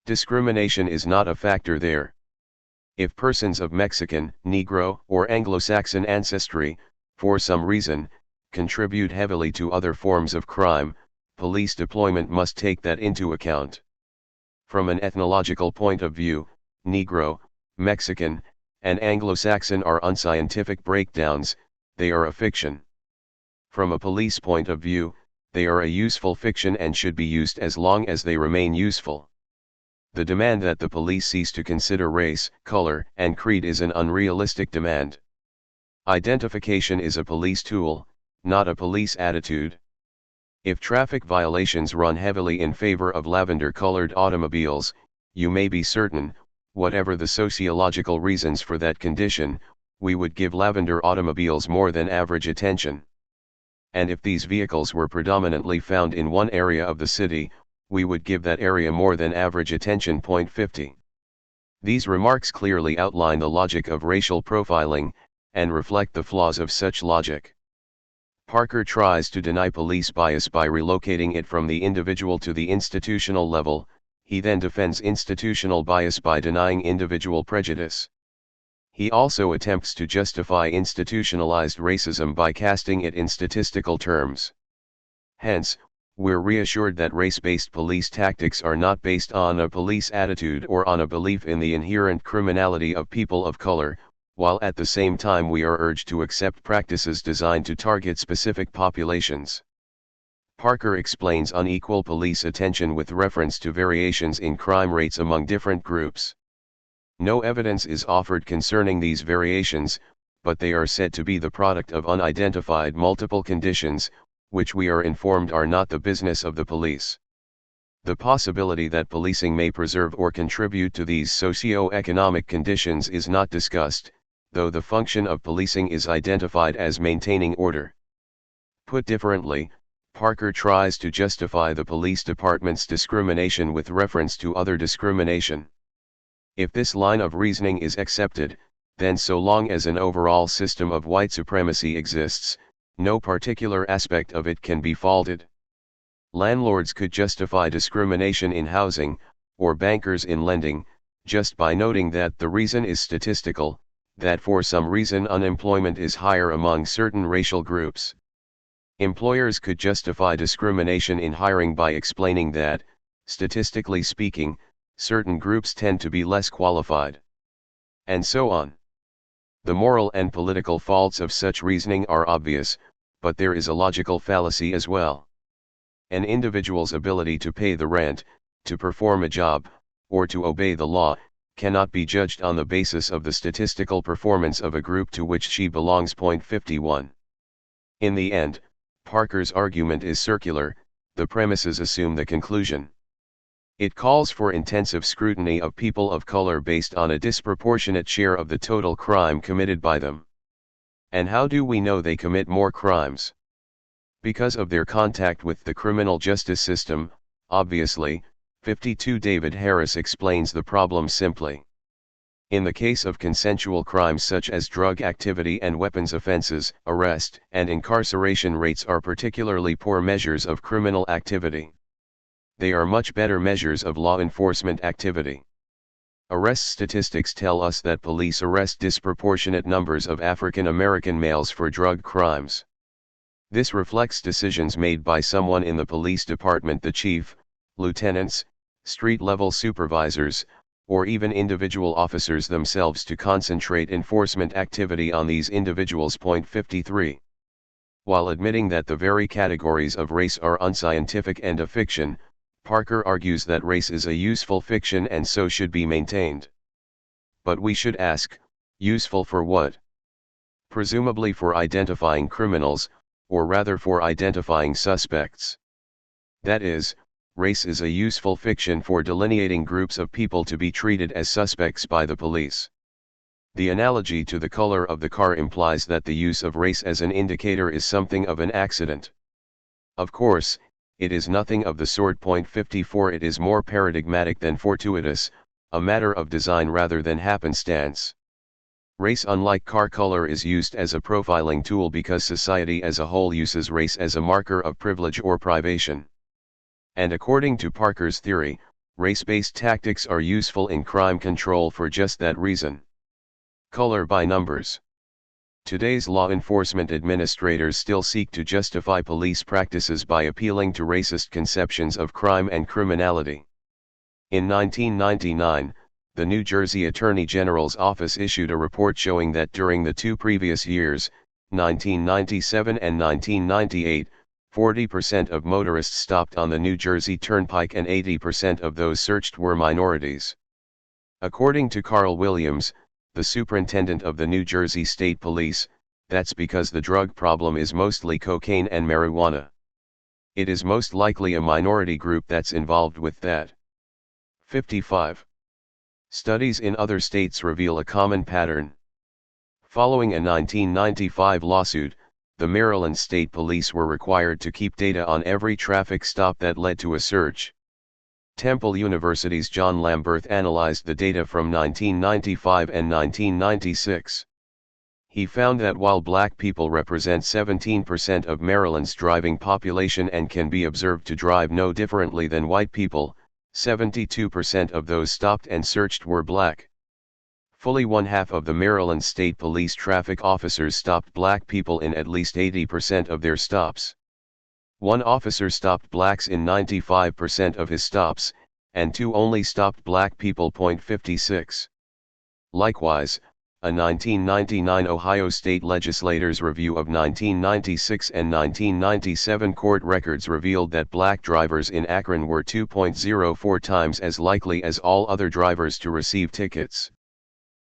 Discrimination is not a factor there. If persons of Mexican, Negro, or Anglo-Saxon ancestry, for some reason, contribute heavily to other forms of crime, police deployment must take that into account. From an ethnological point of view, Negro, Mexican, and Anglo-Saxon are unscientific breakdowns, they are a fiction. From a police point of view, they are a useful fiction and should be used as long as they remain useful. The demand that the police cease to consider race, color, and creed is an unrealistic demand. Identification is a police tool, not a police attitude. If traffic violations run heavily in favor of lavender-colored automobiles, you may be certain, whatever the sociological reasons for that condition, we would give lavender automobiles more than average attention. And if these vehicles were predominantly found in one area of the city, we would give that area more than average attention. 50. These remarks clearly outline the logic of racial profiling, and reflect the flaws of such logic. Parker tries to deny police bias by relocating it from the individual to the institutional level. He then defends institutional bias by denying individual prejudice. He also attempts to justify institutionalized racism by casting it in statistical terms. Hence, we're reassured that race-based police tactics are not based on a police attitude or on a belief in the inherent criminality of people of color, while at the same time we are urged to accept practices designed to target specific populations. Parker explains unequal police attention with reference to variations in crime rates among different groups. No evidence is offered concerning these variations, but they are said to be the product of unidentified multiple conditions, which we are informed are not the business of the police. The possibility that policing may preserve or contribute to these socio-economic conditions is not discussed, though the function of policing is identified as maintaining order. Put differently, Parker tries to justify the police department's discrimination with reference to other discrimination. If this line of reasoning is accepted, then so long as an overall system of white supremacy exists, no particular aspect of it can be faulted. Landlords could justify discrimination in housing, or bankers in lending, just by noting that the reason is statistical, that for some reason unemployment is higher among certain racial groups. Employers could justify discrimination in hiring by explaining that, statistically speaking, certain groups tend to be less qualified. And so on. The moral and political faults of such reasoning are obvious, but there is a logical fallacy as well. An individual's ability to pay the rent, to perform a job, or to obey the law, cannot be judged on the basis of the statistical performance of a group to which she belongs. 51. In the end, Parker's argument is circular, the premises assume the conclusion. It calls for intensive scrutiny of people of color based on a disproportionate share of the total crime committed by them. And how do we know they commit more crimes? Because of their contact with the criminal justice system, obviously. 52. David Harris explains the problem simply. In the case of consensual crimes such as drug activity and weapons offenses, arrest and incarceration rates are particularly poor measures of criminal activity. They are much better measures of law enforcement activity. Arrest statistics tell us that police arrest disproportionate numbers of African American males for drug crimes. This reflects decisions made by someone in the police department, the chief, lieutenants, street-level supervisors, or even individual officers themselves, to concentrate enforcement activity on these individuals. 53. While admitting that the very categories of race are unscientific and a fiction, Parker argues that race is a useful fiction and so should be maintained. But we should ask, useful for what? Presumably for identifying criminals, or rather for identifying suspects. That is, race is a useful fiction for delineating groups of people to be treated as suspects by the police. The analogy to the color of the car implies that the use of race as an indicator is something of an accident. Of course, it is nothing of the sort. 54. It is more paradigmatic than fortuitous, a matter of design rather than happenstance. Race, unlike car color, is used as a profiling tool because society as a whole uses race as a marker of privilege or privation. And according to Parker's theory, race-based tactics are useful in crime control for just that reason. Color by numbers. Today's law enforcement administrators still seek to justify police practices by appealing to racist conceptions of crime and criminality. In 1999, the New Jersey Attorney General's office issued a report showing that during the 2 previous years, 1997 and 1998, 40% of motorists stopped on the New Jersey Turnpike and 80% of those searched were minorities. According to Kristian Williams, the superintendent of the New Jersey State Police, that's because the drug problem is mostly cocaine and marijuana. It is most likely a minority group that's involved with that. 55. Studies in other states reveal a common pattern. Following a 1995 lawsuit, the Maryland State Police were required to keep data on every traffic stop that led to a search. Temple University's John Lamberth analyzed the data from 1995 and 1996. He found that while black people represent 17% of Maryland's driving population and can be observed to drive no differently than white people, 72% of those stopped and searched were black. Fully 1/2 of the Maryland State Police traffic officers stopped black people in at least 80% of their stops. One officer stopped blacks in 95% of his stops, and 2 only stopped black people. 56. Likewise, a 1999 Ohio State legislators' review of 1996 and 1997 court records revealed that black drivers in Akron were 2.04 times as likely as all other drivers to receive tickets.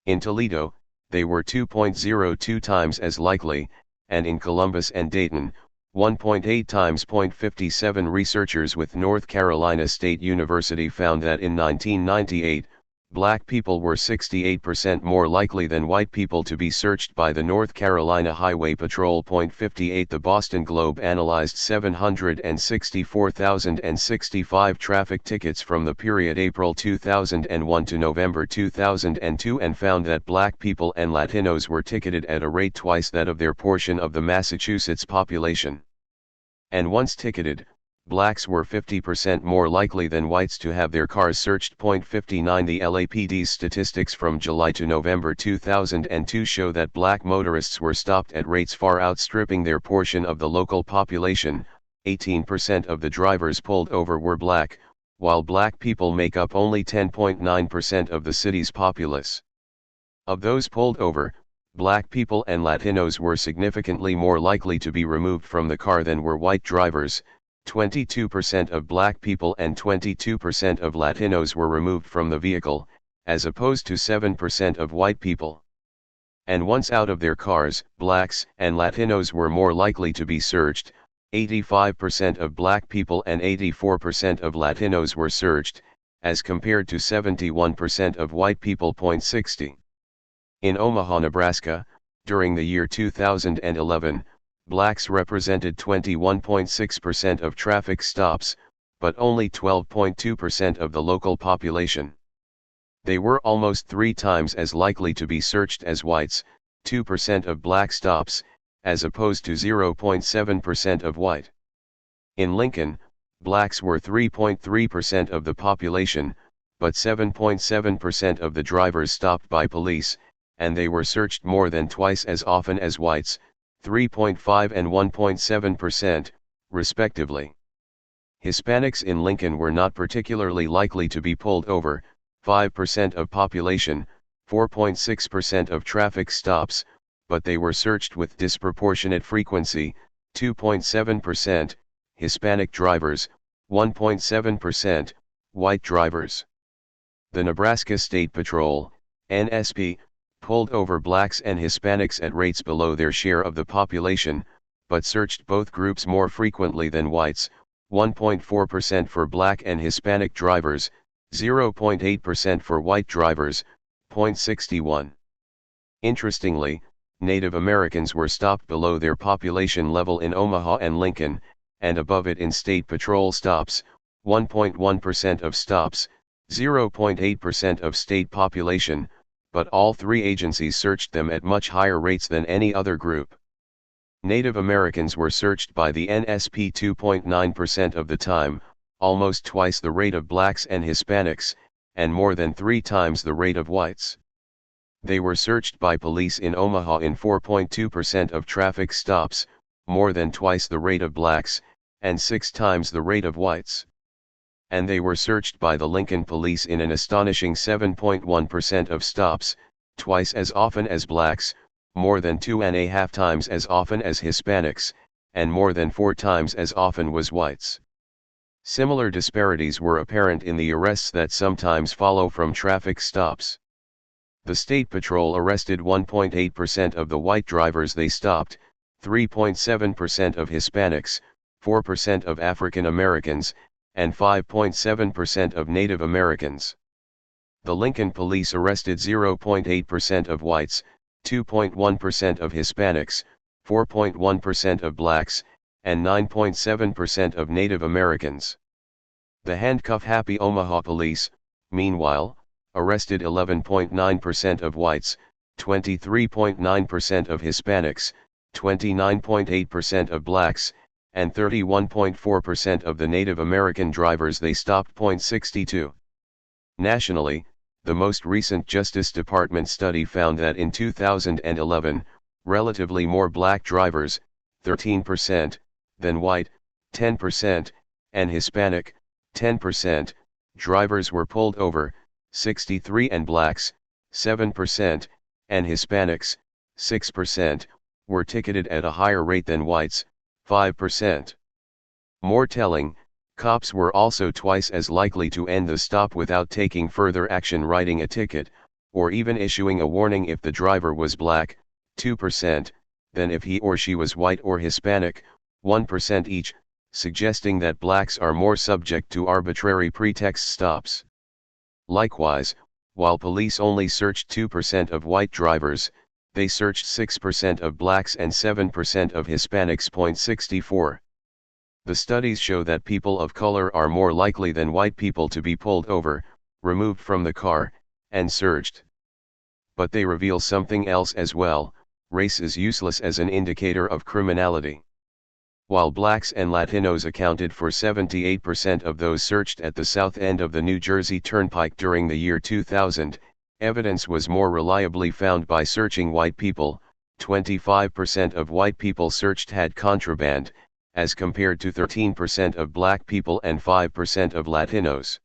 In Toledo, they were 2.02 times as likely, and in Columbus and Dayton, 1.8 times. 57 Researchers with North Carolina State University found that in 1998, black people were 68% more likely than white people to be searched by the North Carolina Highway Patrol. 58 The Boston Globe analyzed 764,065 traffic tickets from the period April 2001 to November 2002 and found that black people and Latinos were ticketed at a rate twice that of their portion of the Massachusetts population. And once ticketed, blacks were 50% more likely than whites to have their cars searched. 59 The LAPD's statistics from July to November 2002 show that black motorists were stopped at rates far outstripping their portion of the local population. 18% of the drivers pulled over were black, while black people make up only 10.9% of the city's populace. Of those pulled over, black people and Latinos were significantly more likely to be removed from the car than were white drivers. 22% of black people and 22% of Latinos were removed from the vehicle, as opposed to 7% of white people. And once out of their cars, blacks and Latinos were more likely to be searched. 85% of black people and 84% of Latinos were searched, as compared to 71% of white people. 60. In Omaha, Nebraska, during the year 2011, blacks represented 21.6% of traffic stops, but only 12.2% of the local population. They were almost 3 times as likely to be searched as whites, 2% of black stops, as opposed to 0.7% of white. In Lincoln, blacks were 3.3% of the population, but 7.7% of the drivers stopped by police, and they were searched more than twice as often as whites, 3.5 and 1.7%, respectively. Hispanics in Lincoln were not particularly likely to be pulled over, 5% of population, 4.6% of traffic stops, but they were searched with disproportionate frequency, 2.7%, Hispanic drivers, 1.7%, white drivers. The Nebraska State Patrol, NSP, pulled over blacks and Hispanics at rates below their share of the population, but searched both groups more frequently than whites, 1.4% for black and Hispanic drivers, 0.8% for white drivers, 0.61. Interestingly, Native Americans were stopped below their population level in Omaha and Lincoln, and above it in state patrol stops, 1.1% of stops, 0.8% of state population, but all 3 agencies searched them at much higher rates than any other group. Native Americans were searched by the NSP 2.9% of the time, almost twice the rate of blacks and Hispanics, and more than 3 times the rate of whites. They were searched by police in Omaha in 4.2% of traffic stops, more than twice the rate of blacks, and 6 times the rate of whites. And they were searched by the Lincoln police in an astonishing 7.1% of stops, twice as often as blacks, more than 2.5 times as often as Hispanics, and more than 4 times as often was whites. Similar disparities were apparent in the arrests that sometimes follow from traffic stops. The State Patrol arrested 1.8% of the white drivers they stopped, 3.7% of Hispanics, 4% of African Americans, and 5.7% of Native Americans. The Lincoln police arrested 0.8% of whites, 2.1% of Hispanics, 4.1% of blacks, and 9.7% of Native Americans. The handcuff-happy Omaha police, meanwhile, arrested 11.9% of whites, 23.9% of Hispanics, 29.8% of blacks, and 31.4% of the Native American drivers they stopped. 62. Nationally, the most recent Justice Department study found that in 2011, relatively more black drivers, 13%, than white, 10%, and Hispanic, 10%, drivers were pulled over, 63, and blacks, 7%, and Hispanics, 6%, were ticketed at a higher rate than whites, 5%. More telling, cops were also twice as likely to end the stop without taking further action, writing a ticket, or even issuing a warning if the driver was black, 2%, than if he or she was white or Hispanic, 1% each, suggesting that blacks are more subject to arbitrary pretext stops. Likewise, while police only searched 2% of white drivers, they searched 6% of blacks and 7% of Hispanics. 64. The studies show that people of color are more likely than white people to be pulled over, removed from the car, and searched. But they reveal something else as well: race is useless as an indicator of criminality. While blacks and Latinos accounted for 78% of those searched at the south end of the New Jersey Turnpike during the year 2000, evidence was more reliably found by searching white people. 25% of white people searched had contraband, as compared to 13% of black people and 5% of Latinos.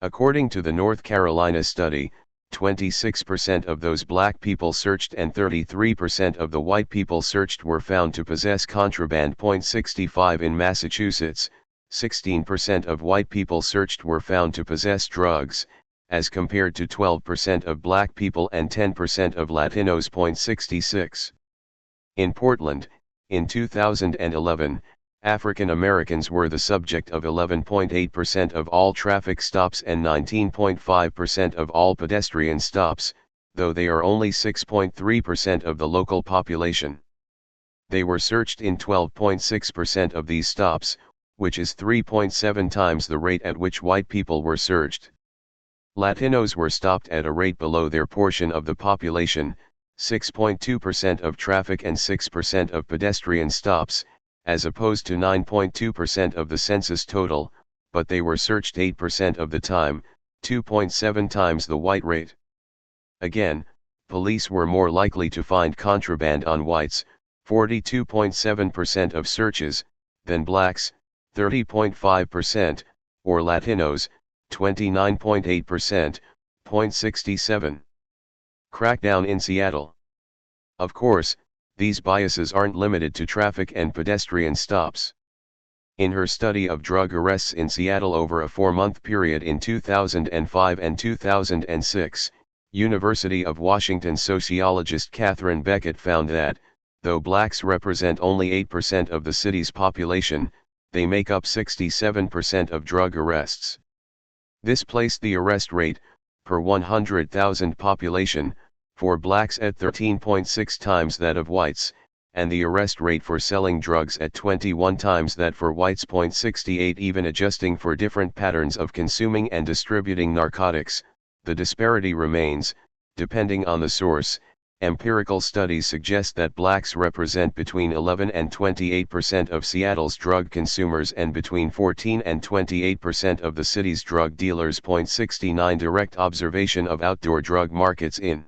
According to the North Carolina study, 26% of those black people searched and 33% of the white people searched were found to possess contraband. 65. In Massachusetts, 16% of white people searched were found to possess drugs, as compared to 12% of black people and 10% of Latinos. 66. In Portland, in 2011, African Americans were the subject of 11.8% of all traffic stops and 19.5% of all pedestrian stops, though they are only 6.3% of the local population. They were searched in 12.6% of these stops, which is 3.7 times the rate at which white people were searched. Latinos were stopped at a rate below their portion of the population, 6.2% of traffic and 6% of pedestrian stops, as opposed to 9.2% of the census total, but they were searched 8% of the time, 2.7 times the white rate. Again, police were more likely to find contraband on whites, 42.7% of searches, than blacks, 30.5%, or Latinos, 29.8%. 67. Crackdown in Seattle. Of course, these biases aren't limited to traffic and pedestrian stops. In her study of drug arrests in Seattle over a 4-month period in 2005 and 2006, University of Washington sociologist Catherine Beckett found that, though blacks represent only 8% of the city's population, they make up 67% of drug arrests. This placed the arrest rate, per 100,000 population, for blacks at 13.6 times that of whites, and the arrest rate for selling drugs at 21 times that for whites. 68. Even adjusting for different patterns of consuming and distributing narcotics, the disparity remains, depending on the source. Empirical studies suggest that blacks represent between 11 and 28% of Seattle's drug consumers and between 14 and 28% of the city's drug dealers. 69. Direct observation of outdoor drug markets in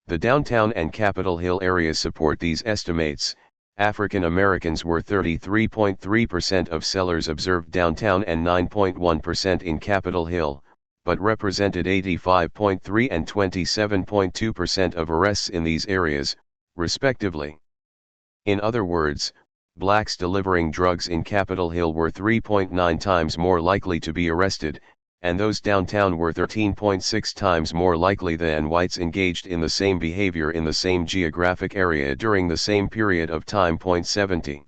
the downtown and Capitol Hill areas support these estimates. African Americans were 33.3% of sellers observed downtown and 9.1% in Capitol Hill, but represented 85.3 and 27.2% of arrests in these areas, respectively. In other words, blacks delivering drugs in Capitol Hill were 3.9 times more likely to be arrested, and those downtown were 13.6 times more likely than whites engaged in the same behavior in the same geographic area during the same period of time. 70.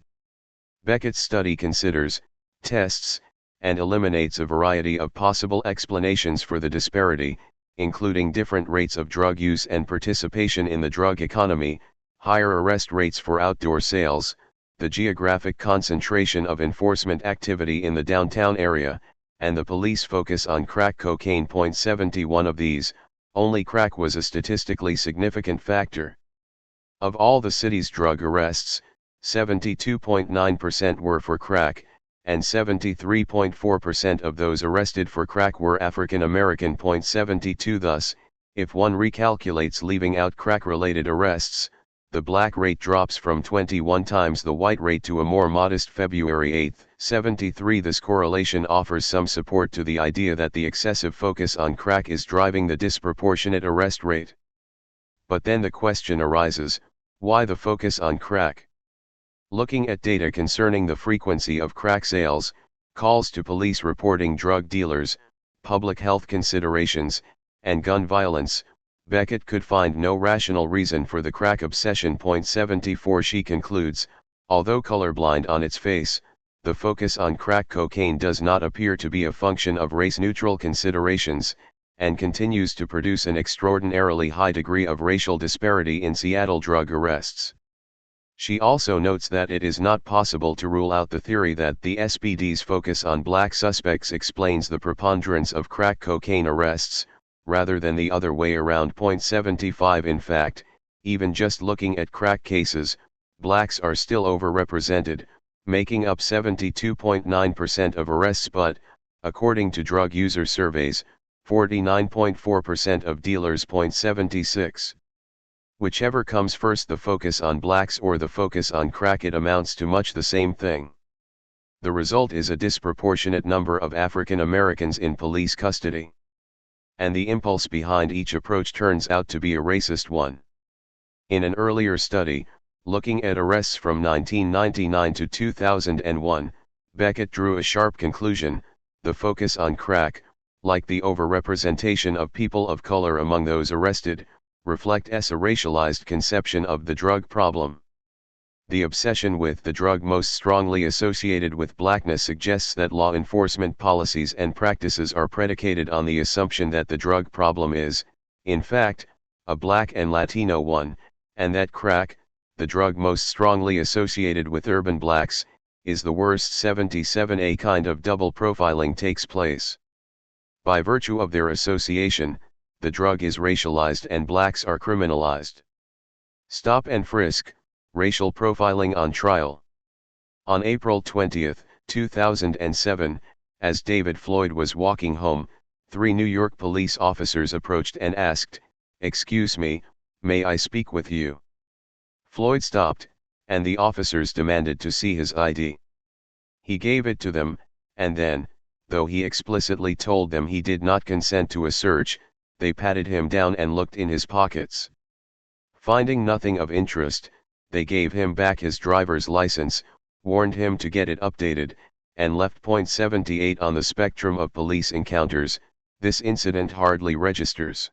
Beckett's study considers, tests, and eliminates a variety of possible explanations for the disparity, including different rates of drug use and participation in the drug economy, higher arrest rates for outdoor sales, the geographic concentration of enforcement activity in the downtown area, and the police focus on crack cocaine. 71 of these, only crack was a statistically significant factor. Of all the city's drug arrests, 72.9% were for crack, and 73.4% of those arrested for crack were African American. 72 Thus, if one recalculates leaving out crack-related arrests, the black rate drops from 21 times the white rate to a more modest February 8, 73. This correlation offers some support to the idea that the excessive focus on crack is driving the disproportionate arrest rate. But then the question arises, why the focus on crack? Looking at data concerning the frequency of crack sales, calls to police reporting drug dealers, public health considerations, and gun violence, Beckett could find no rational reason for the crack obsession. 74 She concludes, although colorblind on its face, the focus on crack cocaine does not appear to be a function of race-neutral considerations, and continues to produce an extraordinarily high degree of racial disparity in Seattle drug arrests. She also notes that it is not possible to rule out the theory that the SPD's focus on black suspects explains the preponderance of crack cocaine arrests, rather than the other way around. 75 In fact, even just looking at crack cases, blacks are still overrepresented, making up 72.9% of arrests, but, according to drug user surveys, 49.4% of dealers. 76. Whichever comes first, the focus on blacks or the focus on crack, it amounts to much the same thing. The result is a disproportionate number of African Americans in police custody. And the impulse behind each approach turns out to be a racist one. In an earlier study, looking at arrests from 1999 to 2001, Beckett drew a sharp conclusion: the focus on crack, like the overrepresentation of people of color among those arrested, reflects a racialized conception of the drug problem. The obsession with the drug most strongly associated with blackness suggests that law enforcement policies and practices are predicated on the assumption that the drug problem is, in fact, a black and Latino one, and that crack, the drug most strongly associated with urban blacks, is the worst. 77 A kind of double profiling takes place. By virtue of their association, the drug is racialized and blacks are criminalized. Stop and frisk, racial profiling on trial. On April 20, 2007, as David Floyd was walking home, 3 New York police officers approached and asked, "Excuse me, may I speak with you?" Floyd stopped, and the officers demanded to see his ID. He gave it to them, and then, though he explicitly told them he did not consent to a search, they patted him down and looked in his pockets. Finding nothing of interest, they gave him back his driver's license, warned him to get it updated, and left. 78 On the spectrum of police encounters, this incident hardly registers.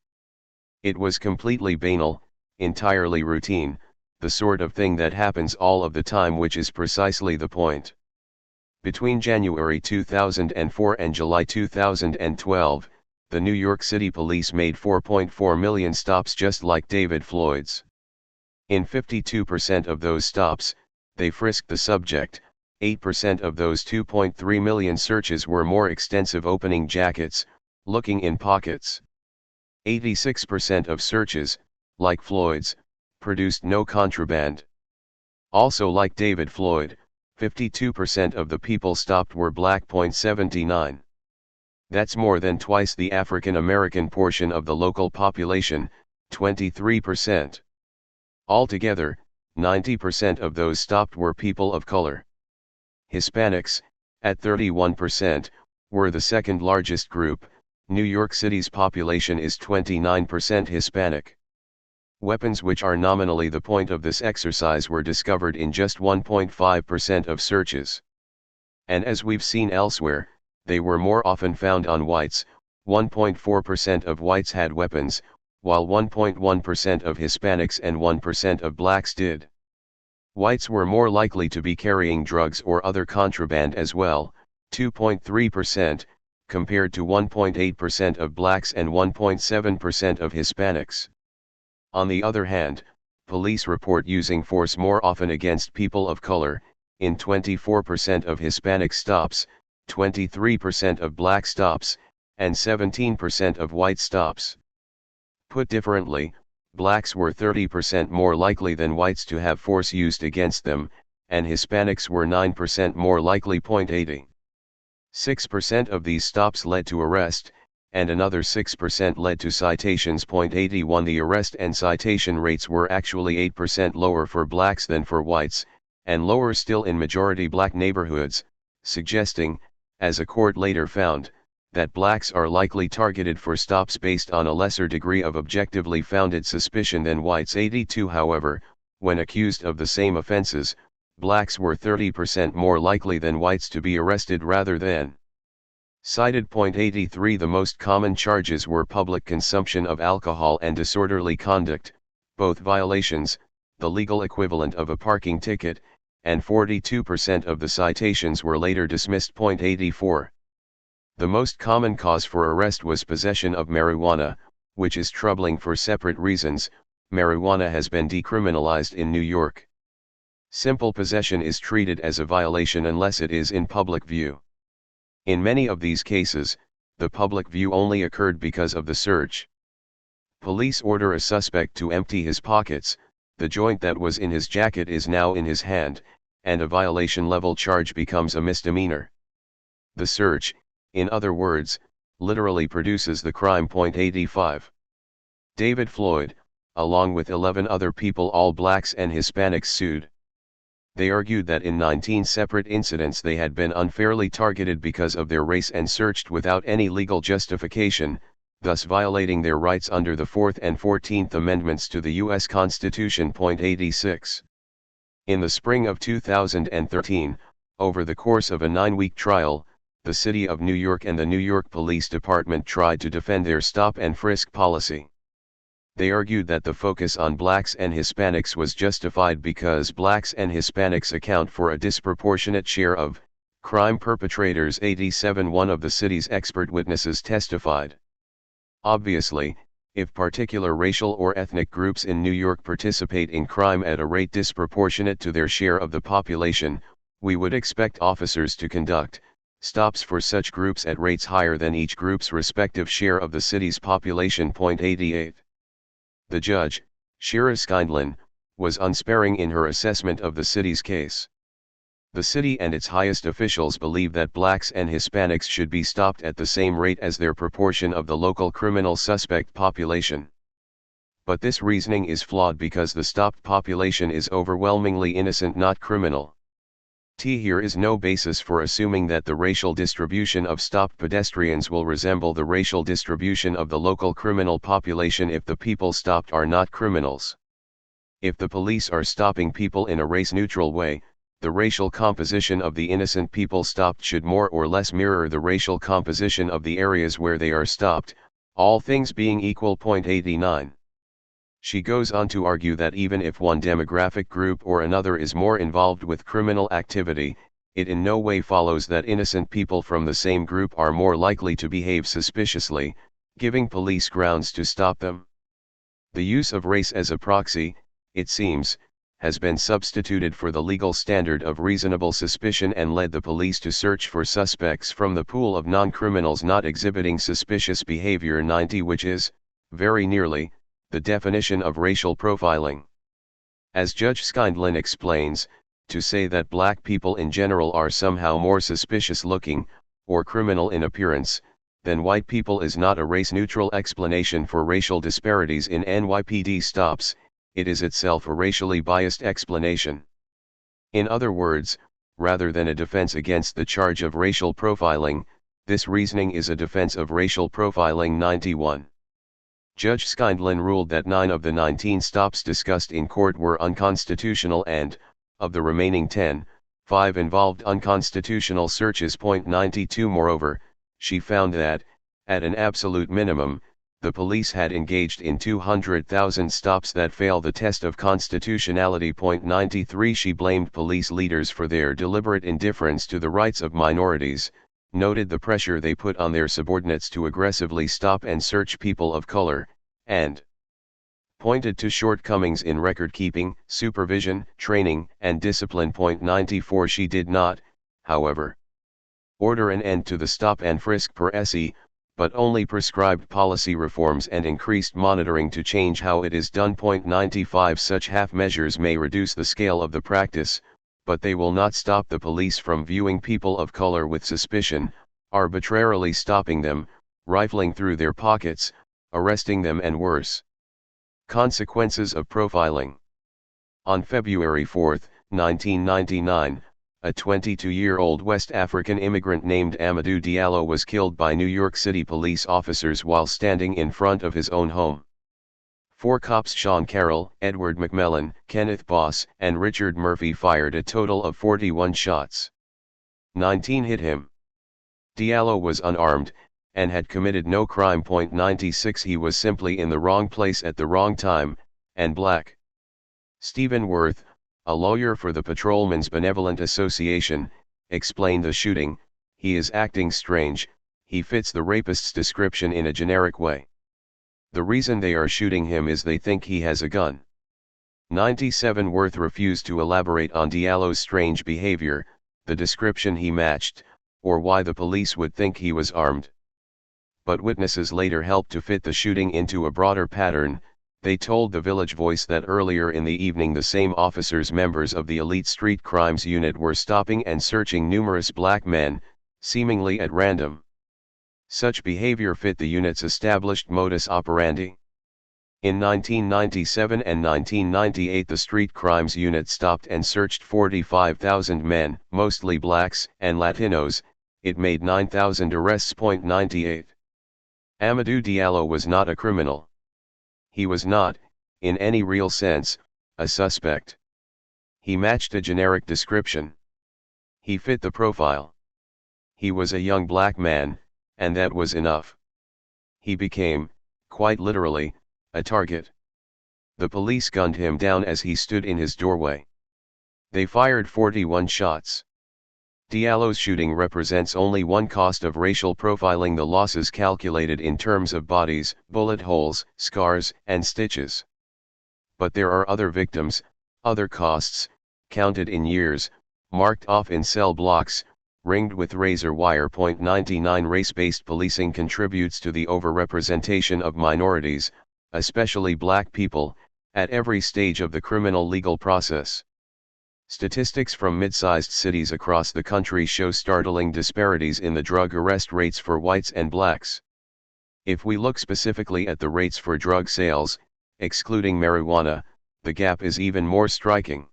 It was completely banal, entirely routine, the sort of thing that happens all of the time, which is precisely the point. Between January 2004 and July 2012, the New York City Police made 4.4 million stops just like David Floyd's. In 52% of those stops, they frisked the subject. 8% of those 2.3 million searches were more extensive, opening jackets, looking in pockets. 86% of searches, like Floyd's, produced no contraband. Also, like David Floyd, 52% of the people stopped were black. 79. That's more than twice the African American portion of the local population, 23%. Altogether, 90% of those stopped were people of color. Hispanics, at 31%, were the second largest group. New York City's population is 29% Hispanic. Weapons, which are nominally the point of this exercise, were discovered in just 1.5% of searches. And as we've seen elsewhere, they were more often found on whites. 1.4% of whites had weapons, while 1.1% of Hispanics and 1% of blacks did. Whites were more likely to be carrying drugs or other contraband as well, 2.3%, compared to 1.8% of blacks and 1.7% of Hispanics. On the other hand, police report using force more often against people of color, in 24% of Hispanic stops, 23% of black stops, and 17% of white stops. Put differently, blacks were 30% more likely than whites to have force used against them, and Hispanics were 9% more likely. 6% of these stops led to arrest, and another 6% led to citations. 81 The arrest and citation rates were actually 8% lower for blacks than for whites, and lower still in majority black neighborhoods, suggesting, as a court later found, that blacks are likely targeted for stops based on a lesser degree of objectively founded suspicion than whites. 82 However, when accused of the same offenses, blacks were 30% more likely than whites to be arrested rather than Cited. 83. The most common charges were public consumption of alcohol and disorderly conduct, both violations, the legal equivalent of a parking ticket, and 42% of the citations were later dismissed. 84. The most common cause for arrest was possession of marijuana, which is troubling for separate reasons. Marijuana has been decriminalized in New York. Simple possession is treated as a violation unless it is in public view. In many of these cases, the public view only occurred because of the search. Police order a suspect to empty his pockets, the joint that was in his jacket is now in his hand, and a violation level charge becomes a misdemeanor. The search, in other words, literally produces the crime. 85. David Floyd, along with 11 other people, all blacks and Hispanics, sued. They argued that in 19 separate incidents they had been unfairly targeted because of their race and searched without any legal justification, thus violating their rights under the 4th and 14th Amendments to the U.S. Constitution. 86. In the spring of 2013, over the course of a 9-week trial, the City of New York and the New York Police Department tried to defend their stop and frisk policy. They argued that the focus on blacks and Hispanics was justified because blacks and Hispanics account for a disproportionate share of crime perpetrators. 87. One of the city's expert witnesses testified. Obviously, if particular racial or ethnic groups in New York participate in crime at a rate disproportionate to their share of the population, we would expect officers to conduct stops for such groups at rates higher than each group's respective share of the city's population. 88. The judge, Shira Skindlin, was unsparing in her assessment of the city's case. The city and its highest officials believe that blacks and Hispanics should be stopped at the same rate as their proportion of the local criminal suspect population. But this reasoning is flawed because the stopped population is overwhelmingly innocent, not criminal. Here is no basis for assuming that the racial distribution of stopped pedestrians will resemble the racial distribution of the local criminal population if the people stopped are not criminals. If the police are stopping people in a race-neutral way, the racial composition of the innocent people stopped should more or less mirror the racial composition of the areas where they are stopped, all things being equal. 89. She goes on to argue that even if one demographic group or another is more involved with criminal activity, it in no way follows that innocent people from the same group are more likely to behave suspiciously, giving police grounds to stop them. The use of race as a proxy, it seems, has been substituted for the legal standard of reasonable suspicion and led the police to search for suspects from the pool of non-criminals not exhibiting suspicious behavior. 90. Which is, very nearly, the definition of racial profiling. As Judge Skindlin explains, to say that black people in general are somehow more suspicious looking, or criminal in appearance, than white people is not a race-neutral explanation for racial disparities in NYPD stops, it is itself a racially biased explanation. In other words, rather than a defense against the charge of racial profiling, this reasoning is a defense of racial profiling. 91. Judge Skindlin ruled that 9 of the 19 stops discussed in court were unconstitutional and, of the remaining 10, 5 involved unconstitutional searches. 92. Moreover, she found that, at an absolute minimum, the police had engaged in 200,000 stops that fail the test of constitutionality. 93. She blamed police leaders for their deliberate indifference to the rights of minorities, noted the pressure they put on their subordinates to aggressively stop and search people of color, and pointed to shortcomings in record-keeping, supervision, training, and discipline. 94. She did not, however, order an end to the stop and frisk per se, but only prescribed policy reforms and increased monitoring to change how it is done. 95. Such half measures may reduce the scale of the practice, but they will not stop the police from viewing people of color with suspicion, arbitrarily stopping them, rifling through their pockets, arresting them, and worse. Consequences of profiling. On February 4, 1999, a 22-year-old West African immigrant named Amadou Diallo was killed by New York City police officers while standing in front of his own home. 4 cops, Sean Carroll, Edward McMillan, Kenneth Boss, and Richard Murphy, fired a total of 41 shots. 19 hit him. Diallo was unarmed, and had committed no crime. 96 He was simply in the wrong place at the wrong time, and black. Stephen Worth, a lawyer for the Patrolmen's Benevolent Association, explained the shooting. He is acting strange, he fits the rapist's description in a generic way. The reason they are shooting him is they think he has a gun. 97 Worth refused to elaborate on Diallo's strange behavior, the description he matched, or why the police would think he was armed. But witnesses later helped to fit the shooting into a broader pattern. They told the Village Voice that earlier in the evening the same officers, members of the elite street crimes unit, were stopping and searching numerous black men, seemingly at random. Such behavior fit the unit's established modus operandi. In 1997 and 1998 the Street Crimes Unit stopped and searched 45,000 men, mostly blacks and Latinos. It made 9,000 arrests. 98. Amadou Diallo was not a criminal. He was not, in any real sense, a suspect. He matched a generic description. He fit the profile. He was a young black man, and that was enough. He became, quite literally, a target. The police gunned him down as he stood in his doorway. They fired 41 shots. Diallo's shooting represents only one cost of racial profiling, the losses calculated in terms of bodies, bullet holes, scars, and stitches. But there are other victims, other costs, counted in years, marked off in cell blocks, ringed with razor wire. 99 Race-based policing contributes to the overrepresentation of minorities, especially black people, at every stage of the criminal legal process. Statistics from mid-sized cities across the country show startling disparities in the drug arrest rates for whites and blacks. If we look specifically at the rates for drug sales, excluding marijuana, the gap is even more striking.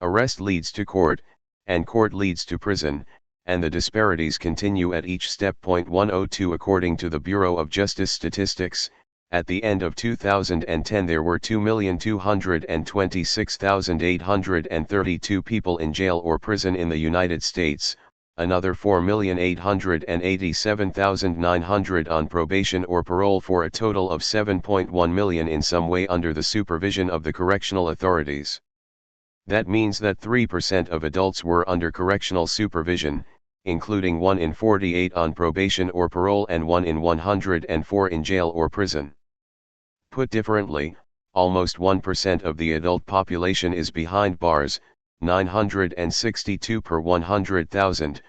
Arrest leads to court, and court leads to prison, and the disparities continue at each step. 102 According to the Bureau of Justice Statistics, at the end of 2010 there were 2,226,832 people in jail or prison in the United States, another 4,887,900 on probation or parole, for a total of 7.1 million in some way under the supervision of the correctional authorities. That means that 3% of adults were under correctional supervision, including 1 in 48 on probation or parole and 1 in 104 in jail or prison. Put differently, almost 1% of the adult population is behind bars, 962 per 100,000.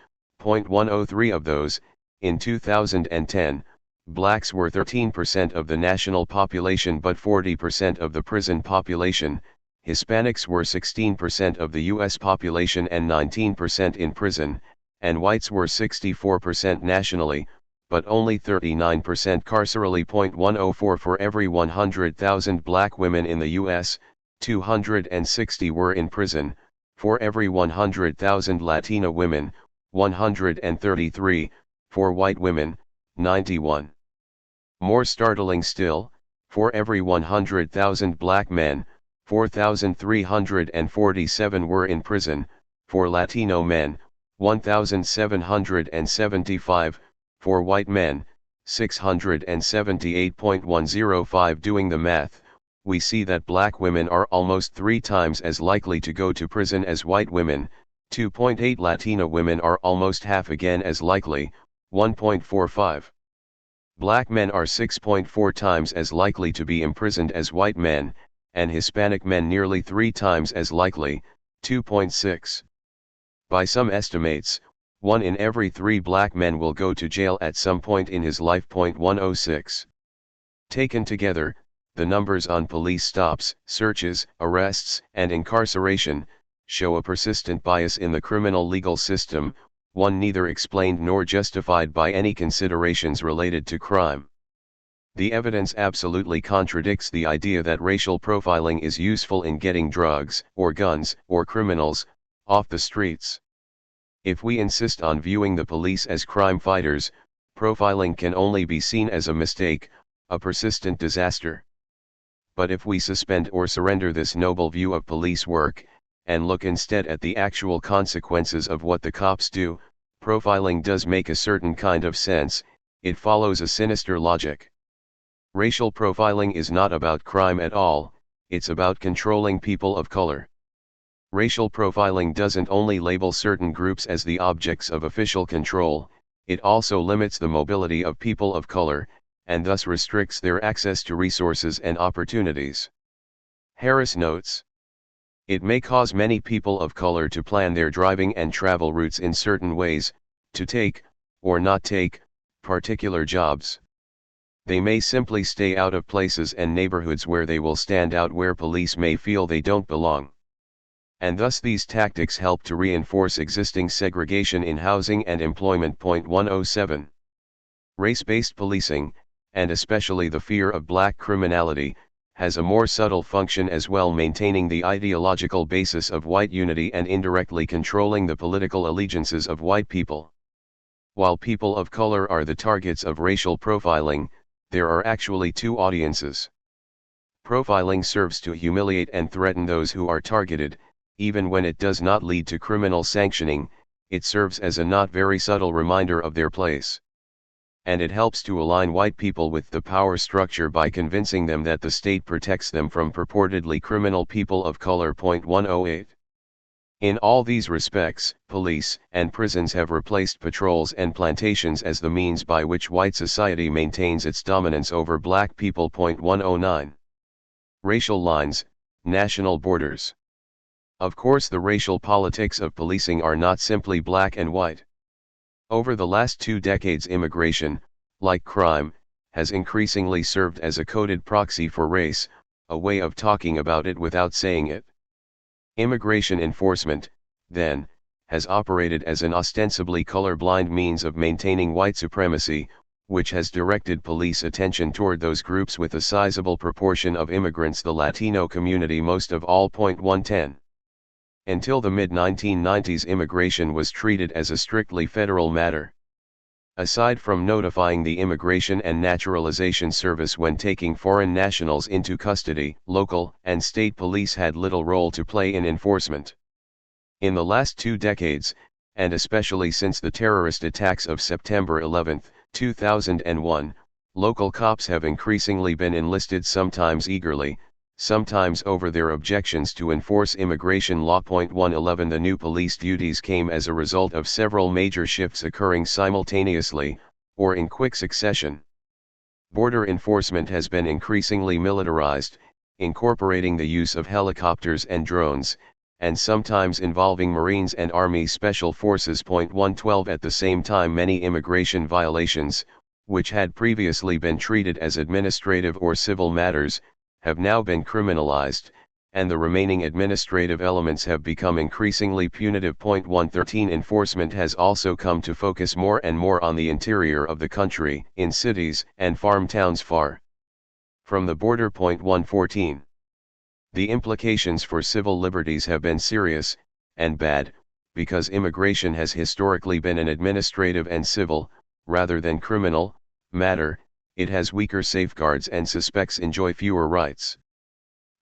103 of those, in 2010, blacks were 13% of the national population but 40% of the prison population. Hispanics were 16% of the U.S. population and 19% in prison, and whites were 64% nationally, but only 39% carcerally. 104 For every 100,000 black women in the U.S., 260 were in prison. For every 100,000 Latina women, 133, for white women, 91. More startling still, for every 100,000 black men, 4,347 were in prison. For Latino men, 1,775, for white men, 678.105. Doing the math, we see that black women are almost 3 times as likely to go to prison as white women. 2.8 Latina women are almost half again as likely, 1.45. Black men are 6.4 times as likely to be imprisoned as white men, and Hispanic men nearly 3 times as likely, 2.6. By some estimates, 1 in every 3 black men will go to jail at some point in his life. 106. Taken together, the numbers on police stops, searches, arrests, and incarceration show a persistent bias in the criminal legal system, one neither explained nor justified by any considerations related to crime. The evidence absolutely contradicts the idea that racial profiling is useful in getting drugs, or guns, or criminals off the streets. If we insist on viewing the police as crime fighters, profiling can only be seen as a mistake, a persistent disaster. But if we suspend or surrender this noble view of police work, and look instead at the actual consequences of what the cops do, profiling does make a certain kind of sense, it follows a sinister logic. Racial profiling is not about crime at all, it's about controlling people of color. Racial profiling doesn't only label certain groups as the objects of official control, it also limits the mobility of people of color, and thus restricts their access to resources and opportunities. Harris notes, it may cause many people of color to plan their driving and travel routes in certain ways, to take, or not take, particular jobs. They may simply stay out of places and neighborhoods where they will stand out, where police may feel they don't belong. And thus these tactics help to reinforce existing segregation in housing and employment. 107. Race-based policing, and especially the fear of black criminality, has a more subtle function as well, maintaining the ideological basis of white unity and indirectly controlling the political allegiances of white people. While people of color are the targets of racial profiling, there are actually two audiences. Profiling serves to humiliate and threaten those who are targeted. Even when it does not lead to criminal sanctioning, it serves as a not very subtle reminder of their place. And it helps to align white people with the power structure by convincing them that the state protects them from purportedly criminal people of color. 108. In all these respects, police and prisons have replaced patrols and plantations as the means by which white society maintains its dominance over black people. 109. Racial lines, national borders. Of course, the racial politics of policing are not simply black and white. Over the last 2 decades, immigration, like crime, has increasingly served as a coded proxy for race, a way of talking about it without saying it. Immigration enforcement, then, has operated as an ostensibly colorblind means of maintaining white supremacy, which has directed police attention toward those groups with a sizable proportion of immigrants, the Latino community most of all. 110. Until the mid-1990s, immigration was treated as a strictly federal matter. Aside from notifying the Immigration and Naturalization Service when taking foreign nationals into custody, local and state police had little role to play in enforcement. In the last 2 decades, and especially since the terrorist attacks of September 11, 2001, local cops have increasingly been enlisted, sometimes eagerly, sometimes over their objections to enforce immigration law. 111. The new police duties came as a result of several major shifts occurring simultaneously, or in quick succession. Border enforcement has been increasingly militarized, incorporating the use of helicopters and drones, and sometimes involving Marines and Army Special Forces. 112. At the same time, many immigration violations, which had previously been treated as administrative or civil matters, have now been criminalized, and the remaining administrative elements have become increasingly punitive. 113. Enforcement has also come to focus more and more on the interior of the country, in cities and farm towns far from the border. 114. The implications for civil liberties have been serious, and bad, because immigration has historically been an administrative and civil, rather than criminal, matter. It has weaker safeguards and suspects enjoy fewer rights.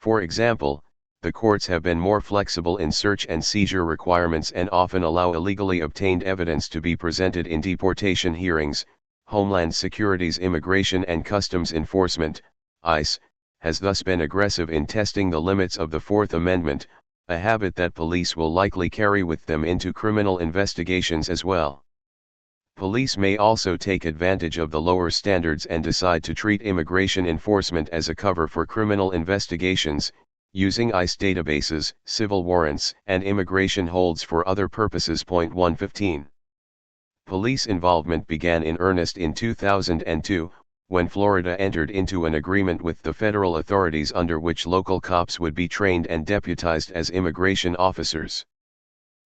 For example, the courts have been more flexible in search and seizure requirements and often allow illegally obtained evidence to be presented in deportation hearings. Homeland Security's Immigration and Customs Enforcement, ICE, has thus been aggressive in testing the limits of the Fourth Amendment, a habit that police will likely carry with them into criminal investigations as well. Police may also take advantage of the lower standards and decide to treat immigration enforcement as a cover for criminal investigations, using ICE databases, civil warrants, and immigration holds for other purposes. 115. Police involvement began in earnest in 2002, when Florida entered into an agreement with the federal authorities under which local cops would be trained and deputized as immigration officers.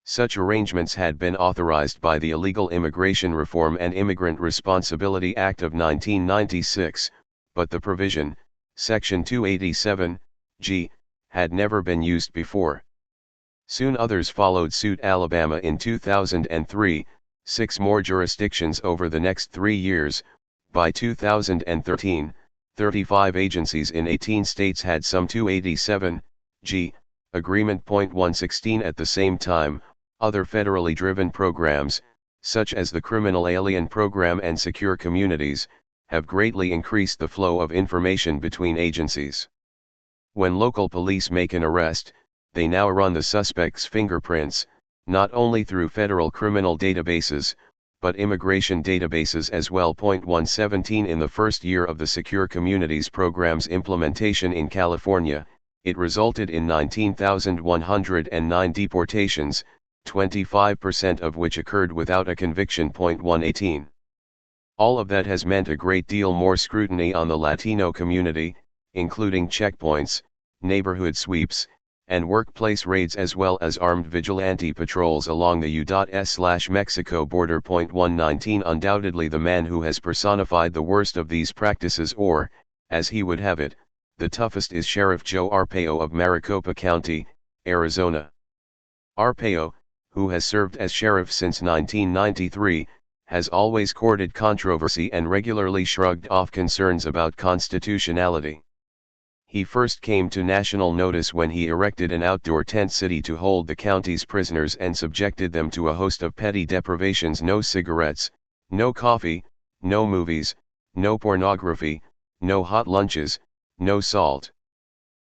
Such arrangements had been authorized by the Illegal Immigration Reform and Immigrant Responsibility Act of 1996, but the provision, Section 287(g), had never been used before. Soon others followed suit. Alabama in 2003, 6 more jurisdictions over the next 3 years. By 2013, 35 agencies in 18 states had some 287(g) agreement. 116. At the same time, other federally driven programs, such as the Criminal Alien Program and Secure Communities, have greatly increased the flow of information between agencies. When local police make an arrest, they now run the suspect's fingerprints, not only through federal criminal databases, but immigration databases as well. 117 In the first year of the Secure Communities program's implementation in California, it resulted in 19,109 deportations, 25% of which occurred without a conviction. 118. All of that has meant a great deal more scrutiny on the Latino community, including checkpoints, neighborhood sweeps, and workplace raids, as well as armed vigilante patrols along the U.S./Mexico border. 119 Undoubtedly the man who has personified the worst of these practices, or, as he would have it, the toughest, is Sheriff Joe Arpaio of Maricopa County, Arizona. Arpaio, who has served as sheriff since 1993, has always courted controversy and regularly shrugged off concerns about constitutionality. He first came to national notice when he erected an outdoor tent city to hold the county's prisoners and subjected them to a host of petty deprivations: no cigarettes, no coffee, no movies, no pornography, no hot lunches, no salt.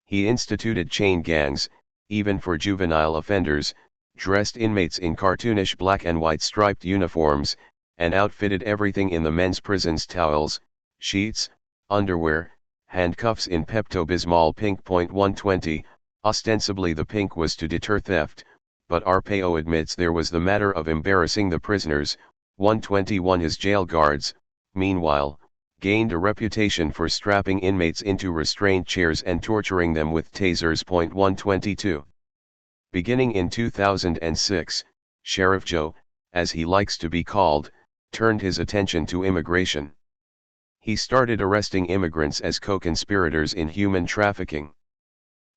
He instituted chain gangs, even for juvenile offenders, dressed inmates in cartoonish black and white striped uniforms, and outfitted everything in the men's prisons: towels, sheets, underwear, handcuffs in Pepto-Bismol pink. 120, ostensibly the pink was to deter theft, but Arpaio admits there was the matter of embarrassing the prisoners. 121 His jail guards, meanwhile, gained a reputation for strapping inmates into restraint chairs and torturing them with tasers. 122. Beginning in 2006, Sheriff Joe, as he likes to be called, turned his attention to immigration. He started arresting immigrants as co-conspirators in human trafficking.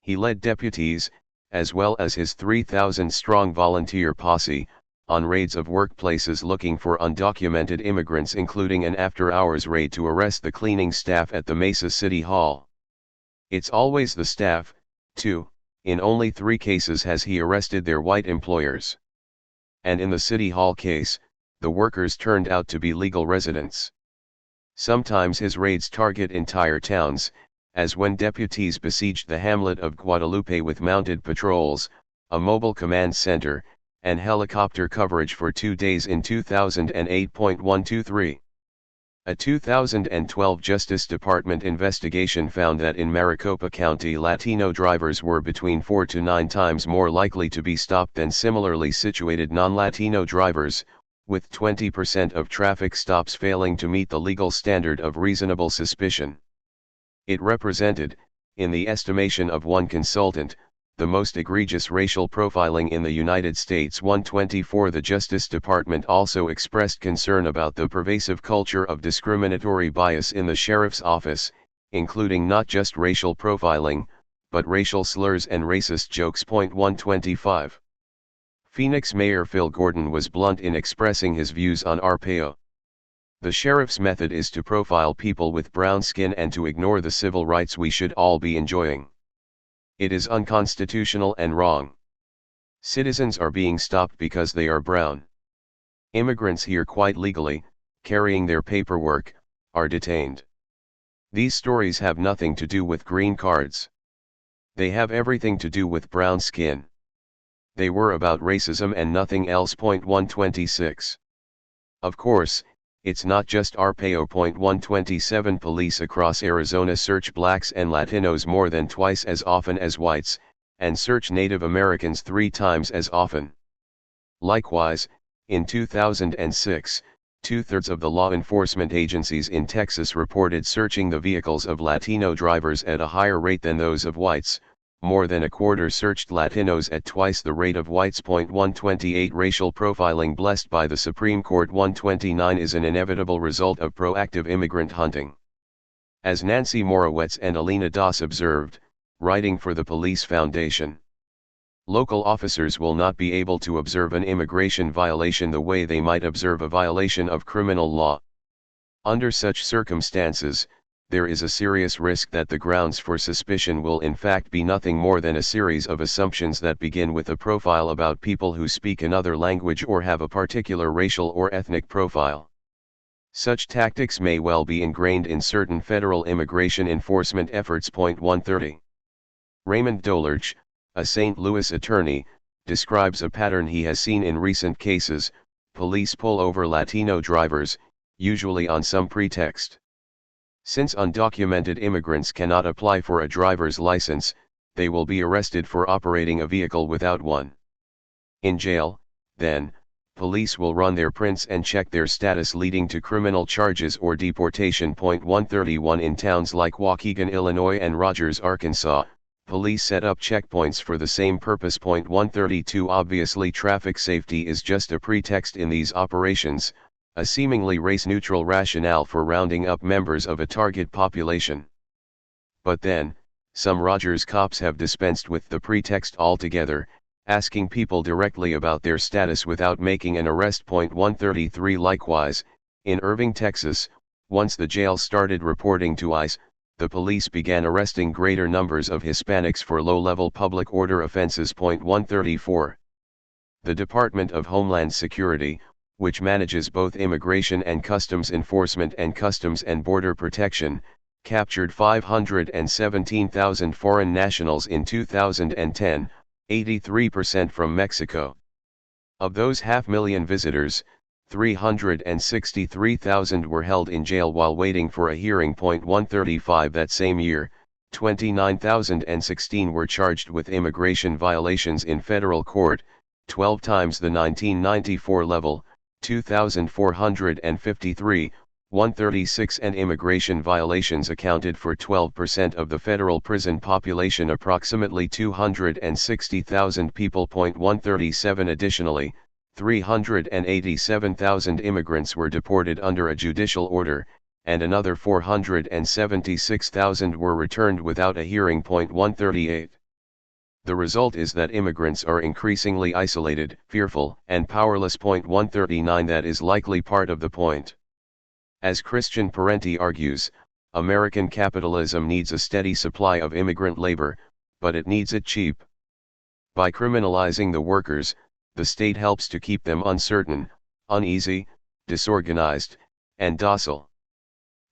He led deputies, as well as his 3,000-strong volunteer posse, on raids of workplaces looking for undocumented immigrants, including an after-hours raid to arrest the cleaning staff at the Mesa City Hall. It's always the staff, too. In only 3 cases has he arrested their white employers. And in the City Hall case, the workers turned out to be legal residents. Sometimes his raids target entire towns, as when deputies besieged the hamlet of Guadalupe with mounted patrols, a mobile command center, and helicopter coverage for 2 days in 2008. 123. A 2012 Justice Department investigation found that in Maricopa County, Latino drivers were between 4 to 9 times more likely to be stopped than similarly situated non-Latino drivers, with 20% of traffic stops failing to meet the legal standard of reasonable suspicion. It represented, in the estimation of one consultant, the most egregious racial profiling in the United States. 124 The Justice Department also expressed concern about the pervasive culture of discriminatory bias in the sheriff's office, including not just racial profiling, but racial slurs and racist jokes. 125. Phoenix Mayor Phil Gordon was blunt in expressing his views on Arpaio. The sheriff's method is to profile people with brown skin and to ignore the civil rights we should all be enjoying. It is unconstitutional and wrong. Citizens are being stopped because they are brown. Immigrants here quite legally, carrying their paperwork, are detained. These stories have nothing to do with green cards. They have everything to do with brown skin. They were about racism and nothing else. 126. Of course, it's not just Arpaio. 127 Police across Arizona search blacks and Latinos more than twice as often as whites, and search Native Americans 3 times as often. Likewise, in 2006, 2/3 of the law enforcement agencies in Texas reported searching the vehicles of Latino drivers at a higher rate than those of whites. More than a quarter searched Latinos at twice the rate of whites. 128 Racial profiling blessed by the Supreme Court. 129 is an inevitable result of proactive immigrant hunting. As Nancy Morowitz and Alina Das observed, writing for the Police Foundation, local officers will not be able to observe an immigration violation the way they might observe a violation of criminal law. Under such circumstances, there is a serious risk that the grounds for suspicion will in fact be nothing more than a series of assumptions that begin with a profile about people who speak another language or have a particular racial or ethnic profile. Such tactics may well be ingrained in certain federal immigration enforcement efforts. 130. Raymond Dolarch, a St. Louis attorney, describes a pattern he has seen in recent cases. Police pull over Latino drivers, usually on some pretext. Since undocumented immigrants cannot apply for a driver's license, they will be arrested for operating a vehicle without one. In jail, then, police will run their prints and check their status, leading to criminal charges or deportation. 131. In towns like Waukegan, Illinois and Rogers, Arkansas, police set up checkpoints for the same purpose. 132. Obviously, traffic safety is just a pretext in these operations, a seemingly race-neutral rationale for rounding up members of a target population. But then, some Rogers cops have dispensed with the pretext altogether, asking people directly about their status without making an arrest. 133. Likewise, in Irving, Texas, once the jail started reporting to ICE, the police began arresting greater numbers of Hispanics for low-level public order offenses. 134. The Department of Homeland Security, which manages both immigration and customs enforcement and customs and border protection, captured 517,000 foreign nationals in 2010, 83% from Mexico. Of those 500,000 visitors, 363,000 were held in jail while waiting for a hearing. 135. That same year, 29,016 were charged with immigration violations in federal court, 12 times the 1994 level, 2,453, 136, and immigration violations accounted for 12% of the federal prison population, approximately 260,000 people. 137. Additionally, 387,000 immigrants were deported under a judicial order, and another 476,000 were returned without a hearing. 138. The result is that immigrants are increasingly isolated, fearful, and powerless. 139. That is likely part of the point. As Christian Parenti argues, American capitalism needs a steady supply of immigrant labor, but it needs it cheap. By criminalizing the workers, the state helps to keep them uncertain, uneasy, disorganized, and docile.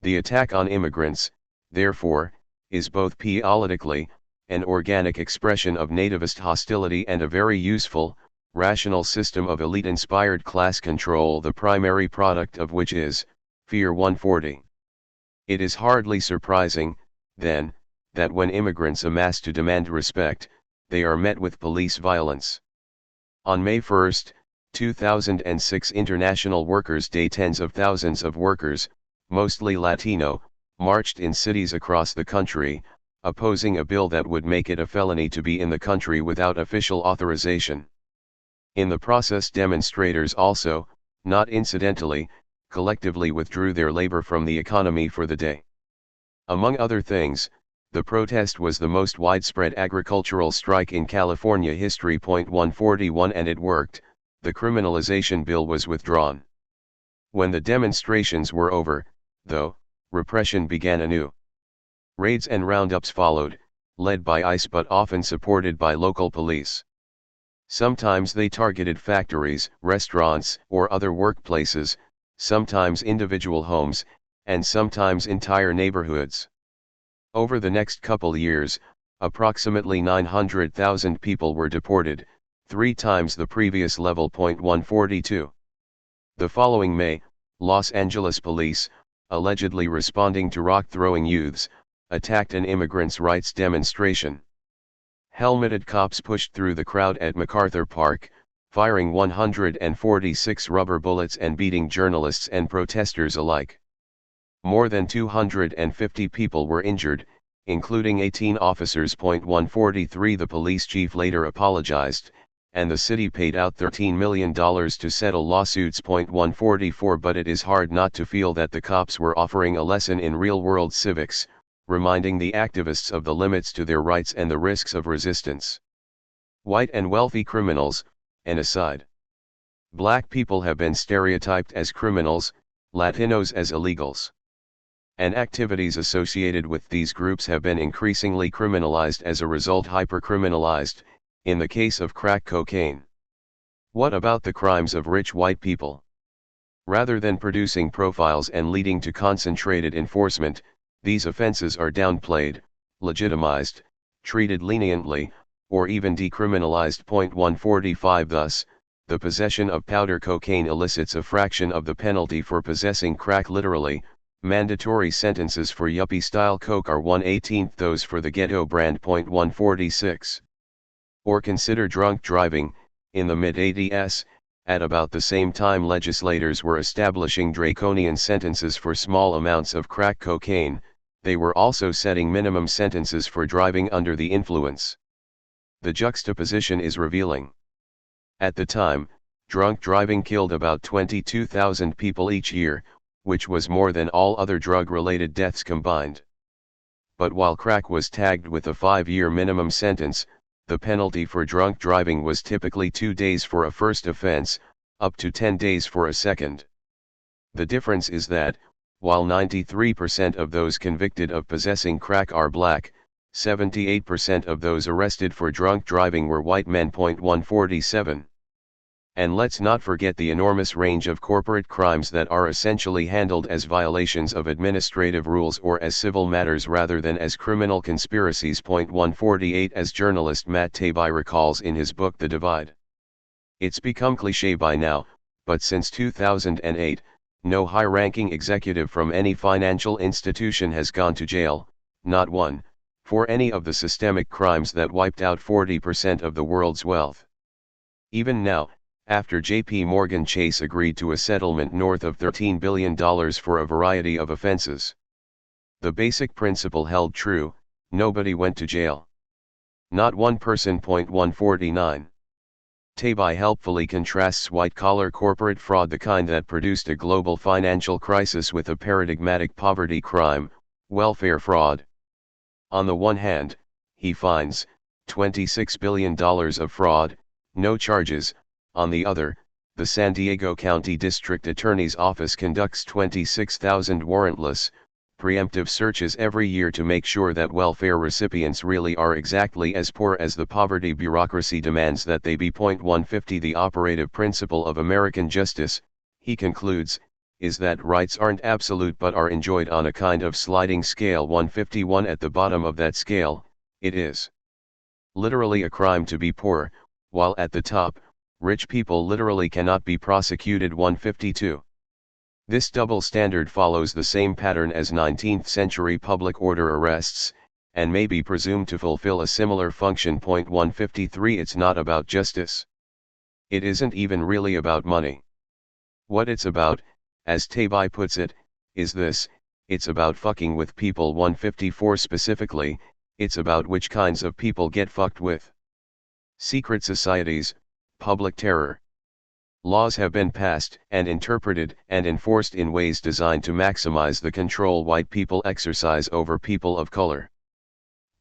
The attack on immigrants, therefore, is both politically an organic expression of nativist hostility and a very useful, rational system of elite-inspired class control, the primary product of which is fear. 140. It is hardly surprising, then, that when immigrants amass to demand respect, they are met with police violence. On May 1, 2006, International Workers' Day, tens of thousands of workers, mostly Latino, marched in cities across the country, opposing a bill that would make it a felony to be in the country without official authorization. In the process, demonstrators also, not incidentally, collectively withdrew their labor from the economy for the day. Among other things, the protest was the most widespread agricultural strike in California history. 141. And it worked, the criminalization bill was withdrawn. When the demonstrations were over, though, repression began anew. Raids and roundups followed, led by ICE but often supported by local police. Sometimes they targeted factories, restaurants, or other workplaces, sometimes individual homes, and sometimes entire neighborhoods. Over the next couple years, approximately 900,000 people were deported, 3 times the previous level. 142. The following May, Los Angeles police, allegedly responding to rock-throwing youths, attacked an immigrants' rights demonstration. Helmeted cops pushed through the crowd at MacArthur Park, firing 146 rubber bullets and beating journalists and protesters alike. More than 250 people were injured, including 18 officers. 143. The police chief later apologized, and the city paid out $13 million to settle lawsuits. 144. But it is hard not to feel that the cops were offering a lesson in real-world civics, reminding the activists of the limits to their rights and the risks of resistance. White and wealthy criminals, an aside. Black people have been stereotyped as criminals, Latinos as illegals. and activities associated with these groups have been increasingly criminalized, as a result hypercriminalized, in the case of crack cocaine. What about the crimes of rich white people? Rather than producing profiles and leading to concentrated enforcement, these offenses are downplayed, legitimized, treated leniently, or even decriminalized. 145 Thus, the possession of powder cocaine elicits a fraction of the penalty for possessing crack. Literally, mandatory sentences for yuppie-style coke are 1/18 those for the ghetto brand. 146. Or consider drunk driving. In the mid-80s, at about the same time legislators were establishing draconian sentences for small amounts of crack cocaine, they were also setting minimum sentences for driving under the influence. The juxtaposition is revealing. At the time, drunk driving killed about 22,000 people each year, which was more than all other drug-related deaths combined. But while crack was tagged with a 5-year minimum sentence, the penalty for drunk driving was typically 2 days for a first offense, up to 10 days for a second. The difference is that, while 93% of those convicted of possessing crack are black, 78% of those arrested for drunk driving were white men. 147. And let's not forget the enormous range of corporate crimes that are essentially handled as violations of administrative rules or as civil matters rather than as criminal conspiracies. 148 As journalist Matt Taibbi recalls in his book The Divide. It's become cliché by now, but since 2008, no high-ranking executive from any financial institution has gone to jail, not one, for any of the systemic crimes that wiped out 40% of the world's wealth. Even now, after JP Morgan Chase agreed to a settlement north of $13 billion for a variety of offenses, the basic principle held true: nobody went to jail. Not one person. 149. Taibbi helpfully contrasts white-collar corporate fraud, the kind that produced a global financial crisis, with a paradigmatic poverty crime, welfare fraud. On the one hand, he finds $26 billion of fraud, no charges. On the other, the San Diego County District Attorney's Office conducts 26,000 warrantless, preemptive searches every year to make sure that welfare recipients really are exactly as poor as the poverty bureaucracy demands that they be. 150 The operative principle of American justice, he concludes, is that rights aren't absolute but are enjoyed on a kind of sliding scale. 151 At the bottom of that scale, it is literally a crime to be poor, while at the top, rich people literally cannot be prosecuted. 152. This double standard follows the same pattern as 19th-century public order arrests, and may be presumed to fulfill a similar function. 153 It's not about justice. It isn't even really about money. What it's about, as Taibbi puts it, is this: it's about fucking with people. 154 Specifically, it's about which kinds of people get fucked with. Secret societies, public terror. Laws have been passed and interpreted and enforced in ways designed to maximize the control white people exercise over people of color.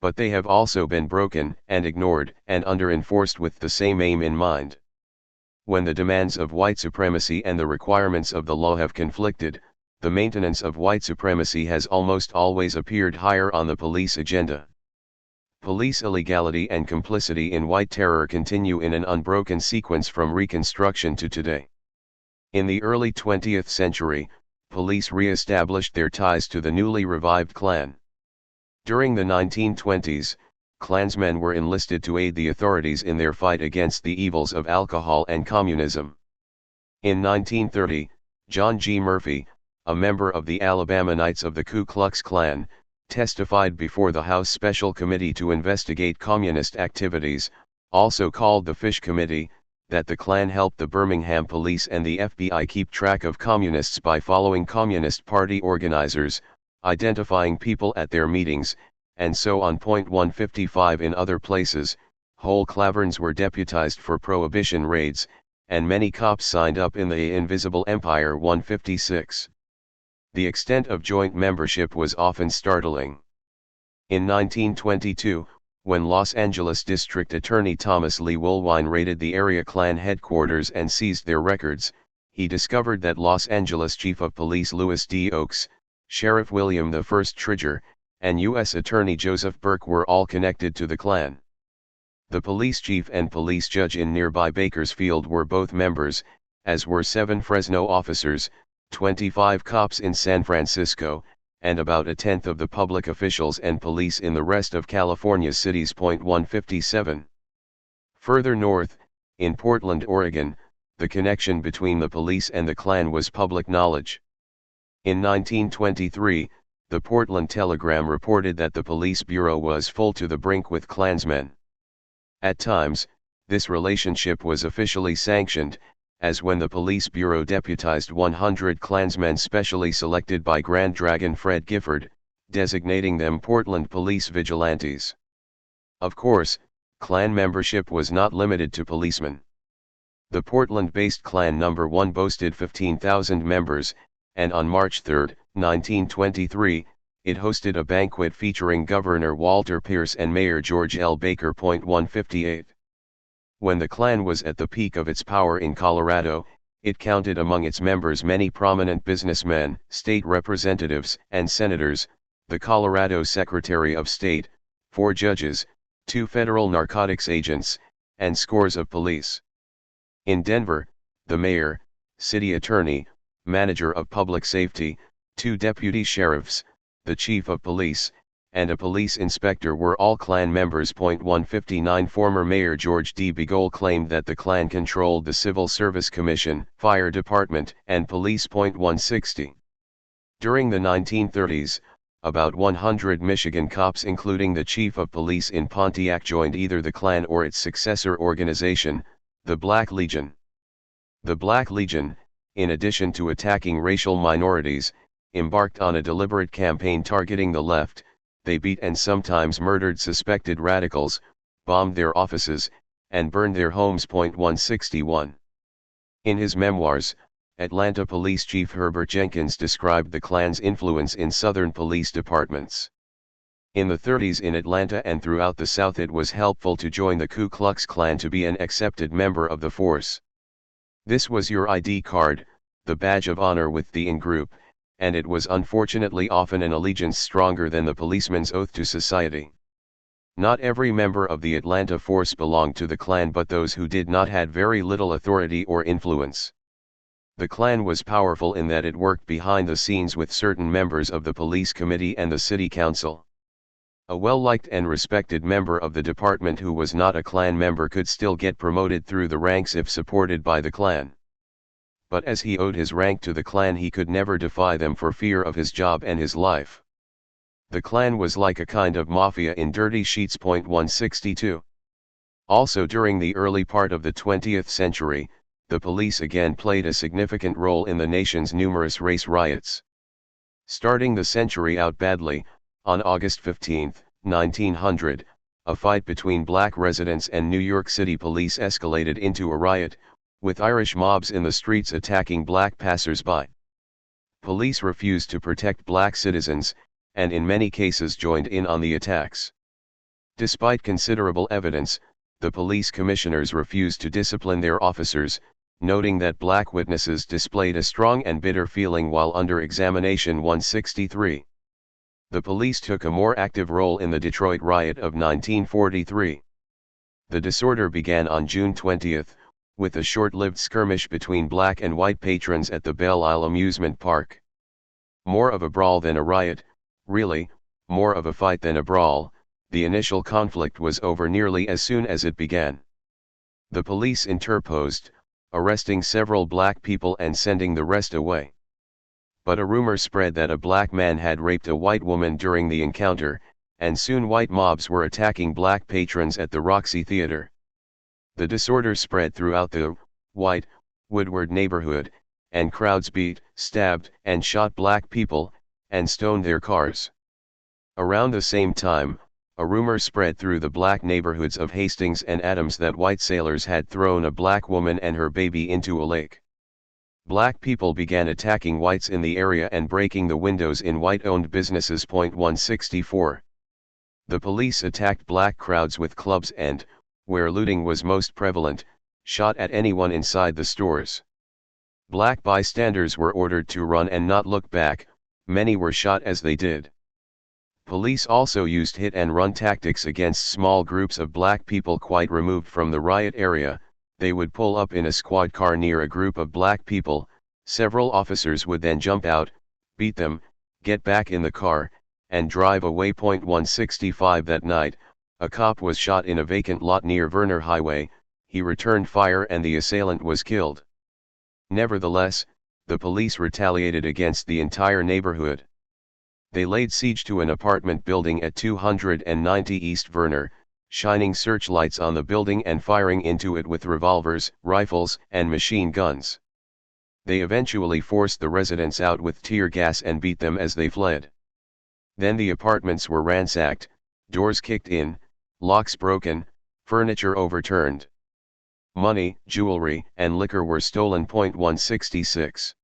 But they have also been broken and ignored and under-enforced with the same aim in mind. When the demands of white supremacy and the requirements of the law have conflicted, the maintenance of white supremacy has almost always appeared higher on the police agenda. Police illegality and complicity in white terror continue in an unbroken sequence from Reconstruction to today. In the early 20th century, police re-established their ties to the newly revived Klan. During the 1920s, Klansmen were enlisted to aid the authorities in their fight against the evils of alcohol and communism. In 1930, John G. Murphy, a member of the Alabama Knights of the Ku Klux Klan, testified before the House Special Committee to investigate communist activities, also called the Fish Committee, that the Klan helped the Birmingham police and the FBI keep track of communists by following Communist Party organizers, identifying people at their meetings, and so on. 155 In other places, whole klaverns were deputized for prohibition raids, and many cops signed up in the Invisible Empire. 156. The extent of joint membership was often startling. In 1922, when Los Angeles District Attorney Thomas Lee Woolwine raided the area Klan headquarters and seized their records, he discovered that Los Angeles Chief of Police Louis D. Oakes, Sheriff William I Tridger, and U.S. Attorney Joseph Burke were all connected to the Klan. The police chief and police judge in nearby Bakersfield were both members, as were 7 Fresno officers, 25 cops in San Francisco, and about a tenth of the public officials and police in the rest of California's cities. 157. Further north, in Portland, Oregon, the connection between the police and the Klan was public knowledge. In 1923, the Portland Telegram reported that the police bureau was full to the brink with Klansmen. At times, this relationship was officially sanctioned, as when the police bureau deputized 100 Klansmen specially selected by Grand Dragon Fred Gifford, designating them Portland Police Vigilantes. Of course, Klan membership was not limited to policemen. The Portland-based Klan No. 1 boasted 15,000 members, and on March 3, 1923, it hosted a banquet featuring Governor Walter Pierce and Mayor George L. Baker. 158. When the Klan was at the peak of its power in Colorado, it counted among its members many prominent businessmen, state representatives, and senators, the Colorado Secretary of State, 4 judges, 2 federal narcotics agents, and scores of police. In Denver, the mayor, city attorney, manager of public safety, 2 deputy sheriffs, the chief of police, and a police inspector were all Klan members. 159. Former Mayor George D. Beagle claimed that the Klan controlled the Civil Service Commission, Fire Department, and Police. 160. During the 1930s, about 100 Michigan cops, including the chief of police in Pontiac, joined either the Klan or its successor organization, the Black Legion. The Black Legion, in addition to attacking racial minorities, embarked on a deliberate campaign targeting the left. They beat and sometimes murdered suspected radicals, bombed their offices, and burned their homes. 161. In his memoirs, Atlanta Police Chief Herbert Jenkins described the Klan's influence in Southern police departments. In the 30s in Atlanta and throughout the South, it was helpful to join the Ku Klux Klan to be an accepted member of the force. This was your ID card, the badge of honor with the in-group, and it was unfortunately often an allegiance stronger than the policeman's oath to society. Not every member of the Atlanta force belonged to the Klan, but those who did not had very little authority or influence. The Klan was powerful in that it worked behind the scenes with certain members of the police committee and the city council. A well-liked and respected member of the department who was not a Klan member could still get promoted through the ranks if supported by the Klan. But as he owed his rank to the Klan, he could never defy them for fear of his job and his life. The Klan was like a kind of mafia in dirty sheets. 162. Also during the early part of the 20th century, the police again played a significant role in the nation's numerous race riots. Starting the century out badly, on August 15, 1900, a fight between black residents and New York City police escalated into a riot, with Irish mobs in the streets attacking black passers-by. Police refused to protect black citizens, and in many cases joined in on the attacks. Despite considerable evidence, the police commissioners refused to discipline their officers, noting that black witnesses displayed a strong and bitter feeling while under examination. 163. The police took a more active role in the Detroit riot of 1943. The disorder began on June 20, with a short-lived skirmish between black and white patrons at the Belle Isle amusement park. More of a brawl than a riot, really, more of a fight than a brawl. The initial conflict was over nearly as soon as it began. The police interposed, arresting several black people and sending the rest away. But a rumor spread that a black man had raped a white woman during the encounter, and soon white mobs were attacking black patrons at the Roxy Theater. The disorder spread throughout the white Woodward neighborhood, and crowds beat, stabbed, and shot black people, and stoned their cars. Around the same time, a rumor spread through the black neighborhoods of Hastings and Adams that white sailors had thrown a black woman and her baby into a lake. Black people began attacking whites in the area and breaking the windows in white-owned businesses. 164. The police attacked black crowds with clubs and, where looting was most prevalent, shot at anyone inside the stores. Black bystanders were ordered to run and not look back, Many were shot as they did. Police also used hit-and-run tactics against small groups of black people quite removed from the riot area. They would pull up in a squad car near a group of black people, several officers would then jump out, beat them, get back in the car, and drive away. 165 That night, a cop was shot in a vacant lot near Werner Highway. He returned fire and the assailant was killed. Nevertheless, the police retaliated against the entire neighborhood. They laid siege to an apartment building at 290 East Werner, shining searchlights on the building and firing into it with revolvers, rifles, and machine guns. They eventually forced the residents out with tear gas and beat them as they fled. Then the apartments were ransacked, doors kicked in, locks broken, furniture overturned. Money, jewelry, and liquor were stolen. 166.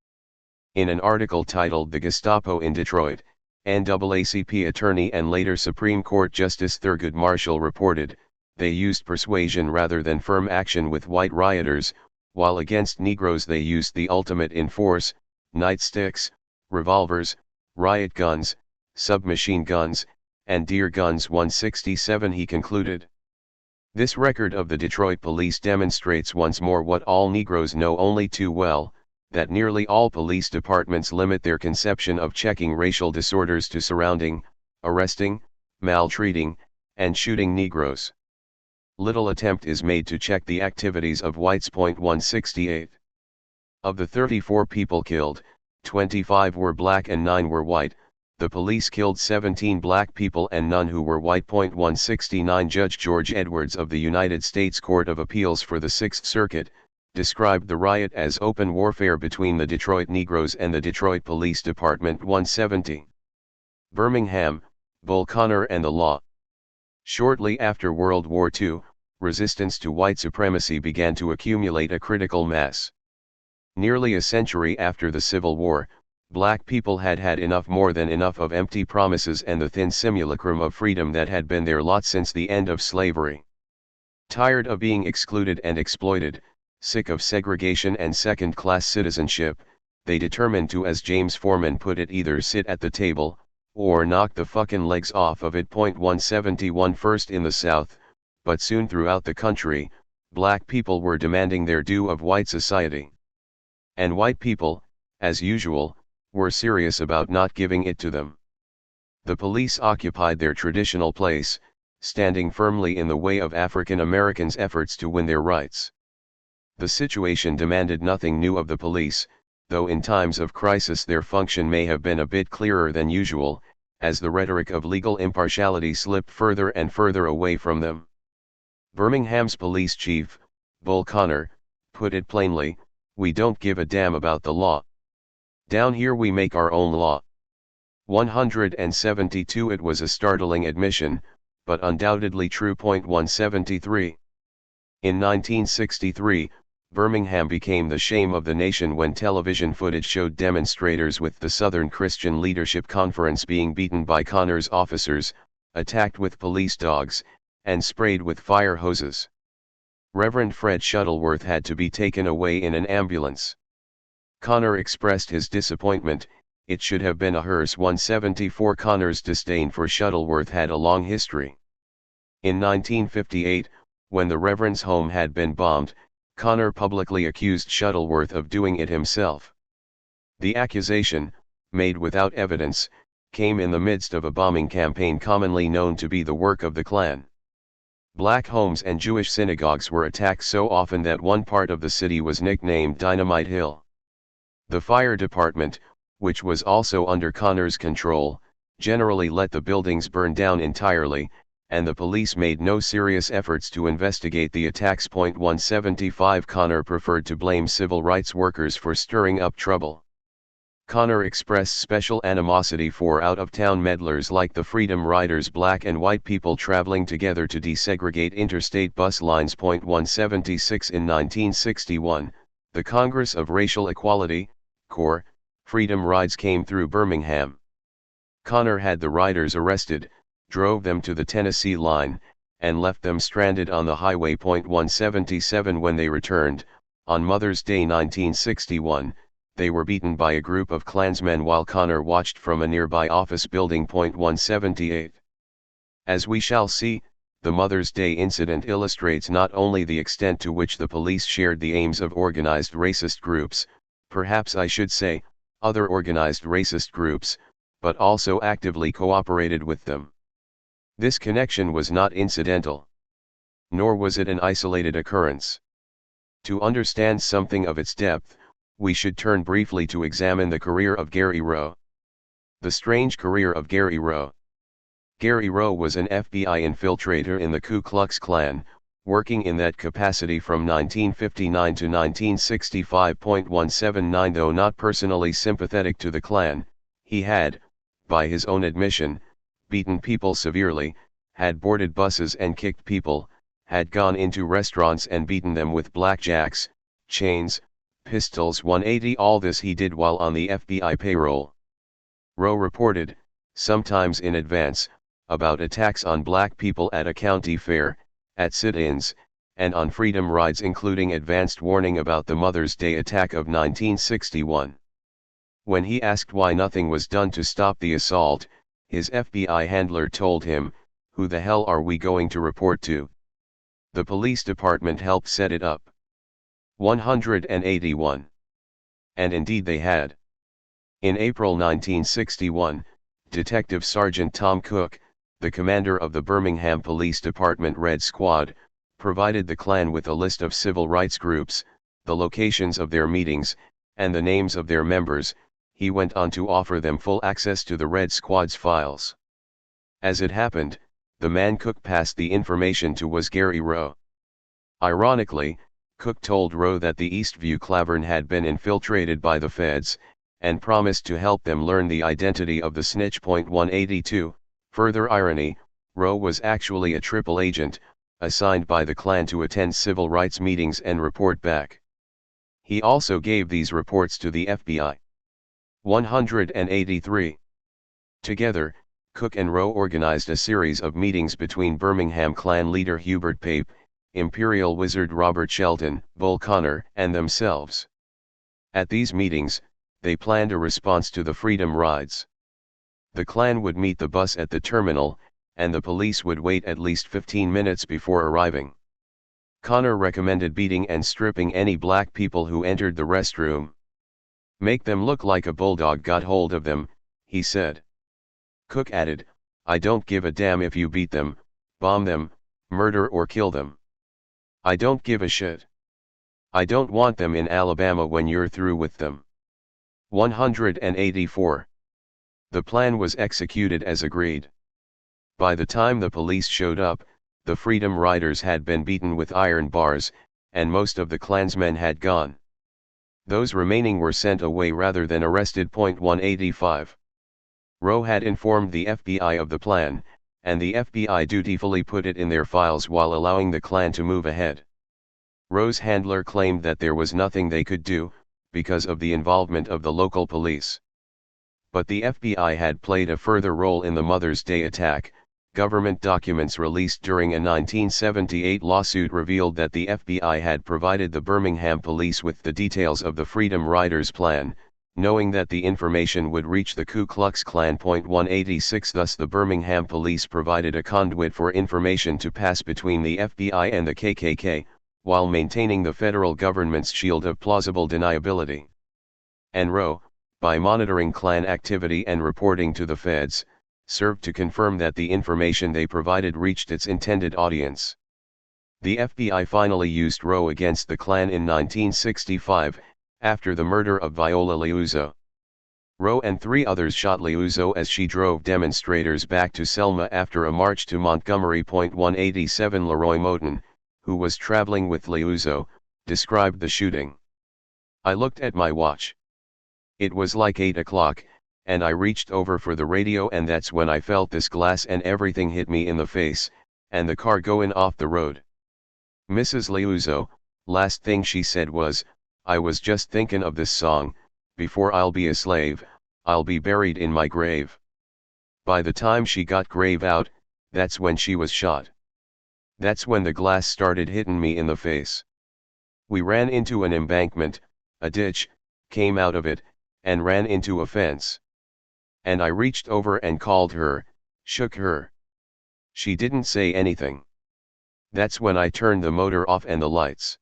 In an article titled "The Gestapo in Detroit," NAACP attorney and later Supreme Court Justice Thurgood Marshall reported, they used persuasion rather than firm action with white rioters, while against Negroes they used the ultimate in force, nightsticks, revolvers, riot guns, submachine guns, and deer guns. 167 He concluded. This record of the Detroit police demonstrates once more what all Negroes know only too well, that nearly all police departments limit their conception of checking racial disorders to surrounding, arresting, maltreating, and shooting Negroes. Little attempt is made to check the activities of whites. 168. Of the 34 people killed, 25 were black and 9 were white. The police killed 17 black people and none who were white. 169 Judge George Edwards of the United States Court of Appeals for the Sixth Circuit described the riot as open warfare between the Detroit Negroes and the Detroit Police Department. 170. Birmingham, Bull Connor and the Law. Shortly after World War II, resistance to white supremacy began to accumulate a critical mass. Nearly a century after the Civil War, black people had had enough, more than enough, of empty promises and the thin simulacrum of freedom that had been their lot since the end of slavery. Tired of being excluded and exploited, sick of segregation and second-class citizenship, they determined to, as James Forman put it, either sit at the table, or knock the fucking legs off of it. 171 First in the South, but soon throughout the country, black people were demanding their due of white society. And white people, as usual, were serious about not giving it to them. The police occupied their traditional place, standing firmly in the way of African Americans' efforts to win their rights. The situation demanded nothing new of the police, though in times of crisis their function may have been a bit clearer than usual, as the rhetoric of legal impartiality slipped further and further away from them. Birmingham's police chief, Bull Connor, put it plainly, "We don't give a damn about the law. Down here we make our own law." 172 It was a startling admission, but undoubtedly true. 173. In 1963, Birmingham became the shame of the nation when television footage showed demonstrators with the Southern Christian Leadership Conference being beaten by Connor's officers, attacked with police dogs, and sprayed with fire hoses. Reverend Fred Shuttleworth had to be taken away in an ambulance. Connor expressed his disappointment, "It should have been a hearse." 174 Connor's disdain for Shuttleworth had a long history. In 1958, when the Reverend's home had been bombed, Connor publicly accused Shuttleworth of doing it himself. The accusation, made without evidence, came in the midst of a bombing campaign commonly known to be the work of the Klan. Black homes and Jewish synagogues were attacked so often that one part of the city was nicknamed Dynamite Hill. The fire department, which was also under Connor's control, generally let the buildings burn down entirely, and the police made no serious efforts to investigate the attacks. 175 Connor preferred to blame civil rights workers for stirring up trouble. Connor expressed special animosity for out-of-town meddlers like the Freedom Riders, black and white people traveling together to desegregate interstate bus lines. 176 In 1961, the Congress of Racial Equality, CORE, Freedom Rides came through Birmingham. Connor had the riders arrested, drove them to the Tennessee line, and left them stranded on the highway. 177 When they returned, on Mother's Day 1961, they were beaten by a group of Klansmen while Connor watched from a nearby office building. 178. As we shall see, the Mother's Day incident illustrates not only the extent to which the police shared the aims of organized racist groups, perhaps I should say, other organized racist groups, but also actively cooperated with them. This connection was not incidental. Nor was it an isolated occurrence. To understand something of its depth, we should turn briefly to examine the career of Gary Rowe. The strange career of Gary Rowe. Gary Rowe was an FBI infiltrator in the Ku Klux Klan, working in that capacity from 1959 to 1965. 179. Though not personally sympathetic to the Klan, he had, by his own admission, beaten people severely, had boarded buses and kicked people, had gone into restaurants and beaten them with blackjacks, chains, pistols. 180. All this he did while on the FBI payroll. Rowe reported, sometimes in advance, about attacks on black people at a county fair, at sit-ins, and on freedom rides, including advanced warning about the Mother's Day attack of 1961. When he asked why nothing was done to stop the assault, his FBI handler told him, "Who the hell are we going to report to? The police department helped set it up." 181. And indeed they had. In April 1961, Detective Sergeant Tom Cook, the commander of the Birmingham Police Department Red Squad, provided the Klan with a list of civil rights groups, the locations of their meetings, and the names of their members. He went on to offer them full access to the Red Squad's files. As it happened, the man Cook passed the information to was Gary Rowe. Ironically, Cook told Rowe that the Eastview Clavern had been infiltrated by the feds, and promised to help them learn the identity of the snitch. 182. Further irony, Rowe was actually a triple agent, assigned by the Klan to attend civil rights meetings and report back. He also gave these reports to the FBI. 183. Together, Cook and Rowe organized a series of meetings between Birmingham Klan leader Hubert Pape, Imperial Wizard Robert Shelton, Bull Connor, and themselves. At these meetings, they planned a response to the freedom rides. The Klan would meet the bus at the terminal, and the police would wait at least 15 minutes before arriving. Connor recommended beating and stripping any black people who entered the restroom. "Make them look like a bulldog got hold of them," he said. Cook added, "I don't give a damn if you beat them, bomb them, murder or kill them. I don't give a shit. I don't want them in Alabama when you're through with them." 184. The plan was executed as agreed. By the time the police showed up, the Freedom Riders had been beaten with iron bars, and most of the Klansmen had gone. Those remaining were sent away rather than arrested. 185. Rowe had informed the FBI of the plan, and the FBI dutifully put it in their files while allowing the Klan to move ahead. Rowe's handler claimed that there was nothing they could do, because of the involvement of the local police. But the FBI had played a further role in the Mother's Day attack. Government documents released during a 1978 lawsuit revealed that the FBI had provided the Birmingham police with the details of the Freedom Riders plan, knowing that the information would reach the Ku Klux Klan. 186. Thus the Birmingham police provided a conduit for information to pass between the FBI and the KKK, while maintaining the federal government's shield of plausible deniability. And Rowe, by monitoring Klan activity and reporting to the feds, served to confirm that the information they provided reached its intended audience. The FBI finally used Rowe against the Klan in 1965, after the murder of Viola Liuzzo. Rowe and 3 others shot Liuzzo as she drove demonstrators back to Selma after a march to Montgomery. 187. Leroy Moten, who was traveling with Liuzzo, described the shooting. "I looked at my watch. It was like 8 o'clock, and I reached over for the radio, and that's when I felt this glass and everything hit me in the face, and the car going off the road." Mrs. Liuzzo, last thing she said was, "I was just thinking of this song, before I'll be a slave, I'll be buried in my grave." By the time she got grave out, that's when she was shot. "That's when the glass started hitting me in the face. We ran into an embankment, a ditch, came out of it, and ran into a fence. And I reached over and called her, shook her. She didn't say anything. That's when I turned the motor off and the lights.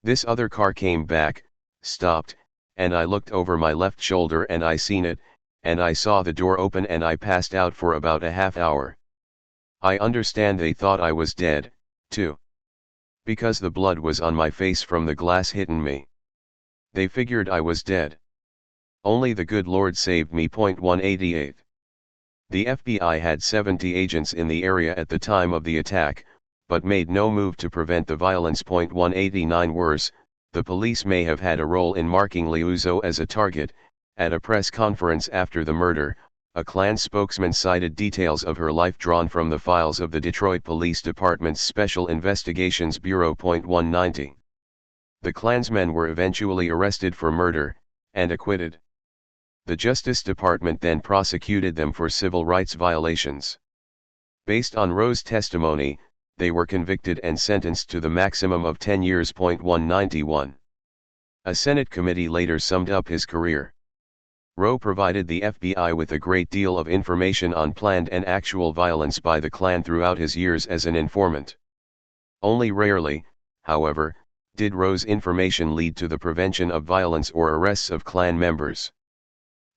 This other car came back, stopped, and I looked over my left shoulder and I seen it, and I saw the door open and I passed out for about a half hour. I understand they thought I was dead, too. Because the blood was on my face from the glass hitting me. They figured I was dead. Only the good Lord saved me. 188. The FBI had 70 agents in the area at the time of the attack, but made no move to prevent the violence. 189. Worse, the police may have had a role in marking Liuzzo as a target. At a press conference after the murder, a Klan spokesman cited details of her life drawn from the files of the Detroit Police Department's Special Investigations Bureau. 190. The Klansmen were eventually arrested for murder, and acquitted. The Justice Department then prosecuted them for civil rights violations. Based on Rowe's testimony, they were convicted and sentenced to the maximum of 10 years. 191. A Senate committee later summed up his career. Rowe provided the FBI with a great deal of information on planned and actual violence by the Klan throughout his years as an informant. Only rarely, however, did Rowe's information lead to the prevention of violence or arrests of Klan members.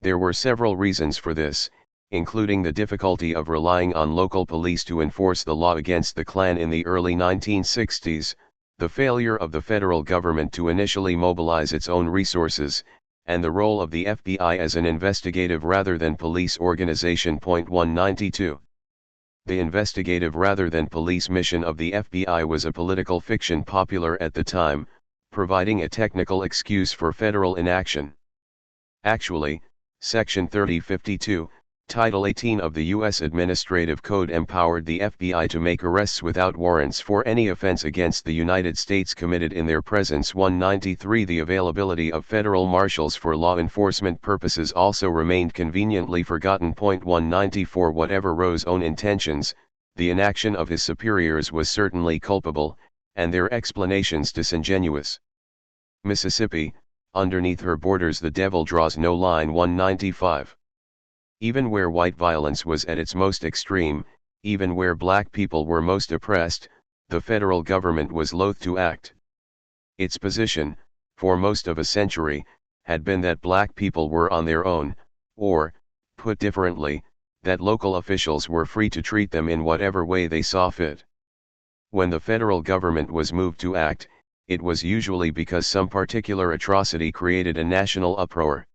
There were several reasons for this, including the difficulty of relying on local police to enforce the law against the Klan in the early 1960s, the failure of the federal government to initially mobilize its own resources, and the role of the FBI as an investigative rather than police organization. 192. The investigative rather than police mission of the FBI was a political fiction popular at the time, providing a technical excuse for federal inaction. Actually, Section 3052, Title 18 of the U.S. Administrative Code empowered the FBI to make arrests without warrants for any offense against the United States committed in their presence. 193. The availability of federal marshals for law enforcement purposes also remained conveniently forgotten. 194. Whatever Rowe's own intentions, the inaction of his superiors was certainly culpable, and their explanations disingenuous. Mississippi, underneath her borders the devil draws no line. 195. Even where white violence was at its most extreme, even where black people were most oppressed, the federal government was loath to act. Its position, for most of a century, had been that black people were on their own, or, put differently, that local officials were free to treat them in whatever way they saw fit. When the federal government was moved to act, it was usually because some particular atrocity created a national uproar.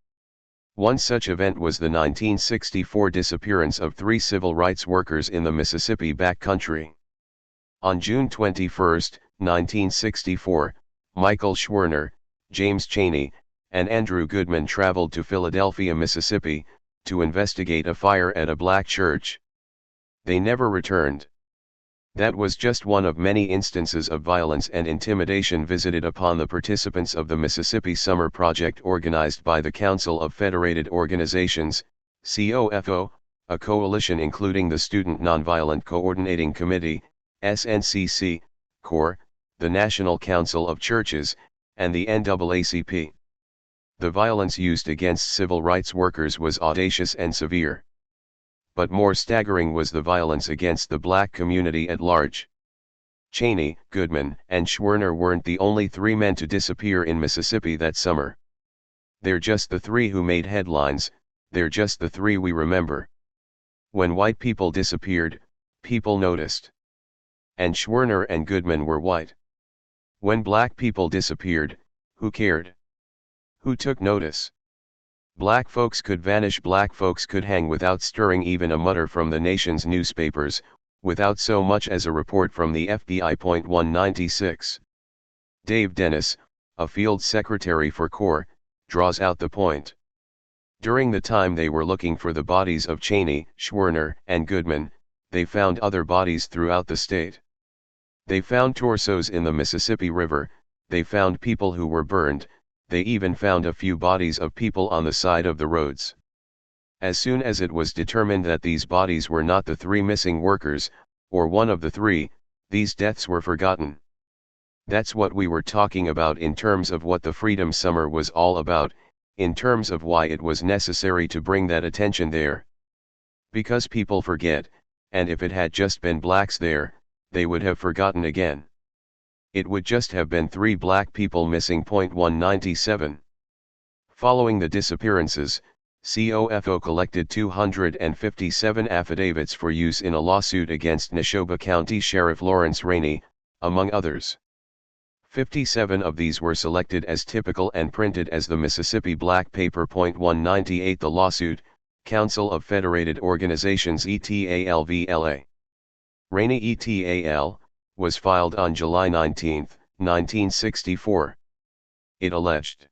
One such event was the 1964 disappearance of 3 civil rights workers in the Mississippi backcountry. On June 21, 1964, Michael Schwerner, James Chaney, and Andrew Goodman traveled to Philadelphia, Mississippi, to investigate a fire at a black church. They never returned. That was just one of many instances of violence and intimidation visited upon the participants of the Mississippi Summer Project organized by the Council of Federated Organizations, COFO, a coalition including the Student Nonviolent Coordinating Committee, SNCC, CORE, the National Council of Churches, and the NAACP. The violence used against civil rights workers was audacious and severe. But more staggering was the violence against the black community at large. Chaney, Goodman, and Schwerner weren't the only 3 men to disappear in Mississippi that summer. They're just the 3 who made headlines, they're just the 3 we remember. When white people disappeared, people noticed. And Schwerner and Goodman were white. When black people disappeared, who cared? Who took notice? Black folks could vanish, black folks could hang without stirring even a mutter from the nation's newspapers, without so much as a report from the FBI. 196. Dave Dennis, a field secretary for CORE, draws out the point. During the time they were looking for the bodies of Chaney, Schwerner, and Goodman, they found other bodies throughout the state. They found torsos in the Mississippi River, they found people who were burned, they even found a few bodies of people on the side of the roads. As soon as it was determined that these bodies were not the 3 missing workers, or one of the 3, these deaths were forgotten. That's what we were talking about in terms of what the Freedom Summer was all about, in terms of why it was necessary to bring that attention there. Because people forget, and if it had just been blacks there, they would have forgotten again. It would just have been 3 black people missing. 197. Following the disappearances, COFO collected 257 affidavits for use in a lawsuit against Neshoba County Sheriff Lawrence Rainey, among others. 57 of these were selected as typical and printed as the Mississippi Black Paper. 198. The lawsuit, Council of Federated Organizations ETALVLA. Rainey ETAL, was filed on July 19, 1964. It alleged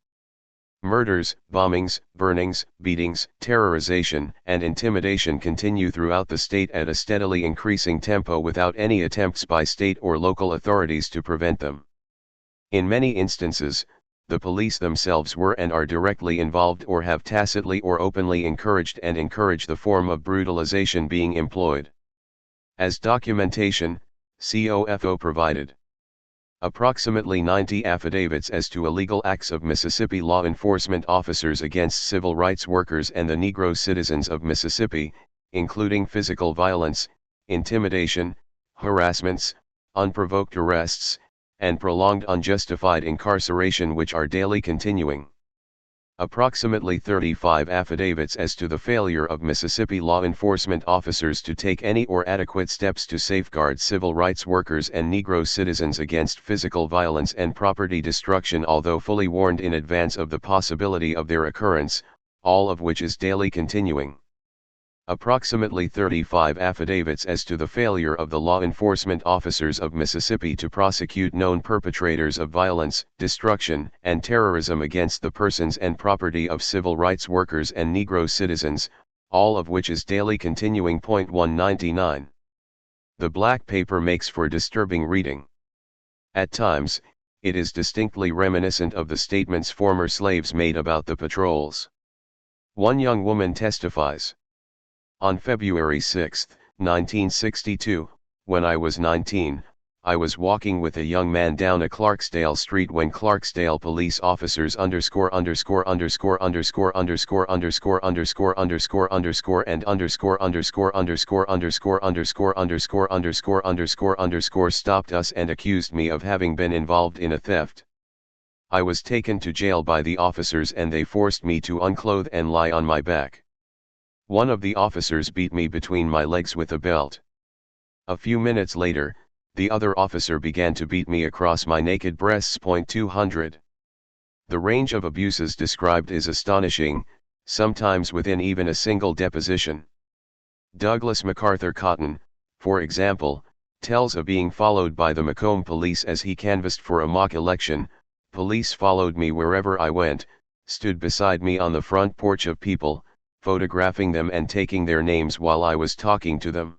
murders, bombings, burnings, beatings, terrorization, and intimidation continue throughout the state at a steadily increasing tempo without any attempts by state or local authorities to prevent them. In many instances, the police themselves were and are directly involved or have tacitly or openly encouraged and encourage the form of brutalization being employed. As documentation, COFO provided approximately 90 affidavits as to illegal acts of Mississippi law enforcement officers against civil rights workers and the Negro citizens of Mississippi, including physical violence, intimidation, harassments, unprovoked arrests, and prolonged unjustified incarceration which are daily continuing. Approximately 35 affidavits as to the failure of Mississippi law enforcement officers to take any or adequate steps to safeguard civil rights workers and Negro citizens against physical violence and property destruction, although fully warned in advance of the possibility of their occurrence, all of which is daily continuing. Approximately 35 affidavits as to the failure of the law enforcement officers of Mississippi to prosecute known perpetrators of violence, destruction, and terrorism against the persons and property of civil rights workers and Negro citizens, all of which is daily continuing. 199. The Black Paper makes for disturbing reading. At times, it is distinctly reminiscent of the statements former slaves made about the patrols. One young woman testifies. On February 6, 1962, when I was 19, I was walking with a young man down a Clarksdale street when Clarksdale police officers and stopped us and accused me of having been involved in a theft. I was taken to jail by the officers and they forced me to unclothe and lie on my back. One of the officers beat me between my legs with a belt. A few minutes later, the other officer began to beat me across my naked breasts. 200. The range of abuses described is astonishing, sometimes within even a single deposition. Douglas MacArthur Cotton, for example, tells of being followed by the Macomb police as he canvassed for a mock election. Police followed me wherever I went, stood beside me on the front porch of people, photographing them and taking their names while I was talking to them.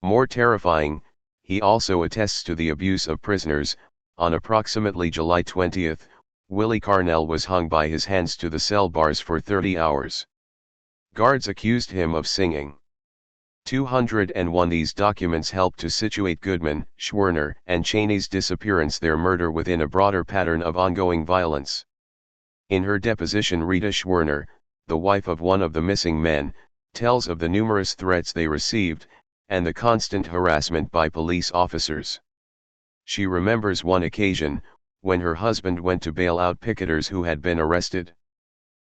More terrifying, he also attests to the abuse of prisoners. On approximately July 20, Willie Carnell was hung by his hands to the cell bars for 30 hours. Guards accused him of singing. 201. These documents help to situate Goodman, Schwerner, and Cheney's disappearance, their murder, within a broader pattern of ongoing violence. In her deposition, Rita Schwerner, the wife of one of the missing men, tells of the numerous threats they received, and the constant harassment by police officers. She remembers one occasion, when her husband went to bail out picketers who had been arrested.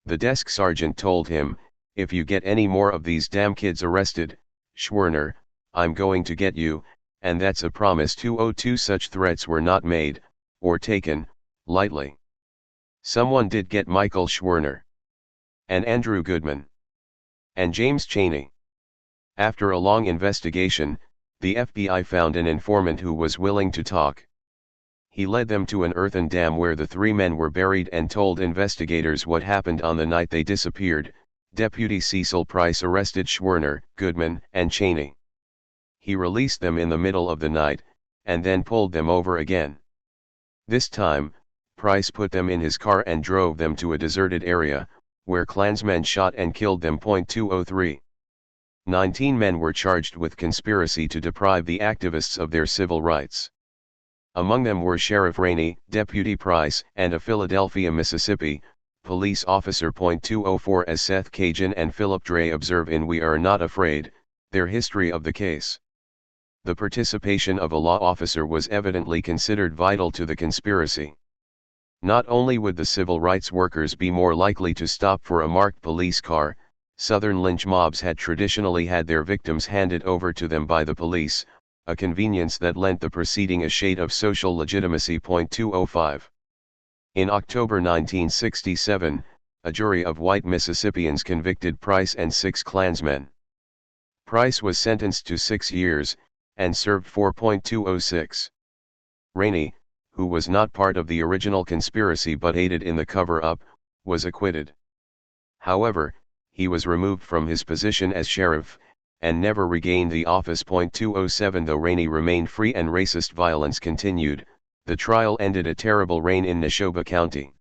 The desk sergeant told him, "If you get any more of these damn kids arrested, Schwerner, I'm going to get you," and that's a promise. 202. Such threats were not made, or taken, lightly. Someone did get Michael Schwerner, and Andrew Goodman, and James Cheney. After a long investigation, the FBI found an informant who was willing to talk. He led them to an earthen dam where the 3 men were buried and told investigators what happened on the night they disappeared. Deputy Cecil Price arrested Schwerner, Goodman, and Cheney. He released them in the middle of the night, and then pulled them over again. This time, Price put them in his car and drove them to a deserted area, where Klansmen shot and killed them. 203. 19 men were charged with conspiracy to deprive the activists of their civil rights. Among them were Sheriff Rainey, Deputy Price, and a Philadelphia, Mississippi, Police Officer. 204 As Seth Kagan and Philip Dre observe in We Are Not Afraid, their history of the case. The participation of a law officer was evidently considered vital to the conspiracy. Not only would the civil rights workers be more likely to stop for a marked police car, Southern lynch mobs had traditionally had their victims handed over to them by the police, a convenience that lent the proceeding a shade of social legitimacy. 205. In October 1967, a jury of white Mississippians convicted Price and 6 Klansmen. Price was sentenced to 6 years, and served 4.206. Rainey, who was not part of the original conspiracy but aided in the cover-up, was acquitted. However, he was removed from his position as sheriff, and never regained the office. 207 Though Rainey remained free and racist violence continued, the trial ended a terrible reign in Neshoba County.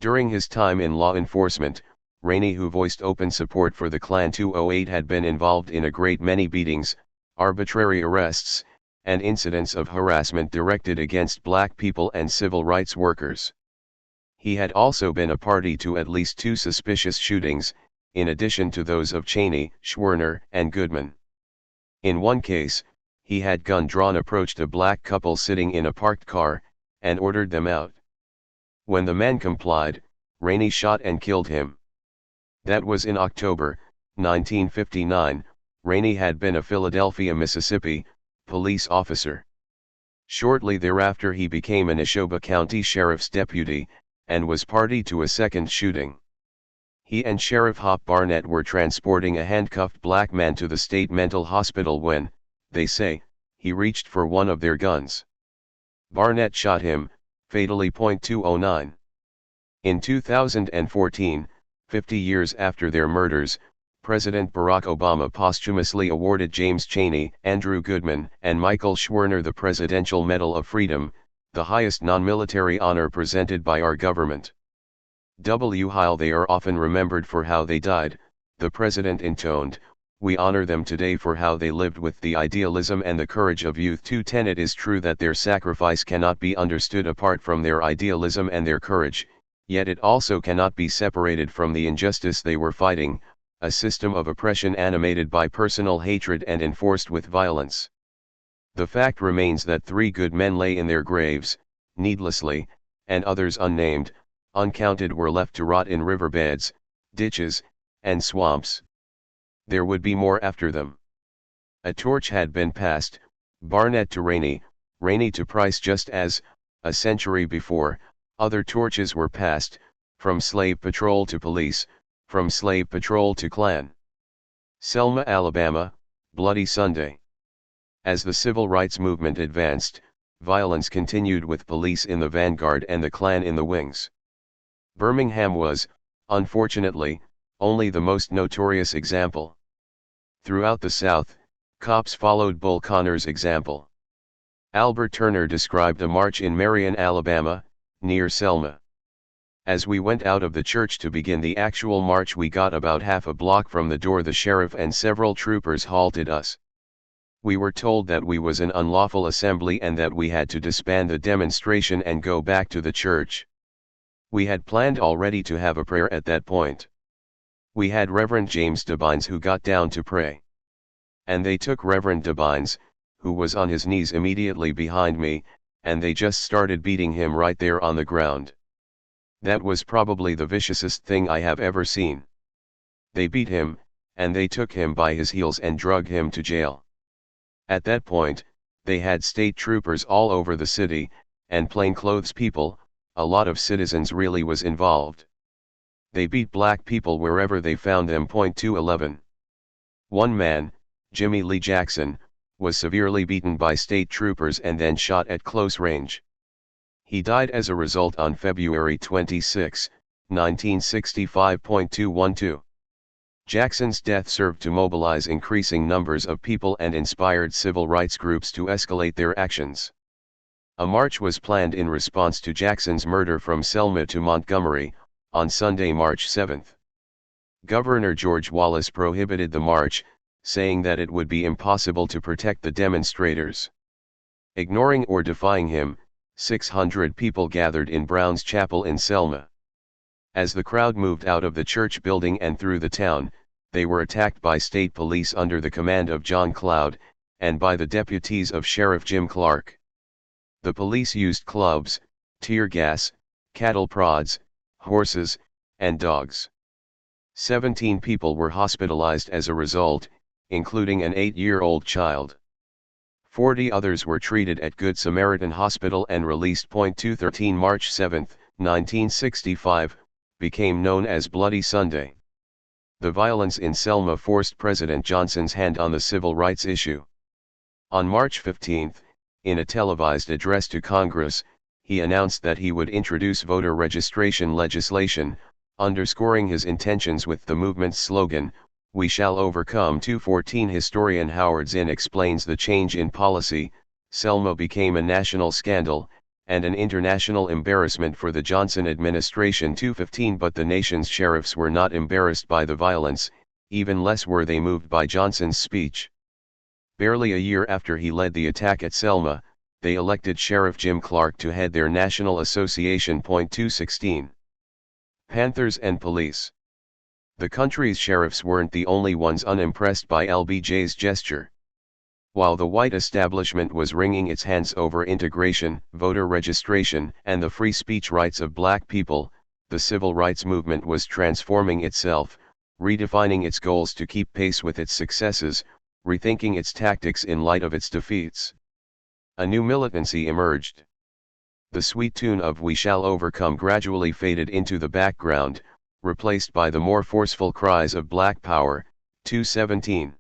During his time in law enforcement, Rainey, who voiced open support for the Klan 208, had been involved in a great many beatings, arbitrary arrests, and incidents of harassment directed against black people and civil rights workers. He had also been a party to at least 2 suspicious shootings, in addition to those of Cheney, Schwerner, and Goodman. In one case, he had gun-drawn approached a black couple sitting in a parked car, and ordered them out. When the man complied, Rainey shot and killed him. That was in October 1959. Rainey had been a Philadelphia, Mississippi, police officer. Shortly thereafter he became a Neshoba County Sheriff's deputy, and was party to a second shooting. He and Sheriff Hop Barnett were transporting a handcuffed black man to the state mental hospital when, they say, he reached for one of their guns. Barnett shot him, fatally. 209. In 2014, 50 years after their murders, President Barack Obama posthumously awarded James Cheney, Andrew Goodman, and Michael Schwerner the Presidential Medal of Freedom, the highest non-military honor presented by our government. While they are often remembered for how they died, the president intoned, "We honor them today for how they lived with the idealism and the courage of youth." 210 It is true that their sacrifice cannot be understood apart from their idealism and their courage, yet it also cannot be separated from the injustice they were fighting, a system of oppression animated by personal hatred and enforced with violence. The fact remains that 3 good men lay in their graves, needlessly, and others unnamed, uncounted, were left to rot in riverbeds, ditches, and swamps. There would be more after them. A torch had been passed, Barnett to Rainey, Rainey to Price, just as, a century before, other torches were passed, from slave patrol to police, from slave patrol to Klan. Selma, Alabama, Bloody Sunday. As the civil rights movement advanced, violence continued with police in the vanguard and the Klan in the wings. Birmingham was, unfortunately, only the most notorious example. Throughout the South, cops followed Bull Connor's example. Albert Turner described a march in Marion, Alabama, near Selma. As we went out of the church to begin the actual march, we got about half a block from the door. The sheriff and several troopers halted us. We were told that we was an unlawful assembly and that we had to disband the demonstration and go back to the church. We had planned already to have a prayer at that point. We had Reverend James Devines who got down to pray. And they took Reverend Devines, who was on his knees immediately behind me, and they just started beating him right there on the ground. That was probably the viciousest thing I have ever seen. They beat him, and they took him by his heels and dragged him to jail. At that point, they had state troopers all over the city, and plainclothes people. A lot of citizens really was involved. They beat black people wherever they found them. 211. One man, Jimmy Lee Jackson, was severely beaten by state troopers and then shot at close range. He died as a result on February 26, 1965. 212. Jackson's death served to mobilize increasing numbers of people and inspired civil rights groups to escalate their actions. A march was planned in response to Jackson's murder from Selma to Montgomery, on Sunday, March 7. Governor George Wallace prohibited the march, saying that it would be impossible to protect the demonstrators. Ignoring or defying him, 600 people gathered in Brown's Chapel in Selma. As the crowd moved out of the church building and through the town, they were attacked by state police under the command of John Cloud, and by the deputies of Sheriff Jim Clark. The police used clubs, tear gas, cattle prods, horses, and dogs. 17 people were hospitalized as a result, including an 8-year-old child. 40 others were treated at Good Samaritan Hospital and released. 213 March 7, 1965, became known as Bloody Sunday. The violence in Selma forced President Johnson's hand on the civil rights issue. On March 15, in a televised address to Congress, he announced that he would introduce voter registration legislation, underscoring his intentions with the movement's slogan, "We shall overcome." 214 Historian Howard Zinn explains the change in policy. Selma became a national scandal, and an international embarrassment for the Johnson administration. 215 But the nation's sheriffs were not embarrassed by the violence, even less were they moved by Johnson's speech. Barely a year after he led the attack at Selma, they elected Sheriff Jim Clark to head their national association. 216 Panthers and Police. The country's sheriffs weren't the only ones unimpressed by LBJ's gesture. While the white establishment was wringing its hands over integration, voter registration, and the free speech rights of black people, the civil rights movement was transforming itself, redefining its goals to keep pace with its successes, rethinking its tactics in light of its defeats. A new militancy emerged. The sweet tune of "We Shall Overcome" gradually faded into the background, replaced by the more forceful cries of Black Power. 217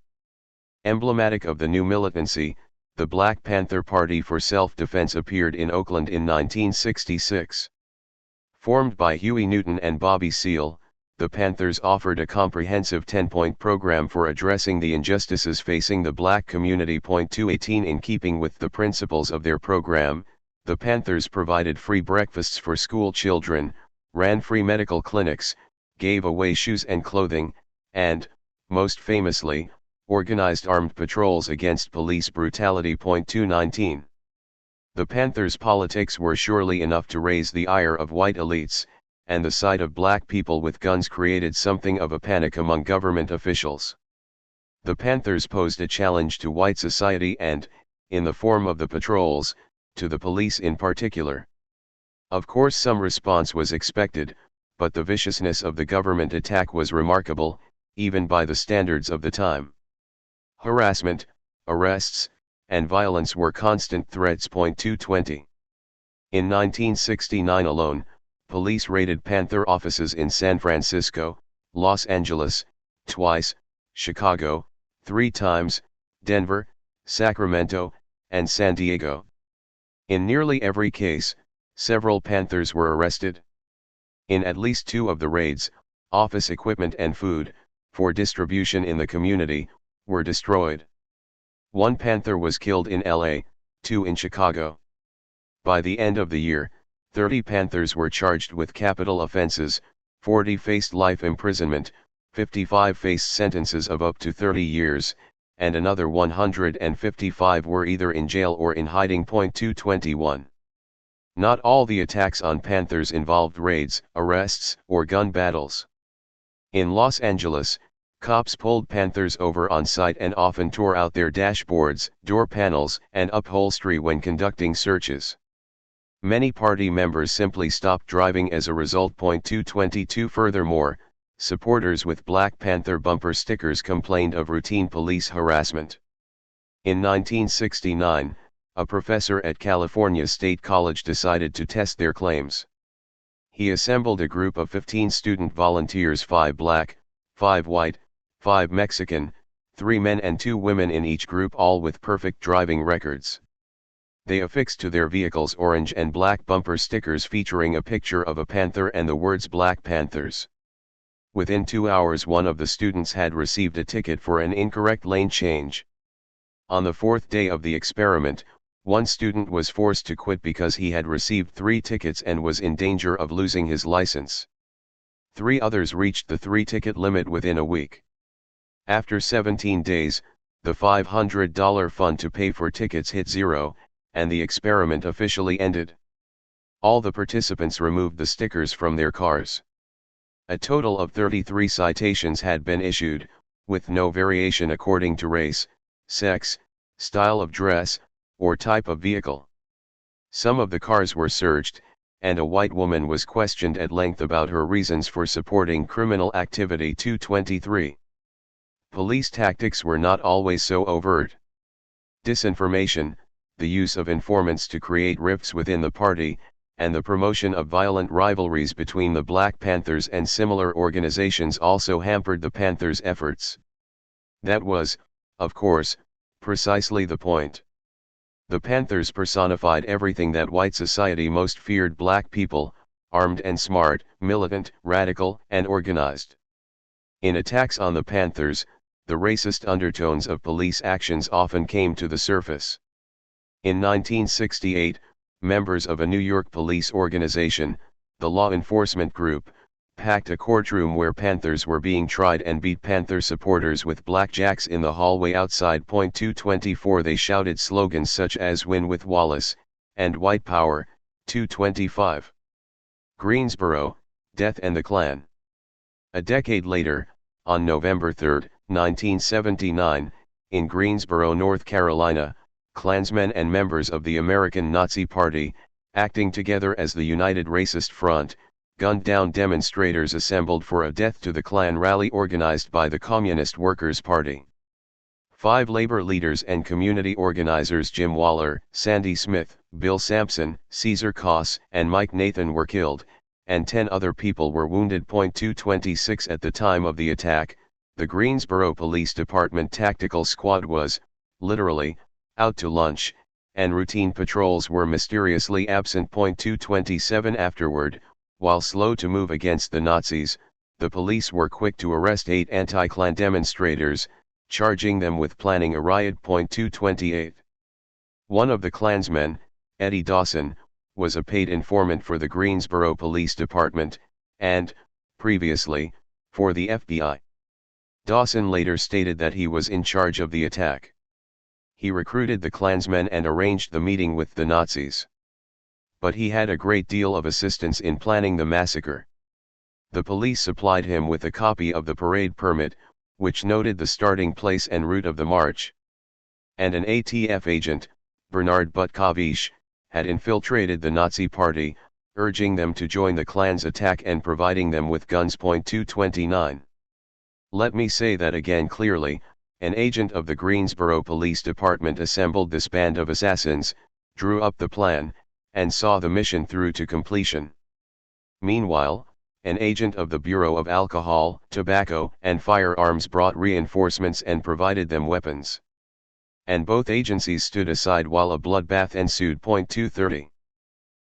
Emblematic of the new militancy, the Black Panther Party for Self-Defense appeared in Oakland in 1966. Formed by Huey Newton and Bobby Seale, the Panthers offered a comprehensive 10-point program for addressing the injustices facing the black community. 218 In keeping with the principles of their program, the Panthers provided free breakfasts for school children, ran free medical clinics, gave away shoes and clothing, and, most famously, organized armed patrols against police brutality. 219 The Panthers' politics were surely enough to raise the ire of white elites, and the sight of black people with guns created something of a panic among government officials. The Panthers posed a challenge to white society and, in the form of the patrols, to the police in particular. Of course, some response was expected, but the viciousness of the government attack was remarkable, even by the standards of the time. Harassment, arrests, and violence were constant threats. 220 In 1969 alone, police raided Panther offices in San Francisco, Los Angeles, twice, Chicago, 3 times, Denver, Sacramento, and San Diego. In nearly every case, several Panthers were arrested. In at least 2 of the raids, office equipment and food, for distribution in the community, were destroyed. 1 Panther was killed in LA, 2 in Chicago. By the end of the year, 30 Panthers were charged with capital offenses, 40 faced life imprisonment, 55 faced sentences of up to 30 years, and another 155 were either in jail or in hiding. 221 Not all the attacks on Panthers involved raids, arrests, or gun battles. In Los Angeles, cops pulled Panthers over on site and often tore out their dashboards, door panels, and upholstery when conducting searches. Many party members simply stopped driving as a result. 222 Furthermore, supporters with Black Panther bumper stickers complained of routine police harassment. In 1969, a professor at California State College decided to test their claims. He assembled a group of 15 student volunteers, 5 black, 5 white, 5 Mexican, 3 men and 2 women in each group, all with perfect driving records. They affixed to their vehicles orange and black bumper stickers featuring a picture of a panther and the words Black Panthers. Within 2 hours, one of the students had received a ticket for an incorrect lane change. On the 4th day of the experiment, one student was forced to quit because he had received 3 tickets and was in danger of losing his license. 3 others reached the 3-ticket limit within a week. After 17 days, the $500 fund to pay for tickets hit zero, and the experiment officially ended. All the participants removed the stickers from their cars. A total of 33 citations had been issued, with no variation according to race, sex, style of dress, or type of vehicle. Some of the cars were searched, and a white woman was questioned at length about her reasons for supporting criminal activity. 223. Police tactics were not always so overt. Disinformation, the use of informants to create rifts within the party, and the promotion of violent rivalries between the Black Panthers and similar organizations also hampered the Panthers' efforts. That was, of course, precisely the point. The Panthers personified everything that white society most feared: black people, armed and smart, militant, radical, and organized. In attacks on the Panthers, the racist undertones of police actions often came to the surface. In 1968, members of a New York police organization, the Law Enforcement Group, packed a courtroom where Panthers were being tried and beat Panther supporters with blackjacks in the hallway outside. 224. They shouted slogans such as "Win with Wallace," and "White Power." 225. Greensboro, Death and the Klan. A decade later, on November 3, 1979, in Greensboro, North Carolina, Klansmen and members of the American Nazi Party, acting together as the United Racist Front, gunned down demonstrators assembled for a Death to the Klan rally organized by the Communist Workers' Party. 5 labor leaders and community organizers, Jim Waller, Sandy Smith, Bill Sampson, Caesar Koss, and Mike Nathan, were killed, and 10 other people were wounded. 226. At the time of the attack, the Greensboro Police Department Tactical Squad was, literally, out to lunch, and routine patrols were mysteriously absent. 227. Afterward, while slow to move against the Nazis, the police were quick to arrest 8 anti-Klan demonstrators, charging them with planning a riot. 228. One of the Klansmen, Eddie Dawson, was a paid informant for the Greensboro Police Department, and, previously, for the FBI. Dawson later stated that he was in charge of the attack. He recruited the Klansmen and arranged the meeting with the Nazis. But he had a great deal of assistance in planning the massacre. The police supplied him with a copy of the parade permit, which noted the starting place and route of the march. And an ATF agent, Bernard Butkavish, had infiltrated the Nazi Party, urging them to join the Klan's attack and providing them with guns. 229. Let me say that again clearly: an agent of the Greensboro Police Department assembled this band of assassins, drew up the plan, and saw the mission through to completion. Meanwhile, an agent of the Bureau of Alcohol, Tobacco, and Firearms brought reinforcements and provided them weapons. And both agencies stood aside while a bloodbath ensued. 230.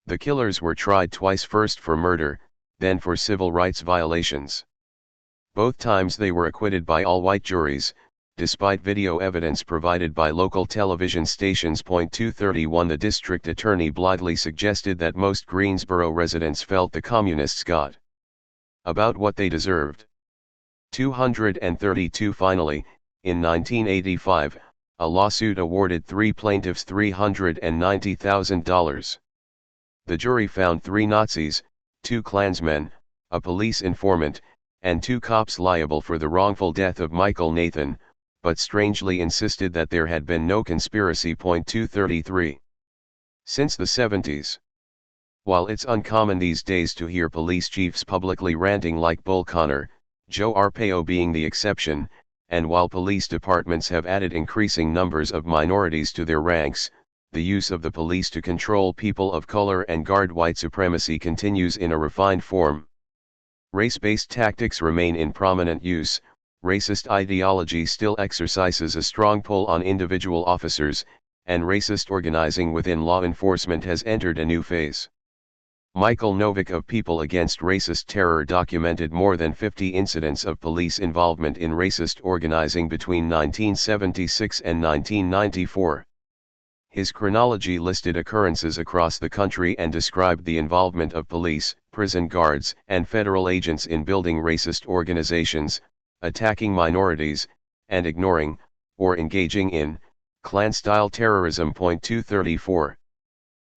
The killers were tried twice, first for murder, then for civil rights violations. Both times they were acquitted by all-white juries, despite video evidence provided by local television stations. 231. The district attorney blithely suggested that most Greensboro residents felt the communists got about what they deserved. 232. Finally, in 1985, a lawsuit awarded 3 plaintiffs $390,000. The jury found 3 Nazis, 2 Klansmen, a police informant, and 2 cops liable for the wrongful death of Michael Nathan, but strangely insisted that there had been no conspiracy. 233. Since the 70s. While it's uncommon these days to hear police chiefs publicly ranting like Bull Connor, Joe Arpaio being the exception, and while police departments have added increasing numbers of minorities to their ranks, the use of the police to control people of color and guard white supremacy continues in a refined form. Race-based tactics remain in prominent use. Racist ideology still exercises a strong pull on individual officers, and racist organizing within law enforcement has entered a new phase. Michael Novick of People Against Racist Terror documented more than 50 incidents of police involvement in racist organizing between 1976 and 1994. His chronology listed occurrences across the country and described the involvement of police, prison guards, and federal agents in building racist organizations, attacking minorities, and ignoring, or engaging in, Klan-style terrorism. 234.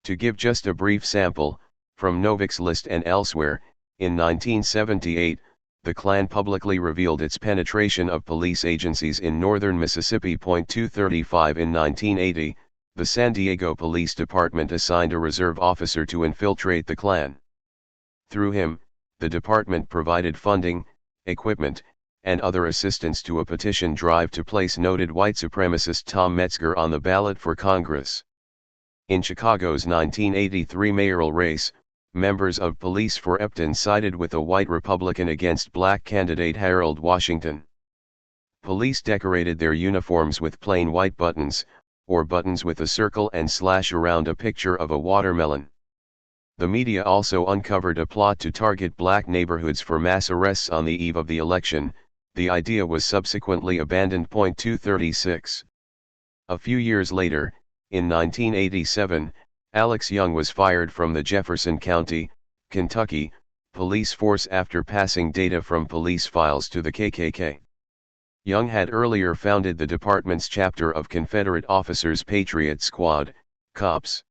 To give just a brief sample, from Novick's list and elsewhere, In 1978, the Klan publicly revealed its penetration of police agencies in northern Mississippi. 235 In 1980, the San Diego Police Department assigned a reserve officer to infiltrate the Klan. Through him, the department provided funding, equipment, and other assistance to a petition drive to place noted white supremacist Tom Metzger on the ballot for Congress. In Chicago's 1983 mayoral race, members of Police for Epton sided with a white Republican against black candidate Harold Washington. Police decorated their uniforms with plain white buttons, or buttons with a circle and slash around a picture of a watermelon. The media also uncovered a plot to target black neighborhoods for mass arrests on the eve of the election. The idea was subsequently abandoned. 236. A few years later, in 1987, Alex Young was fired from the Jefferson County, Kentucky, police force after passing data from police files to the KKK. Young had earlier founded the department's chapter of Confederate Officers Patriot Squad, COPS.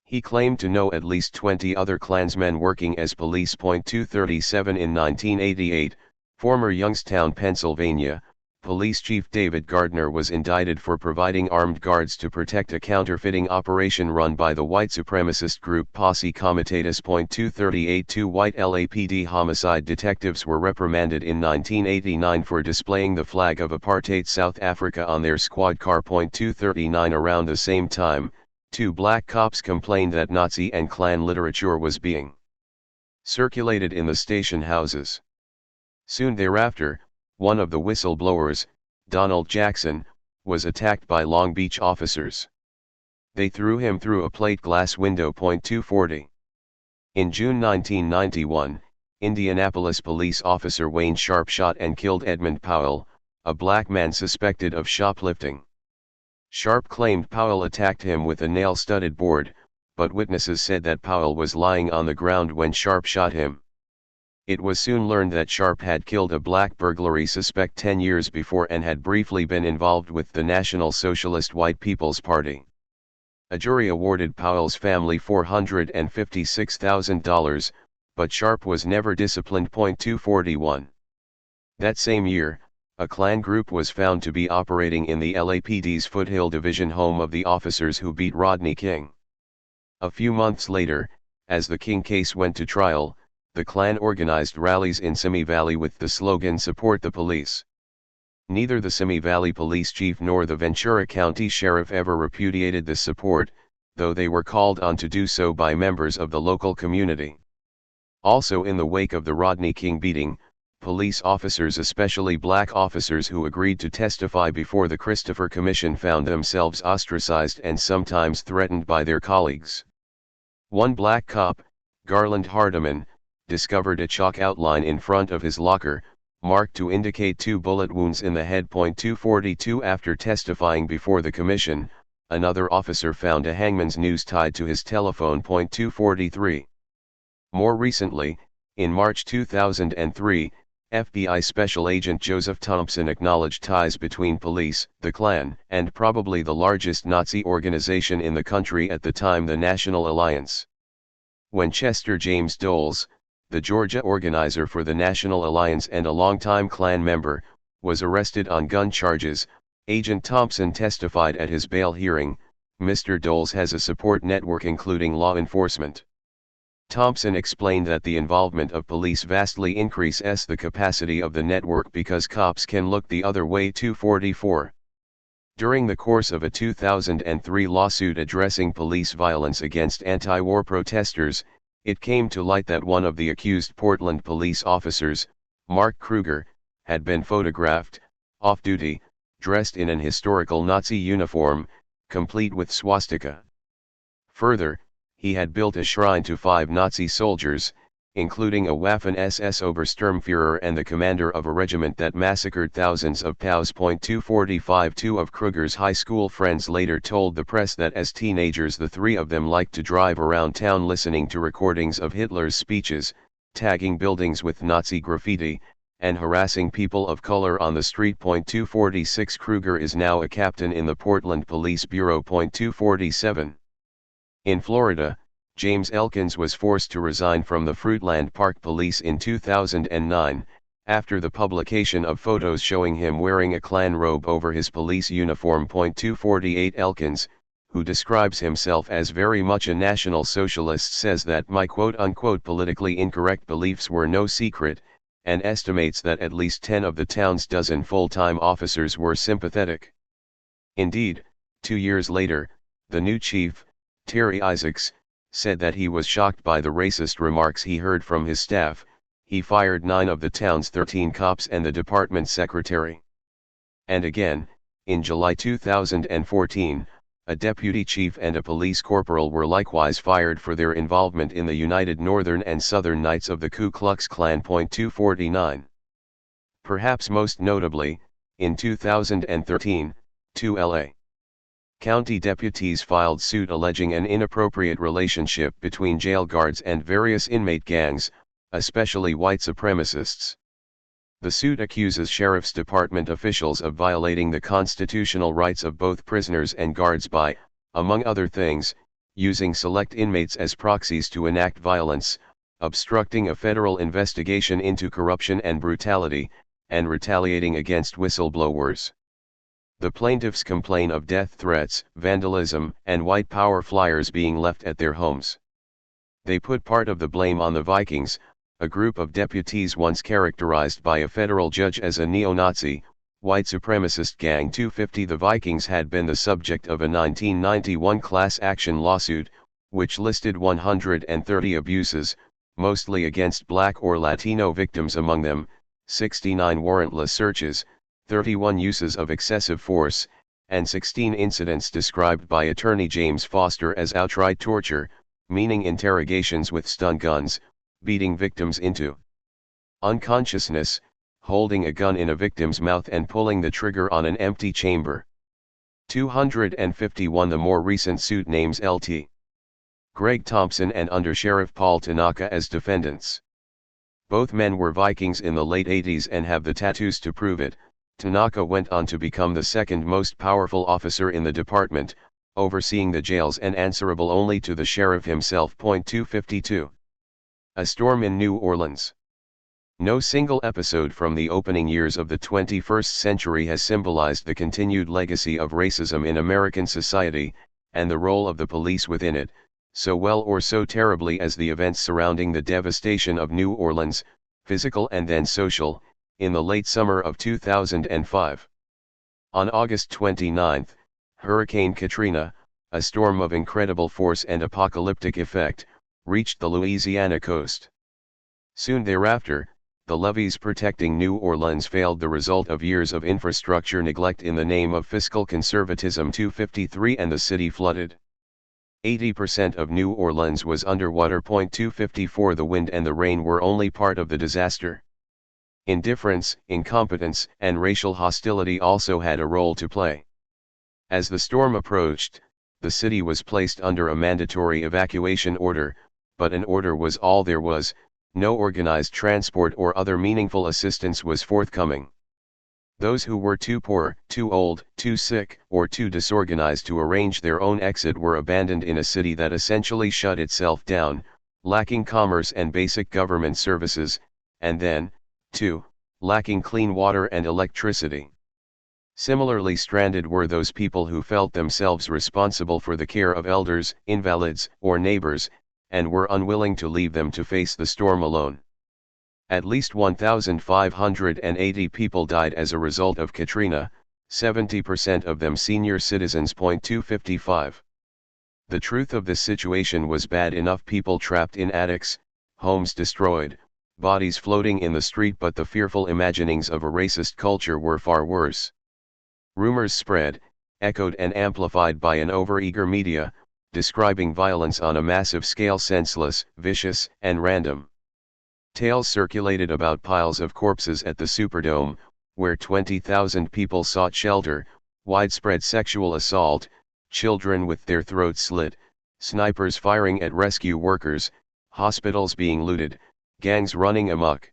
He claimed to know at least 20 other Klansmen working as police. 237 In 1988, former Youngstown, Pennsylvania, Police Chief David Gardner was indicted for providing armed guards to protect a counterfeiting operation run by the white supremacist group Posse Comitatus. 238 Two white LAPD homicide detectives were reprimanded in 1989 for displaying the flag of apartheid South Africa on their squad car. 239 Around the same time, two black cops complained that Nazi and Klan literature was being circulated in the station houses. Soon thereafter, one of the whistleblowers, Donald Jackson, was attacked by Long Beach officers. They threw him through a plate glass window. 240. In June 1991, Indianapolis police officer Wayne Sharp shot and killed Edmund Powell, a black man suspected of shoplifting. Sharp claimed Powell attacked him with a nail-studded board, but witnesses said that Powell was lying on the ground when Sharp shot him. It was soon learned that Sharp had killed a black burglary suspect 10 years before and had briefly been involved with the National Socialist White People's Party. A jury awarded Powell's family $456,000, but Sharp was never disciplined. 241. That same year, a Klan group was found to be operating in the LAPD's Foothill Division, home of the officers who beat Rodney King. A few months later, as the King case went to trial, the Klan organized rallies in Simi Valley with the slogan "Support the Police." Neither the Simi Valley police chief nor the Ventura County sheriff ever repudiated this support, though they were called on to do so by members of the local community. Also, in the wake of the Rodney King beating, police officers, especially black officers who agreed to testify before the Christopher Commission, found themselves ostracized and sometimes threatened by their colleagues. One black cop, Garland Hardiman, discovered a chalk outline in front of his locker, marked to indicate 2 bullet wounds in the head. 242 After testifying before the commission, another officer found a hangman's noose tied to his telephone. 243. More recently, in March 2003, FBI Special Agent Joseph Thompson acknowledged ties between police, the Klan, and probably the largest Nazi organization in the country at the time, the National Alliance. When Chester James Doles, the Georgia organizer for the National Alliance and a longtime Klan member, was arrested on gun charges, Agent Thompson testified at his bail hearing, "Mr. Doles has a support network including law enforcement." Thompson explained that the involvement of police vastly increases the capacity of the network because cops can look the other way. 244. During the course of a 2003 lawsuit addressing police violence against anti-war protesters, it came to light that one of the accused Portland police officers, Mark Kruger, had been photographed, off-duty, dressed in an historical Nazi uniform, complete with swastika. Further, he had built a shrine to 5 Nazi soldiers, including a Waffen-SS Obersturmführer and the commander of a regiment that massacred thousands of POWs. 245 Two of Kruger's high school friends later told the press that as teenagers the three of them liked to drive around town listening to recordings of Hitler's speeches, tagging buildings with Nazi graffiti, and harassing people of color on the street. 246 Kruger is now a captain in the Portland Police Bureau. 247. In Florida, James Elkins was forced to resign from the Fruitland Park Police in 2009, after the publication of photos showing him wearing a Klan robe over his police uniform. 248 Elkins, who describes himself as very much a National Socialist, says that my quote-unquote politically incorrect beliefs were no secret, and estimates that at least 10 of the town's dozen full-time officers were sympathetic. Indeed, 2 years later, the new chief, Terry Isaacs, said that he was shocked by the racist remarks he heard from his staff. He fired 9 of the town's 13 cops and the department secretary. And again, in July 2014, a deputy chief and a police corporal were likewise fired for their involvement in the United Northern and Southern Knights of the Ku Klux Klan. 249. Perhaps most notably, in 2013, 2 LA County deputies filed suit alleging an inappropriate relationship between jail guards and various inmate gangs, especially white supremacists. The suit accuses Sheriff's Department officials of violating the constitutional rights of both prisoners and guards by, among other things, using select inmates as proxies to enact violence, obstructing a federal investigation into corruption and brutality, and retaliating against whistleblowers. The plaintiffs complain of death threats, vandalism, and white power flyers being left at their homes. They put part of the blame on the Vikings, a group of deputies once characterized by a federal judge as a neo-Nazi, white supremacist gang. 250 The Vikings had been the subject of a 1991 class action lawsuit, which listed 130 abuses, mostly against Black or Latino victims, among them 69 warrantless searches, 31 uses of excessive force, and 16 incidents described by attorney James Foster as outright torture, meaning interrogations with stun guns, beating victims into unconsciousness, holding a gun in a victim's mouth and pulling the trigger on an empty chamber. 251 The more recent suit names Lt. Greg Thompson and Under Sheriff Paul Tanaka as defendants. Both men were Vikings in the late 80s and have the tattoos to prove it. Tanaka went on to become the second most powerful officer in the department, overseeing the jails and answerable only to the sheriff himself. 252. A storm in New Orleans. No single episode from the opening years of the 21st century has symbolized the continued legacy of racism in American society, and the role of the police within it, so well or so terribly as the events surrounding the devastation of New Orleans, physical and then social, in the late summer of 2005. On August 29, Hurricane Katrina, a storm of incredible force and apocalyptic effect, reached the Louisiana coast. Soon thereafter, the levees protecting New Orleans failed, the result of years of infrastructure neglect in the name of fiscal conservatism. 253 And the city flooded. 80% of New Orleans was underwater. 254 The wind and the rain were only part of the disaster. Indifference, incompetence, and racial hostility also had a role to play. As the storm approached, the city was placed under a mandatory evacuation order, but an order was all there was. No organized transport or other meaningful assistance was forthcoming. Those who were too poor, too old, too sick, or too disorganized to arrange their own exit were abandoned in a city that essentially shut itself down, lacking commerce and basic government services, and then, too, lacking clean water and electricity. Similarly stranded were those people who felt themselves responsible for the care of elders, invalids, or neighbors, and were unwilling to leave them to face the storm alone. At least 1,580 people died as a result of Katrina, 70% of them senior citizens. 255. The truth of this situation was bad enough: people trapped in attics, homes destroyed, bodies floating in the street, but the fearful imaginings of a racist culture were far worse. Rumors spread, echoed and amplified by an overeager media, describing violence on a massive scale, senseless, vicious, and random. Tales circulated about piles of corpses at the Superdome, where 20,000 people sought shelter, widespread sexual assault, children with their throats slit, snipers firing at rescue workers, hospitals being looted, gangs running amok.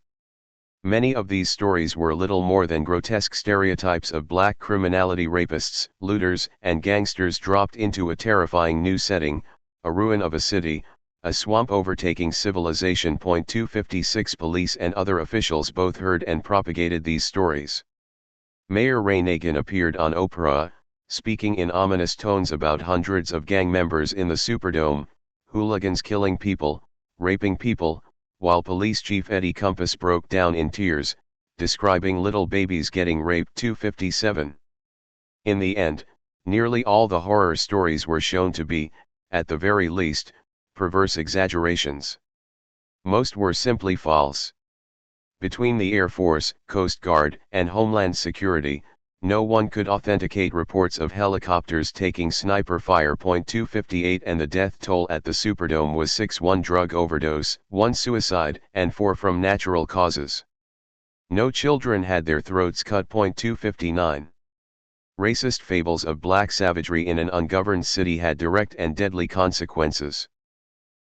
Many of these stories were little more than grotesque stereotypes of black criminality: rapists, looters, and gangsters dropped into a terrifying new setting, a ruin of a city, a swamp overtaking civilization. 256 Police and other officials both heard and propagated these stories. Mayor Ray Nagin appeared on Oprah, speaking in ominous tones about hundreds of gang members in the Superdome, hooligans killing people, raping people, while Police Chief Eddie Compass broke down in tears, describing little babies getting raped. 257. In the end, nearly all the horror stories were shown to be, at the very least, perverse exaggerations. Most were simply false. Between the Air Force, Coast Guard, and Homeland Security, no one could authenticate reports of helicopters taking sniper fire. 258 And the death toll at the Superdome was 6: 1 drug overdose, 1 suicide, and 4 from natural causes. No children had their throats cut. 259. Racist fables of black savagery in an ungoverned city had direct and deadly consequences.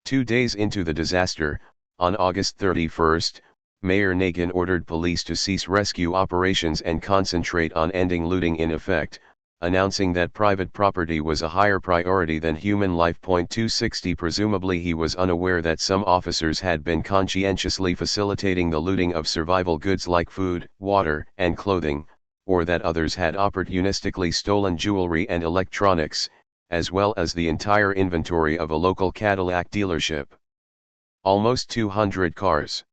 2 days into the disaster, on August 31st, Mayor Nagin ordered police to cease rescue operations and concentrate on ending looting, in effect, announcing that private property was a higher priority than human life. 260 Presumably he was unaware that some officers had been conscientiously facilitating the looting of survival goods like food, water, and clothing, or that others had opportunistically stolen jewelry and electronics, as well as the entire inventory of a local Cadillac dealership. Almost 200 cars.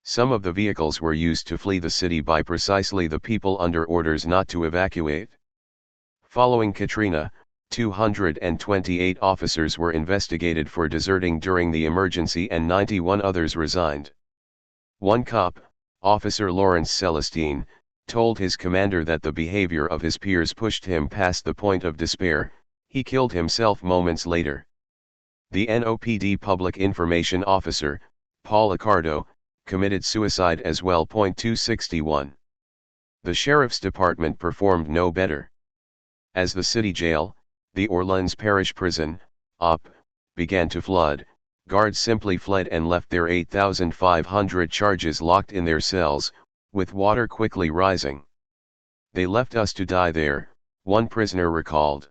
Some of the vehicles were used to flee the city by precisely the people under orders not to evacuate. Following Katrina, 228 officers were investigated for deserting during the emergency and 91 others resigned. One cop, Officer Lawrence Celestine, told his commander that the behavior of his peers pushed him past the point of despair. He killed himself moments later. The NOPD Public Information Officer, Paul Accardo, committed suicide as well. 261. The Sheriff's Department performed no better. As the city jail, the Orleans Parish Prison, OP, began to flood, guards simply fled and left their 8,500 charges locked in their cells, with water quickly rising. They left us to die there, one prisoner recalled.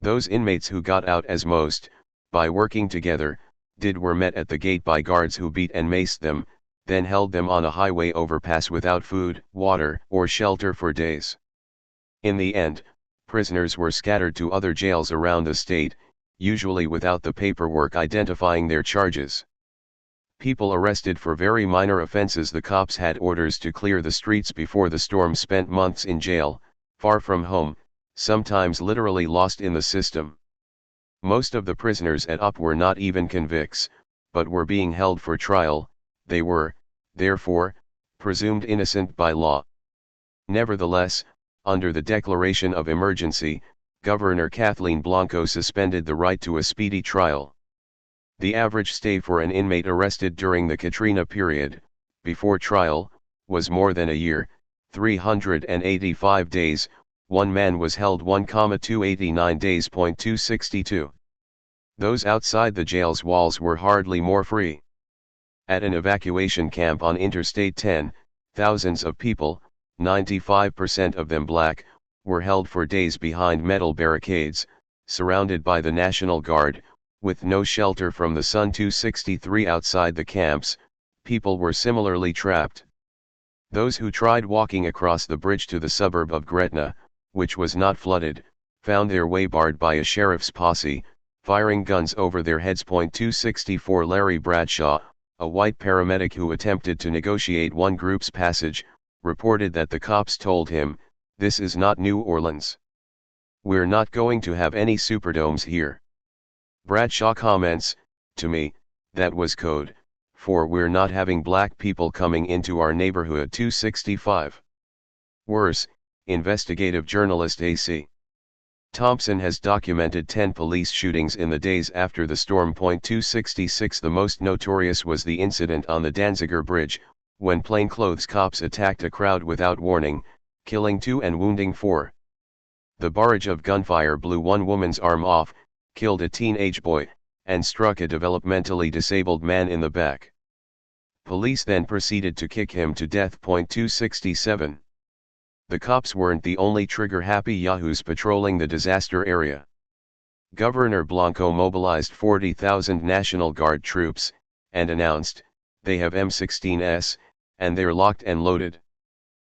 Those inmates who got out, as most, by working together, were met at the gate by guards who beat and maced them, then held them on a highway overpass without food, water, or shelter for days. In the end, prisoners were scattered to other jails around the state, usually without the paperwork identifying their charges. People arrested for very minor offenses. The cops had orders to clear the streets before the storm. Spent months in jail, far from home, sometimes literally lost in the system. Most of the prisoners at UP were not even convicts, but were being held for trial. They were, therefore, presumed innocent by law. Nevertheless, under the declaration of emergency, Governor Kathleen Blanco suspended the right to a speedy trial. The average stay for an inmate arrested during the Katrina period, before trial, was more than a year, 385 days. One man was held 1,289 days. 262. Those outside the jail's walls were hardly more free. At an evacuation camp on Interstate 10, thousands of people, 95% of them black, were held for days behind metal barricades, surrounded by the National Guard, with no shelter from the sun. 263 Outside the camps, people were similarly trapped. Those who tried walking across the bridge to the suburb of Gretna, which was not flooded, found their way barred by a sheriff's posse, firing guns over their heads. 264 Larry Bradshaw, a white paramedic who attempted to negotiate one group's passage, reported that the cops told him, "This is not New Orleans. We're not going to have any Superdomes here." Bradshaw comments, "To me, that was code for we're not having black people coming into our neighborhood." 265. Worse, investigative journalist A.C. Thompson has documented 10 police shootings in the days after the storm. 266 The most notorious was the incident on the Danziger Bridge, when plainclothes cops attacked a crowd without warning, killing 2 and wounding 4. The barrage of gunfire blew one woman's arm off, killed a teenage boy, and struck a developmentally disabled man in the back. Police then proceeded to kick him to death. 267. The cops weren't the only trigger-happy yahoos patrolling the disaster area. Governor Blanco mobilized 40,000 National Guard troops, and announced, "They have M16s, and they're locked and loaded.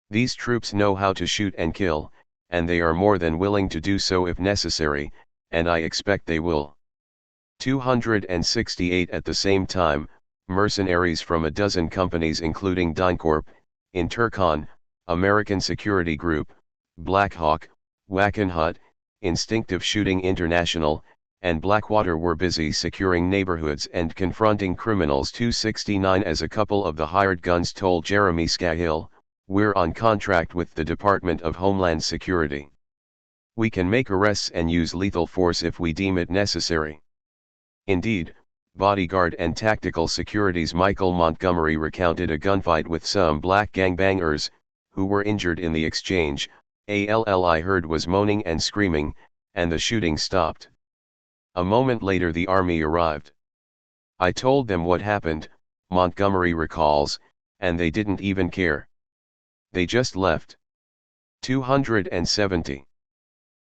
These troops know how to shoot and kill, and they are more than willing to do so if necessary, and I expect they will." 268 At the same time, mercenaries from a dozen companies including DynCorp, Intercon, American Security Group, Blackhawk, Wackenhut, Instinctive Shooting International, and Blackwater were busy securing neighborhoods and confronting criminals. 269 As a couple of the hired guns told Jeremy Scahill, "We're on contract with the Department of Homeland Security. We can make arrests and use lethal force if we deem it necessary." Indeed, bodyguard and tactical security's Michael Montgomery recounted a gunfight with some black gangbangers, who were injured in the exchange. "All I heard was moaning and screaming, and the shooting stopped. A moment later the army arrived. I told them what happened," Montgomery recalls, "and they didn't even care. They just left." 270.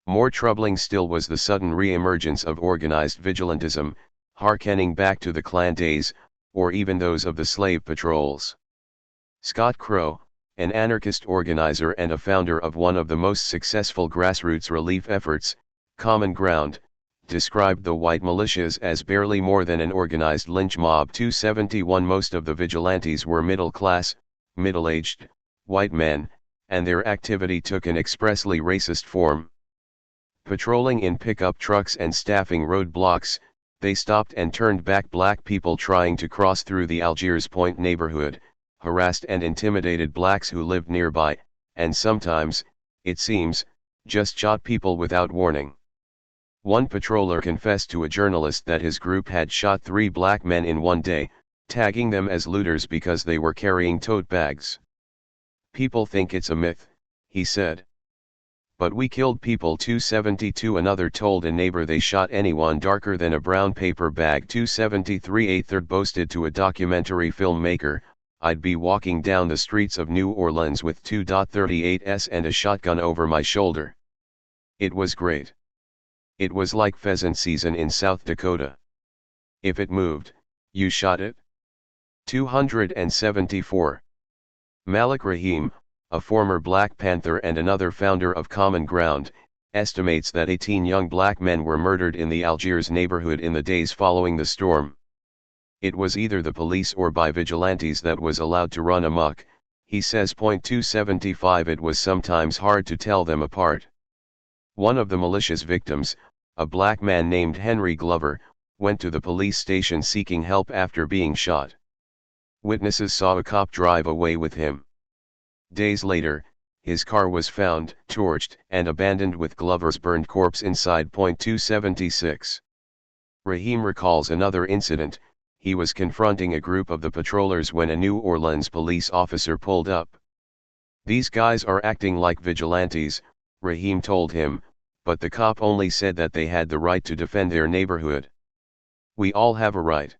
More troubling still was the sudden re-emergence of organized vigilantism, harkening back to the Klan days, or even those of the slave patrols. Scott Crow, an anarchist organizer and a founder of one of the most successful grassroots relief efforts, Common Ground, described the white militias as barely more than an organized lynch mob. 271 Most of the vigilantes were middle-class, middle-aged, white men, and their activity took an expressly racist form. Patrolling in pickup trucks and staffing roadblocks, they stopped and turned back black people trying to cross through the Algiers Point neighborhood, harassed and intimidated blacks who lived nearby, and sometimes, it seems, just shot people without warning. One patroller confessed to a journalist that his group had shot 3 black men in one day, tagging them as looters because they were carrying tote bags. "People think it's a myth," he said. "But we killed people." 272 Another told a neighbor they shot anyone darker than a brown paper bag. 273 A third boasted to a documentary filmmaker, "I'd be walking down the streets of New Orleans with 2.38s and a shotgun over my shoulder. It was great. It was like pheasant season in South Dakota. If it moved, you shot it." 274. Malik Rahim, a former Black Panther and another founder of Common Ground, estimates that 18 young black men were murdered in the Algiers neighborhood in the days following the storm. It was either the police or by vigilantes that was allowed to run amok, he says. 275 It was sometimes hard to tell them apart. One of the militia's victims, a black man named Henry Glover, went to the police station seeking help after being shot. Witnesses saw a cop drive away with him. Days later, his car was found, torched and abandoned with Glover's burned corpse inside. 276. Rahim recalls another incident. He was confronting a group of the patrollers when a New Orleans police officer pulled up. "These guys are acting like vigilantes," Rahim told him, "but the cop only said that they had the right to defend their neighborhood." "We all have a right?"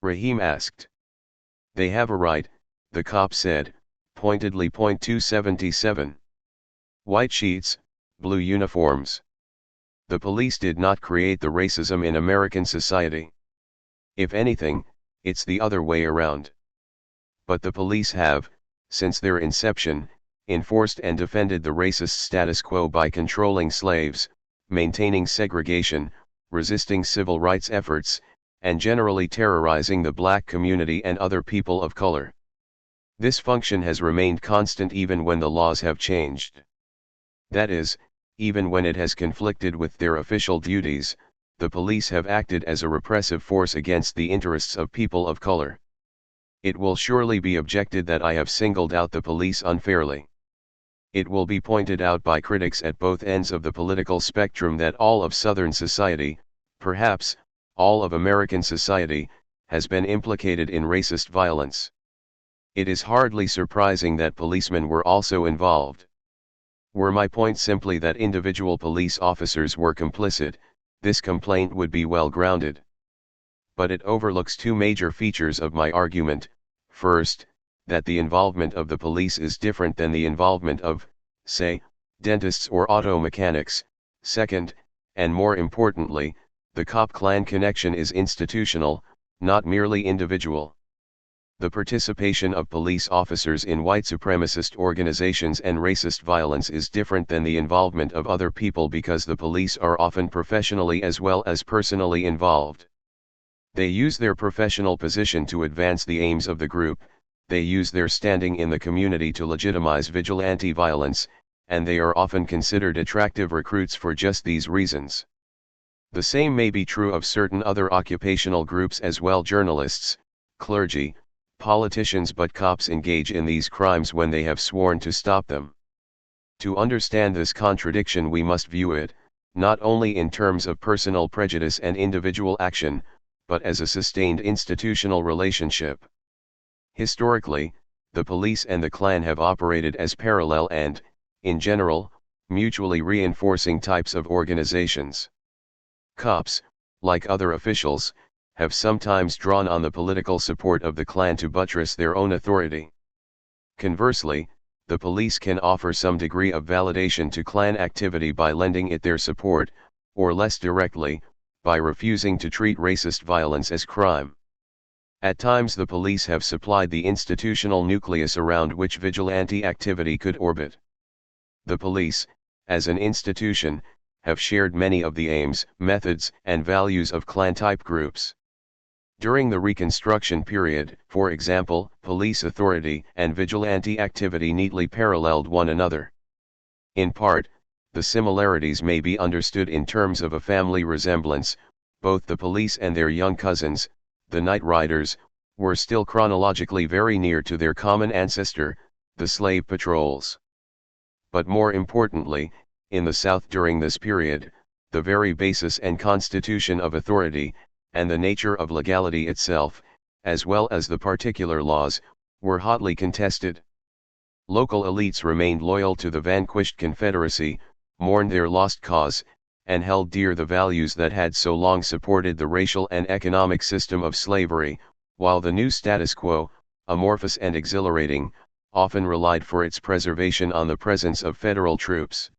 Rahim asked. "They have a right," the cop said, pointedly. 277. White sheets, blue uniforms. The police did not create the racism in American society. If anything, it's the other way around. But the police have, since their inception, enforced and defended the racist status quo by controlling slaves, maintaining segregation, resisting civil rights efforts, and generally terrorizing the black community and other people of color. This function has remained constant even when the laws have changed. That is, even when it has conflicted with their official duties, the police have acted as a repressive force against the interests of people of color. It will surely be objected that I have singled out the police unfairly. It will be pointed out by critics at both ends of the political spectrum that all of Southern society, perhaps, all of American society, has been implicated in racist violence. It is hardly surprising that policemen were also involved. Were my point simply that individual police officers were complicit, this complaint would be well grounded. But it overlooks 2 major features of my argument. First, that the involvement of the police is different than the involvement of, say, dentists or auto mechanics. Second, and more importantly, the cop-clan connection is institutional, not merely individual. The participation of police officers in white supremacist organizations and racist violence is different than the involvement of other people because the police are often professionally as well as personally involved. They use their professional position to advance the aims of the group, they use their standing in the community to legitimize vigilante violence, and they are often considered attractive recruits for just these reasons. The same may be true of certain other occupational groups as well: journalists, clergy, politicians, but cops engage in these crimes when they have sworn to stop them. To understand this contradiction we must view it, not only in terms of personal prejudice and individual action, but as a sustained institutional relationship. Historically, the police and the Klan have operated as parallel and, in general, mutually reinforcing types of organizations. Cops, like other officials, have sometimes drawn on the political support of the Klan to buttress their own authority. Conversely, the police can offer some degree of validation to Klan activity by lending it their support, or less directly, by refusing to treat racist violence as crime. At times the police have supplied the institutional nucleus around which vigilante activity could orbit. The police, as an institution, have shared many of the aims, methods, and values of Klan-type groups. During the Reconstruction period, for example, police authority and vigilante activity neatly paralleled one another. In part, the similarities may be understood in terms of a family resemblance. Both the police and their young cousins, the Night Riders, were still chronologically very near to their common ancestor, the slave patrols. But more importantly, in the South during this period, the very basis and constitution of authority, and the nature of legality itself, as well as the particular laws, were hotly contested. Local elites remained loyal to the vanquished Confederacy, mourned their lost cause, and held dear the values that had so long supported the racial and economic system of slavery, while the new status quo, amorphous and exhilarating, often relied for its preservation on the presence of federal troops.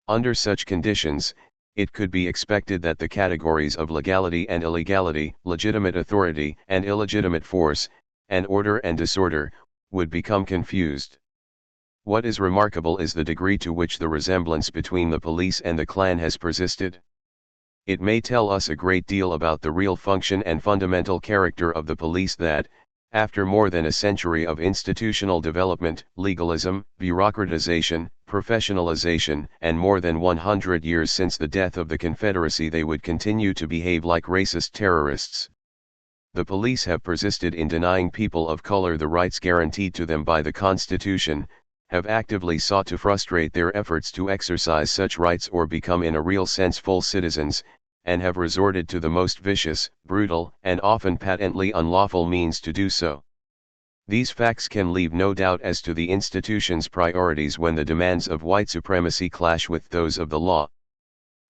Under such conditions, it could be expected that the categories of legality and illegality, legitimate authority and illegitimate force, and order and disorder, would become confused. What is remarkable is the degree to which the resemblance between the police and the Klan has persisted. It may tell us a great deal about the real function and fundamental character of the police that, after more than a century of institutional development, legalism, bureaucratization, professionalization, and more than 100 years since the death of the Confederacy, they would continue to behave like racist terrorists. The police have persisted in denying people of color the rights guaranteed to them by the Constitution, have actively sought to frustrate their efforts to exercise such rights or become in a real sense full citizens, and have resorted to the most vicious, brutal, and often patently unlawful means to do so. These facts can leave no doubt as to the institution's priorities when the demands of white supremacy clash with those of the law.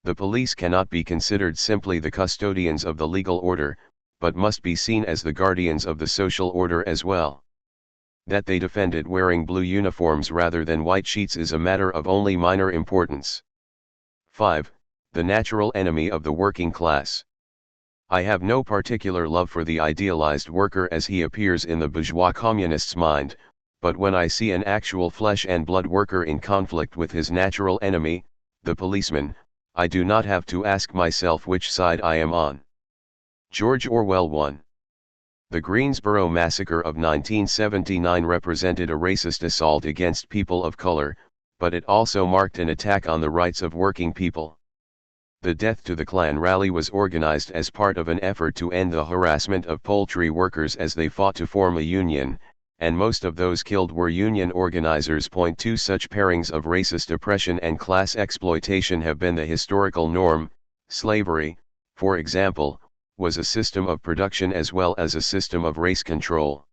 The police cannot be considered simply the custodians of the legal order, but must be seen as the guardians of the social order as well. That they defend it wearing blue uniforms rather than white sheets is a matter of only minor importance. 5. The natural enemy of the working class. I have no particular love for the idealized worker as he appears in the bourgeois communist's mind, but when I see an actual flesh and blood worker in conflict with his natural enemy, the policeman, I do not have to ask myself which side I am on. George Orwell 1. The Greensboro Massacre of 1979 represented a racist assault against people of color, but it also marked an attack on the rights of working people. The Death to the Klan rally was organized as part of an effort to end the harassment of poultry workers as they fought to form a union, and most of those killed were union organizers. 2 Such pairings of racist oppression and class exploitation have been the historical norm. Slavery, for example, was a system of production as well as a system of race control.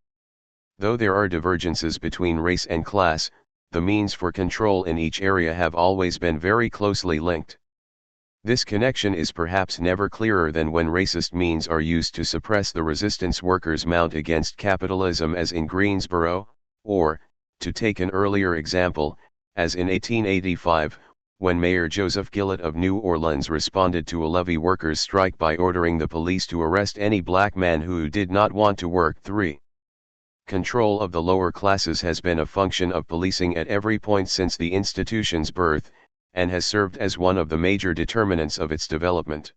Though there are divergences between race and class, the means for control in each area have always been very closely linked. This connection is perhaps never clearer than when racist means are used to suppress the resistance workers mount against capitalism, as in Greensboro, or, to take an earlier example, as in 1885, when Mayor Joseph Gillett of New Orleans responded to a levee workers' strike by ordering the police to arrest any black man who did not want to work. 3. Control of the lower classes has been a function of policing at every point since the institution's birth, and has served as one of the major determinants of its development.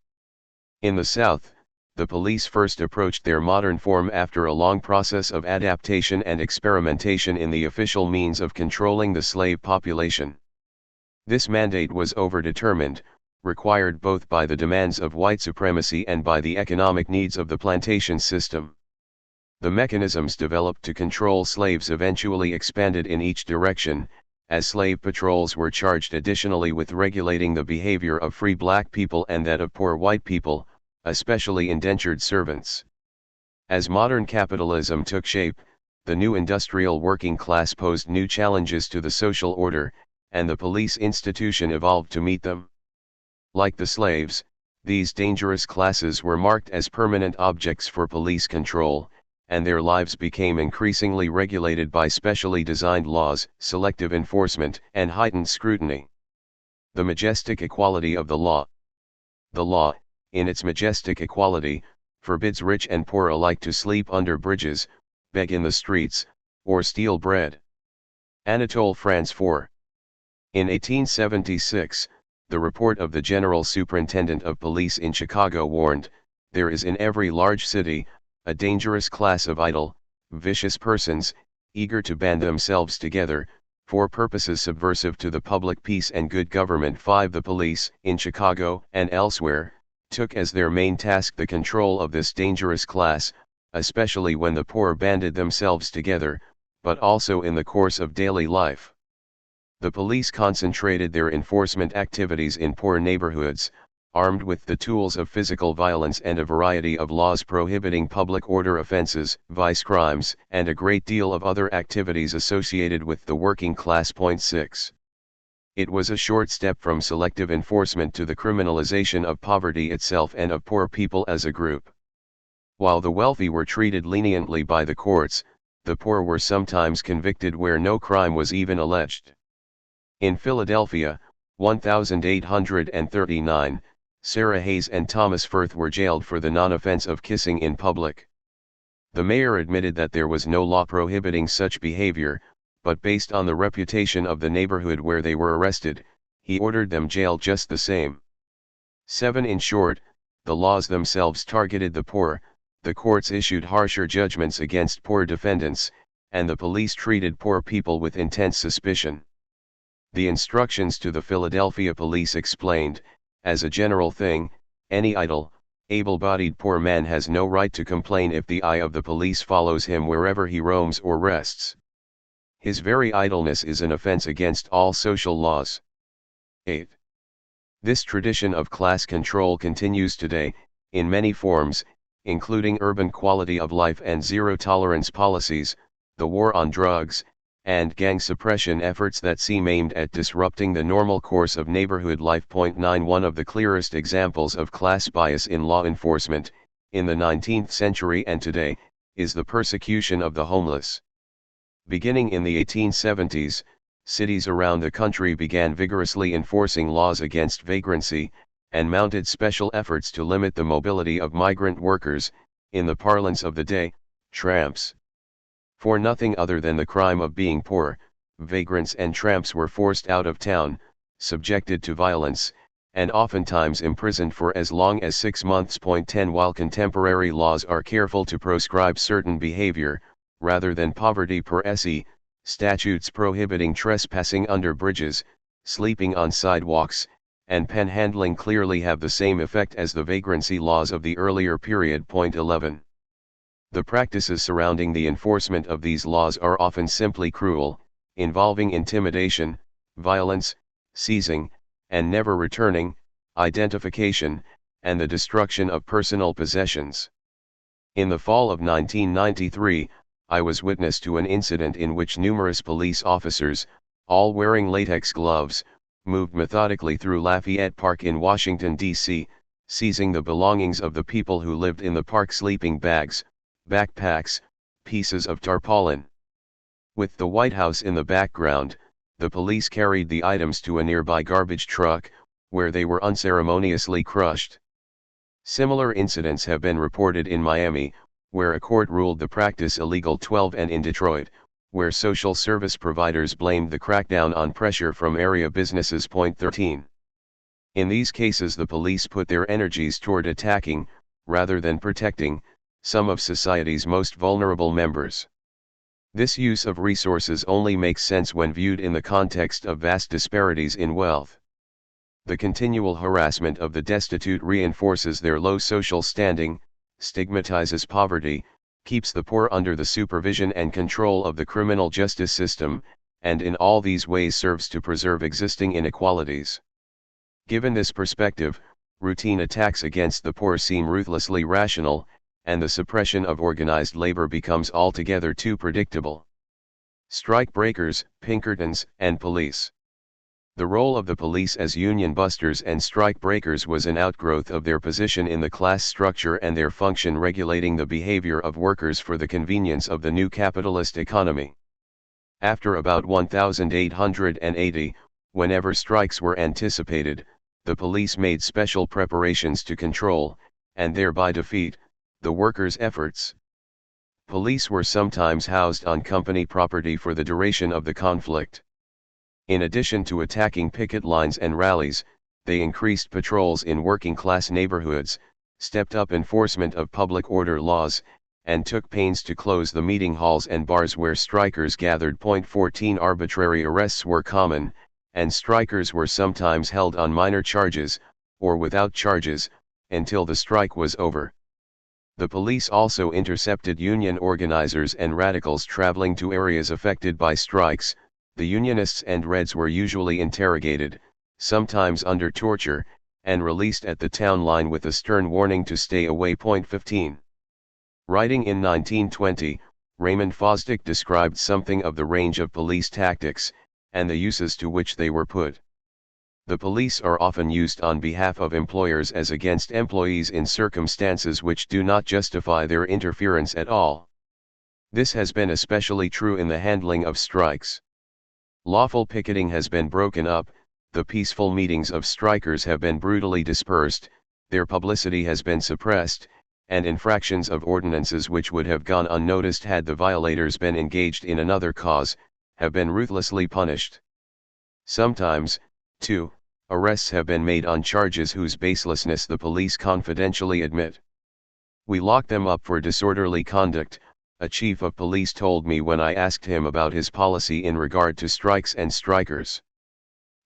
In the South, the police first approached their modern form after a long process of adaptation and experimentation in the official means of controlling the slave population. This mandate was overdetermined, required both by the demands of white supremacy and by the economic needs of the plantation system. The mechanisms developed to control slaves eventually expanded in each direction, as slave patrols were charged additionally with regulating the behavior of free black people and that of poor white people, especially indentured servants. As modern capitalism took shape, the new industrial working class posed new challenges to the social order, and the police institution evolved to meet them. Like the slaves, these dangerous classes were marked as permanent objects for police control, and their lives became increasingly regulated by specially designed laws, selective enforcement, and heightened scrutiny. The majestic equality of the law. The law, in its majestic equality, forbids rich and poor alike to sleep under bridges, beg in the streets, or steal bread. Anatole France 4. In 1876, the report of the General Superintendent of Police in Chicago warned, "There is in every large city, a dangerous class of idle, vicious persons, eager to band themselves together, for purposes subversive to the public peace and good government." 5. The police, in Chicago and elsewhere, took as their main task the control of this dangerous class, especially when the poor banded themselves together, but also in the course of daily life. The police concentrated their enforcement activities in poor neighborhoods, armed with the tools of physical violence and a variety of laws prohibiting public order offenses, vice crimes, and a great deal of other activities associated with the working class. 6. It was a short step from selective enforcement to the criminalization of poverty itself and of poor people as a group. While the wealthy were treated leniently by the courts, the poor were sometimes convicted where no crime was even alleged. In Philadelphia, 1839, Sarah Hayes and Thomas Firth were jailed for the non-offense of kissing in public. The mayor admitted that there was no law prohibiting such behavior, but based on the reputation of the neighborhood where they were arrested, he ordered them jailed just the same. 7. In short, the laws themselves targeted the poor, the courts issued harsher judgments against poor defendants, and the police treated poor people with intense suspicion. The instructions to the Philadelphia police explained, as a general thing, any idle, able-bodied poor man has no right to complain if the eye of the police follows him wherever he roams or rests. His very idleness is an offense against all social laws. 8. This tradition of class control continues today, in many forms, including urban quality of life and zero-tolerance policies, the war on drugs, and gang suppression efforts that seem aimed at disrupting the normal course of neighborhood life. 9. One of the clearest examples of class bias in law enforcement, in the 19th century and today, is the persecution of the homeless. Beginning in the 1870s, cities around the country began vigorously enforcing laws against vagrancy, and mounted special efforts to limit the mobility of migrant workers, in the parlance of the day, tramps. For nothing other than the crime of being poor, vagrants and tramps were forced out of town, subjected to violence, and oftentimes imprisoned for as long as 6 months. 10. While contemporary laws are careful to proscribe certain behavior, rather than poverty per se, statutes prohibiting trespassing under bridges, sleeping on sidewalks, and panhandling clearly have the same effect as the vagrancy laws of the earlier period. 11. The practices surrounding the enforcement of these laws are often simply cruel, involving intimidation, violence, seizing, and never returning, identification, and the destruction of personal possessions. In the fall of 1993, I was witness to an incident in which numerous police officers, all wearing latex gloves, moved methodically through Lafayette Park in Washington, D.C., seizing the belongings of the people who lived in the park: sleeping bags, backpacks, pieces of tarpaulin. With the White House in the background, the police carried the items to a nearby garbage truck, where they were unceremoniously crushed. Similar incidents have been reported in Miami, where a court ruled the practice illegal, 12, and in Detroit, where social service providers blamed the crackdown on pressure from area businesses. 13. In these cases, the police put their energies toward attacking, rather than protecting, some of society's most vulnerable members. This use of resources only makes sense when viewed in the context of vast disparities in wealth. The continual harassment of the destitute reinforces their low social standing, stigmatizes poverty, keeps the poor under the supervision and control of the criminal justice system, and in all these ways serves to preserve existing inequalities. Given this perspective, routine attacks against the poor seem ruthlessly rational, and the suppression of organized labor becomes altogether too predictable. Strike breakers, Pinkertons, and police. The role of the police as union busters and strike breakers was an outgrowth of their position in the class structure and their function regulating the behavior of workers for the convenience of the new capitalist economy. After about 1880, whenever strikes were anticipated, the police made special preparations to control, and thereby defeat, the workers' efforts. Police were sometimes housed on company property for the duration of the conflict. In addition to attacking picket lines and rallies, they increased patrols in working-class neighborhoods, stepped up enforcement of public order laws, and took pains to close the meeting halls and bars where strikers gathered. 14. Arbitrary arrests were common, and strikers were sometimes held on minor charges, or without charges, until the strike was over. The police also intercepted union organizers and radicals traveling to areas affected by strikes. The Unionists and Reds were usually interrogated, sometimes under torture, and released at the town line with a stern warning to stay away. 15. Writing in 1920, Raymond Fosdick described something of the range of police tactics, and the uses to which they were put. The police are often used on behalf of employers as against employees in circumstances which do not justify their interference at all. This has been especially true in the handling of strikes. Lawful picketing has been broken up, the peaceful meetings of strikers have been brutally dispersed, their publicity has been suppressed, and infractions of ordinances which would have gone unnoticed had the violators been engaged in another cause, have been ruthlessly punished. Sometimes, too, arrests have been made on charges whose baselessness the police confidentially admit. "We locked them up for disorderly conduct," a chief of police told me when I asked him about his policy in regard to strikes and strikers.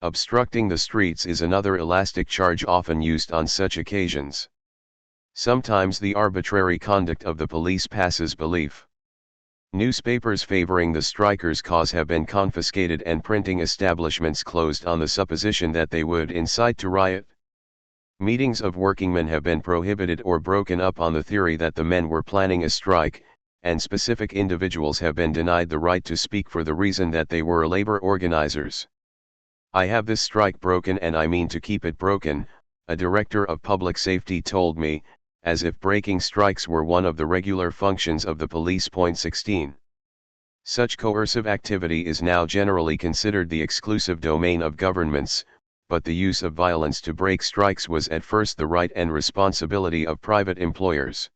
Obstructing the streets is another elastic charge often used on such occasions. Sometimes the arbitrary conduct of the police passes belief. Newspapers favoring the strikers' cause have been confiscated and printing establishments closed on the supposition that they would incite to riot. Meetings of workingmen have been prohibited or broken up on the theory that the men were planning a strike, and specific individuals have been denied the right to speak for the reason that they were labor organizers. "I have this strike broken and I mean to keep it broken," a director of public safety told me, as if breaking strikes were one of the regular functions of the police. 16. Such coercive activity is now generally considered the exclusive domain of governments, but the use of violence to break strikes was at first the right and responsibility of private employers.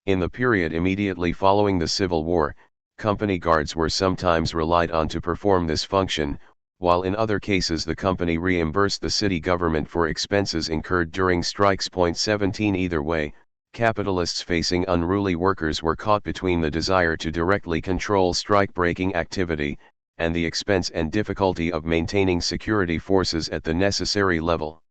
In the period immediately following the Civil War, company guards were sometimes relied on to perform this function, while in other cases the company reimbursed the city government for expenses incurred during strikes. 17. Either way, capitalists facing unruly workers were caught between the desire to directly control strike-breaking activity, and the expense and difficulty of maintaining security forces at the necessary level.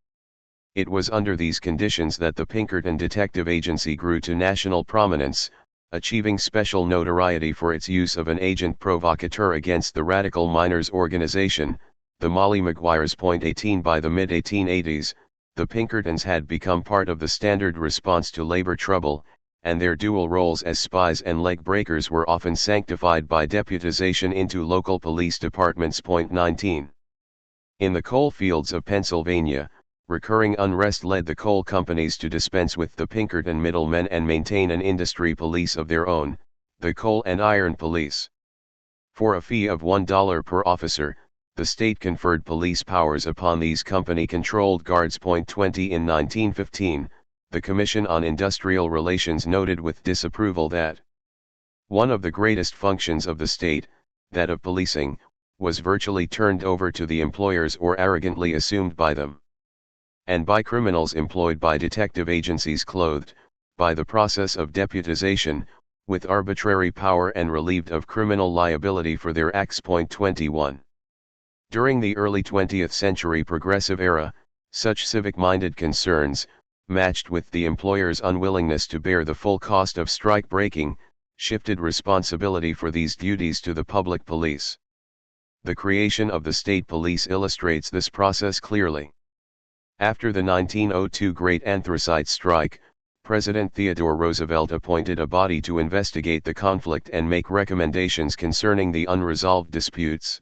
It was under these conditions that the Pinkerton Detective Agency grew to national prominence, achieving special notoriety for its use of an agent provocateur against the radical miners' organization, the Molly Maguires. 18. By the mid-1880s, the Pinkertons had become part of the standard response to labor trouble, and their dual roles as spies and leg breakers were often sanctified by deputization into local police departments. 19. In the coal fields of Pennsylvania, recurring unrest led the coal companies to dispense with the Pinkerton middlemen and maintain an industry police of their own, the Coal and Iron Police. For a fee of $1 per officer, the state conferred police powers upon these company-controlled guards. 20 In 1915, the Commission on Industrial Relations noted with disapproval that one of the greatest functions of the state, that of policing, was virtually turned over to the employers or arrogantly assumed by them, and by criminals employed by detective agencies clothed, by the process of deputization, with arbitrary power and relieved of criminal liability for their acts. 21. During the early 20th century progressive era, such civic-minded concerns, matched with the employer's unwillingness to bear the full cost of strike breaking, shifted responsibility for these duties to the public police. The creation of the state police illustrates this process clearly. After the 1902 Great Anthracite Strike, President Theodore Roosevelt appointed a body to investigate the conflict and make recommendations concerning the unresolved disputes.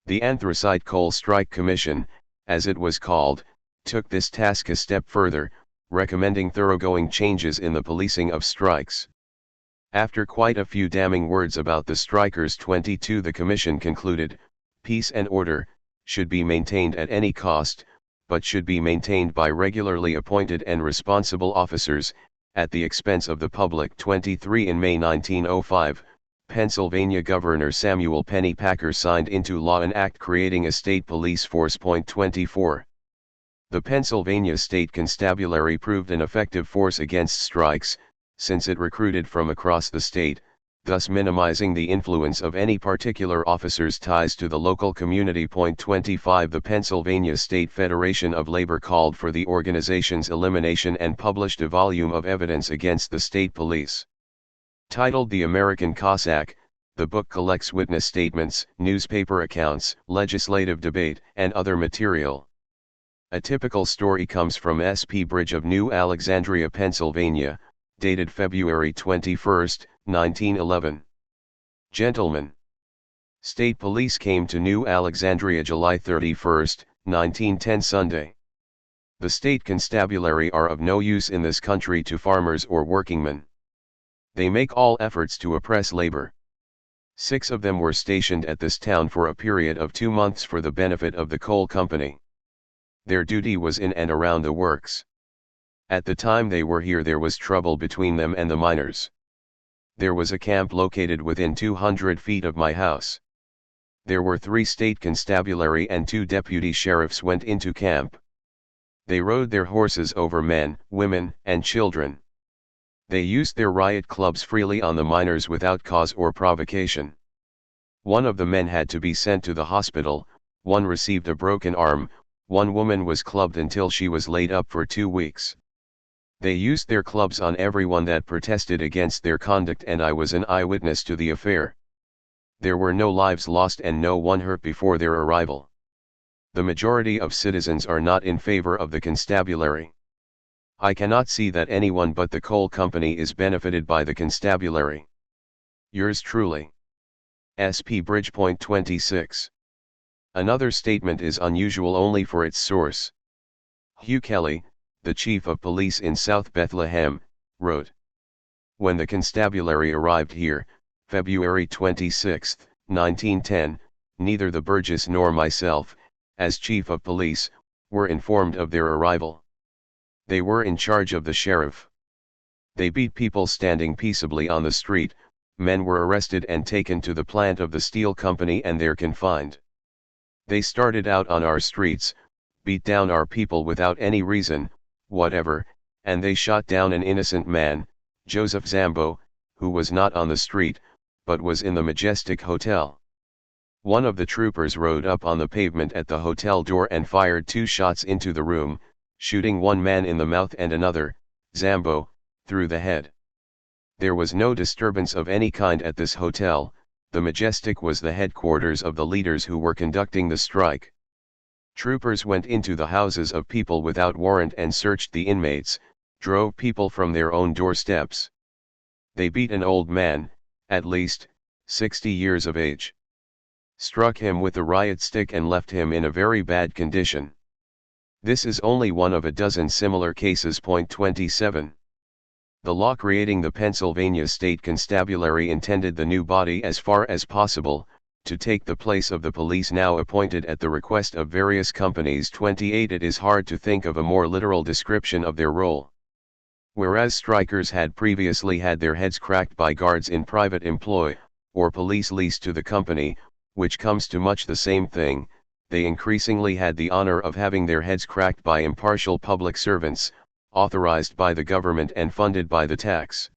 The Anthracite Coal Strike Commission, as it was called, took this task a step further, recommending thoroughgoing changes in the policing of strikes. After quite a few damning words about the strikers, 22, the Commission concluded, peace and order should be maintained at any cost, but should be maintained by regularly appointed and responsible officers, at the expense of the public. 23 In May 1905, Pennsylvania Governor Samuel Pennypacker signed into law an act creating a state police force. 24. The Pennsylvania State Constabulary proved an effective force against strikes, since it recruited from across the state, thus minimizing the influence of any particular officer's ties to the local community. 25 The Pennsylvania State Federation of Labor called for the organization's elimination and published a volume of evidence against the state police. Titled The American Cossack, the book collects witness statements, newspaper accounts, legislative debate, and other material. A typical story comes from S.P. Bridge of New Alexandria, Pennsylvania, dated February 21, 1911. Gentlemen. State police came to New Alexandria July 31, 1910 Sunday. The state constabulary are of no use in this country to farmers or workingmen. They make all efforts to oppress labor. 6 of them were stationed at this town for a period of 2 months for the benefit of the coal company. Their duty was in and around the works. At the time they were here there was trouble between them and the miners. There was a camp located within 200 feet of my house. There were 3 state constabulary and 2 deputy sheriffs went into camp. They rode their horses over men, women, and children. They used their riot clubs freely on the miners without cause or provocation. One of the men had to be sent to the hospital, one received a broken arm, one woman was clubbed until she was laid up for 2 weeks. They used their clubs on everyone that protested against their conduct, and I was an eyewitness to the affair. There were no lives lost and no one hurt before their arrival. The majority of citizens are not in favor of the constabulary. I cannot see that anyone but the coal company is benefited by the constabulary. Yours truly. S.P. Bridge. 26. Another statement is unusual only for its source. Hugh Kelly, the chief of police in South Bethlehem, wrote, when the constabulary arrived here, February 26, 1910, neither the Burgess nor myself, as chief of police, were informed of their arrival. They were in charge of the sheriff. They beat people standing peaceably on the street, men were arrested and taken to the plant of the steel company and there confined. They started out on our streets, beat down our people without any reason whatever, and they shot down an innocent man, Joseph Zambo, who was not on the street, but was in the Majestic Hotel. One of the troopers rode up on the pavement at the hotel door and fired 2 shots into the room, shooting one man in the mouth and another, Zambo, through the head. There was no disturbance of any kind at this hotel. The Majestic was the headquarters of the leaders who were conducting the strike. Troopers went into the houses of people without warrant and searched the inmates, drove people from their own doorsteps. They beat an old man, at least 60 years of age. Struck him with the riot stick and left him in a very bad condition. This is only one of a dozen similar cases. 27. The law creating the Pennsylvania State Constabulary intended the new body as far as possible, to take the place of the police now appointed at the request of various companies. 28 It is hard to think of a more literal description of their role. Whereas strikers had previously had their heads cracked by guards in private employ, or police leased to the company, which comes to much the same thing, they increasingly had the honor of having their heads cracked by impartial public servants, authorized by the government and funded by the tax.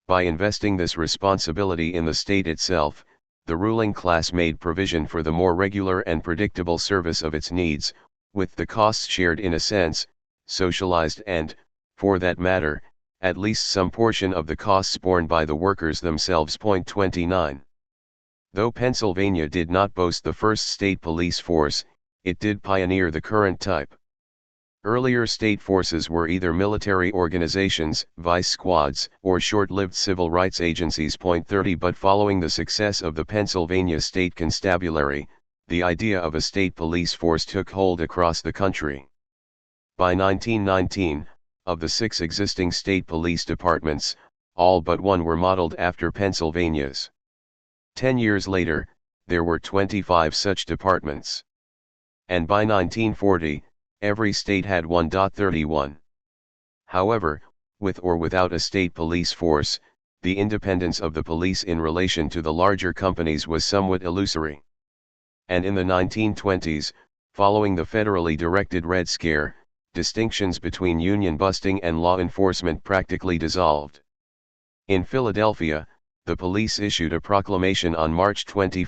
By investing this responsibility in the state itself, the ruling class made provision for the more regular and predictable service of its needs, with the costs shared in a sense, socialized and, for that matter, at least some portion of the costs borne by the workers themselves. 29. Though Pennsylvania did not boast the first state police force, it did pioneer the current type. Earlier state forces were either military organizations, vice squads, or short-lived civil rights agencies. 30 But following the success of the Pennsylvania State Constabulary, the idea of a state police force took hold across the country. By 1919, of the 6 existing state police departments, all but one were modeled after Pennsylvania's. 10 years later, there were 25 such departments. And by 1940, every state had one. 31. However, with or without a state police force, the independence of the police in relation to the larger companies was somewhat illusory. And in the 1920s, following the federally directed Red Scare, distinctions between union busting and law enforcement practically dissolved. In Philadelphia, the police issued a proclamation on March 21,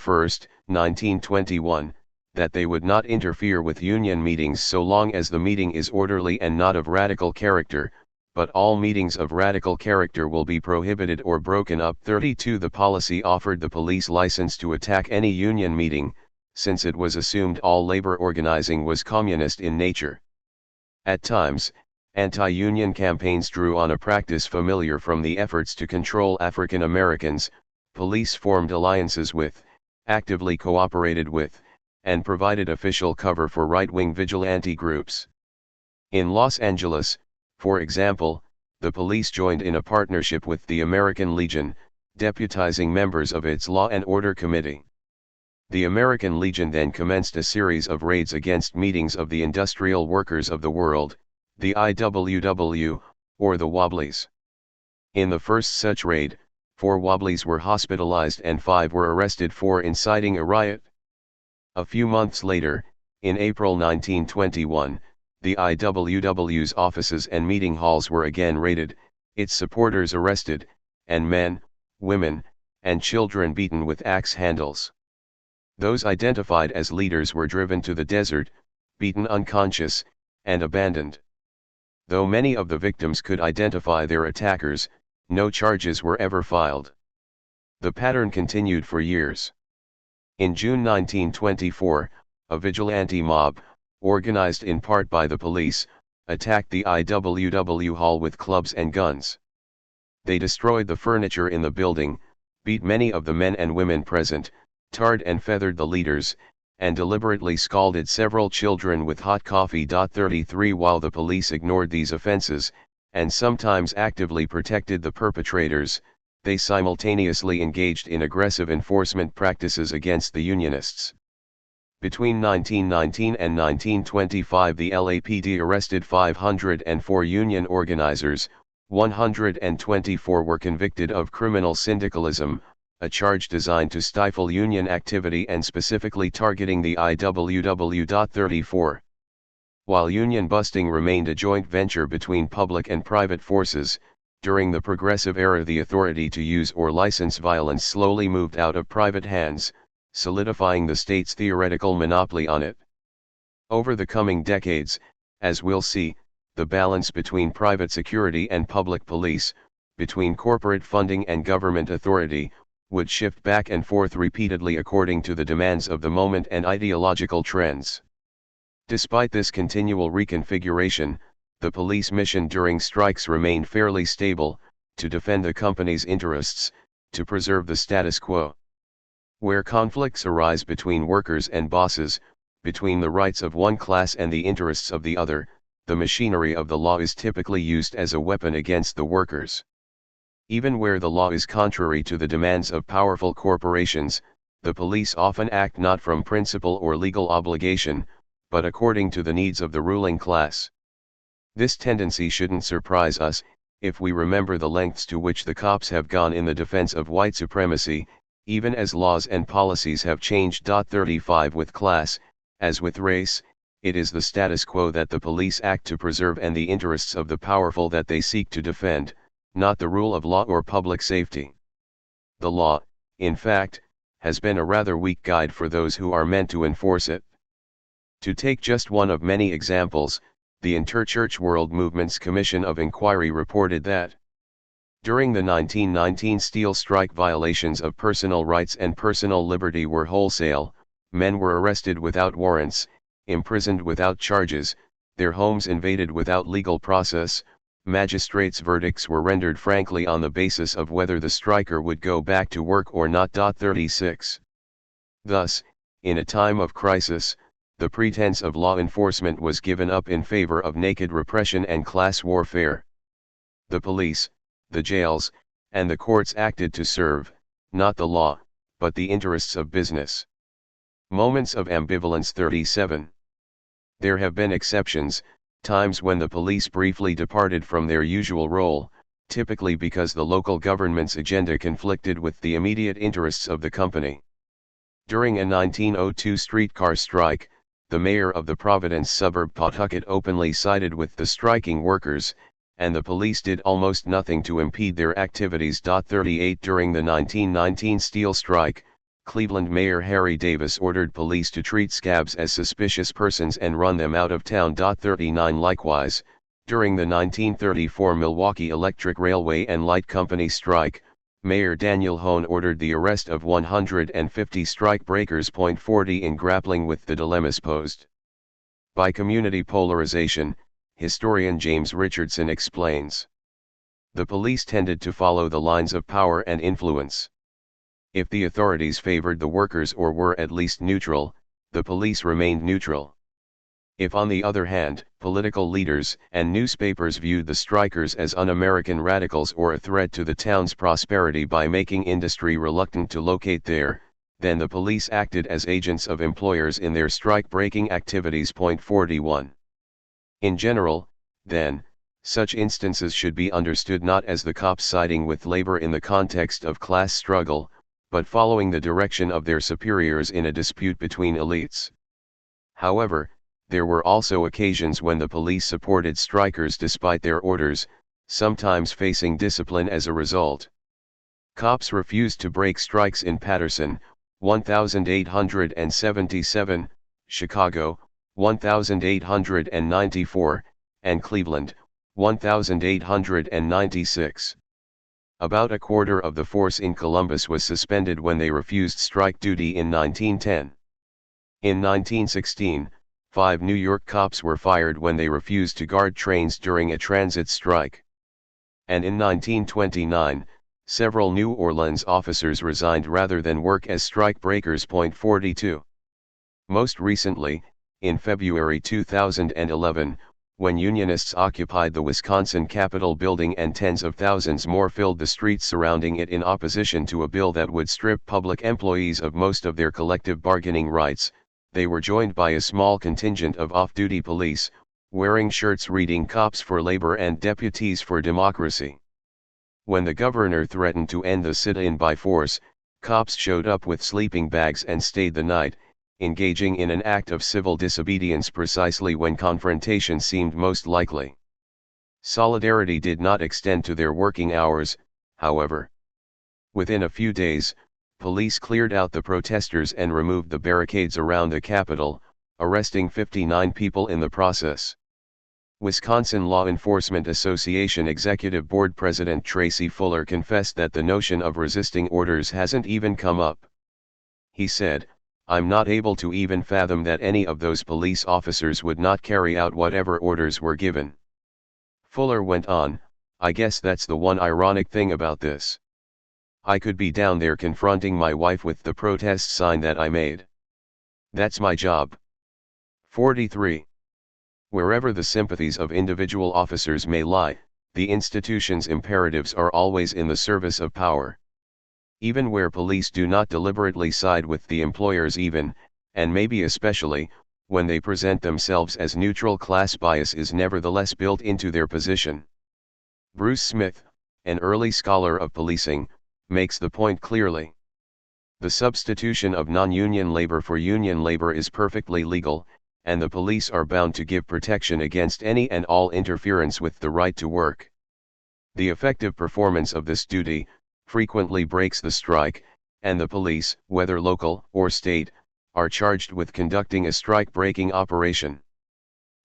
1921, that they would not interfere with union meetings so long as the meeting is orderly and not of radical character, but all meetings of radical character will be prohibited or broken up. 32 The policy offered the police license to attack any union meeting, since it was assumed all labor organizing was communist in nature. At times, anti-union campaigns drew on a practice familiar from the efforts to control African Americans. Police formed alliances with, actively cooperated with, and provided official cover for right-wing vigilante groups. In Los Angeles, for example, the police joined in a partnership with the American Legion, deputizing members of its Law and Order Committee. The American Legion then commenced a series of raids against meetings of the Industrial Workers of the World, the IWW, or the Wobblies. In the first such raid, 4 Wobblies were hospitalized and 5 were arrested for inciting a riot. A few months later, in April 1921, the IWW's offices and meeting halls were again raided, its supporters arrested, and men, women, and children beaten with axe handles. Those identified as leaders were driven to the desert, beaten unconscious, and abandoned. Though many of the victims could identify their attackers, no charges were ever filed. The pattern continued for years. In June 1924, a vigilante mob, organized in part by the police, attacked the IWW hall with clubs and guns. They destroyed the furniture in the building, beat many of the men and women present, tarred and feathered the leaders, and deliberately scalded several children with hot coffee. 33 While the police ignored these offenses, and sometimes actively protected the perpetrators, they simultaneously engaged in aggressive enforcement practices against the Unionists. Between 1919 and 1925 the LAPD arrested 504 Union organizers, 124 were convicted of criminal syndicalism, a charge designed to stifle union activity and specifically targeting the IWW. 34. While union busting remained a joint venture between public and private forces, during the Progressive Era the authority to use or license violence slowly moved out of private hands, solidifying the state's theoretical monopoly on it. Over the coming decades, as we'll see, the balance between private security and public police, between corporate funding and government authority, would shift back and forth repeatedly according to the demands of the moment and ideological trends. Despite this continual reconfiguration, the police mission during strikes remained fairly stable, to defend the company's interests, to preserve the status quo. Where conflicts arise between workers and bosses, between the rights of one class and the interests of the other, the machinery of the law is typically used as a weapon against the workers. Even where the law is contrary to the demands of powerful corporations, the police often act not from principle or legal obligation, but according to the needs of the ruling class. This tendency shouldn't surprise us, if we remember the lengths to which the cops have gone in the defense of white supremacy, even as laws and policies have changed. 35 With class, as with race, it is the status quo that the police act to preserve and the interests of the powerful that they seek to defend, not the rule of law or public safety. The law, in fact, has been a rather weak guide for those who are meant to enforce it. To take just one of many examples, the Interchurch World Movement's Commission of Inquiry reported that during the 1919 steel strike, violations of personal rights and personal liberty were wholesale. Men were arrested without warrants, imprisoned without charges, their homes invaded without legal process. Magistrates' verdicts were rendered frankly on the basis of whether the striker would go back to work or not. 36. Thus, in a time of crisis, the pretense of law enforcement was given up in favor of naked repression and class warfare. The police, the jails, and the courts acted to serve, not the law, but the interests of business. Moments of ambivalence. 37. There have been exceptions, times when the police briefly departed from their usual role, typically because the local government's agenda conflicted with the immediate interests of the company. During a 1902 streetcar strike, the mayor of the Providence suburb Pawtucket openly sided with the striking workers, and the police did almost nothing to impede their activities. 38 During the 1919 steel strike, Cleveland Mayor Harry Davis ordered police to treat scabs as suspicious persons and run them out of town. 39 Likewise, during the 1934 Milwaukee Electric Railway and Light Company strike, Mayor Daniel Hone ordered the arrest of 150 strike breakers. 40 In grappling with the dilemmas posed by community polarization, historian James Richardson explains, the police tended to follow the lines of power and influence. If the authorities favored the workers or were at least neutral, the police remained neutral. If, on the other hand, political leaders and newspapers viewed the strikers as un-American radicals or a threat to the town's prosperity by making industry reluctant to locate there, then the police acted as agents of employers in their strike-breaking activities. 41. In general, then, such instances should be understood not as the cops siding with labor in the context of class struggle, but following the direction of their superiors in a dispute between elites. However, there were also occasions when the police supported strikers despite their orders, sometimes facing discipline as a result. Cops refused to break strikes in Patterson, 1877, Chicago, 1894, and Cleveland, 1896. About a quarter of the force in Columbus was suspended when they refused strike duty in 1910. In 1916, 5 New York cops were fired when they refused to guard trains during a transit strike. And in 1929, several New Orleans officers resigned rather than work as strike breakers. 42. Most recently, in February 2011, when Unionists occupied the Wisconsin Capitol building and tens of thousands more filled the streets surrounding it in opposition to a bill that would strip public employees of most of their collective bargaining rights, they were joined by a small contingent of off-duty police, wearing shirts reading "Cops for Labor" and "Deputies for Democracy." When the governor threatened to end the sit-in by force, cops showed up with sleeping bags and stayed the night, engaging in an act of civil disobedience precisely when confrontation seemed most likely. Solidarity did not extend to their working hours, however. Within a few days, police cleared out the protesters and removed the barricades around the Capitol, arresting 59 people in the process. Wisconsin Law Enforcement Association Executive Board President Tracy Fuller confessed that the notion of resisting orders hasn't even come up. He said, "I'm not able to even fathom that any of those police officers would not carry out whatever orders were given." Fuller went on, "I guess that's the one ironic thing about this. I could be down there confronting my wife with the protest sign that I made. That's my job." 43. Wherever the sympathies of individual officers may lie, the institution's imperatives are always in the service of power. Even where police do not deliberately side with the employers, even, and maybe especially, when they present themselves as neutral, class bias is nevertheless built into their position. Bruce Smith, an early scholar of policing, makes the point clearly. The substitution of non-union labor for union labor is perfectly legal, and the police are bound to give protection against any and all interference with the right to work. The effective performance of this duty frequently breaks the strike, and the police, whether local or state, are charged with conducting a strike-breaking operation.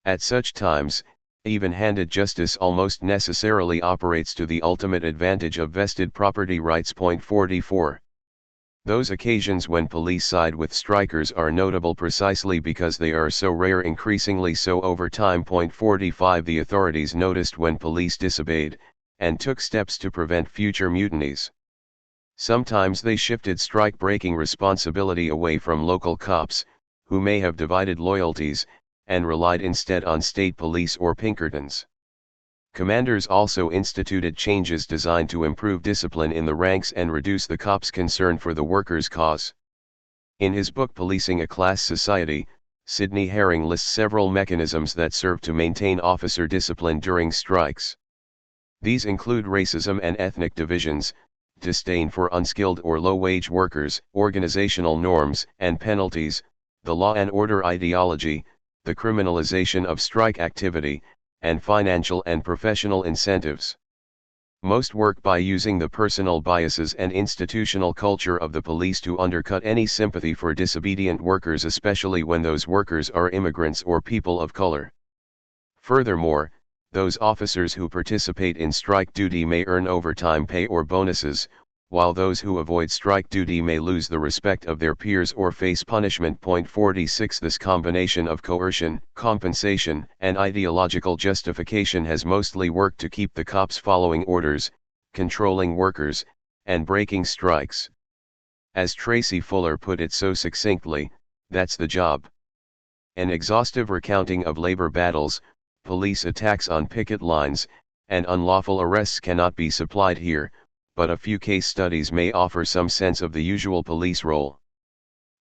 At such times, even-handed justice almost necessarily operates to the ultimate advantage of vested property rights. 44. Those occasions when police side with strikers are notable precisely because they are so rare, increasingly so over time. 45. The authorities noticed when police disobeyed, and took steps to prevent future mutinies. Sometimes they shifted strike-breaking responsibility away from local cops, who may have divided loyalties, and relied instead on state police or Pinkertons. Commanders also instituted changes designed to improve discipline in the ranks and reduce the cops' concern for the workers' cause. In his book Policing a Class Society, Sidney Herring lists several mechanisms that serve to maintain officer discipline during strikes. These include racism and ethnic divisions, disdain for unskilled or low-wage workers, organizational norms and penalties, the law and order ideology, the criminalization of strike activity, and financial and professional incentives. Most work by using the personal biases and institutional culture of the police to undercut any sympathy for disobedient workers, especially when those workers are immigrants or people of color. Furthermore, those officers who participate in strike duty may earn overtime pay or bonuses, while those who avoid strike duty may lose the respect of their peers or face punishment. 46. This combination of coercion, compensation, and ideological justification has mostly worked to keep the cops following orders, controlling workers, and breaking strikes. As Tracy Fuller put it so succinctly, that's the job. An exhaustive recounting of labor battles, police attacks on picket lines, and unlawful arrests cannot be supplied here, but a few case studies may offer some sense of the usual police role.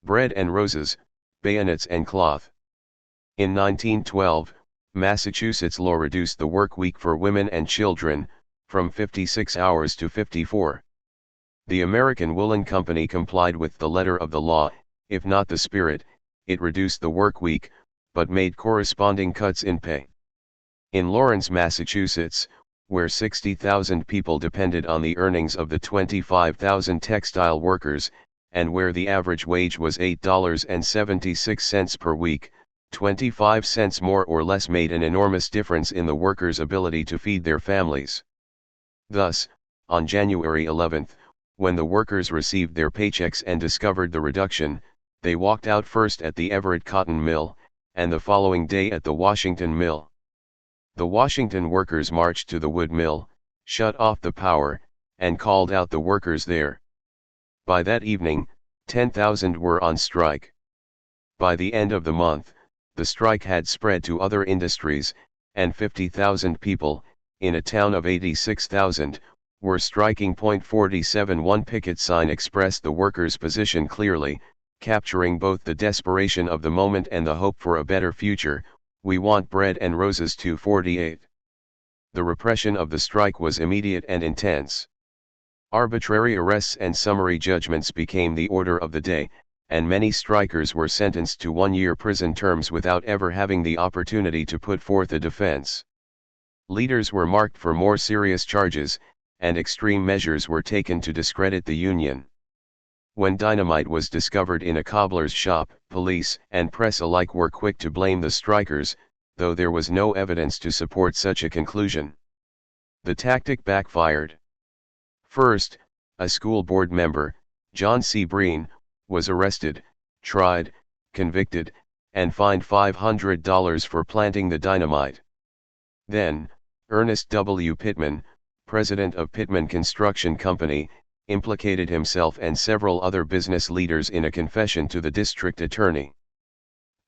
Bread and roses, bayonets and cloth. In 1912, Massachusetts law reduced the work week for women and children, from 56 hours to 54. The American Woolen Company complied with the letter of the law, if not the spirit. It reduced the work week, but made corresponding cuts in pay. In Lawrence, Massachusetts, where 60,000 people depended on the earnings of the 25,000 textile workers, and where the average wage was $8.76 per week, 25 cents more or less made an enormous difference in the workers' ability to feed their families. Thus, on January 11, when the workers received their paychecks and discovered the reduction, they walked out first at the Everett Cotton Mill, and the following day at the Washington Mill. The Washington workers marched to the wood mill, shut off the power, and called out the workers there. By that evening, 10,000 were on strike. By the end of the month, the strike had spread to other industries, and 50,000 people, in a town of 86,000, were striking. 47. One picket sign expressed the workers' position clearly, capturing both the desperation of the moment and the hope for a better future: "We want bread and roses." 248. The repression of the strike was immediate and intense. Arbitrary arrests and summary judgments became the order of the day, and many strikers were sentenced to 1-year prison terms without ever having the opportunity to put forth a defense. Leaders were marked for more serious charges, and extreme measures were taken to discredit the union. When dynamite was discovered in a cobbler's shop, police and press alike were quick to blame the strikers, though there was no evidence to support such a conclusion. The tactic backfired. First, a school board member, John C. Breen, was arrested, tried, convicted, and fined $500 for planting the dynamite. Then, Ernest W. Pittman, president of Pittman Construction Company, implicated himself and several other business leaders in a confession to the district attorney.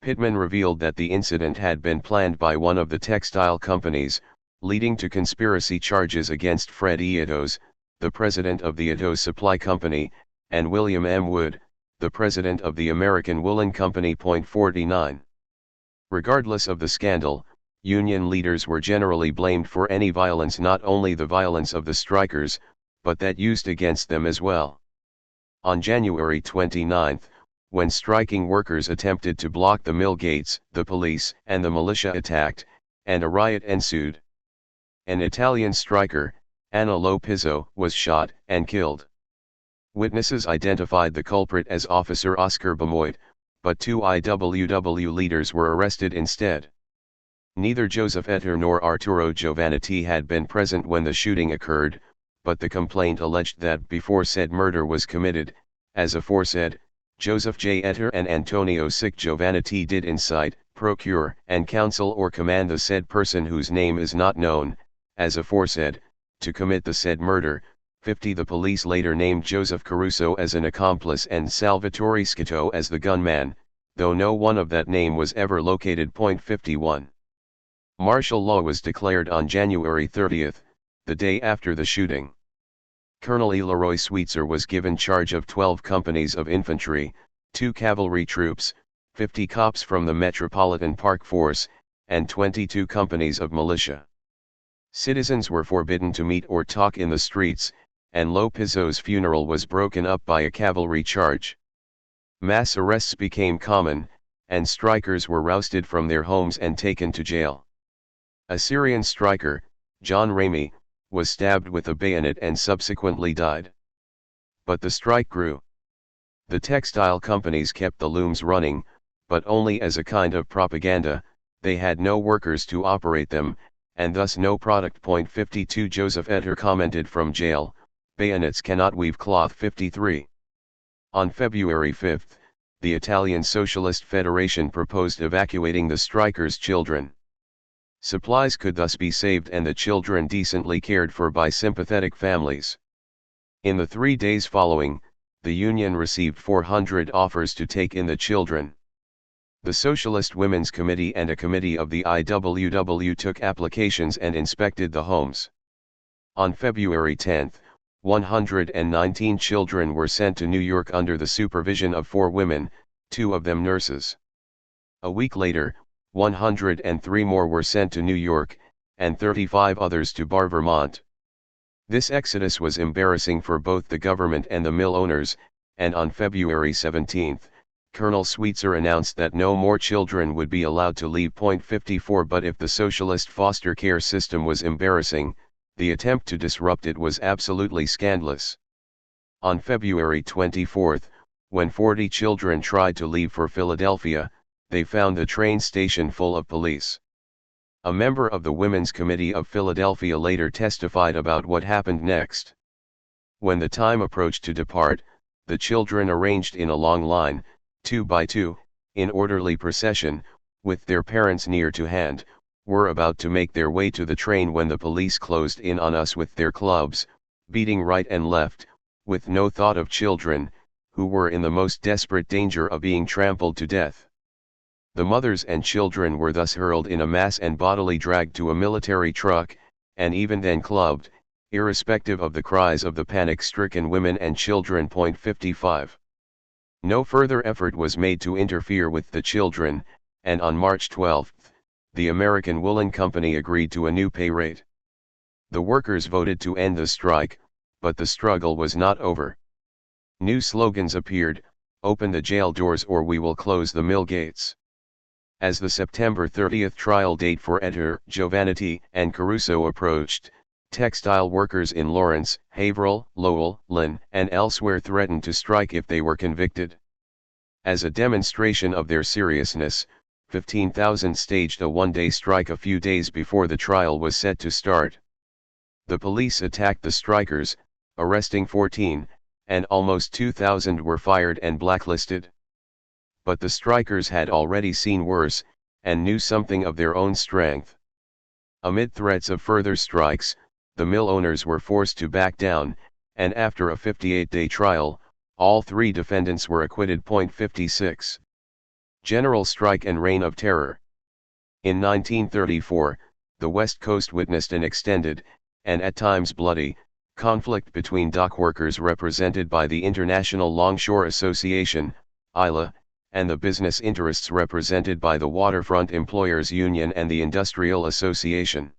Pittman revealed that the incident had been planned by one of the textile companies, leading to conspiracy charges against Fred Eatos, the president of the Auto Supply Company, and William M. Wood, the president of the American Woolen Company. 49. Regardless of the scandal, union leaders were generally blamed for any violence, not only the violence of the strikers, but that used against them as well. On January 29, when striking workers attempted to block the mill gates, the police and the militia attacked, and a riot ensued. An Italian striker, Anna Lopizzo, was shot and killed. Witnesses identified the culprit as Officer Oscar Bemoit, but 2 IWW leaders were arrested instead. Neither Joseph Etter nor Arturo Giovannitti had been present when the shooting occurred, but the complaint alleged that before said murder was committed, as aforesaid, Joseph J. Etter and Antonio Sic Giovannitti did incite, procure, and counsel or command the said person whose name is not known, as aforesaid, to commit the said murder. 50. The police later named Joseph Caruso as an accomplice and Salvatore Scito as the gunman, though no one of that name was ever located. 51. Martial law was declared on January 30, the day after the shooting. Colonel Leroy Sweetser was given charge of 12 companies of infantry, 2 cavalry troops, 50 cops from the Metropolitan Park Force, and 22 companies of militia. Citizens were forbidden to meet or talk in the streets, and Lopizzo's funeral was broken up by a cavalry charge. Mass arrests became common, and strikers were rousted from their homes and taken to jail. A Syrian striker, John Ramey, was stabbed with a bayonet and subsequently died. But the strike grew. The textile companies kept the looms running, but only as a kind of propaganda. They had no workers to operate them, and thus no product. 52. Joseph Etter commented from jail, "Bayonets cannot weave cloth." 53. On February 5, the Italian Socialist Federation proposed evacuating the strikers' children. Supplies could thus be saved and the children decently cared for by sympathetic families. In the 3 days following, the Union received 400 offers to take in the children. The Socialist Women's Committee and a committee of the IWW took applications and inspected the homes. On February 10, 119 children were sent to New York under the supervision of 4 women, 2 of them nurses. A week later, 103 more were sent to New York, and 35 others to Bar, Vermont. This exodus was embarrassing for both the government and the mill owners, and on February 17, Colonel Sweetser announced that no more children would be allowed to leave. 54. But if the socialist foster care system was embarrassing, the attempt to disrupt it was absolutely scandalous. On February 24, when 40 children tried to leave for Philadelphia, they found the train station full of police. A member of the Women's Committee of Philadelphia later testified about what happened next. When the time approached to depart, the children arranged in a long line, 2 by 2, in orderly procession, with their parents near to hand, were about to make their way to the train when the police closed in on us with their clubs, beating right and left, with no thought of children, who were in the most desperate danger of being trampled to death. The mothers and children were thus hurled in a mass and bodily dragged to a military truck, and even then clubbed, irrespective of the cries of the panic-stricken women and children. 55. No further effort was made to interfere with the children, and on March 12, the American Woolen Company agreed to a new pay rate. The workers voted to end the strike, but the struggle was not over. New slogans appeared: "Open the jail doors or we will close the mill gates." As the September 30 trial date for Etter, Giovannitti, and Caruso approached, textile workers in Lawrence, Haverhill, Lowell, Lynn, and elsewhere threatened to strike if they were convicted. As a demonstration of their seriousness, 15,000 staged a one-day strike a few days before the trial was set to start. The police attacked the strikers, arresting 14, and almost 2,000 were fired and blacklisted. But the strikers had already seen worse, and knew something of their own strength. Amid threats of further strikes, the mill owners were forced to back down, and after a 58-day trial, all 3 defendants were acquitted. 56. General Strike and Reign of Terror. In 1934, the West Coast witnessed an extended, and at times bloody, Conflict between dock workers represented by the International Longshore Association, ILA, and the business interests represented by the Waterfront Employers Union and the Industrial Association.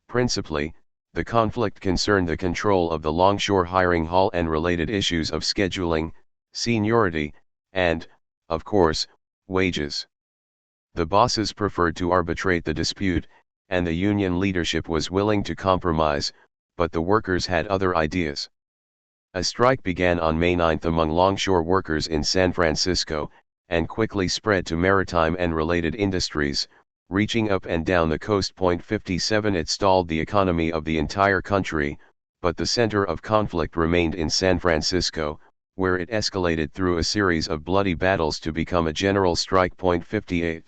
Principally, the conflict concerned the control of the longshore hiring hall and related issues of scheduling, seniority, and, of course, wages. The bosses preferred to arbitrate the dispute, and the union leadership was willing to compromise, but the workers had other ideas. A strike began on May 9 among longshore workers in San Francisco, and quickly spread to maritime and related industries, reaching up and down the coast. 57 It stalled the economy of the entire country, but the center of conflict remained in San Francisco, where it escalated through a series of bloody battles to become a general strike. 58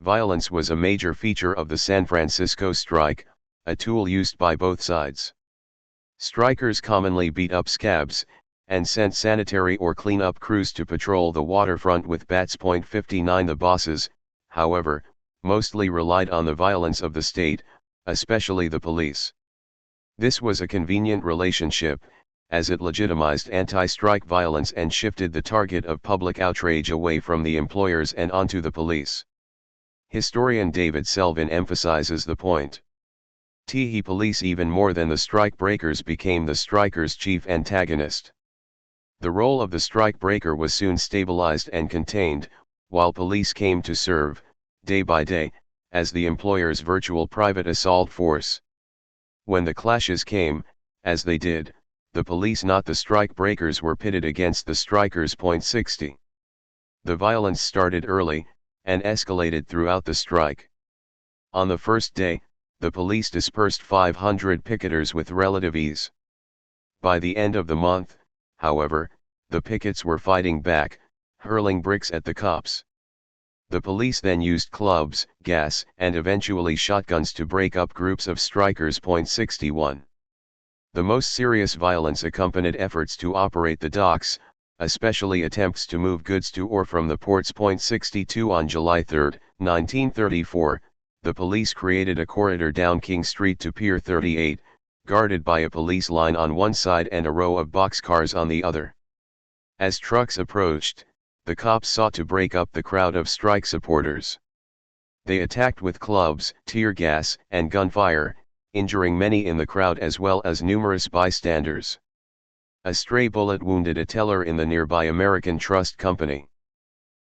Violence was a major feature of the San Francisco strike, a tool used by both sides. Strikers commonly beat up scabs, and sent sanitary or clean-up crews to patrol the waterfront with bats. 59 The bosses, however, mostly relied on the violence of the state, especially the police. This was a convenient relationship, as it legitimized anti-strike violence and shifted the target of public outrage away from the employers and onto the police. Historian David Selvin emphasizes the point. The police, even more than the strike breakers, became the strikers' chief antagonist. The role of the strike breaker was soon stabilized and contained, while police came to serve, day by day, as the employer's virtual private assault force. When the clashes came, as they did, the police, not the strike breakers, were pitted against the strikers. 60 The violence started early, and escalated throughout the strike. On the first day, the police dispersed 500 picketers with relative ease. By the end of the month, however, the pickets were fighting back, hurling bricks at the cops. The police then used clubs, gas, and eventually shotguns to break up groups of strikers. 61 The most serious violence accompanied efforts to operate the docks, especially attempts to move goods to or from the ports. 62 On July 3, 1934, the police created a corridor down King Street to Pier 38, guarded by a police line on one side and a row of boxcars on the other. As trucks approached, the cops sought to break up the crowd of strike supporters. They attacked with clubs, tear gas, and gunfire, injuring many in the crowd as well as numerous bystanders. A stray bullet wounded a teller in the nearby American Trust Company.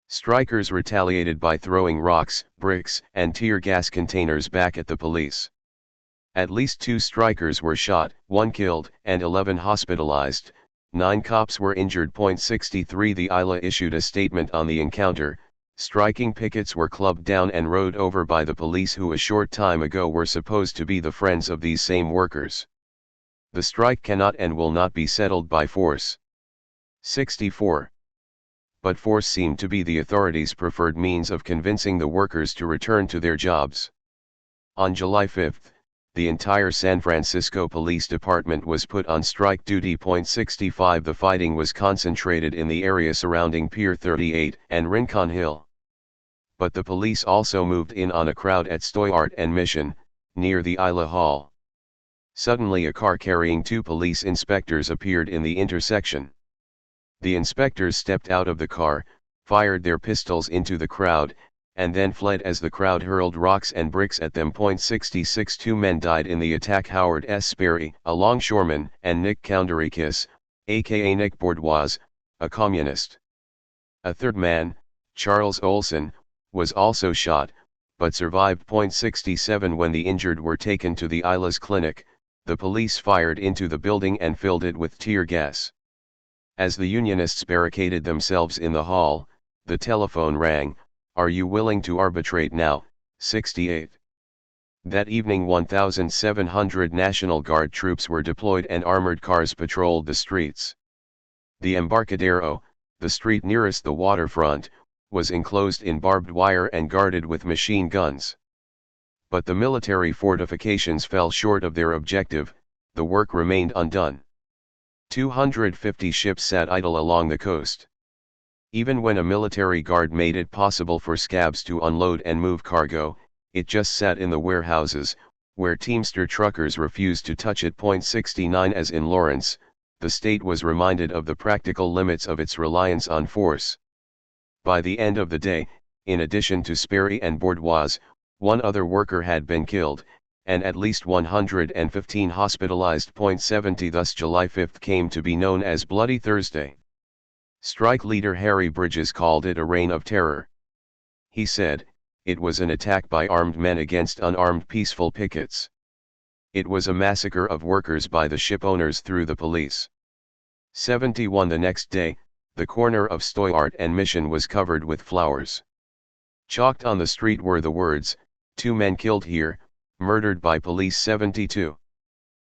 Strikers retaliated by throwing rocks, bricks, and tear gas containers back at the police. At least 2 strikers were shot, 1 killed, and 11 hospitalized. 9 cops were injured. 63 The ILA issued a statement on the encounter. Striking pickets were clubbed down and rode over by the police, who a short time ago were supposed to be the friends of these same workers. The strike cannot and will not be settled by force. 64 But force seemed to be the authorities' preferred means of convincing the workers to return to their jobs. On July 5, the entire San Francisco Police Department was put on strike duty. 65 The fighting was concentrated in the area surrounding Pier 38 and Rincon Hill. But the police also moved in on a crowd at Stoyart and Mission, near the ILA Hall. Suddenly a car carrying 2 police inspectors appeared in the intersection. The inspectors stepped out of the car, fired their pistols into the crowd, and then fled as the crowd hurled rocks and bricks at them. 66 2 men died in the attack: Howard S. Sperry, a longshoreman, and Nick Koundarikis, aka Nick Bourdois, a communist. A third man, Charles Olson, was also shot, but survived. 67 When the injured were taken to the ILA's clinic, the police fired into the building and filled it with tear gas. As the Unionists barricaded themselves in the hall, the telephone rang, "Are you willing to arbitrate now?" 68. That evening 1,700 National Guard troops were deployed and armored cars patrolled the streets. The Embarcadero, the street nearest the waterfront, was enclosed in barbed wire and guarded with machine guns. But the military fortifications fell short of their objective. The work remained undone. 250 ships sat idle along the coast. Even when a military guard made it possible for scabs to unload and move cargo, it just sat in the warehouses, where Teamster truckers refused to touch at point 69. As in Lawrence, the state was reminded of the practical limits of its reliance on force. By the end of the day, in addition to Sperry and Bourdois, one other worker had been killed, and at least 115 hospitalized. 70 Thus July 5 came to be known as Bloody Thursday. Strike leader Harry Bridges called it a reign of terror. He said, "It was an attack by armed men against unarmed peaceful pickets. It was a massacre of workers by the ship owners through the police." 71 The next day, the corner of Stoyart and Mission was covered with flowers. Chalked on the street were the words, "2 men killed here, murdered by police." 72.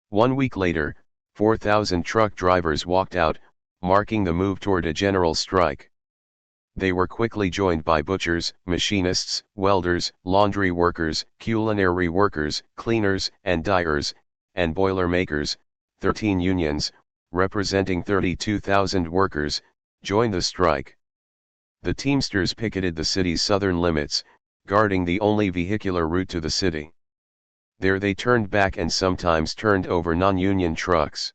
1 week later, 4,000 truck drivers walked out, marking the move toward a general strike. They were quickly joined by butchers, machinists, welders, laundry workers, culinary workers, cleaners and dyers, and boiler makers. 13 unions, representing 32,000 workers, joined the strike. The Teamsters picketed the city's southern limits, guarding the only vehicular route to the city. There they turned back and sometimes turned over non-union trucks.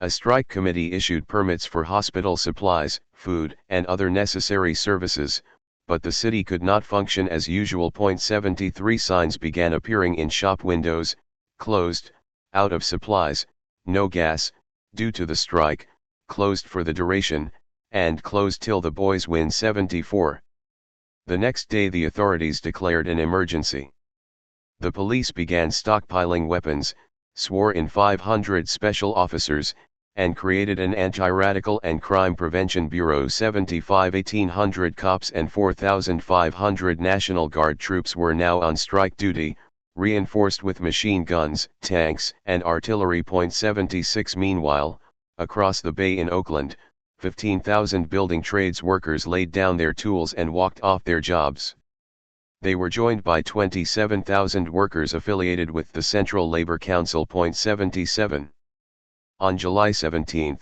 A strike committee issued permits for hospital supplies, food, and other necessary services, but the city could not function as usual. 73 Signs began appearing in shop windows, "Closed, out of supplies, no gas, due to the strike, closed for the duration, and closed till the boys win." 74. The next day the authorities declared an emergency. The police began stockpiling weapons, swore in 500 special officers, and created an Anti-Radical and Crime Prevention Bureau. 75 1,800 cops and 4,500 National Guard troops were now on strike duty, reinforced with machine guns, tanks, and artillery. 76 Meanwhile, across the bay in Oakland, 15,000 building trades workers laid down their tools and walked off their jobs. They were joined by 27,000 workers affiliated with the Central Labor Council. 77. On July 17,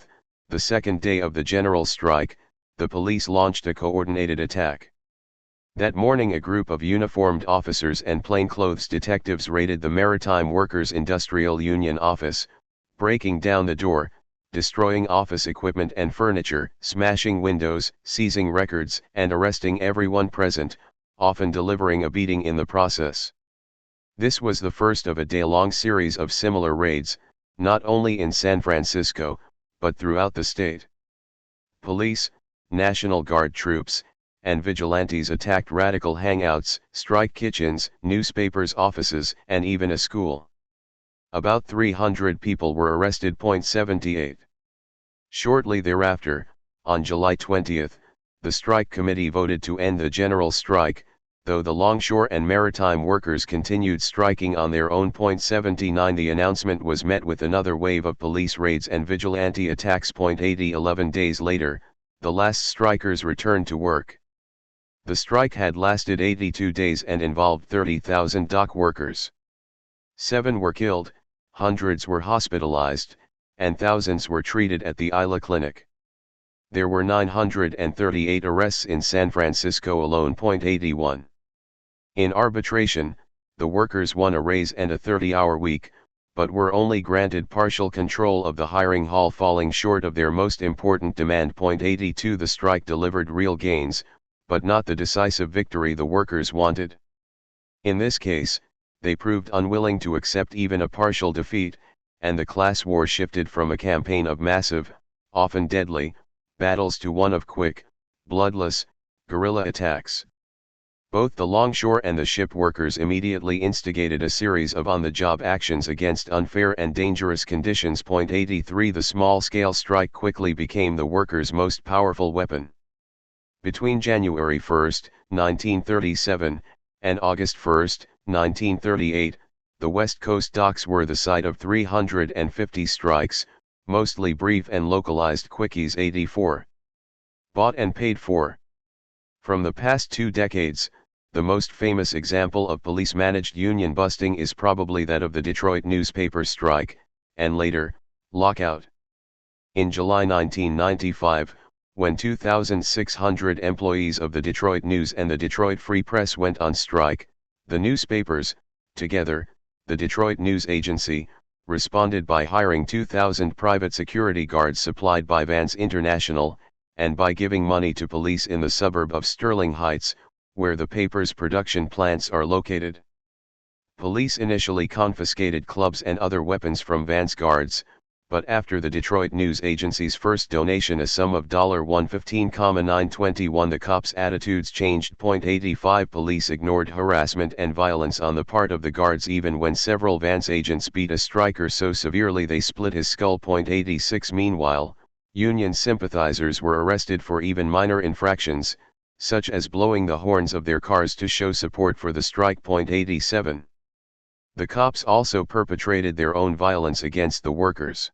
the second day of the general strike, the police launched a coordinated attack. That morning a group of uniformed officers and plainclothes detectives raided the Maritime Workers Industrial Union office, breaking down the door, destroying office equipment and furniture, smashing windows, seizing records, and arresting everyone present, often delivering a beating in the process. This was the first of a day-long series of similar raids, not only in San Francisco, but throughout the state. Police, National Guard troops, and vigilantes attacked radical hangouts, strike kitchens, newspapers' offices, and even a school. About 300 people were arrested. 78. Shortly thereafter, on July 20, the strike committee voted to end the general strike, though the longshore and maritime workers continued striking on their own. 79 The announcement was met with another wave of police raids and vigilante attacks. 80 11 days later, the last strikers returned to work. The strike had lasted 82 days and involved 30,000 dock workers. 7 were killed, hundreds were hospitalized, and thousands were treated at the Isla Clinic. There were 938 arrests in San Francisco alone. 81. In arbitration, the workers won a raise and a 30-hour week, but were only granted partial control of the hiring hall, falling short of their most important demand. 82 The strike delivered real gains, but not the decisive victory the workers wanted. In this case, they proved unwilling to accept even a partial defeat, and the class war shifted from a campaign of massive, often deadly, battles to one of quick, bloodless, guerrilla attacks. Both the longshore and the ship workers immediately instigated a series of on-the-job actions against unfair and dangerous conditions. 83 The small-scale strike quickly became the workers' most powerful weapon. Between January 1, 1937, and August 1, 1938, the West Coast docks were the site of 350 strikes, mostly brief and localized quickies. 84. Bought and paid for. From the past 2 decades, the most famous example of police-managed union busting is probably that of the Detroit newspaper strike, and later, lockout. In July 1995, when 2,600 employees of the Detroit News and the Detroit Free Press went on strike, the newspapers, together, the Detroit news agency, responded by hiring 2,000 private security guards supplied by Vance International, and by giving money to police in the suburb of Sterling Heights, where the paper's production plants are located. Police initially confiscated clubs and other weapons from Vance guards, but after the Detroit news agency's first donation, a sum of $115,921, the cops' attitudes changed. 85 Police ignored harassment and violence on the part of the guards even when several Vance agents beat a striker so severely they split his skull. 86 Meanwhile, Union sympathizers were arrested for even minor infractions, such as blowing the horns of their cars to show support for the strike. 87 The cops also perpetrated their own violence against the workers.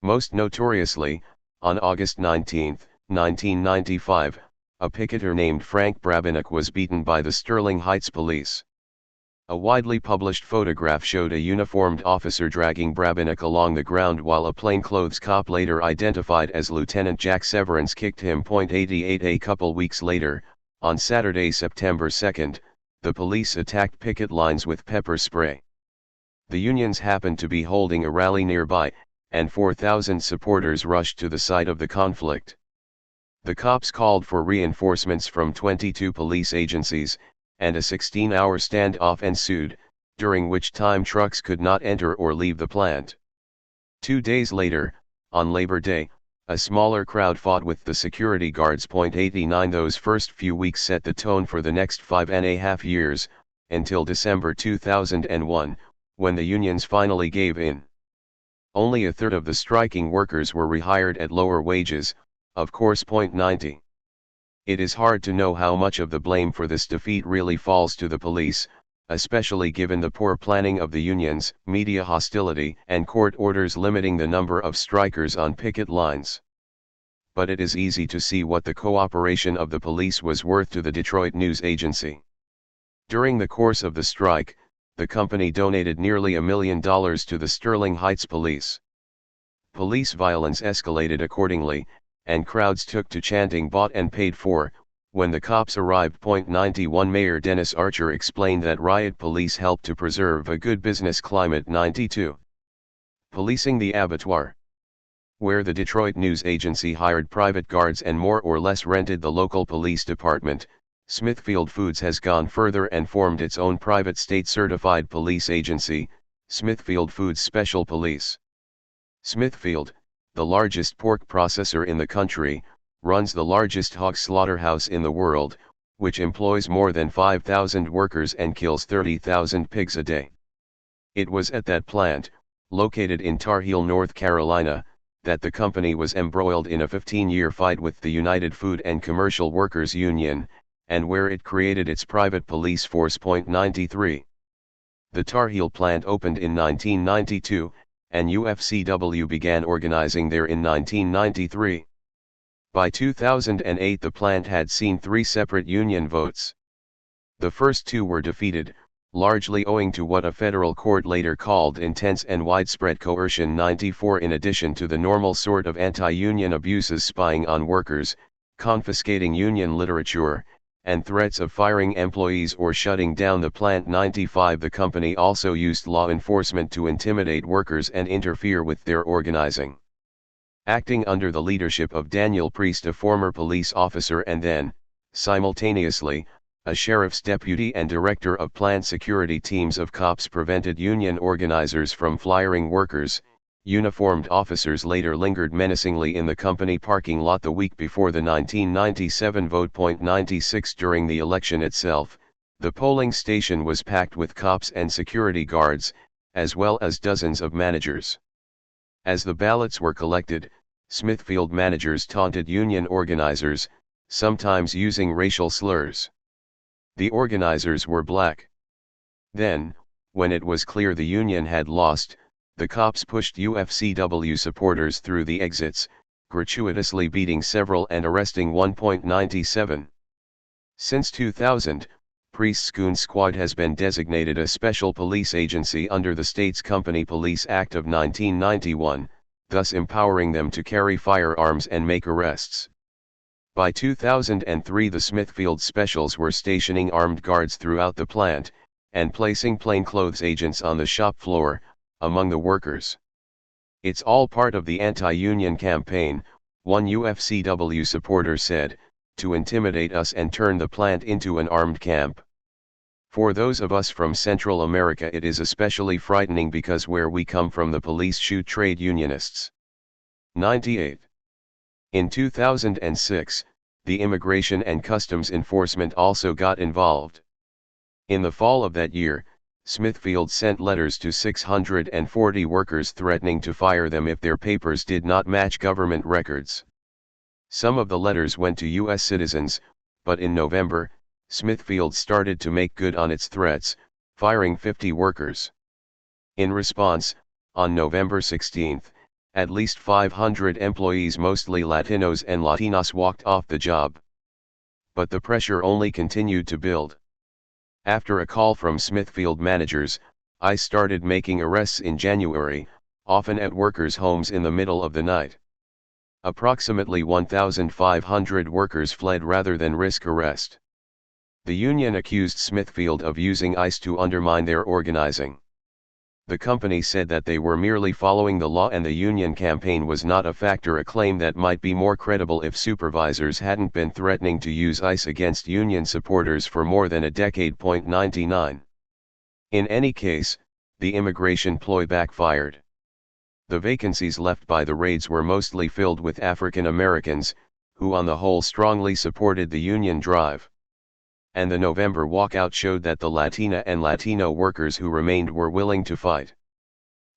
Most notoriously, on August 19, 1995, a picketer named Frank Brabinick was beaten by the Sterling Heights police. A widely published photograph showed a uniformed officer dragging Brabinick along the ground while a plainclothes cop later identified as Lieutenant Jack Severance kicked him. 88 A couple weeks later, on Saturday, September 2, the police attacked picket lines with pepper spray. The unions happened to be holding a rally nearby, and 4,000 supporters rushed to the site of the conflict. The cops called for reinforcements from 22 police agencies, and a 16-hour standoff ensued, during which time trucks could not enter or leave the plant. 2 days later, on Labor Day, a smaller crowd fought with the security guards. 89 Those first few weeks set the tone for the next 5.5 years, until December 2001, when the unions finally gave in. Only a third of the striking workers were rehired at lower wages, of course. 90 It is hard to know how much of the blame for this defeat really falls to the police, especially given the poor planning of the unions, media hostility, and court orders limiting the number of strikers on picket lines. But it is easy to see what the cooperation of the police was worth to the Detroit news agency. During the course of the strike, the company donated nearly $1 million to the Sterling Heights police. Police violence escalated accordingly, and crowds took to chanting "bought and paid for" when the cops arrived. 91 Mayor Dennis Archer explained that riot police helped to preserve a good business climate. 92 Policing the abattoir. Where the Detroit news agency hired private guards and more or less rented the local police department, Smithfield Foods has gone further and formed its own private state-certified police agency, Smithfield Foods Special Police. Smithfield, the largest pork processor in the country, runs the largest hog slaughterhouse in the world, which employs more than 5,000 workers and kills 30,000 pigs a day. It was at that plant, located in Tar Heel, North Carolina, that the company was embroiled in a 15-year fight with the United Food and Commercial Workers Union, and where it created its private police force. 93 The Tar Heel plant opened in 1992, and UFCW began organizing there in 1993. By 2008 the plant had seen 3 separate union votes. The first 2 were defeated, largely owing to what a federal court later called intense and widespread coercion. 94 In addition to the normal sort of anti-union abuses, spying on workers, confiscating union literature, and threats of firing employees or shutting down the plant. 95 The company also used law enforcement to intimidate workers and interfere with their organizing. Acting under the leadership of Daniel Priest, a former police officer and then, simultaneously, a sheriff's deputy and director of plant security, teams of cops prevented union organizers from firing workers. Uniformed officers later lingered menacingly in the company parking lot the week before the 1997 vote. 96 During the election itself, the polling station was packed with cops and security guards, as well as dozens of managers. As the ballots were collected, Smithfield managers taunted union organizers, sometimes using racial slurs. The organizers were black. Then, when it was clear the union had lost, the cops pushed UFCW supporters through the exits, gratuitously beating several and arresting one. 97 Since 2000, Priest's Goon Squad has been designated a special police agency under the state's Company Police Act of 1991, thus empowering them to carry firearms and make arrests. By 2003 the Smithfield Specials were stationing armed guards throughout the plant, and placing plainclothes agents on the shop floor, among the workers. "It's all part of the anti-union campaign," one UFCW supporter said, "to intimidate us and turn the plant into an armed camp. For those of us from Central America it is especially frightening because where we come from the police shoot trade unionists." 98. In 2006, the Immigration and Customs Enforcement also got involved. In the fall of that year, Smithfield sent letters to 640 workers threatening to fire them if their papers did not match government records. Some of the letters went to U.S. citizens, but in November, Smithfield started to make good on its threats, firing 50 workers. In response, on November 16, at least 500 employees, mostly Latinos and Latinas, walked off the job. But the pressure only continued to build. After a call from Smithfield managers, ICE started making arrests in January, often at workers' homes in the middle of the night. Approximately 1,500 workers fled rather than risk arrest. The union accused Smithfield of using ICE to undermine their organizing. The company said that they were merely following the law and the union campaign was not a factor, a claim that might be more credible if supervisors hadn't been threatening to use ICE against union supporters for more than a decade. 99. In any case, the immigration ploy backfired. The vacancies left by the raids were mostly filled with African Americans, who on the whole strongly supported the union drive. And the November walkout showed that the Latina and Latino workers who remained were willing to fight.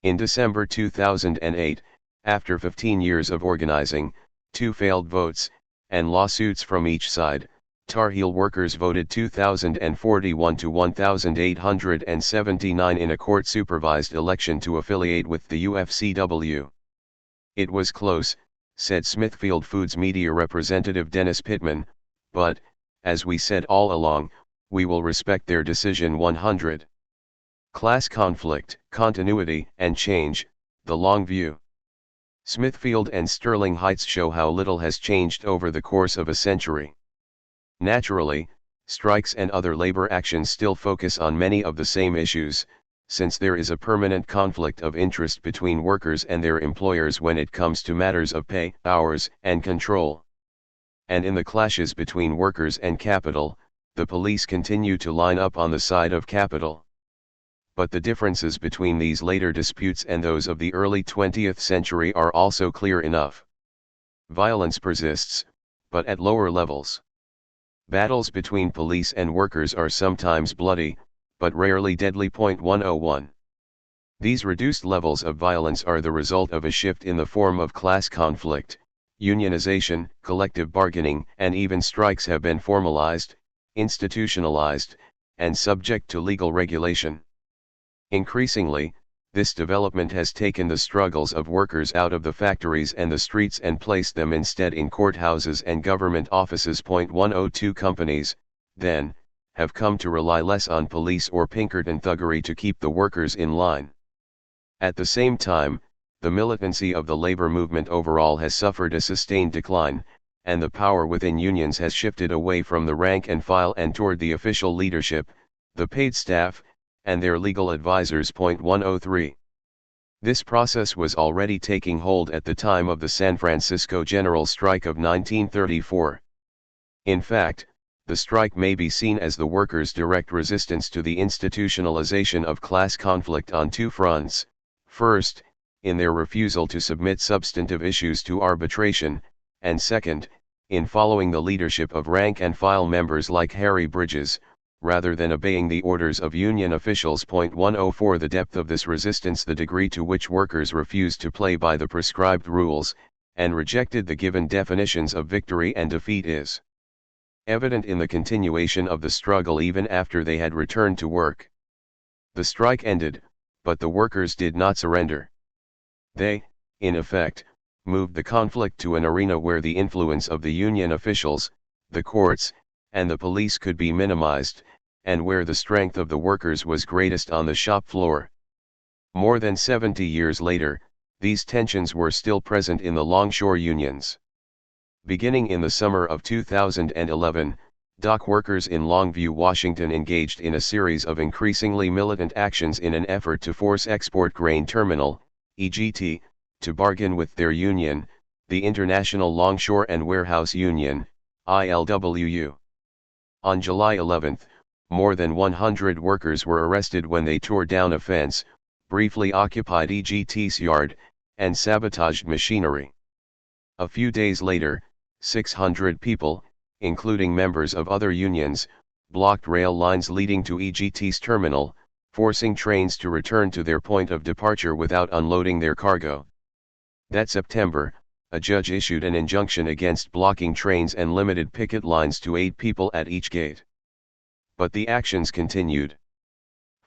In December 2008, after 15 years of organizing, 2 failed votes, and lawsuits from each side, Tar Heel workers voted 2,041 to 1,879 in a court-supervised election to affiliate with the UFCW. "It was close," said Smithfield Foods media representative Dennis Pittman, "but, as we said all along, we will respect their decision." 100. Class conflict, continuity and change, the long view. Smithfield and Sterling Heights show how little has changed over the course of a century. Naturally, strikes and other labor actions still focus on many of the same issues, since there is a permanent conflict of interest between workers and their employers when it comes to matters of pay, hours, and control. And in the clashes between workers and capital, the police continue to line up on the side of capital. But the differences between these later disputes and those of the early 20th century are also clear enough. Violence persists, but at lower levels. Battles between police and workers are sometimes bloody, but rarely deadly. 101. These reduced levels of violence are the result of a shift in the form of class conflict. Unionization, collective bargaining, and even strikes have been formalized, institutionalized, and subject to legal regulation. Increasingly, this development has taken the struggles of workers out of the factories and the streets and placed them instead in courthouses and government offices. 102 Companies, then, have come to rely less on police or Pinkerton thuggery to keep the workers in line. At the same time, the militancy of the labor movement overall has suffered a sustained decline, and the power within unions has shifted away from the rank and file and toward the official leadership, the paid staff, and their legal advisors. 103. This process was already taking hold at the time of the San Francisco General Strike of 1934. In fact, the strike may be seen as the workers' direct resistance to the institutionalization of class conflict on 2 fronts. First, in their refusal to submit substantive issues to arbitration, and second, in following the leadership of rank-and-file members like Harry Bridges, rather than obeying the orders of union officials. 104 The depth of this resistance, the degree to which workers refused to play by the prescribed rules, and rejected the given definitions of victory and defeat is evident in the continuation of the struggle even after they had returned to work. The strike ended, but the workers did not surrender. They, in effect, moved the conflict to an arena where the influence of the union officials, the courts, and the police could be minimized, and where the strength of the workers was greatest on the shop floor. More than 70 years later, these tensions were still present in the longshore unions. Beginning in the summer of 2011, Dock workers in Longview, Washington engaged in a series of increasingly militant actions in an effort to force Export Grain Terminal, EGT, to bargain with their union, the International Longshore and Warehouse Union, ILWU. On July 11, more than 100 workers were arrested when they tore down a fence, briefly occupied EGT's yard, and sabotaged machinery. A few days later, 600 people, including members of other unions, blocked rail lines leading to EGT's terminal, forcing trains to return to their point of departure without unloading their cargo. That September, a judge issued an injunction against blocking trains and limited picket lines to 8 people at each gate. But the actions continued.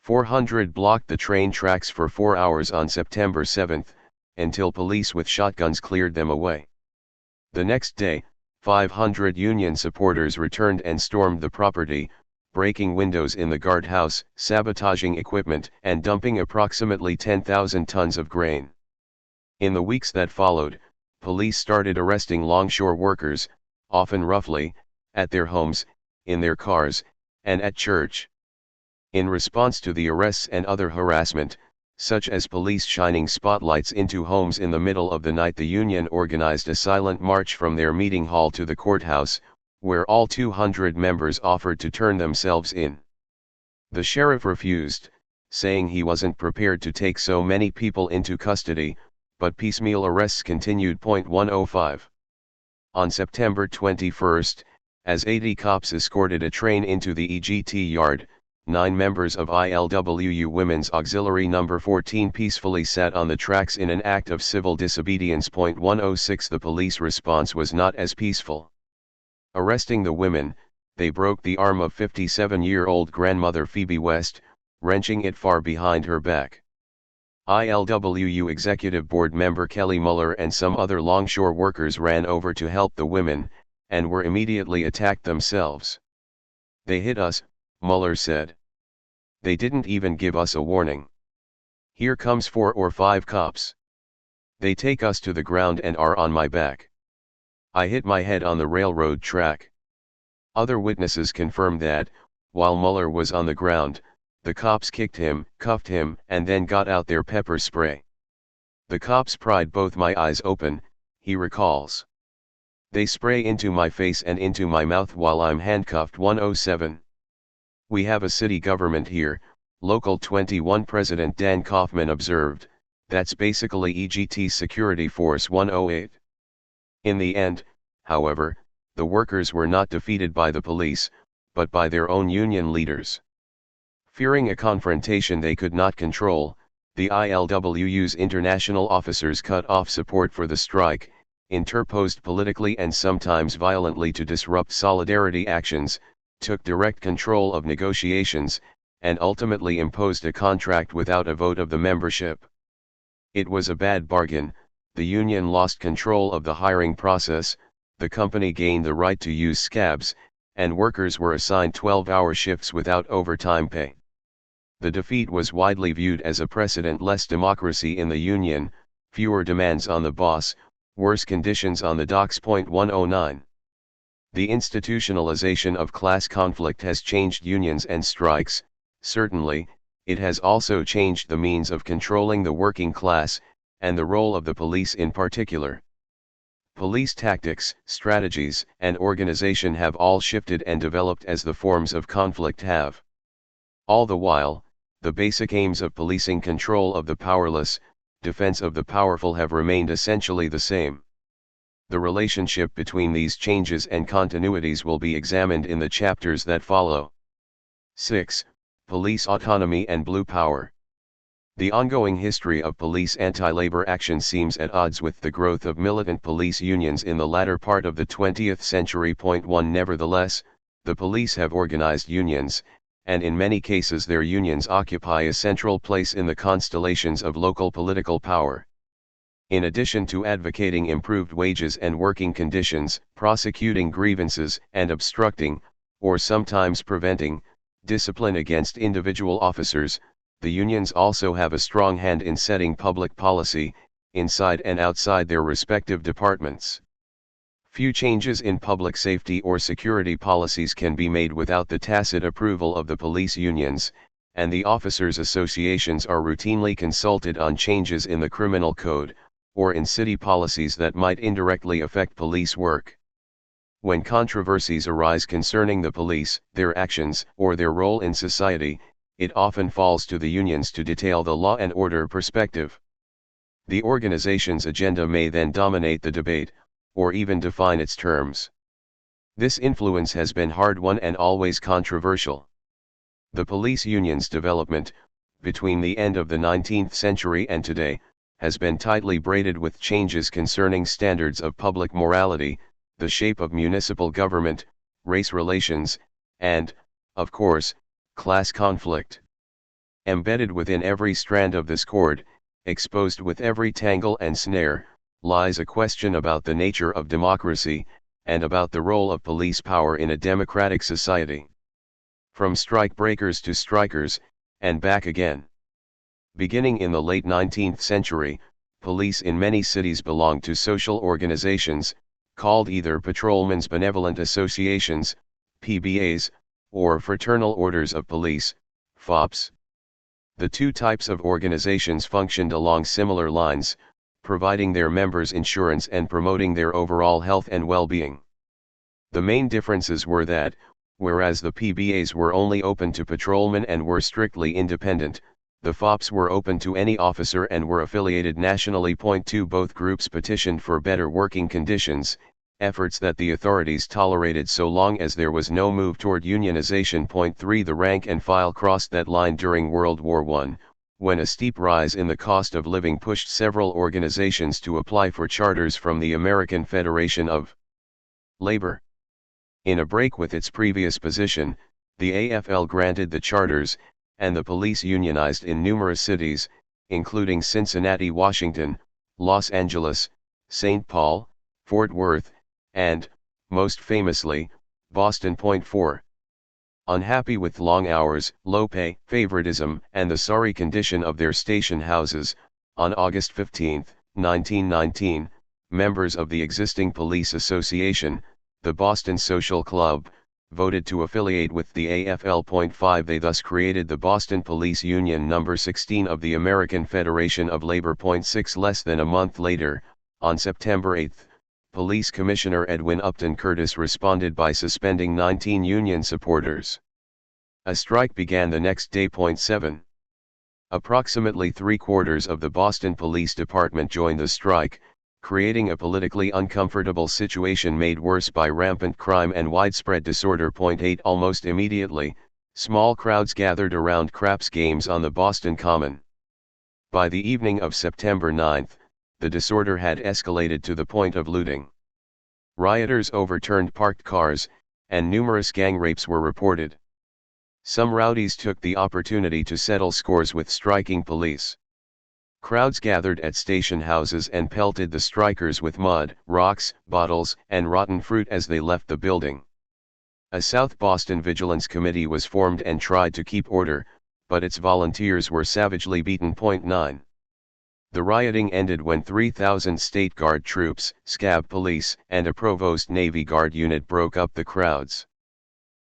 400 blocked the train tracks for 4 hours on September 7, until police with shotguns cleared them away. The next day, 500 union supporters returned and stormed the property, breaking windows in the guardhouse, sabotaging equipment, and dumping approximately 10,000 tons of grain. In the weeks that followed, police started arresting longshore workers, often roughly, at their homes, in their cars, and at church. In response to the arrests and other harassment, such as police shining spotlights into homes in the middle of the night, the union organized a silent march from their meeting hall to the courthouse, where all 200 members offered to turn themselves in. The sheriff refused, saying he wasn't prepared to take so many people into custody, but piecemeal arrests continued. 105. On September 21, as 80 cops escorted a train into the EGT yard, 9 members of ILWU Women's Auxiliary No. 14 peacefully sat on the tracks in an act of civil disobedience. 106. The police response was not as peaceful. Arresting the women, they broke the arm of 57-year-old grandmother Phoebe West, wrenching it far behind her back. ILWU Executive Board member Kelly Muller and some other longshore workers ran over to help the women, and were immediately attacked themselves. "They hit us," Muller said. "They didn't even give us a warning. Here comes 4 or 5 cops. They take us to the ground and are on my back. I hit my head on the railroad track." Other witnesses confirmed that, while Muller was on the ground, the cops kicked him, cuffed him, and then got out their pepper spray. "The cops pried both my eyes open," he recalls. "They spray into my face and into my mouth while I'm handcuffed." 107. "We have a city government here," Local 21 President Dan Kaufman observed, "that's basically EGT's security force." 108. In the end, however, the workers were not defeated by the police, but by their own union leaders. Fearing a confrontation they could not control, the ILWU's international officers cut off support for the strike, interposed politically and sometimes violently to disrupt solidarity actions, took direct control of negotiations, and ultimately imposed a contract without a vote of the membership. It was a bad bargain. The union lost control of the hiring process, the company gained the right to use scabs, and workers were assigned 12-hour shifts without overtime pay. The defeat was widely viewed as a precedent: less democracy in the union, fewer demands on the boss, worse conditions on the docks. 109. The institutionalization of class conflict has changed unions and strikes. Certainly, it has also changed the means of controlling the working class, and the role of the police in particular. Police tactics, strategies, and organization have all shifted and developed as the forms of conflict have. All the while, the basic aims of policing control of the powerless, defense of the powerful have remained essentially the same. The relationship between these changes and continuities will be examined in the chapters that follow. 6. Police autonomy and blue power. The ongoing history of police anti-labor action seems at odds with the growth of militant police unions in the latter part of the 20th century. 1 Nevertheless, the police have organized unions, and in many cases their unions occupy a central place in the constellations of local political power. In addition to advocating improved wages and working conditions, prosecuting grievances, and obstructing, or sometimes preventing, discipline against individual officers, the unions also have a strong hand in setting public policy, inside and outside their respective departments. Few changes in public safety or security policies can be made without the tacit approval of the police unions, and the officers' associations are routinely consulted on changes in the criminal code, or in city policies that might indirectly affect police work. When controversies arise concerning the police, their actions, or their role in society, it often falls to the unions to detail the law and order perspective. The organization's agenda may then dominate the debate, or even define its terms. This influence has been hard-won and always controversial. The police union's development, between the end of the 19th century and today, has been tightly braided with changes concerning standards of public morality, the shape of municipal government, race relations, and, of course, class conflict. Embedded within every strand of this cord, exposed with every tangle and snare, lies a question about the nature of democracy, and about the role of police power in a democratic society. From strike breakers to strikers, and back again. Beginning in the late 19th century, police in many cities belonged to social organizations, called either Patrolmen's Benevolent Associations, PBAs, or Fraternal Orders of Police, FOPs. The two types of organizations functioned along similar lines, providing their members insurance and promoting their overall health and well-being. The main differences were that, whereas the PBAs were only open to patrolmen and were strictly independent, the FOPs were open to any officer and were affiliated nationally. 2 Both groups petitioned for better working conditions, efforts that the authorities tolerated so long as there was no move toward unionization. 3 The rank and file crossed that line during World War I, when a steep rise in the cost of living pushed several organizations to apply for charters from the American Federation of Labor. In a break with its previous position, the AFL granted the charters, and the police unionized in numerous cities, including Cincinnati, Washington, Los Angeles, St. Paul, Fort Worth, and, most famously, Boston. 4. Unhappy with long hours, low pay, favoritism, and the sorry condition of their station houses, on August 15, 1919, members of the existing police association, the Boston Social Club, voted to affiliate with the AFL. 5 They thus created the Boston Police Union No. 16 of the American Federation of Labor. 6 Less than a month later, on September 8, Police Commissioner Edwin Upton Curtis responded by suspending 19 union supporters. A strike began the next day. 7. Approximately 3/4 of the Boston Police Department joined the strike, creating a politically uncomfortable situation made worse by rampant crime and widespread disorder. 8 Almost immediately, small crowds gathered around craps games on the Boston Common. By the evening of September 9, the disorder had escalated to the point of looting. Rioters overturned parked cars, and numerous gang rapes were reported. Some rowdies took the opportunity to settle scores with striking police. Crowds gathered at station houses and pelted the strikers with mud, rocks, bottles, and rotten fruit as they left the building. A South Boston Vigilance Committee was formed and tried to keep order, but its volunteers were savagely beaten. 9. The rioting ended when 3,000 State Guard troops, scab police, and a Provost Navy Guard unit broke up the crowds.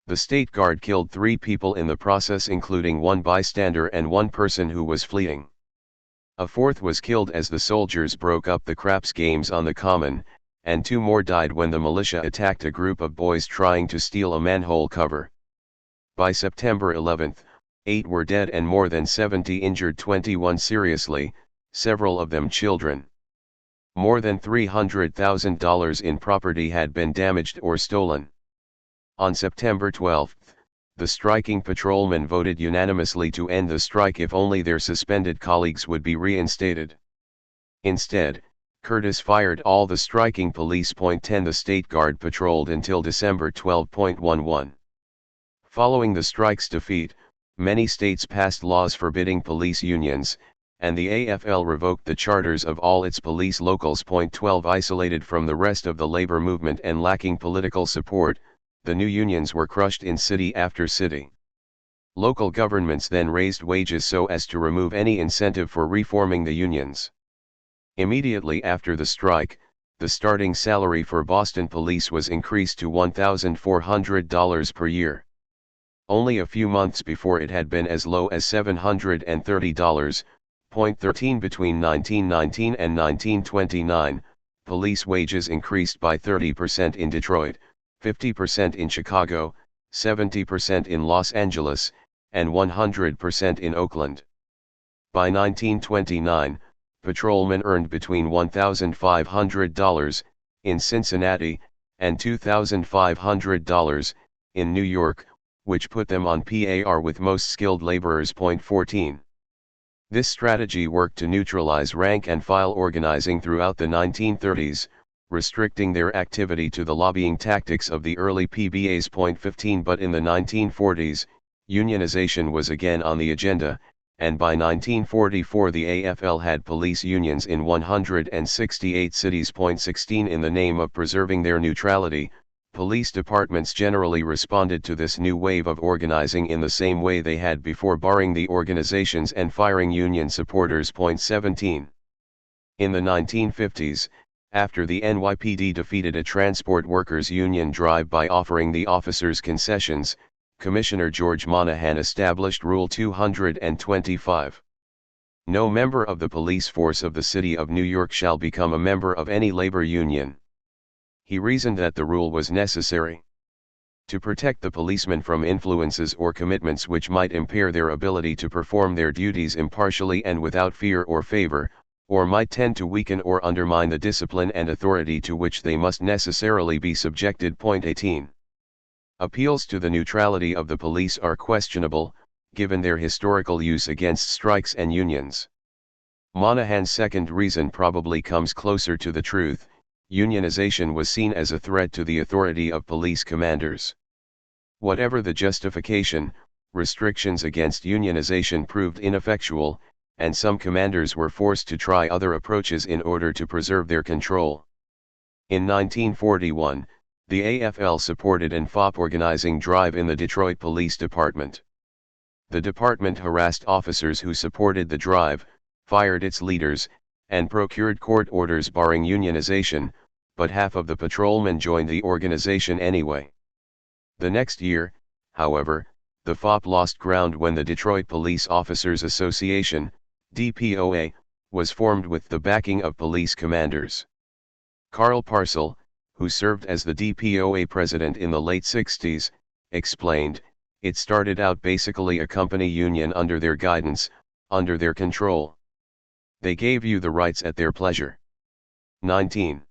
The State Guard killed 3 people in the process, including one bystander and one person who was fleeing. A 4th was killed as the soldiers broke up the craps games on the Common, and 2 more died when the militia attacked a group of boys trying to steal a manhole cover. By September 11, 8 were dead and more than 70 injured, 21 seriously, several of them children. More than $300,000 in property had been damaged or stolen. On September 12, the striking patrolmen voted unanimously to end the strike if only their suspended colleagues would be reinstated. Instead, Curtis fired all the striking police. 10 The State Guard patrolled until December 12.11. Following the strike's defeat, many states passed laws forbidding police unions, and the AFL revoked the charters of all its police locals. 12 Isolated from the rest of the labor movement and lacking political support, the new unions were crushed in city after city. Local governments then raised wages so as to remove any incentive for reforming the unions. Immediately after the strike, the starting salary for Boston police was increased to $1,400 per year. Only a few months before it had been as low as $730. 13 between 1919 and 1929, police wages increased by 30% in Detroit, 50% in Chicago, 70% in Los Angeles, and 100% in Oakland. By 1929, patrolmen earned between $1,500 in Cincinnati and $2,500 in New York, which put them on par with most skilled laborers. 14. This strategy worked to neutralize rank-and-file organizing throughout the 1930s, restricting their activity to the lobbying tactics of the early PBAs. 15. But in the 1940s, unionization was again on the agenda, and by 1944 the AFL had police unions in 168 cities. 16. In the name of preserving their neutrality, police departments generally responded to this new wave of organizing in the same way they had before, barring the organizations and firing union supporters. 17. In the 1950s, after the NYPD defeated a transport workers' union drive by offering the officers concessions, Commissioner George Monahan established Rule 225. No member of the police force of the City of New York shall become a member of any labor union. He reasoned that the rule was necessary to protect the policemen from influences or commitments which might impair their ability to perform their duties impartially and without fear or favor, or might tend to weaken or undermine the discipline and authority to which they must necessarily be subjected. 18. Appeals to the neutrality of the police are questionable, given their historical use against strikes and unions. Monahan's second reason probably comes closer to the truth. Unionization was seen as a threat to the authority of police commanders. Whatever the justification, restrictions against unionization proved ineffectual, and some commanders were forced to try other approaches in order to preserve their control. In 1941, the AFL supported an FOP organizing drive in the Detroit Police Department. The department harassed officers who supported the drive, fired its leaders, and procured court orders barring unionization, but half of the patrolmen joined the organization anyway. The next year, however, the FOP lost ground when the Detroit Police Officers Association, DPOA, was formed with the backing of police commanders. Carl Parcell, who served as the DPOA president in the late 60s, explained, "It started out basically a company union under their guidance, under their control. They gave you the rights at their pleasure." 19.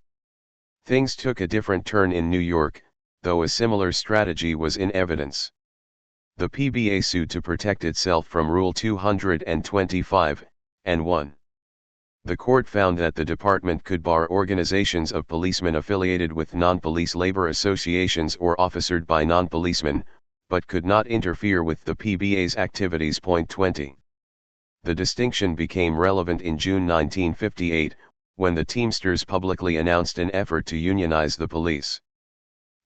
Things took a different turn in New York, though a similar strategy was in evidence. The PBA sued to protect itself from Rule 225, and won. The court found that the department could bar organizations of policemen affiliated with non-police labor associations or officered by non-policemen, but could not interfere with the PBA's activities. 20. The distinction became relevant in June 1958, when the Teamsters publicly announced an effort to unionize the police.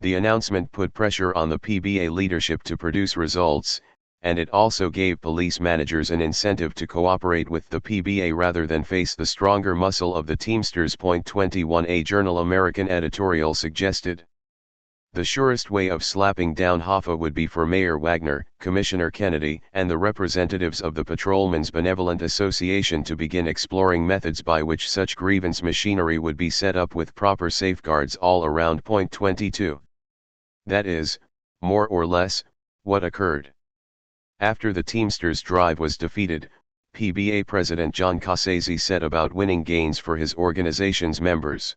The announcement put pressure on the PBA leadership to produce results, and it also gave police managers an incentive to cooperate with the PBA rather than face the stronger muscle of the Teamsters. 21. A Journal American editorial suggested the surest way of slapping down Hoffa would be for Mayor Wagner, Commissioner Kennedy, and the representatives of the Patrolmen's Benevolent Association to begin exploring methods by which such grievance machinery would be set up with proper safeguards all around. 22. That is, more or less, what occurred. After the Teamsters drive was defeated, PBA President John Cassese set about winning gains for his organization's members.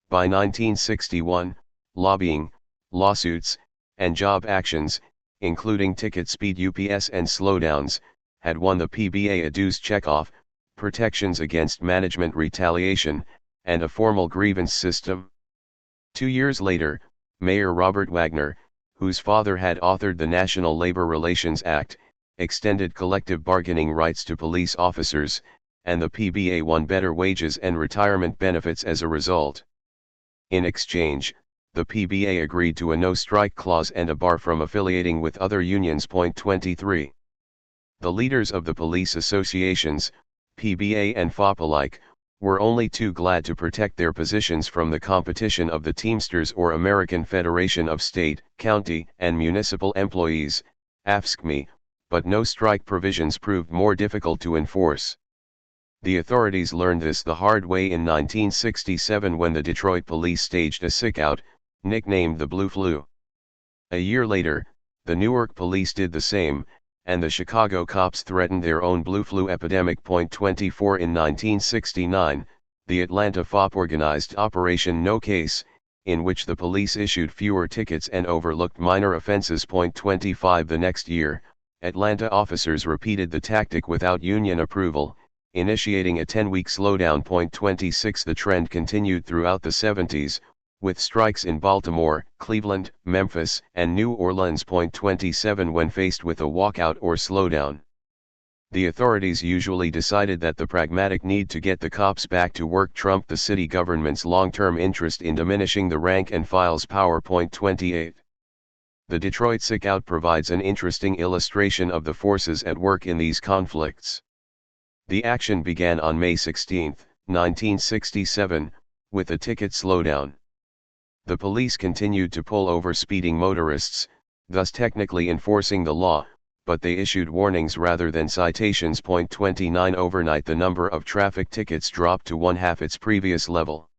By 1961, lobbying, lawsuits, and job actions, including ticket speed UPS and slowdowns, had won the PBA a dues checkoff, protections against management retaliation, and a formal grievance system. 2 years later, Mayor Robert Wagner, whose father had authored the National Labor Relations Act, extended collective bargaining rights to police officers, and the PBA won better wages and retirement benefits as a result. In exchange, the PBA agreed to a no-strike clause and a bar from affiliating with other unions. 23. The leaders of the police associations, PBA and FOP alike, were only too glad to protect their positions from the competition of the Teamsters or American Federation of State, County, and Municipal Employees, AFSCME, but no strike provisions proved more difficult to enforce. The authorities learned this the hard way in 1967 when the Detroit police staged a sickout, nicknamed the Blue Flu. A year later, the Newark police did the same, and the Chicago cops threatened their own Blue Flu epidemic. 24 In 1969, the Atlanta FOP organized Operation No Case, in which the police issued fewer tickets and overlooked minor offenses. 25 The next year, Atlanta officers repeated the tactic without union approval, initiating a 10-week slowdown. 26 The trend continued throughout the 70s, with strikes in Baltimore, Cleveland, Memphis, and New Orleans. 27 When faced with a walkout or slowdown, the authorities usually decided that the pragmatic need to get the cops back to work trumped the city government's long-term interest in diminishing the rank and file's power. 28 The Detroit sickout provides an interesting illustration of the forces at work in these conflicts. The action began on May 16, 1967, with a ticket slowdown. The police continued to pull over speeding motorists, thus technically enforcing the law, but they issued warnings rather than citations. 29 Overnight the number of traffic tickets dropped to one-half its previous level.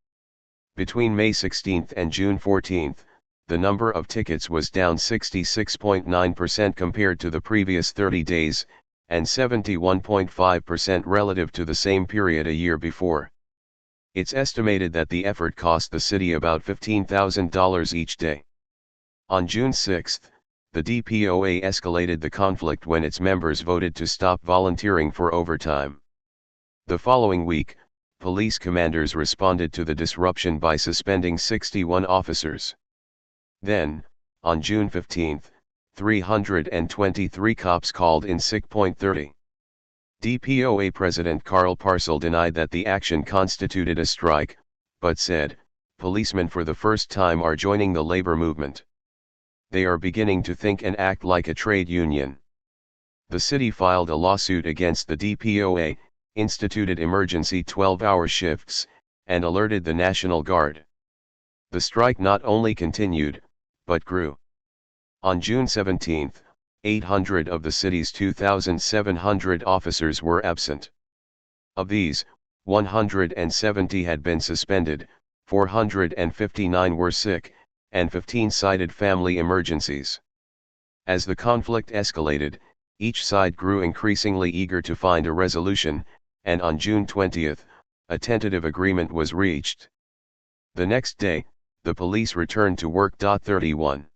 Between May 16 and June 14, the number of tickets was down 66.9% compared to the previous 30 days, and 71.5% relative to the same period a year before. It's estimated that the effort cost the city about $15,000 each day. On June 6, the DPOA escalated the conflict when its members voted to stop volunteering for overtime. The following week, police commanders responded to the disruption by suspending 61 officers. Then, on June 15, 323 cops called in sick. 30 DPOA President Carl Parcell denied that the action constituted a strike, but said, "Policemen for the first time are joining the labor movement. They are beginning to think and act like a trade union." The city filed a lawsuit against the DPOA, instituted emergency 12-hour shifts, and alerted the National Guard. The strike not only continued, but grew. On June 17, 800 of the city's 2,700 officers were absent. Of these, 170 had been suspended, 459 were sick, and 15 cited family emergencies. As the conflict escalated, each side grew increasingly eager to find a resolution, and on June 20, a tentative agreement was reached. The next day, the police returned to work. 31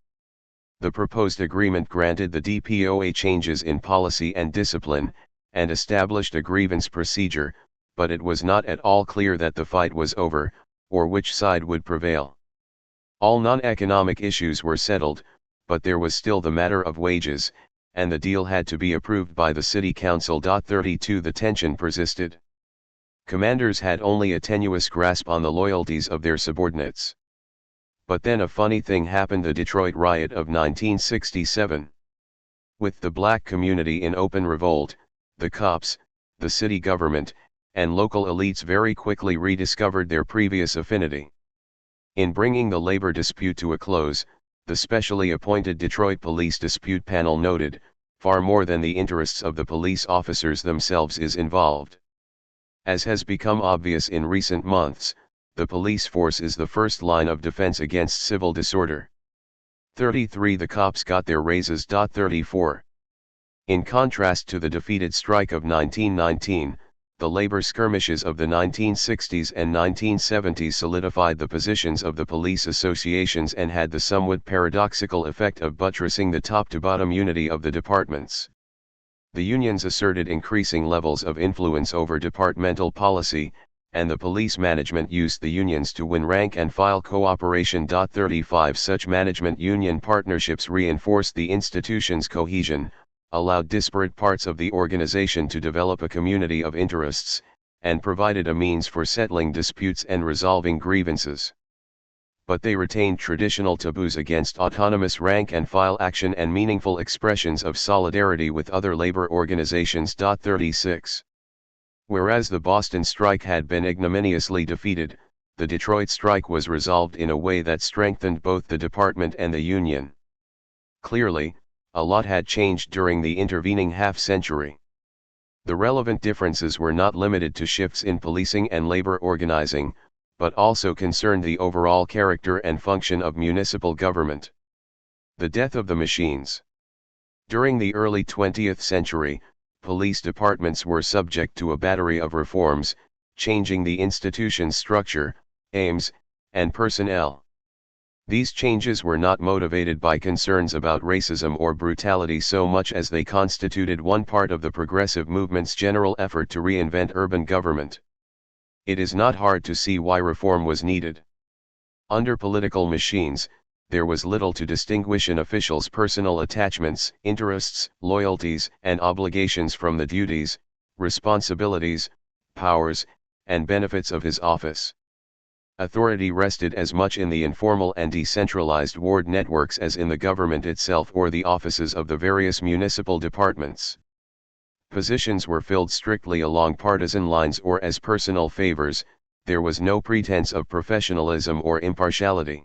The proposed agreement granted the DPOA changes in policy and discipline, and established a grievance procedure, but it was not at all clear that the fight was over, or which side would prevail. All non-economic issues were settled, but there was still the matter of wages, and the deal had to be approved by the city council. 32 The tension persisted. Commanders had only a tenuous grasp on the loyalties of their subordinates. But then a funny thing happened: the Detroit riot of 1967. With the black community in open revolt, the cops, the city government, and local elites very quickly rediscovered their previous affinity. In bringing the labor dispute to a close, the specially appointed Detroit Police Dispute Panel noted, far more than the interests of the police officers themselves is involved. As has become obvious in recent months, the police force is the first line of defense against civil disorder. 33 The cops got their raises. 34 In contrast to the defeated strike of 1919, the labor skirmishes of the 1960s and 1970s solidified the positions of the police associations and had the somewhat paradoxical effect of buttressing the top-to-bottom unity of the departments. The unions asserted increasing levels of influence over departmental policy, and the police management used the unions to win rank-and-file cooperation. 35 Such management-union partnerships reinforced the institution's cohesion, allowed disparate parts of the organization to develop a community of interests, and provided a means for settling disputes and resolving grievances. But they retained traditional taboos against autonomous rank-and-file action and meaningful expressions of solidarity with other labor organizations. 36 Whereas the Boston strike had been ignominiously defeated, the Detroit strike was resolved in a way that strengthened both the department and the union. Clearly, a lot had changed during the intervening half-century. The relevant differences were not limited to shifts in policing and labor organizing, but also concerned the overall character and function of municipal government. The death of the machines. During the early 20th century, police departments were subject to a battery of reforms, changing the institution's structure, aims, and personnel. These changes were not motivated by concerns about racism or brutality so much as they constituted one part of the progressive movement's general effort to reinvent urban government. It is not hard to see why reform was needed. Under political machines, there was little to distinguish an official's personal attachments, interests, loyalties, and obligations from the duties, responsibilities, powers, and benefits of his office. Authority rested as much in the informal and decentralized ward networks as in the government itself or the offices of the various municipal departments. Positions were filled strictly along partisan lines or as personal favors, there was no pretense of professionalism or impartiality.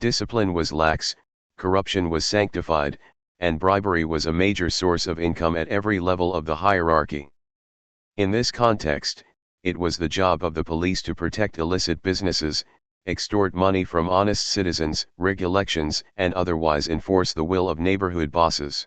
Discipline was lax, corruption was sanctified, and bribery was a major source of income at every level of the hierarchy. In this context, it was the job of the police to protect illicit businesses, extort money from honest citizens, rig elections, and otherwise enforce the will of neighborhood bosses.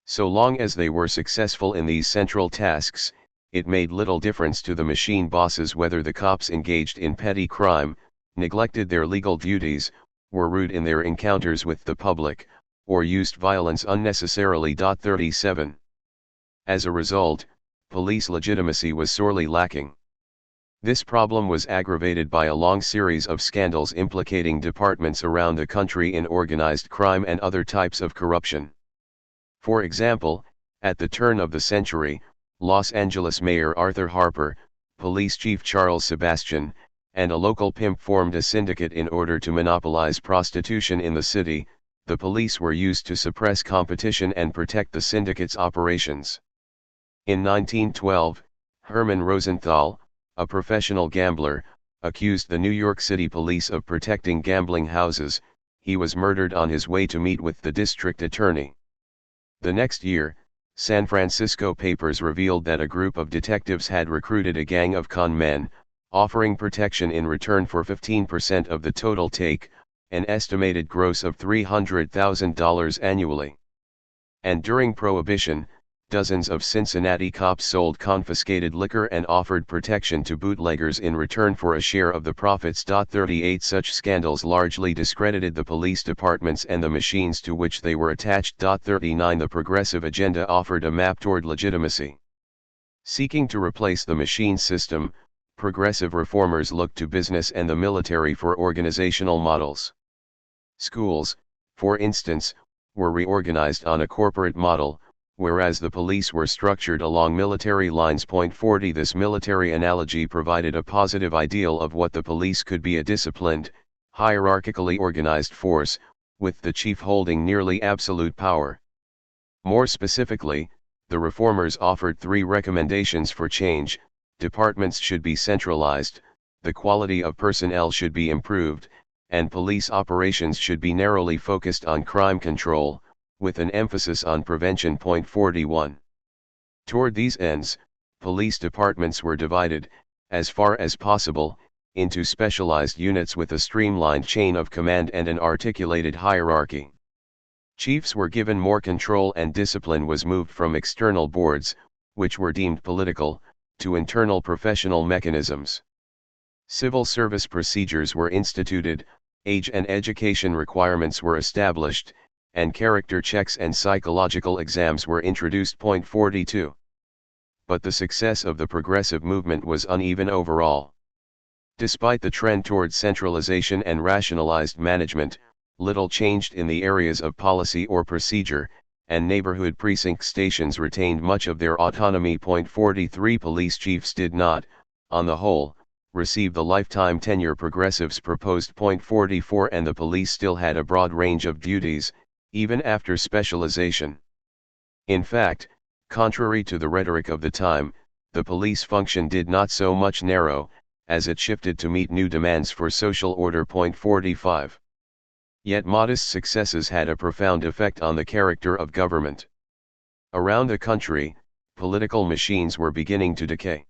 So long as they were successful in these central tasks, it made little difference to the machine bosses whether the cops engaged in petty crime, neglected their legal duties, were rude in their encounters with the public, or used violence unnecessarily. 37. As a result, police legitimacy was sorely lacking. This problem was aggravated by a long series of scandals implicating departments around the country in organized crime and other types of corruption. For example, at the turn of the century, Los Angeles Mayor Arthur Harper, Police Chief Charles Sebastian, and a local pimp formed a syndicate in order to monopolize prostitution in the city. The police were used to suppress competition and protect the syndicate's operations. In 1912, Herman Rosenthal, a professional gambler, accused the New York City police of protecting gambling houses. He was murdered on his way to meet with the district attorney. The next year, San Francisco papers revealed that a group of detectives had recruited a gang of con men, offering protection in return for 15% of the total take, an estimated gross of $300,000 annually. And during Prohibition, dozens of Cincinnati cops sold confiscated liquor and offered protection to bootleggers in return for a share of the profits. 38 Such scandals largely discredited the police departments and the machines to which they were attached. 39 The progressive agenda offered a map toward legitimacy. Seeking to replace the machine system, progressive reformers looked to business and the military for organizational models. Schools, for instance, were reorganized on a corporate model, whereas the police were structured along military lines. 40 This military analogy provided a positive ideal of what the police could be: a disciplined, hierarchically organized force, with the chief holding nearly absolute power. More specifically, the reformers offered 3 recommendations for change: departments should be centralized, the quality of personnel should be improved, and police operations should be narrowly focused on crime control, with an emphasis on prevention. 41. Toward these ends, police departments were divided, as far as possible, into specialized units with a streamlined chain of command and an articulated hierarchy. Chiefs were given more control and discipline was moved from external boards, which were deemed political, to internal professional mechanisms. Civil service procedures were instituted, age and education requirements were established, and character checks and psychological exams were introduced. 42. But the success of the progressive movement was uneven overall. Despite the trend toward centralization and rationalized management, little changed in the areas of policy or procedure, and neighborhood precinct stations retained much of their autonomy. 43 Police chiefs did not, on the whole, receive the lifetime tenure progressives proposed. 44 And the police still had a broad range of duties, even after specialization. In fact, contrary to the rhetoric of the time, the police function did not so much narrow, as it shifted to meet new demands for social order. 45. Yet modest successes had a profound effect on the character of government. Around the country, political machines were beginning to decay.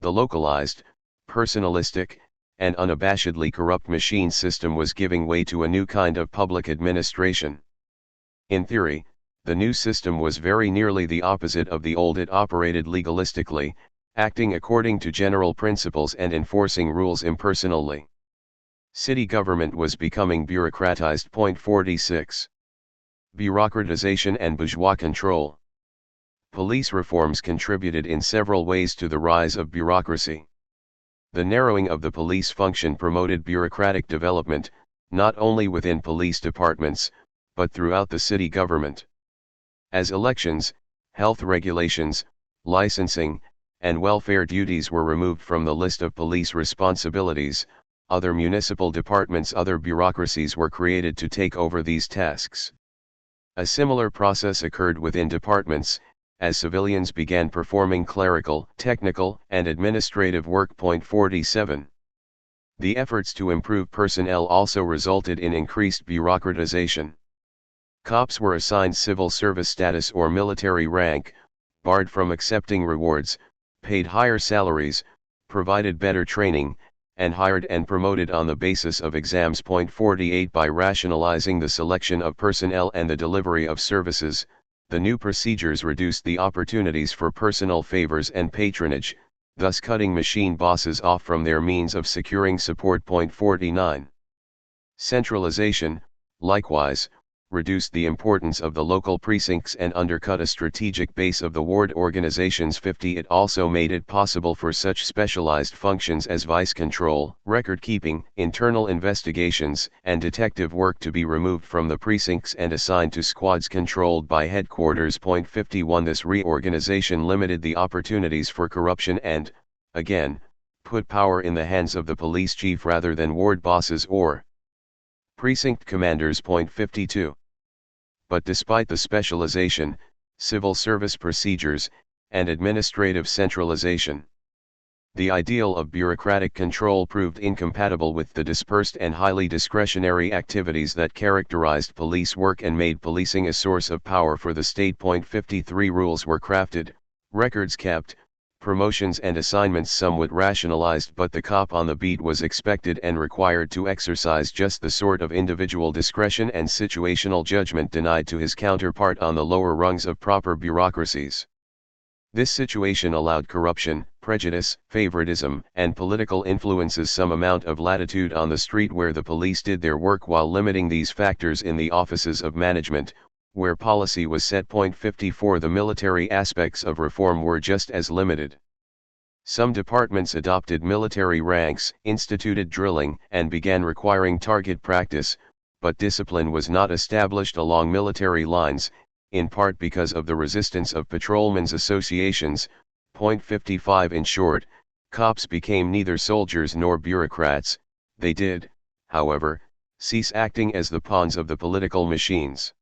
The localized, personalistic, and unabashedly corrupt machine system was giving way to a new kind of public administration. In theory, the new system was very nearly the opposite of the old. It operated legalistically, acting according to general principles and enforcing rules impersonally. City government was becoming bureaucratized. 46. Bureaucratization and bourgeois control. Police reforms contributed in several ways to the rise of bureaucracy. The narrowing of the police function promoted bureaucratic development, not only within police departments, but throughout the city government. As elections, health regulations, licensing, and welfare duties were removed from the list of police responsibilities, other municipal departments, other bureaucracies were created to take over these tasks. A similar process occurred within departments, as civilians began performing clerical, technical, and administrative work. 47. The efforts to improve personnel also resulted in increased bureaucratization. Cops were assigned civil service status or military rank, barred from accepting rewards, paid higher salaries, provided better training, and hired and promoted on the basis of exams. 48. By rationalizing the selection of personnel and the delivery of services, the new procedures reduced the opportunities for personal favors and patronage, thus cutting machine bosses off from their means of securing support. 49. Centralization, likewise, reduced the importance of the local precincts and undercut a strategic base of the ward organizations. 50. It also made it possible for such specialized functions as vice control, record keeping, internal investigations, and detective work to be removed from the precincts and assigned to squads controlled by headquarters. 51. This reorganization limited the opportunities for corruption and, again, put power in the hands of the police chief rather than ward bosses or precinct commanders. 52. But despite the specialization, civil service procedures, and administrative centralization, the ideal of bureaucratic control proved incompatible with the dispersed and highly discretionary activities that characterized police work and made policing a source of power for the state. 53. Rules were crafted, records kept, promotions and assignments somewhat rationalized, but the cop on the beat was expected and required to exercise just the sort of individual discretion and situational judgment denied to his counterpart on the lower rungs of proper bureaucracies. This situation allowed corruption, prejudice, favoritism, and political influences some amount of latitude on the street where the police did their work, while limiting these factors in the offices of management, where policy was set. 54. The military aspects of reform were just as limited. Some departments adopted military ranks, instituted drilling, and began requiring target practice, but discipline was not established along military lines, in part because of the resistance of patrolmen's associations. 55. In short, cops became neither soldiers nor bureaucrats. They did, however, cease acting as the pawns of the political machines.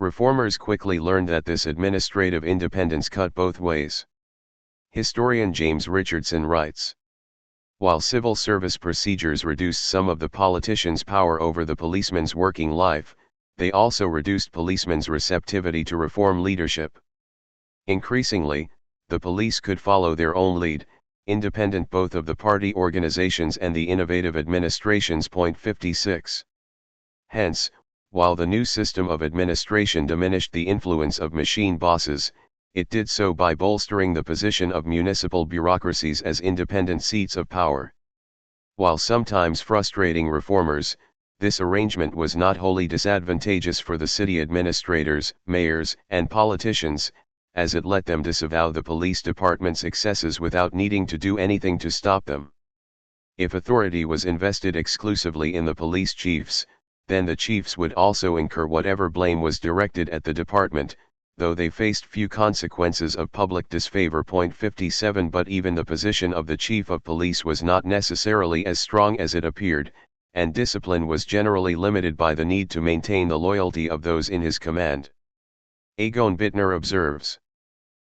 Reformers quickly learned that this administrative independence cut both ways. Historian James Richardson writes, while civil service procedures reduced some of the politicians' power over the policeman's working life, they also reduced policemen's receptivity to reform leadership. Increasingly, the police could follow their own lead, independent both of the party organizations and the innovative administrations. 56. Hence, while the new system of administration diminished the influence of machine bosses, it did so by bolstering the position of municipal bureaucracies as independent seats of power. While sometimes frustrating reformers, this arrangement was not wholly disadvantageous for the city administrators, mayors, and politicians, as it let them disavow the police department's excesses without needing to do anything to stop them. If authority was invested exclusively in the police chiefs, then the chiefs would also incur whatever blame was directed at the department, though they faced few consequences of public disfavor. 57. But even the position of the chief of police was not necessarily as strong as it appeared, and discipline was generally limited by the need to maintain the loyalty of those in his command. Egon Bittner observes,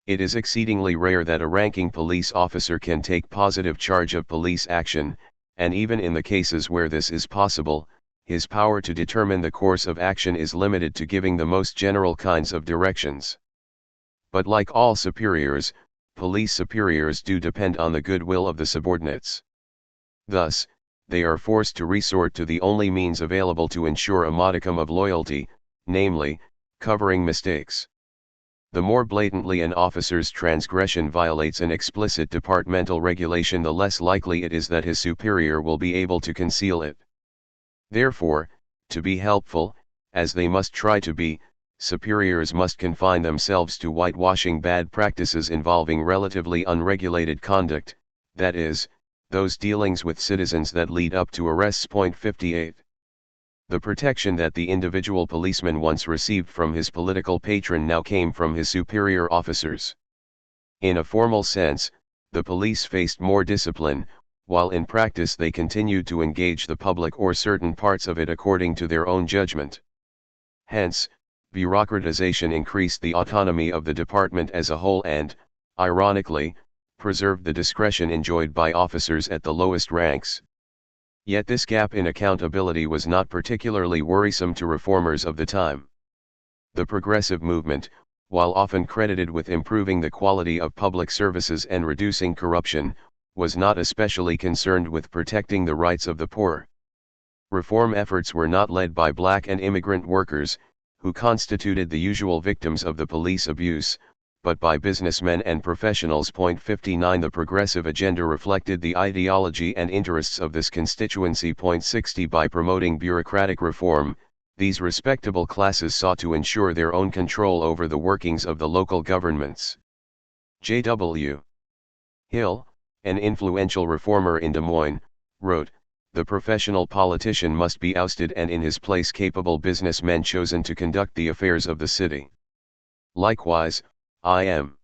It is exceedingly rare that a ranking police officer can take positive charge of police action, and even in the cases where this is possible, his power to determine the course of action is limited to giving the most general kinds of directions. But like all superiors, police superiors do depend on the goodwill of the subordinates. Thus, they are forced to resort to the only means available to ensure a modicum of loyalty, namely, covering mistakes. The more blatantly an officer's transgression violates an explicit departmental regulation, the less likely it is that his superior will be able to conceal it. Therefore, to be helpful, as they must try to be, superiors must confine themselves to whitewashing bad practices involving relatively unregulated conduct, that is, those dealings with citizens that lead up to arrests. 58. The protection that the individual policeman once received from his political patron now came from his superior officers. In a formal sense, the police faced more discipline, while in practice they continued to engage the public or certain parts of it according to their own judgment. Hence, bureaucratization increased the autonomy of the department as a whole and, ironically, preserved the discretion enjoyed by officers at the lowest ranks. Yet this gap in accountability was not particularly worrisome to reformers of the time. The progressive movement, while often credited with improving the quality of public services and reducing corruption, was not especially concerned with protecting the rights of the poor. Reform efforts were not led by black and immigrant workers, who constituted the usual victims of the police abuse, but by businessmen and professionals. 59 The progressive agenda reflected the ideology and interests of this constituency. 60 By promoting bureaucratic reform, these respectable classes sought to ensure their own control over the workings of the local governments. J.W. Hill, an influential reformer in Des Moines, wrote, "The professional politician must be ousted and in his place capable businessmen chosen to conduct the affairs of the city." Likewise, I.M.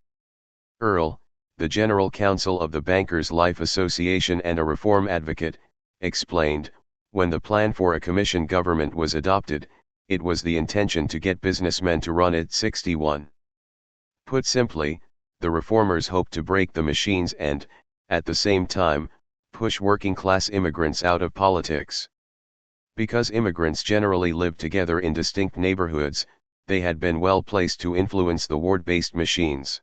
Earl, the General Counsel of the Bankers' Life Association and a reform advocate, explained, when the plan for a commission government was adopted, it was the intention to get businessmen to run it. 61. Put simply, the reformers hoped to break the machines and, at the same time, push working-class immigrants out of politics. Because immigrants generally lived together in distinct neighborhoods, they had been well placed to influence the ward-based machines.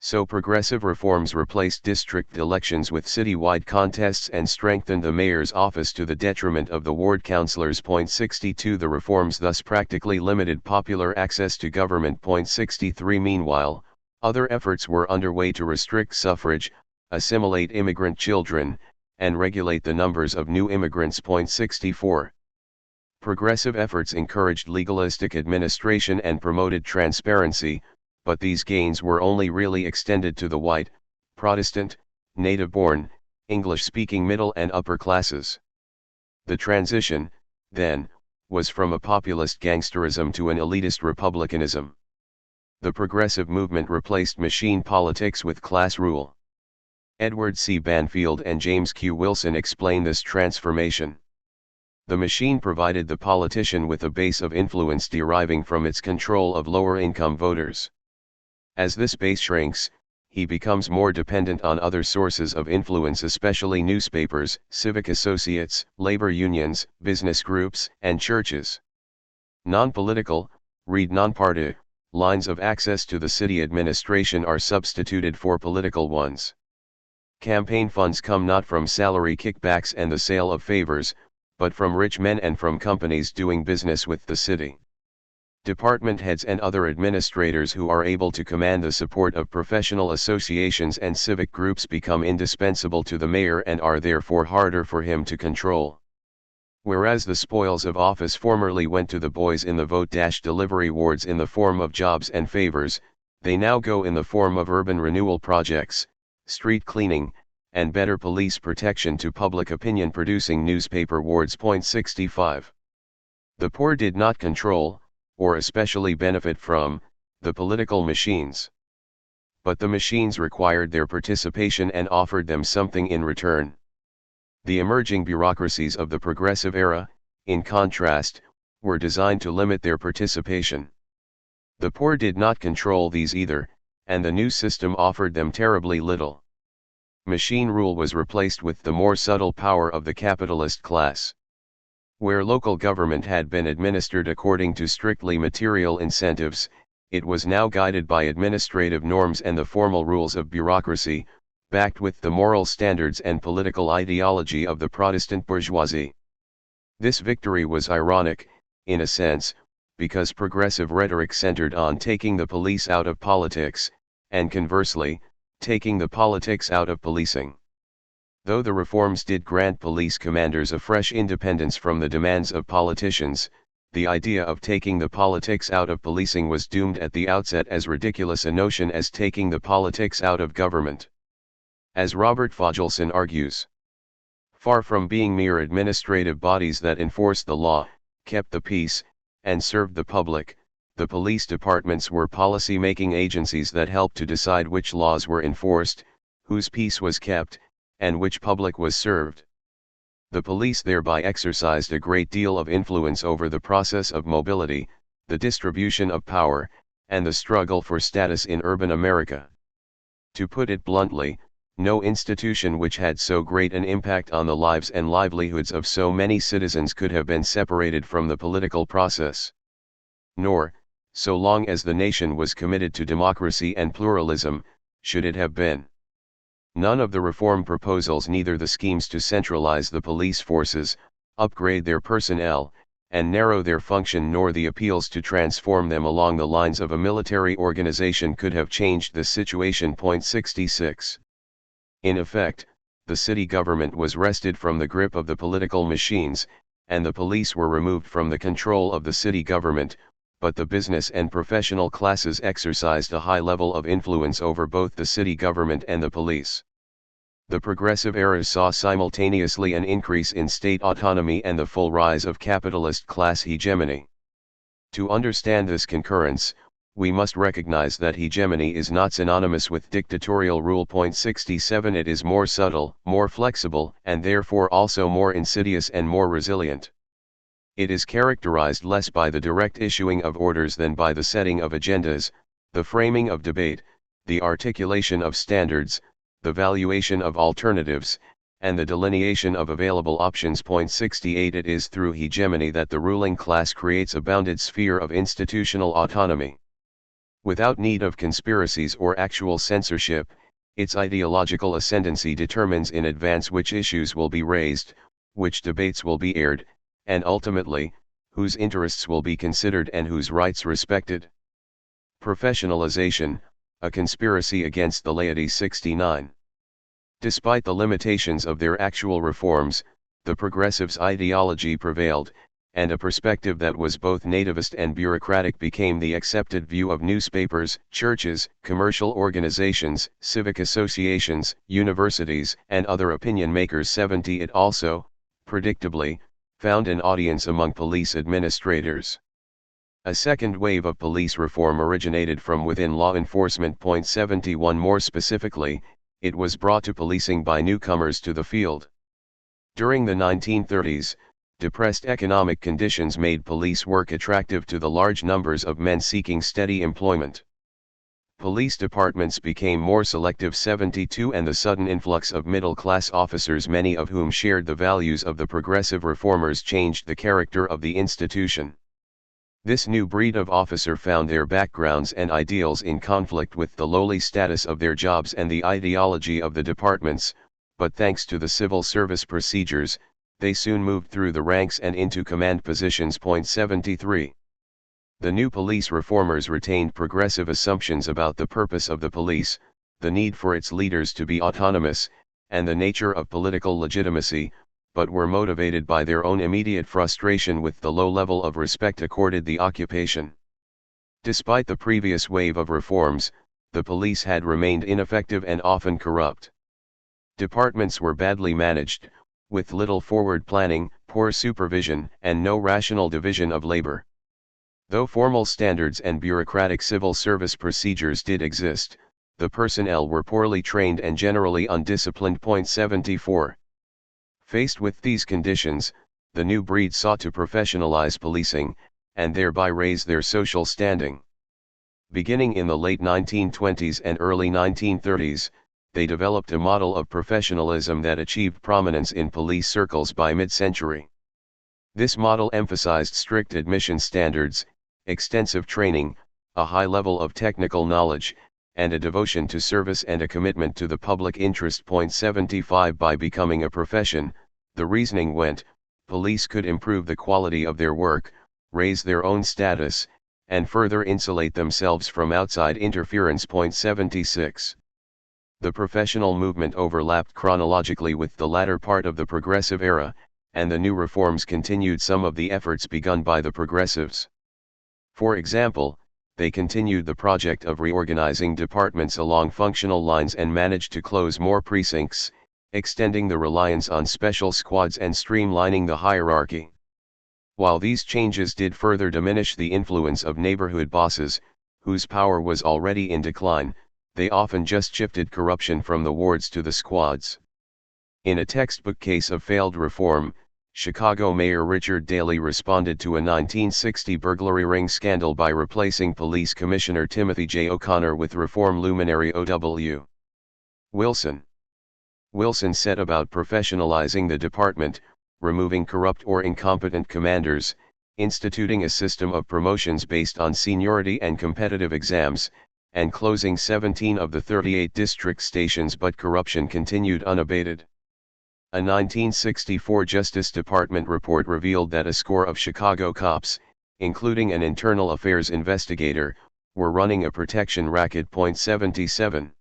So progressive reforms replaced district elections with citywide contests and strengthened the mayor's office to the detriment of the ward councillors. 62 The reforms thus practically limited popular access to government. 63 Meanwhile, other efforts were underway to restrict suffrage, assimilate immigrant children, and regulate the numbers of new immigrants. 64 Progressive efforts encouraged legalistic administration and promoted transparency, but these gains were only really extended to the white, Protestant, native-born, English-speaking middle and upper classes. The transition, then, was from a populist gangsterism to an elitist republicanism. The progressive movement replaced machine politics with class rule. Edward C. Banfield and James Q. Wilson explain this transformation. The machine provided the politician with a base of influence deriving from its control of lower-income voters. As this base shrinks, he becomes more dependent on other sources of influence, especially newspapers, civic associates, labor unions, business groups, and churches. Non-political, read non-party, lines of access to the city administration are substituted for political ones. Campaign funds come not from salary kickbacks and the sale of favors, but from rich men and from companies doing business with the city. Department heads and other administrators who are able to command the support of professional associations and civic groups become indispensable to the mayor and are therefore harder for him to control. Whereas the spoils of office formerly went to the boys in the vote-delivery wards in the form of jobs and favors, they now go in the form of urban renewal projects, street cleaning, and better police protection to public opinion producing newspaper wards. 65. The poor did not control, or especially benefit from, the political machines. But the machines required their participation and offered them something in return. The emerging bureaucracies of the progressive era, in contrast, were designed to limit their participation. The poor did not control these either, and the new system offered them terribly little. Machine rule was replaced with the more subtle power of the capitalist class. Where local government had been administered according to strictly material incentives, it was now guided by administrative norms and the formal rules of bureaucracy, backed with the moral standards and political ideology of the Protestant bourgeoisie. This victory was ironic, in a sense, because progressive rhetoric centered on taking the police out of politics, and conversely, taking the politics out of policing. Though the reforms did grant police commanders a fresh independence from the demands of politicians, the idea of taking the politics out of policing was doomed at the outset as ridiculous a notion as taking the politics out of government. As Robert Fogelson argues, far from being mere administrative bodies that enforced the law, kept the peace, and served the public, the police departments were policy-making agencies that helped to decide which laws were enforced, whose peace was kept, and which public was served. The police thereby exercised a great deal of influence over the process of mobility, the distribution of power, and the struggle for status in urban America. To put it bluntly, no institution which had so great an impact on the lives and livelihoods of so many citizens could have been separated from the political process. Nor, so long as the nation was committed to democracy and pluralism, should it have been. None of the reform proposals, neither the schemes to centralize the police forces, upgrade their personnel, and narrow their function, nor the appeals to transform them along the lines of a military organization could have changed this situation. 66. In effect, the city government was wrested from the grip of the political machines, and the police were removed from the control of the city government, but the business and professional classes exercised a high level of influence over both the city government and the police. The progressive era saw simultaneously an increase in state autonomy and the full rise of capitalist class hegemony. To understand this concurrence, we must recognize that hegemony is not synonymous with dictatorial rule. 67. It is more subtle, more flexible, and therefore also more insidious and more resilient. It is characterized less by the direct issuing of orders than by the setting of agendas, the framing of debate, the articulation of standards, the valuation of alternatives, and the delineation of available options. 68. It is through hegemony that the ruling class creates a bounded sphere of institutional autonomy. Without need of conspiracies or actual censorship, its ideological ascendancy determines in advance which issues will be raised, which debates will be aired, and ultimately, whose interests will be considered and whose rights respected. Professionalization, a conspiracy against the laity. 69. Despite the limitations of their actual reforms, the progressives' ideology prevailed, and a perspective that was both nativist and bureaucratic became the accepted view of newspapers, churches, commercial organizations, civic associations, universities, and other opinion makers. 70. It also, predictably, found an audience among police administrators. A second wave of police reform originated from within law enforcement. 71. More specifically, it was brought to policing by newcomers to the field. During the 1930s, depressed economic conditions made police work attractive to the large numbers of men seeking steady employment. Police departments became more selective. 72. And the sudden influx of middle-class officers, many of whom shared the values of the progressive reformers, changed the character of the institution. This new breed of officer found their backgrounds and ideals in conflict with the lowly status of their jobs and the ideology of the departments, but thanks to the civil service procedures, they soon moved through the ranks and into command positions. 73. The new police reformers retained progressive assumptions about the purpose of the police, the need for its leaders to be autonomous, and the nature of political legitimacy, but were motivated by their own immediate frustration with the low level of respect accorded the occupation. Despite the previous wave of reforms, the police had remained ineffective and often corrupt. Departments were badly managed, with little forward planning, poor supervision, and no rational division of labor. Though formal standards and bureaucratic civil service procedures did exist, the personnel were poorly trained and generally undisciplined. 74. Faced with these conditions, the new breed sought to professionalize policing, and thereby raise their social standing. Beginning in the late 1920s and early 1930s, they developed a model of professionalism that achieved prominence in police circles by mid-century. This model emphasized strict admission standards, extensive training, a high level of technical knowledge, and a devotion to service and a commitment to the public interest. 75 By becoming a profession, the reasoning went, police could improve the quality of their work, raise their own status, and further insulate themselves from outside interference. 76. The professional movement overlapped chronologically with the latter part of the Progressive era, and the new reforms continued some of the efforts begun by the Progressives. For example, they continued the project of reorganizing departments along functional lines and managed to close more precincts, extending the reliance on special squads and streamlining the hierarchy. While these changes did further diminish the influence of neighborhood bosses, whose power was already in decline, they often just shifted corruption from the wards to the squads. In a textbook case of failed reform, Chicago Mayor Richard Daley responded to a 1960 burglary ring scandal by replacing Police Commissioner Timothy J. O'Connor with reform luminary O.W. Wilson. Wilson set about professionalizing the department, removing corrupt or incompetent commanders, instituting a system of promotions based on seniority and competitive exams, and closing 17 of the 38 district stations, but corruption continued unabated. A 1964 Justice Department report revealed that a score of Chicago cops, including an internal affairs investigator, were running a protection racket. 77.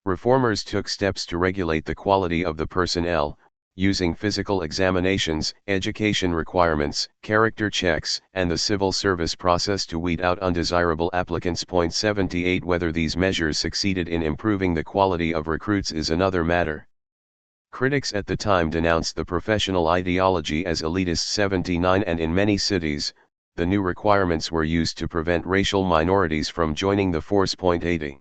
Reformers took steps to regulate the quality of the personnel, using physical examinations, education requirements, character checks, and the civil service process to weed out undesirable applicants. 78 Whether these measures succeeded in improving the quality of recruits is another matter. Critics at the time denounced the professional ideology as elitist. 79 And in many cities, the new requirements were used to prevent racial minorities from joining the force. 80.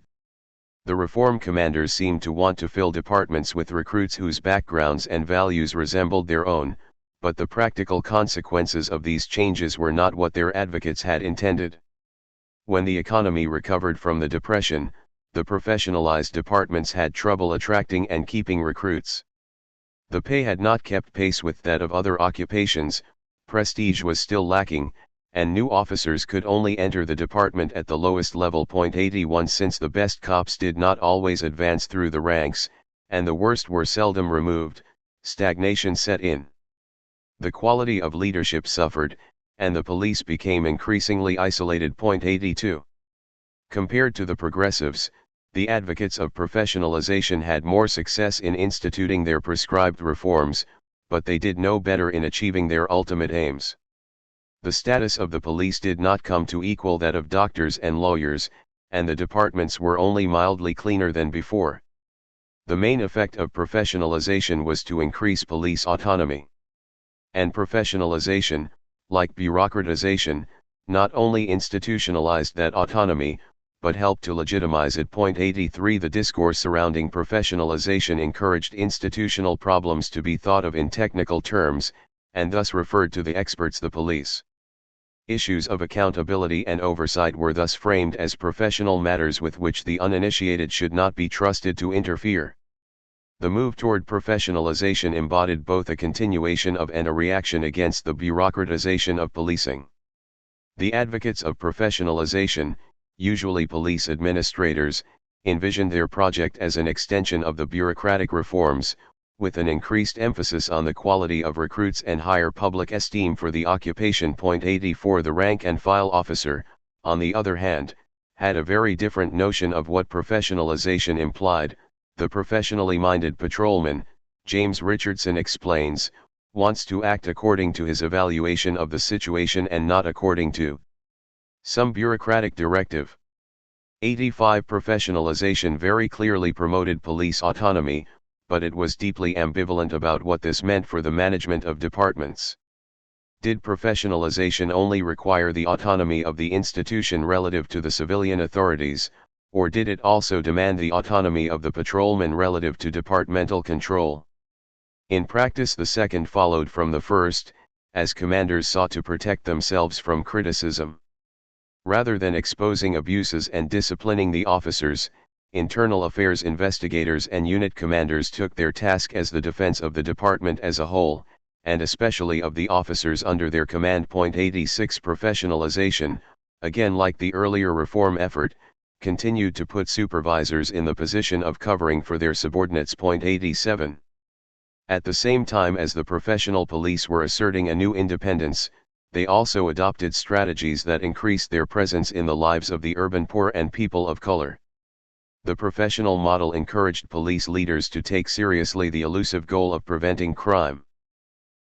The reform commanders seemed to want to fill departments with recruits whose backgrounds and values resembled their own, but the practical consequences of these changes were not what their advocates had intended. When the economy recovered from the Depression, the professionalized departments had trouble attracting and keeping recruits. The pay had not kept pace with that of other occupations, prestige was still lacking, and new officers could only enter the department at the lowest level. 81 Since the best cops did not always advance through the ranks, and the worst were seldom removed, stagnation set in. The quality of leadership suffered, and the police became increasingly isolated. 82. Compared to the progressives, the advocates of professionalization had more success in instituting their prescribed reforms, but they did no better in achieving their ultimate aims. The status of the police did not come to equal that of doctors and lawyers, and the departments were only mildly cleaner than before. The main effect of professionalization was to increase police autonomy. And professionalization, like bureaucratization, not only institutionalized that autonomy, but helped to legitimize it. 83 The discourse surrounding professionalization encouraged institutional problems to be thought of in technical terms, and thus referred to the experts, the police. Issues of accountability and oversight were thus framed as professional matters with which the uninitiated should not be trusted to interfere. The move toward professionalization embodied both a continuation of and a reaction against the bureaucratization of policing. The advocates of professionalization, usually police administrators, envisioned their project as an extension of the bureaucratic reforms, with an increased emphasis on the quality of recruits and higher public esteem for the occupation. 84 The rank-and-file officer, on the other hand, had a very different notion of what professionalization implied. The professionally minded patrolman, James Richardson explains, wants to act according to his evaluation of the situation and not according to some bureaucratic directive. 85 Professionalization very clearly promoted police autonomy, but it was deeply ambivalent about what this meant for the management of departments. Did professionalization only require the autonomy of the institution relative to the civilian authorities, or did it also demand the autonomy of the patrolman relative to departmental control? In practice, the second followed from the first, as commanders sought to protect themselves from criticism. Rather than exposing abuses and disciplining the officers, internal affairs investigators and unit commanders took their task as the defense of the department as a whole, and especially of the officers under their command. 86 Professionalization, again like the earlier reform effort, continued to put supervisors in the position of covering for their subordinates. 87. At the same time as the professional police were asserting a new independence, they also adopted strategies that increased their presence in the lives of the urban poor and people of color. The professional model encouraged police leaders to take seriously the elusive goal of preventing crime.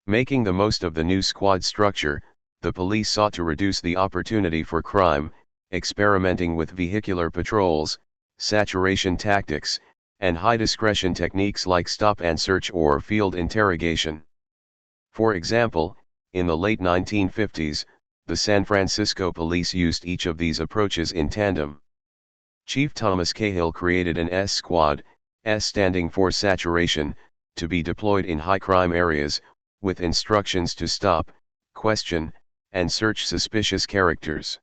Making the most of the new squad structure, the police sought to reduce the opportunity for crime, experimenting with vehicular patrols, saturation tactics, and high-discretion techniques like stop and search or field interrogation. For example, in the late 1950s, the San Francisco police used each of these approaches in tandem. Chief Thomas Cahill created an S squad, S standing for saturation, to be deployed in high-crime areas, with instructions to stop, question, and search suspicious characters.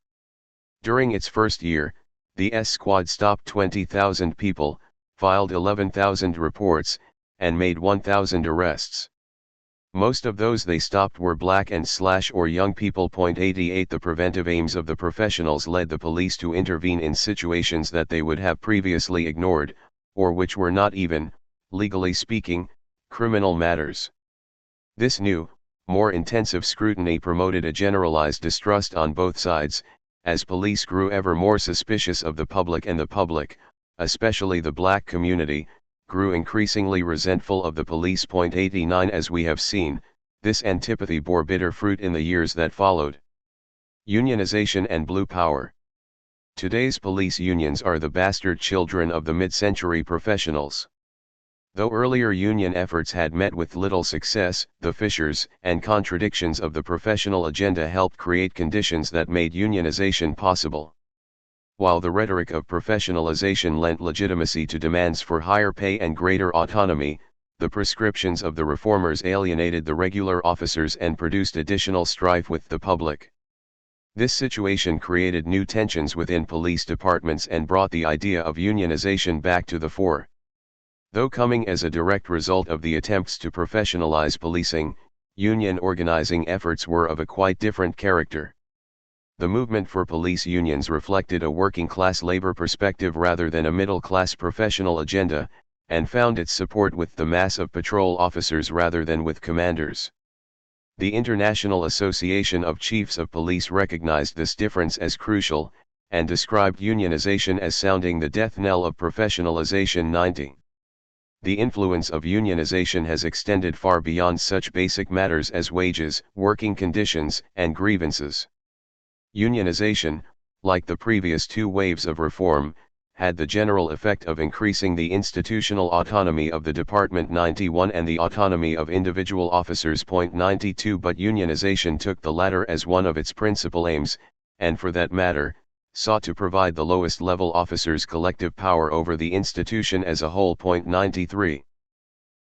During its first year, the S squad stopped 20,000 people, filed 11,000 reports, and made 1,000 arrests. Most of those they stopped were black and or young people. 88 The preventive aims of the professionals led the police to intervene in situations that they would have previously ignored, or which were not even, legally speaking, criminal matters. This new, more intensive scrutiny promoted a generalized distrust on both sides, as police grew ever more suspicious of the public, and the public, especially the black community, grew increasingly resentful of the police. 89 As we have seen, this antipathy bore bitter fruit in the years that followed. Unionization and blue power. Today's police unions are the bastard children of the mid-century professionals. Though earlier union efforts had met with little success, the fissures and contradictions of the professional agenda helped create conditions that made unionization possible. While the rhetoric of professionalization lent legitimacy to demands for higher pay and greater autonomy, the prescriptions of the reformers alienated the regular officers and produced additional strife with the public. This situation created new tensions within police departments and brought the idea of unionization back to the fore. Though coming as a direct result of the attempts to professionalize policing, union organizing efforts were of a quite different character. The movement for police unions reflected a working-class labor perspective rather than a middle-class professional agenda, and found its support with the mass of patrol officers rather than with commanders. The International Association of Chiefs of Police recognized this difference as crucial, and described unionization as sounding the death knell of professionalization. 90. The influence of unionization has extended far beyond such basic matters as wages, working conditions, and grievances. Unionization, like the previous two waves of reform, had the general effect of increasing the institutional autonomy of the department. 91 and the autonomy of individual officers. 92 But unionization took the latter as one of its principal aims, and for that matter, sought to provide the lowest level officers collective power over the institution as a whole. 93.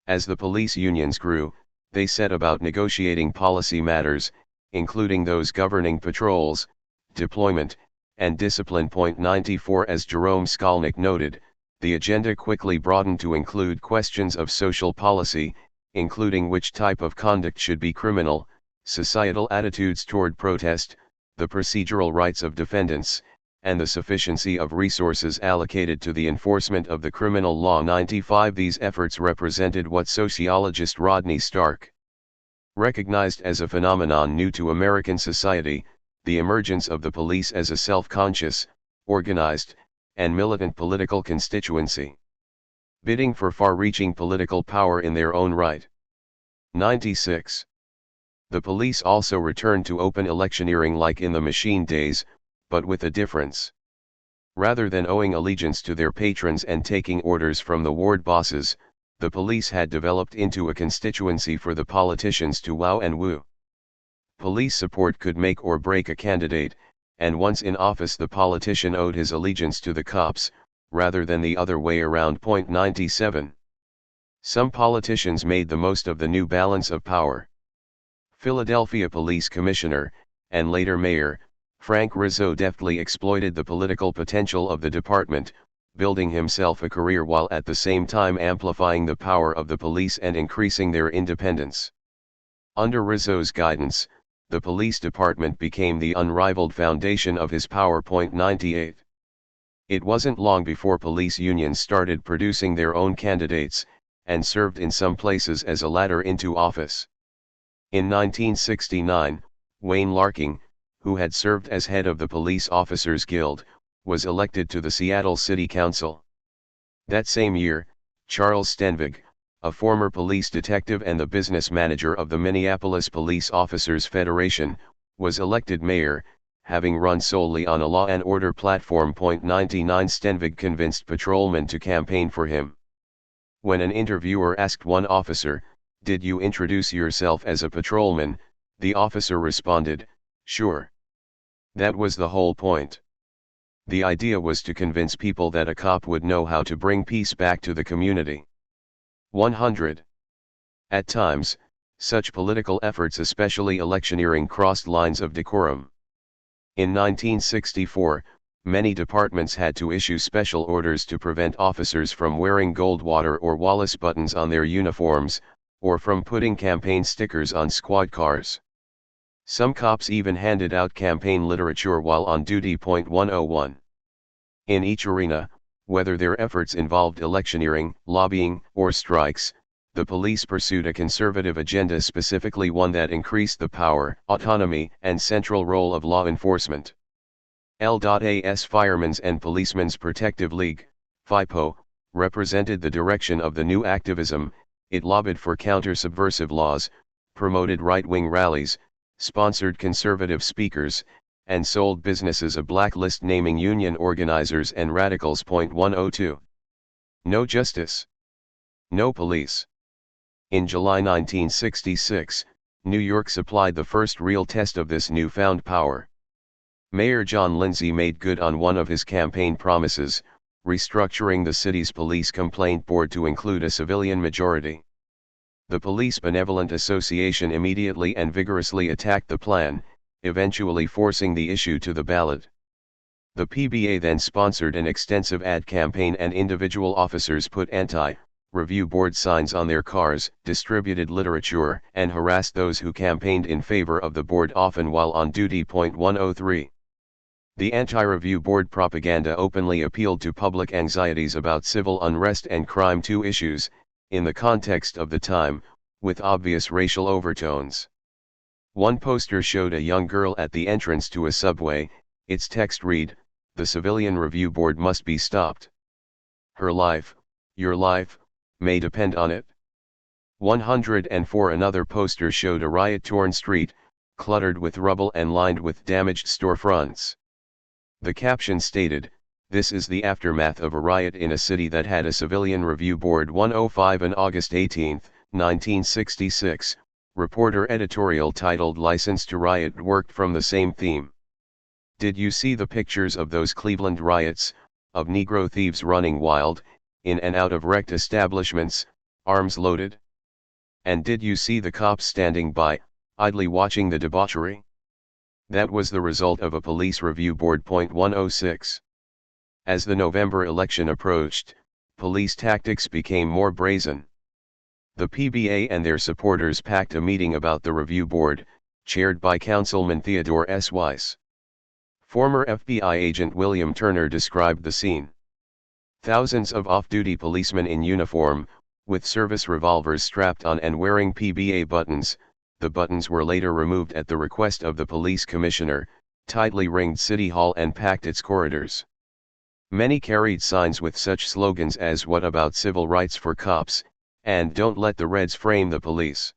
As the police unions grew, they set about negotiating policy matters, including those governing patrols, deployment, and discipline. 94 As Jerome Skolnick noted, the agenda quickly broadened to include questions of social policy, including which type of conduct should be criminal, societal attitudes toward protest, the procedural rights of defendants, and the sufficiency of resources allocated to the enforcement of the criminal law. 95 These efforts represented what sociologist Rodney Stark recognized as a phenomenon new to American society, the emergence of the police as a self-conscious, organized, and militant political constituency, bidding for far-reaching political power in their own right. 96. The police also returned to open electioneering like in the machine days, but with a difference. Rather than owing allegiance to their patrons and taking orders from the ward bosses, the police had developed into a constituency for the politicians to wow and woo. Police support could make or break a candidate, and once in office the politician owed his allegiance to the cops, rather than the other way around. 97. Some politicians made the most of the new balance of power. Philadelphia Police Commissioner, and later Mayor, Frank Rizzo deftly exploited the political potential of the department, building himself a career while at the same time amplifying the power of the police and increasing their independence. Under Rizzo's guidance, the police department became the unrivaled foundation of his power. 98. It wasn't long before police unions started producing their own candidates, and served in some places as a ladder into office. In 1969, Wayne Larking, who had served as head of the Police Officers Guild, was elected to the Seattle City Council. That same year, Charles Stenvig, a former police detective and the business manager of the Minneapolis Police Officers Federation, was elected mayor, having run solely on a law and order platform. 99 Stenvig convinced patrolmen to campaign for him. When an interviewer asked one officer, "Did you introduce yourself as a patrolman?" the officer responded, "Sure. That was the whole point." The idea was to convince people that a cop would know how to bring peace back to the community. 100. At times, such political efforts, especially electioneering, crossed lines of decorum. In 1964, many departments had to issue special orders to prevent officers from wearing Goldwater or Wallace buttons on their uniforms, or from putting campaign stickers on squad cars. Some cops even handed out campaign literature while on duty. 101. In each arena, whether their efforts involved electioneering, lobbying, or strikes, the police pursued a conservative agenda, specifically one that increased the power, autonomy, and central role of law enforcement. L.A.'s Firemen's and Policemen's Protective League, FIPO, represented the direction of the new activism. It lobbied for counter-subversive laws, promoted right-wing rallies, sponsored conservative speakers, and sold businesses a blacklist naming union organizers and radicals. 102. No justice. No police. In July 1966, New York supplied the first real test of this newfound power. Mayor John Lindsay made good on one of his campaign promises, restructuring the city's police complaint board to include a civilian majority. The Police Benevolent Association immediately and vigorously attacked the plan, eventually forcing the issue to the ballot. The PBA then sponsored an extensive ad campaign, and individual officers put anti-review board signs on their cars, distributed literature, and harassed those who campaigned in favor of the board, often while on duty. 103. The anti-review board propaganda openly appealed to public anxieties about civil unrest and crime, two issues, in the context of the time, with obvious racial overtones. One poster showed a young girl at the entrance to a subway. Its text read, "The Civilian Review Board must be stopped. Her life, your life, may depend on it." 104. Another poster showed a riot-torn street, cluttered with rubble and lined with damaged storefronts. The caption stated, "This is the aftermath of a riot in a city that had a civilian review board." 105. On August 18, 1966, reporter editorial titled "License to Riot" worked from the same theme. Did you see the pictures of those Cleveland riots, of Negro thieves running wild, in and out of wrecked establishments, arms loaded? And did you see the cops standing by, idly watching the debauchery? That was the result of a police review board. 106. As the November election approached, police tactics became more brazen. The PBA and their supporters packed a meeting about the review board, chaired by Councilman Theodore S. Weiss. Former FBI agent William Turner described the scene. Thousands of off-duty policemen in uniform, with service revolvers strapped on and wearing PBA buttons. The buttons were later removed at the request of the police commissioner, tightly ringed City Hall and packed its corridors. Many carried signs with such slogans as "What about civil rights for cops?" and "Don't let the Reds frame the police."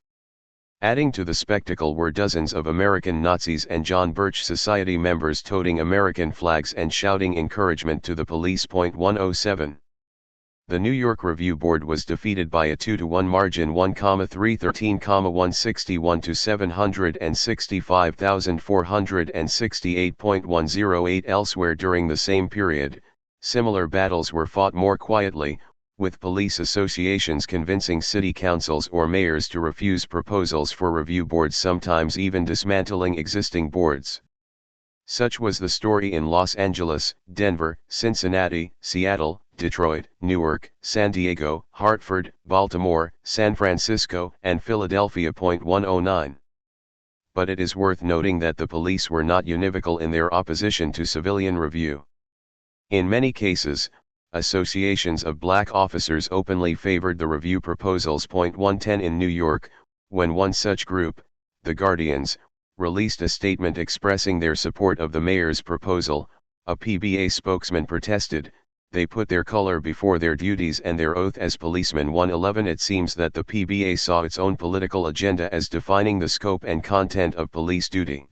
Adding to the spectacle were dozens of American Nazis and John Birch Society members toting American flags and shouting encouragement to the police. 107. The New York Review Board was defeated by a 2-1 margin, 1,313,161 to 765,468.108. Elsewhere during the same period, similar battles were fought more quietly, with police associations convincing city councils or mayors to refuse proposals for review boards, sometimes even dismantling existing boards. Such was the story in Los Angeles, Denver, Cincinnati, Seattle, Detroit, Newark, San Diego, Hartford, Baltimore, San Francisco, and Philadelphia. 109. But it is worth noting that the police were not univocal in their opposition to civilian review. In many cases, associations of black officers openly favored the review proposals. 110 in New York, when one such group, the Guardians, released a statement expressing their support of the mayor's proposal, a PBA spokesman protested, "They put their color before their duties and their oath as policemen." 111 It seems that the PBA saw its own political agenda as defining the scope and content of police duty.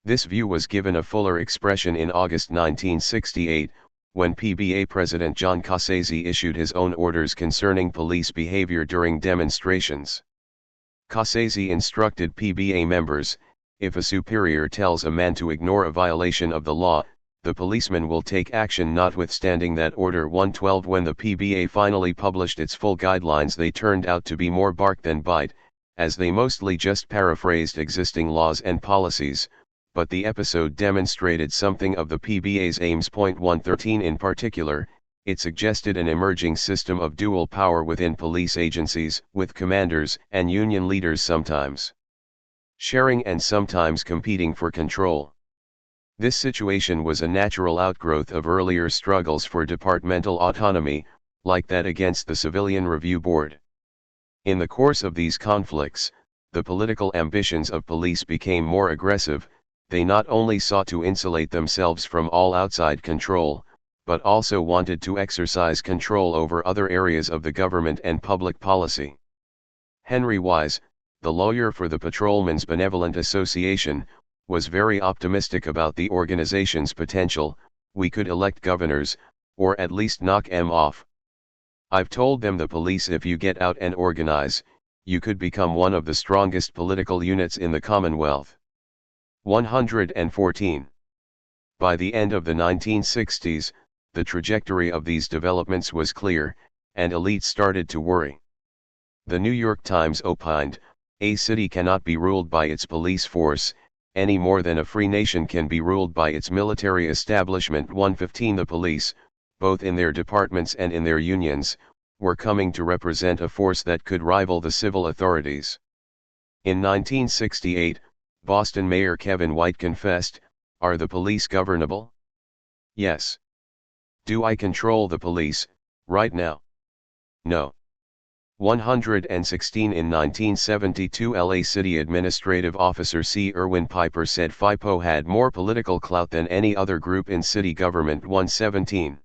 This view was given a fuller expression in August 1968, when PBA President John Cassese issued his own orders concerning police behavior during demonstrations. Cassese instructed PBA members, "If a superior tells a man to ignore a violation of the law, the policeman will take action notwithstanding that order." 112 When the PBA finally published its full guidelines, they turned out to be more bark than bite, as they mostly just paraphrased existing laws and policies, but the episode demonstrated something of the PBA's aims. 113 In particular, it suggested an emerging system of dual power within police agencies, with commanders and union leaders sometimes sharing and sometimes competing for control. This situation was a natural outgrowth of earlier struggles for departmental autonomy, like that against the Civilian Review Board. In the course of these conflicts, the political ambitions of police became more aggressive. They not only sought to insulate themselves from all outside control, but also wanted to exercise control over other areas of the government and public policy. Henry Wise, the lawyer for the Patrolmen's Benevolent Association, was very optimistic about the organization's potential. "We could elect governors, or at least knock 'em off. I've told them, the police, if you get out and organize, you could become one of the strongest political units in the Commonwealth." 114. By the end of the 1960s, the trajectory of these developments was clear, and elites started to worry. The New York Times opined, "A city cannot be ruled by its police force, any more than a free nation can be ruled by its military establishment." 115 The police, both in their departments and in their unions, were coming to represent a force that could rival the civil authorities. In 1968, Boston Mayor Kevin White confessed, "Are the police governable? Yes. Do I control the police, right now? No." 116 In 1972, LA City Administrative Officer C. Irwin Piper said FIPO had more political clout than any other group in city government. 117.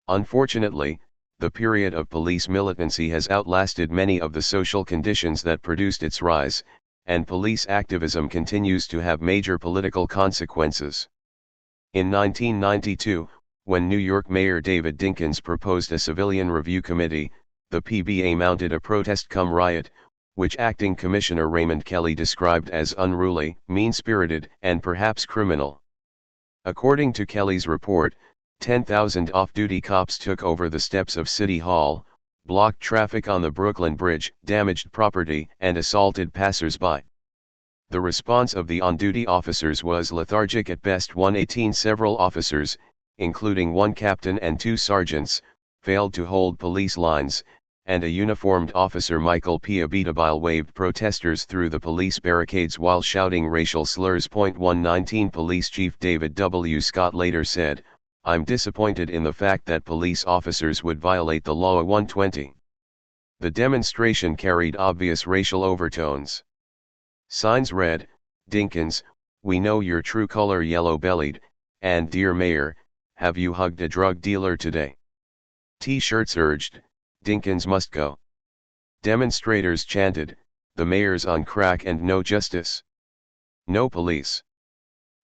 Unfortunately, the period of police militancy has outlasted many of the social conditions that produced its rise, and police activism continues to have major political consequences. In 1992, when New York Mayor David Dinkins proposed a civilian review committee, the PBA mounted a protest-cum-riot, which Acting Commissioner Raymond Kelly described as unruly, mean-spirited, and perhaps criminal. According to Kelly's report, 10,000 off-duty cops took over the steps of City Hall, blocked traffic on the Brooklyn Bridge, damaged property, and assaulted passers-by. The response of the on-duty officers was lethargic at best. 118 Several officers, including one captain and two sergeants, failed to hold police lines, and a uniformed officer, Michael P. Abitabile, waved protesters through the police barricades while shouting racial slurs. 119 Police Chief David W. Scott later said, "I'm disappointed in the fact that police officers would violate the law." 120. The demonstration carried obvious racial overtones. Signs read, "Dinkins, we know your true color, yellow-bellied," and "Dear Mayor, have you hugged a drug dealer today?" T-shirts urged, "Dinkins must go." Demonstrators chanted, "The mayor's on crack and no justice. No police."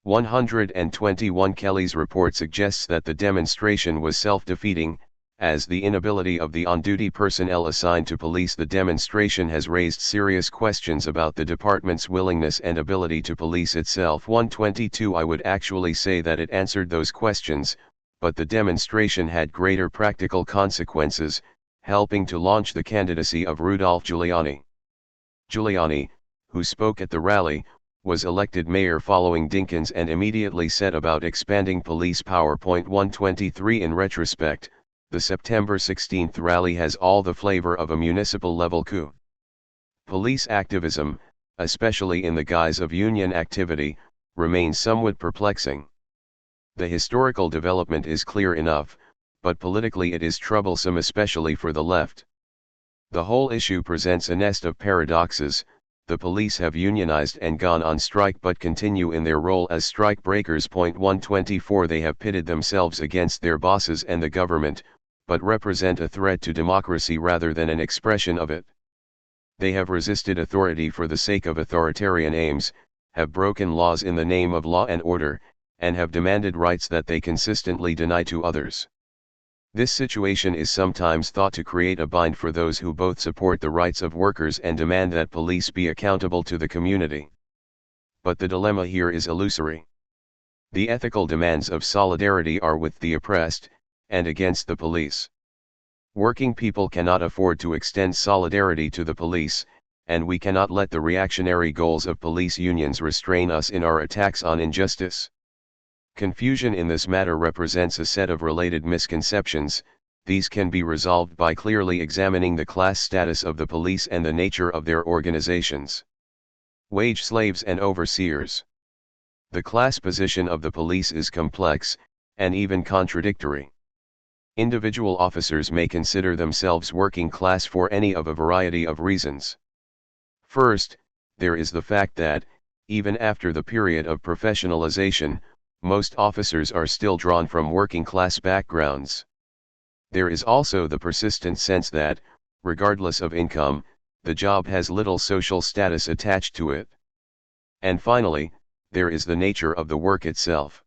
121 Kelly's report suggests that the demonstration was self-defeating, as the inability of the on-duty personnel assigned to police the demonstration has raised serious questions about the department's willingness and ability to police itself. 122 I would actually say that it answered those questions, but the demonstration had greater practical consequences, helping to launch the candidacy of Rudolph Giuliani. Giuliani, who spoke at the rally, was elected mayor following Dinkins and immediately set about expanding police power. 123 In retrospect, the September 16 rally has all the flavor of a municipal level coup. Police activism, especially in the guise of union activity, remains somewhat perplexing. The historical development is clear enough, but politically it is troublesome, especially for the left. The whole issue presents a nest of paradoxes. The police have unionized and gone on strike but continue in their role as strike breakers. 124 They have pitted themselves against their bosses and the government, but represent a threat to democracy rather than an expression of it. They have resisted authority for the sake of authoritarian aims, have broken laws in the name of law and order, and have demanded rights that they consistently deny to others. This situation is sometimes thought to create a bind for those who both support the rights of workers and demand that police be accountable to the community. But the dilemma here is illusory. The ethical demands of solidarity are with the oppressed, and against the police. Working people cannot afford to extend solidarity to the police, and we cannot let the reactionary goals of police unions restrain us in our attacks on injustice. Confusion in this matter represents a set of related misconceptions. These can be resolved by clearly examining the class status of the police and the nature of their organizations. Wage slaves and overseers. The class position of the police is complex, and even contradictory. Individual officers may consider themselves working class for any of a variety of reasons. First, there is the fact that, even after the period of professionalization, most officers are still drawn from working class backgrounds. There is also the persistent sense that, regardless of income, the job has little social status attached to it. And finally, there is the nature of the work itself.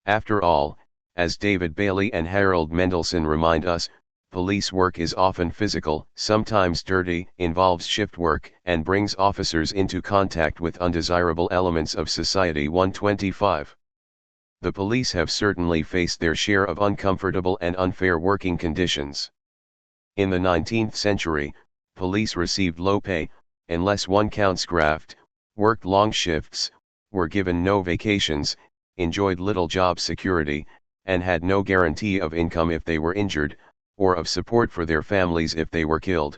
After all, as David Bailey and Harold Mendelson remind us, police work is often physical, sometimes dirty, involves shift work, and brings officers into contact with undesirable elements of society. 125. The police have certainly faced their share of uncomfortable and unfair working conditions. In the 19th century, police received low pay, unless one counts graft, worked long shifts, were given no vacations, enjoyed little job security, and had no guarantee of income if they were injured, or of support for their families if they were killed.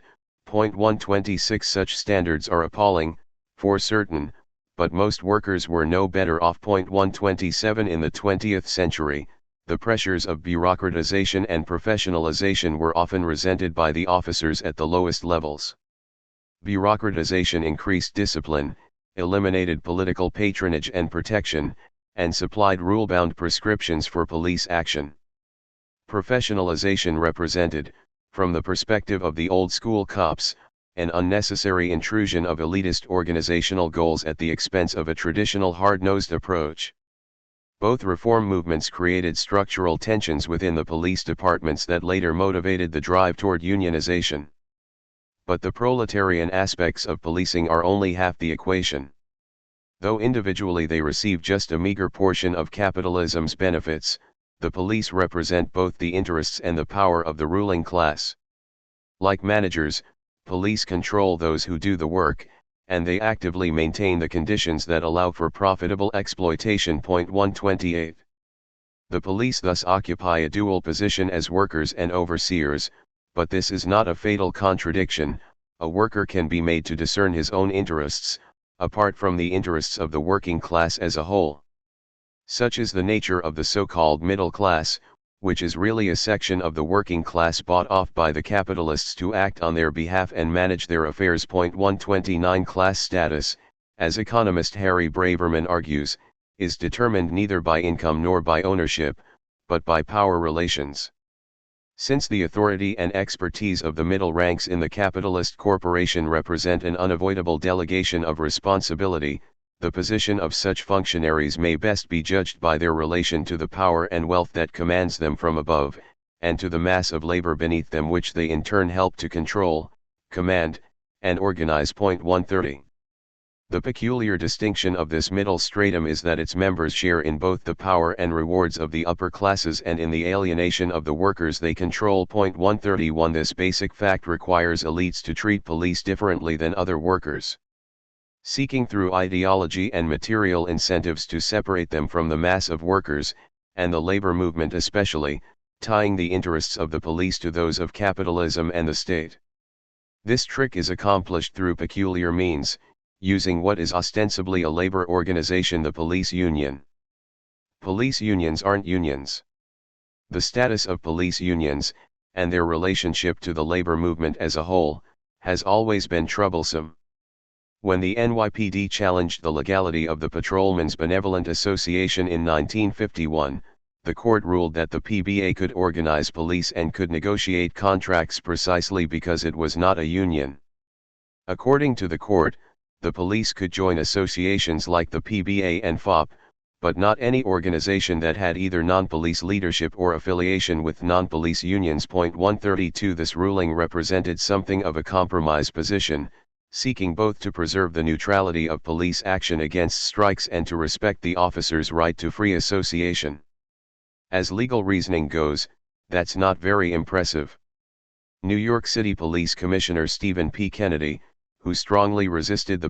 126 Such standards are appalling, for certain, but most workers were no better off. 127 In the 20th century, the pressures of bureaucratization and professionalization were often resented by the officers at the lowest levels. Bureaucratization increased discipline, eliminated political patronage and protection, and supplied rule-bound prescriptions for police action. Professionalization represented, from the perspective of the old-school cops, an unnecessary intrusion of elitist organizational goals at the expense of a traditional hard-nosed approach. Both reform movements created structural tensions within the police departments that later motivated the drive toward unionization. But the proletarian aspects of policing are only half the equation. Though individually they receive just a meager portion of capitalism's benefits, the police represent both the interests and the power of the ruling class. Like managers, police control those who do the work, and they actively maintain the conditions that allow for profitable exploitation. 128. The police thus occupy a dual position as workers and overseers, but this is not a fatal contradiction. A worker can be made to discern his own interests, apart from the interests of the working class as a whole. Such is the nature of the so-called middle class, which is really a section of the working class bought off by the capitalists to act on their behalf and manage their affairs. 129 Class status, as economist Harry Braverman argues, is determined neither by income nor by ownership, but by power relations. Since the authority and expertise of the middle ranks in the capitalist corporation represent an unavoidable delegation of responsibility, the position of such functionaries may best be judged by their relation to the power and wealth that commands them from above, and to the mass of labor beneath them which they in turn help to control, command, and organize. 130. The peculiar distinction of this middle stratum is that its members share in both the power and rewards of the upper classes and in the alienation of the workers they control. 131 This basic fact requires elites to treat police differently than other workers. seeking through ideology and material incentives to separate them from the mass of workers, and the labor movement especially, tying the interests of the police to those of capitalism and the state. This trick is accomplished through peculiar means, using what is ostensibly a labor organization, the police union. Police unions aren't unions. The status of police unions, and their relationship to the labor movement as a whole, has always been troublesome. When the NYPD challenged the legality of the Patrolmen's Benevolent Association in 1951, the court ruled that the PBA could organize police and could negotiate contracts precisely because it was not a union. According to the court, the police could join associations like the PBA and FOP, but not any organization that had either non-police leadership or affiliation with non-police unions. 132 This ruling represented something of a compromise position, seeking both to preserve the neutrality of police action against strikes and to respect the officer's right to free association. As legal reasoning goes, that's not very impressive. New York City Police Commissioner Stephen P. Kennedy, who strongly resisted the